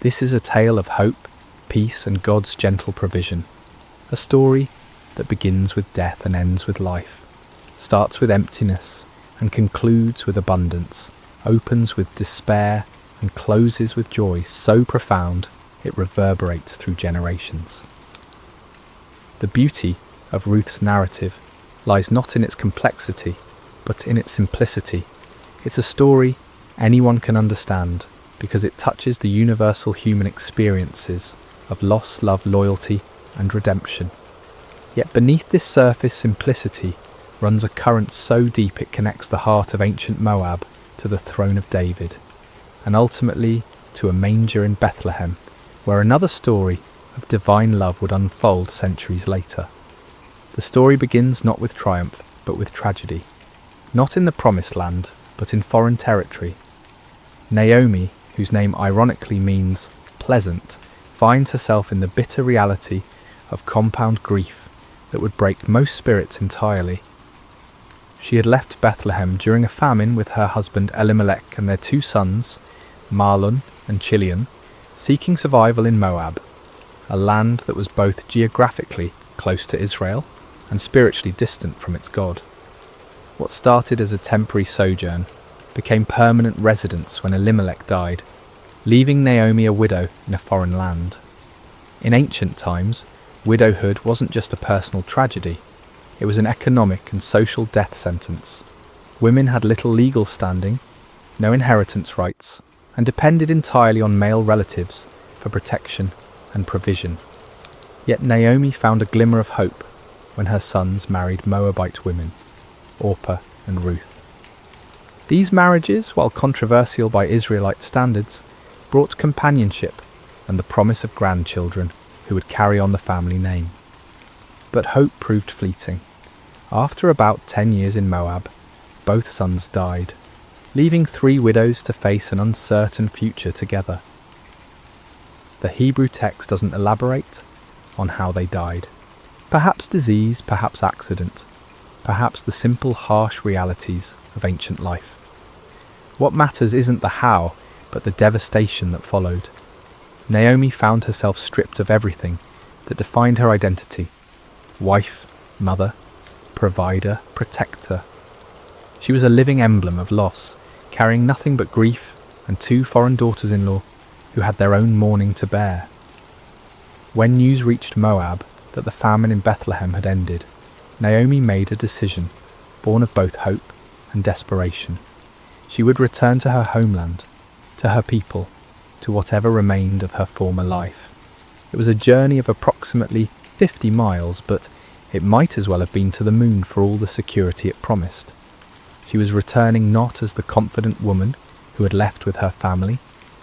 This is a tale of hope, peace, and God's gentle provision. A story that begins with death and ends with life, starts with emptiness and concludes with abundance, opens with despair and closes with joy so profound it reverberates through generations. The beauty of Ruth's narrative lies not in its complexity, but in its simplicity. It's a story anyone can understand because it touches the universal human experiences of loss, love, loyalty, and redemption. Yet beneath this surface simplicity runs a current so deep it connects the heart of ancient Moab to the throne of David, and ultimately to a manger in Bethlehem, where another story of divine love would unfold centuries later. The story begins not with triumph, but with tragedy. Not in the promised land, but in foreign territory. Naomi, whose name ironically means pleasant, finds herself in the bitter reality of compound grief that would break most spirits entirely. She had left Bethlehem during a famine with her husband Elimelech and their 2 sons, Mahlon and Chilion, seeking survival in Moab, a land that was both geographically close to Israel and spiritually distant from its God. What started as a temporary sojourn became permanent residence when Elimelech died, leaving Naomi a widow in a foreign land. In ancient times, widowhood wasn't just a personal tragedy, it was an economic and social death sentence. Women had little legal standing, no inheritance rights, and depended entirely on male relatives for protection and provision. Yet Naomi found a glimmer of hope when her sons married Moabite women, Orpah and Ruth. These marriages, while controversial by Israelite standards, brought companionship and the promise of grandchildren who would carry on the family name. But hope proved fleeting. After about 10 years in Moab, both sons died, leaving 3 widows to face an uncertain future together. The Hebrew text doesn't elaborate on how they died. Perhaps disease, perhaps accident, perhaps the simple harsh realities of ancient life. What matters isn't the how, but the devastation that followed. Naomi found herself stripped of everything that defined her identity: wife, mother, provider, protector. She was a living emblem of loss, carrying nothing but grief and 2 foreign daughters-in-law who had their own mourning to bear. When news reached Moab that the famine in Bethlehem had ended, Naomi made a decision, born of both hope and desperation. She would return to her homeland, to her people, to whatever remained of her former life. It was a journey of approximately 50 miles, but it might as well have been to the moon for all the security it promised. She was returning not as the confident woman who had left with her family,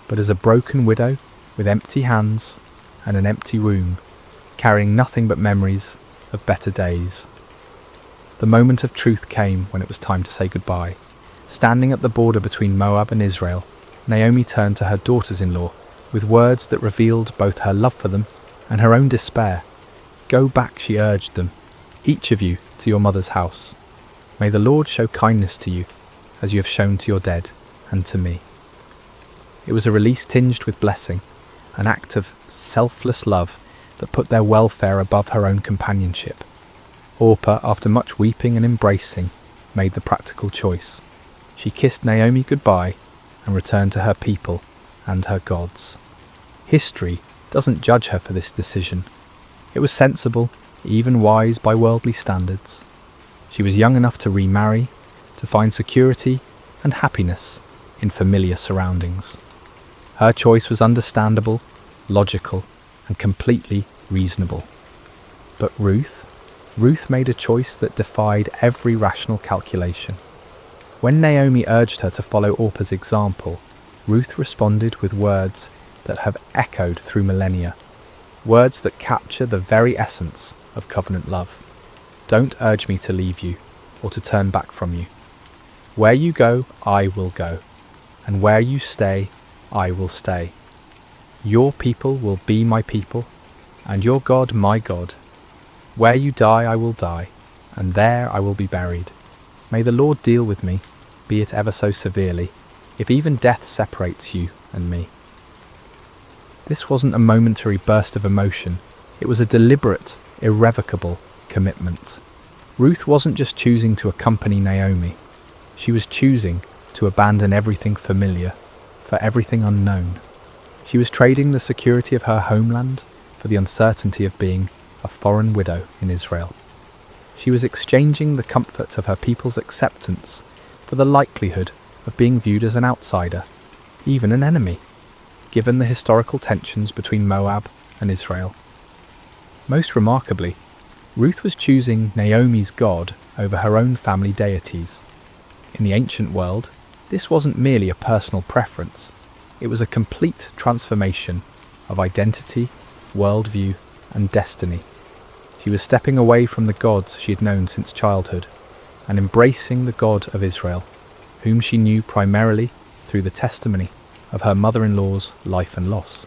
but as a broken widow with empty hands and an empty room, carrying nothing but memories of better days. The moment of truth came when it was time to say goodbye. Standing at the border between Moab and Israel, Naomi turned to her daughters-in-law with words that revealed both her love for them and her own despair. "Go back," she urged them, "each of you to your mother's house. May the Lord show kindness to you, as you have shown to your dead and to me." It was a release tinged with blessing, an act of selfless love that put their welfare above her own companionship. Orpah, after much weeping and embracing, made the practical choice. She kissed Naomi goodbye and returned to her people and her gods. History doesn't judge her for this decision. It was sensible, even wise by worldly standards. She was young enough to remarry, to find security and happiness in familiar surroundings. Her choice was understandable, logical, and completely reasonable. But Ruth made a choice that defied every rational calculation. When Naomi urged her to follow Orpah's example, Ruth responded with words that have echoed through millennia, words that capture the very essence of covenant love. "Don't urge me to leave you or to turn back from you. Where you go, I will go, and where you stay, I will stay. Your people will be my people, and your God my God. Where you die, I will die, and there I will be buried. May the Lord deal with me, be it ever so severely, if even death separates you and me." This wasn't a momentary burst of emotion. It was a deliberate, irrevocable commitment. Ruth wasn't just choosing to accompany Naomi. She was choosing to abandon everything familiar for everything unknown. She was trading the security of her homeland for the uncertainty of being a foreign widow in Israel. She was exchanging the comfort of her people's acceptance for the likelihood of being viewed as an outsider, even an enemy, given the historical tensions between Moab and Israel. Most remarkably, Ruth was choosing Naomi's God over her own family deities. In the ancient world, this wasn't merely a personal preference, it was a complete transformation of identity, worldview, and destiny. She was stepping away from the gods she had known since childhood and embracing the God of Israel, whom she knew primarily through the testimony of her mother-in-law's life and loss.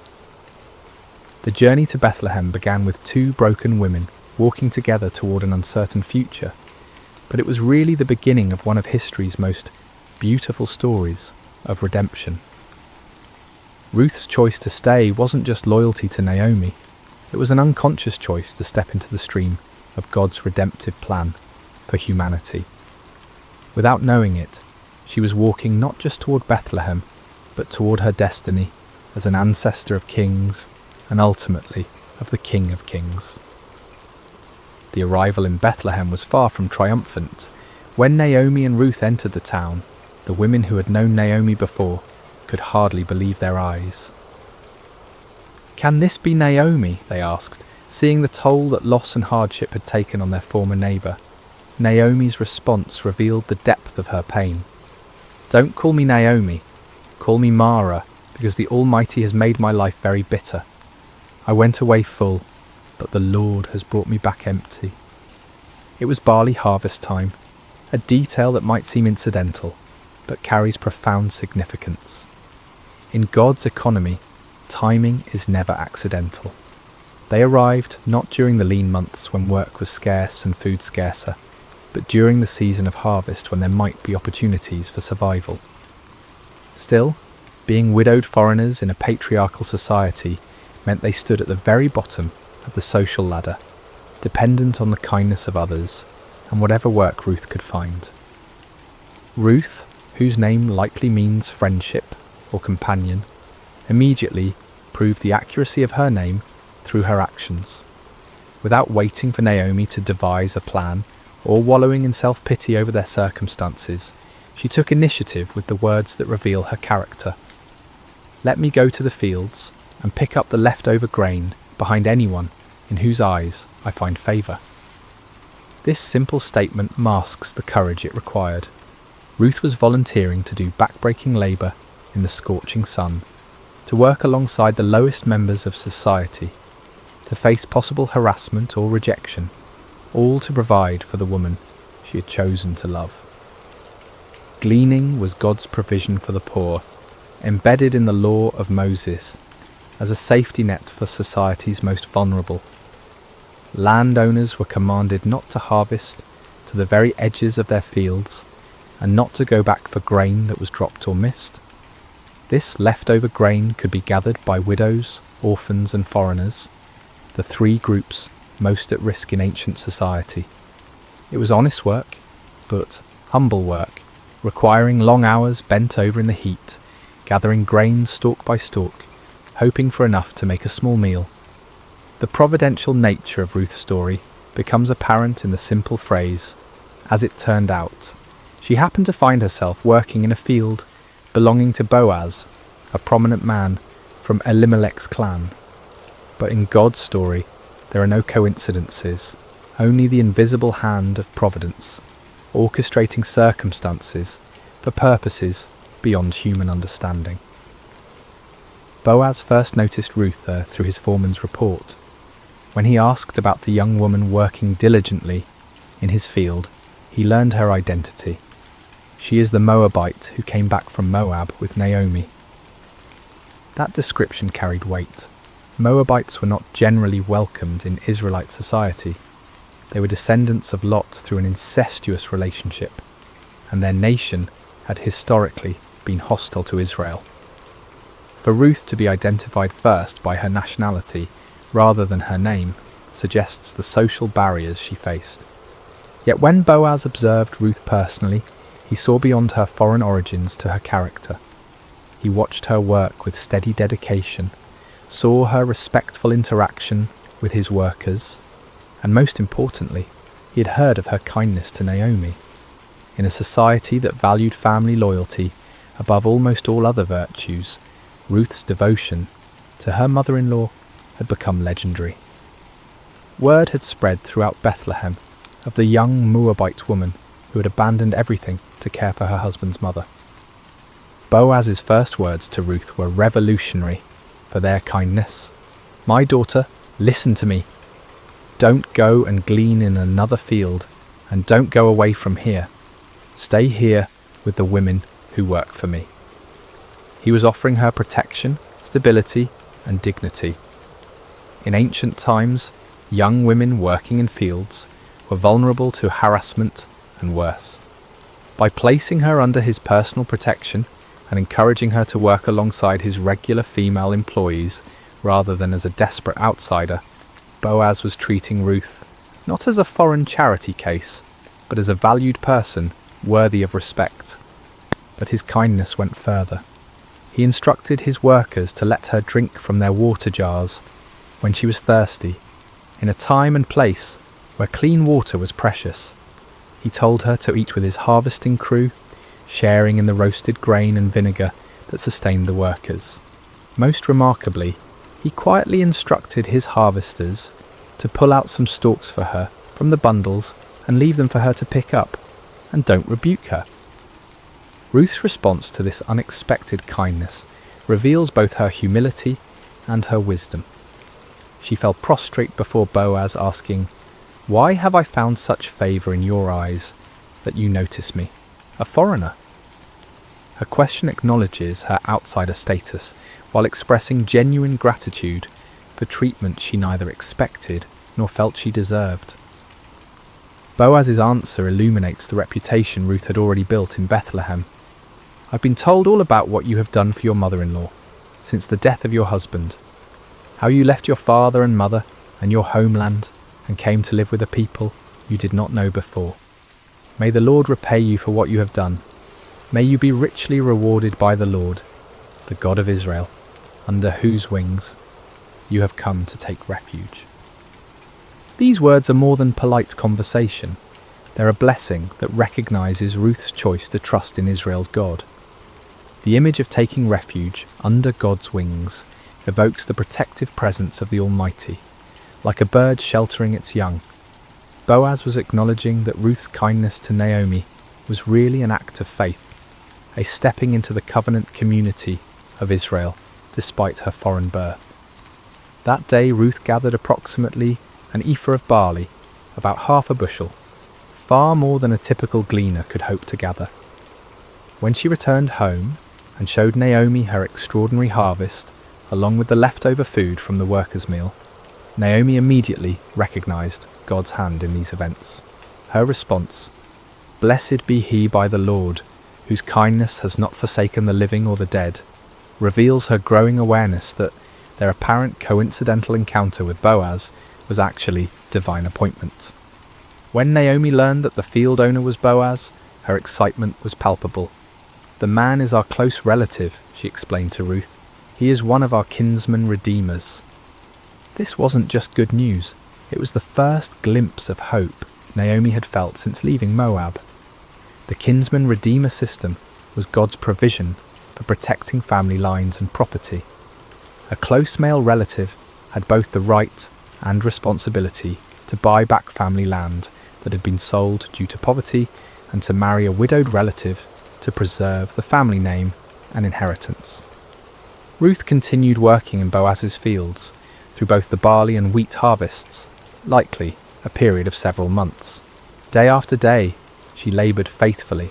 The journey to Bethlehem began with two broken women walking together toward an uncertain future, but it was really the beginning of one of history's most beautiful stories of redemption. Ruth's choice to stay wasn't just loyalty to Naomi, it was an unconscious choice to step into the stream of God's redemptive plan for humanity. Without knowing it, she was walking not just toward Bethlehem, but toward her destiny as an ancestor of kings and ultimately of the King of Kings. The arrival in Bethlehem was far from triumphant. When Naomi and Ruth entered the town, the women who had known Naomi before could hardly believe their eyes. "Can this be Naomi?" they asked, seeing the toll that loss and hardship had taken on their former neighbour. Naomi's response revealed the depth of her pain. "Don't call me Naomi, call me Mara, because the Almighty has made my life very bitter. I went away full, but the Lord has brought me back empty." It was barley harvest time, a detail that might seem incidental, but carries profound significance. In God's economy, timing is never accidental. They arrived not during the lean months when work was scarce and food scarcer, but during the season of harvest when there might be opportunities for survival. Still, being widowed foreigners in a patriarchal society meant they stood at the very bottom of the social ladder, dependent on the kindness of others and whatever work Ruth could find. Ruth, whose name likely means friendship or companion, immediately proved the accuracy of her name through her actions. Without waiting for Naomi to devise a plan or wallowing in self-pity over their circumstances, she took initiative with the words that reveal her character. "Let me go to the fields and pick up the leftover grain behind anyone in whose eyes I find favour." This simple statement masks the courage it required. Ruth was volunteering to do backbreaking labour in the scorching sun, to work alongside the lowest members of society, to face possible harassment or rejection, all to provide for the woman she had chosen to love. Gleaning was God's provision for the poor, embedded in the law of Moses as a safety net for society's most vulnerable. Landowners were commanded not to harvest to the very edges of their fields and not to go back for grain that was dropped or missed. This leftover grain could be gathered by widows, orphans and foreigners, the three groups most at risk in ancient society. It was honest work, but humble work, requiring long hours bent over in the heat, gathering grain stalk by stalk, hoping for enough to make a small meal. The providential nature of Ruth's story becomes apparent in the simple phrase, "as it turned out." She happened to find herself working in a field belonging to Boaz, a prominent man from Elimelech's clan. But in God's story, there are no coincidences, only the invisible hand of providence, orchestrating circumstances for purposes beyond human understanding. Boaz first noticed Ruth there through his foreman's report. When he asked about the young woman working diligently in his field, he learned her identity. She is the Moabite who came back from Moab with Naomi. That description carried weight. Moabites were not generally welcomed in Israelite society. They were descendants of Lot through an incestuous relationship, and their nation had historically been hostile to Israel. For Ruth to be identified first by her nationality rather than her name suggests the social barriers she faced. Yet when Boaz observed Ruth personally, he saw beyond her foreign origins to her character. He watched her work with steady dedication, saw her respectful interaction with his workers, and most importantly, he had heard of her kindness to Naomi. In a society that valued family loyalty above almost all other virtues, Ruth's devotion to her mother-in-law had become legendary. Word had spread throughout Bethlehem of the young Moabite woman who had abandoned everything to care for her husband's mother. Boaz's first words to Ruth were revolutionary for their kindness. "My daughter, listen to me." Don't go and glean in another field, and don't go away from here. Stay here with the women who work for me. He was offering her protection, stability, and dignity. In ancient times, young women working in fields were vulnerable to harassment and worse. By placing her under his personal protection and encouraging her to work alongside his regular female employees rather than as a desperate outsider, Boaz was treating Ruth not as a foreign charity case, but as a valued person worthy of respect. But his kindness went further. He instructed his workers to let her drink from their water jars when she was thirsty, in a time and place where clean water was precious. He told her to eat with his harvesting crew, sharing in the roasted grain and vinegar that sustained the workers. Most remarkably, he quietly instructed his harvesters to pull out some stalks for her from the bundles and leave them for her to pick up, and don't rebuke her. Ruth's response to this unexpected kindness reveals both her humility and her wisdom. She fell prostrate before Boaz, asking, "Why have I found such favour in your eyes that you notice me, a foreigner?" Her question acknowledges her outsider status while expressing genuine gratitude for treatment she neither expected nor felt she deserved. Boaz's answer illuminates the reputation Ruth had already built in Bethlehem. "I've been told all about what you have done for your mother-in-law since the death of your husband, how you left your father and mother and your homeland and came to live with a people you did not know before. May the Lord repay you for what you have done. May you be richly rewarded by the Lord, the God of Israel, under whose wings you have come to take refuge." These words are more than polite conversation. They're a blessing that recognises Ruth's choice to trust in Israel's God. The image of taking refuge under God's wings evokes the protective presence of the Almighty, like a bird sheltering its young. Boaz was acknowledging that Ruth's kindness to Naomi was really an act of faith, a stepping into the covenant community of Israel despite her foreign birth. That day Ruth gathered approximately an ephah of barley, about half a bushel, far more than a typical gleaner could hope to gather. When she returned home and showed Naomi her extraordinary harvest, along with the leftover food from the workers' meal, Naomi immediately recognised God's hand in these events. Her response, "Blessed be he by the Lord, whose kindness has not forsaken the living or the dead," reveals her growing awareness that their apparent coincidental encounter with Boaz was actually divine appointment. When Naomi learned that the field owner was Boaz, her excitement was palpable. "The man is our close relative," she explained to Ruth. "He is one of our kinsman redeemers." This wasn't just good news, it was the first glimpse of hope Naomi had felt since leaving Moab. The kinsman redeemer system was God's provision for protecting family lines and property. A close male relative had both the right and responsibility to buy back family land that had been sold due to poverty and to marry a widowed relative to preserve the family name and inheritance. Ruth continued working in Boaz's fields through both the barley and wheat harvests, likely a period of several months. Day after day, she laboured faithfully,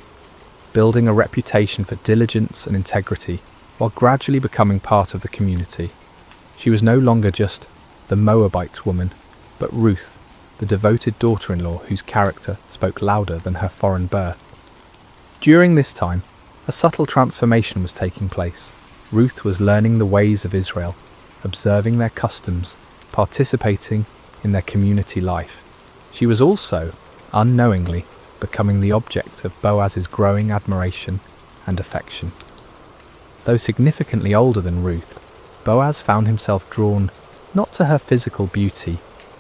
building a reputation for diligence and integrity while gradually becoming part of the community. She was no longer just the Moabite woman, but Ruth, the devoted daughter-in-law whose character spoke louder than her foreign birth. During this time, a subtle transformation was taking place. Ruth was learning the ways of Israel, observing their customs, participating in their community life. She was also, unknowingly, becoming the object of Boaz's growing admiration and affection. Though significantly older than Ruth, Boaz found himself drawn not to her physical beauty,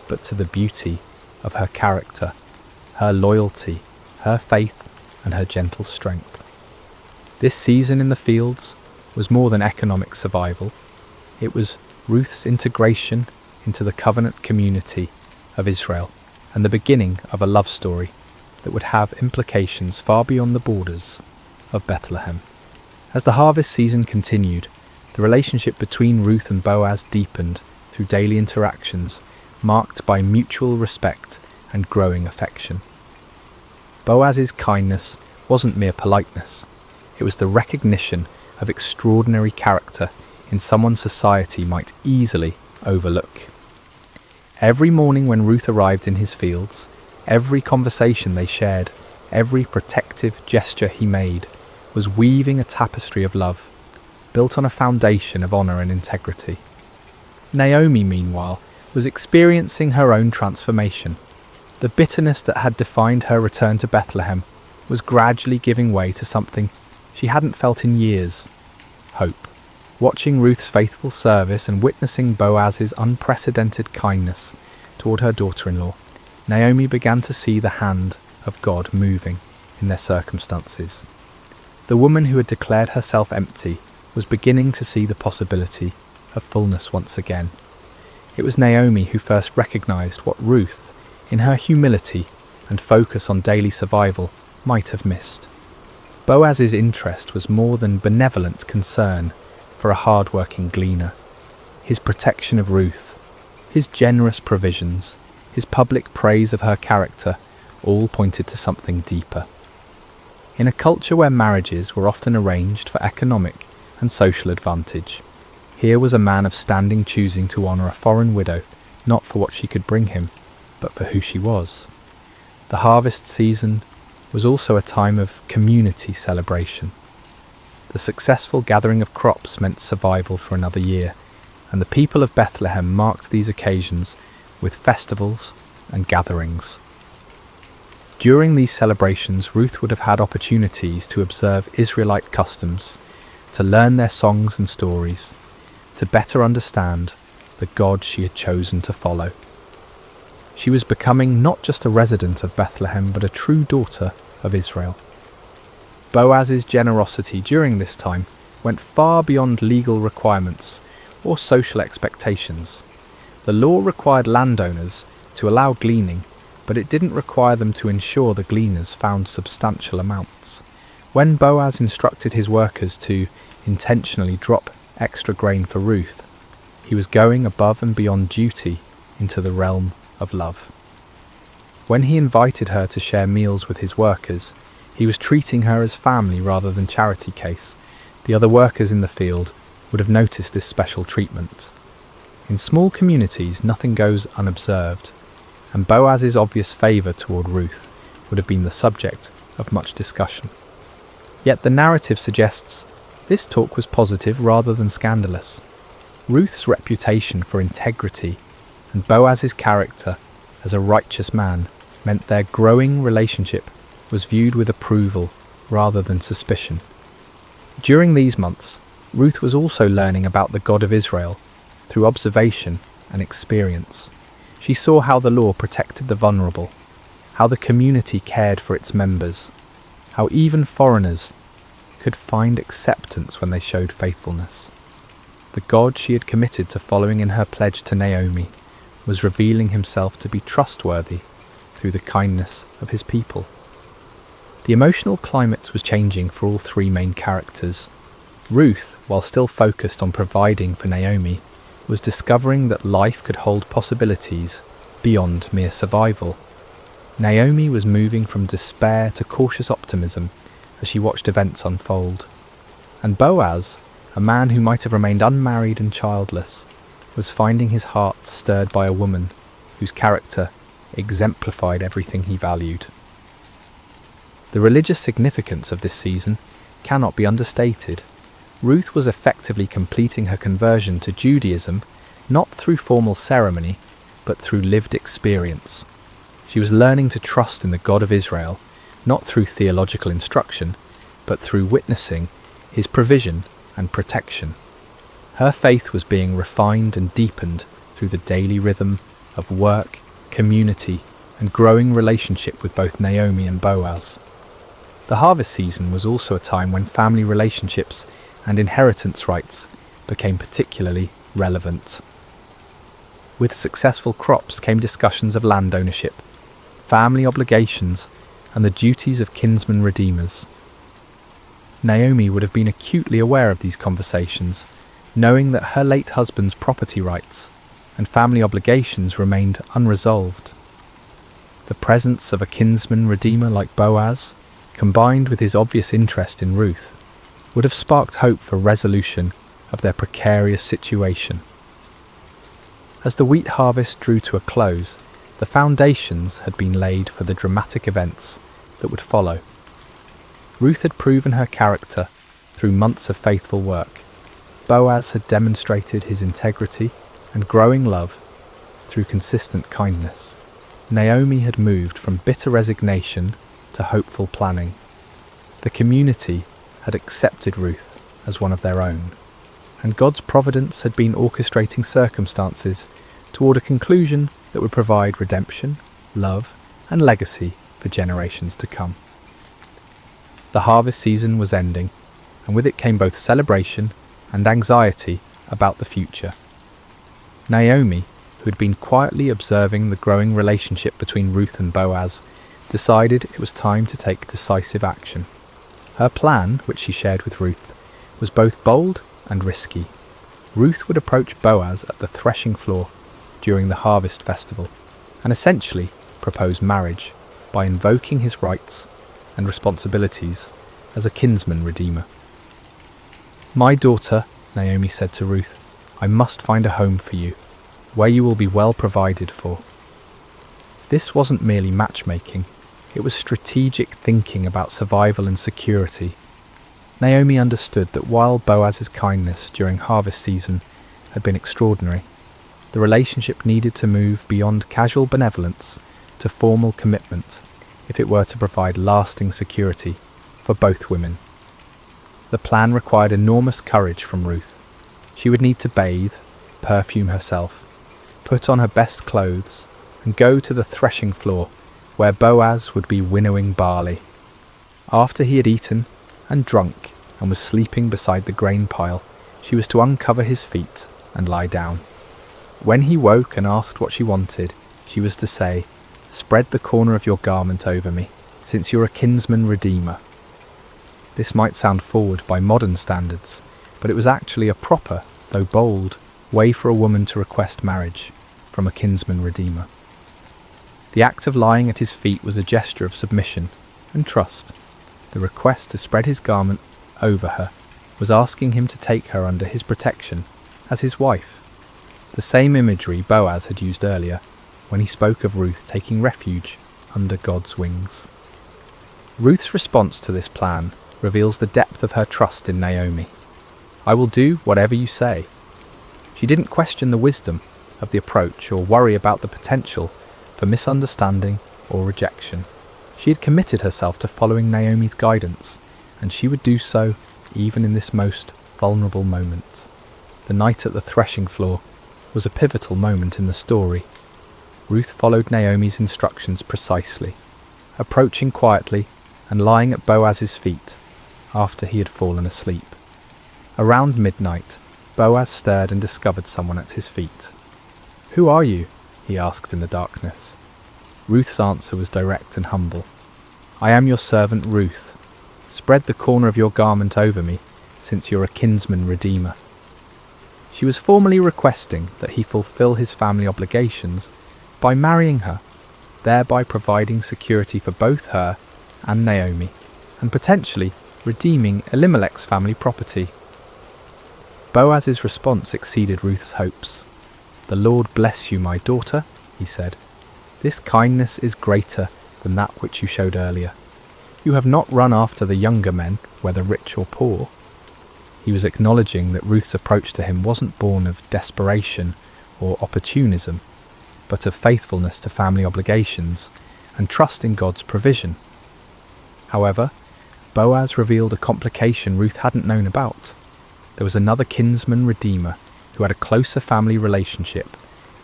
but to the beauty of her character, her loyalty, her faith, and her gentle strength. This season in the fields was more than economic survival. It was Ruth's integration into the covenant community of Israel and the beginning of a love story that would have implications far beyond the borders of Bethlehem. As the harvest season continued, the relationship between Ruth and Boaz deepened through daily interactions, marked by mutual respect and growing affection. Boaz's kindness wasn't mere politeness, it was the recognition of extraordinary character in someone society might easily overlook. Every morning when Ruth arrived in his fields, every conversation they shared, every protective gesture he made, was weaving a tapestry of love, built on a foundation of honour and integrity. Naomi, meanwhile, was experiencing her own transformation. The bitterness that had defined her return to Bethlehem was gradually giving way to something she hadn't felt in years: hope. Watching Ruth's faithful service and witnessing Boaz's unprecedented kindness toward her daughter-in-law, Naomi began to see the hand of God moving in their circumstances. The woman who had declared herself empty was beginning to see the possibility of fullness once again. It was Naomi who first recognized what Ruth, in her humility and focus on daily survival, might have missed. Boaz's interest was more than benevolent concern for a hard-working gleaner. His protection of Ruth, his generous provisions, his public praise of her character, all pointed to something deeper. In a culture where marriages were often arranged for economic and social advantage, here was a man of standing choosing to honour a foreign widow, not for what she could bring him, but for who she was. The harvest season was also a time of community celebration. The successful gathering of crops meant survival for another year, and the people of Bethlehem marked these occasions with festivals and gatherings. During these celebrations, Ruth would have had opportunities to observe Israelite customs, to learn their songs and stories, to better understand the God she had chosen to follow. She was becoming not just a resident of Bethlehem, but a true daughter of Israel. Boaz's generosity during this time went far beyond legal requirements or social expectations. The law required landowners to allow gleaning, but it didn't require them to ensure the gleaners found substantial amounts. When Boaz instructed his workers to intentionally drop extra grain for Ruth, he was going above and beyond duty into the realm of love. When he invited her to share meals with his workers, he was treating her as family rather than charity case. The other workers in the field would have noticed this special treatment. In small communities, nothing goes unobserved, and Boaz's obvious favour toward Ruth would have been the subject of much discussion. Yet the narrative suggests this talk was positive rather than scandalous. Ruth's reputation for integrity and Boaz's character as a righteous man meant their growing relationship was viewed with approval rather than suspicion. During these months, Ruth was also learning about the God of Israel through observation and experience. She saw how the law protected the vulnerable, how the community cared for its members, how even foreigners could find acceptance when they showed faithfulness. The God she had committed to following in her pledge to Naomi was revealing himself to be trustworthy through the kindness of his people. The emotional climate was changing for all three main characters. Ruth, while still focused on providing for Naomi, was discovering that life could hold possibilities beyond mere survival. Naomi was moving from despair to cautious optimism as she watched events unfold. And Boaz, a man who might have remained unmarried and childless, was finding his heart stirred by a woman whose character exemplified everything he valued. The religious significance of this season cannot be understated. Ruth was effectively completing her conversion to Judaism, not through formal ceremony, but through lived experience. She was learning to trust in the God of Israel, not through theological instruction, but through witnessing his provision and protection. Her faith was being refined and deepened through the daily rhythm of work, community, and growing relationship with both Naomi and Boaz. The harvest season was also a time when family relationships and inheritance rights became particularly relevant. With successful crops came discussions of land ownership, family obligations, and the duties of kinsman redeemers. Naomi would have been acutely aware of these conversations, knowing that her late husband's property rights and family obligations remained unresolved. The presence of a kinsman redeemer like Boaz, combined with his obvious interest in Ruth, would have sparked hope for resolution of their precarious situation. As the wheat harvest drew to a close, the foundations had been laid for the dramatic events that would follow. Ruth had proven her character through months of faithful work. Boaz had demonstrated his integrity and growing love through consistent kindness. Naomi had moved from bitter resignation to hopeful planning. The community had accepted Ruth as one of their own, and God's providence had been orchestrating circumstances toward a conclusion that would provide redemption, love, and legacy for generations to come. The harvest season was ending, and with it came both celebration and anxiety about the future. Naomi, who had been quietly observing the growing relationship between Ruth and Boaz, decided it was time to take decisive action. Her plan, which she shared with Ruth, was both bold and risky. Ruth would approach Boaz at the threshing floor during the harvest festival and essentially propose marriage by invoking his rights and responsibilities as a kinsman redeemer. "My daughter," Naomi said to Ruth, "I must find a home for you, where you will be well provided for." This wasn't merely matchmaking, it was strategic thinking about survival and security. Naomi understood that while Boaz's kindness during harvest season had been extraordinary, the relationship needed to move beyond casual benevolence to formal commitment if it were to provide lasting security for both women. The plan required enormous courage from Ruth. She would need to bathe, perfume herself, put on her best clothes, and go to the threshing floor where Boaz would be winnowing barley. After he had eaten and drunk and was sleeping beside the grain pile, she was to uncover his feet and lie down. When he woke and asked what she wanted, she was to say, "Spread the corner of your garment over me, since you're a kinsman redeemer." This might sound forward by modern standards, but it was actually a proper, though bold, way for a woman to request marriage from a kinsman redeemer. The act of lying at his feet was a gesture of submission and trust. The request to spread his garment over her was asking him to take her under his protection as his wife. The same imagery Boaz had used earlier when he spoke of Ruth taking refuge under God's wings. Ruth's response to this plan reveals the depth of her trust in Naomi. "I will do whatever you say." She didn't question the wisdom of the approach or worry about the potential for misunderstanding or rejection. She had committed herself to following Naomi's guidance, and she would do so even in this most vulnerable moment. The night at the threshing floor was a pivotal moment in the story. Ruth followed Naomi's instructions precisely, approaching quietly and lying at Boaz's feet after he had fallen asleep. Around midnight, Boaz stirred and discovered someone at his feet. "Who are you?" he asked in the darkness. Ruth's answer was direct and humble. "I am your servant Ruth. Spread the corner of your garment over me, since you're a kinsman redeemer." She was formally requesting that he fulfill his family obligations by marrying her, thereby providing security for both her and Naomi, and potentially redeeming Elimelech's family property. Boaz's response exceeded Ruth's hopes. "The Lord bless you, my daughter," he said. "This kindness is greater than that which you showed earlier. You have not run after the younger men, whether rich or poor." He was acknowledging that Ruth's approach to him wasn't born of desperation or opportunism, but of faithfulness to family obligations and trust in God's provision. However, Boaz revealed a complication Ruth hadn't known about. There was another kinsman redeemer who had a closer family relationship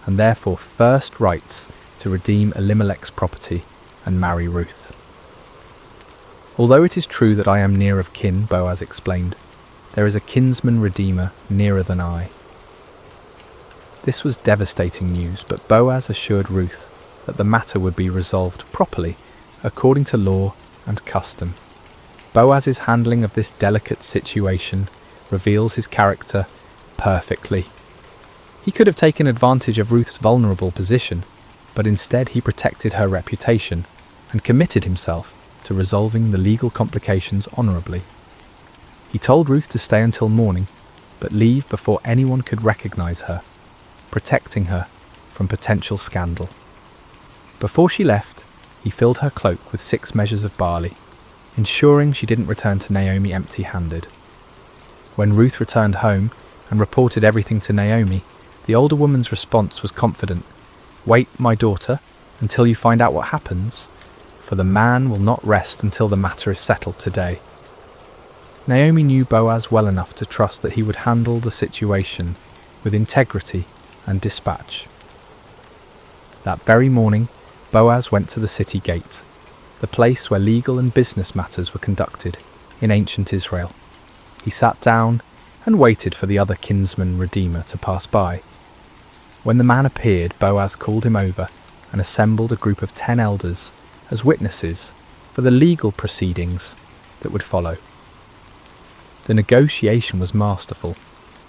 and therefore first rights to redeem Elimelech's property and marry Ruth. "Although it is true that I am near of kin," Boaz explained, "there is a kinsman redeemer nearer than I." This was devastating news, but Boaz assured Ruth that the matter would be resolved properly according to law and custom. Boaz's handling of this delicate situation reveals his character perfectly. He could have taken advantage of Ruth's vulnerable position, but instead he protected her reputation and committed himself to resolving the legal complications honourably. He told Ruth to stay until morning, but leave before anyone could recognise her, protecting her from potential scandal. Before she left, he filled her cloak with 6 measures of barley, ensuring she didn't return to Naomi empty-handed. When Ruth returned home and reported everything to Naomi, the older woman's response was confident. "Wait, my daughter, until you find out what happens, for the man will not rest until the matter is settled today." Naomi knew Boaz well enough to trust that he would handle the situation with integrity and dispatch. That very morning, Boaz went to the city gate, the place where legal and business matters were conducted in ancient Israel. He sat down and waited for the other kinsman redeemer to pass by. When the man appeared, Boaz called him over and assembled a group of 10 elders as witnesses for the legal proceedings that would follow. The negotiation was masterful.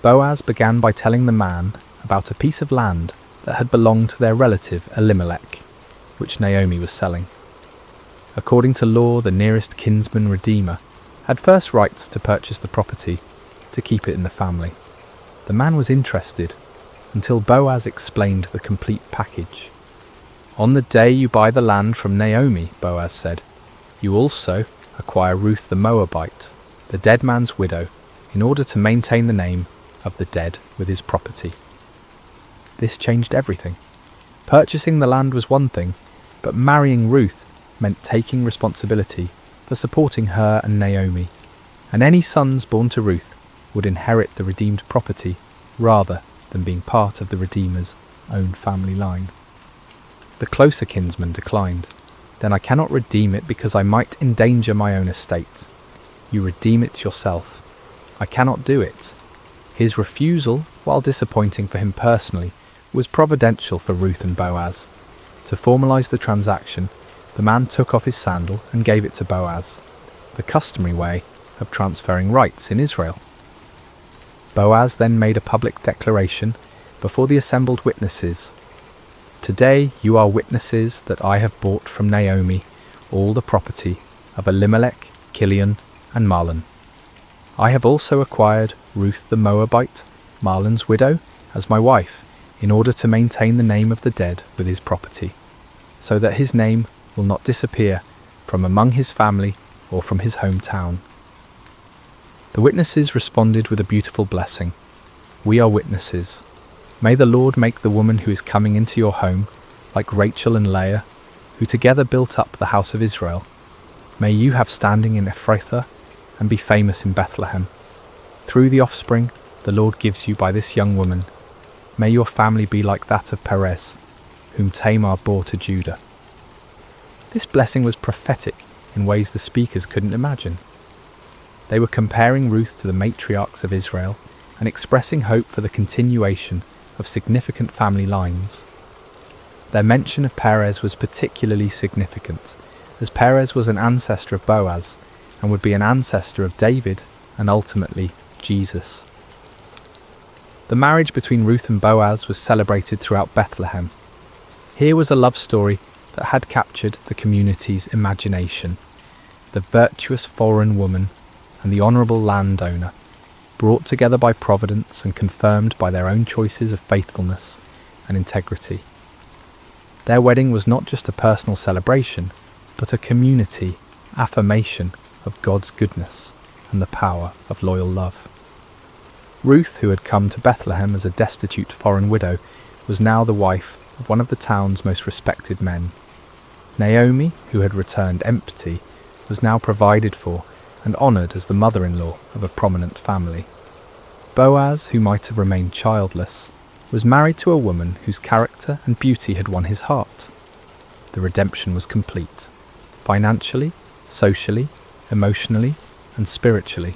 Boaz began by telling the man about a piece of land that had belonged to their relative Elimelech, which Naomi was selling. According to law, the nearest kinsman redeemer had first rights to purchase the property, to keep it in the family. The man was interested until Boaz explained the complete package. "On the day you buy the land from Naomi," Boaz said, "you also acquire Ruth the Moabite, the dead man's widow, in order to maintain the name of the dead with his property." This changed everything. Purchasing the land was one thing, but marrying Ruth meant taking responsibility for supporting her and Naomi, and any sons born to Ruth would inherit the redeemed property rather than being part of the Redeemer's own family line. The closer kinsman declined. "Then I cannot redeem it because I might endanger my own estate. You redeem it yourself. I cannot do it." His refusal, while disappointing for him personally, was providential for Ruth and Boaz. To formalise the transaction, the man took off his sandal and gave it to Boaz, the customary way of transferring rights in Israel. Boaz then made a public declaration before the assembled witnesses. "Today you are witnesses that I have bought from Naomi all the property of Elimelech, Kilion, and Mahlon. I have also acquired Ruth the Moabite, Mahlon's widow, as my wife, in order to maintain the name of the dead with his property, so that his name will not disappear from among his family or from his hometown." The witnesses responded with a beautiful blessing. "We are witnesses. May the Lord make the woman who is coming into your home like Rachel and Leah, who together built up the house of Israel. May you have standing in Ephrathah and be famous in Bethlehem. Through the offspring the Lord gives you by this young woman, may your family be like that of Perez, whom Tamar bore to Judah." This blessing was prophetic in ways the speakers couldn't imagine. They were comparing Ruth to the matriarchs of Israel and expressing hope for the continuation of significant family lines. Their mention of Perez was particularly significant, as Perez was an ancestor of Boaz and would be an ancestor of David and ultimately Jesus. The marriage between Ruth and Boaz was celebrated throughout Bethlehem. Here was a love story that had captured the community's imagination. The virtuous foreign woman and the honourable landowner, brought together by providence and confirmed by their own choices of faithfulness and integrity. Their wedding was not just a personal celebration, but a community affirmation of God's goodness and the power of loyal love. Ruth, who had come to Bethlehem as a destitute foreign widow, was now the wife of one of the town's most respected men. Naomi, who had returned empty, was now provided for and honoured as the mother-in-law of a prominent family. Boaz, who might have remained childless, was married to a woman whose character and beauty had won his heart. The redemption was complete, financially, socially, emotionally, and spiritually.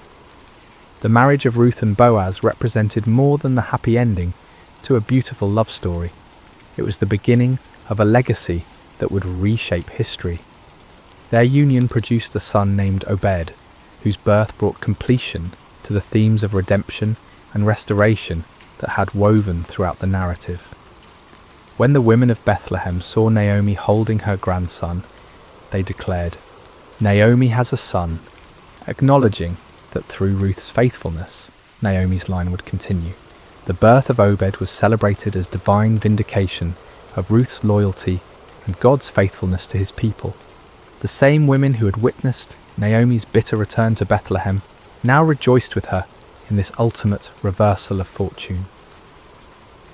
The marriage of Ruth and Boaz represented more than the happy ending to a beautiful love story. It was the beginning of a legacy that would reshape history. Their union produced a son named Obed, whose birth brought completion to the themes of redemption and restoration that had woven throughout the narrative. When the women of Bethlehem saw Naomi holding her grandson, they declared, "Naomi has a son," acknowledging that through Ruth's faithfulness, Naomi's line would continue. The birth of Obed was celebrated as divine vindication of Ruth's loyalty and God's faithfulness to his people. The same women who had witnessed Naomi's bitter return to Bethlehem now rejoiced with her in this ultimate reversal of fortune.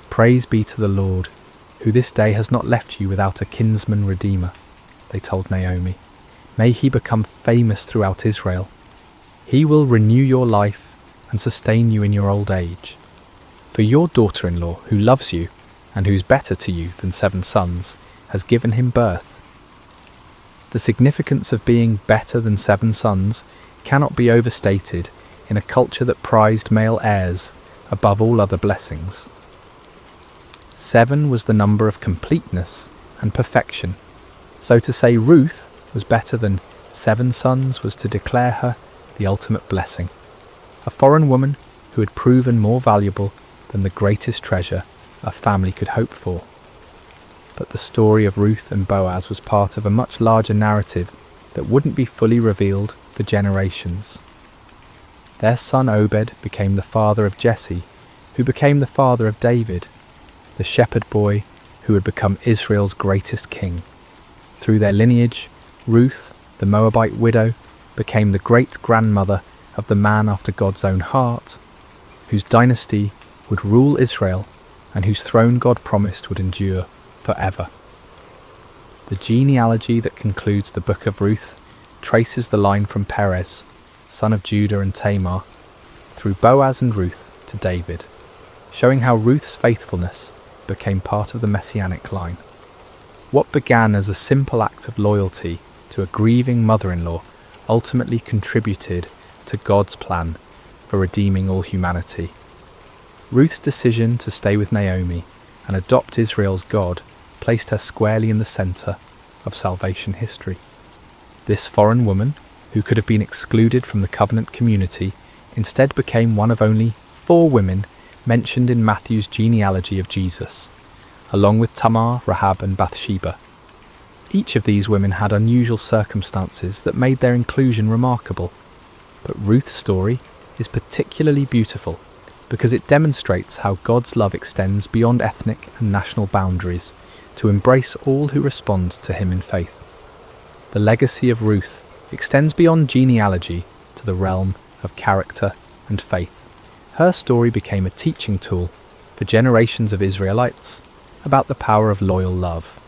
"Praise be to the Lord, who this day has not left you without a kinsman redeemer," they told Naomi. "May he become famous throughout Israel. He will renew your life and sustain you in your old age. For your daughter-in-law, who loves you and who's better to you than 7 sons, has given him birth." The significance of being better than 7 sons cannot be overstated in a culture that prized male heirs above all other blessings. 7 was the number of completeness and perfection. So to say Ruth was better than 7 sons was to declare her the ultimate blessing, a foreign woman who had proven more valuable than the greatest treasure a family could hope for. But the story of Ruth and Boaz was part of a much larger narrative that wouldn't be fully revealed for generations. Their son Obed became the father of Jesse, who became the father of David, the shepherd boy who would become Israel's greatest king. Through their lineage, Ruth, the Moabite widow, became the great-grandmother of the man after God's own heart, whose dynasty would rule Israel and whose throne God promised would endure forever. The genealogy that concludes the book of Ruth traces the line from Perez, son of Judah and Tamar, through Boaz and Ruth to David, showing how Ruth's faithfulness became part of the messianic line. What began as a simple act of loyalty to a grieving mother-in-law ultimately contributed to God's plan for redeeming all humanity. Ruth's decision to stay with Naomi and adopt Israel's God placed her squarely in the centre of salvation history. This foreign woman, who could have been excluded from the covenant community, instead became one of only 4 women mentioned in Matthew's genealogy of Jesus, along with Tamar, Rahab and Bathsheba. Each of these women had unusual circumstances that made their inclusion remarkable, but Ruth's story is particularly beautiful because it demonstrates how God's love extends beyond ethnic and national boundaries to embrace all who respond to him in faith. The legacy of Ruth extends beyond genealogy to the realm of character and faith. Her story became a teaching tool for generations of Israelites about the power of loyal love,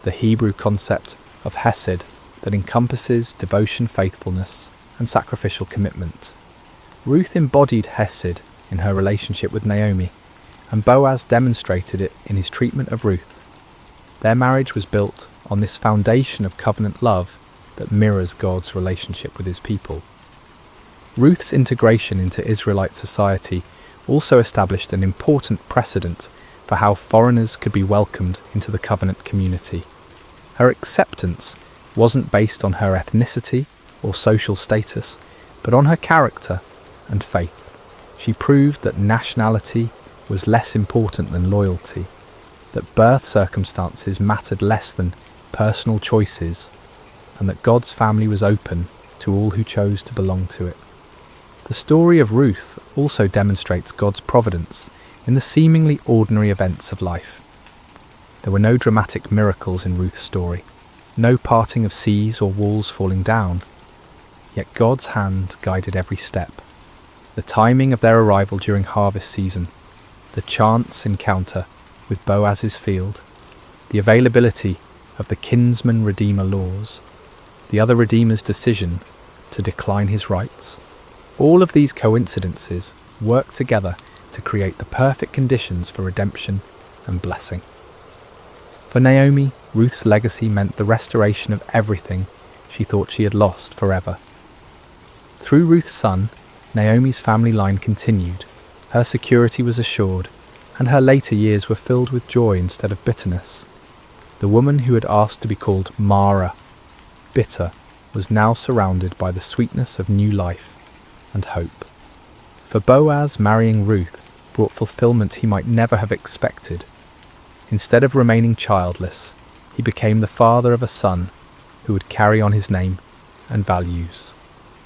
the Hebrew concept of hesed that encompasses devotion, faithfulness, and sacrificial commitment. Ruth embodied hesed in her relationship with Naomi, and Boaz demonstrated it in his treatment of Ruth. Their marriage was built on this foundation of covenant love that mirrors God's relationship with his people. Ruth's integration into Israelite society also established an important precedent for how foreigners could be welcomed into the covenant community. Her acceptance wasn't based on her ethnicity or social status, but on her character and faith. She proved that nationality was less important than loyalty, that birth circumstances mattered less than personal choices, and that God's family was open to all who chose to belong to it. The story of Ruth also demonstrates God's providence in the seemingly ordinary events of life. There were no dramatic miracles in Ruth's story, no parting of seas or walls falling down, yet God's hand guided every step. The timing of their arrival during harvest season, the chance encounter with Boaz's field, the availability of the kinsman redeemer laws, the other redeemer's decision to decline his rights. All of these coincidences work together to create the perfect conditions for redemption and blessing. For Naomi, Ruth's legacy meant the restoration of everything she thought she had lost forever. Through Ruth's son, Naomi's family line continued, her security was assured, and her later years were filled with joy instead of bitterness. The woman who had asked to be called Mara, bitter, was now surrounded by the sweetness of new life and hope. For Boaz, marrying Ruth brought fulfillment he might never have expected. Instead of remaining childless, he became the father of a son who would carry on his name and values.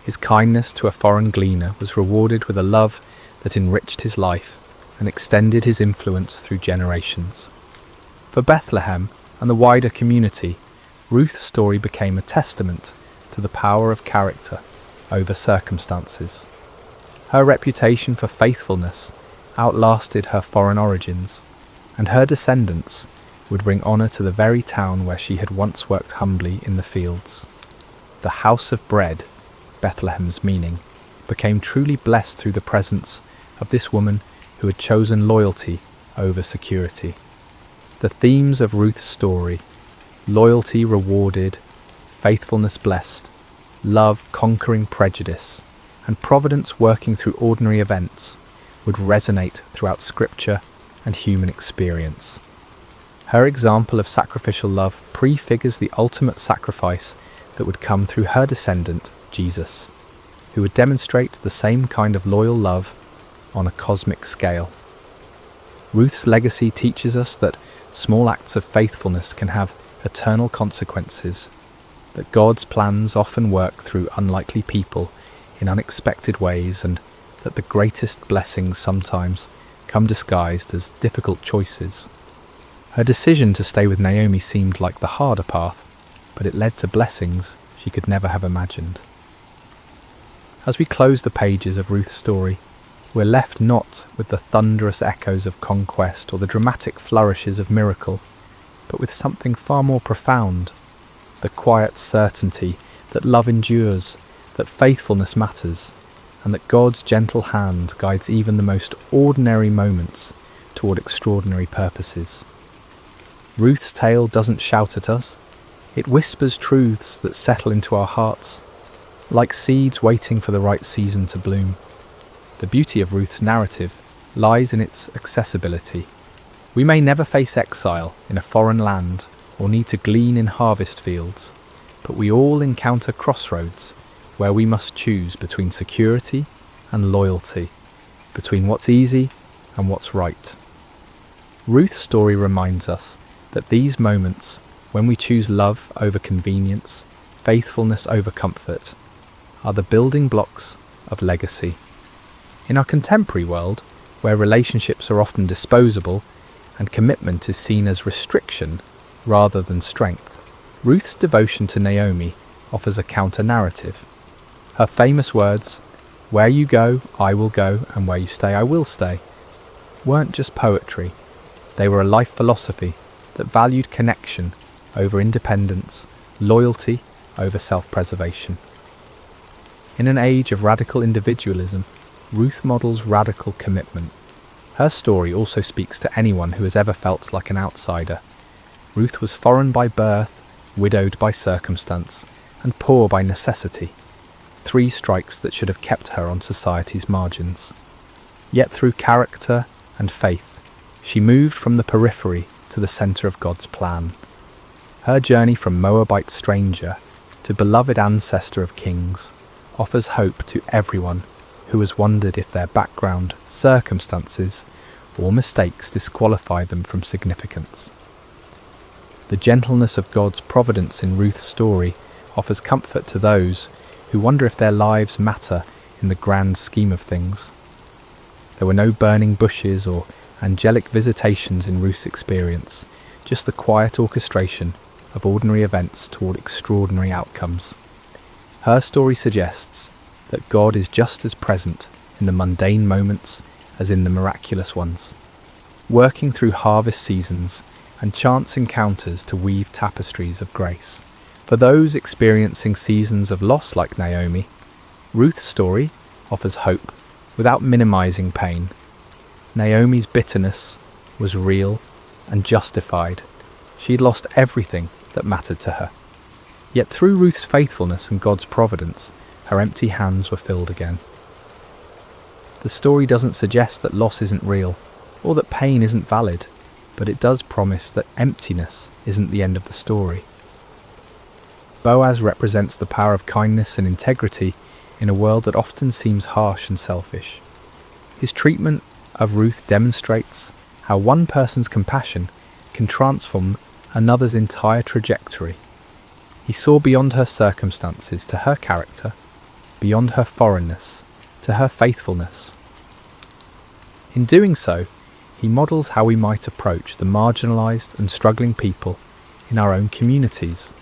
His kindness to a foreign gleaner was rewarded with a love that enriched his life and extended his influence through generations. For Bethlehem and the wider community, Ruth's story became a testament to the power of character over circumstances. Her reputation for faithfulness outlasted her foreign origins, and her descendants would bring honour to the very town where she had once worked humbly in the fields. The house of bread, Bethlehem's meaning, became truly blessed through the presence of this woman who had chosen loyalty over security. The themes of Ruth's story, loyalty rewarded, faithfulness blessed, love conquering prejudice, and providence working through ordinary events, would resonate throughout scripture and human experience. Her example of sacrificial love prefigures the ultimate sacrifice that would come through her descendant, Jesus, who would demonstrate the same kind of loyal love on a cosmic scale. Ruth's legacy teaches us that small acts of faithfulness can have eternal consequences, that God's plans often work through unlikely people in unexpected ways, and that the greatest blessings sometimes come disguised as difficult choices. Her decision to stay with Naomi seemed like the harder path, but it led to blessings she could never have imagined. As we close the pages of Ruth's story, we're left not with the thunderous echoes of conquest or the dramatic flourishes of miracle, but with something far more profound, the quiet certainty that love endures, that faithfulness matters, and that God's gentle hand guides even the most ordinary moments toward extraordinary purposes. Ruth's tale doesn't shout at us, it whispers truths that settle into our hearts, like seeds waiting for the right season to bloom. The beauty of Ruth's narrative lies in its accessibility. We may never face exile in a foreign land or need to glean in harvest fields, but we all encounter crossroads where we must choose between security and loyalty, between what's easy and what's right. Ruth's story reminds us that these moments, when we choose love over convenience, faithfulness over comfort, are the building blocks of legacy. In our contemporary world, where relationships are often disposable and commitment is seen as restriction rather than strength, Ruth's devotion to Naomi offers a counter-narrative. Her famous words, "Where you go, I will go, and where you stay, I will stay," weren't just poetry. They were a life philosophy that valued connection over independence, loyalty over self-preservation. In an age of radical individualism, Ruth models radical commitment. Her story also speaks to anyone who has ever felt like an outsider. Ruth was foreign by birth, widowed by circumstance, and poor by necessity. 3 strikes that should have kept her on society's margins. Yet through character and faith, she moved from the periphery to the centre of God's plan. Her journey from Moabite stranger to beloved ancestor of kings offers hope to everyone who has wondered if their background, circumstances, or mistakes disqualify them from significance. The gentleness of God's providence in Ruth's story offers comfort to those who wonder if their lives matter in the grand scheme of things. There were no burning bushes or angelic visitations in Ruth's experience, just the quiet orchestration of ordinary events toward extraordinary outcomes. Her story suggests that God is just as present in the mundane moments as in the miraculous ones, working through harvest seasons and chance encounters to weave tapestries of grace. For those experiencing seasons of loss like Naomi, Ruth's story offers hope without minimizing pain. Naomi's bitterness was real and justified. She'd lost everything that mattered to her. Yet through Ruth's faithfulness and God's providence, her empty hands were filled again. The story doesn't suggest that loss isn't real, or that pain isn't valid, but it does promise that emptiness isn't the end of the story. Boaz represents the power of kindness and integrity in a world that often seems harsh and selfish. His treatment of Ruth demonstrates how one person's compassion can transform another's entire trajectory. He saw beyond her circumstances to her character, beyond her foreignness to her faithfulness. In doing so, he models how we might approach the marginalised and struggling people in our own communities.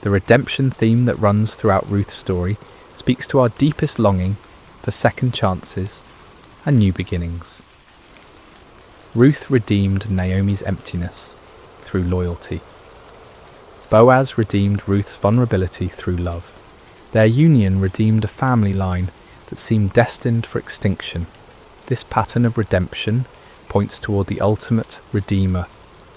The redemption theme that runs throughout Ruth's story speaks to our deepest longing for second chances and new beginnings. Ruth redeemed Naomi's emptiness through loyalty. Boaz redeemed Ruth's vulnerability through love. Their union redeemed a family line that seemed destined for extinction. This pattern of redemption points toward the ultimate Redeemer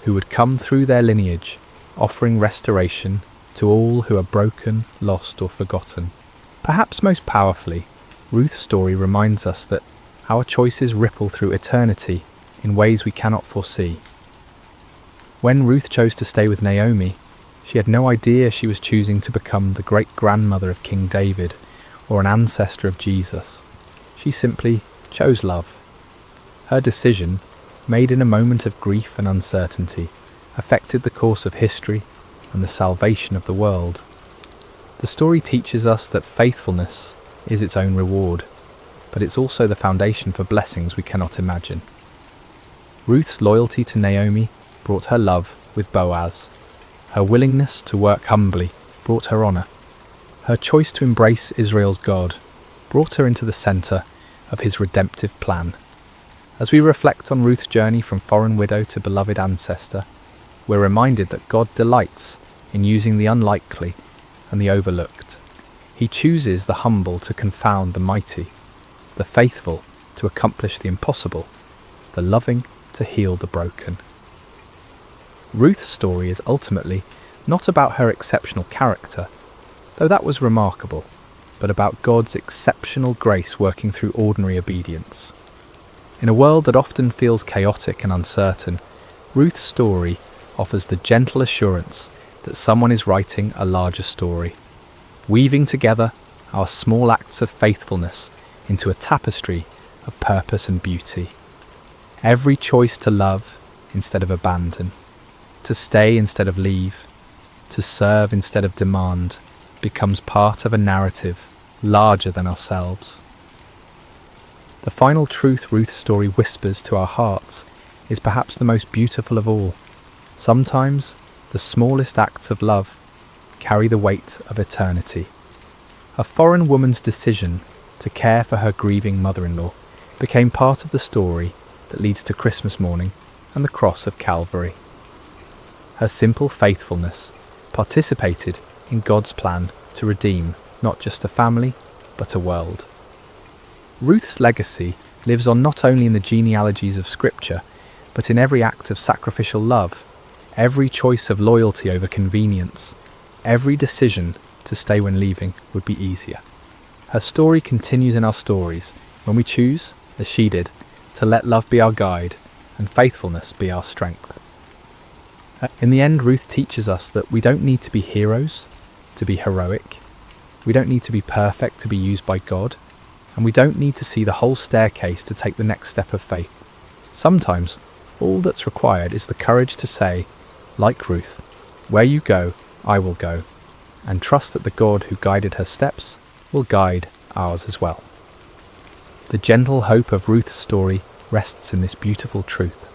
who would come through their lineage, offering restoration to all who are broken, lost or forgotten. Perhaps most powerfully, Ruth's story reminds us that our choices ripple through eternity in ways we cannot foresee. When Ruth chose to stay with Naomi, she had no idea she was choosing to become the great-grandmother of King David or an ancestor of Jesus. She simply chose love. Her decision, made in a moment of grief and uncertainty, affected the course of history and the salvation of the world. The story teaches us that faithfulness is its own reward, but it's also the foundation for blessings we cannot imagine. Ruth's loyalty to Naomi brought her love with Boaz. Her willingness to work humbly brought her honour. Her choice to embrace Israel's God brought her into the centre of his redemptive plan. As we reflect on Ruth's journey from foreign widow to beloved ancestor, we're reminded that God delights in using the unlikely and the overlooked. He chooses the humble to confound the mighty, the faithful to accomplish the impossible, the loving to heal the broken. Ruth's story is ultimately not about her exceptional character, though that was remarkable, but about God's exceptional grace working through ordinary obedience. In a world that often feels chaotic and uncertain, Ruth's story offers the gentle assurance that someone is writing a larger story, weaving together our small acts of faithfulness into a tapestry of purpose and beauty. Every choice to love instead of abandon, to stay instead of leave, to serve instead of demand, becomes part of a narrative larger than ourselves. The final truth Ruth's story whispers to our hearts is perhaps the most beautiful of all. Sometimes the smallest acts of love carry the weight of eternity. A foreign woman's decision to care for her grieving mother-in-law became part of the story that leads to Christmas morning and the cross of Calvary. Her simple faithfulness participated in God's plan to redeem not just a family, but a world. Ruth's legacy lives on not only in the genealogies of Scripture, but in every act of sacrificial love, every choice of loyalty over convenience, every decision to stay when leaving would be easier. Her story continues in our stories when we choose, as she did, to let love be our guide and faithfulness be our strength. In the end, Ruth teaches us that we don't need to be heroes to be heroic. We don't need to be perfect to be used by God, and we don't need to see the whole staircase to take the next step of faith. Sometimes, all that's required is the courage to say, like Ruth, "Where you go, I will go," and trust that the God who guided her steps will guide ours as well. The gentle hope of Ruth's story rests in this beautiful truth.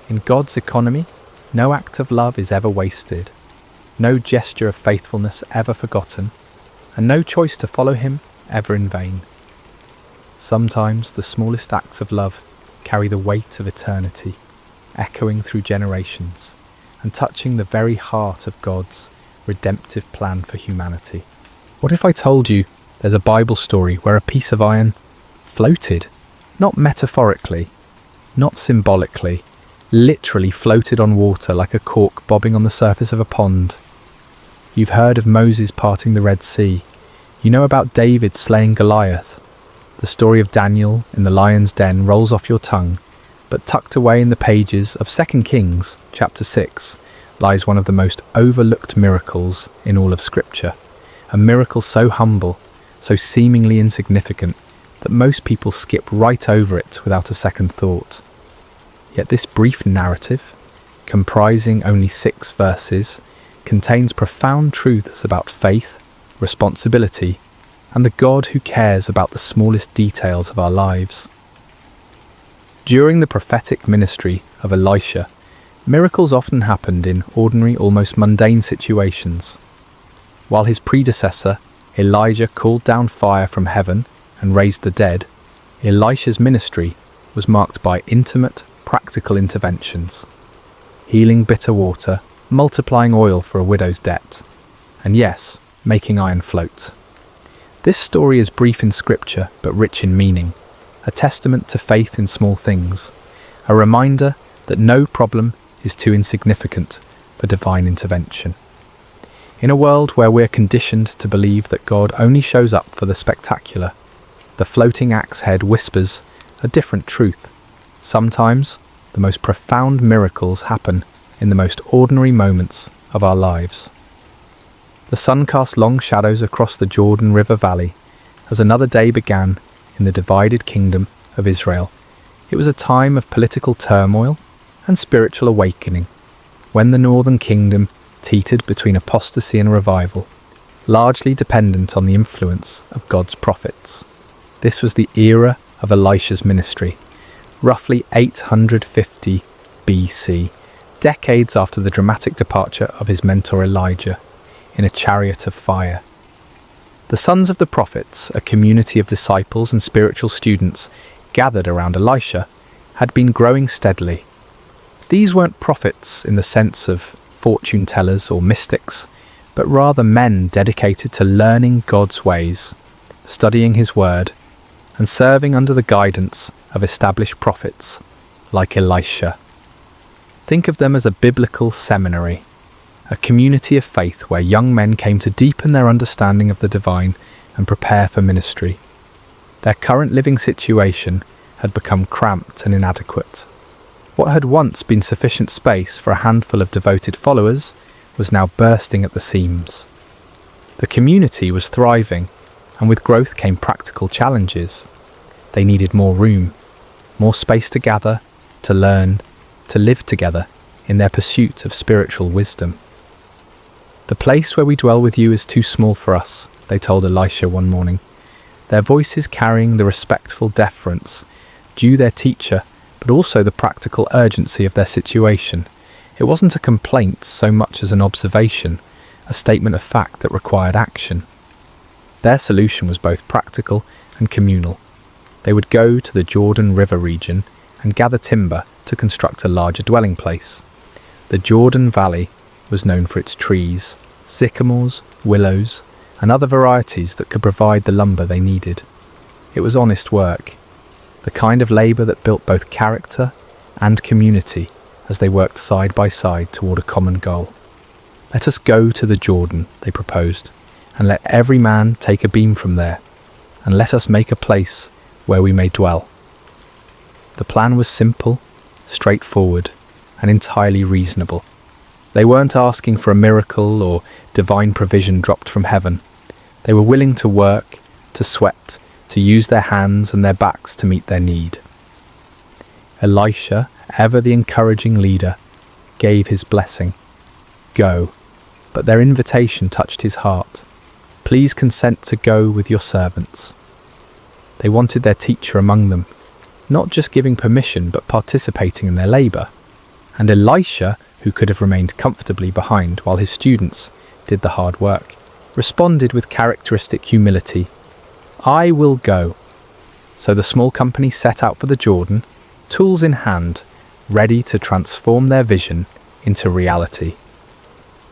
In God's economy, no act of love is ever wasted, no gesture of faithfulness ever forgotten, and no choice to follow him ever in vain. Sometimes the smallest acts of love carry the weight of eternity, echoing through generations, and touching the very heart of God's redemptive plan for humanity. What if I told you there's a Bible story where a piece of iron floated, not metaphorically, not symbolically, literally floated on water like a cork bobbing on the surface of a pond? You've heard of Moses parting the Red Sea. You know about David slaying Goliath. The story of Daniel in the lion's den rolls off your tongue, but tucked away in the pages of 2 Kings chapter 6 lies one of the most overlooked miracles in all of Scripture. A miracle so humble, so seemingly insignificant, that most people skip right over it without a second thought. Yet this brief narrative, comprising only 6 verses, contains profound truths about faith, responsibility, and the God who cares about the smallest details of our lives. During the prophetic ministry of Elisha, miracles often happened in ordinary, almost mundane situations. While his predecessor, Elijah, called down fire from heaven and raised the dead, Elisha's ministry was marked by intimate, practical interventions, healing bitter water, multiplying oil for a widow's debt, and yes, making iron float. This story is brief in scripture but rich in meaning, a testament to faith in small things, a reminder that no problem is too insignificant for divine intervention. In a world where we're conditioned to believe that God only shows up for the spectacular, the floating axe head whispers a different truth. Sometimes, the most profound miracles happen in the most ordinary moments of our lives. The sun cast long shadows across the Jordan River Valley as another day began in the divided kingdom of Israel. It was a time of political turmoil and spiritual awakening, when the northern kingdom teetered between apostasy and revival, largely dependent on the influence of God's prophets. This was the era of Elisha's ministry, roughly 850 BC, decades after the dramatic departure of his mentor Elijah in a chariot of fire. The sons of the prophets, a community of disciples and spiritual students gathered around Elisha, had been growing steadily. These weren't prophets in the sense of fortune tellers or mystics, but rather men dedicated to learning God's ways, studying his word, and serving under the guidance of established prophets like Elisha. Think of them as a biblical seminary, a community of faith where young men came to deepen their understanding of the divine and prepare for ministry. Their current living situation had become cramped and inadequate. What had once been sufficient space for a handful of devoted followers was now bursting at the seams. The community was thriving, and with growth came practical challenges. They needed more room, more space to gather, to learn, to live together in their pursuit of spiritual wisdom. "The place where we dwell with you is too small for us," they told Elisha one morning, their voices carrying the respectful deference due their teacher, but also the practical urgency of their situation. It wasn't a complaint so much as an observation, a statement of fact that required action. Their solution was both practical and communal. They would go to the Jordan River region and gather timber to construct a larger dwelling place. The Jordan Valley was known for its trees, sycamores, willows, and other varieties that could provide the lumber they needed. It was honest work, the kind of labour that built both character and community as they worked side by side toward a common goal. "Let us go to the Jordan," they proposed, "and let every man take a beam from there, and let us make a place where we may dwell." The plan was simple, straightforward, and entirely reasonable. They weren't asking for a miracle or divine provision dropped from heaven. They were willing to work, to sweat, to use their hands and their backs to meet their need. Elisha, ever the encouraging leader, gave his blessing. Go. But their invitation touched his heart. "Please consent to go with your servants." They wanted their teacher among them, not just giving permission but participating in their labour. And Elisha, who could have remained comfortably behind while his students did the hard work, responded with characteristic humility, "I will go." So the small company set out for the Jordan, tools in hand, ready to transform their vision into reality.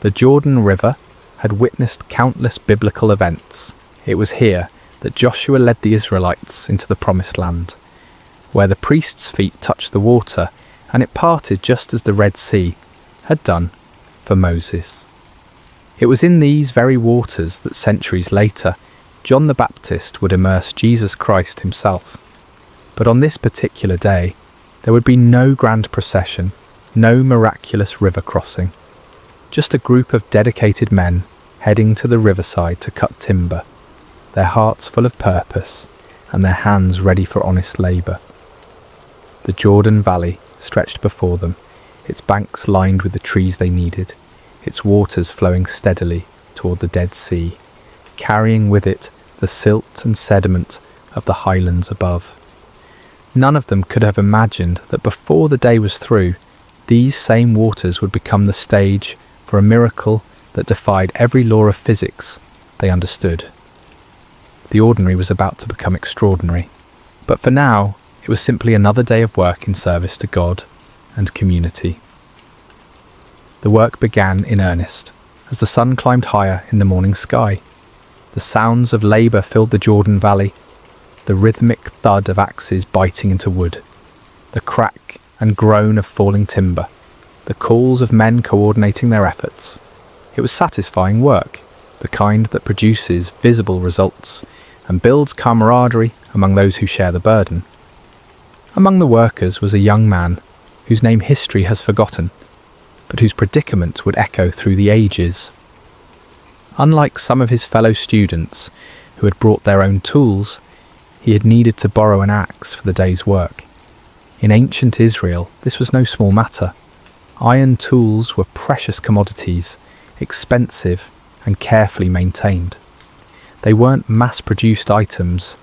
The Jordan River had witnessed countless biblical events. It was here that Joshua led the Israelites into the Promised Land, where the priest's feet touched the water and it parted just as the Red Sea had done for Moses. It was in these very waters that centuries later John the Baptist would immerse Jesus Christ himself. But on this particular day, there would be no grand procession, no miraculous river crossing, just a group of dedicated men heading to the riverside to cut timber, their hearts full of purpose, and their hands ready for honest labour. The Jordan Valley stretched before them, its banks lined with the trees they needed, its waters flowing steadily toward the Dead Sea, carrying with it the silt and sediment of the highlands above. None of them could have imagined that before the day was through, these same waters would become the stage for a miracle that defied every law of physics they understood. The ordinary was about to become extraordinary, but for now it was simply another day of work in service to God and community. The work began in earnest as the sun climbed higher in the morning sky. The sounds of labour filled the Jordan Valley, the rhythmic thud of axes biting into wood, the crack and groan of falling timber, the calls of men coordinating their efforts. It was satisfying work, the kind that produces visible results and builds camaraderie among those who share the burden. Among the workers was a young man whose name history has forgotten, but whose predicament would echo through the ages. Unlike some of his fellow students who had brought their own tools, he had needed to borrow an axe for the day's work. In ancient Israel, this was no small matter. Iron tools were precious commodities, expensive and carefully maintained. They weren't mass-produced items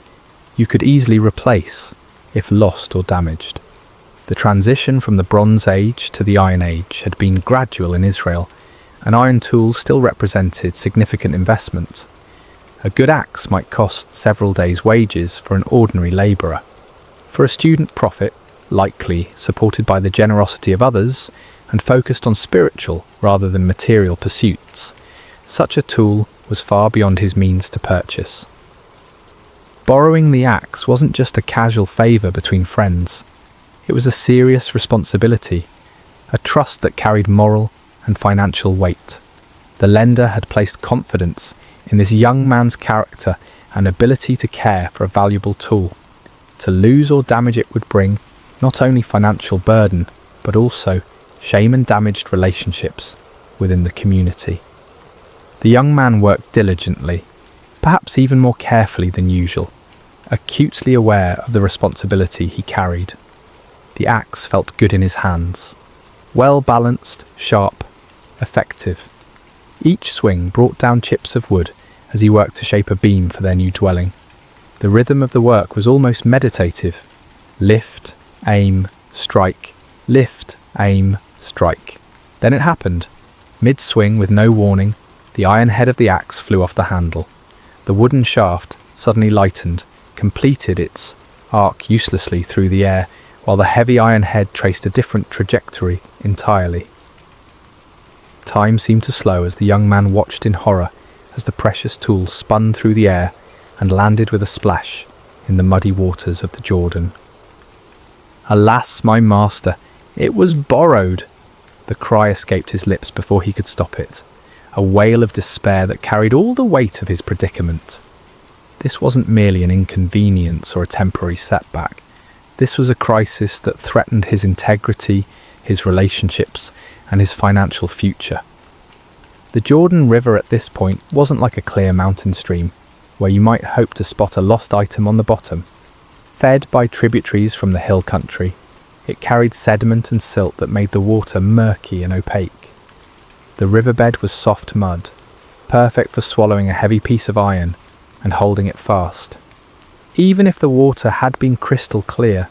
you could easily replace if lost or damaged. The transition from the Bronze Age to the Iron Age had been gradual in Israel, and iron tools still represented significant investment. A good axe might cost several days' wages for an ordinary labourer. For a student prophet, likely supported by the generosity of others and focused on spiritual rather than material pursuits, such a tool was far beyond his means to purchase. Borrowing the axe wasn't just a casual favour between friends. It was a serious responsibility, a trust that carried moral and financial weight. The lender had placed confidence in this young man's character and ability to care for a valuable tool. To lose or damage it would bring not only financial burden, but also shame and damaged relationships within the community. The young man worked diligently, perhaps even more carefully than usual, acutely aware of the responsibility he carried. The axe felt good in his hands, well balanced, sharp, effective. Each swing brought down chips of wood as he worked to shape a beam for their new dwelling. The rhythm of the work was almost meditative. Lift, aim, strike, lift, aim, strike. Then it happened. Mid-swing, with no warning, the iron head of the axe flew off the handle. The wooden shaft, suddenly lightened, completed its arc uselessly through the air, while the heavy iron head traced a different trajectory entirely. Time seemed to slow as the young man watched in horror as the precious tool spun through the air and landed with a splash in the muddy waters of the Jordan. "Alas, my master, it was borrowed!" The cry escaped his lips before he could stop it, a wail of despair that carried all the weight of his predicament. This wasn't merely an inconvenience or a temporary setback. This was a crisis that threatened his integrity, his relationships, and his financial future. The Jordan River at this point wasn't like a clear mountain stream, where you might hope to spot a lost item on the bottom. Fed by tributaries from the hill country, it carried sediment and silt that made the water murky and opaque. The riverbed was soft mud, perfect for swallowing a heavy piece of iron and holding it fast. Even if the water had been crystal clear,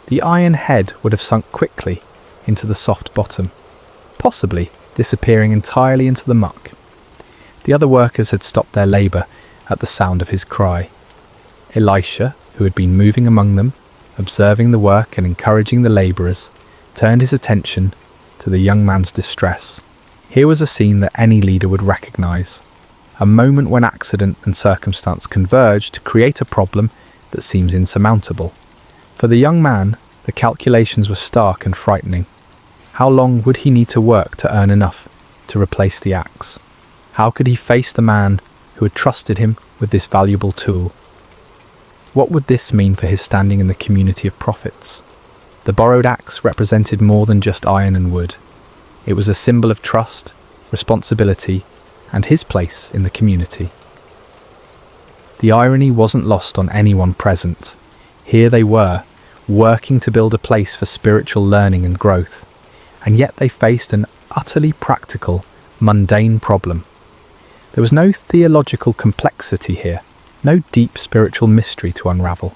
the iron head would have sunk quickly into the soft bottom, possibly disappearing entirely into the muck. The other workers had stopped their labour at the sound of his cry. Elisha, who had been moving among them, observing the work and encouraging the labourers, turned his attention to the young man's distress. Here was a scene that any leader would recognise, a moment when accident and circumstance converge to create a problem that seems insurmountable. For the young man, the calculations were stark and frightening. How long would he need to work to earn enough to replace the axe? How could he face the man who had trusted him with this valuable tool? What would this mean for his standing in the community of prophets? The borrowed axe represented more than just iron and wood. It was a symbol of trust, responsibility, and his place in the community. The irony wasn't lost on anyone present. Here they were, working to build a place for spiritual learning and growth, and yet they faced an utterly practical, mundane problem. There was no theological complexity here, no deep spiritual mystery to unravel.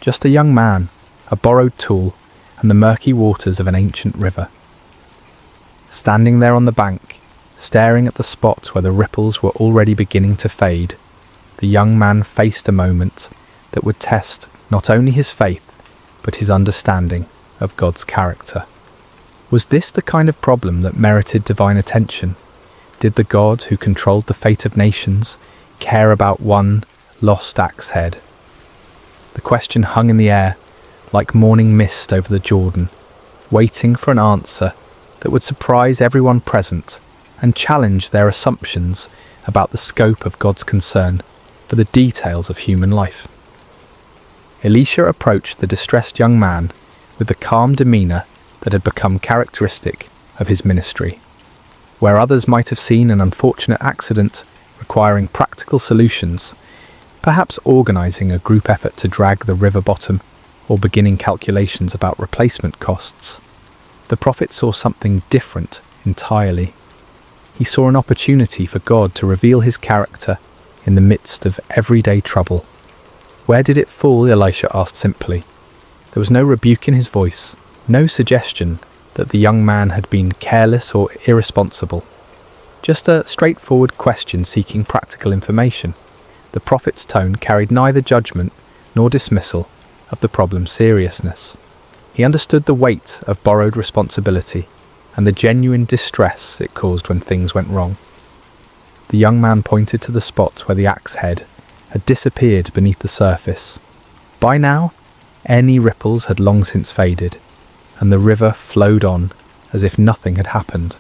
Just a young man, a borrowed tool, and the murky waters of an ancient river. Standing there on the bank, staring at the spot where the ripples were already beginning to fade, the young man faced a moment that would test not only his faith, but his understanding of God's character. Was this the kind of problem that merited divine attention? Did the God who controlled the fate of nations care about one lost axe head? The question hung in the air, like morning mist over the Jordan, waiting for an answer that would surprise everyone present and challenge their assumptions about the scope of God's concern for the details of human life. Elisha approached the distressed young man with the calm demeanour that had become characteristic of his ministry. Where others might have seen an unfortunate accident requiring practical solutions, perhaps organising a group effort to drag the river bottom or beginning calculations about replacement costs, the prophet saw something different entirely. He saw an opportunity for God to reveal his character in the midst of everyday trouble. Where did it fall? Elisha asked simply. There was no rebuke in his voice, no suggestion that the young man had been careless or irresponsible. Just a straightforward question seeking practical information. The prophet's tone carried neither judgment nor dismissal of the problem's seriousness. He understood the weight of borrowed responsibility and the genuine distress it caused when things went wrong. The young man pointed to the spot where the axe head had disappeared beneath the surface. By now, any ripples had long since faded, and the river flowed on as if nothing had happened.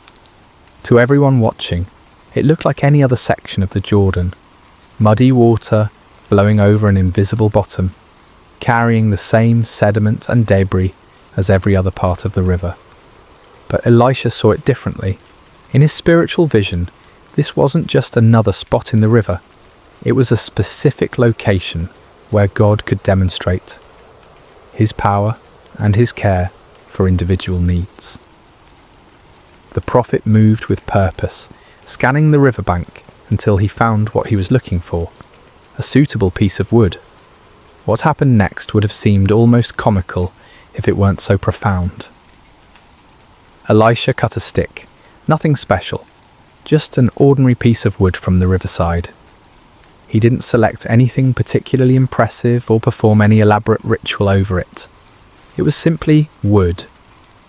To everyone watching, it looked like any other section of the Jordan, muddy water flowing over an invisible bottom, carrying the same sediment and debris as every other part of the river. But Elisha saw it differently. In his spiritual vision, this wasn't just another spot in the river. It was a specific location where God could demonstrate his power and his care for individual needs. The prophet moved with purpose, scanning the riverbank until he found what he was looking for, a suitable piece of wood. What happened next would have seemed almost comical if it weren't so profound. Elisha cut a stick, nothing special, just an ordinary piece of wood from the riverside. He didn't select anything particularly impressive or perform any elaborate ritual over it. It was simply wood,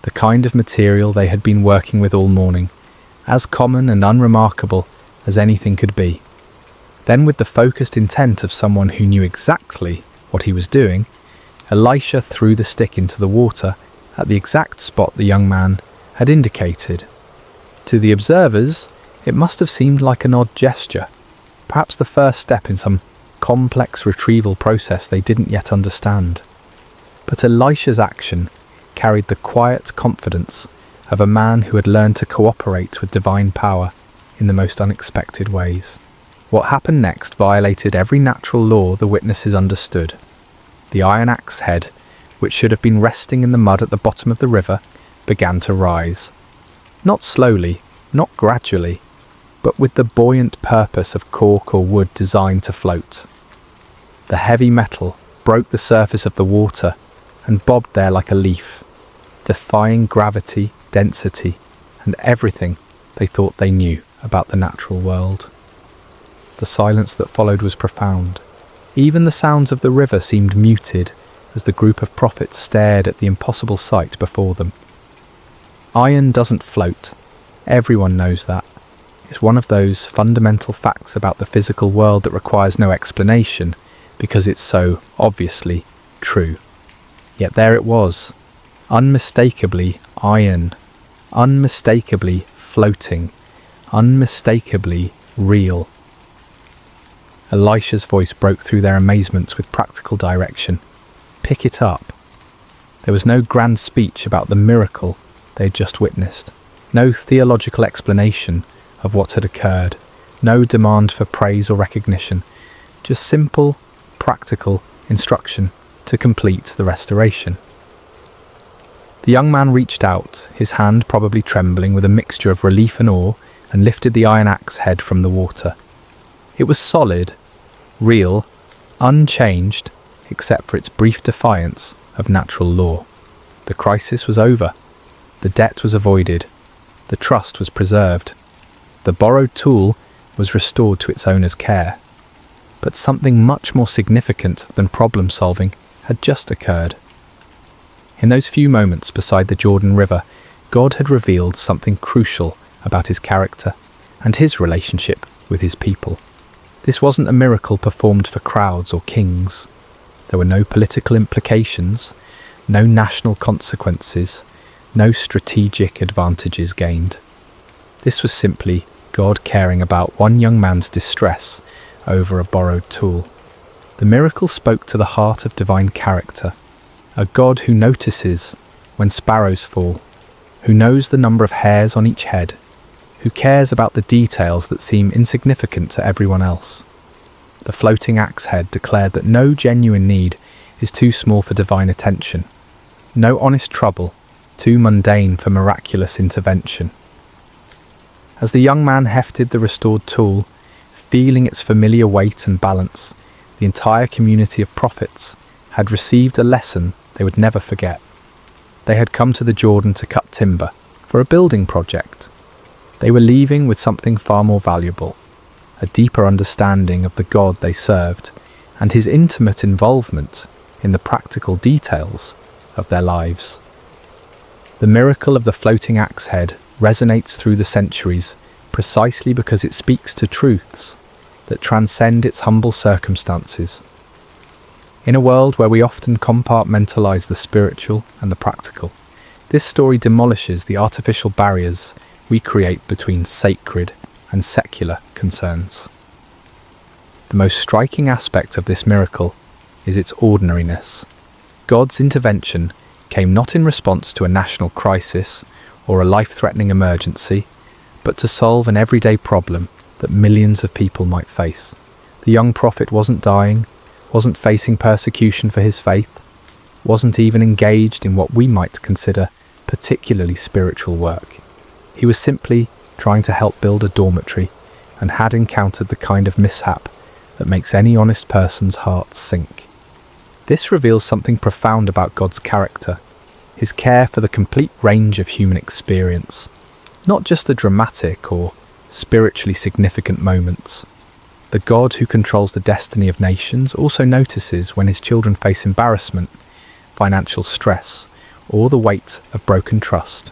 the kind of material they had been working with all morning, as common and unremarkable as anything could be. Then, with the focused intent of someone who knew exactly what he was doing, Elisha threw the stick into the water at the exact spot the young man had indicated. To the observers, it must have seemed like an odd gesture, perhaps the first step in some complex retrieval process they didn't yet understand. But Elisha's action carried the quiet confidence of a man who had learned to cooperate with divine power in the most unexpected ways. What happened next violated every natural law the witnesses understood. The iron axe head, which should have been resting in the mud at the bottom of the river, began to rise. Not slowly, not gradually, but with the buoyant purpose of cork or wood designed to float. The heavy metal broke the surface of the water and bobbed there like a leaf, defying gravity, density, and everything they thought they knew about the natural world. The silence that followed was profound. Even the sounds of the river seemed muted as the group of prophets stared at the impossible sight before them. Iron doesn't float. Everyone knows that. It's one of those fundamental facts about the physical world that requires no explanation because it's so obviously true. Yet there it was, unmistakably iron, unmistakably floating, unmistakably real. Elisha's voice broke through their amazement with practical direction. Pick it up. There was no grand speech about the miracle they had just witnessed, no theological explanation of what had occurred, no demand for praise or recognition, Just simple, practical instruction to complete the restoration. The young man reached out, his hand probably trembling with a mixture of relief and awe, and lifted the iron axe head from the water. It was solid, real, unchanged, except for its brief defiance of natural law. The crisis was over. The debt was avoided. The trust was preserved. The borrowed tool was restored to its owner's care. But something much more significant than problem solving had just occurred. In those few moments beside the Jordan River, God had revealed something crucial about his character and his relationship with his people. This wasn't a miracle performed for crowds or kings. There were no political implications, no national consequences, no strategic advantages gained. This was simply God caring about one young man's distress over a borrowed tool. The miracle spoke to the heart of divine character, a God who notices when sparrows fall, who knows the number of hairs on each head, who cares about the details that seem insignificant to everyone else. The floating axe head declared that no genuine need is too small for divine attention, no honest trouble too mundane for miraculous intervention. As the young man hefted the restored tool, feeling its familiar weight and balance, the entire community of prophets had received a lesson they would never forget. They had come to the Jordan to cut timber for a building project. They were leaving with something far more valuable, a deeper understanding of the God they served and his intimate involvement in the practical details of their lives. The miracle of the floating axe head resonates through the centuries precisely because it speaks to truths that transcend its humble circumstances. In a world where we often compartmentalize the spiritual and the practical, this story demolishes the artificial barriers we create between sacred and secular concerns. The most striking aspect of this miracle is its ordinariness. God's intervention came not in response to a national crisis or a life-threatening emergency, but to solve an everyday problem that millions of people might face. The young prophet wasn't dying, wasn't facing persecution for his faith, wasn't even engaged in what we might consider particularly spiritual work. He was simply trying to help build a dormitory and had encountered the kind of mishap that makes any honest person's heart sink. This reveals something profound about God's character, his care for the complete range of human experience, not just the dramatic or spiritually significant moments. The God who controls the destiny of nations also notices when his children face embarrassment, financial stress, or the weight of broken trust.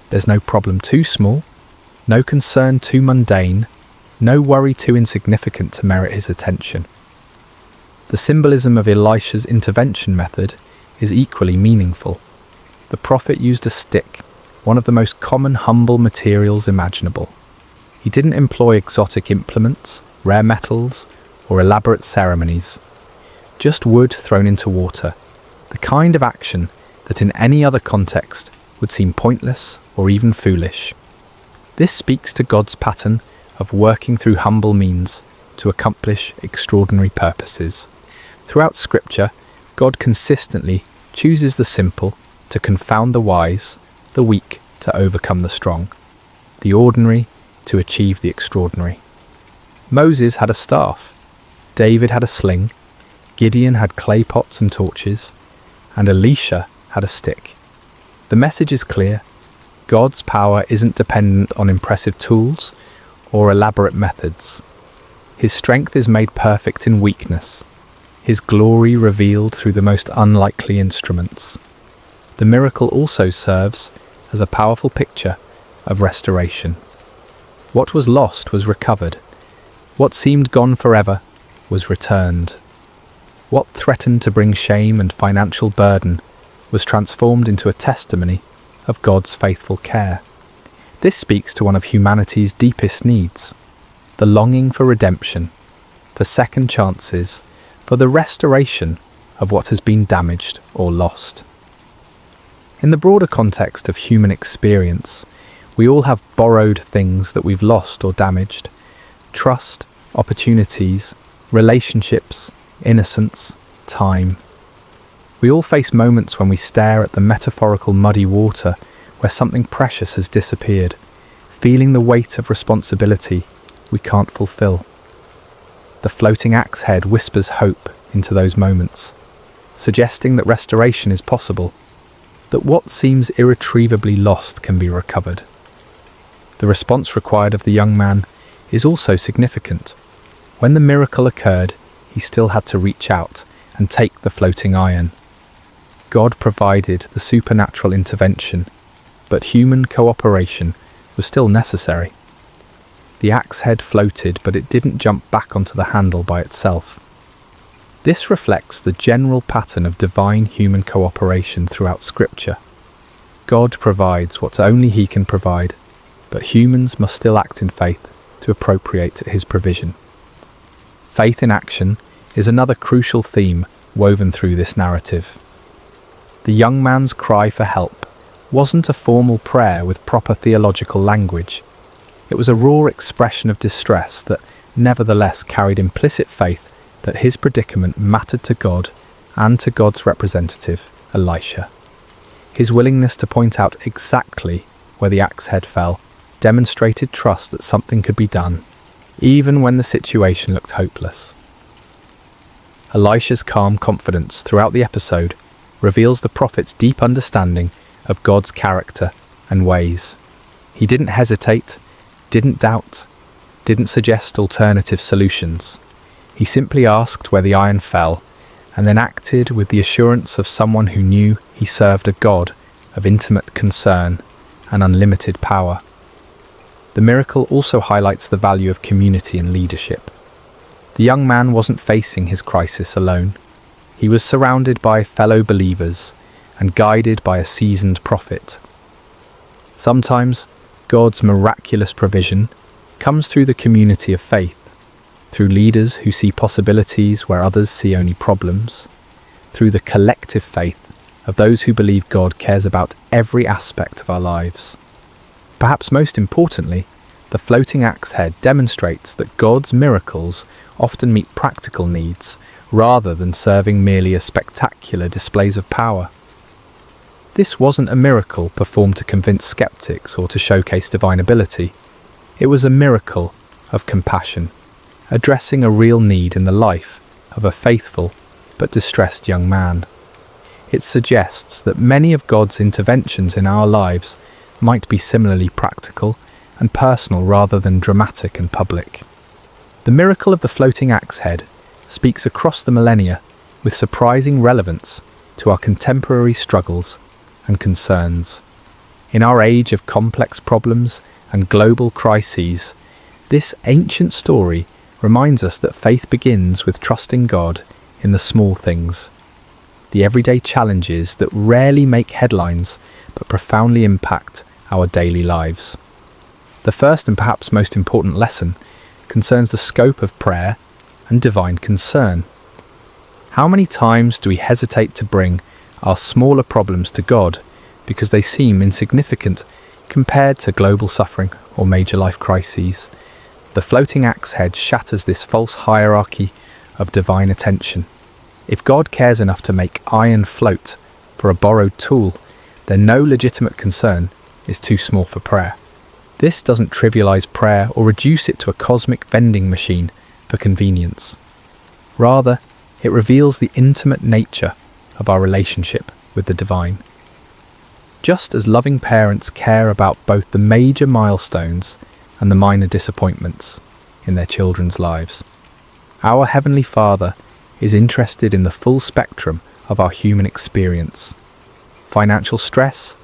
There's no problem too small, no concern too mundane, no worry too insignificant to merit his attention. The symbolism of Elisha's intervention method is equally meaningful. The prophet used a stick, one of the most common humble materials imaginable. He didn't employ exotic implements, rare metals, or elaborate ceremonies. Just wood thrown into water, the kind of action that in any other context would seem pointless or even foolish. This speaks to God's pattern of working through humble means to accomplish extraordinary purposes. Throughout Scripture, God consistently chooses the simple to confound the wise, the weak to overcome the strong, the ordinary to achieve the extraordinary. Moses had a staff, David had a sling, Gideon had clay pots and torches, and Elisha had a stick. The message is clear. God's power isn't dependent on impressive tools or elaborate methods. His strength is made perfect in weakness, his glory revealed through the most unlikely instruments. The miracle also serves as a powerful picture of restoration. What was lost was recovered. What seemed gone forever was returned. What threatened to bring shame and financial burden was transformed into a testimony of God's faithful care. This speaks to one of humanity's deepest needs, the longing for redemption, for second chances, for the restoration of what has been damaged or lost. In the broader context of human experience, we all have borrowed things that we've lost or damaged. Trust, opportunities, relationships, innocence, time. We all face moments when we stare at the metaphorical muddy water where something precious has disappeared, feeling the weight of responsibility we can't fulfill. The floating axe head whispers hope into those moments, suggesting that restoration is possible, that what seems irretrievably lost can be recovered. The response required of the young man is also significant. When the miracle occurred, he still had to reach out and take the floating iron. God provided the supernatural intervention, but human cooperation was still necessary. The axe head floated, but it didn't jump back onto the handle by itself. This reflects the general pattern of divine human cooperation throughout Scripture. God provides what only He can provide, but humans must still act in faith to appropriate His provision. Faith in action is another crucial theme woven through this narrative. The young man's cry for help wasn't a formal prayer with proper theological language. It was a raw expression of distress that nevertheless carried implicit faith that his predicament mattered to God and to God's representative, Elisha. His willingness to point out exactly where the axe head fell demonstrated trust that something could be done, even when the situation looked hopeless. Elisha's calm confidence throughout the episode reveals the prophet's deep understanding of God's character and ways. He didn't hesitate, didn't doubt, didn't suggest alternative solutions. He simply asked where the iron fell, and then acted with the assurance of someone who knew he served a God of intimate concern and unlimited power. The miracle also highlights the value of community and leadership. The young man wasn't facing his crisis alone. He was surrounded by fellow believers and guided by a seasoned prophet. Sometimes God's miraculous provision comes through the community of faith, through leaders who see possibilities where others see only problems, through the collective faith of those who believe God cares about every aspect of our lives. Perhaps most importantly, the floating axe head demonstrates that God's miracles often meet practical needs rather than serving merely as spectacular displays of power. This wasn't a miracle performed to convince skeptics or to showcase divine ability. It was a miracle of compassion, addressing a real need in the life of a faithful but distressed young man. It suggests that many of God's interventions in our lives might be similarly practical and personal rather than dramatic and public. The miracle of the floating axe head speaks across the millennia with surprising relevance to our contemporary struggles and concerns. In our age of complex problems and global crises, this ancient story reminds us that faith begins with trusting God in the small things, the everyday challenges that rarely make headlines but profoundly impact our daily lives. The first and perhaps most important lesson concerns the scope of prayer and divine concern. How many times do we hesitate to bring our smaller problems to God because they seem insignificant compared to global suffering or major life crises? The floating axe head shatters this false hierarchy of divine attention. If God cares enough to make iron float for a borrowed tool, then no legitimate concern is too small for prayer. This doesn't trivialize prayer or reduce it to a cosmic vending machine for convenience. Rather, it reveals the intimate nature of our relationship with the divine. Just as loving parents care about both the major milestones and the minor disappointments in their children's lives, our Heavenly Father is interested in the full spectrum of our human experience. Financial stress,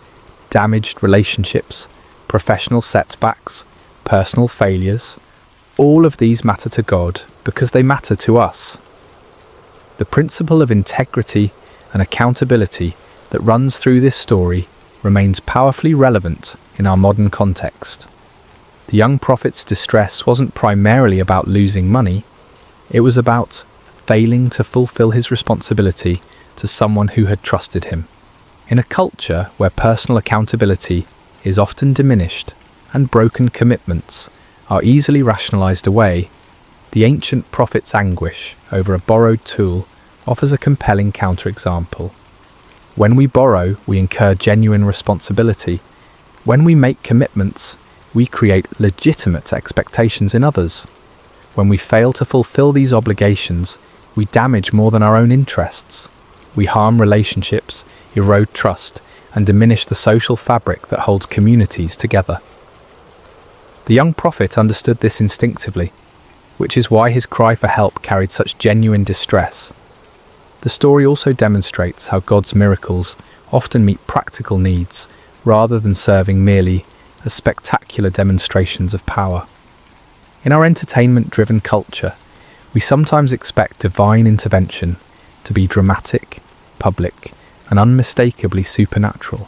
damaged relationships, professional setbacks, personal failures, all of these matter to God because they matter to us. The principle of integrity and accountability that runs through this story remains powerfully relevant in our modern context. The young prophet's distress wasn't primarily about losing money, it was about failing to fulfill his responsibility to someone who had trusted him. In a culture where personal accountability is often diminished and broken commitments are easily rationalized away, The ancient prophet's anguish over a borrowed tool offers a compelling counterexample. When we borrow, we incur genuine responsibility. When we make commitments, we create legitimate expectations in others. When we fail to fulfill these obligations, we damage more than our own interests. We harm relationships, erode trust, and diminish the social fabric that holds communities together. The young prophet understood this instinctively, which is why his cry for help carried such genuine distress. The story also demonstrates how God's miracles often meet practical needs rather than serving merely as spectacular demonstrations of power. In our entertainment-driven culture, we sometimes expect divine intervention to be dramatic, public, and unmistakably supernatural.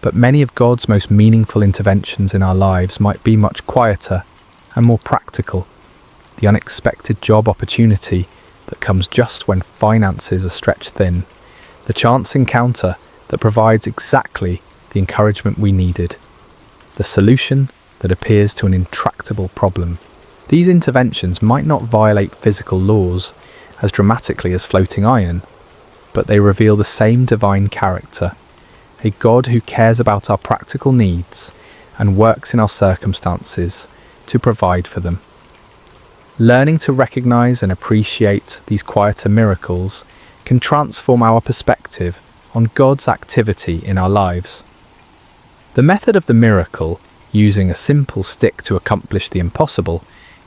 But many of God's most meaningful interventions in our lives might be much quieter and more practical. The unexpected job opportunity that comes just when finances are stretched thin. The chance encounter that provides exactly the encouragement we needed. The solution that appears to an intractable problem. These interventions might not violate physical laws as dramatically as floating iron, but they reveal the same divine character, a God who cares about our practical needs and works in our circumstances to provide for them. Learning to recognize and appreciate these quieter miracles can transform our perspective on God's activity in our lives. The method of the miracle, using a simple stick to accomplish the impossible,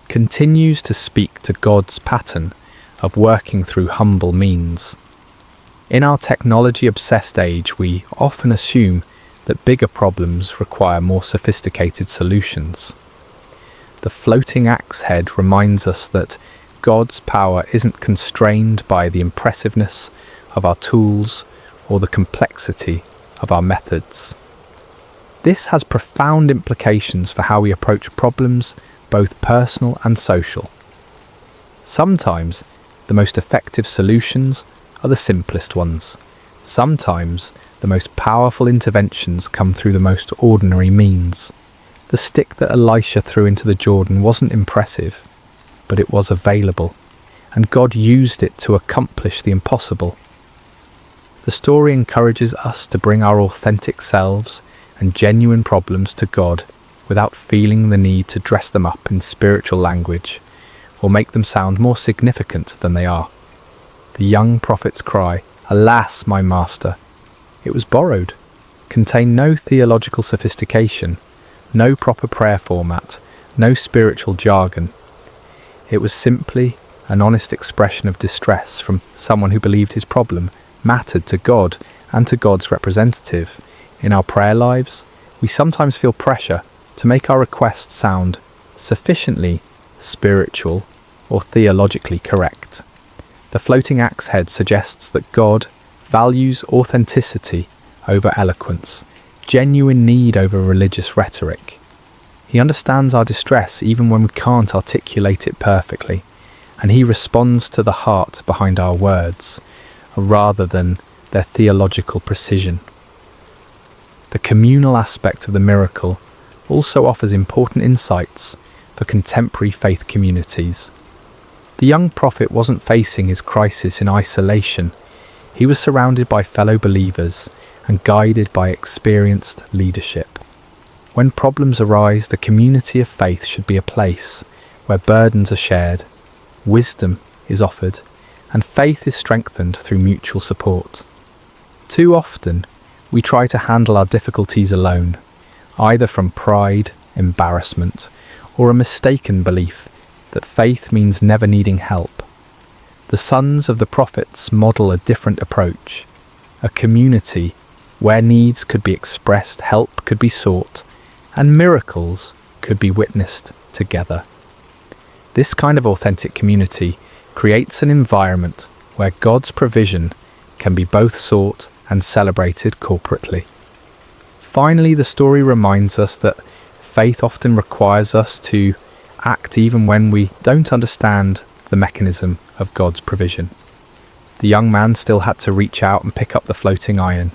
continues to speak to God's pattern of working through humble means. In our technology-obsessed age, we often assume that bigger problems require more sophisticated solutions. The floating axe head reminds us that God's power isn't constrained by the impressiveness of our tools or the complexity of our methods. This has profound implications for how we approach problems, both personal and social. Sometimes, the most effective solutions are the simplest ones. Sometimes, the most powerful interventions come through the most ordinary means. The stick that Elisha threw into the Jordan wasn't impressive, but it was available, and God used it to accomplish the impossible. The story encourages us to bring our authentic selves and genuine problems to God without feeling the need to dress them up in spiritual language or make them sound more significant than they are. The young prophet's cry, "Alas, my master!" It was borrowed, contained no theological sophistication, no proper prayer format, no spiritual jargon. It was simply an honest expression of distress from someone who believed his problem mattered to God and to God's representative. In our prayer lives, we sometimes feel pressure to make our requests sound sufficiently spiritual or theologically correct. The floating axe head suggests that God values authenticity over eloquence, genuine need over religious rhetoric. He understands our distress even when we can't articulate it perfectly, and he responds to the heart behind our words, rather than their theological precision. The communal aspect of the miracle also offers important insights for contemporary faith communities. The young prophet wasn't facing his crisis in isolation. He was surrounded by fellow believers and guided by experienced leadership. When problems arise, the community of faith should be a place where burdens are shared, wisdom is offered, and faith is strengthened through mutual support. Too often, we try to handle our difficulties alone, either from pride, embarrassment, or a mistaken belief that faith means never needing help. The sons of the prophets model a different approach, a community where needs could be expressed, help could be sought, and miracles could be witnessed together. This kind of authentic community creates an environment where God's provision can be both sought and celebrated corporately. Finally, the story reminds us that faith often requires us to act even when we don't understand the mechanism of God's provision. The young man still had to reach out and pick up the floating iron.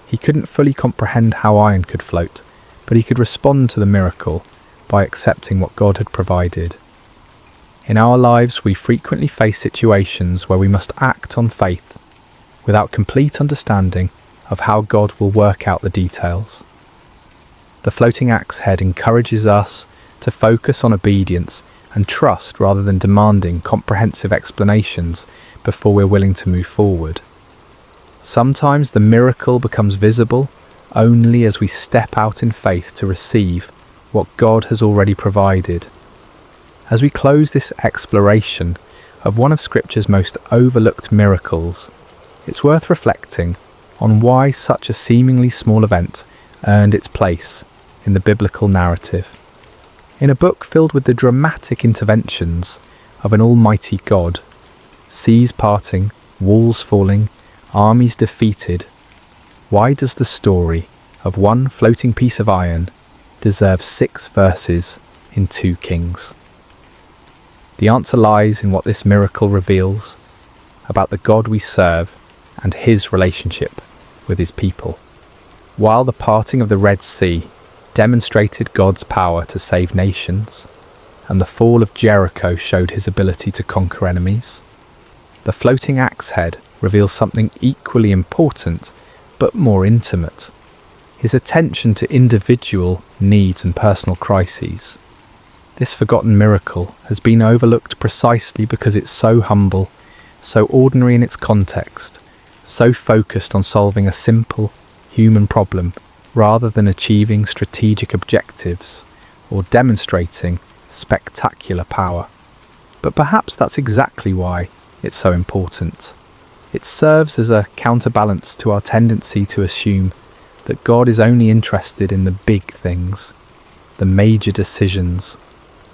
He couldn't fully comprehend how iron could float, but he could respond to the miracle by accepting what God had provided. In our lives, we frequently face situations where we must act on faith without complete understanding of how God will work out the details. The floating axe head encourages us to focus on obedience and trust rather than demanding comprehensive explanations before we're willing to move forward. Sometimes the miracle becomes visible only as we step out in faith to receive what God has already provided. As we close this exploration of one of Scripture's most overlooked miracles, it's worth reflecting on why such a seemingly small event earned its place in the biblical narrative. In a book filled with the dramatic interventions of an almighty God, seas parting, walls falling, armies defeated, why does the story of one floating piece of iron deserve 6 verses in 2 Kings? The answer lies in what this miracle reveals about the God we serve and his relationship with his people. While the parting of the Red Sea demonstrated God's power to save nations, and the fall of Jericho showed his ability to conquer enemies, the floating axe head reveals something equally important but more intimate: his attention to individual needs and personal crises. This forgotten miracle has been overlooked precisely because it's so humble, so ordinary in its context, so focused on solving a simple human problem rather than achieving strategic objectives or demonstrating spectacular power. But perhaps that's exactly why it's so important. It serves as a counterbalance to our tendency to assume that God is only interested in the big things, the major decisions,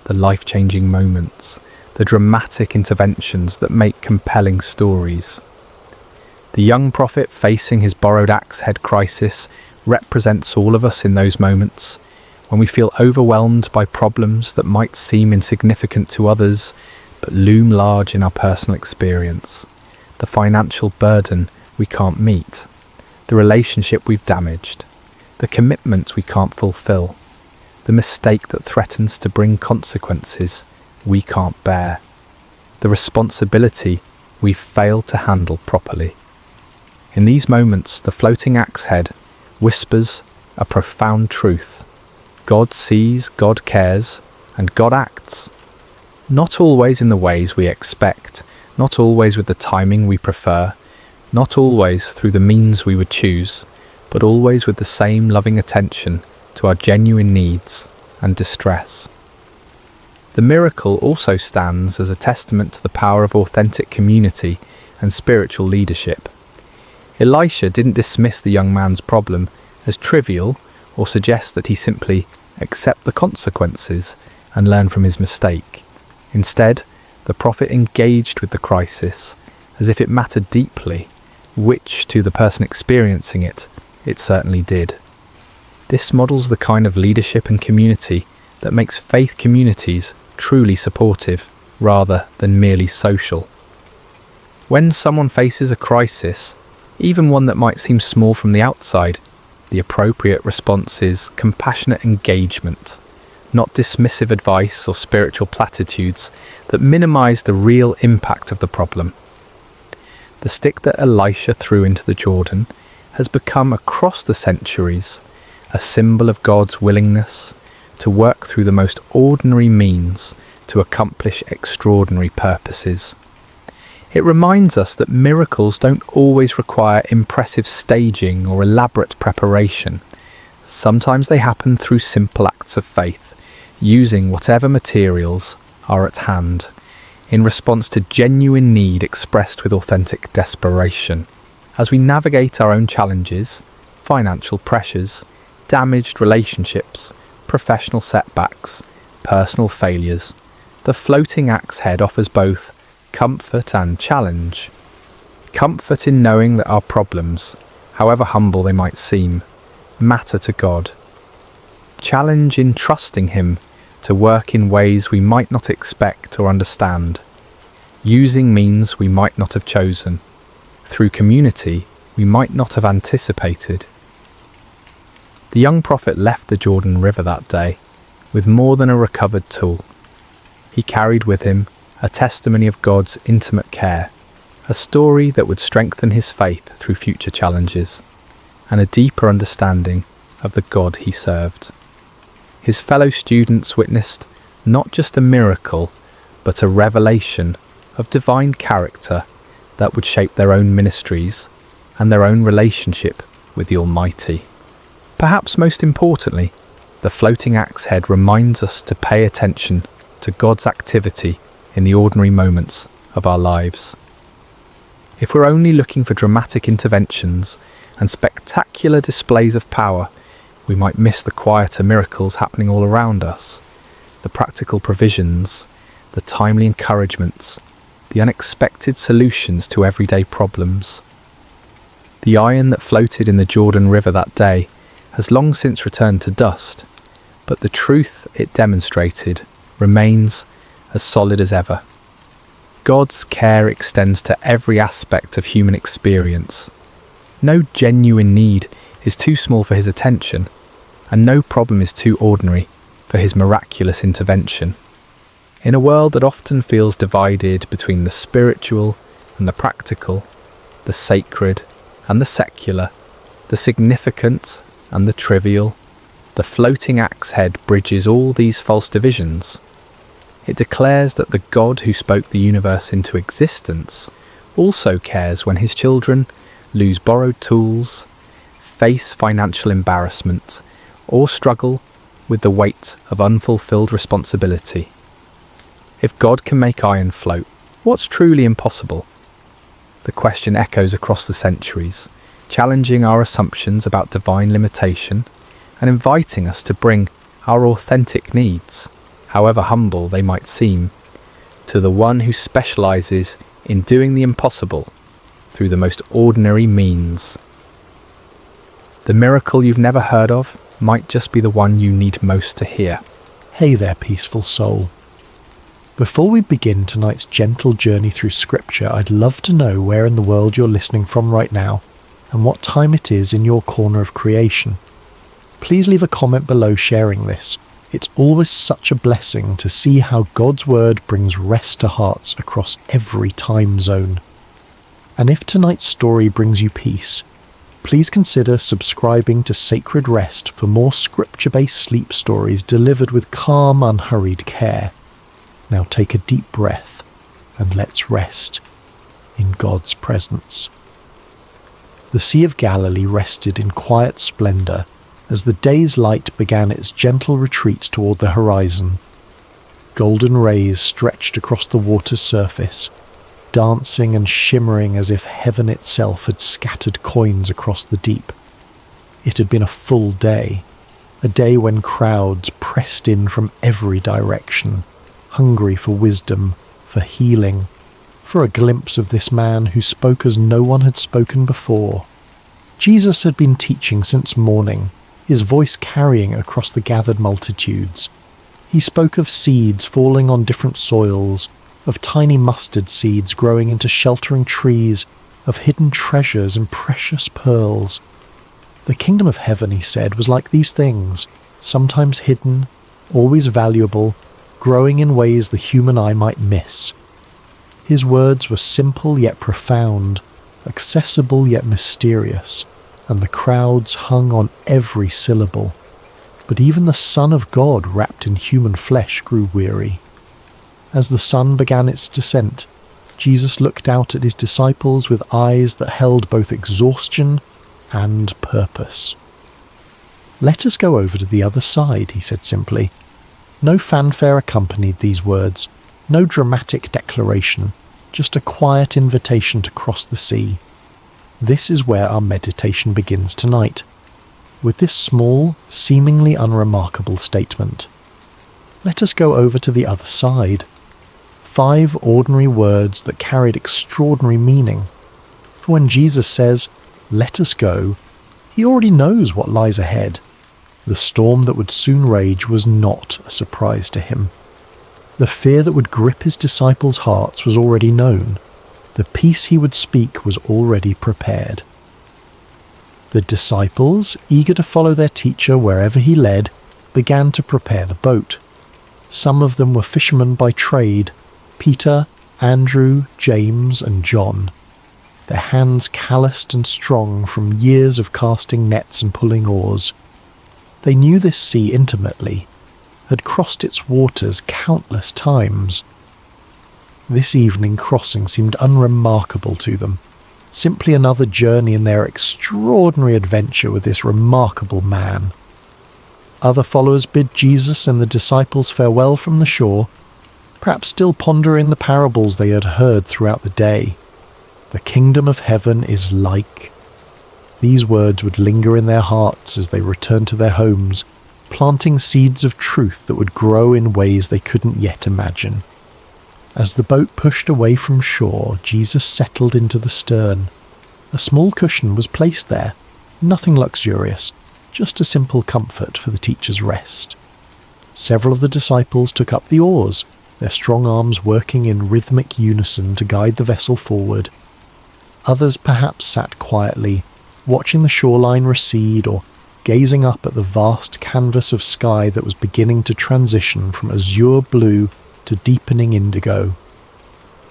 the life-changing moments, the dramatic interventions that make compelling stories. The young prophet facing his borrowed axe head crisis represents all of us in those moments when we feel overwhelmed by problems that might seem insignificant to others but loom large in our personal experience. The financial burden we can't meet, the relationship we've damaged, the commitment we can't fulfill, the mistake that threatens to bring consequences we can't bear, the responsibility we've failed to handle properly. In these moments, the floating axe head whispers a profound truth. God sees, God cares, and God acts. Not always in the ways we expect, not always with the timing we prefer, not always through the means we would choose, but always with the same loving attention to our genuine needs and distress. The miracle also stands as a testament to the power of authentic community and spiritual leadership. Elisha didn't dismiss the young man's problem as trivial or suggest that he simply accept the consequences and learn from his mistake. Instead, the prophet engaged with the crisis as if it mattered deeply, which, to the person experiencing it, it certainly did. This models the kind of leadership and community that makes faith communities truly supportive rather than merely social. When someone faces a crisis, even one that might seem small from the outside, the appropriate response is compassionate engagement, not dismissive advice or spiritual platitudes that minimize the real impact of the problem. The stick that Elisha threw into the Jordan has become, across the centuries, a symbol of God's willingness to work through the most ordinary means to accomplish extraordinary purposes. It reminds us that miracles don't always require impressive staging or elaborate preparation. Sometimes they happen through simple acts of faith, using whatever materials are at hand, in response to genuine need expressed with authentic desperation. As we navigate our own challenges, financial pressures, damaged relationships, professional setbacks, personal failures, the floating axe head offers both comfort and challenge. Comfort in knowing that our problems, however humble they might seem, matter to God. Challenge in trusting Him to work in ways we might not expect or understand, using means we might not have chosen, through community we might not have anticipated. The young prophet left the Jordan River that day with more than a recovered tool. He carried with him a testimony of God's intimate care, a story that would strengthen his faith through future challenges, and a deeper understanding of the God he served. His fellow students witnessed not just a miracle, but a revelation of divine character that would shape their own ministries and their own relationship with the Almighty. Perhaps most importantly, the floating axe head reminds us to pay attention to God's activity in the ordinary moments of our lives. If we're only looking for dramatic interventions and spectacular displays of power, we might miss the quieter miracles happening all around us, the practical provisions, the timely encouragements, the unexpected solutions to everyday problems. The iron that floated in the Jordan River that day has long since returned to dust, but the truth it demonstrated remains as solid as ever. God's care extends to every aspect of human experience. No genuine need is too small for his attention, and no problem is too ordinary for his miraculous intervention. In a world that often feels divided between the spiritual and the practical, the sacred and the secular, the significant and the trivial, the floating axe head bridges all these false divisions. It declares that the God who spoke the universe into existence also cares when his children lose borrowed tools, face financial embarrassment, or struggle with the weight of unfulfilled responsibility. If God can make iron float, what's truly impossible? The question echoes across the centuries, challenging our assumptions about divine limitation and inviting us to bring our authentic needs, however humble they might seem, to the one who specialises in doing the impossible through the most ordinary means. The miracle you've never heard of might just be the one you need most to hear. Hey there, peaceful soul. Before we begin tonight's gentle journey through Scripture, I'd love to know where in the world you're listening from right now and what time it is in your corner of creation. Please leave a comment below sharing this. It's always such a blessing to see how God's Word brings rest to hearts across every time zone. And if tonight's story brings you peace, please consider subscribing to Sacred Rest for more scripture-based sleep stories delivered with calm, unhurried care. Now take a deep breath and let's rest in God's presence. The Sea of Galilee rested in quiet splendour as the day's light began its gentle retreat toward the horizon. Golden rays stretched across the water's surface, dancing and shimmering as if heaven itself had scattered coins across the deep. It had been a full day, a day when crowds pressed in from every direction, hungry for wisdom, for healing, for a glimpse of this man who spoke as no one had spoken before. Jesus had been teaching since morning, his voice carrying across the gathered multitudes. He spoke of seeds falling on different soils, of tiny mustard seeds growing into sheltering trees, of hidden treasures and precious pearls. The kingdom of heaven, he said, was like these things, sometimes hidden, always valuable, growing in ways the human eye might miss. His words were simple yet profound, accessible yet mysterious, and the crowds hung on every syllable. But even the Son of God wrapped in human flesh grew weary. As the sun began its descent, Jesus looked out at his disciples with eyes that held both exhaustion and purpose. "Let us go over to the other side," he said simply. No fanfare accompanied these words, no dramatic declaration, just a quiet invitation to cross the sea. This is where our meditation begins tonight, with this small, seemingly unremarkable statement. Let us go over to the other side. 5 ordinary words that carried extraordinary meaning. For when Jesus says, "Let us go," he already knows what lies ahead. The storm that would soon rage was not a surprise to him. The fear that would grip his disciples' hearts was already known. The peace he would speak was already prepared. The disciples, eager to follow their teacher wherever he led, began to prepare the boat. Some of them were fishermen by trade, Peter, Andrew, James, and John, their hands calloused and strong from years of casting nets and pulling oars. They knew this sea intimately, had crossed its waters countless times. This evening crossing seemed unremarkable to them, simply another journey in their extraordinary adventure with this remarkable man. Other followers bid Jesus and the disciples farewell from the shore, perhaps still pondering the parables they had heard throughout the day. The kingdom of heaven is like. These words would linger in their hearts as they returned to their homes, planting seeds of truth that would grow in ways they couldn't yet imagine. As the boat pushed away from shore, Jesus settled into the stern. A small cushion was placed there, nothing luxurious, just a simple comfort for the teacher's rest. Several of the disciples took up the oars, their strong arms working in rhythmic unison to guide the vessel forward. Others perhaps sat quietly, watching the shoreline recede or gazing up at the vast canvas of sky that was beginning to transition from azure blue to deepening indigo.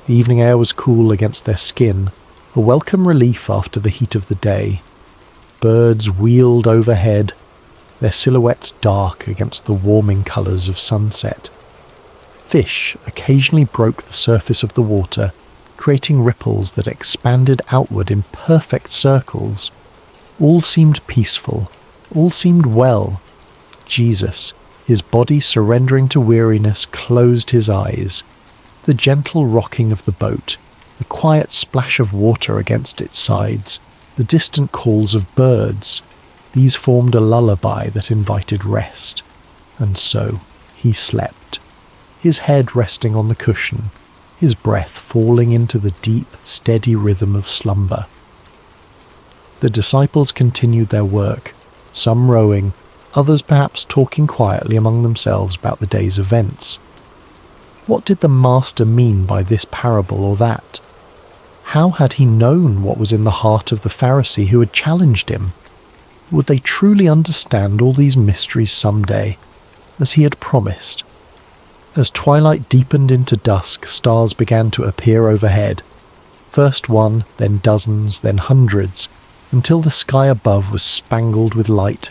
The evening air was cool against their skin, a welcome relief after the heat of the day. Birds wheeled overhead, their silhouettes dark against the warming colours of sunset. Fish occasionally broke the surface of the water, creating ripples that expanded outward in perfect circles. All seemed peaceful, all seemed well. Jesus, his body surrendering to weariness, closed his eyes. The gentle rocking of the boat, the quiet splash of water against its sides, the distant calls of birds, these formed a lullaby that invited rest. And so he slept, his head resting on the cushion, his breath falling into the deep, steady rhythm of slumber. The disciples continued their work, some rowing, others perhaps talking quietly among themselves about the day's events. What did the Master mean by this parable or that? How had he known what was in the heart of the Pharisee who had challenged him? Would they truly understand all these mysteries someday, as he had promised? As twilight deepened into dusk, stars began to appear overhead. First one, then dozens, then hundreds, until the sky above was spangled with light.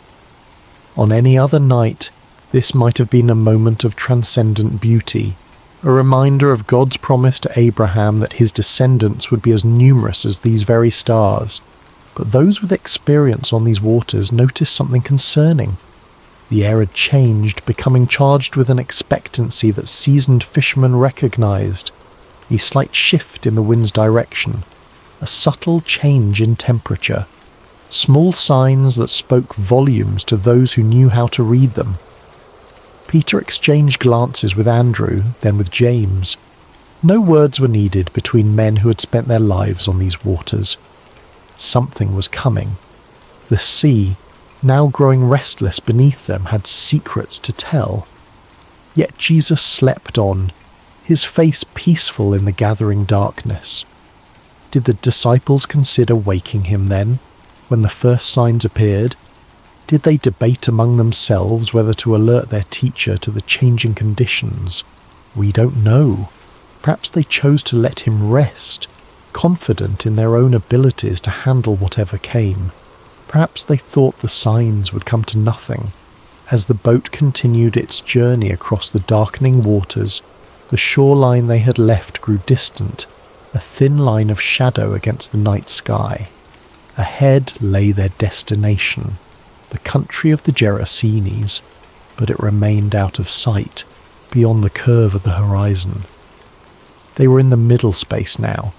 On any other night, this might have been a moment of transcendent beauty, a reminder of God's promise to Abraham that his descendants would be as numerous as these very stars. But those with experience on these waters noticed something concerning. The air had changed, becoming charged with an expectancy that seasoned fishermen recognized. A slight shift in the wind's direction, a subtle change in temperature, small signs that spoke volumes to those who knew how to read them. Peter exchanged glances with Andrew, then with James. No words were needed between men who had spent their lives on these waters. Something was coming. The sea, now growing restless beneath them, had secrets to tell. Yet Jesus slept on, his face peaceful in the gathering darkness. Did the disciples consider waking him then, when the first signs appeared? Did they debate among themselves whether to alert their teacher to the changing conditions? We don't know. Perhaps they chose to let him rest, confident in their own abilities to handle whatever came. Perhaps they thought the signs would come to nothing. As the boat continued its journey across the darkening waters, the shoreline they had left grew distant, a thin line of shadow against the night sky. Ahead lay their destination, the country of the Gerasenes, but it remained out of sight, beyond the curve of the horizon. They were in the middle space now,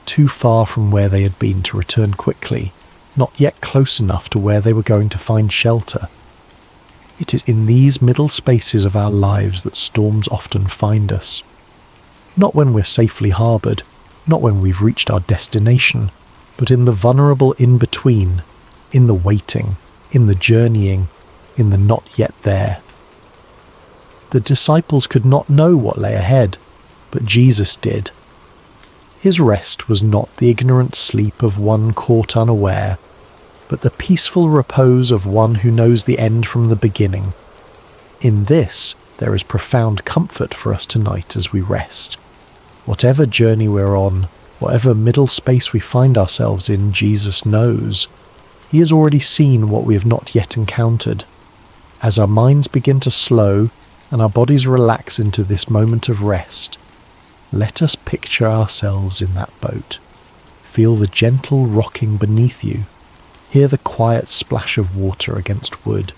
too far from where they had been to return quickly, not yet close enough to where they were going to find shelter. It is in these middle spaces of our lives that storms often find us. Not when we're safely harboured, not when we've reached our destination, but in the vulnerable in-between, in the waiting, in the journeying, in the not yet there. The disciples could not know what lay ahead, but Jesus did. His rest was not the ignorant sleep of one caught unaware, but the peaceful repose of one who knows the end from the beginning. In this, there is profound comfort for us tonight as we rest. Whatever journey we're on, whatever middle space we find ourselves in, Jesus knows. He has already seen what we have not yet encountered. As our minds begin to slow and our bodies relax into this moment of rest, let us picture ourselves in that boat. Feel the gentle rocking beneath you. Hear the quiet splash of water against wood.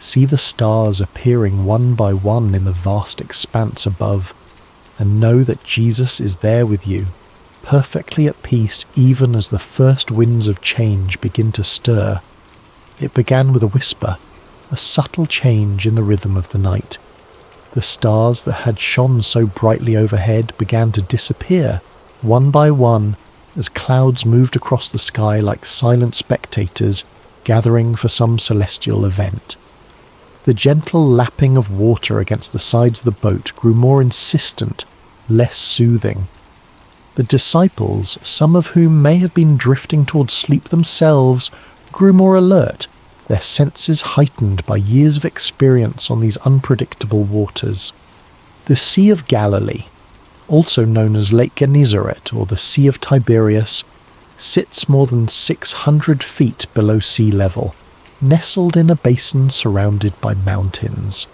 See the stars appearing one by one in the vast expanse above, and know that Jesus is there with you, perfectly at peace even as the first winds of change begin to stir. It began with a whisper, a subtle change in the rhythm of the night. The stars that had shone so brightly overhead began to disappear, one by one, as clouds moved across the sky like silent spectators gathering for some celestial event. The gentle lapping of water against the sides of the boat grew more insistent, less soothing. The disciples, some of whom may have been drifting towards sleep themselves, grew more alert, their senses heightened by years of experience on these unpredictable waters. The Sea of Galilee, also known as Lake Gennesaret or the Sea of Tiberias, sits more than 600 feet below sea level, nestled in a basin surrounded by mountains.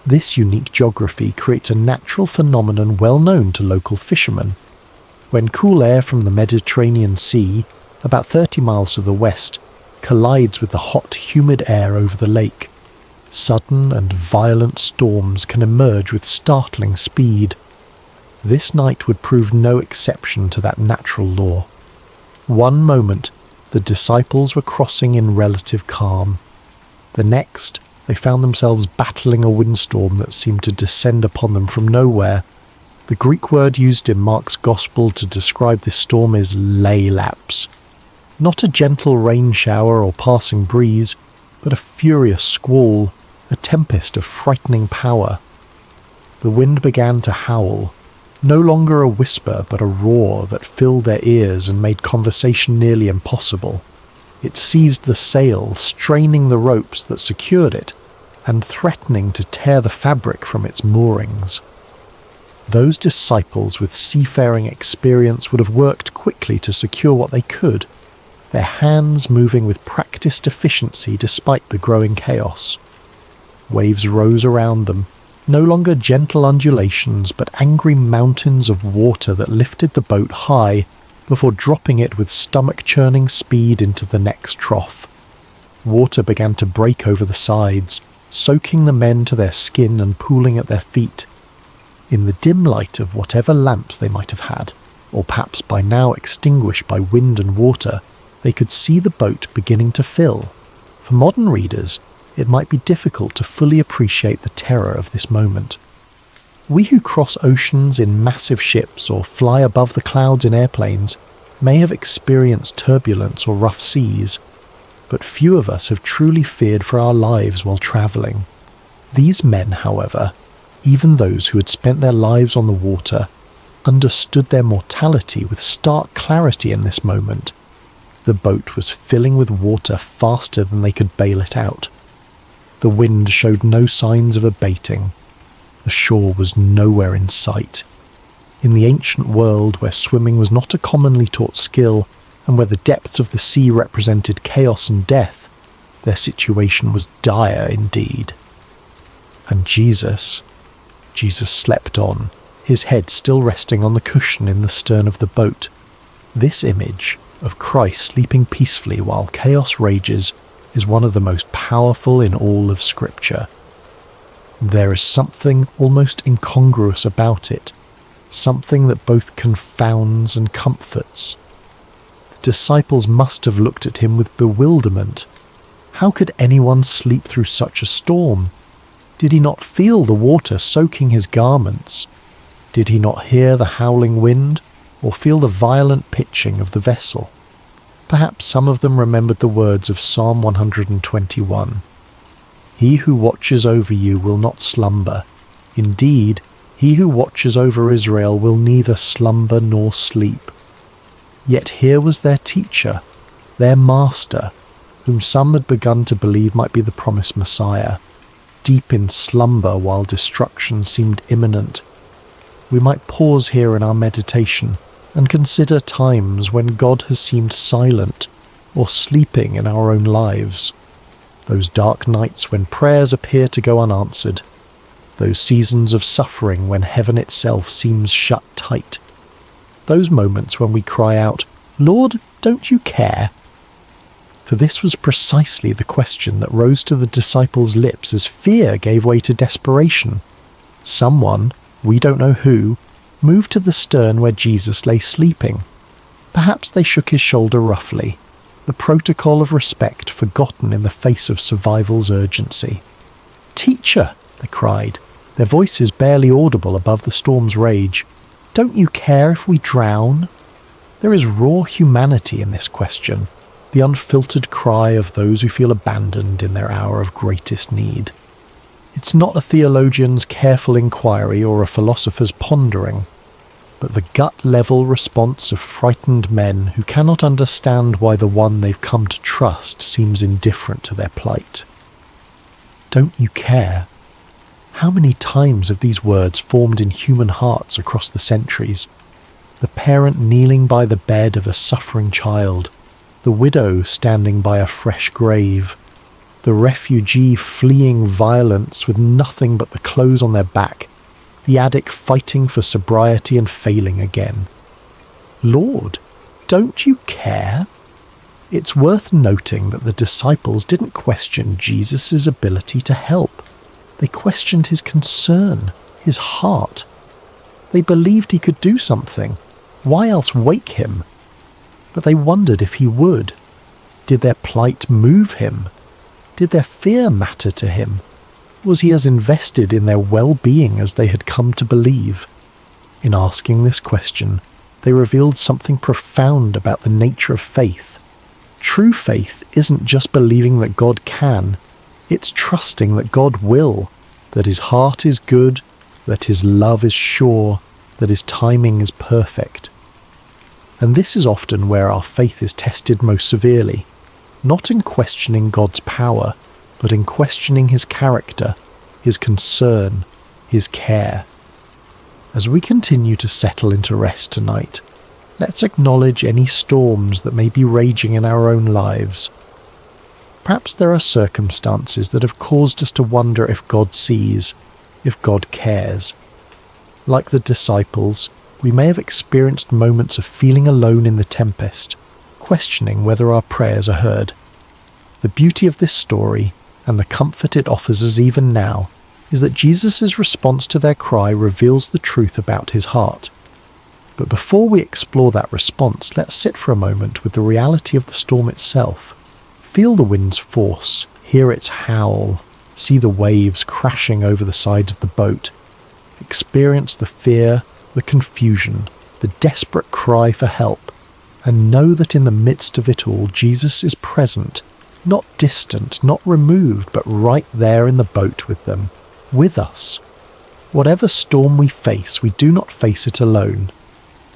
This unique geography creates a natural phenomenon well known to local fishermen. When cool air from the Mediterranean Sea, about 30 miles to the west, collides with the hot, humid air over the lake, sudden and violent storms can emerge with startling speed. This night would prove no exception to that natural law. One moment, the disciples were crossing in relative calm. The next, they found themselves battling a windstorm that seemed to descend upon them from nowhere. The Greek word used in Mark's Gospel to describe this storm is leilaps. Not a gentle rain shower or passing breeze, but a furious squall, a tempest of frightening power. The wind began to howl, no longer a whisper but a roar that filled their ears and made conversation nearly impossible. It seized the sail, straining the ropes that secured it, and threatening to tear the fabric from its moorings. Those disciples with seafaring experience would have worked quickly to secure what they could, their hands moving with practiced efficiency despite the growing chaos. Waves rose around them, no longer gentle undulations but angry mountains of water that lifted the boat high before dropping it with stomach-churning speed into the next trough. Water began to break over the sides, soaking the men to their skin and pooling at their feet. In the dim light of whatever lamps they might have had, or perhaps by now extinguished by wind and water, they could see the boat beginning to fill. For modern readers, it might be difficult to fully appreciate the terror of this moment. We who cross oceans in massive ships or fly above the clouds in airplanes may have experienced turbulence or rough seas, but few of us have truly feared for our lives while travelling. These men, however, even those who had spent their lives on the water, understood their mortality with stark clarity in this moment. The boat was filling with water faster than they could bail it out. The wind showed no signs of abating. The shore was nowhere in sight. In the ancient world where swimming was not a commonly taught skill, and where the depths of the sea represented chaos and death, their situation was dire indeed. And Jesus slept on, his head still resting on the cushion in the stern of the boat. This image of Christ sleeping peacefully while chaos rages is one of the most powerful in all of Scripture. There is something almost incongruous about it, something that both confounds and comforts. The disciples must have looked at him with bewilderment. How could anyone sleep through such a storm? Did he not feel the water soaking his garments? Did he not hear the howling wind, or feel the violent pitching of the vessel? Perhaps some of them remembered the words of Psalm 121. He who watches over you will not slumber. Indeed, he who watches over Israel will neither slumber nor sleep. Yet here was their teacher, their master, whom some had begun to believe might be the promised Messiah, deep in slumber while destruction seemed imminent. we might pause here in our meditation and consider times when God has seemed silent or sleeping in our own lives. Those dark nights when prayers appear to go unanswered. Those seasons of suffering when heaven itself seems shut tight. Those moments when we cry out, "Lord, don't you care?" For this was precisely the question that rose to the disciples' lips as fear gave way to desperation. Someone, we don't know who, moved to the stern where Jesus lay sleeping. Perhaps they shook his shoulder roughly, the protocol of respect forgotten in the face of survival's urgency. "Teacher," they cried, their voices barely audible above the storm's rage, "don't you care if we drown?" There is raw humanity in this question, the unfiltered cry of those who feel abandoned in their hour of greatest need. It's not a theologian's careful inquiry or a philosopher's pondering, but the gut-level response of frightened men who cannot understand why the one they've come to trust seems indifferent to their plight. Don't you care? How many times have these words formed in human hearts across the centuries? The parent kneeling by the bed of a suffering child, the widow standing by a fresh grave, the refugee fleeing violence with nothing but the clothes on their back, the addict fighting for sobriety and failing again. Lord, don't you care? It's worth noting that the disciples didn't question Jesus' ability to help. They questioned his concern, his heart. They believed he could do something. Why else wake him? But they wondered if he would. Did their plight move him? Did their fear matter to him? Was he as invested in their well-being as they had come to believe? In asking this question, they revealed something profound about the nature of faith. True faith isn't just believing that God can, it's trusting that God will, that his heart is good, that his love is sure, that his timing is perfect. And this is often where our faith is tested most severely, not in questioning God's power, but in questioning his character, his concern, his care. As we continue to settle into rest tonight, let's acknowledge any storms that may be raging in our own lives. Perhaps there are circumstances that have caused us to wonder if God sees, if God cares. Like the disciples, we may have experienced moments of feeling alone in the tempest, questioning whether our prayers are heard. The beauty of this story, and the comfort it offers us even now, is that Jesus' response to their cry reveals the truth about his heart. But before we explore that response, let's sit for a moment with the reality of the storm itself. Feel the wind's force, hear its howl, see the waves crashing over the sides of the boat, experience the fear, the confusion, the desperate cry for help, and know that in the midst of it all, Jesus is present, not distant, not removed, but right there in the boat with them, with us. Whatever storm we face, we do not face it alone.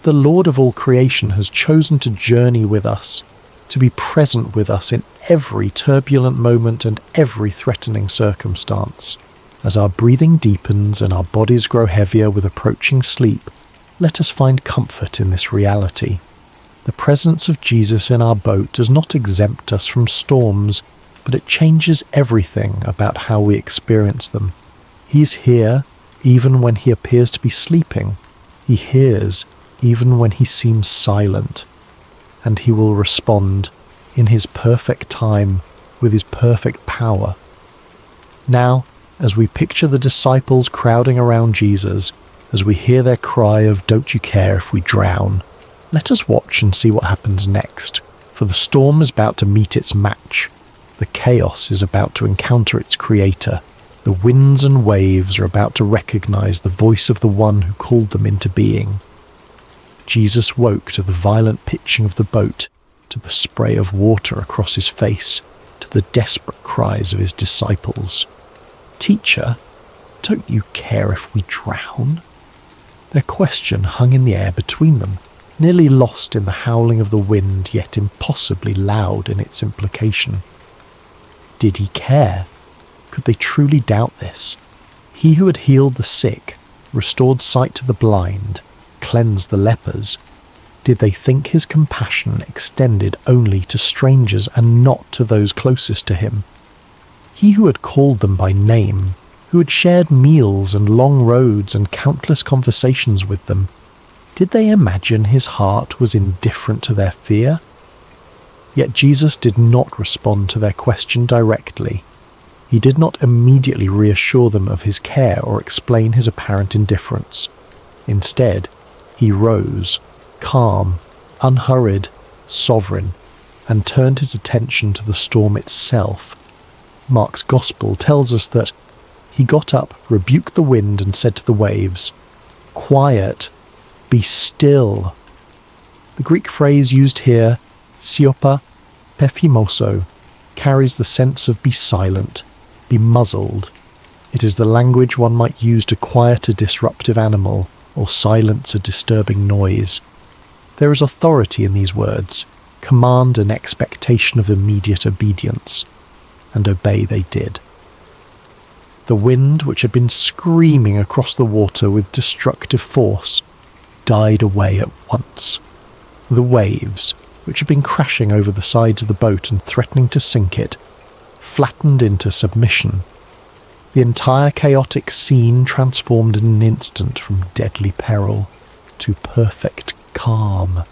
The Lord of all creation has chosen to journey with us, to be present with us in every turbulent moment and every threatening circumstance. As our breathing deepens and our bodies grow heavier with approaching sleep, let us find comfort in this reality. The presence of Jesus in our boat does not exempt us from storms, but it changes everything about how we experience them. He's here even when he appears to be sleeping. He hears even when he seems silent. And he will respond in his perfect time with his perfect power. Now, as we picture the disciples crowding around Jesus, as we hear their cry of "Don't you care if we drown?" let us watch and see what happens next, for the storm is about to meet its match. The chaos is about to encounter its creator. The winds and waves are about to recognize the voice of the one who called them into being. Jesus woke to the violent pitching of the boat, to the spray of water across his face, to the desperate cries of his disciples. "Teacher, don't you care if we drown?" Their question hung in the air between them, nearly lost in the howling of the wind, yet impossibly loud in its implication. Did he care? Could they truly doubt this? He who had healed the sick, restored sight to the blind, cleansed the lepers, did they think his compassion extended only to strangers and not to those closest to him? He who had called them by name, who had shared meals and long roads and countless conversations with them, did they imagine his heart was indifferent to their fear? Yet Jesus did not respond to their question directly. He did not immediately reassure them of his care or explain his apparent indifference. Instead, he rose, calm, unhurried, sovereign, and turned his attention to the storm itself. Mark's Gospel tells us that he got up, rebuked the wind, and said to the waves, "Quiet, be still." The Greek phrase used here, siopa pephimoso, carries the sense of be silent, be muzzled. It is the language one might use to quiet a disruptive animal or silence a disturbing noise. There is authority in these words, command and expectation of immediate obedience, and obey they did. The wind, which had been screaming across the water with destructive force, died away at once. The waves, which had been crashing over the sides of the boat and threatening to sink it, flattened into submission. The entire chaotic scene transformed in an instant from deadly peril to perfect calm.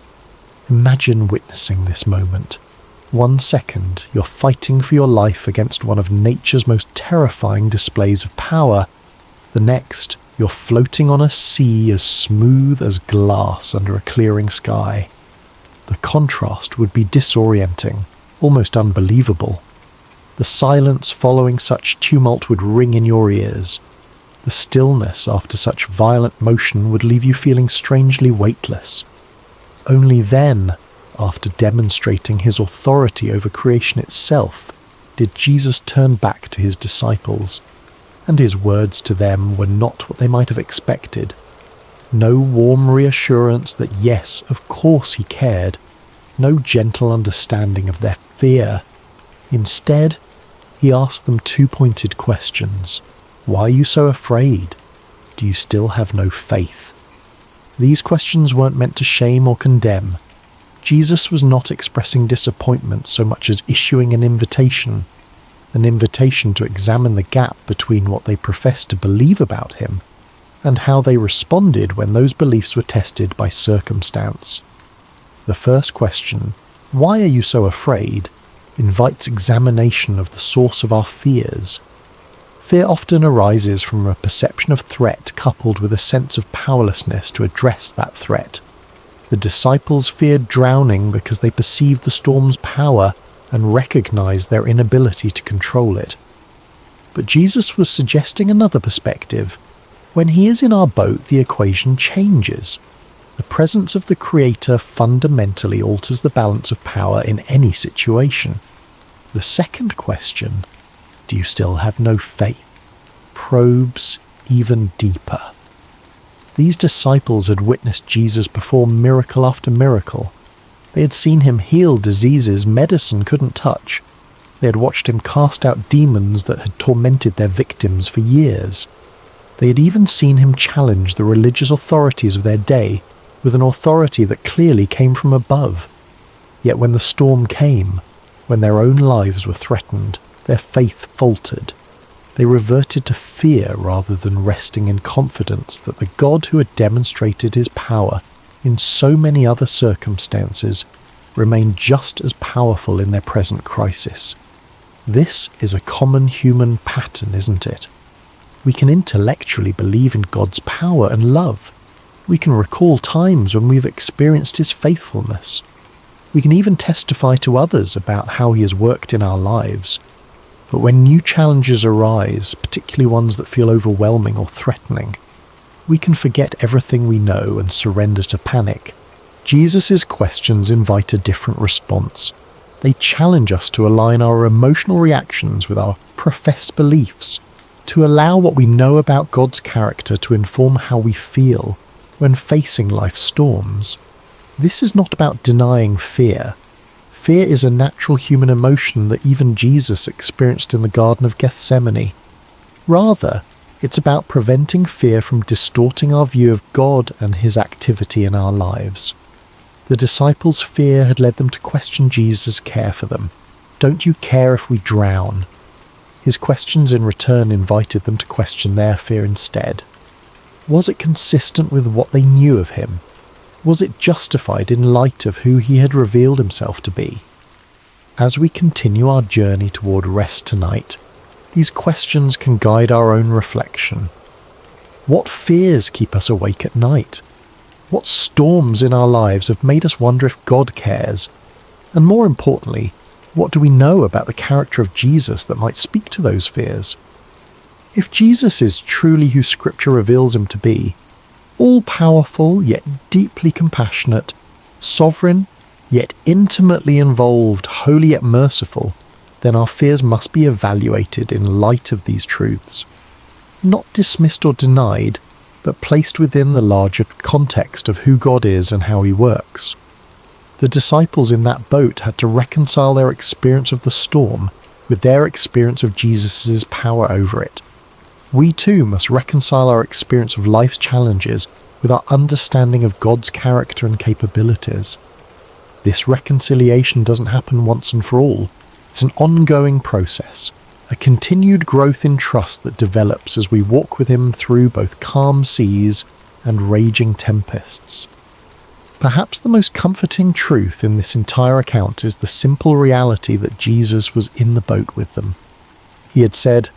Imagine witnessing this moment. 1 second, you're fighting for your life against one of nature's most terrifying displays of power. The next, you're floating on a sea as smooth as glass under a clearing sky. The contrast would be disorienting, almost unbelievable. The silence following such tumult would ring in your ears. The stillness after such violent motion would leave you feeling strangely weightless. Only then, after demonstrating his authority over creation itself, did Jesus turn back to his disciples, and his words to them were not what they might have expected. No warm reassurance that yes, of course he cared, no gentle understanding of their fear. Instead, he asked them 2 pointed questions. Why are you so afraid? Do you still have no faith? These questions weren't meant to shame or condemn. Jesus was not expressing disappointment so much as issuing an invitation to examine the gap between what they professed to believe about him and how they responded when those beliefs were tested by circumstance. The first question, why are you so afraid, invites examination of the source of our fears. Fear often arises from a perception of threat coupled with a sense of powerlessness to address that threat. The disciples feared drowning because they perceived the storm's power and recognized their inability to control it. But Jesus was suggesting another perspective. When he is in our boat, the equation changes. The presence of the Creator fundamentally alters the balance of power in any situation. The second question, do you still have no faith, probes even deeper. These disciples had witnessed Jesus perform miracle after miracle. They had seen him heal diseases medicine couldn't touch. They had watched him cast out demons that had tormented their victims for years. They had even seen him challenge the religious authorities of their day with an authority that clearly came from above. Yet when the storm came, when their own lives were threatened, their faith faltered. They reverted to fear rather than resting in confidence that the God who had demonstrated his power in so many other circumstances remained just as powerful in their present crisis. This is a common human pattern, isn't it? We can intellectually believe in God's power and love. We can recall times when we've experienced his faithfulness. We can even testify to others about how he has worked in our lives. But when new challenges arise, particularly ones that feel overwhelming or threatening, we can forget everything we know and surrender to panic. Jesus' questions invite a different response. They challenge us to align our emotional reactions with our professed beliefs, to allow what we know about God's character to inform how we feel when facing life's storms. This is not about denying fear. Fear is a natural human emotion that even Jesus experienced in the Garden of Gethsemane. Rather, It's about preventing fear from distorting our view of God and his activity in our lives. The disciples' fear had led them to question Jesus' care for them. Don't you care if we drown? His questions in return invited them to question their fear instead. Was it consistent with what they knew of him? Was it justified in light of who he had revealed himself to be? As we continue our journey toward rest tonight, these questions can guide our own reflection. What fears keep us awake at night? What storms in our lives have made us wonder if God cares? And more importantly, what do we know about the character of Jesus that might speak to those fears? If Jesus is truly who Scripture reveals him to be, all-powerful yet deeply compassionate, sovereign yet intimately involved, holy yet merciful, then our fears must be evaluated in light of these truths. Not dismissed or denied, but placed within the larger context of who God is and how he works. The disciples in that boat had to reconcile their experience of the storm with their experience of Jesus' power over it. We too must reconcile our experience of life's challenges with our understanding of God's character and capabilities. This reconciliation doesn't happen once and for all. It's an ongoing process, a continued growth in trust that develops as we walk with him through both calm seas and raging tempests. Perhaps the most comforting truth in this entire account is the simple reality that Jesus was in the boat with them. He had said,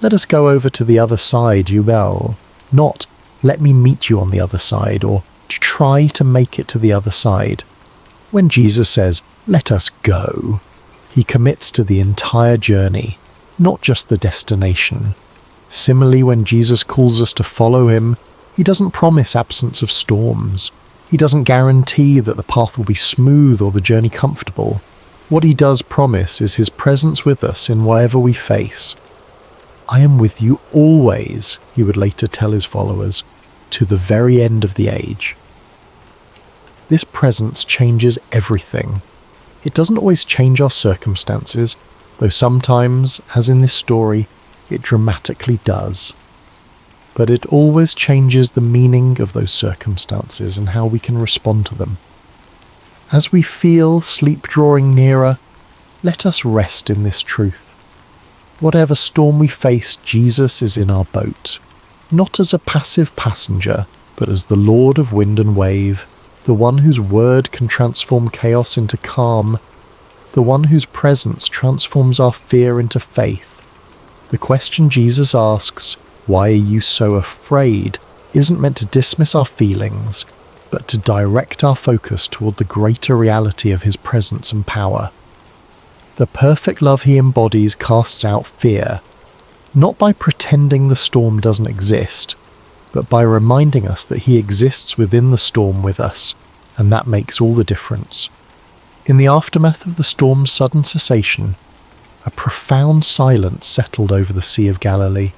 "Let us go over to the other side, you will," not "let me meet you on the other side," or "to try to make it to the other side." When Jesus says, "let us go," he commits to the entire journey, not just the destination. Similarly, when Jesus calls us to follow him, he doesn't promise absence of storms. He doesn't guarantee that the path will be smooth or the journey comfortable. What he does promise is his presence with us in whatever we face. "I am with you always," he would later tell his followers, "to the very end of the age." This presence changes everything. It doesn't always change our circumstances, though sometimes, as in this story, it dramatically does. But it always changes the meaning of those circumstances and how we can respond to them. As we feel sleep drawing nearer, let us rest in this truth. Whatever storm we face, Jesus is in our boat, not as a passive passenger, but as the Lord of wind and wave, the one whose word can transform chaos into calm, the one whose presence transforms our fear into faith. The question Jesus asks, "Why are you so afraid?" isn't meant to dismiss our feelings, but to direct our focus toward the greater reality of his presence and power. The perfect love he embodies casts out fear, not by pretending the storm doesn't exist, but by reminding us that he exists within the storm with us, and that makes all the difference. In the aftermath of the storm's sudden cessation, a profound silence settled over the Sea of Galilee.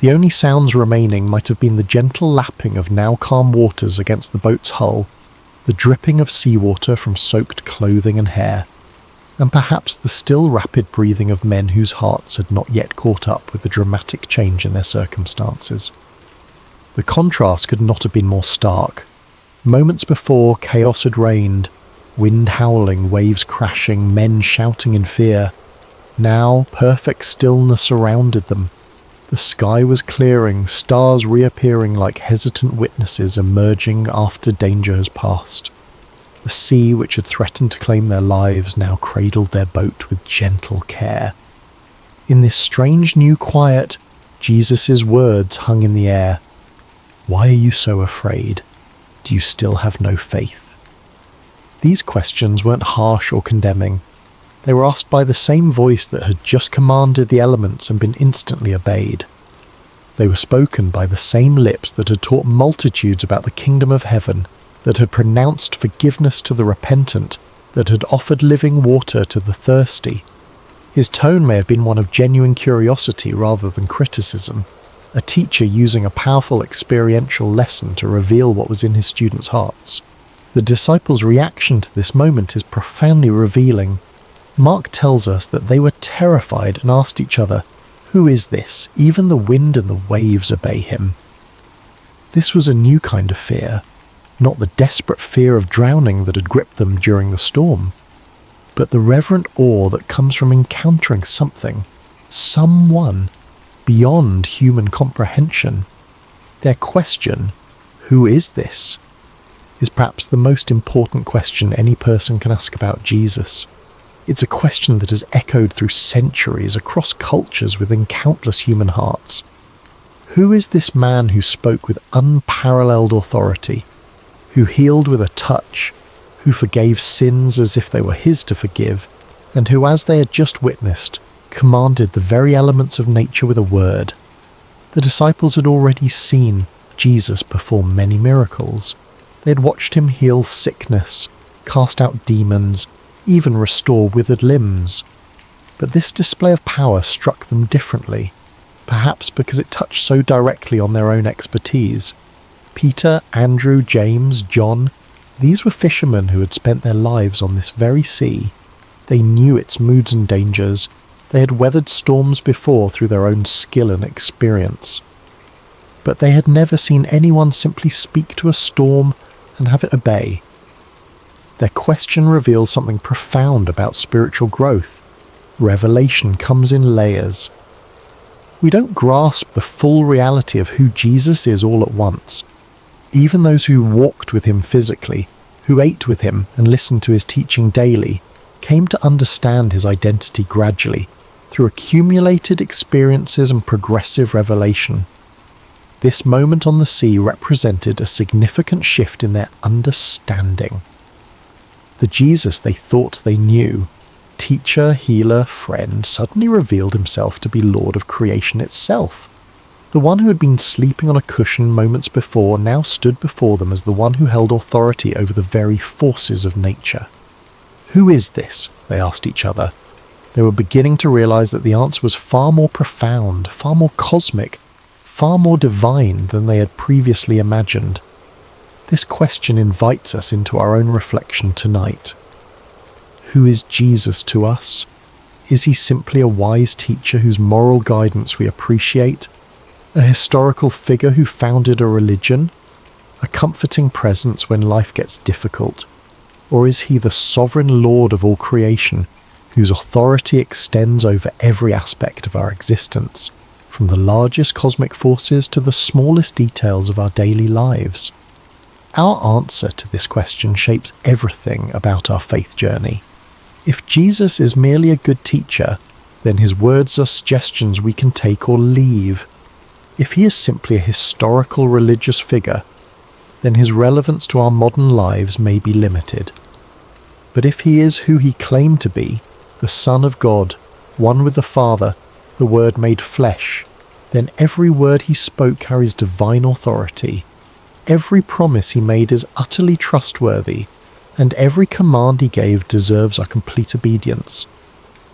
The only sounds remaining might have been the gentle lapping of now calm waters against the boat's hull, the dripping of seawater from soaked clothing and hair, and perhaps the still rapid breathing of men whose hearts had not yet caught up with the dramatic change in their circumstances. The contrast could not have been more stark. Moments before, chaos had reigned, wind howling, waves crashing, men shouting in fear. Now, perfect stillness surrounded them. The sky was clearing, stars reappearing like hesitant witnesses emerging after danger has passed. The sea, which had threatened to claim their lives, now cradled their boat with gentle care. In this strange new quiet, Jesus' words hung in the air. "Why are you so afraid? Do you still have no faith?" These questions weren't harsh or condemning. They were asked by the same voice that had just commanded the elements and been instantly obeyed. They were spoken by the same lips that had taught multitudes about the kingdom of heaven, that had pronounced forgiveness to the repentant, that had offered living water to the thirsty. His tone may have been one of genuine curiosity rather than criticism, a teacher using a powerful experiential lesson to reveal what was in his students' hearts. The disciples' reaction to this moment is profoundly revealing. Mark tells us that they were terrified and asked each other, Who is this? Even the wind and the waves obey him. This was a new kind of fear, not the desperate fear of drowning that had gripped them during the storm, but the reverent awe that comes from encountering something, someone, beyond human comprehension. Their question, who is this, is perhaps the most important question any person can ask about Jesus. It's a question that has echoed through centuries across cultures within countless human hearts. Who is this man who spoke with unparalleled authority, who healed with a touch, who forgave sins as if they were his to forgive, and who, as they had just witnessed, commanded the very elements of nature with a word? The disciples had already seen Jesus perform many miracles. They had watched him heal sickness, cast out demons, even restore withered limbs. But this display of power struck them differently, perhaps because it touched so directly on their own expertise. Peter, Andrew, James, John, these were fishermen who had spent their lives on this very sea. They knew its moods and dangers. They had weathered storms before through their own skill and experience. But they had never seen anyone simply speak to a storm and have it obey. Their question reveals something profound about spiritual growth. Revelation comes in layers. We don't grasp the full reality of who Jesus is all at once. Even those who walked with him physically, who ate with him and listened to his teaching daily, came to understand his identity gradually, through accumulated experiences and progressive revelation. This moment on the sea represented a significant shift in their understanding. The Jesus they thought they knew, teacher, healer, friend, suddenly revealed himself to be Lord of creation itself. The one who had been sleeping on a cushion moments before now stood before them as the one who held authority over the very forces of nature. Who is this? They asked each other. They were beginning to realize that the answer was far more profound, far more cosmic, far more divine than they had previously imagined. This question invites us into our own reflection tonight. Who is Jesus to us? Is he simply a wise teacher whose moral guidance we appreciate? A historical figure who founded a religion? A comforting presence when life gets difficult? Or is he the sovereign Lord of all creation, whose authority extends over every aspect of our existence, from the largest cosmic forces to the smallest details of our daily lives? Our answer to this question shapes everything about our faith journey. If Jesus is merely a good teacher, then his words are suggestions we can take or leave. If he is simply a historical religious figure, then his relevance to our modern lives may be limited. But if he is who he claimed to be, the Son of God, one with the Father, the Word made flesh, then every word he spoke carries divine authority. Every promise he made is utterly trustworthy, and every command he gave deserves our complete obedience.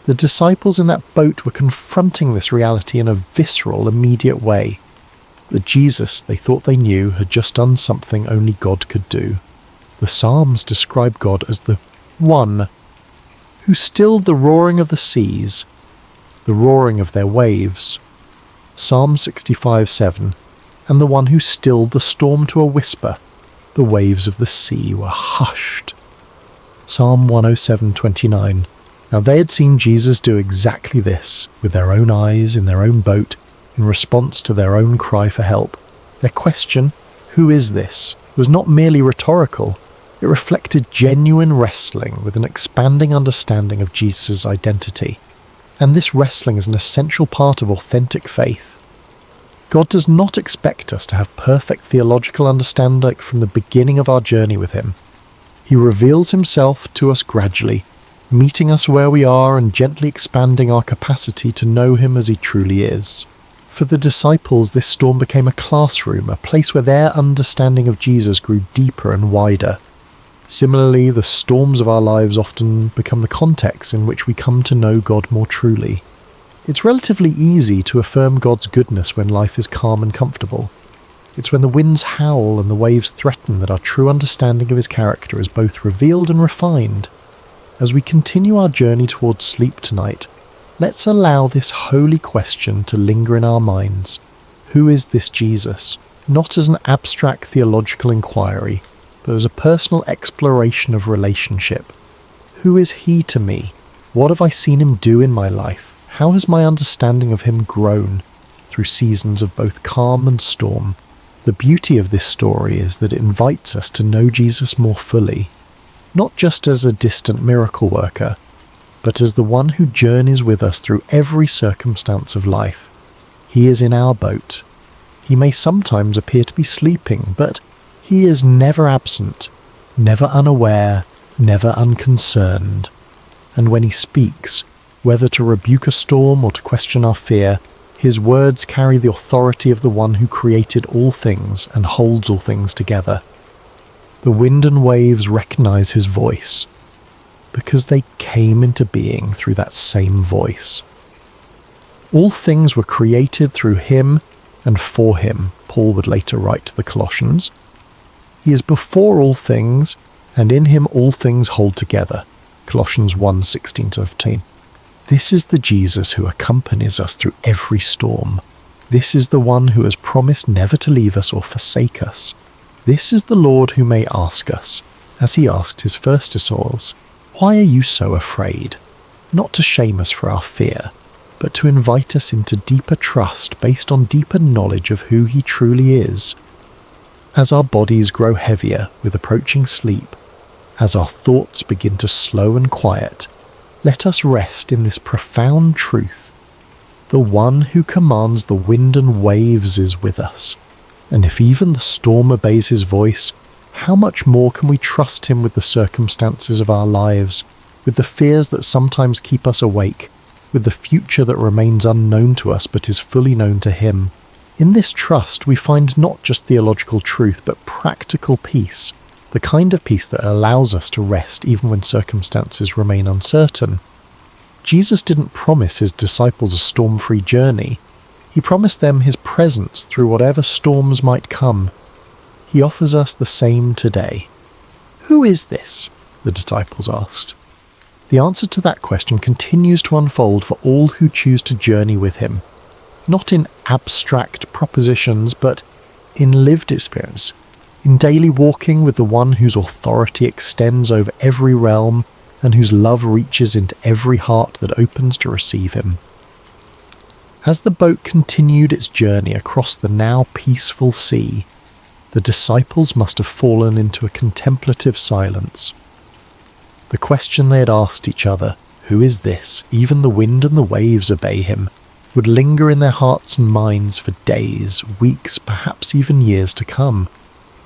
The disciples in that boat were confronting this reality in a visceral, immediate way. The Jesus they thought they knew had just done something only God could do. The Psalms describe God as the One who stilled the roaring of the seas, the roaring of their waves. Psalm 65:7, and the one who stilled the storm to a whisper, the waves of the sea were hushed. Psalm 107:29. Now they had seen Jesus do exactly this, with their own eyes in their own boat, in response to their own cry for help. Their question, who is this, was not merely rhetorical. It reflected genuine wrestling with an expanding understanding of Jesus' identity. And this wrestling is an essential part of authentic faith. God does not expect us to have perfect theological understanding from the beginning of our journey with him. He reveals himself to us gradually, meeting us where we are and gently expanding our capacity to know him as he truly is. For the disciples, this storm became a classroom, a place where their understanding of Jesus grew deeper and wider. Similarly, the storms of our lives often become the context in which we come to know God more truly. It's relatively easy to affirm God's goodness when life is calm and comfortable. It's when the winds howl and the waves threaten that our true understanding of his character is both revealed and refined. As we continue our journey towards sleep tonight, let's allow this holy question to linger in our minds. Who is this Jesus? Not as an abstract theological inquiry, but as a personal exploration of relationship. Who is he to me? What have I seen him do in my life? How has my understanding of him grown through seasons of both calm and storm? The beauty of this story is that it invites us to know Jesus more fully, not just as a distant miracle worker, but as the one who journeys with us through every circumstance of life. He is in our boat. He may sometimes appear to be sleeping, but he is never absent, never unaware, never unconcerned. And when he speaks, whether to rebuke a storm or to question our fear, his words carry the authority of the one who created all things and holds all things together. The wind and waves recognize his voice, because they came into being through that same voice. All things were created through him and for him, Paul would later write to the Colossians. He is before all things, and in him all things hold together. Colossians 1:16-15. This is the Jesus who accompanies us through every storm. This is the one who has promised never to leave us or forsake us. This is the Lord who may ask us, as he asked his first disciples, "Why are you so afraid?" Not to shame us for our fear, but to invite us into deeper trust based on deeper knowledge of who he truly is. As our bodies grow heavier with approaching sleep, as our thoughts begin to slow and quiet, let us rest in this profound truth. The one who commands the wind and waves is with us. And if even the storm obeys his voice, how much more can we trust him with the circumstances of our lives, with the fears that sometimes keep us awake, with the future that remains unknown to us but is fully known to him. In this trust we find not just theological truth but practical peace, the kind of peace that allows us to rest even when circumstances remain uncertain. Jesus didn't promise his disciples a storm-free journey. He promised them his presence through whatever storms might come. He offers us the same today. Who is this? The disciples asked. The answer to that question continues to unfold for all who choose to journey with him, not in abstract propositions, but in lived experience, in daily walking with the one whose authority extends over every realm and whose love reaches into every heart that opens to receive him. As the boat continued its journey across the now peaceful sea, the disciples must have fallen into a contemplative silence. The question they had asked each other, "Who is this? Even the wind and the waves obey him," would linger in their hearts and minds for days, weeks, perhaps even years to come.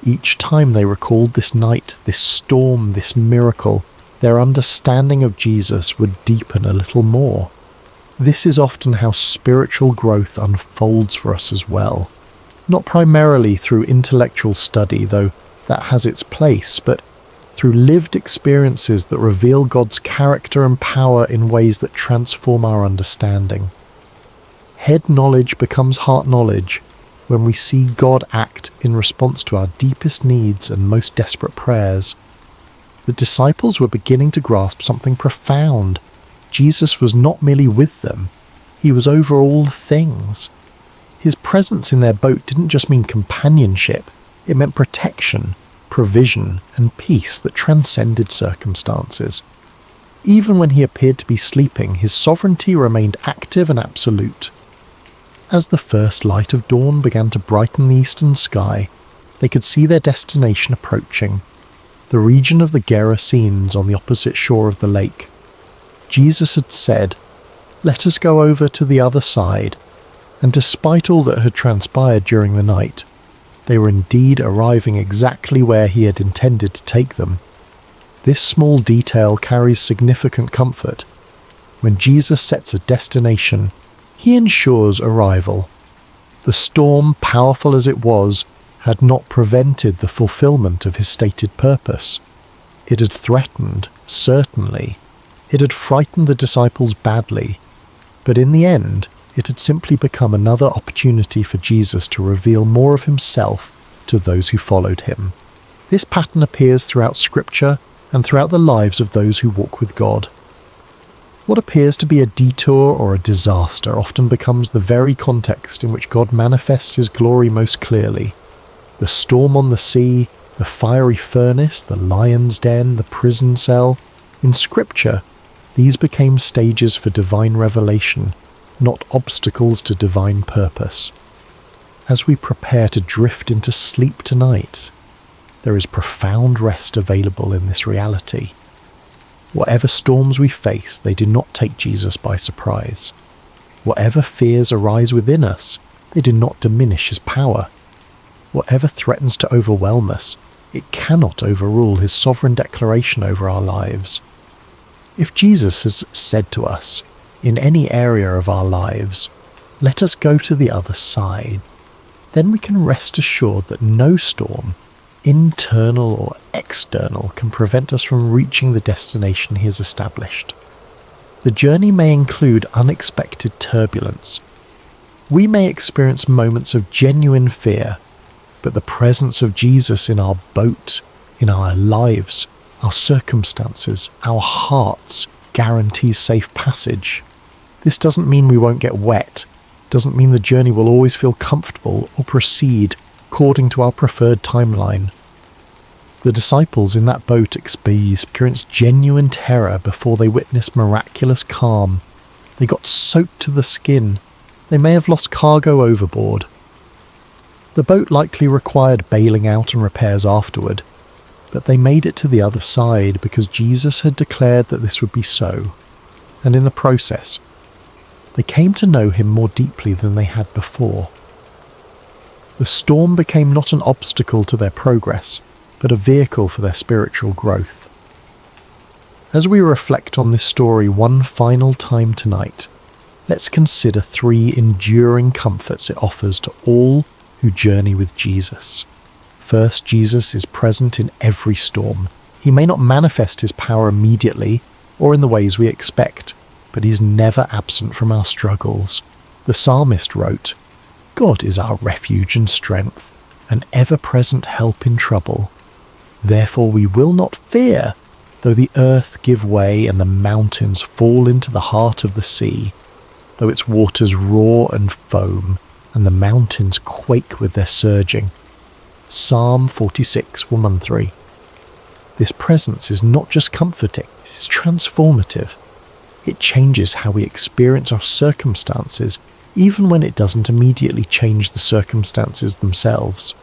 Each time they recalled this night, this storm, this miracle, their understanding of Jesus would deepen a little more. This is often how spiritual growth unfolds for us as well. Not primarily through intellectual study, though that has its place, but through lived experiences that reveal God's character and power in ways that transform our understanding. Head knowledge becomes heart knowledge when we see God act in response to our deepest needs and most desperate prayers. The disciples were beginning to grasp something profound. Jesus was not merely with them, he was over all things. His presence in their boat didn't just mean companionship, it meant protection, provision, and peace that transcended circumstances. Even when he appeared to be sleeping, his sovereignty remained active and absolute. As the first light of dawn began to brighten the eastern sky, they could see their destination approaching, the region of the Gerasenes on the opposite shore of the lake. Jesus had said, "Let us go over to the other side," and despite all that had transpired during the night, they were indeed arriving exactly where he had intended to take them. This small detail carries significant comfort. When Jesus sets a destination, he ensures arrival. The storm, powerful as it was, had not prevented the fulfillment of his stated purpose. It had threatened, certainly. It had frightened the disciples badly. But in the end, it had simply become another opportunity for Jesus to reveal more of himself to those who followed him. This pattern appears throughout Scripture and throughout the lives of those who walk with God. What appears to be a detour or a disaster often becomes the very context in which God manifests his glory most clearly. The storm on the sea, the fiery furnace, the lion's den, the prison cell. In Scripture, these became stages for divine revelation, not obstacles to divine purpose. As we prepare to drift into sleep tonight, there is profound rest available in this reality. Whatever storms we face, they do not take Jesus by surprise. Whatever fears arise within us, they do not diminish his power. Whatever threatens to overwhelm us, it cannot overrule his sovereign declaration over our lives. If Jesus has said to us, in any area of our lives, "Let us go to the other side," then we can rest assured that no storm, internal or external, can prevent us from reaching the destination he has established. The journey may include unexpected turbulence. We may experience moments of genuine fear, but the presence of Jesus in our boat, in our lives, our circumstances, our hearts, guarantees safe passage. This doesn't mean we won't get wet, doesn't mean the journey will always feel comfortable or proceed according to our preferred timeline. The disciples in that boat experienced genuine terror before they witnessed miraculous calm. They got soaked to the skin. They may have lost cargo overboard. The boat likely required bailing out and repairs afterward, but they made it to the other side because Jesus had declared that this would be so, and in the process, they came to know him more deeply than they had before. The storm became not an obstacle to their progress, but a vehicle for their spiritual growth. As we reflect on this story one final time tonight, let's consider 3 enduring comforts it offers to all who journey with Jesus. First, Jesus is present in every storm. He may not manifest his power immediately or in the ways we expect, but he's never absent from our struggles. The psalmist wrote, "God is our refuge and strength, an ever-present help in trouble. Therefore we will not fear, though the earth give way and the mountains fall into the heart of the sea, though its waters roar and foam, and the mountains quake with their surging." Psalm 46:1-3. This presence is not just comforting, it is transformative. It changes how we experience our circumstances, even when it doesn't immediately change the circumstances themselves.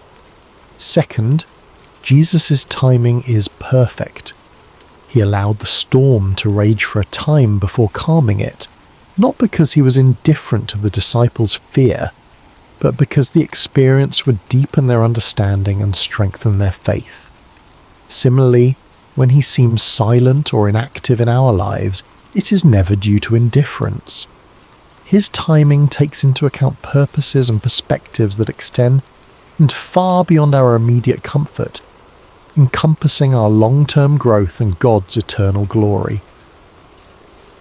Second, Jesus' timing is perfect. He allowed the storm to rage for a time before calming it, not because he was indifferent to the disciples' fear, but because the experience would deepen their understanding and strengthen their faith. Similarly, when he seems silent or inactive in our lives, it is never due to indifference. His timing takes into account purposes and perspectives that extend far beyond our immediate comfort, encompassing our long-term growth and God's eternal glory.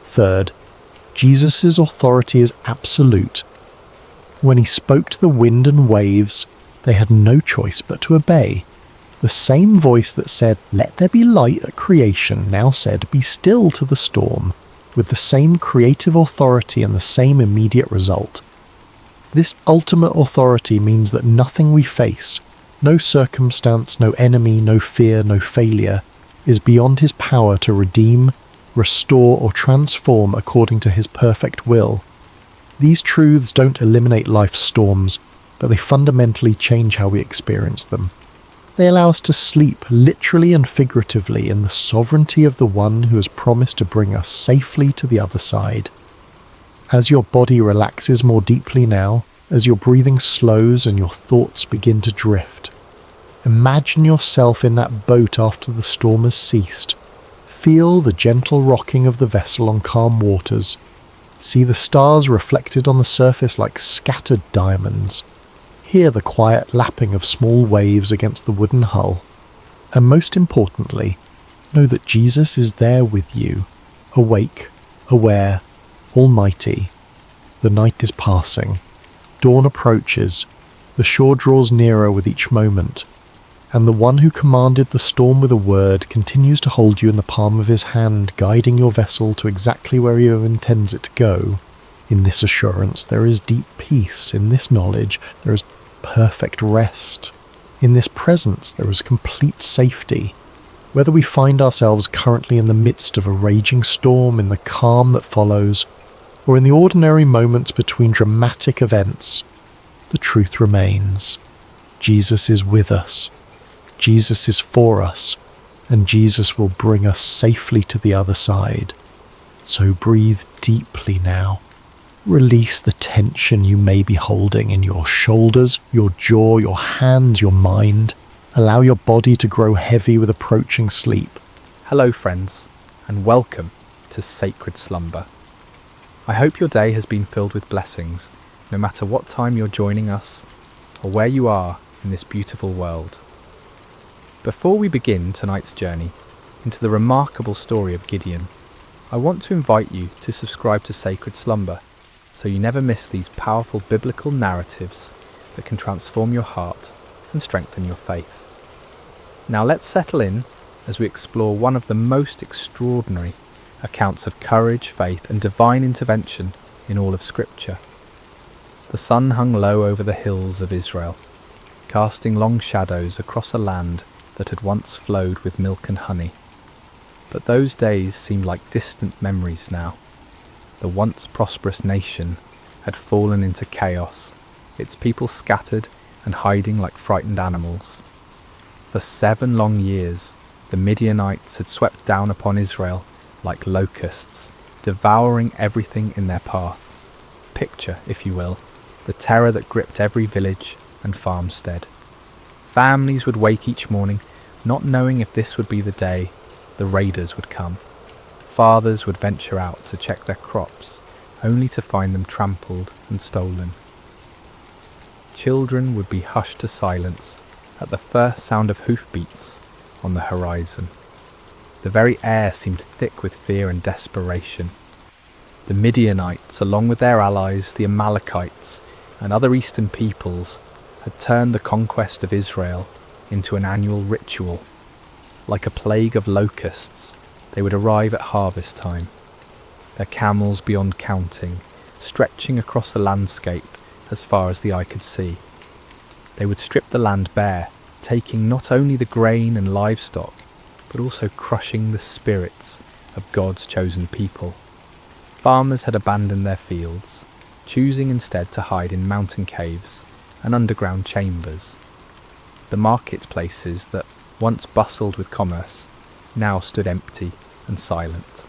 Third, Jesus' authority is absolute. When he spoke to the wind and waves, they had no choice but to obey. The same voice that said, "Let there be light" at creation now said, "Be still" to the storm, with the same creative authority and the same immediate result. This ultimate authority means that nothing we face, no circumstance, no enemy, no fear, no failure, is beyond his power to redeem, restore, or transform according to his perfect will. These truths don't eliminate life's storms, but they fundamentally change how we experience them. They allow us to sleep, literally and figuratively, in the sovereignty of the one who has promised to bring us safely to the other side. As your body relaxes more deeply now, as your breathing slows and your thoughts begin to drift, imagine yourself in that boat after the storm has ceased. Feel the gentle rocking of the vessel on calm waters. See the stars reflected on the surface like scattered diamonds. Hear the quiet lapping of small waves against the wooden hull. And most importantly, know that Jesus is there with you, awake, aware, almighty. The night is passing. Dawn approaches. The shore draws nearer with each moment. And the one who commanded the storm with a word continues to hold you in the palm of his hand, guiding your vessel to exactly where he intends it to go. In this assurance there is deep peace. In this knowledge there is perfect rest. In this presence there is complete safety. Whether we find ourselves currently in the midst of a raging storm, in the calm that follows, or in the ordinary moments between dramatic events, the truth remains. Jesus is with us. Jesus is for us, and Jesus will bring us safely to the other side. So breathe deeply now. Release the tension you may be holding in your shoulders, your jaw, your hands, your mind. Allow your body to grow heavy with approaching sleep. Hello friends, and welcome to Sacred Slumber. I hope your day has been filled with blessings, no matter what time you're joining us or where you are in this beautiful world. Before we begin tonight's journey into the remarkable story of Gideon, I want to invite you to subscribe to Sacred Slumber so you never miss these powerful biblical narratives that can transform your heart and strengthen your faith. Now let's settle in as we explore one of the most extraordinary accounts of courage, faith and divine intervention in all of Scripture. The sun hung low over the hills of Israel, casting long shadows across a land that had once flowed with milk and honey. But those days seemed like distant memories now. The once prosperous nation had fallen into chaos, its people scattered and hiding like frightened animals. For 7 long years, the Midianites had swept down upon Israel like locusts, devouring everything in their path. Picture, if you will, the terror that gripped every village and farmstead. Families would wake each morning, not knowing if this would be the day the raiders would come. Fathers would venture out to check their crops, only to find them trampled and stolen. Children would be hushed to silence at the first sound of hoofbeats on the horizon. The very air seemed thick with fear and desperation. The Midianites, along with their allies, the Amalekites, and other eastern peoples, had turned the conquest of Israel into an annual ritual. Like a plague of locusts, they would arrive at harvest time, their camels beyond counting, stretching across the landscape as far as the eye could see. They would strip the land bare, taking not only the grain and livestock, but also crushing the spirits of God's chosen people. Farmers had abandoned their fields, choosing instead to hide in mountain caves and underground chambers. The marketplaces that once bustled with commerce now stood empty and silent.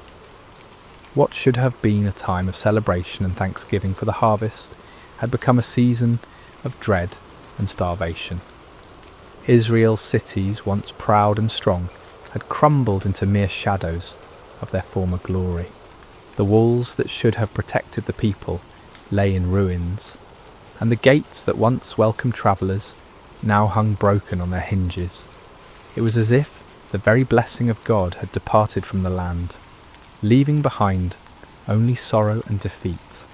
What should have been a time of celebration and thanksgiving for the harvest had become a season of dread and starvation. Israel's cities, once proud and strong, had crumbled into mere shadows of their former glory. The walls that should have protected the people lay in ruins, and the gates that once welcomed travellers now hung broken on their hinges. It was as if the very blessing of God had departed from the land, leaving behind only sorrow and defeat.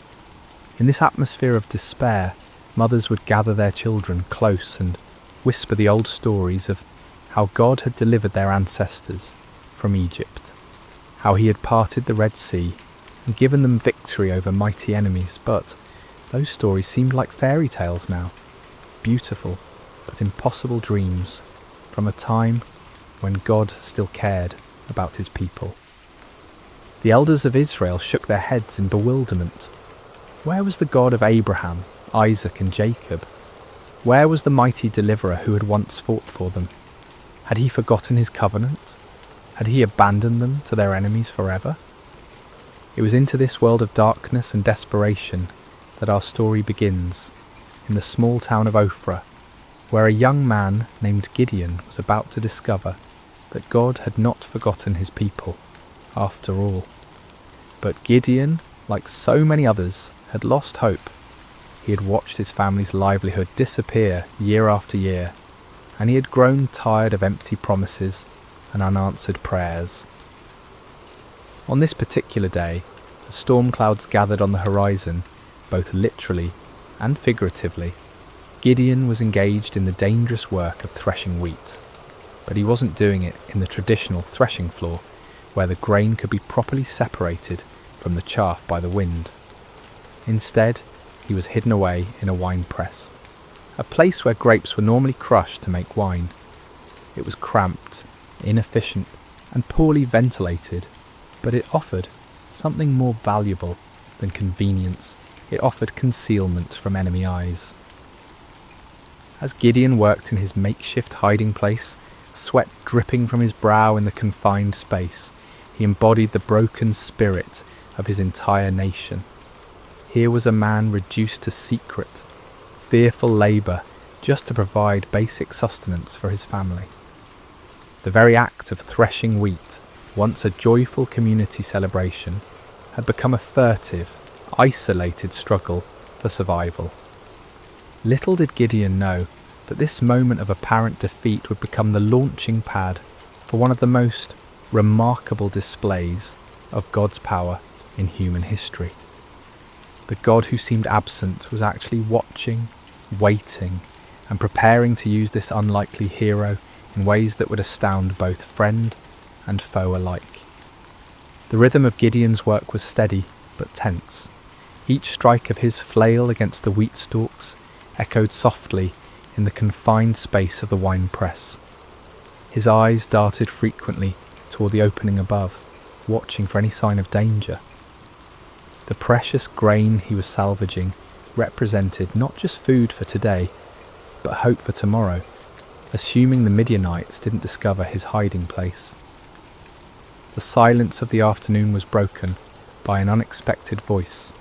In this atmosphere of despair, mothers would gather their children close and whisper the old stories of how God had delivered their ancestors from Egypt, how he had parted the Red Sea and given them victory over mighty enemies. But those stories seemed like fairy tales now, beautiful but impossible dreams from a time when God still cared about his people. The elders of Israel shook their heads in bewilderment. Where was the God of Abraham, Isaac and Jacob? Where was the mighty deliverer who had once fought for them? Had he forgotten his covenant? Had he abandoned them to their enemies forever? It was into this world of darkness and desperation that our story begins, in the small town of Ophrah, where a young man named Gideon was about to discover that God had not forgotten his people, after all. But Gideon, like so many others, had lost hope. He had watched his family's livelihood disappear year after year, and he had grown tired of empty promises and unanswered prayers. On this particular day, the storm clouds gathered on the horizon, both literally and figuratively. Gideon was engaged in the dangerous work of threshing wheat, but he wasn't doing it in the traditional threshing floor, where the grain could be properly separated from the chaff by the wind. Instead, he was hidden away in a wine press, a place where grapes were normally crushed to make wine. It was cramped, inefficient, and poorly ventilated, but it offered something more valuable than convenience. It offered concealment from enemy eyes. As Gideon worked in his makeshift hiding place, sweat dripping from his brow in the confined space, he embodied the broken spirit of his entire nation. Here was a man reduced to secret, fearful labour just to provide basic sustenance for his family. The very act of threshing wheat, once a joyful community celebration, had become a furtive, isolated struggle for survival. Little did Gideon know that this moment of apparent defeat would become the launching pad for one of the most remarkable displays of God's power in human history. The God who seemed absent was actually watching, waiting, and preparing to use this unlikely hero in ways that would astound both friend and foe alike. The rhythm of Gideon's work was steady but tense. Each strike of his flail against the wheat stalks echoed softly in the confined space of the wine press. His eyes darted frequently toward the opening above, watching for any sign of danger. The precious grain he was salvaging represented not just food for today, but hope for tomorrow, assuming the Midianites didn't discover his hiding place. The silence of the afternoon was broken by an unexpected voice.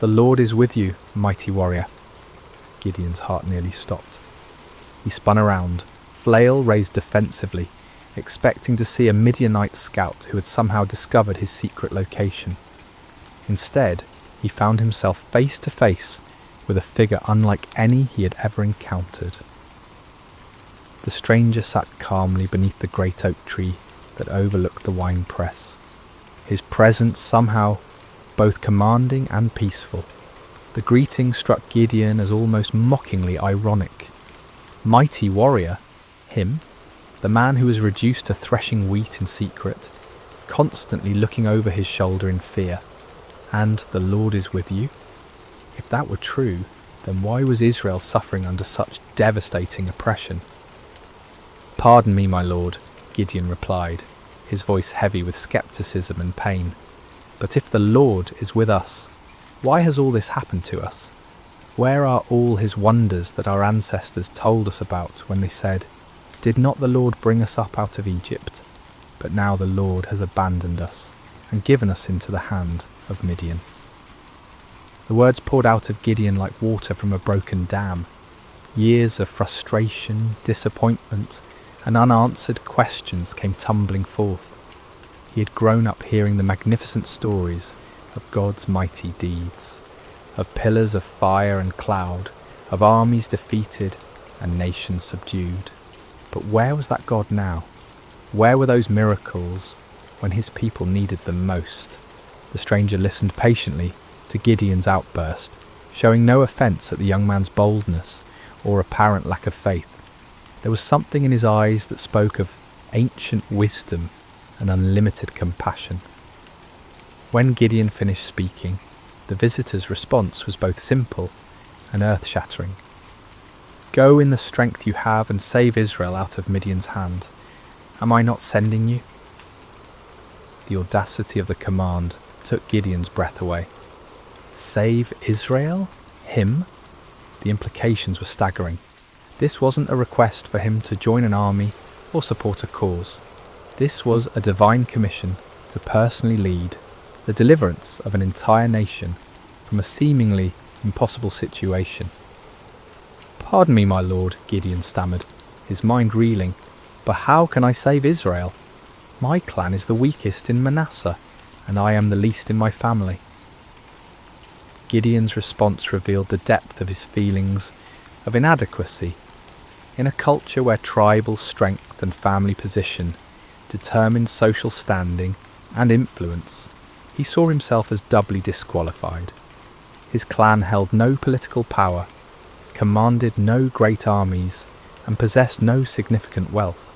"The Lord is with you, mighty warrior." Gideon's heart nearly stopped. He spun around, flail raised defensively, expecting to see a Midianite scout who had somehow discovered his secret location. Instead, he found himself face to face with a figure unlike any he had ever encountered. The stranger sat calmly beneath the great oak tree that overlooked the wine press, his presence somehow both commanding and peaceful. The greeting struck Gideon as almost mockingly ironic. Mighty warrior? Him? The man who was reduced to threshing wheat in secret, constantly looking over his shoulder in fear. And the Lord is with you? If that were true, then why was Israel suffering under such devastating oppression? "Pardon me, my lord," Gideon replied, his voice heavy with skepticism and pain. "But if the Lord is with us, why has all this happened to us? Where are all his wonders that our ancestors told us about when they said, 'Did not the Lord bring us up out of Egypt?' But now the Lord has abandoned us and given us into the hand of Midian." The words poured out of Gideon like water from a broken dam. Years of frustration, disappointment, and unanswered questions came tumbling forth. He had grown up hearing the magnificent stories of God's mighty deeds, of pillars of fire and cloud, of armies defeated and nations subdued. But where was that God now? Where were those miracles when his people needed them most? The stranger listened patiently to Gideon's outburst, showing no offence at the young man's boldness or apparent lack of faith. There was something in his eyes that spoke of ancient wisdom and unlimited compassion. When Gideon finished speaking, the visitor's response was both simple and earth-shattering. "Go in the strength you have and save Israel out of Midian's hand. Am I not sending you?" The audacity of the command took Gideon's breath away. Save Israel? Him? The implications were staggering. This wasn't a request for him to join an army or support a cause. This was a divine commission to personally lead the deliverance of an entire nation from a seemingly impossible situation. "Pardon me, my lord," Gideon stammered, his mind reeling, "but how can I save Israel? My clan is the weakest in Manasseh, and I am the least in my family." Gideon's response revealed the depth of his feelings of inadequacy. In a culture where tribal strength and family position determined social standing and influence, he saw himself as doubly disqualified. His clan held no political power, commanded no great armies, and possessed no significant wealth.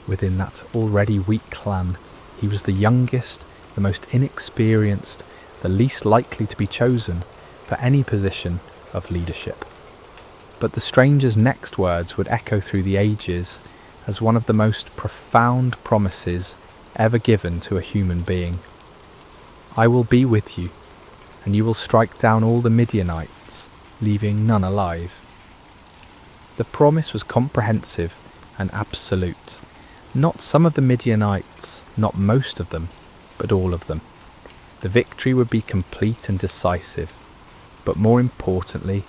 Within that already weak clan, he was the youngest, the most inexperienced, the least likely to be chosen for any position of leadership. But the stranger's next words would echo through the ages as one of the most profound promises ever given to a human being. I will be with you, and you will strike down all the Midianites, leaving none alive. The promise was comprehensive and absolute. Not some of the Midianites, not most of them, but all of them. The victory would be complete and decisive, but more importantly,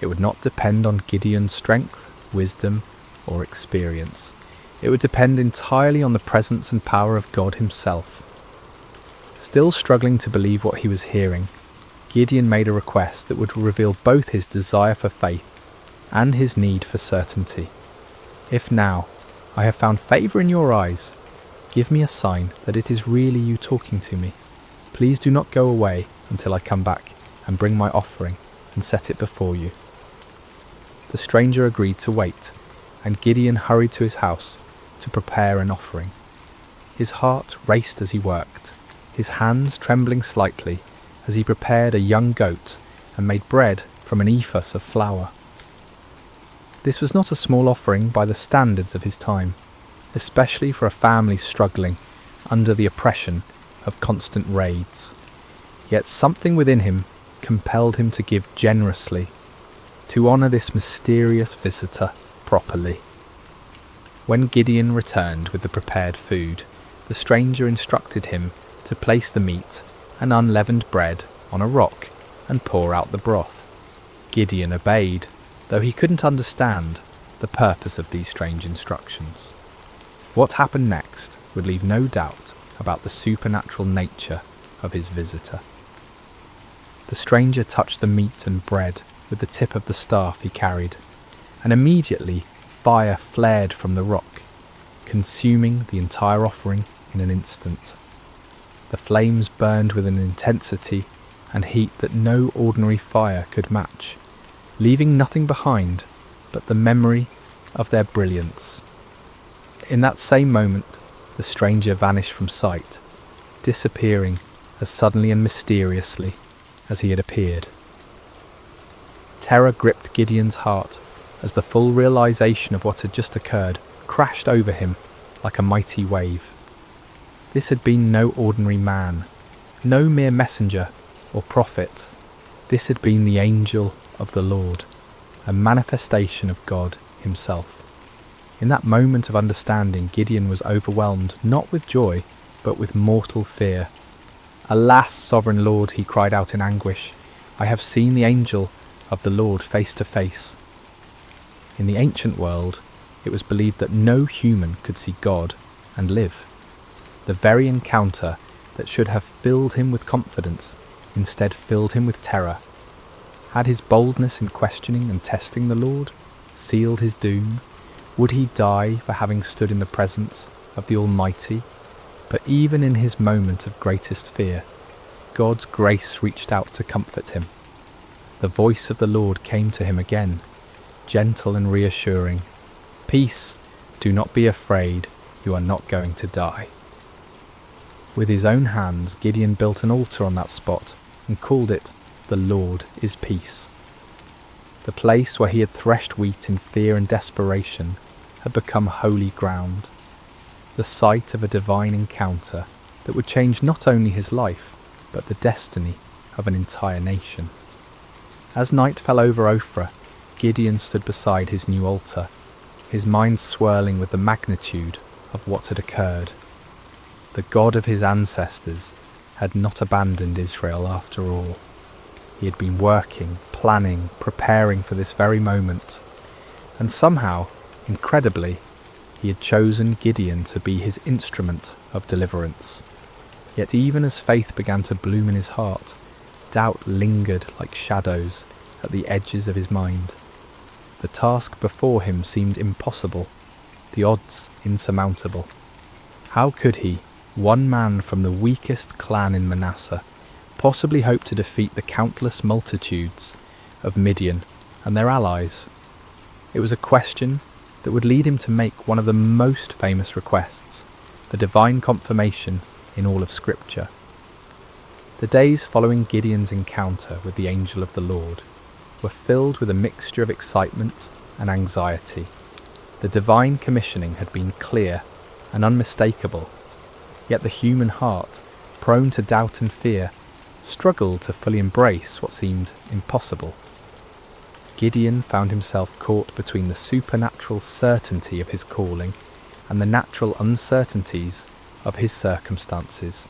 it would not depend on Gideon's strength, wisdom, or experience. It would depend entirely on the presence and power of God himself. Still struggling to believe what he was hearing, Gideon made a request that would reveal both his desire for faith and his need for certainty. If now I have found favour in your eyes, give me a sign that it is really you talking to me. Please do not go away until I come back and bring my offering and set it before you. The stranger agreed to wait, and Gideon hurried to his house to prepare an offering. His heart raced as he worked, his hands trembling slightly as he prepared a young goat and made bread from an ephah of flour. This was not a small offering by the standards of his time, especially for a family struggling under the oppression of constant raids. Yet something within him compelled him to give generously, to honour this mysterious visitor properly. When Gideon returned with the prepared food, the stranger instructed him to place the meat and unleavened bread on a rock and pour out the broth. Gideon obeyed, though he couldn't understand the purpose of these strange instructions. What happened next would leave no doubt about the supernatural nature of his visitor. The stranger touched the meat and bread with the tip of the staff he carried, and immediately fire flared from the rock, consuming the entire offering in an instant. The flames burned with an intensity and heat that no ordinary fire could match, leaving nothing behind but the memory of their brilliance. In that same moment, the stranger vanished from sight, disappearing as suddenly and mysteriously as he had appeared. Terror gripped Gideon's heart as the full realization of what had just occurred crashed over him like a mighty wave. This had been no ordinary man, no mere messenger or prophet. This had been the angel of the Lord, a manifestation of God himself. In that moment of understanding, Gideon was overwhelmed not with joy, but with mortal fear. "Alas, sovereign Lord," he cried out in anguish, "I have seen the angel of the Lord face to face." In the ancient world, it was believed that no human could see God and live. The very encounter that should have filled him with confidence instead filled him with terror. Had his boldness in questioning and testing the Lord sealed his doom? Would he die for having stood in the presence of the Almighty? But even in his moment of greatest fear, God's grace reached out to comfort him. The voice of the Lord came to him again, gentle and reassuring. "Peace, do not be afraid, you are not going to die." With his own hands, Gideon built an altar on that spot and called it, "The Lord is Peace." The place where he had threshed wheat in fear and desperation had become holy ground, the site of a divine encounter that would change not only his life, but the destiny of an entire nation. As night fell over Ophrah, Gideon stood beside his new altar, his mind swirling with the magnitude of what had occurred. The God of his ancestors had not abandoned Israel after all. He had been working, planning, preparing for this very moment, and somehow, incredibly, he had chosen Gideon to be his instrument of deliverance. Yet even as faith began to bloom in his heart, doubt lingered like shadows at the edges of his mind. The task before him seemed impossible, the odds insurmountable. How could he, one man from the weakest clan in Manasseh, possibly hope to defeat the countless multitudes of Midian and their allies. It was a question that would lead him to make one of the most famous requests for divine confirmation in all of Scripture. The days following Gideon's encounter with the angel of the Lord were filled with a mixture of excitement and anxiety. The divine commissioning had been clear and unmistakable, yet the human heart, prone to doubt and fear, struggled to fully embrace what seemed impossible. Gideon found himself caught between the supernatural certainty of his calling and the natural uncertainties of his circumstances.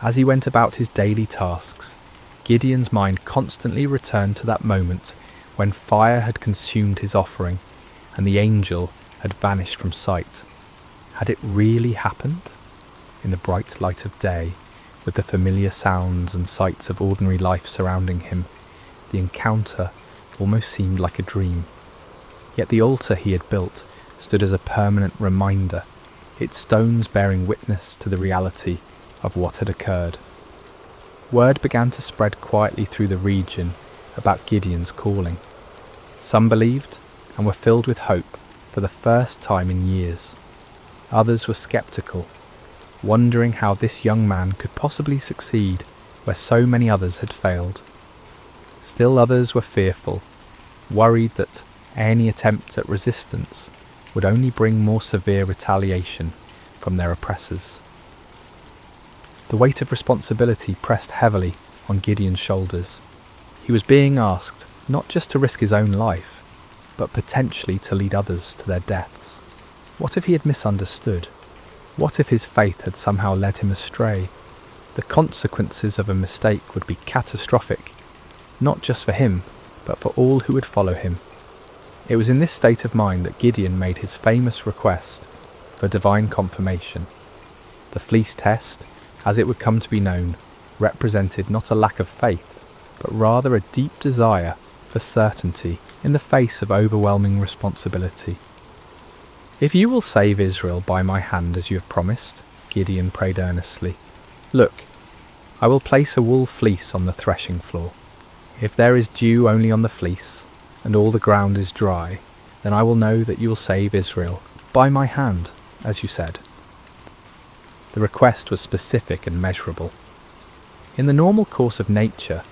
As he went about his daily tasks, Gideon's mind constantly returned to that moment when fire had consumed his offering and the angel had vanished from sight. Had it really happened? In the bright light of day, with the familiar sounds and sights of ordinary life surrounding him, the encounter almost seemed like a dream. Yet the altar he had built stood as a permanent reminder, its stones bearing witness to the reality of what had occurred. Word began to spread quietly through the region about Gideon's calling. Some believed and were filled with hope for the first time in years. Others were sceptical, wondering how this young man could possibly succeed where so many others had failed. Still others were fearful, worried that any attempt at resistance would only bring more severe retaliation from their oppressors. The weight of responsibility pressed heavily on Gideon's shoulders. He was being asked not just to risk his own life, but potentially to lead others to their deaths. What if he had misunderstood? What if his faith had somehow led him astray? The consequences of a mistake would be catastrophic, not just for him, but for all who would follow him. It was in this state of mind that Gideon made his famous request for divine confirmation. The fleece test, as it would come to be known, represented not a lack of faith, but rather a deep desire for certainty in the face of overwhelming responsibility. "If you will save Israel by my hand as you have promised," Gideon prayed earnestly, "look, I will place a wool fleece on the threshing floor. If there is dew only on the fleece, and all the ground is dry, then I will know that you will save Israel by my hand, as you said." The request was specific and measurable. In the normal course of nature,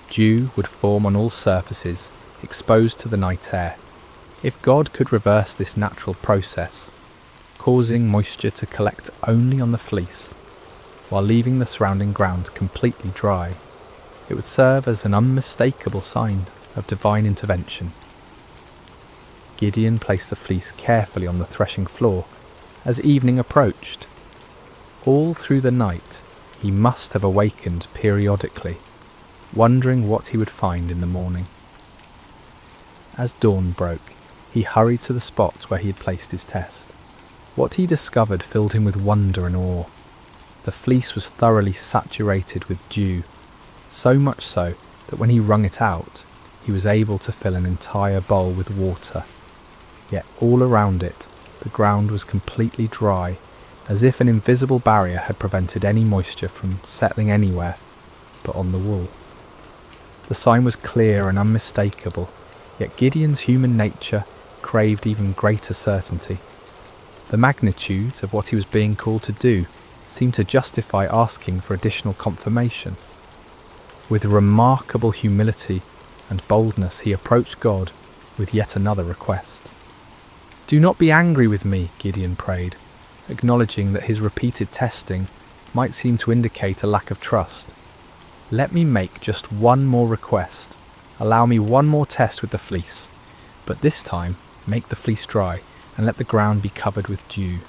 dew would form on all surfaces exposed to the night air. If God could reverse this natural process, causing moisture to collect only on the fleece, while leaving the surrounding ground completely dry, it would serve as an unmistakable sign of divine intervention. Gideon placed the fleece carefully on the threshing floor as evening approached. All through the night, he must have awakened periodically, wondering what he would find in the morning. As dawn broke, he hurried to the spot where he had placed his test. What he discovered filled him with wonder and awe. The fleece was thoroughly saturated with dew, so much so that when he wrung it out, he was able to fill an entire bowl with water. Yet all around it, the ground was completely dry, as if an invisible barrier had prevented any moisture from settling anywhere but on the wool. The sign was clear and unmistakable, yet Gideon's human nature craved even greater certainty. The magnitude of what he was being called to do seemed to justify asking for additional confirmation. With remarkable humility and boldness, he approached God with yet another request. "Do not be angry with me," Gideon prayed, acknowledging that his repeated testing might seem to indicate a lack of trust. "Let me make just one more request. Allow me one more test with the fleece, but this time make the fleece dry and let the ground be covered with dew."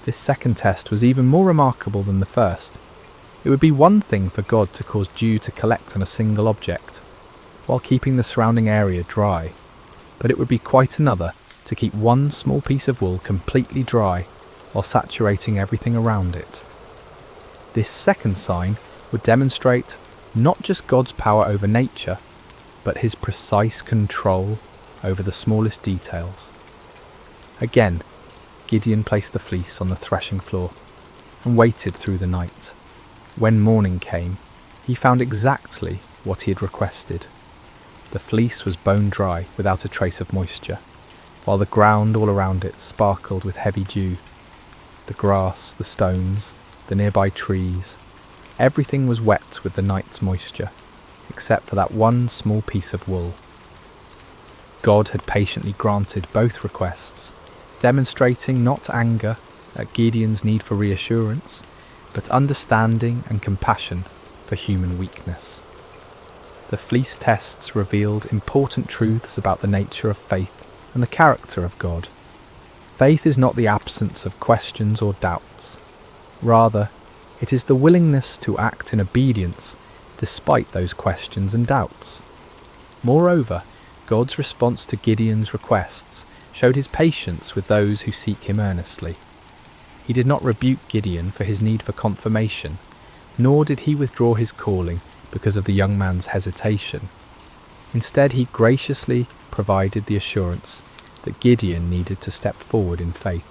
This second test was even more remarkable than the first. It would be one thing for God to cause dew to collect on a single object, while keeping the surrounding area dry, but it would be quite another to keep one small piece of wool completely dry while saturating everything around it. This second sign would demonstrate not just God's power over nature, but his precise control over the smallest details. Again, Gideon placed the fleece on the threshing floor and waited through the night. When morning came, he found exactly what he had requested. The fleece was bone dry without a trace of moisture, while the ground all around it sparkled with heavy dew. The grass, the stones, the nearby trees, everything was wet with the night's moisture, except for that one small piece of wool. God had patiently granted both requests, demonstrating not anger at Gideon's need for reassurance, but understanding and compassion for human weakness. The fleece tests revealed important truths about the nature of faith and the character of God. Faith is not the absence of questions or doubts. Rather, it is the willingness to act in obedience despite those questions and doubts. Moreover, God's response to Gideon's requests showed his patience with those who seek him earnestly. He did not rebuke Gideon for his need for confirmation, nor did he withdraw his calling because of the young man's hesitation. Instead, he graciously provided the assurance that Gideon needed to step forward in faith.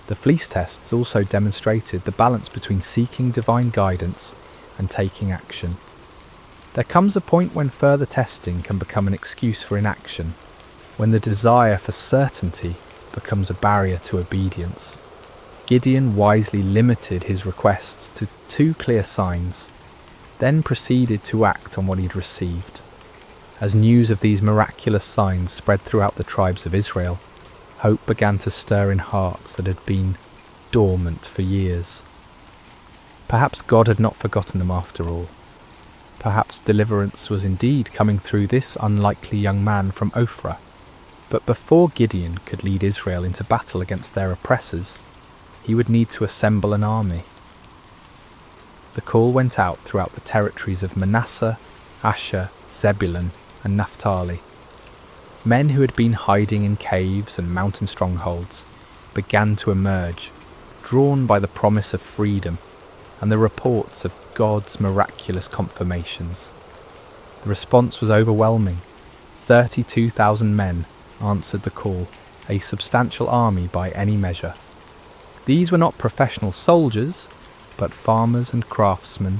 The fleece tests also demonstrated the balance between seeking divine guidance and taking action. There comes a point when further testing can become an excuse for inaction, when the desire for certainty becomes a barrier to obedience. Gideon wisely limited his requests to 2 clear signs, then proceeded to act on what he'd received. As news of these miraculous signs spread throughout the tribes of Israel, hope began to stir in hearts that had been dormant for years. Perhaps God had not forgotten them after all. Perhaps deliverance was indeed coming through this unlikely young man from Ophrah. But before Gideon could lead Israel into battle against their oppressors, he would need to assemble an army. The call went out throughout the territories of Manasseh, Asher, Zebulun, and Naphtali. Men who had been hiding in caves and mountain strongholds began to emerge, drawn by the promise of freedom and the reports of God's miraculous confirmations. The response was overwhelming. 32,000 men answered the call, a substantial army by any measure. These were not professional soldiers, but farmers and craftsmen,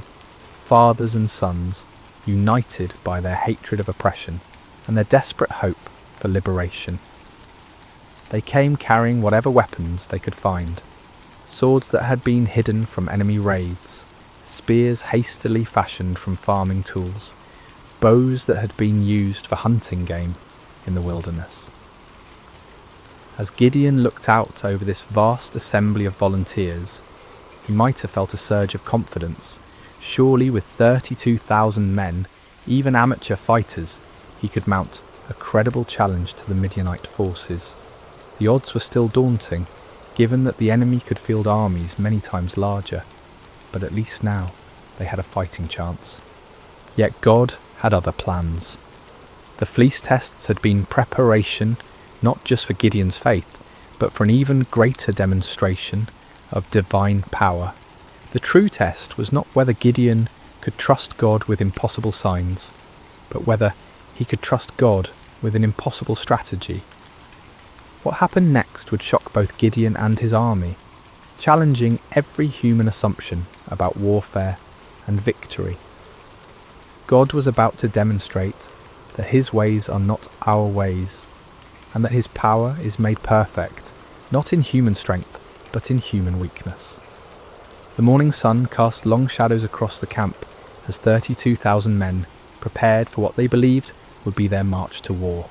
fathers and sons, united by their hatred of oppression and their desperate hope for liberation. They came carrying whatever weapons they could find, swords that had been hidden from enemy raids, spears hastily fashioned from farming tools, bows that had been used for hunting game in the wilderness. As Gideon looked out over this vast assembly of volunteers, he might have felt a surge of confidence. Surely with 32,000 men, even amateur fighters, he could mount a credible challenge to the Midianite forces. The odds were still daunting, given that the enemy could field armies many times larger, but at least now they had a fighting chance. Yet God had other plans. The fleece tests had been preparation not just for Gideon's faith, but for an even greater demonstration of divine power. The true test was not whether Gideon could trust God with impossible signs, but whether he could trust God with an impossible strategy. What happened next would shock both Gideon and his army, challenging every human assumption about warfare and victory. God was about to demonstrate that his ways are not our ways, and that his power is made perfect, not in human strength, but in human weakness. The morning sun cast long shadows across the camp as 32,000 men prepared for what they believed would be their march to war.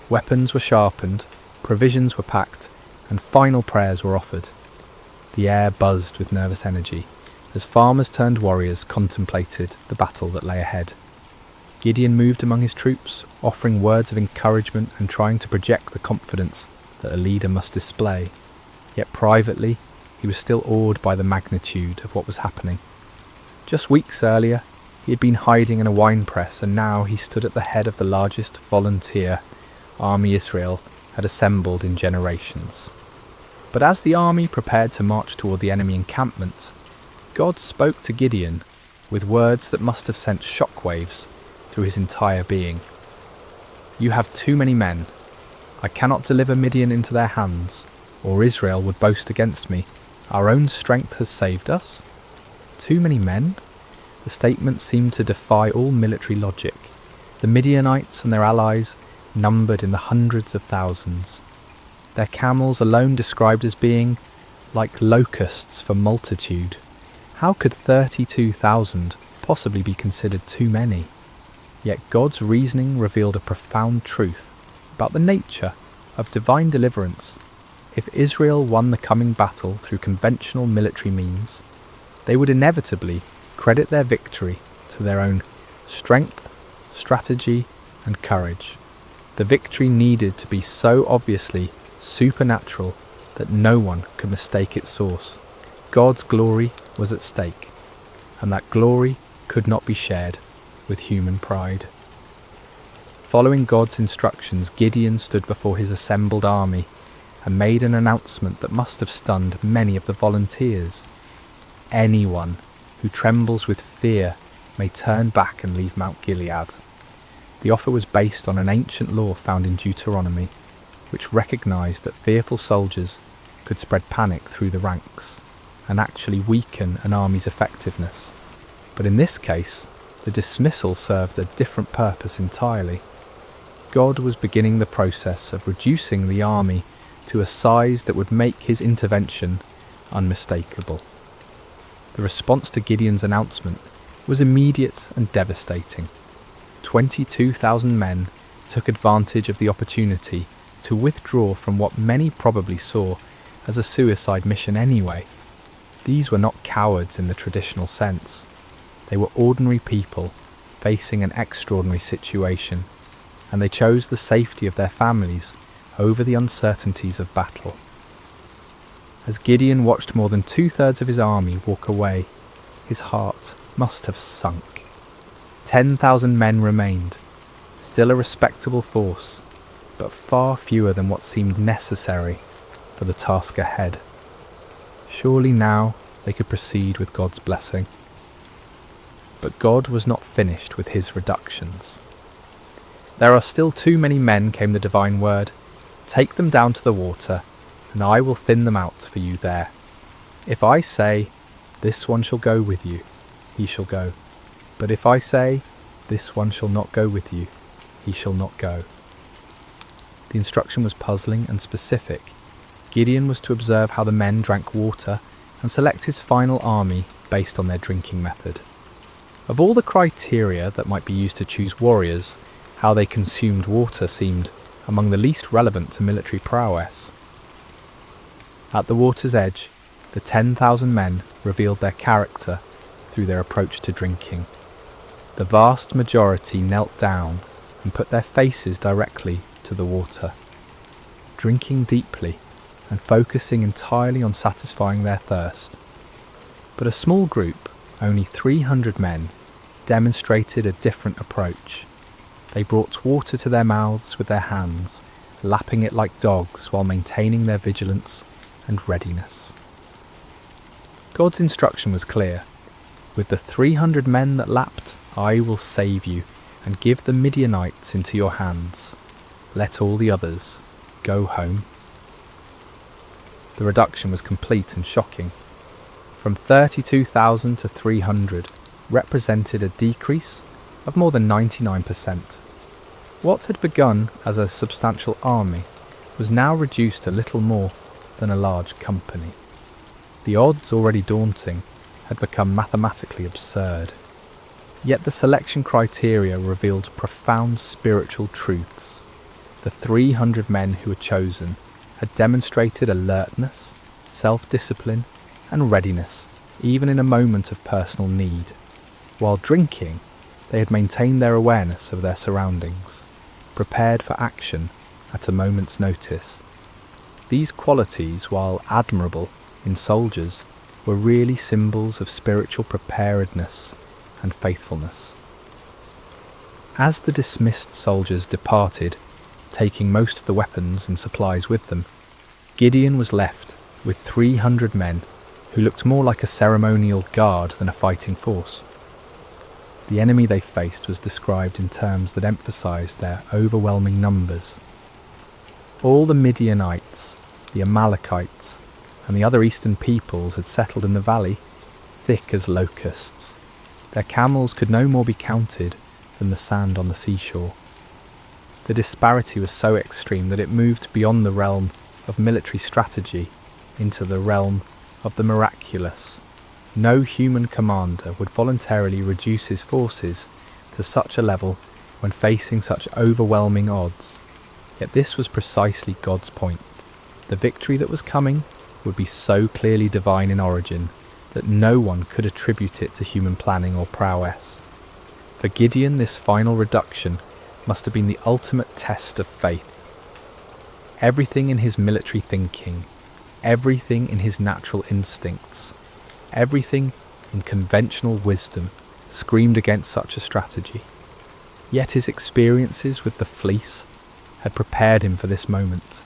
Weapons were sharpened, provisions were packed, and final prayers were offered. The air buzzed with nervous energy as farmers turned warriors contemplated the battle that lay ahead. Gideon moved among his troops, offering words of encouragement and trying to project the confidence that a leader must display. Yet privately, he was still awed by the magnitude of what was happening. Just weeks earlier, he had been hiding in a wine press, and now he stood at the head of the largest volunteer army Israel had assembled in generations. But as the army prepared to march toward the enemy encampment, God spoke to Gideon with words that must have sent shockwaves through his entire being. "You have too many men. I cannot deliver Midian into their hands, or Israel would boast against me. Our own strength has saved us." Too many men? The statement seemed to defy all military logic. The Midianites and their allies numbered in the hundreds of thousands. Their camels alone described as being like locusts for multitude. How could 32,000 possibly be considered too many? Yet God's reasoning revealed a profound truth about the nature of divine deliverance. If Israel won the coming battle through conventional military means, they would inevitably credit their victory to their own strength, strategy, and courage. The victory needed to be so obviously supernatural that no one could mistake its source. God's glory was at stake, and that glory could not be shared with human pride. Following God's instructions, Gideon stood before his assembled army and made an announcement that must have stunned many of the volunteers. Anyone who trembles with fear may turn back and leave Mount Gilead. The offer was based on an ancient law found in Deuteronomy, which recognised that fearful soldiers could spread panic through the ranks and actually weaken an army's effectiveness. But in this case, the dismissal served a different purpose entirely. God was beginning the process of reducing the army to a size that would make his intervention unmistakable. The response to Gideon's announcement was immediate and devastating. 22,000 men took advantage of the opportunity to withdraw from what many probably saw as a suicide mission anyway. These were not cowards in the traditional sense. They were ordinary people facing an extraordinary situation, and they chose the safety of their families over the uncertainties of battle. As Gideon watched more than 2/3 of his army walk away, his heart must have sunk. 10,000 men remained, still a respectable force, but far fewer than what seemed necessary for the task ahead. Surely now they could proceed with God's blessing. But God was not finished with his reductions. "There are still too many men," came the divine word. "Take them down to the water, and I will thin them out for you there. If I say, 'This one shall go with you,' he shall go. But if I say, 'This one shall not go with you,' he shall not go." The instruction was puzzling and specific. Gideon was to observe how the men drank water and select his final army based on their drinking method. Of all the criteria that might be used to choose warriors, how they consumed water seemed among the least relevant to military prowess. At the water's edge, the 10,000 men revealed their character through their approach to drinking. The vast majority knelt down and put their faces directly to the water, drinking deeply and focusing entirely on satisfying their thirst. But a small group, only 300 men, demonstrated a different approach. They brought water to their mouths with their hands, lapping it like dogs while maintaining their vigilance and readiness. God's instruction was clear. "With the 300 men that lapped, I will save you and give the Midianites into your hands. Let all the others go home." The reduction was complete and shocking. From 32,000 to 300 represented a decrease of more than 99%. What had begun as a substantial army was now reduced to little more than a large company. The odds, already daunting, had become mathematically absurd. Yet the selection criteria revealed profound spiritual truths. The 300 men who were chosen had demonstrated alertness, self-discipline, and readiness, even in a moment of personal need. While drinking, they had maintained their awareness of their surroundings, prepared for action at a moment's notice. These qualities, while admirable in soldiers, were really symbols of spiritual preparedness and faithfulness. As the dismissed soldiers departed, taking most of the weapons and supplies with them, Gideon was left with 300 men who looked more like a ceremonial guard than a fighting force. The enemy they faced was described in terms that emphasized their overwhelming numbers. All the Midianites, the Amalekites, and the other eastern peoples had settled in the valley, thick as locusts. Their camels could no more be counted than the sand on the seashore. The disparity was so extreme that it moved beyond the realm of military strategy into the realm of the miraculous. No human commander would voluntarily reduce his forces to such a level when facing such overwhelming odds. Yet this was precisely God's point. The victory that was coming would be so clearly divine in origin that no one could attribute it to human planning or prowess. For Gideon, this final reduction must have been the ultimate test of faith. Everything in his military thinking, everything in his natural instincts, everything in conventional wisdom screamed against such a strategy. Yet his experiences with the fleece had prepared him for this moment.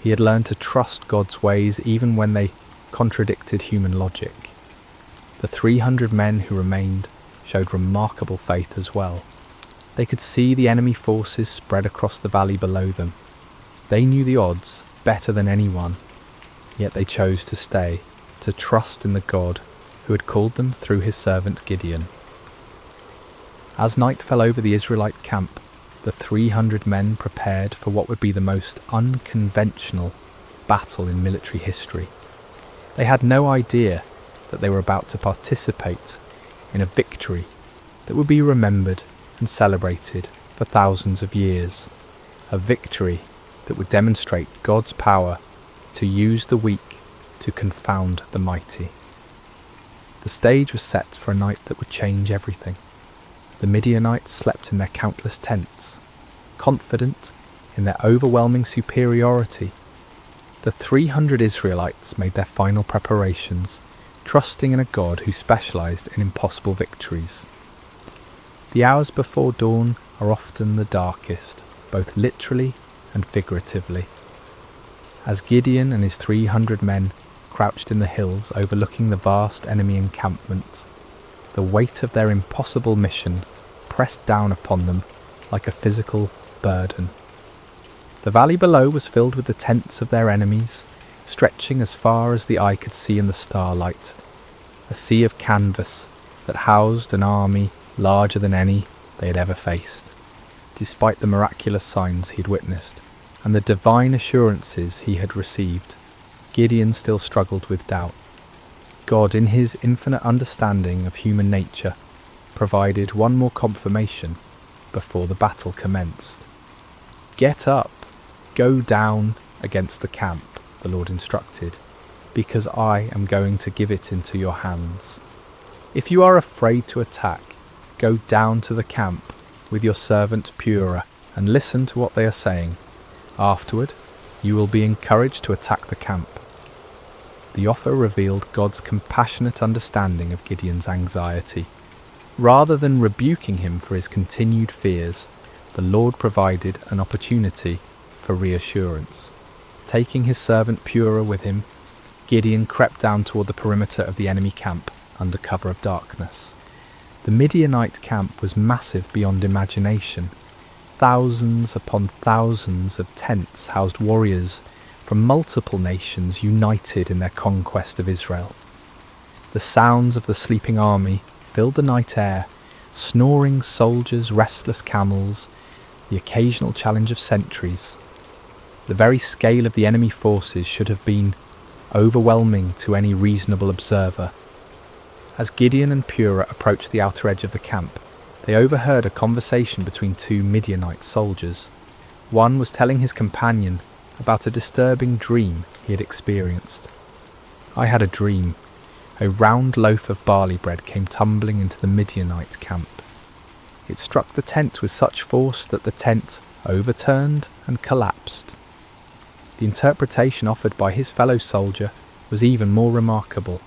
He had learned to trust God's ways even when they contradicted human logic. The 300 men who remained showed remarkable faith as well. They could see the enemy forces spread across the valley below them. They knew the odds better than anyone, yet they chose to stay, to trust in the God who had called them through his servant Gideon. As night fell over the Israelite camp, the 300 men prepared for what would be the most unconventional battle in military history. They had no idea that they were about to participate in a victory that would be remembered and celebrated for thousands of years. A victory that would demonstrate God's power to use the weak to confound the mighty. The stage was set for a night that would change everything. The Midianites slept in their countless tents, confident in their overwhelming superiority. The 300 Israelites made their final preparations, trusting in a God who specialized in impossible victories. The hours before dawn are often the darkest, both literally and figuratively. As Gideon and his 300 men crouched in the hills overlooking the vast enemy encampment, the weight of their impossible mission pressed down upon them like a physical burden. The valley below was filled with the tents of their enemies, stretching as far as the eye could see in the starlight, a sea of canvas that housed an army larger than any they had ever faced. Despite the miraculous signs he had witnessed and the divine assurances he had received, Gideon still struggled with doubt. God, in his infinite understanding of human nature, provided one more confirmation before the battle commenced. "Get up, go down against the camp," the Lord instructed, "because I am going to give it into your hands. If you are afraid to attack, go down to the camp with your servant Purah and listen to what they are saying. Afterward, you will be encouraged to attack the camp." The offer revealed God's compassionate understanding of Gideon's anxiety. Rather than rebuking him for his continued fears, the Lord provided an opportunity for reassurance. Taking his servant Purah with him, Gideon crept down toward the perimeter of the enemy camp under cover of darkness. The Midianite camp was massive beyond imagination. Thousands upon thousands of tents housed warriors from multiple nations united in their conquest of Israel. The sounds of the sleeping army filled the night air, snoring soldiers, restless camels, the occasional challenge of sentries. The very scale of the enemy forces should have been overwhelming to any reasonable observer. As Gideon and Purah approached the outer edge of the camp, they overheard a conversation between two Midianite soldiers. One was telling his companion about a disturbing dream he had experienced. "I had a dream. A round loaf of barley bread came tumbling into the Midianite camp. It struck the tent with such force that the tent overturned and collapsed." The interpretation offered by his fellow soldier was even more remarkable.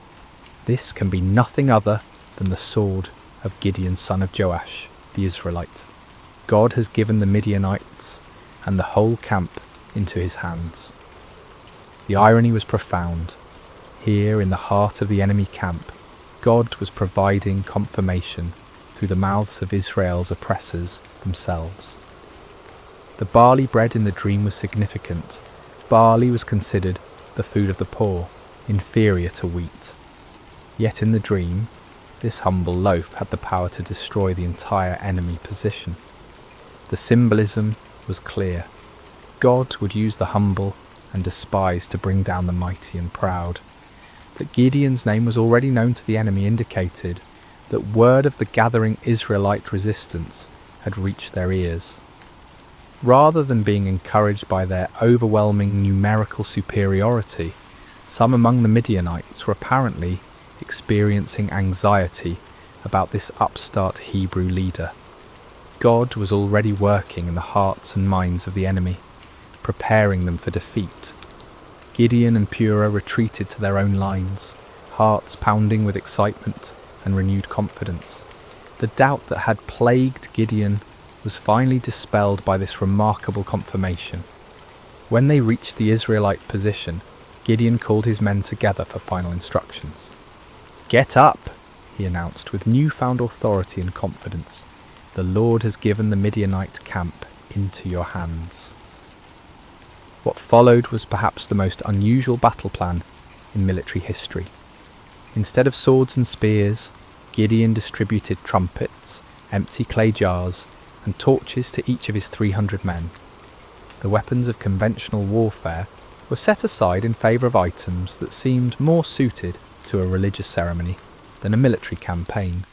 "This can be nothing other than the sword of Gideon, son of Joash, the Israelite. God has given the Midianites and the whole camp into his hands." The irony was profound. Here in the heart of the enemy camp, God was providing confirmation through the mouths of Israel's oppressors themselves. The barley bread in the dream was significant. Barley was considered the food of the poor, inferior to wheat. Yet in the dream, this humble loaf had the power to destroy the entire enemy position. The symbolism was clear. God would use the humble and despised to bring down the mighty and proud. That Gideon's name was already known to the enemy indicated that word of the gathering Israelite resistance had reached their ears. Rather than being encouraged by their overwhelming numerical superiority, some among the Midianites were apparently experiencing anxiety about this upstart Hebrew leader. God was already working in the hearts and minds of the enemy, preparing them for defeat. Gideon and Purah retreated to their own lines, hearts pounding with excitement and renewed confidence. The doubt that had plagued Gideon was finally dispelled by this remarkable confirmation. When they reached the Israelite position, Gideon called his men together for final instructions. "Get up," he announced with newfound authority and confidence. "The Lord has given the Midianite camp into your hands." What followed was perhaps the most unusual battle plan in military history. Instead of swords and spears, Gideon distributed trumpets, empty clay jars, and torches to each of his 300 men. The weapons of conventional warfare were set aside in favour of items that seemed more suited to a religious ceremony than a military campaign.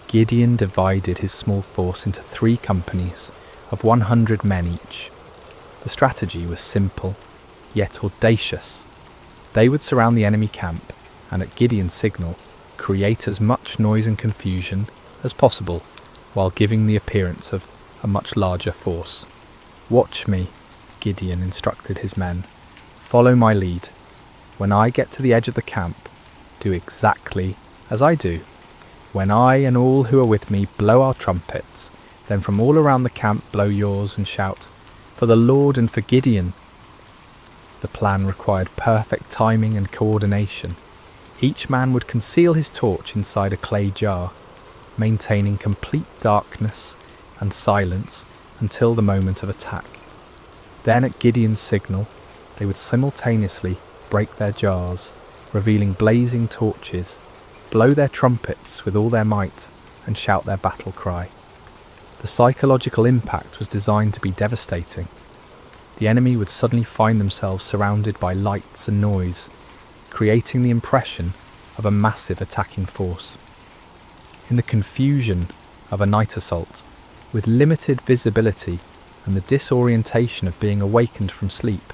Gideon divided his small force into 3 companies of 100 men each. The strategy was simple, yet audacious. They would surround the enemy camp and, at Gideon's signal, create as much noise and confusion as possible while giving the appearance of a much larger force. "Watch me," Gideon instructed his men. "Follow my lead. When I get to the edge of the camp, do exactly as I do. When I and all who are with me blow our trumpets, then from all around the camp blow yours and shout, 'For the Lord and for Gideon.'" The plan required perfect timing and coordination. Each man would conceal his torch inside a clay jar, maintaining complete darkness and silence until the moment of attack. Then at Gideon's signal, they would simultaneously break their jars, revealing blazing torches, blow their trumpets with all their might, and shout their battle cry. The psychological impact was designed to be devastating. The enemy would suddenly find themselves surrounded by lights and noise, creating the impression of a massive attacking force. In the confusion of a night assault, with limited visibility and the disorientation of being awakened from sleep,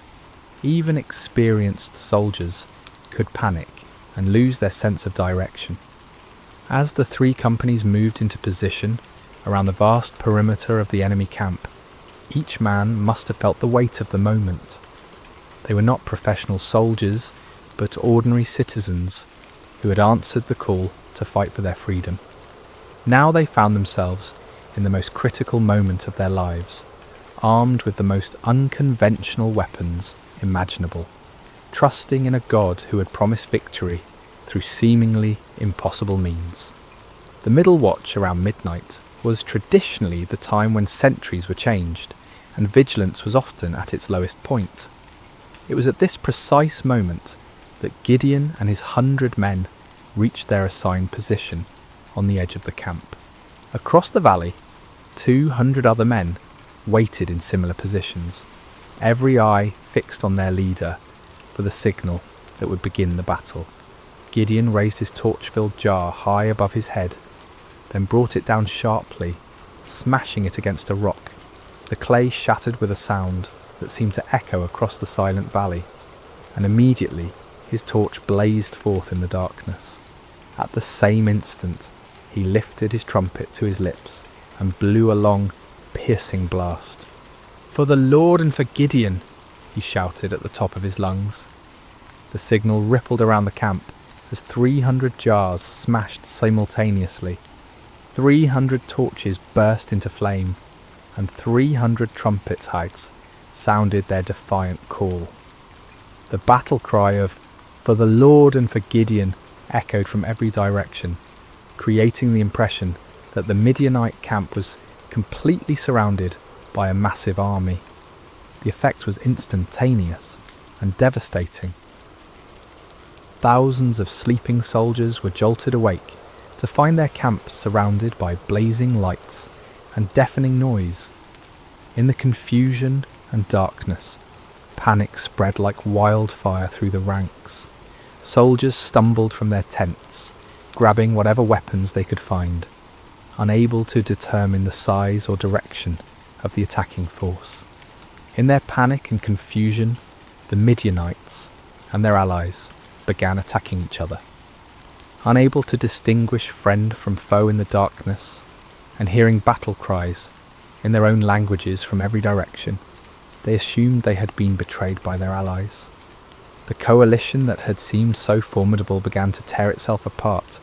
even experienced soldiers could panic and lose their sense of direction. As the 3 companies moved into position around the vast perimeter of the enemy camp, each man must have felt the weight of the moment. They were not professional soldiers, but ordinary citizens who had answered the call to fight for their freedom. Now they found themselves in the most critical moment of their lives, armed with the most unconventional weapons imaginable, trusting in a God who had promised victory through seemingly impossible means. The middle watch around midnight was traditionally the time when sentries were changed, and vigilance was often at its lowest point. It was at this precise moment that Gideon and his 100 men reached their assigned position on the edge of the camp. Across the valley, 200 other men waited in similar positions, every eye fixed on their leader for the signal that would begin the battle. Gideon raised his torch-filled jar high above his head, then brought it down sharply, smashing it against a rock. The clay shattered with a sound that seemed to echo across the silent valley, and immediately his torch blazed forth in the darkness. At the same instant, he lifted his trumpet to his lips and blew a long, piercing blast. "For the Lord and for Gideon," he shouted at the top of his lungs. The signal rippled around the camp as 300 jars smashed simultaneously. 300 torches burst into flame, and 300 trumpet hags sounded their defiant call. The battle cry of "For the Lord and for Gideon" echoed from every direction, creating the impression that the Midianite camp was completely surrounded by a massive army. The effect was instantaneous and devastating. thousands of sleeping soldiers were jolted awake to find their camp surrounded by blazing lights and deafening noise. In the confusion and darkness, panic spread like wildfire through the ranks. Soldiers stumbled from their tents, grabbing whatever weapons they could find, unable to determine the size or direction of the attacking force. In their panic and confusion, the Midianites and their allies began attacking each other. Unable to distinguish friend from foe in the darkness, and hearing battle cries in their own languages from every direction, they assumed they had been betrayed by their allies. The coalition that had seemed so formidable began to tear itself apart.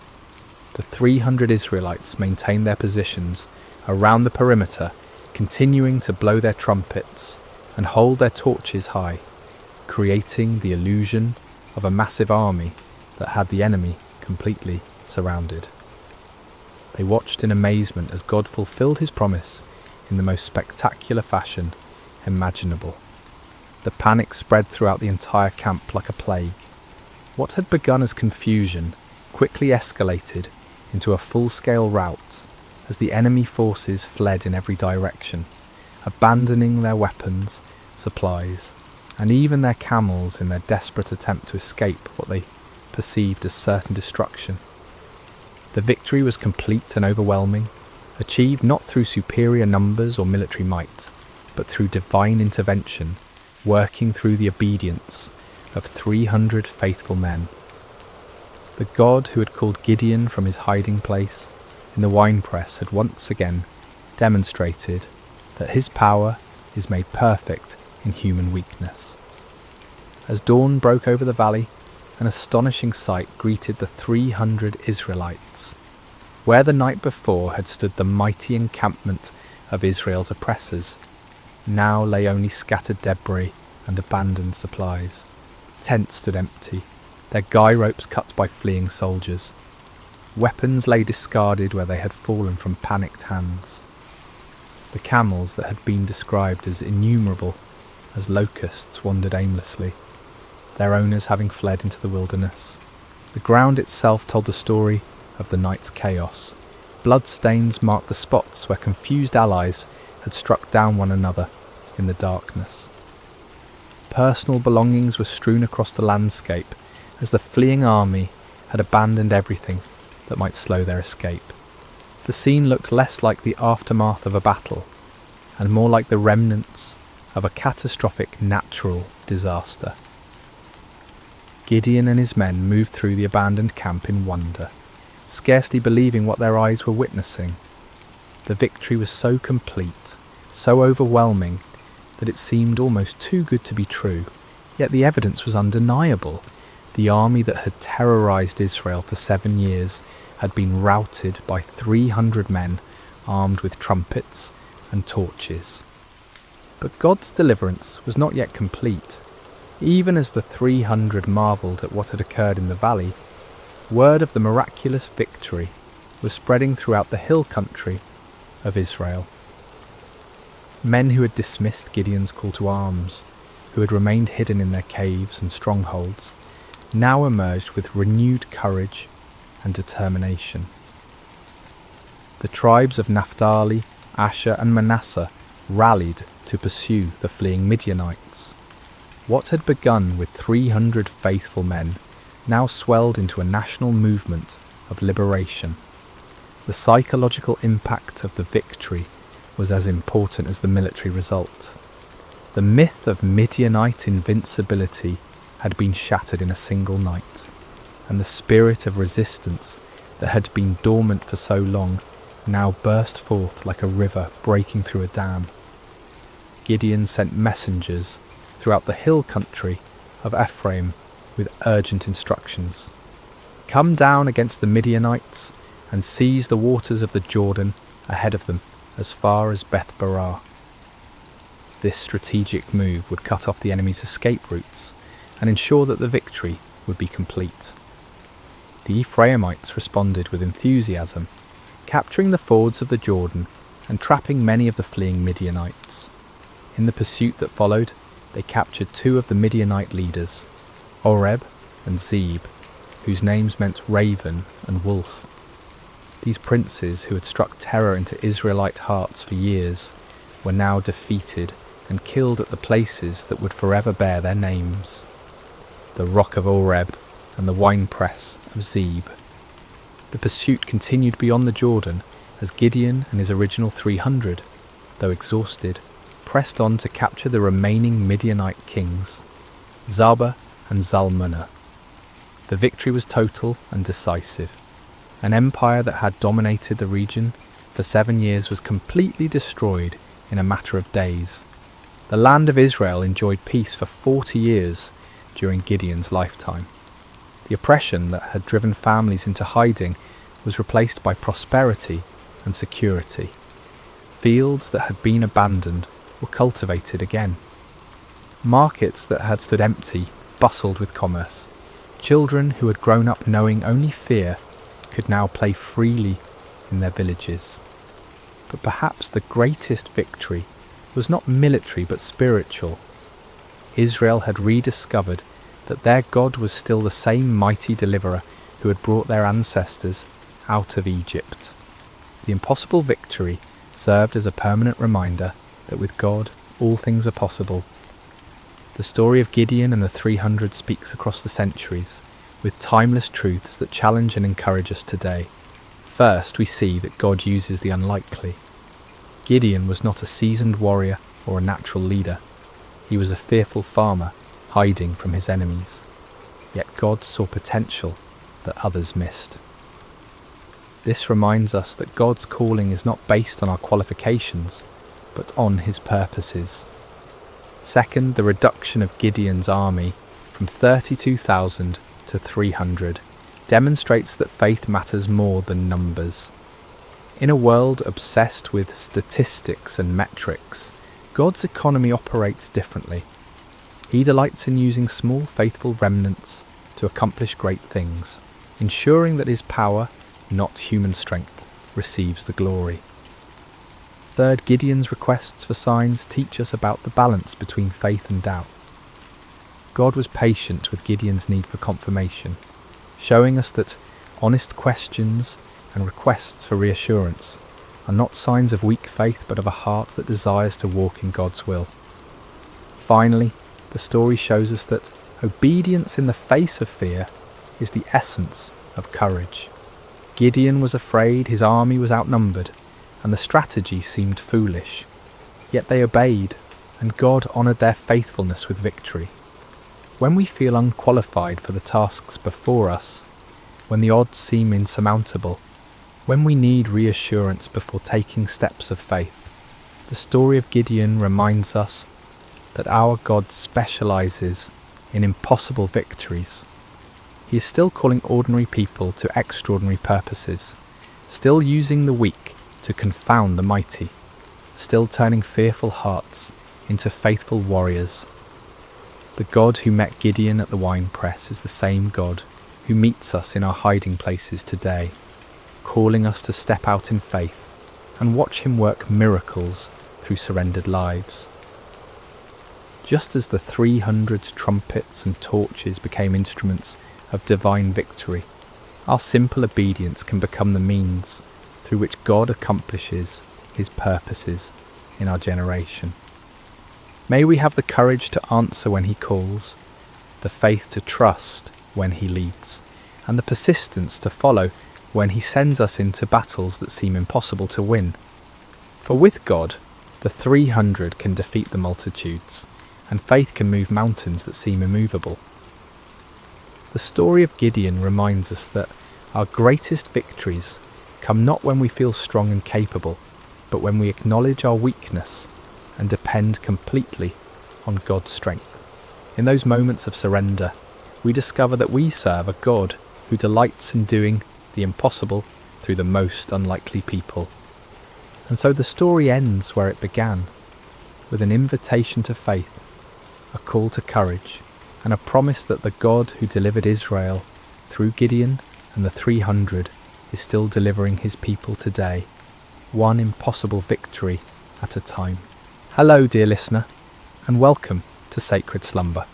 The 300 Israelites maintained their positions around the perimeter, continuing to blow their trumpets and hold their torches high, creating the illusion of a massive army that had the enemy completely surrounded. They watched in amazement as God fulfilled his promise in the most spectacular fashion imaginable. The panic spread throughout the entire camp like a plague. What had begun as confusion quickly escalated into a full-scale rout as the enemy forces fled in every direction, abandoning their weapons, supplies, and even their camels in their desperate attempt to escape what they perceived as certain destruction. The victory was complete and overwhelming, achieved not through superior numbers or military might, but through divine intervention, working through the obedience of 300 faithful men. The God who had called Gideon from his hiding place in the winepress had once again demonstrated that his power is made perfect in human weakness. As dawn broke over the valley, an astonishing sight greeted the 300 Israelites. Where the night before had stood the mighty encampment of Israel's oppressors, now lay only scattered debris and abandoned supplies. Tents stood empty, their guy ropes cut by fleeing soldiers. Weapons lay discarded where they had fallen from panicked hands. The camels that had been described as innumerable as locusts wandered aimlessly, their owners having fled into the wilderness. The ground itself told the story of the night's chaos. Bloodstains marked the spots where confused allies had struck down one another in the darkness. Personal belongings were strewn across the landscape as the fleeing army had abandoned everything that might slow their escape. The scene looked less like the aftermath of a battle and more like the remnants of a catastrophic natural disaster. Gideon and his men moved through the abandoned camp in wonder, scarcely believing what their eyes were witnessing. The victory was so complete, so overwhelming, that it seemed almost too good to be true, yet the evidence was undeniable. The army that had terrorized Israel for 7 years had been routed by 300 men armed with trumpets and torches. But God's deliverance was not yet complete. Even as the 300 marvelled at what had occurred in the valley, word of the miraculous victory was spreading throughout the hill country of Israel. Men who had dismissed Gideon's call to arms, who had remained hidden in their caves and strongholds, now emerged with renewed courage and determination. The tribes of Naphtali, Asher and Manasseh rallied to pursue the fleeing Midianites. What had begun with 300 faithful men now swelled into a national movement of liberation. The psychological impact of the victory was as important as the military result. The myth of Midianite invincibility had been shattered in a single night, and the spirit of resistance that had been dormant for so long now burst forth like a river breaking through a dam. Gideon sent messengers throughout the hill country of Ephraim with urgent instructions. Come down against the Midianites and seize the waters of the Jordan ahead of them as far as Beth Barah. This strategic move would cut off the enemy's escape routes and ensure that the victory would be complete. The Ephraimites responded with enthusiasm, capturing the fords of the Jordan and trapping many of the fleeing Midianites. In the pursuit that followed, they captured 2 of the Midianite leaders, Oreb and Zeb, whose names meant raven and wolf. These princes, who had struck terror into Israelite hearts for years, were now defeated and killed at the places that would forever bear their names: the rock of Oreb and the winepress of Zeb. The pursuit continued beyond the Jordan as Gideon and his original 300, though exhausted, pressed on to capture the remaining Midianite kings, Zaba and Zalmunna. The victory was total and decisive. An empire that had dominated the region for 7 years was completely destroyed in a matter of days. The land of Israel enjoyed peace for 40 years during Gideon's lifetime. The oppression that had driven families into hiding was replaced by prosperity and security. Fields that had been abandoned were cultivated again. Markets that had stood empty bustled with commerce. Children who had grown up knowing only fear could now play freely in their villages. But perhaps the greatest victory was not military but spiritual. Israel had rediscovered that their God was still the same mighty deliverer who had brought their ancestors out of Egypt. The impossible victory served as a permanent reminder that with God all things are possible. The story of Gideon and the 300 speaks across the centuries, with timeless truths that challenge and encourage us today. First, we see that God uses the unlikely. Gideon was not a seasoned warrior or a natural leader. He was a fearful farmer, hiding from his enemies. Yet God saw potential that others missed. This reminds us that God's calling is not based on our qualifications, but on his purposes. Second, the reduction of Gideon's army from 32,000 to 300 demonstrates that faith matters more than numbers. In a world obsessed with statistics and metrics, God's economy operates differently. He delights in using small faithful remnants to accomplish great things, ensuring that his power, not human strength, receives the glory. Third, Gideon's requests for signs teach us about the balance between faith and doubt. God was patient with Gideon's need for confirmation, showing us that honest questions and requests for reassurance are not signs of weak faith but of a heart that desires to walk in God's will. Finally, the story shows us that obedience in the face of fear is the essence of courage. Gideon was afraid, his army was outnumbered, and the strategy seemed foolish. Yet they obeyed, and God honoured their faithfulness with victory. When we feel unqualified for the tasks before us, when the odds seem insurmountable, when we need reassurance before taking steps of faith, the story of Gideon reminds us that our God specialises in impossible victories. He is still calling ordinary people to extraordinary purposes, still using the weak to confound the mighty, still turning fearful hearts into faithful warriors. The God who met Gideon at the winepress is the same God who meets us in our hiding places today, calling us to step out in faith and watch him work miracles through surrendered lives. Just as the 300 trumpets and torches became instruments of divine victory, our simple obedience can become the means through which God accomplishes his purposes in our generation. May we have the courage to answer when he calls, the faith to trust when he leads, and the persistence to follow when he sends us into battles that seem impossible to win. For with God, the 300 can defeat the multitudes, and faith can move mountains that seem immovable. The story of Gideon reminds us that our greatest victories come not when we feel strong and capable, but when we acknowledge our weakness and depend completely on God's strength. In those moments of surrender, we discover that we serve a God who delights in doing the impossible through the most unlikely people. And so the story ends where it began, with an invitation to faith, a call to courage, and a promise that the God who delivered Israel through Gideon and the 300 is still delivering his people today, one impossible victory at a time. Hello, dear listener, and welcome to Sacred Slumber.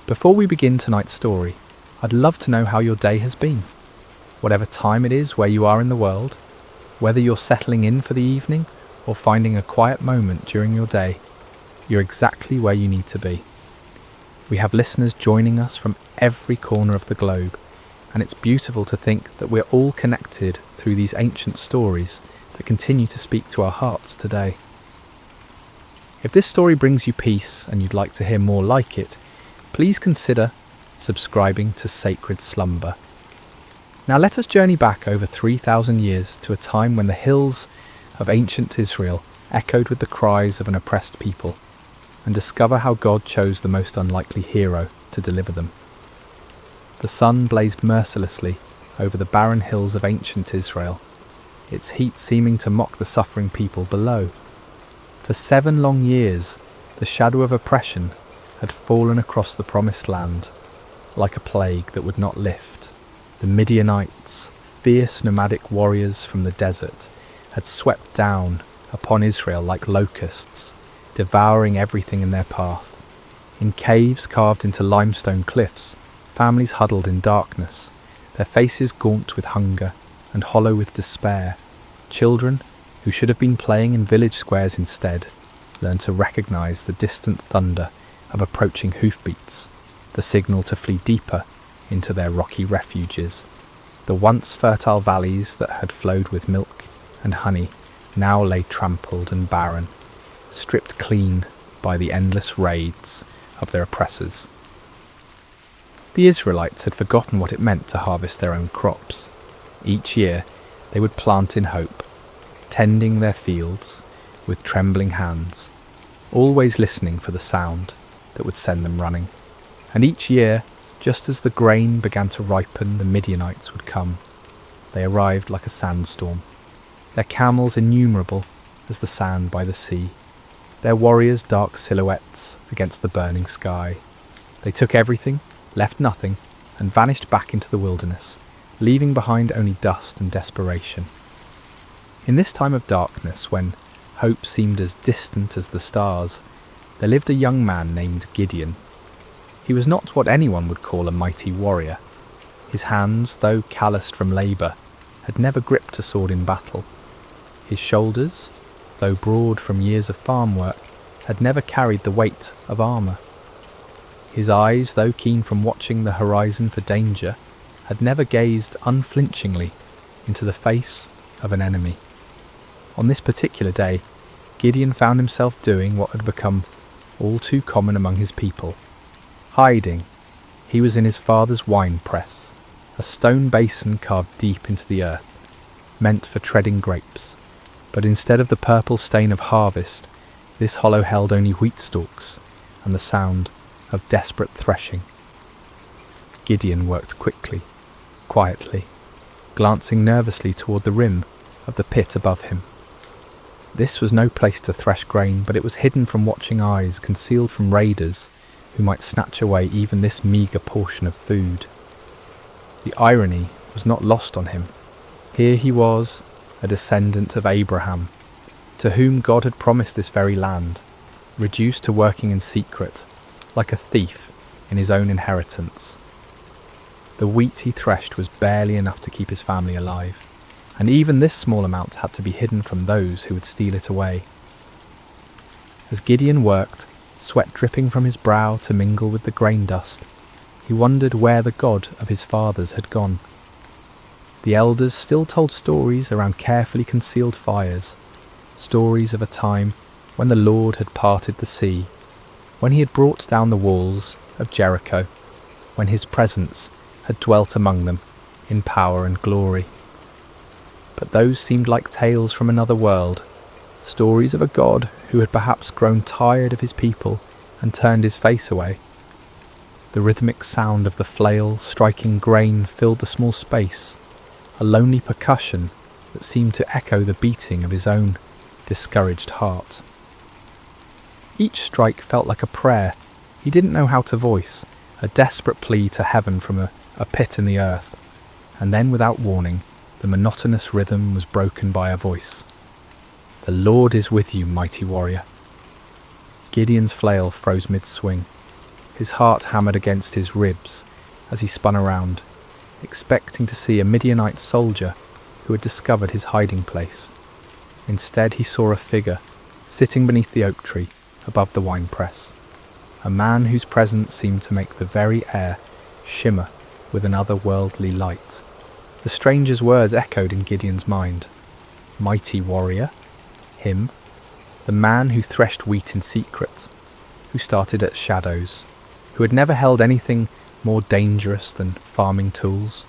Before we begin tonight's story, I'd love to know how your day has been. Whatever time it is where you are in the world, whether you're settling in for the evening or finding a quiet moment during your day, you're exactly where you need to be. We have listeners joining us from every corner of the globe, and it's beautiful to think that we're all connected through these ancient stories that continue to speak to our hearts today. If this story brings you peace and you'd like to hear more like it, please consider subscribing to Sacred Slumber. Now let us journey back over 3,000 years to a time when the hills of ancient Israel echoed with the cries of an oppressed people, and discover how God chose the most unlikely hero to deliver them. The sun blazed mercilessly over the barren hills of ancient Israel, its heat seeming to mock the suffering people below. For 7 long years, the shadow of oppression had fallen across the promised land, like a plague that would not lift. The Midianites, fierce nomadic warriors from the desert, had swept down upon Israel like locusts, devouring everything in their path. In caves carved into limestone cliffs, families huddled in darkness, their faces gaunt with hunger and hollow with despair. Children, who should have been playing in village squares instead, learned to recognise the distant thunder of approaching hoofbeats, the signal to flee deeper into their rocky refuges. The once fertile valleys that had flowed with milk and honey now lay trampled and barren, stripped clean by the endless raids of their oppressors. The Israelites had forgotten what it meant to harvest their own crops. Each year they would plant in hope, tending their fields with trembling hands, always listening for the sound that would send them running. And each year, just as the grain began to ripen, the Midianites would come. They arrived like a sandstorm, their camels innumerable as the sand by the sea, their warriors dark silhouettes against the burning sky. They took everything, left nothing, and vanished back into the wilderness, leaving behind only dust and desperation. In this time of darkness, when hope seemed as distant as the stars, there lived a young man named Gideon. He was not what anyone would call a mighty warrior. His hands, though calloused from labour, had never gripped a sword in battle. His shoulders, though broad from years of farm work, had never carried the weight of armour. His eyes, though keen from watching the horizon for danger, had never gazed unflinchingly into the face of an enemy. On this particular day, Gideon found himself doing what had become all too common among his people. Hiding. He was in his father's wine press, a stone basin carved deep into the earth, meant for treading grapes. But instead of the purple stain of harvest, this hollow held only wheat stalks and the sound of desperate threshing. Gideon worked quickly, quietly, glancing nervously toward the rim of the pit above him. This was no place to thresh grain, but it was hidden from watching eyes, concealed from raiders who might snatch away even this meagre portion of food. The irony was not lost on him. Here he was, a descendant of Abraham, to whom God had promised this very land, reduced to working in secret, like a thief in his own inheritance. The wheat he threshed was barely enough to keep his family alive, and even this small amount had to be hidden from those who would steal it away. As Gideon worked, sweat dripping from his brow to mingle with the grain dust, he wondered where the God of his fathers had gone. The elders still told stories around carefully concealed fires, stories of a time when the Lord had parted the sea, when he had brought down the walls of Jericho, when his presence had dwelt among them in power and glory. But those seemed like tales from another world, stories of a God who had perhaps grown tired of his people and turned his face away. The rhythmic sound of the flail striking grain filled the small space, a lonely percussion that seemed to echo the beating of his own discouraged heart. Each strike felt like a prayer he didn't know how to voice, a desperate plea to heaven from a pit in the earth, and then without warning, the monotonous rhythm was broken by a voice. "The Lord is with you, mighty warrior." Gideon's flail froze mid-swing. His heart hammered against his ribs as he spun around, expecting to see a Midianite soldier who had discovered his hiding place. Instead, he saw a figure sitting beneath the oak tree above the winepress, a man whose presence seemed to make the very air shimmer with an otherworldly light. The stranger's words echoed in Gideon's mind. Mighty warrior, him, the man who threshed wheat in secret, who started at shadows, who had never held anything more dangerous than farming tools.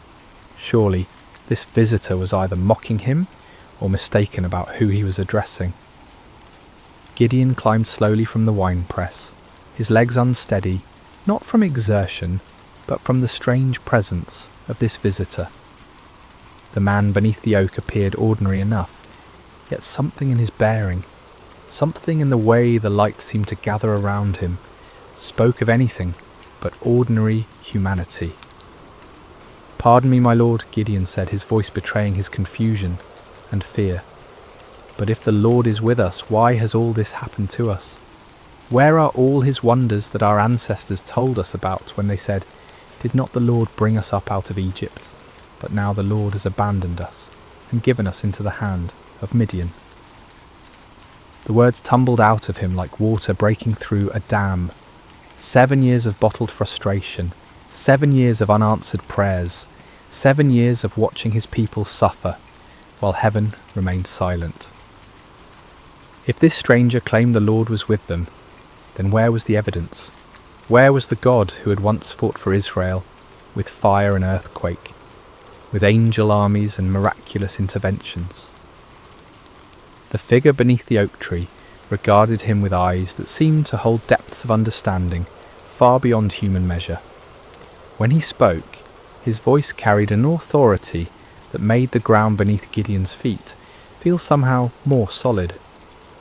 Surely this visitor was either mocking him or mistaken about who he was addressing. Gideon climbed slowly from the winepress, his legs unsteady, not from exertion, but from the strange presence of this visitor. The man beneath the oak appeared ordinary enough, yet something in his bearing, something in the way the light seemed to gather around him, spoke of anything but ordinary humanity. "Pardon me, my lord," Gideon said, his voice betraying his confusion and fear. "But if the Lord is with us, why has all this happened to us? Where are all his wonders that our ancestors told us about when they said, 'Did not the Lord bring us up out of Egypt?' But now the Lord has abandoned us and given us into the hand of Midian." The words tumbled out of him like water breaking through a dam. 7 years of bottled frustration, 7 years of unanswered prayers, 7 years of watching his people suffer, while heaven remained silent. If this stranger claimed the Lord was with them, then where was the evidence? Where was the God who had once fought for Israel with fire and earthquake, with angel armies and miraculous interventions? The figure beneath the oak tree regarded him with eyes that seemed to hold depths of understanding far beyond human measure. When he spoke, his voice carried an authority that made the ground beneath Gideon's feet feel somehow more solid,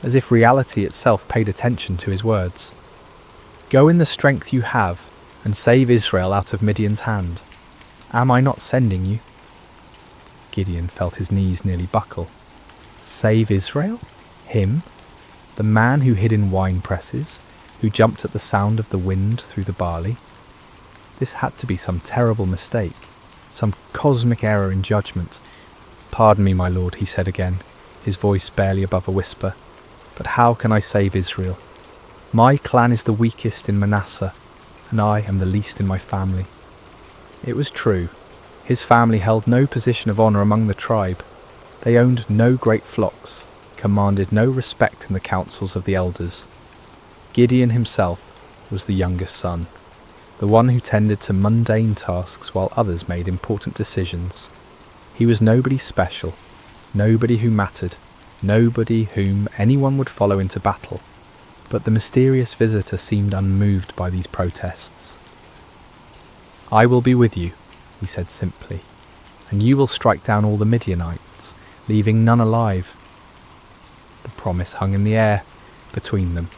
as if reality itself paid attention to his words. "Go in the strength you have and save Israel out of Midian's hand. Am I not sending you?" Gideon felt his knees nearly buckle. Save Israel? Him? The man who hid in wine presses, who jumped at the sound of the wind through the barley? This had to be some terrible mistake, some cosmic error in judgment. "Pardon me, my lord," he said again, his voice barely above a whisper, "but how can I save Israel? My clan is the weakest in Manasseh, and I am the least in my family." It was true. His family held no position of honour among the tribe. They owned no great flocks, commanded no respect in the councils of the elders. Gideon himself was the youngest son, the one who tended to mundane tasks while others made important decisions. He was nobody special, nobody who mattered, nobody whom anyone would follow into battle. But the mysterious visitor seemed unmoved by these protests. "I will be with you," he said simply, "and you will strike down all the Midianites, leaving none alive." The promise hung in the air between them,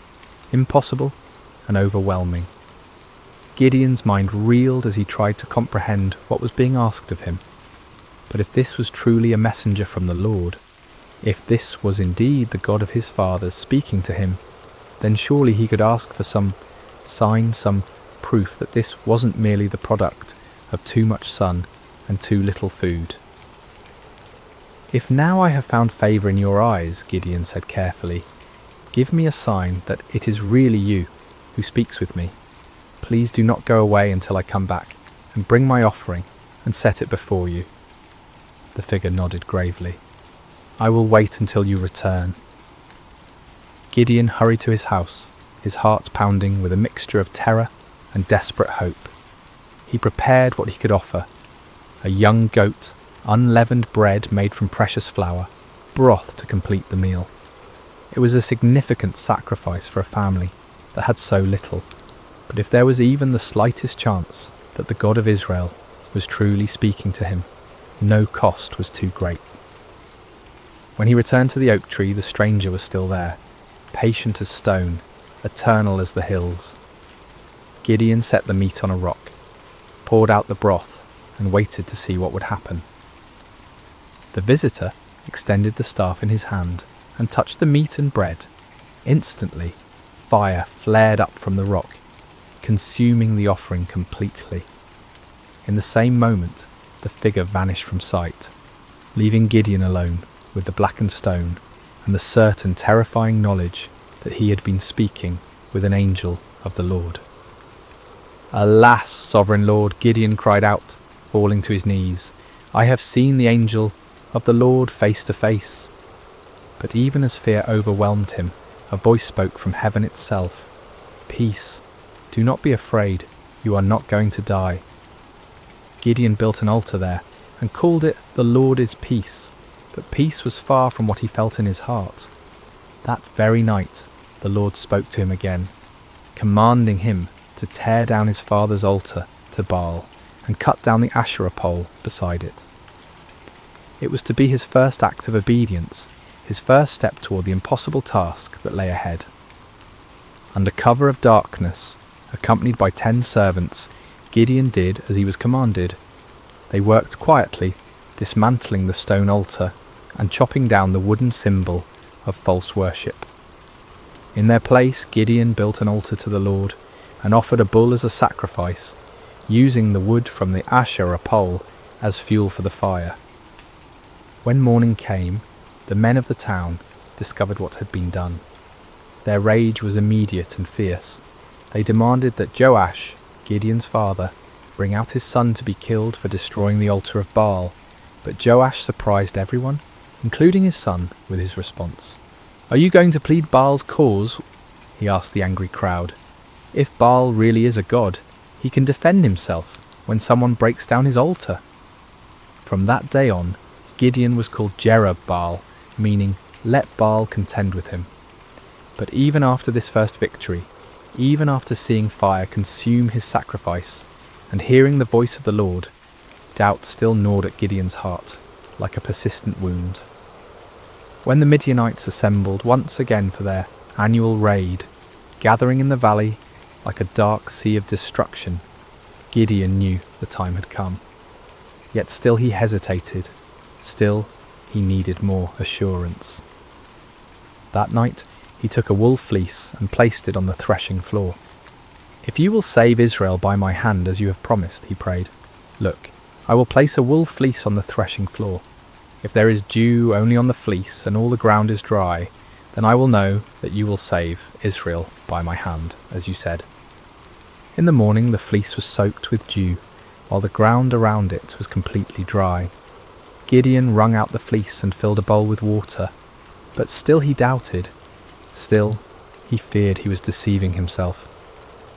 impossible and overwhelming. Gideon's mind reeled as he tried to comprehend what was being asked of him. But if this was truly a messenger from the Lord, if this was indeed the God of his fathers speaking to him, then surely he could ask for some sign, some proof that this wasn't merely the product of too much sun and too little food. "If now I have found favour in your eyes," Gideon said carefully, "give me a sign that it is really you who speaks with me. Please do not go away until I come back, and bring my offering and set it before you." The figure nodded gravely. "I will wait until you return." Gideon hurried to his house, his heart pounding with a mixture of terror and desperate hope. He prepared what he could offer: a young goat, unleavened bread made from precious flour, broth to complete the meal. It was a significant sacrifice for a family that had so little, but if there was even the slightest chance that the God of Israel was truly speaking to him, no cost was too great. When he returned to the oak tree, the stranger was still there, patient as stone, eternal as the hills. Gideon set the meat on a rock, poured out the broth, and waited to see what would happen. The visitor extended the staff in his hand and touched the meat and bread. Instantly, fire flared up from the rock, consuming the offering completely. In the same moment, the figure vanished from sight, leaving Gideon alone with the blackened stone and the certain terrifying knowledge that he had been speaking with an angel of the Lord. "Alas, sovereign Lord," Gideon cried out, falling to his knees, "I have seen the angel of the Lord face to face." But even as fear overwhelmed him, a voice spoke from heaven itself. "Peace, do not be afraid, you are not going to die." Gideon built an altar there and called it "The Lord is Peace," but peace was far from what he felt in his heart. That very night, the Lord spoke to him again, commanding him to tear down his father's altar to Baal and cut down the Asherah pole beside it. It was to be his first act of obedience, his first step toward the impossible task that lay ahead. Under cover of darkness, accompanied by 10 servants, Gideon did as he was commanded. They worked quietly, dismantling the stone altar and chopping down the wooden symbol of false worship. In their place, Gideon built an altar to the Lord and offered a bull as a sacrifice, using the wood from the Asherah pole as fuel for the fire. When morning came, the men of the town discovered what had been done. Their rage was immediate and fierce. They demanded that Joash, Gideon's father, bring out his son to be killed for destroying the altar of Baal, but Joash surprised everyone, including his son, with his response. "Are you going to plead Baal's cause?" he asked the angry crowd. "If Baal really is a god, he can defend himself when someone breaks down his altar." From that day on, Gideon was called Jerub-Baal, meaning "let Baal contend with him." But even after this first victory, even after seeing fire consume his sacrifice and hearing the voice of the Lord, doubt still gnawed at Gideon's heart like a persistent wound. When the Midianites assembled once again for their annual raid, gathering in the valley like a dark sea of destruction, Gideon knew the time had come. Yet still he hesitated, still he needed more assurance. That night he took a wool fleece and placed it on the threshing floor. "If you will save Israel by my hand as you have promised," he prayed, "look, I will place a wool fleece on the threshing floor. If there is dew only on the fleece and all the ground is dry, then I will know that you will save Israel by my hand, as you said." In the morning the fleece was soaked with dew, while the ground around it was completely dry. Gideon wrung out the fleece and filled a bowl with water, but still he doubted. Still, he feared he was deceiving himself.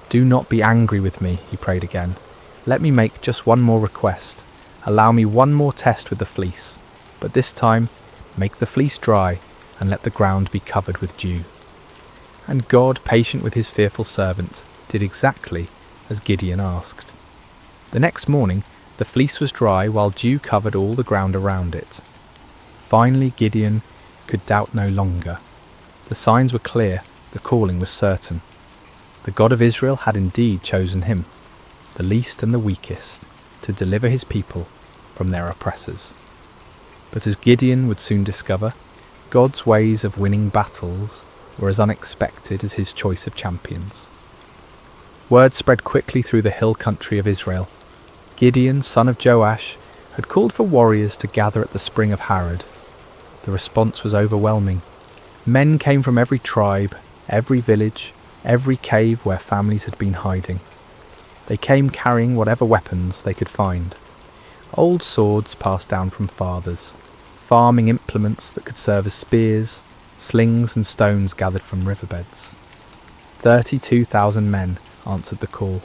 "Do not be angry with me," he prayed again. "Let me make just one more request. Allow me one more test with the fleece, but this time make the fleece dry and let the ground be covered with dew." And God, patient with his fearful servant, did exactly as Gideon asked. The next morning, the fleece was dry while dew covered all the ground around it. Finally, Gideon could doubt no longer. The signs were clear, the calling was certain. The God of Israel had indeed chosen him, the least and the weakest, to deliver his people from their oppressors. But as Gideon would soon discover, God's ways of winning battles were as unexpected as his choice of champions. Word spread quickly through the hill country of Israel. Gideon, son of Joash, had called for warriors to gather at the spring of Harod. The response was overwhelming. Men came from every tribe, every village, every cave where families had been hiding. They came carrying whatever weapons they could find. Old swords passed down from fathers, farming implements that could serve as spears, slings and stones gathered from riverbeds. 32,000 men answered the call.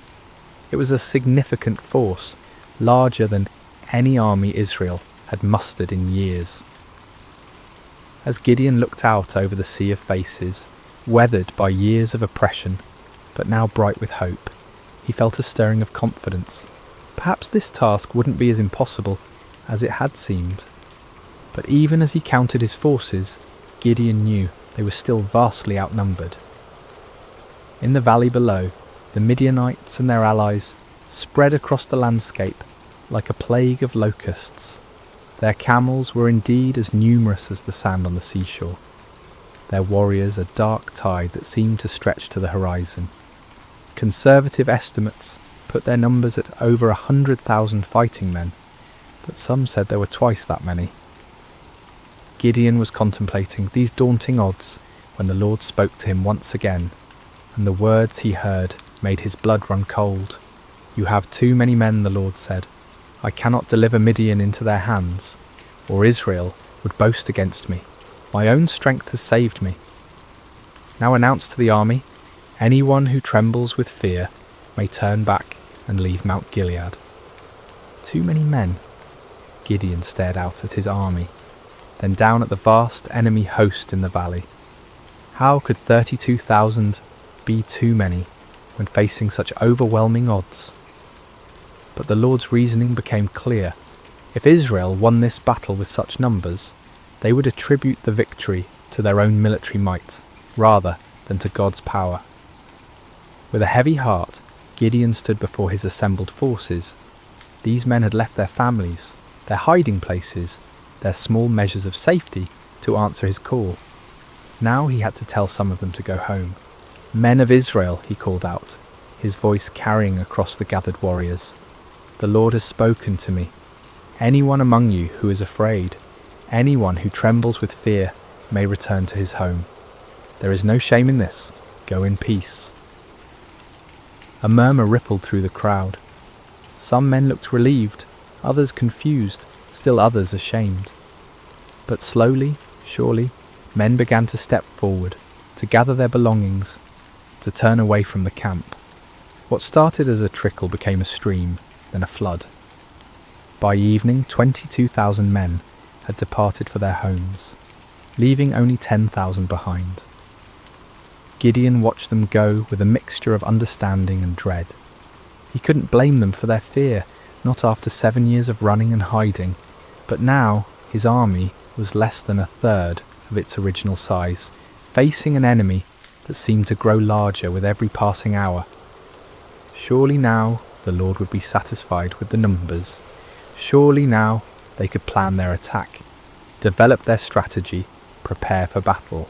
It was a significant force, larger than any army Israel had mustered in years. As Gideon looked out over the sea of faces, weathered by years of oppression, but now bright with hope, he felt a stirring of confidence. Perhaps this task wouldn't be as impossible as it had seemed. But even as he counted his forces, Gideon knew they were still vastly outnumbered. In the valley below, the Midianites and their allies spread across the landscape like a plague of locusts. Their camels were indeed as numerous as the sand on the seashore. Their warriors a dark tide that seemed to stretch to the horizon. Conservative estimates put their numbers at over 100,000 fighting men, but some said there were twice that many. Gideon was contemplating these daunting odds when the Lord spoke to him once again, and the words he heard made his blood run cold. "You have too many men," the Lord said. "I cannot deliver Midian into their hands, or Israel would boast against me. My own strength has saved me. Now announce to the army, anyone who trembles with fear may turn back and leave Mount Gilead." Too many men. Gideon stared out at his army, then down at the vast enemy host in the valley. How could 32,000 be too many when facing such overwhelming odds? But the Lord's reasoning became clear. If Israel won this battle with such numbers, they would attribute the victory to their own military might, rather than to God's power. With a heavy heart, Gideon stood before his assembled forces. These men had left their families, their hiding places, their small measures of safety to answer his call. Now he had to tell some of them to go home. "Men of Israel," he called out, his voice carrying across the gathered warriors. "The Lord has spoken to me. Anyone among you who is afraid, anyone who trembles with fear, may return to his home. There is no shame in this. Go in peace." A murmur rippled through the crowd. Some men looked relieved, others confused, still others ashamed. But slowly, surely, men began to step forward, to gather their belongings, to turn away from the camp. What started as a trickle became a stream, then a flood. By evening, 22,000 men had departed for their homes, leaving only 10,000 behind. Gideon watched them go with a mixture of understanding and dread. He couldn't blame them for their fear, not after 7 years of running and hiding, but now his army was less than a third of its original size, facing an enemy that seemed to grow larger with every passing hour. Surely now the Lord would be satisfied with the numbers. Surely now they could plan their attack, develop their strategy, prepare for battle.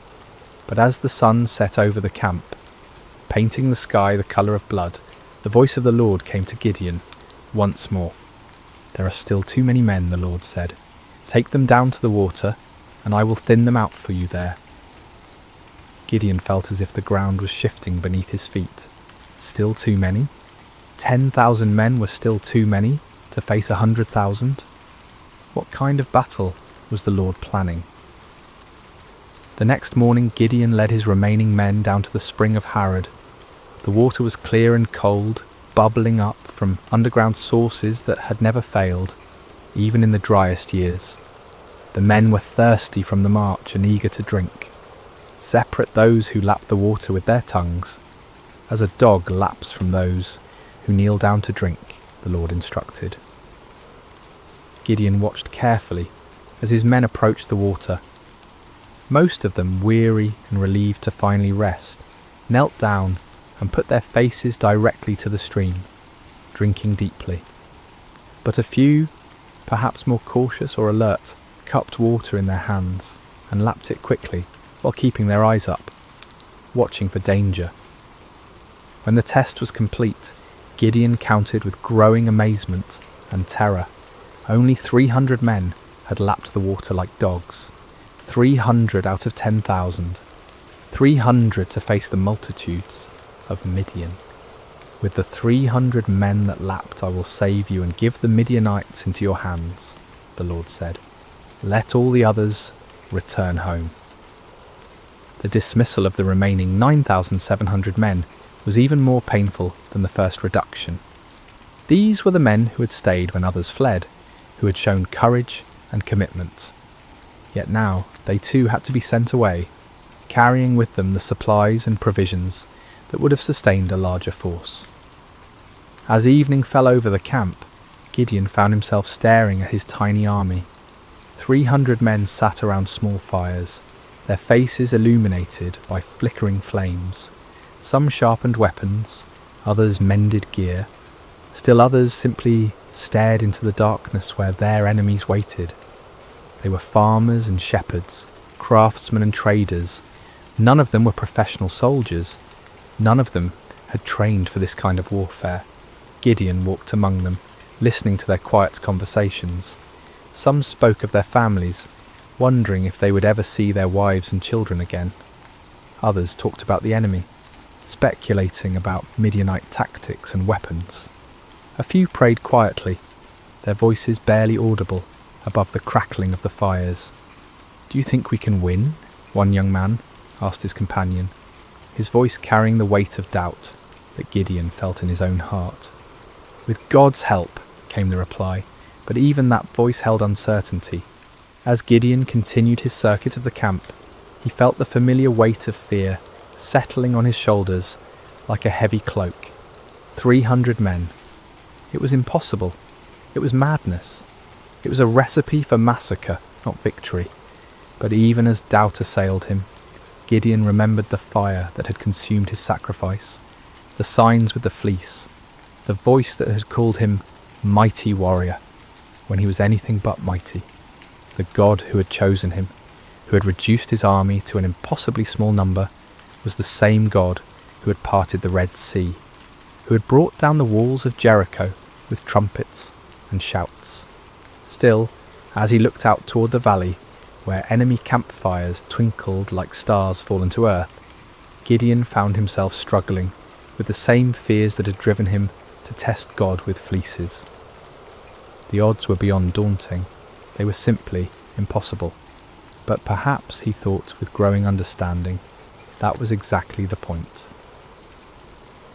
But as the sun set over the camp, painting the sky the colour of blood, the voice of the Lord came to Gideon once more. "There are still too many men," the Lord said. "Take them down to the water, and I will thin them out for you there." Gideon felt as if the ground was shifting beneath his feet. Still too many? 10,000 men were still too many to face 100,000? What kind of battle was the Lord planning? The next morning Gideon led his remaining men down to the spring of Harod. The water was clear and cold, bubbling up from underground sources that had never failed, even in the driest years. The men were thirsty from the march and eager to drink. Separate those who lapped the water with their tongues, as a dog laps from those who kneel down to drink, the Lord instructed. Gideon watched carefully as his men approached the water. Most of them, weary and relieved to finally rest, knelt down and put their faces directly to the stream, drinking deeply. But a few, perhaps more cautious or alert, cupped water in their hands and lapped it quickly while keeping their eyes up, watching for danger. When the test was complete, Gideon counted with growing amazement and terror. Only 300 men had lapped the water like dogs. 300 out of 10,000. 300 to face the multitudes of Midian. "With the 300 men that lapped I will save you and give the Midianites into your hands," the Lord said. "Let all the others return home." The dismissal of the remaining 9,700 men was even more painful than the first reduction. These were the men who had stayed when others fled, who had shown courage and commitment. Yet now they too had to be sent away, carrying with them the supplies and provisions that would have sustained a larger force. As evening fell over the camp, Gideon found himself staring at his tiny army. 300 men sat around small fires, their faces illuminated by flickering flames. Some sharpened weapons, others mended gear, still others simply stared into the darkness where their enemies waited. They were farmers and shepherds, craftsmen and traders. None of them were professional soldiers. None of them had trained for this kind of warfare. Gideon walked among them, listening to their quiet conversations. Some spoke of their families, wondering if they would ever see their wives and children again. Others talked about the enemy, speculating about Midianite tactics and weapons. A few prayed quietly, their voices barely audible above the crackling of the fires. "Do you think we can win?" one young man asked his companion, his voice carrying the weight of doubt that Gideon felt in his own heart. "With God's help," came the reply, but even that voice held uncertainty. As Gideon continued his circuit of the camp, he felt the familiar weight of fear settling on his shoulders like a heavy cloak. 300 men. It was impossible. It was madness. It was a recipe for massacre, not victory. But even as doubt assailed him, Gideon remembered the fire that had consumed his sacrifice, the signs with the fleece, the voice that had called him mighty warrior when he was anything but mighty. The God who had chosen him, who had reduced his army to an impossibly small number, was the same God who had parted the Red Sea, who had brought down the walls of Jericho with trumpets and shouts. Still, as he looked out toward the valley, where enemy campfires twinkled like stars fallen to earth, Gideon found himself struggling with the same fears that had driven him to test God with fleeces. The odds were beyond daunting. They were simply impossible. But perhaps, he thought with growing understanding, that was exactly the point.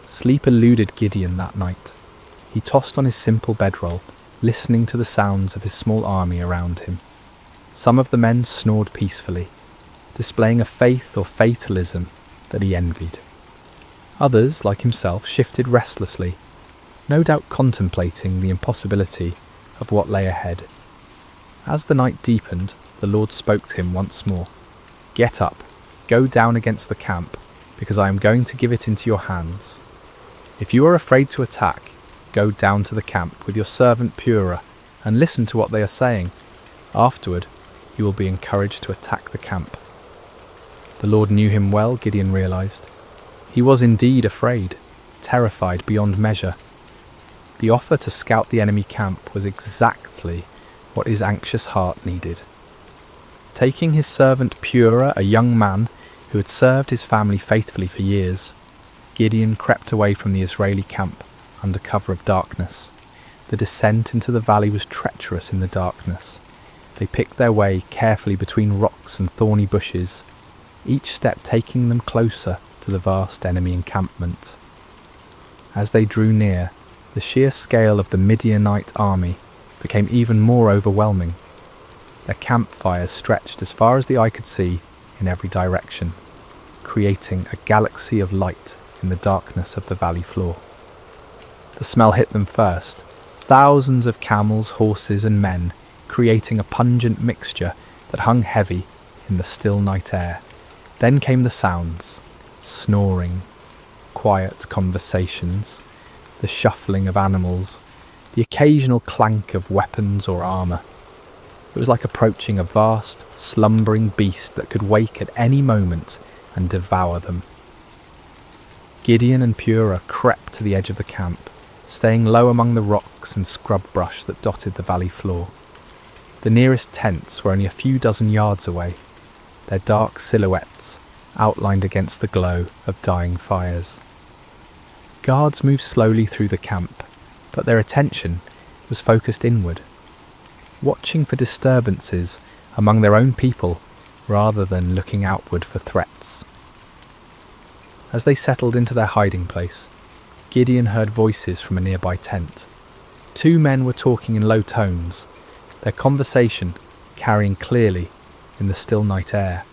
Sleep eluded Gideon that night. He tossed on his simple bedroll, listening to the sounds of his small army around him. Some of the men snored peacefully, displaying a faith or fatalism that he envied. Others, like himself, shifted restlessly, no doubt contemplating the impossibility of what lay ahead. As the night deepened, the Lord spoke to him once more. "Get up, go down against the camp, because I am going to give it into your hands. If you are afraid to attack, go down to the camp with your servant Purah and listen to what they are saying. Afterward, you will be encouraged to attack the camp." The Lord knew him well, Gideon realized. He was indeed afraid, terrified beyond measure. The offer to scout the enemy camp was exactly what his anxious heart needed. Taking his servant Purah, a young man who had served his family faithfully for years, Gideon crept away from the Israeli camp under cover of darkness. The descent into the valley was treacherous in the darkness. They picked their way carefully between rocks and thorny bushes, each step taking them closer to the vast enemy encampment. As they drew near, the sheer scale of the Midianite army became even more overwhelming. Their campfires stretched as far as the eye could see in every direction, creating a galaxy of light in the darkness of the valley floor. The smell hit them first, thousands of camels, horses and men, creating a pungent mixture that hung heavy in the still night air. Then came the sounds, snoring, quiet conversations, the shuffling of animals, the occasional clank of weapons or armour. It was like approaching a vast, slumbering beast that could wake at any moment and devour them. Gideon and Purah crept to the edge of the camp, staying low among the rocks and scrub brush that dotted the valley floor. The nearest tents were only a few dozen yards away, their dark silhouettes outlined against the glow of dying fires. Guards moved slowly through the camp, but their attention was focused inward, watching for disturbances among their own people rather than looking outward for threats. As they settled into their hiding place, Gideon heard voices from a nearby tent. 2 men were talking in low tones, their conversation carrying clearly in the still night air.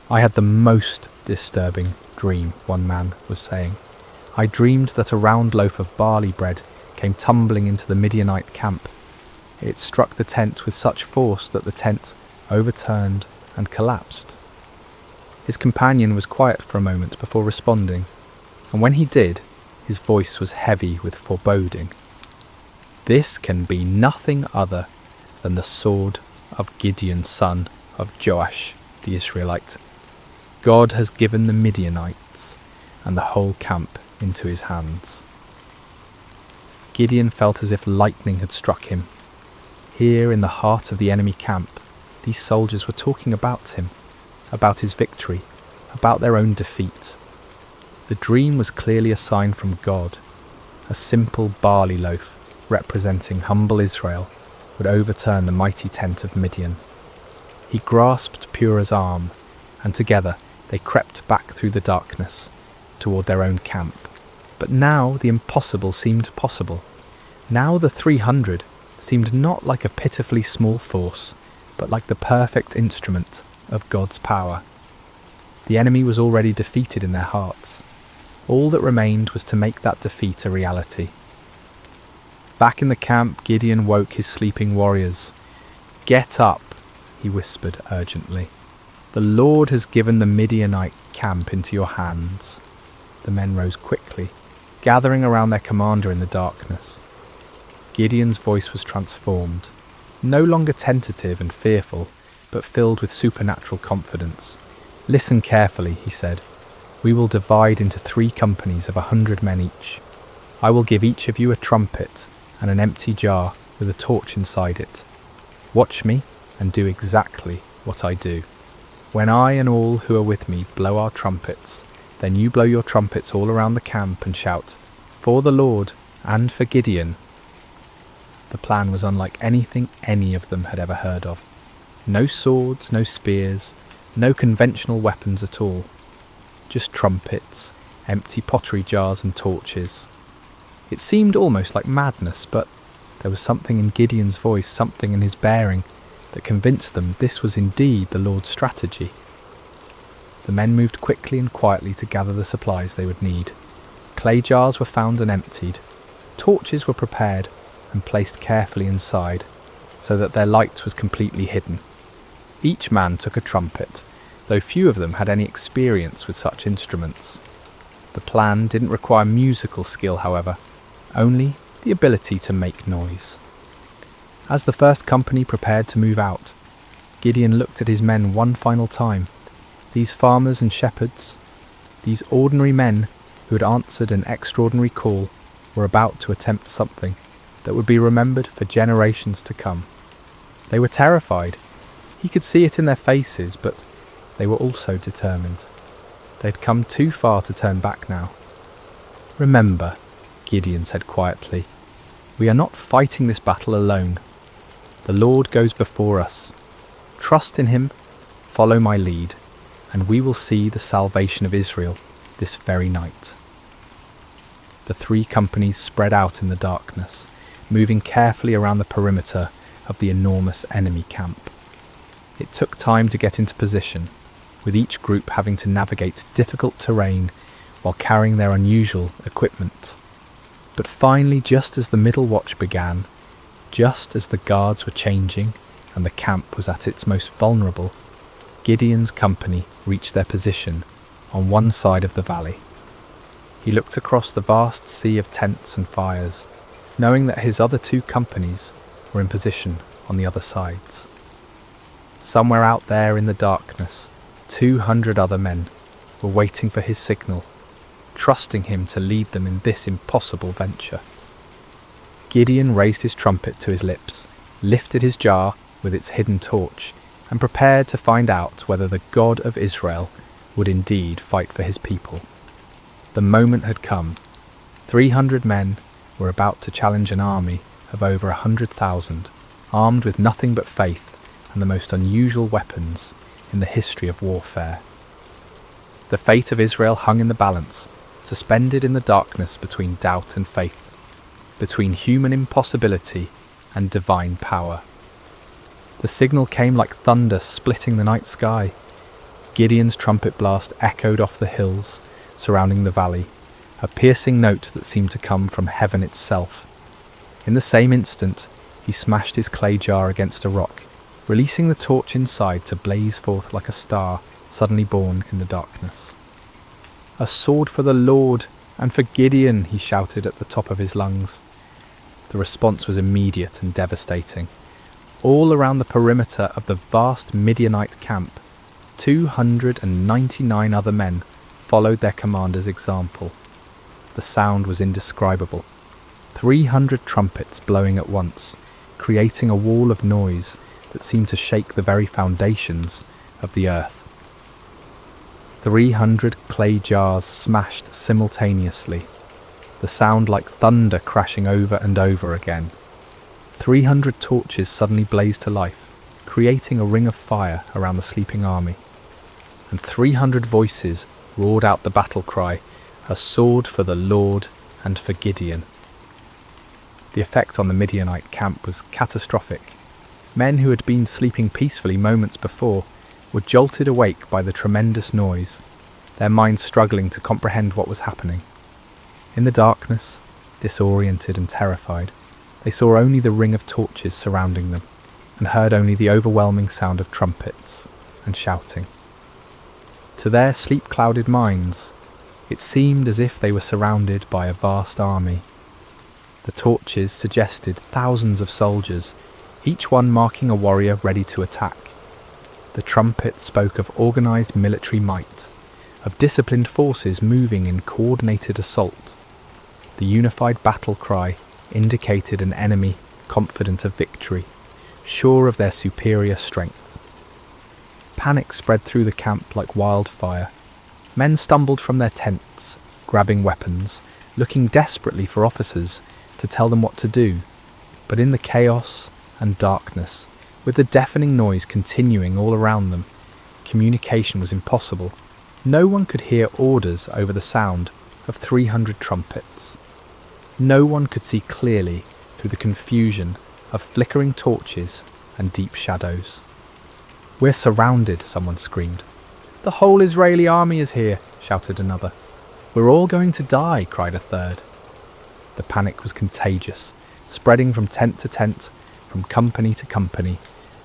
"I had the most disturbing dream," one man was saying. "I dreamed that a round loaf of barley bread came tumbling into the Midianite camp. It struck the tent with such force that the tent overturned and collapsed." His companion was quiet for a moment before responding, and when he did, his voice was heavy with foreboding. "This can be nothing other than the sword of Gideon, son of Joash, the Israelite. God has given the Midianites and the whole camp into his hands." Gideon felt as if lightning had struck him. Here in the heart of the enemy camp, these soldiers were talking about him, about his victory, about their own defeat. The dream was clearly a sign from God. A simple barley loaf, representing humble Israel, would overturn the mighty tent of Midian. He grasped Purah's arm, and together they crept back through the darkness, toward their own camp. But now the impossible seemed possible. Now the 300 seemed not like a pitifully small force, but like the perfect instrument of God's power. The enemy was already defeated in their hearts. All that remained was to make that defeat a reality. Back in the camp, Gideon woke his sleeping warriors. "Get up," he whispered urgently. "The Lord has given the Midianite camp into your hands." The men rose quickly, gathering around their commander in the darkness. Gideon's voice was transformed, no longer tentative and fearful, but filled with supernatural confidence. "Listen carefully," he said. "We will divide into 3 companies of 100 men each. I will give each of you a trumpet and an empty jar with a torch inside it. Watch me and do exactly what I do. When I and all who are with me blow our trumpets, then you blow your trumpets all around the camp and shout, 'For the Lord and for Gideon.'" The plan was unlike anything any of them had ever heard of. No swords, no spears, no conventional weapons at all. Just trumpets, empty pottery jars and torches. It seemed almost like madness, but there was something in Gideon's voice, something in his bearing, that convinced them this was indeed the Lord's strategy. The men moved quickly and quietly to gather the supplies they would need. Clay jars were found and emptied. Torches were prepared and placed carefully inside, so that their light was completely hidden. Each man took a trumpet, though few of them had any experience with such instruments. The plan didn't require musical skill, however, only the ability to make noise. As the first company prepared to move out, Gideon looked at his men one final time. These farmers and shepherds, these ordinary men who had answered an extraordinary call, were about to attempt something that would be remembered for generations to come. They were terrified. He could see it in their faces, but they were also determined. They'd come too far to turn back now. "Remember," Gideon said quietly, "we are not fighting this battle alone. The Lord goes before us. Trust in him, follow my lead, and we will see the salvation of Israel this very night." The 3 companies spread out in the darkness, moving carefully around the perimeter of the enormous enemy camp. It took time to get into position, with each group having to navigate difficult terrain while carrying their unusual equipment. But finally, just as the middle watch began, just as the guards were changing and the camp was at its most vulnerable, Gideon's company reached their position on one side of the valley. He looked across the vast sea of tents and fires, knowing that his other 2 companies were in position on the other sides. Somewhere out there in the darkness, 200 other men were waiting for his signal, trusting him to lead them in this impossible venture. Gideon raised his trumpet to his lips, lifted his jar with its hidden torch, and prepared to find out whether the God of Israel would indeed fight for his people. The moment had come. 300 men were about to challenge an army of over 100,000, armed with nothing but faith and the most unusual weapons in the history of warfare. The fate of Israel hung in the balance, suspended in the darkness between doubt and faith, between human impossibility and divine power. The signal came like thunder splitting the night sky. Gideon's trumpet blast echoed off the hills surrounding the valley, a piercing note that seemed to come from heaven itself. In the same instant, he smashed his clay jar against a rock, releasing the torch inside to blaze forth like a star suddenly born in the darkness. "A sword for the Lord and for Gideon," he shouted at the top of his lungs. The response was immediate and devastating. All around the perimeter of the vast Midianite camp, 299 other men followed their commander's example. The sound was indescribable. 300 trumpets blowing at once, creating a wall of noise that seemed to shake the very foundations of the earth. 300 clay jars smashed simultaneously, the sound like thunder crashing over and over again. 300 torches suddenly blazed to life, creating a ring of fire around the sleeping army. And 300 voices roared out the battle cry, "A sword for the Lord and for Gideon." The effect on the Midianite camp was catastrophic. Men who had been sleeping peacefully moments before were jolted awake by the tremendous noise, their minds struggling to comprehend what was happening. In the darkness, disoriented and terrified, they saw only the ring of torches surrounding them, and heard only the overwhelming sound of trumpets and shouting. To their sleep-clouded minds, it seemed as if they were surrounded by a vast army. The torches suggested thousands of soldiers, each one marking a warrior ready to attack. The trumpets spoke of organised military might, of disciplined forces moving in coordinated assault. The unified battle cry indicated an enemy confident of victory, sure of their superior strength. Panic spread through the camp like wildfire. Men stumbled from their tents, grabbing weapons, looking desperately for officers to tell them what to do. But in the chaos and darkness, with the deafening noise continuing all around them, communication was impossible. No one could hear orders over the sound of 300 trumpets. No one could see clearly through the confusion of flickering torches and deep shadows. "We're surrounded," someone screamed. "The whole Israeli army is here," shouted another. "We're all going to die," cried a third. The panic was contagious, spreading from tent to tent, from company to company,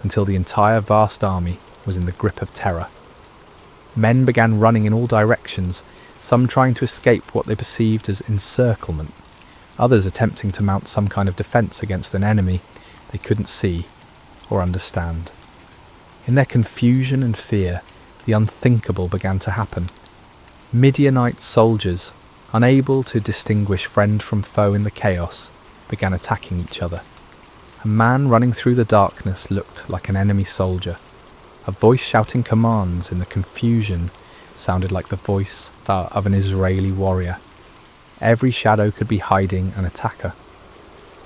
until the entire vast army was in the grip of terror. Men began running in all directions, some trying to escape what they perceived as encirclement, others attempting to mount some kind of defence against an enemy they couldn't see or understand. In their confusion and fear, the unthinkable began to happen. Midianite soldiers, unable to distinguish friend from foe in the chaos, began attacking each other. A man running through the darkness looked like an enemy soldier. A voice shouting commands in the confusion sounded like the voice of an Israeli warrior. Every shadow could be hiding an attacker.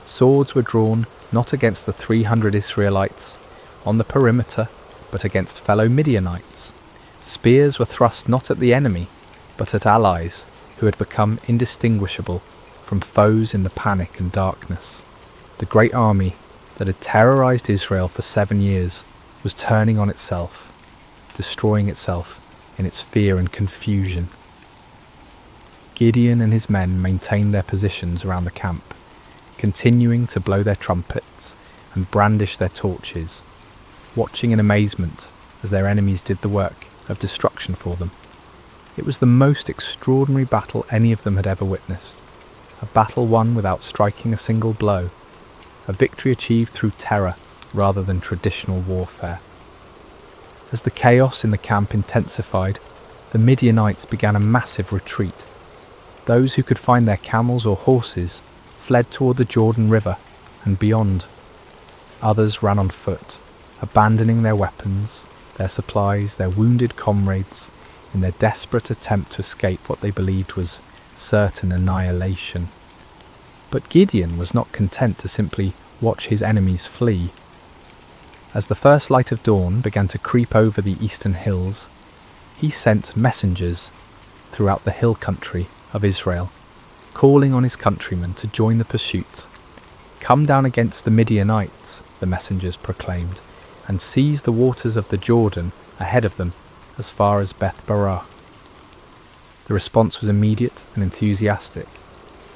Swords were drawn not against the 300 Israelites on the perimeter, but against fellow Midianites. Spears were thrust not at the enemy, but at allies who had become indistinguishable from foes in the panic and darkness. The great army that had terrorized Israel for 7 years was turning on itself, destroying itself in its fear and confusion. Gideon and his men maintained their positions around the camp, continuing to blow their trumpets and brandish their torches, watching in amazement as their enemies did the work of destruction for them. It was the most extraordinary battle any of them had ever witnessed, a battle won without striking a single blow, a victory achieved through terror rather than traditional warfare. As the chaos in the camp intensified, the Midianites began a massive retreat. Those who could find their camels or horses fled toward the Jordan River and beyond. Others ran on foot, abandoning their weapons, their supplies, their wounded comrades, in their desperate attempt to escape what they believed was certain annihilation. But Gideon was not content to simply watch his enemies flee. As the first light of dawn began to creep over the eastern hills, he sent messengers throughout the hill country of Israel, calling on his countrymen to join the pursuit. "Come down against the Midianites," the messengers proclaimed, "and seize the waters of the Jordan ahead of them as far as Beth-barah." The response was immediate and enthusiastic.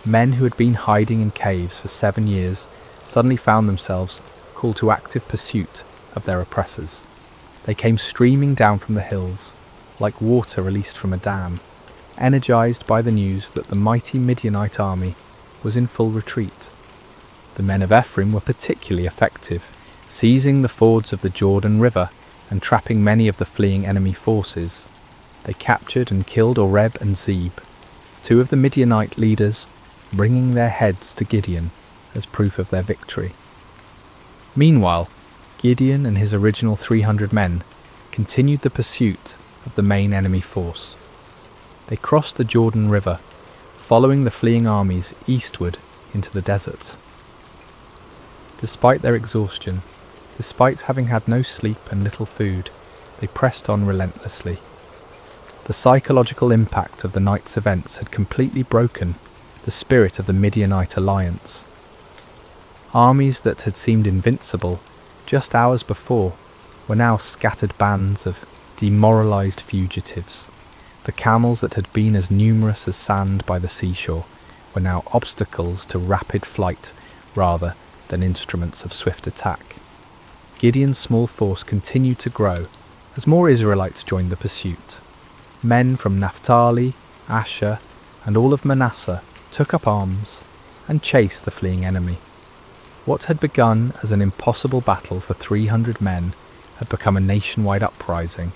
Men who had been hiding in caves for 7 years suddenly found themselves called to active pursuit of their oppressors. They came streaming down from the hills, like water released from a dam, energized by the news that the mighty Midianite army was in full retreat. The men of Ephraim were particularly effective, seizing the fords of the Jordan River and trapping many of the fleeing enemy forces. They captured and killed Oreb and Zeb, 2 of the Midianite leaders bringing their heads to Gideon as proof of their victory. Meanwhile, Gideon and his original 300 men continued the pursuit of the main enemy force. They crossed the Jordan River, following the fleeing armies eastward into the deserts. Despite their exhaustion, despite having had no sleep and little food, they pressed on relentlessly. The psychological impact of the night's events had completely broken the spirit of the Midianite alliance. Armies that had seemed invincible just hours before were now scattered bands of demoralized fugitives. The camels that had been as numerous as sand by the seashore were now obstacles to rapid flight rather than instruments of swift attack. Gideon's small force continued to grow as more Israelites joined the pursuit. Men from Naphtali, Asher, and all of Manasseh took up arms and chased the fleeing enemy. What had begun as an impossible battle for 300 men had become a nationwide uprising,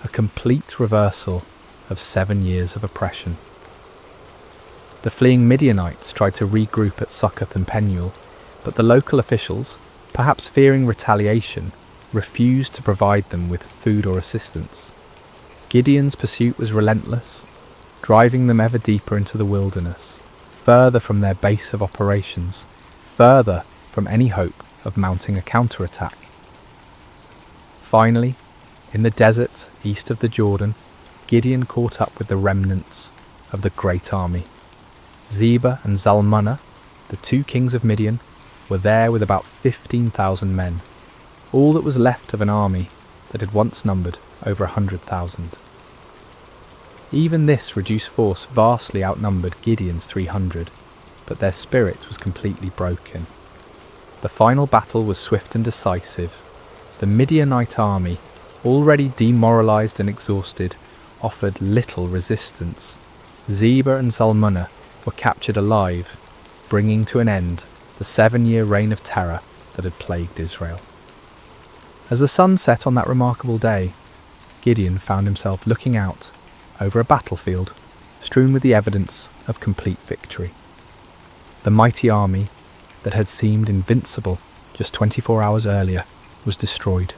a complete reversal of 7 years of oppression. The fleeing Midianites tried to regroup at Succoth and Penuel, but the local officials, perhaps fearing retaliation, refused to provide them with food or assistance. Gideon's pursuit was relentless, driving them ever deeper into the wilderness, further from their base of operations, further from any hope of mounting a counterattack. Finally, in the desert east of the Jordan, Gideon caught up with the remnants of the great army. Zebah and Zalmunna, the 2 kings of Midian, were there with about 15,000 men, all that was left of an army that had once numbered over 100,000. Even this reduced force vastly outnumbered Gideon's 300, but their spirit was completely broken. The final battle was swift and decisive. The Midianite army, already demoralized and exhausted, offered little resistance. Zebah and Zalmunna were captured alive, bringing to an end the 7-year reign of terror that had plagued Israel. As the sun set on that remarkable day, Gideon found himself looking out over a battlefield strewn with the evidence of complete victory. The mighty army that had seemed invincible just 24 hours earlier was destroyed.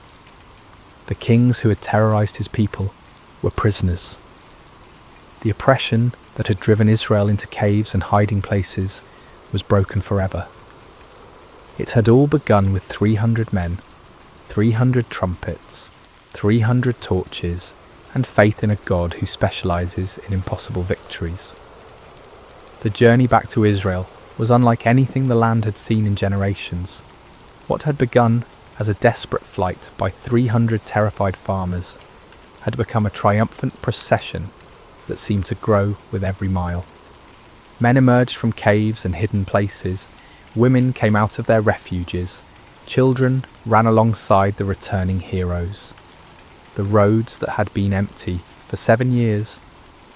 The kings who had terrorized his people were prisoners. The oppression that had driven Israel into caves and hiding places was broken forever. It had all begun with 300 men, 300 trumpets, 300 torches, and faith in a God who specializes in impossible victories. The journey back to Israel was unlike anything the land had seen in generations. What had begun as a desperate flight by 300 terrified farmers had become a triumphant procession that seemed to grow with every mile. Men emerged from caves and hidden places, women came out of their refuges, children ran alongside the returning heroes. The roads that had been empty for 7 years,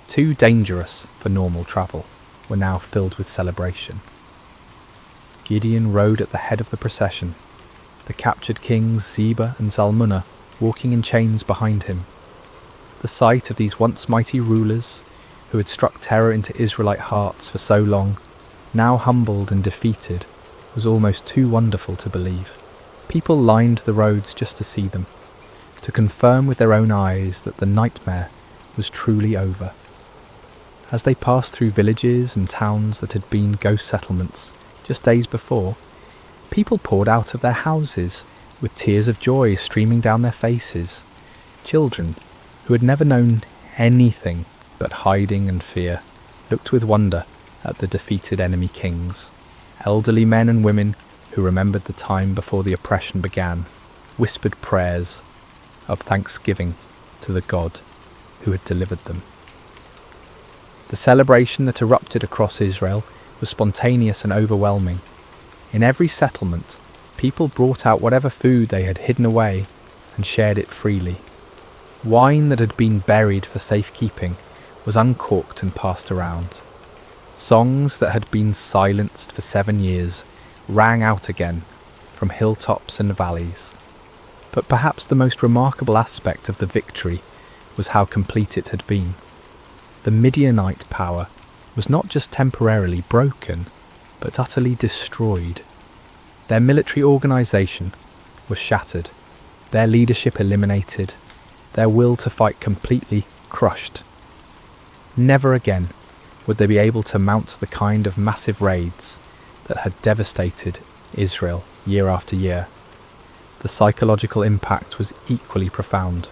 too dangerous for normal travel, were now filled with celebration. Gideon rode at the head of the procession, the captured kings Zebah and Zalmunna walking in chains behind him. The sight of these once mighty rulers, who had struck terror into Israelite hearts for so long, now humbled and defeated, was almost too wonderful to believe. People lined the roads just to see them, to confirm with their own eyes that the nightmare was truly over. As they passed through villages and towns that had been ghost settlements just days before, people poured out of their houses with tears of joy streaming down their faces. Children, who had never known anything but hiding and fear, looked with wonder at the defeated enemy kings. Elderly men and women who remembered the time before the oppression began, whispered prayers of thanksgiving to the God who had delivered them. The celebration that erupted across Israel was spontaneous and overwhelming. In every settlement, people brought out whatever food they had hidden away and shared it freely. Wine that had been buried for safekeeping was uncorked and passed around. Songs that had been silenced for 7 years rang out again from hilltops and valleys. But perhaps the most remarkable aspect of the victory was how complete it had been. The Midianite power was not just temporarily broken, but utterly destroyed. Their military organisation was shattered, their leadership eliminated, their will to fight completely crushed. Never again would they be able to mount the kind of massive raids that had devastated Israel year after year. The psychological impact was equally profound.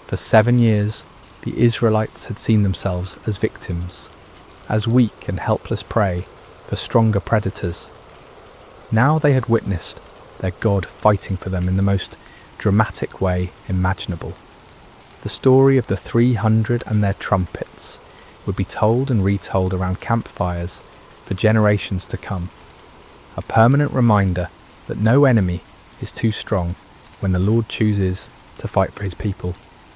For 7 years, the Israelites had seen themselves as victims, as weak and helpless prey for stronger predators. Now they had witnessed their God fighting for them in the most dramatic way imaginable. The story of the 300 and their trumpets would be told and retold around campfires for generations to come. A permanent reminder that no enemy is too strong when the Lord chooses to fight for his people.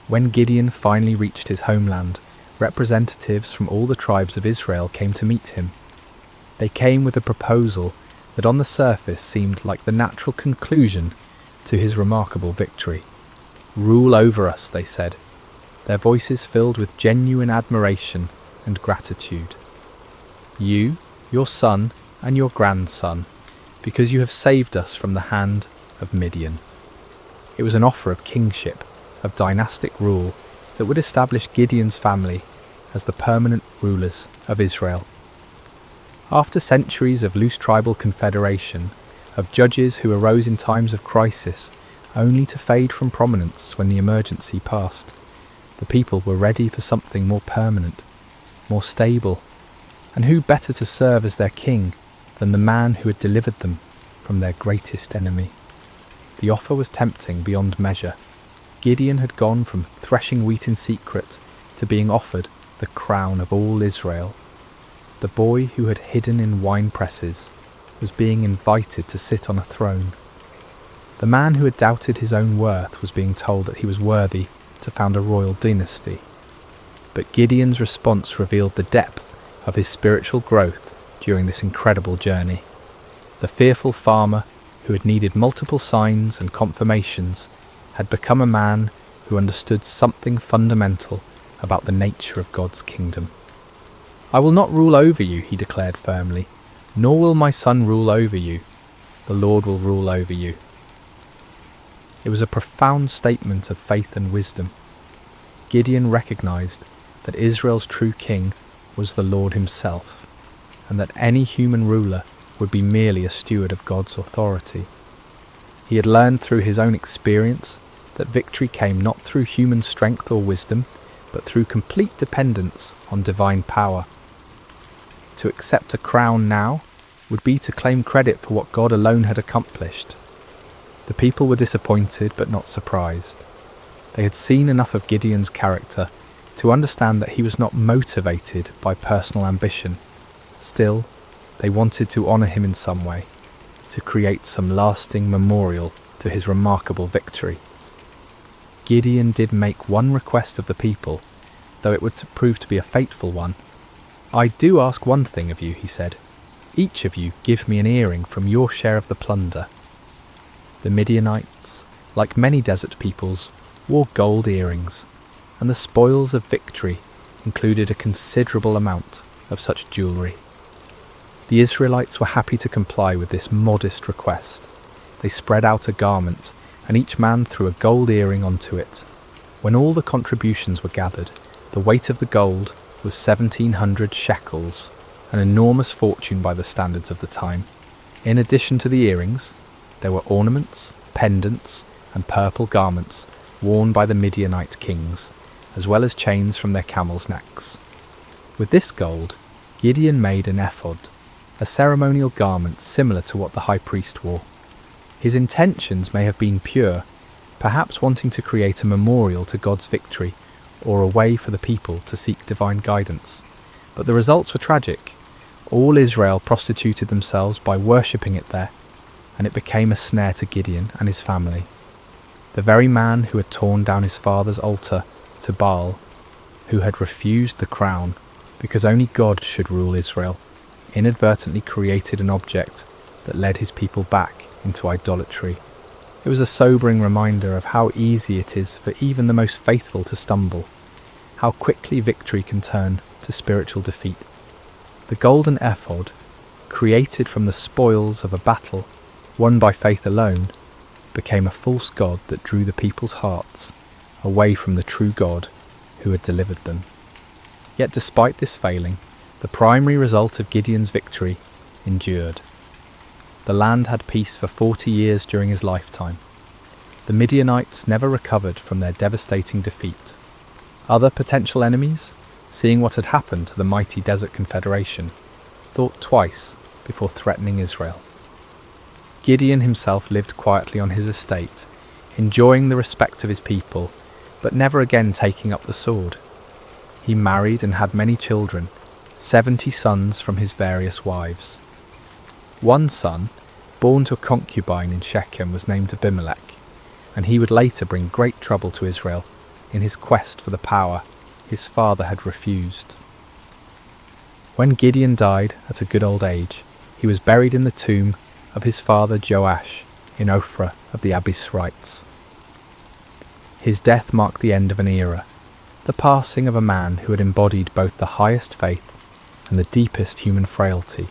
When Gideon finally reached his homeland, representatives from all the tribes of Israel came to meet him. They came with a proposal that on the surface seemed like the natural conclusion to his remarkable victory. "Rule over us," they said, their voices filled with genuine admiration and gratitude. "You, your son, and your grandson, because you have saved us from the hand of Midian." It was an offer of kingship, of dynastic rule that would establish Gideon's family as the permanent rulers of Israel. After centuries of loose tribal confederation, of judges who arose in times of crisis only to fade from prominence when the emergency passed, the people were ready for something more permanent, more stable, and who better to serve as their king than the man who had delivered them from their greatest enemy? The offer was tempting beyond measure. Gideon had gone from threshing wheat in secret to being offered the crown of all Israel. The boy who had hidden in wine presses was being invited to sit on a throne. The man who had doubted his own worth was being told that he was worthy to found a royal dynasty. But Gideon's response revealed the depth of his spiritual growth during this incredible journey. The fearful farmer who had needed multiple signs and confirmations had become a man who understood something fundamental about the nature of God's kingdom. "I will not rule over you," he declared firmly, "nor will my son rule over you. The Lord will rule over you." It was a profound statement of faith and wisdom. Gideon recognized that Israel's true king was the Lord himself, and that any human ruler would be merely a steward of God's authority. He had learned through his own experience that victory came not through human strength or wisdom, but through complete dependence on divine power. To accept a crown now would be to claim credit for what God alone had accomplished. The people were disappointed but not surprised. They had seen enough of Gideon's character to understand that he was not motivated by personal ambition. Still, they wanted to honour him in some way, to create some lasting memorial to his remarkable victory. Gideon did make one request of the people, though it would prove to be a fateful one. "I do ask one thing of you," he said. "Each of you give me an earring from your share of the plunder." The Midianites, like many desert peoples, wore gold earrings, and the spoils of victory included a considerable amount of such jewellery. The Israelites were happy to comply with this modest request. They spread out a garment, and each man threw a gold earring onto it. When all the contributions were gathered, the weight of the gold was 1,700 shekels, an enormous fortune by the standards of the time. In addition to the earrings, there were ornaments, pendants, and purple garments worn by the Midianite kings, as well as chains from their camels' necks. With this gold, Gideon made an ephod, a ceremonial garment similar to what the high priest wore. His intentions may have been pure, perhaps wanting to create a memorial to God's victory or a way for the people to seek divine guidance. But the results were tragic. All Israel prostituted themselves by worshipping it there, and it became a snare to Gideon and his family. The very man who had torn down his father's altar to Baal, who had refused the crown because only God should rule Israel, inadvertently created an object that led his people back into idolatry. It was a sobering reminder of how easy it is for even the most faithful to stumble, how quickly victory can turn to spiritual defeat. The golden ephod, created from the spoils of a battle won by faith alone, became a false god that drew the people's hearts away from the true God who had delivered them. Yet despite this failing, the primary result of Gideon's victory endured. The land had peace for 40 years during his lifetime. The Midianites never recovered from their devastating defeat. Other potential enemies, seeing what had happened to the mighty Desert Confederation, thought twice before threatening Israel. Gideon himself lived quietly on his estate, enjoying the respect of his people, but never again taking up the sword. He married and had many children, 70 sons from his various wives. One son, born to a concubine in Shechem, was named Abimelech, and he would later bring great trouble to Israel in his quest for the power his father had refused. When Gideon died at a good old age, he was buried in the tomb of his father Joash in Ophrah of the Abiezrites. His death marked the end of an era, the passing of a man who had embodied both the highest faith and the deepest human frailty.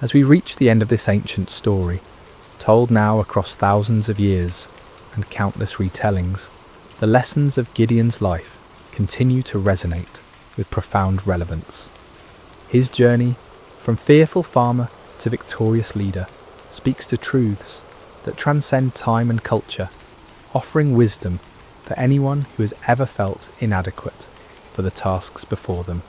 As we reach the end of this ancient story, told now across thousands of years and countless retellings, the lessons of Gideon's life continue to resonate with profound relevance. His journey from fearful farmer to victorious leader speaks to truths that transcend time and culture, offering wisdom for anyone who has ever felt inadequate for the tasks before them.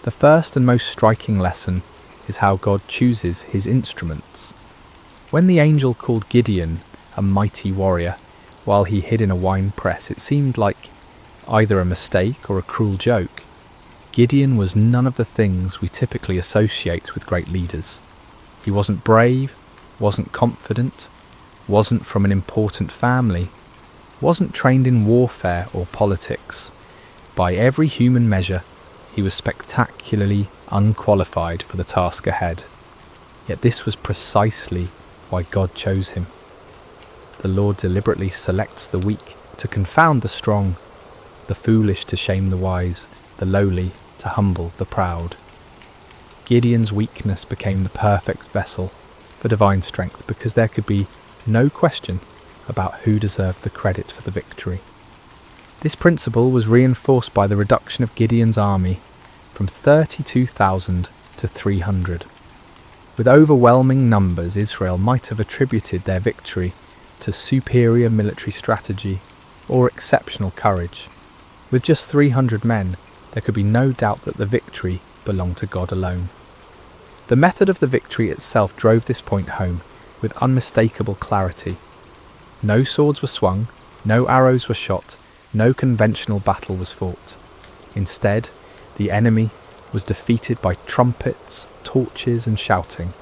The first and most striking lesson is how God chooses his instruments. When the angel called Gideon a mighty warrior while he hid in a wine press, it seemed like either a mistake or a cruel joke. Gideon was none of the things we typically associate with great leaders. He wasn't brave, wasn't confident, wasn't from an important family, wasn't trained in warfare or politics. By every human measure, he was spectacularly unqualified for the task ahead. Yet this was precisely why God chose him. The Lord deliberately selects the weak to confound the strong, the foolish to shame the wise, the lowly to humble the proud. Gideon's weakness became the perfect vessel for divine strength because there could be no question about who deserved the credit for the victory. This principle was reinforced by the reduction of Gideon's army from 32,000 to 300. With overwhelming numbers, Israel might have attributed their victory to superior military strategy or exceptional courage. With just 300 men, there could be no doubt that the victory belonged to God alone. The method of the victory itself drove this point home with unmistakable clarity. No swords were swung, no arrows were shot, no conventional battle was fought. Instead, the enemy was defeated by trumpets, torches, and shouting.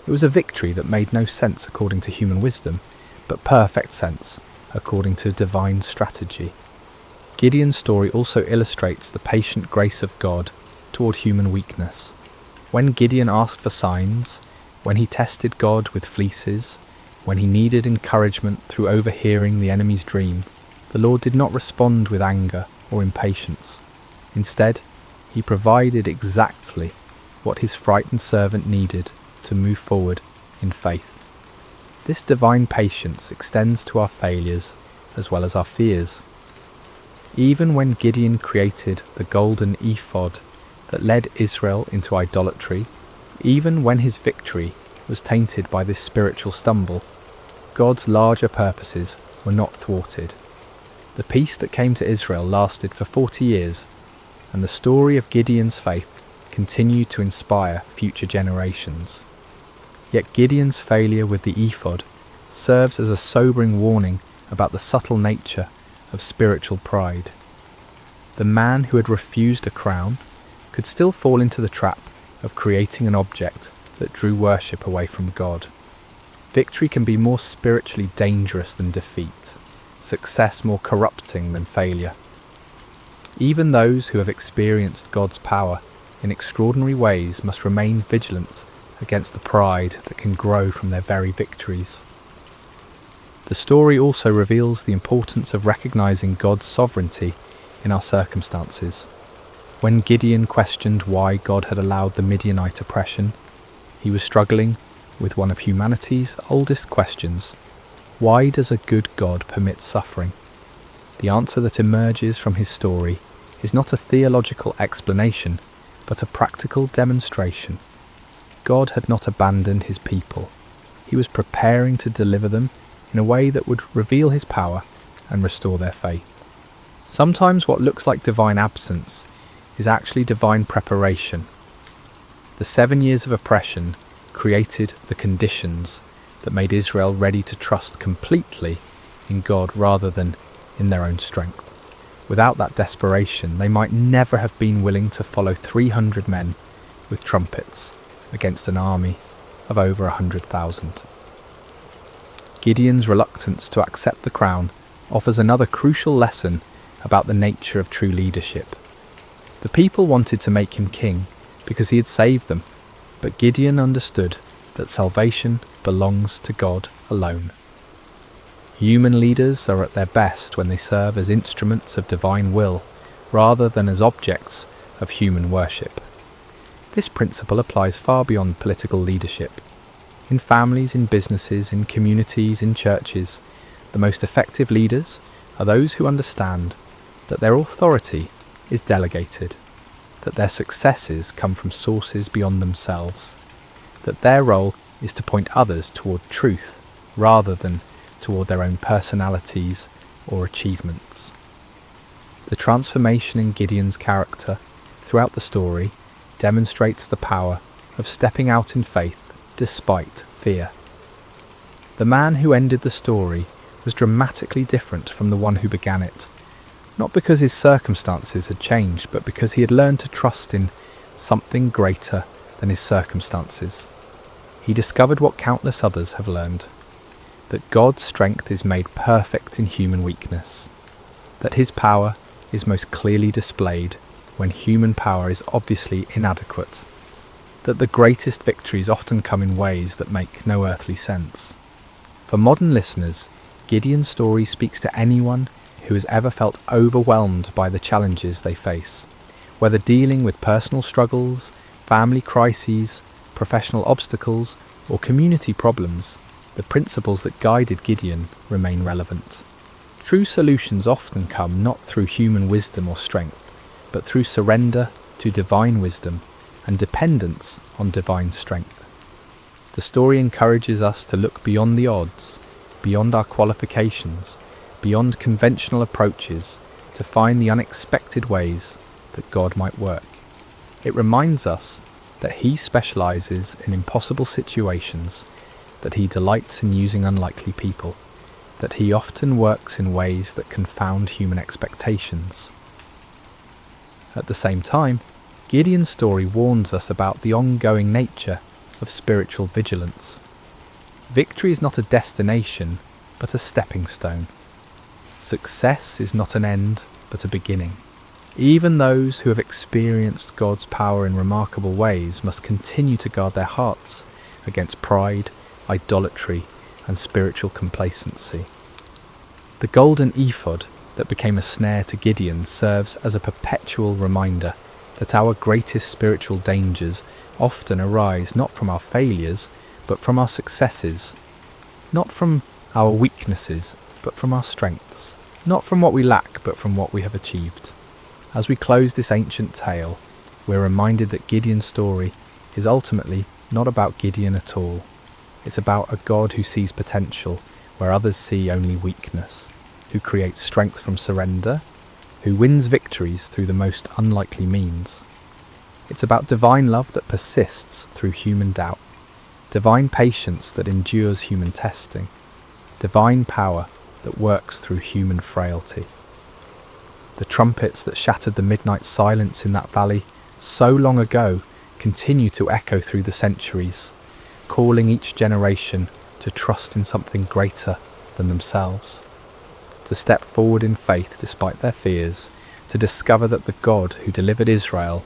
It was a victory that made no sense according to human wisdom, but perfect sense according to divine strategy. Gideon's story also illustrates the patient grace of God toward human weakness. When Gideon asked for signs, when he tested God with fleeces, when he needed encouragement through overhearing the enemy's dream, the Lord did not respond with anger or impatience. Instead, he provided exactly what his frightened servant needed to move forward in faith. This divine patience extends to our failures as well as our fears. Even when Gideon created the golden ephod that led Israel into idolatry, even when his victory was tainted by this spiritual stumble, God's larger purposes were not thwarted. The peace that came to Israel lasted for 40 years, and the story of Gideon's faith continued to inspire future generations. Yet Gideon's failure with the ephod serves as a sobering warning about the subtle nature of spiritual pride. The man who had refused a crown could still fall into the trap of creating an object that drew worship away from God. Victory can be more spiritually dangerous than defeat, success more corrupting than failure. Even those who have experienced God's power in extraordinary ways must remain vigilant against the pride that can grow from their very victories. The story also reveals the importance of recognizing God's sovereignty in our circumstances. When Gideon questioned why God had allowed the Midianite oppression, he was struggling with one of humanity's oldest questions: why does a good God permit suffering? The answer that emerges from his story is not a theological explanation, but a practical demonstration. God had not abandoned his people. He was preparing to deliver them in a way that would reveal his power and restore their faith. Sometimes what looks like divine absence is actually divine preparation. The 7 years of oppression created the conditions that made Israel ready to trust completely in God rather than in their own strength. Without that desperation, they might never have been willing to follow 300 men with trumpets against an army of over 100,000. Gideon's reluctance to accept the crown offers another crucial lesson about the nature of true leadership. The people wanted to make him king because he had saved them, but Gideon understood that salvation belongs to God alone. Human leaders are at their best when they serve as instruments of divine will rather than as objects of human worship. This principle applies far beyond political leadership. In families, in businesses, in communities, in churches, the most effective leaders are those who understand that their authority is delegated, that their successes come from sources beyond themselves, that their role is to point others toward truth rather than toward their own personalities or achievements. The transformation in Gideon's character throughout the story demonstrates the power of stepping out in faith despite fear. The man who ended the story was dramatically different from the one who began it, not because his circumstances had changed, but because he had learned to trust in something greater than his circumstances. He discovered what countless others have learned: that God's strength is made perfect in human weakness, that his power is most clearly displayed when human power is obviously inadequate, that the greatest victories often come in ways that make no earthly sense. For modern listeners, Gideon's story speaks to anyone who has ever felt overwhelmed by the challenges they face, whether dealing with personal struggles, family crises, professional obstacles, or community problems. The principles that guided Gideon remain relevant. True solutions often come not through human wisdom or strength, but through surrender to divine wisdom and dependence on divine strength. The story encourages us to look beyond the odds, beyond our qualifications, beyond conventional approaches, to find the unexpected ways that God might work. It reminds us that he specializes in impossible situations, that he delights in using unlikely people, that he often works in ways that confound human expectations. At the same time, Gideon's story warns us about the ongoing nature of spiritual vigilance. Victory is not a destination, but a stepping stone. Success is not an end, but a beginning. Even those who have experienced God's power in remarkable ways must continue to guard their hearts against pride, idolatry, and spiritual complacency. The golden ephod that became a snare to Gideon serves as a perpetual reminder that our greatest spiritual dangers often arise not from our failures, but from our successes, not from our weaknesses, but from our strengths, not from what we lack, but from what we have achieved. As we close this ancient tale, we're reminded that Gideon's story is ultimately not about Gideon at all. It's about a God who sees potential where others see only weakness, who creates strength from surrender, who wins victories through the most unlikely means. It's about divine love that persists through human doubt, divine patience that endures human testing, divine power that works through human frailty. The trumpets that shattered the midnight silence in that valley so long ago continue to echo through the centuries, calling each generation to trust in something greater than themselves, to step forward in faith despite their fears, to discover that the God who delivered Israel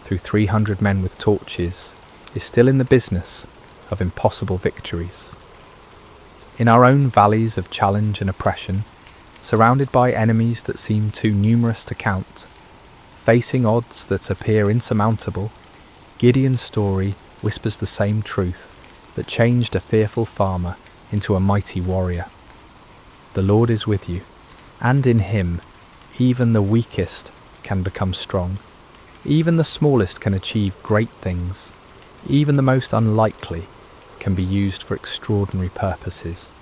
through 300 men with torches is still in the business of impossible victories. In our own valleys of challenge and oppression, surrounded by enemies that seem too numerous to count, Facing odds that appear insurmountable, Gideon's story whispers the same truth that changed a fearful farmer into a mighty warrior. The Lord is with you, and in him even the weakest can become strong. Even the smallest can achieve great things. Even the most unlikely can be used for extraordinary purposes.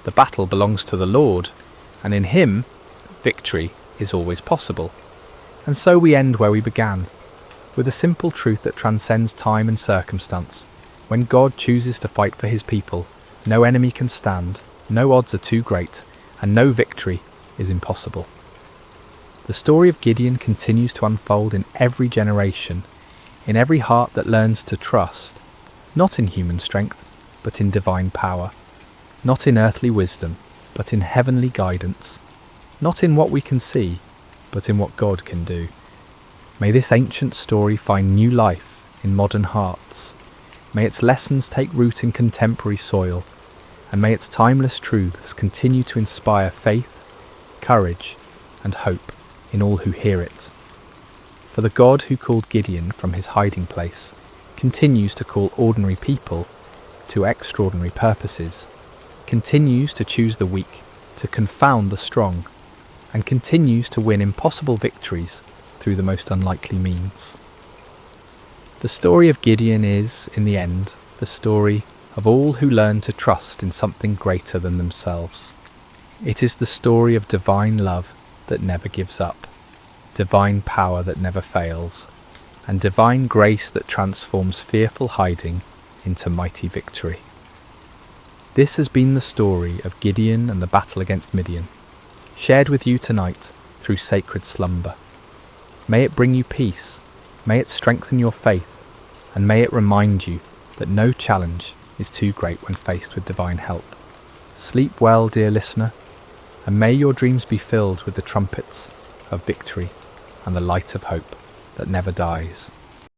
The battle belongs to the Lord, and in him, victory is always possible. And so we end where we began, with a simple truth that transcends time and circumstance. When God chooses to fight for his people, no enemy can stand, no odds are too great, and no victory is impossible. The story of Gideon continues to unfold in every generation, in every heart that learns to trust, not in human strength, but in divine power, not in earthly wisdom, but in heavenly guidance, not in what we can see, but in what God can do. May this ancient story find new life in modern hearts. May its lessons take root in contemporary soil, and may its timeless truths continue to inspire faith, courage, and hope in all who hear it. For the God who called Gideon from his hiding place continues to call ordinary people to extraordinary purposes, continues to choose the weak, to confound the strong, and continues to win impossible victories through the most unlikely means. The story of Gideon is, in the end, the story of all who learn to trust in something greater than themselves. It is the story of divine love that never gives up, divine power that never fails, and divine grace that transforms fearful hiding into mighty victory. This has been the story of Gideon and the battle against Midian, shared with you tonight through sacred slumber. May it bring you peace, may it strengthen your faith, and may it remind you that no challenge is too great when faced with divine help. Sleep well, dear listener, and may your dreams be filled with the trumpets of victory and the light of hope that never dies.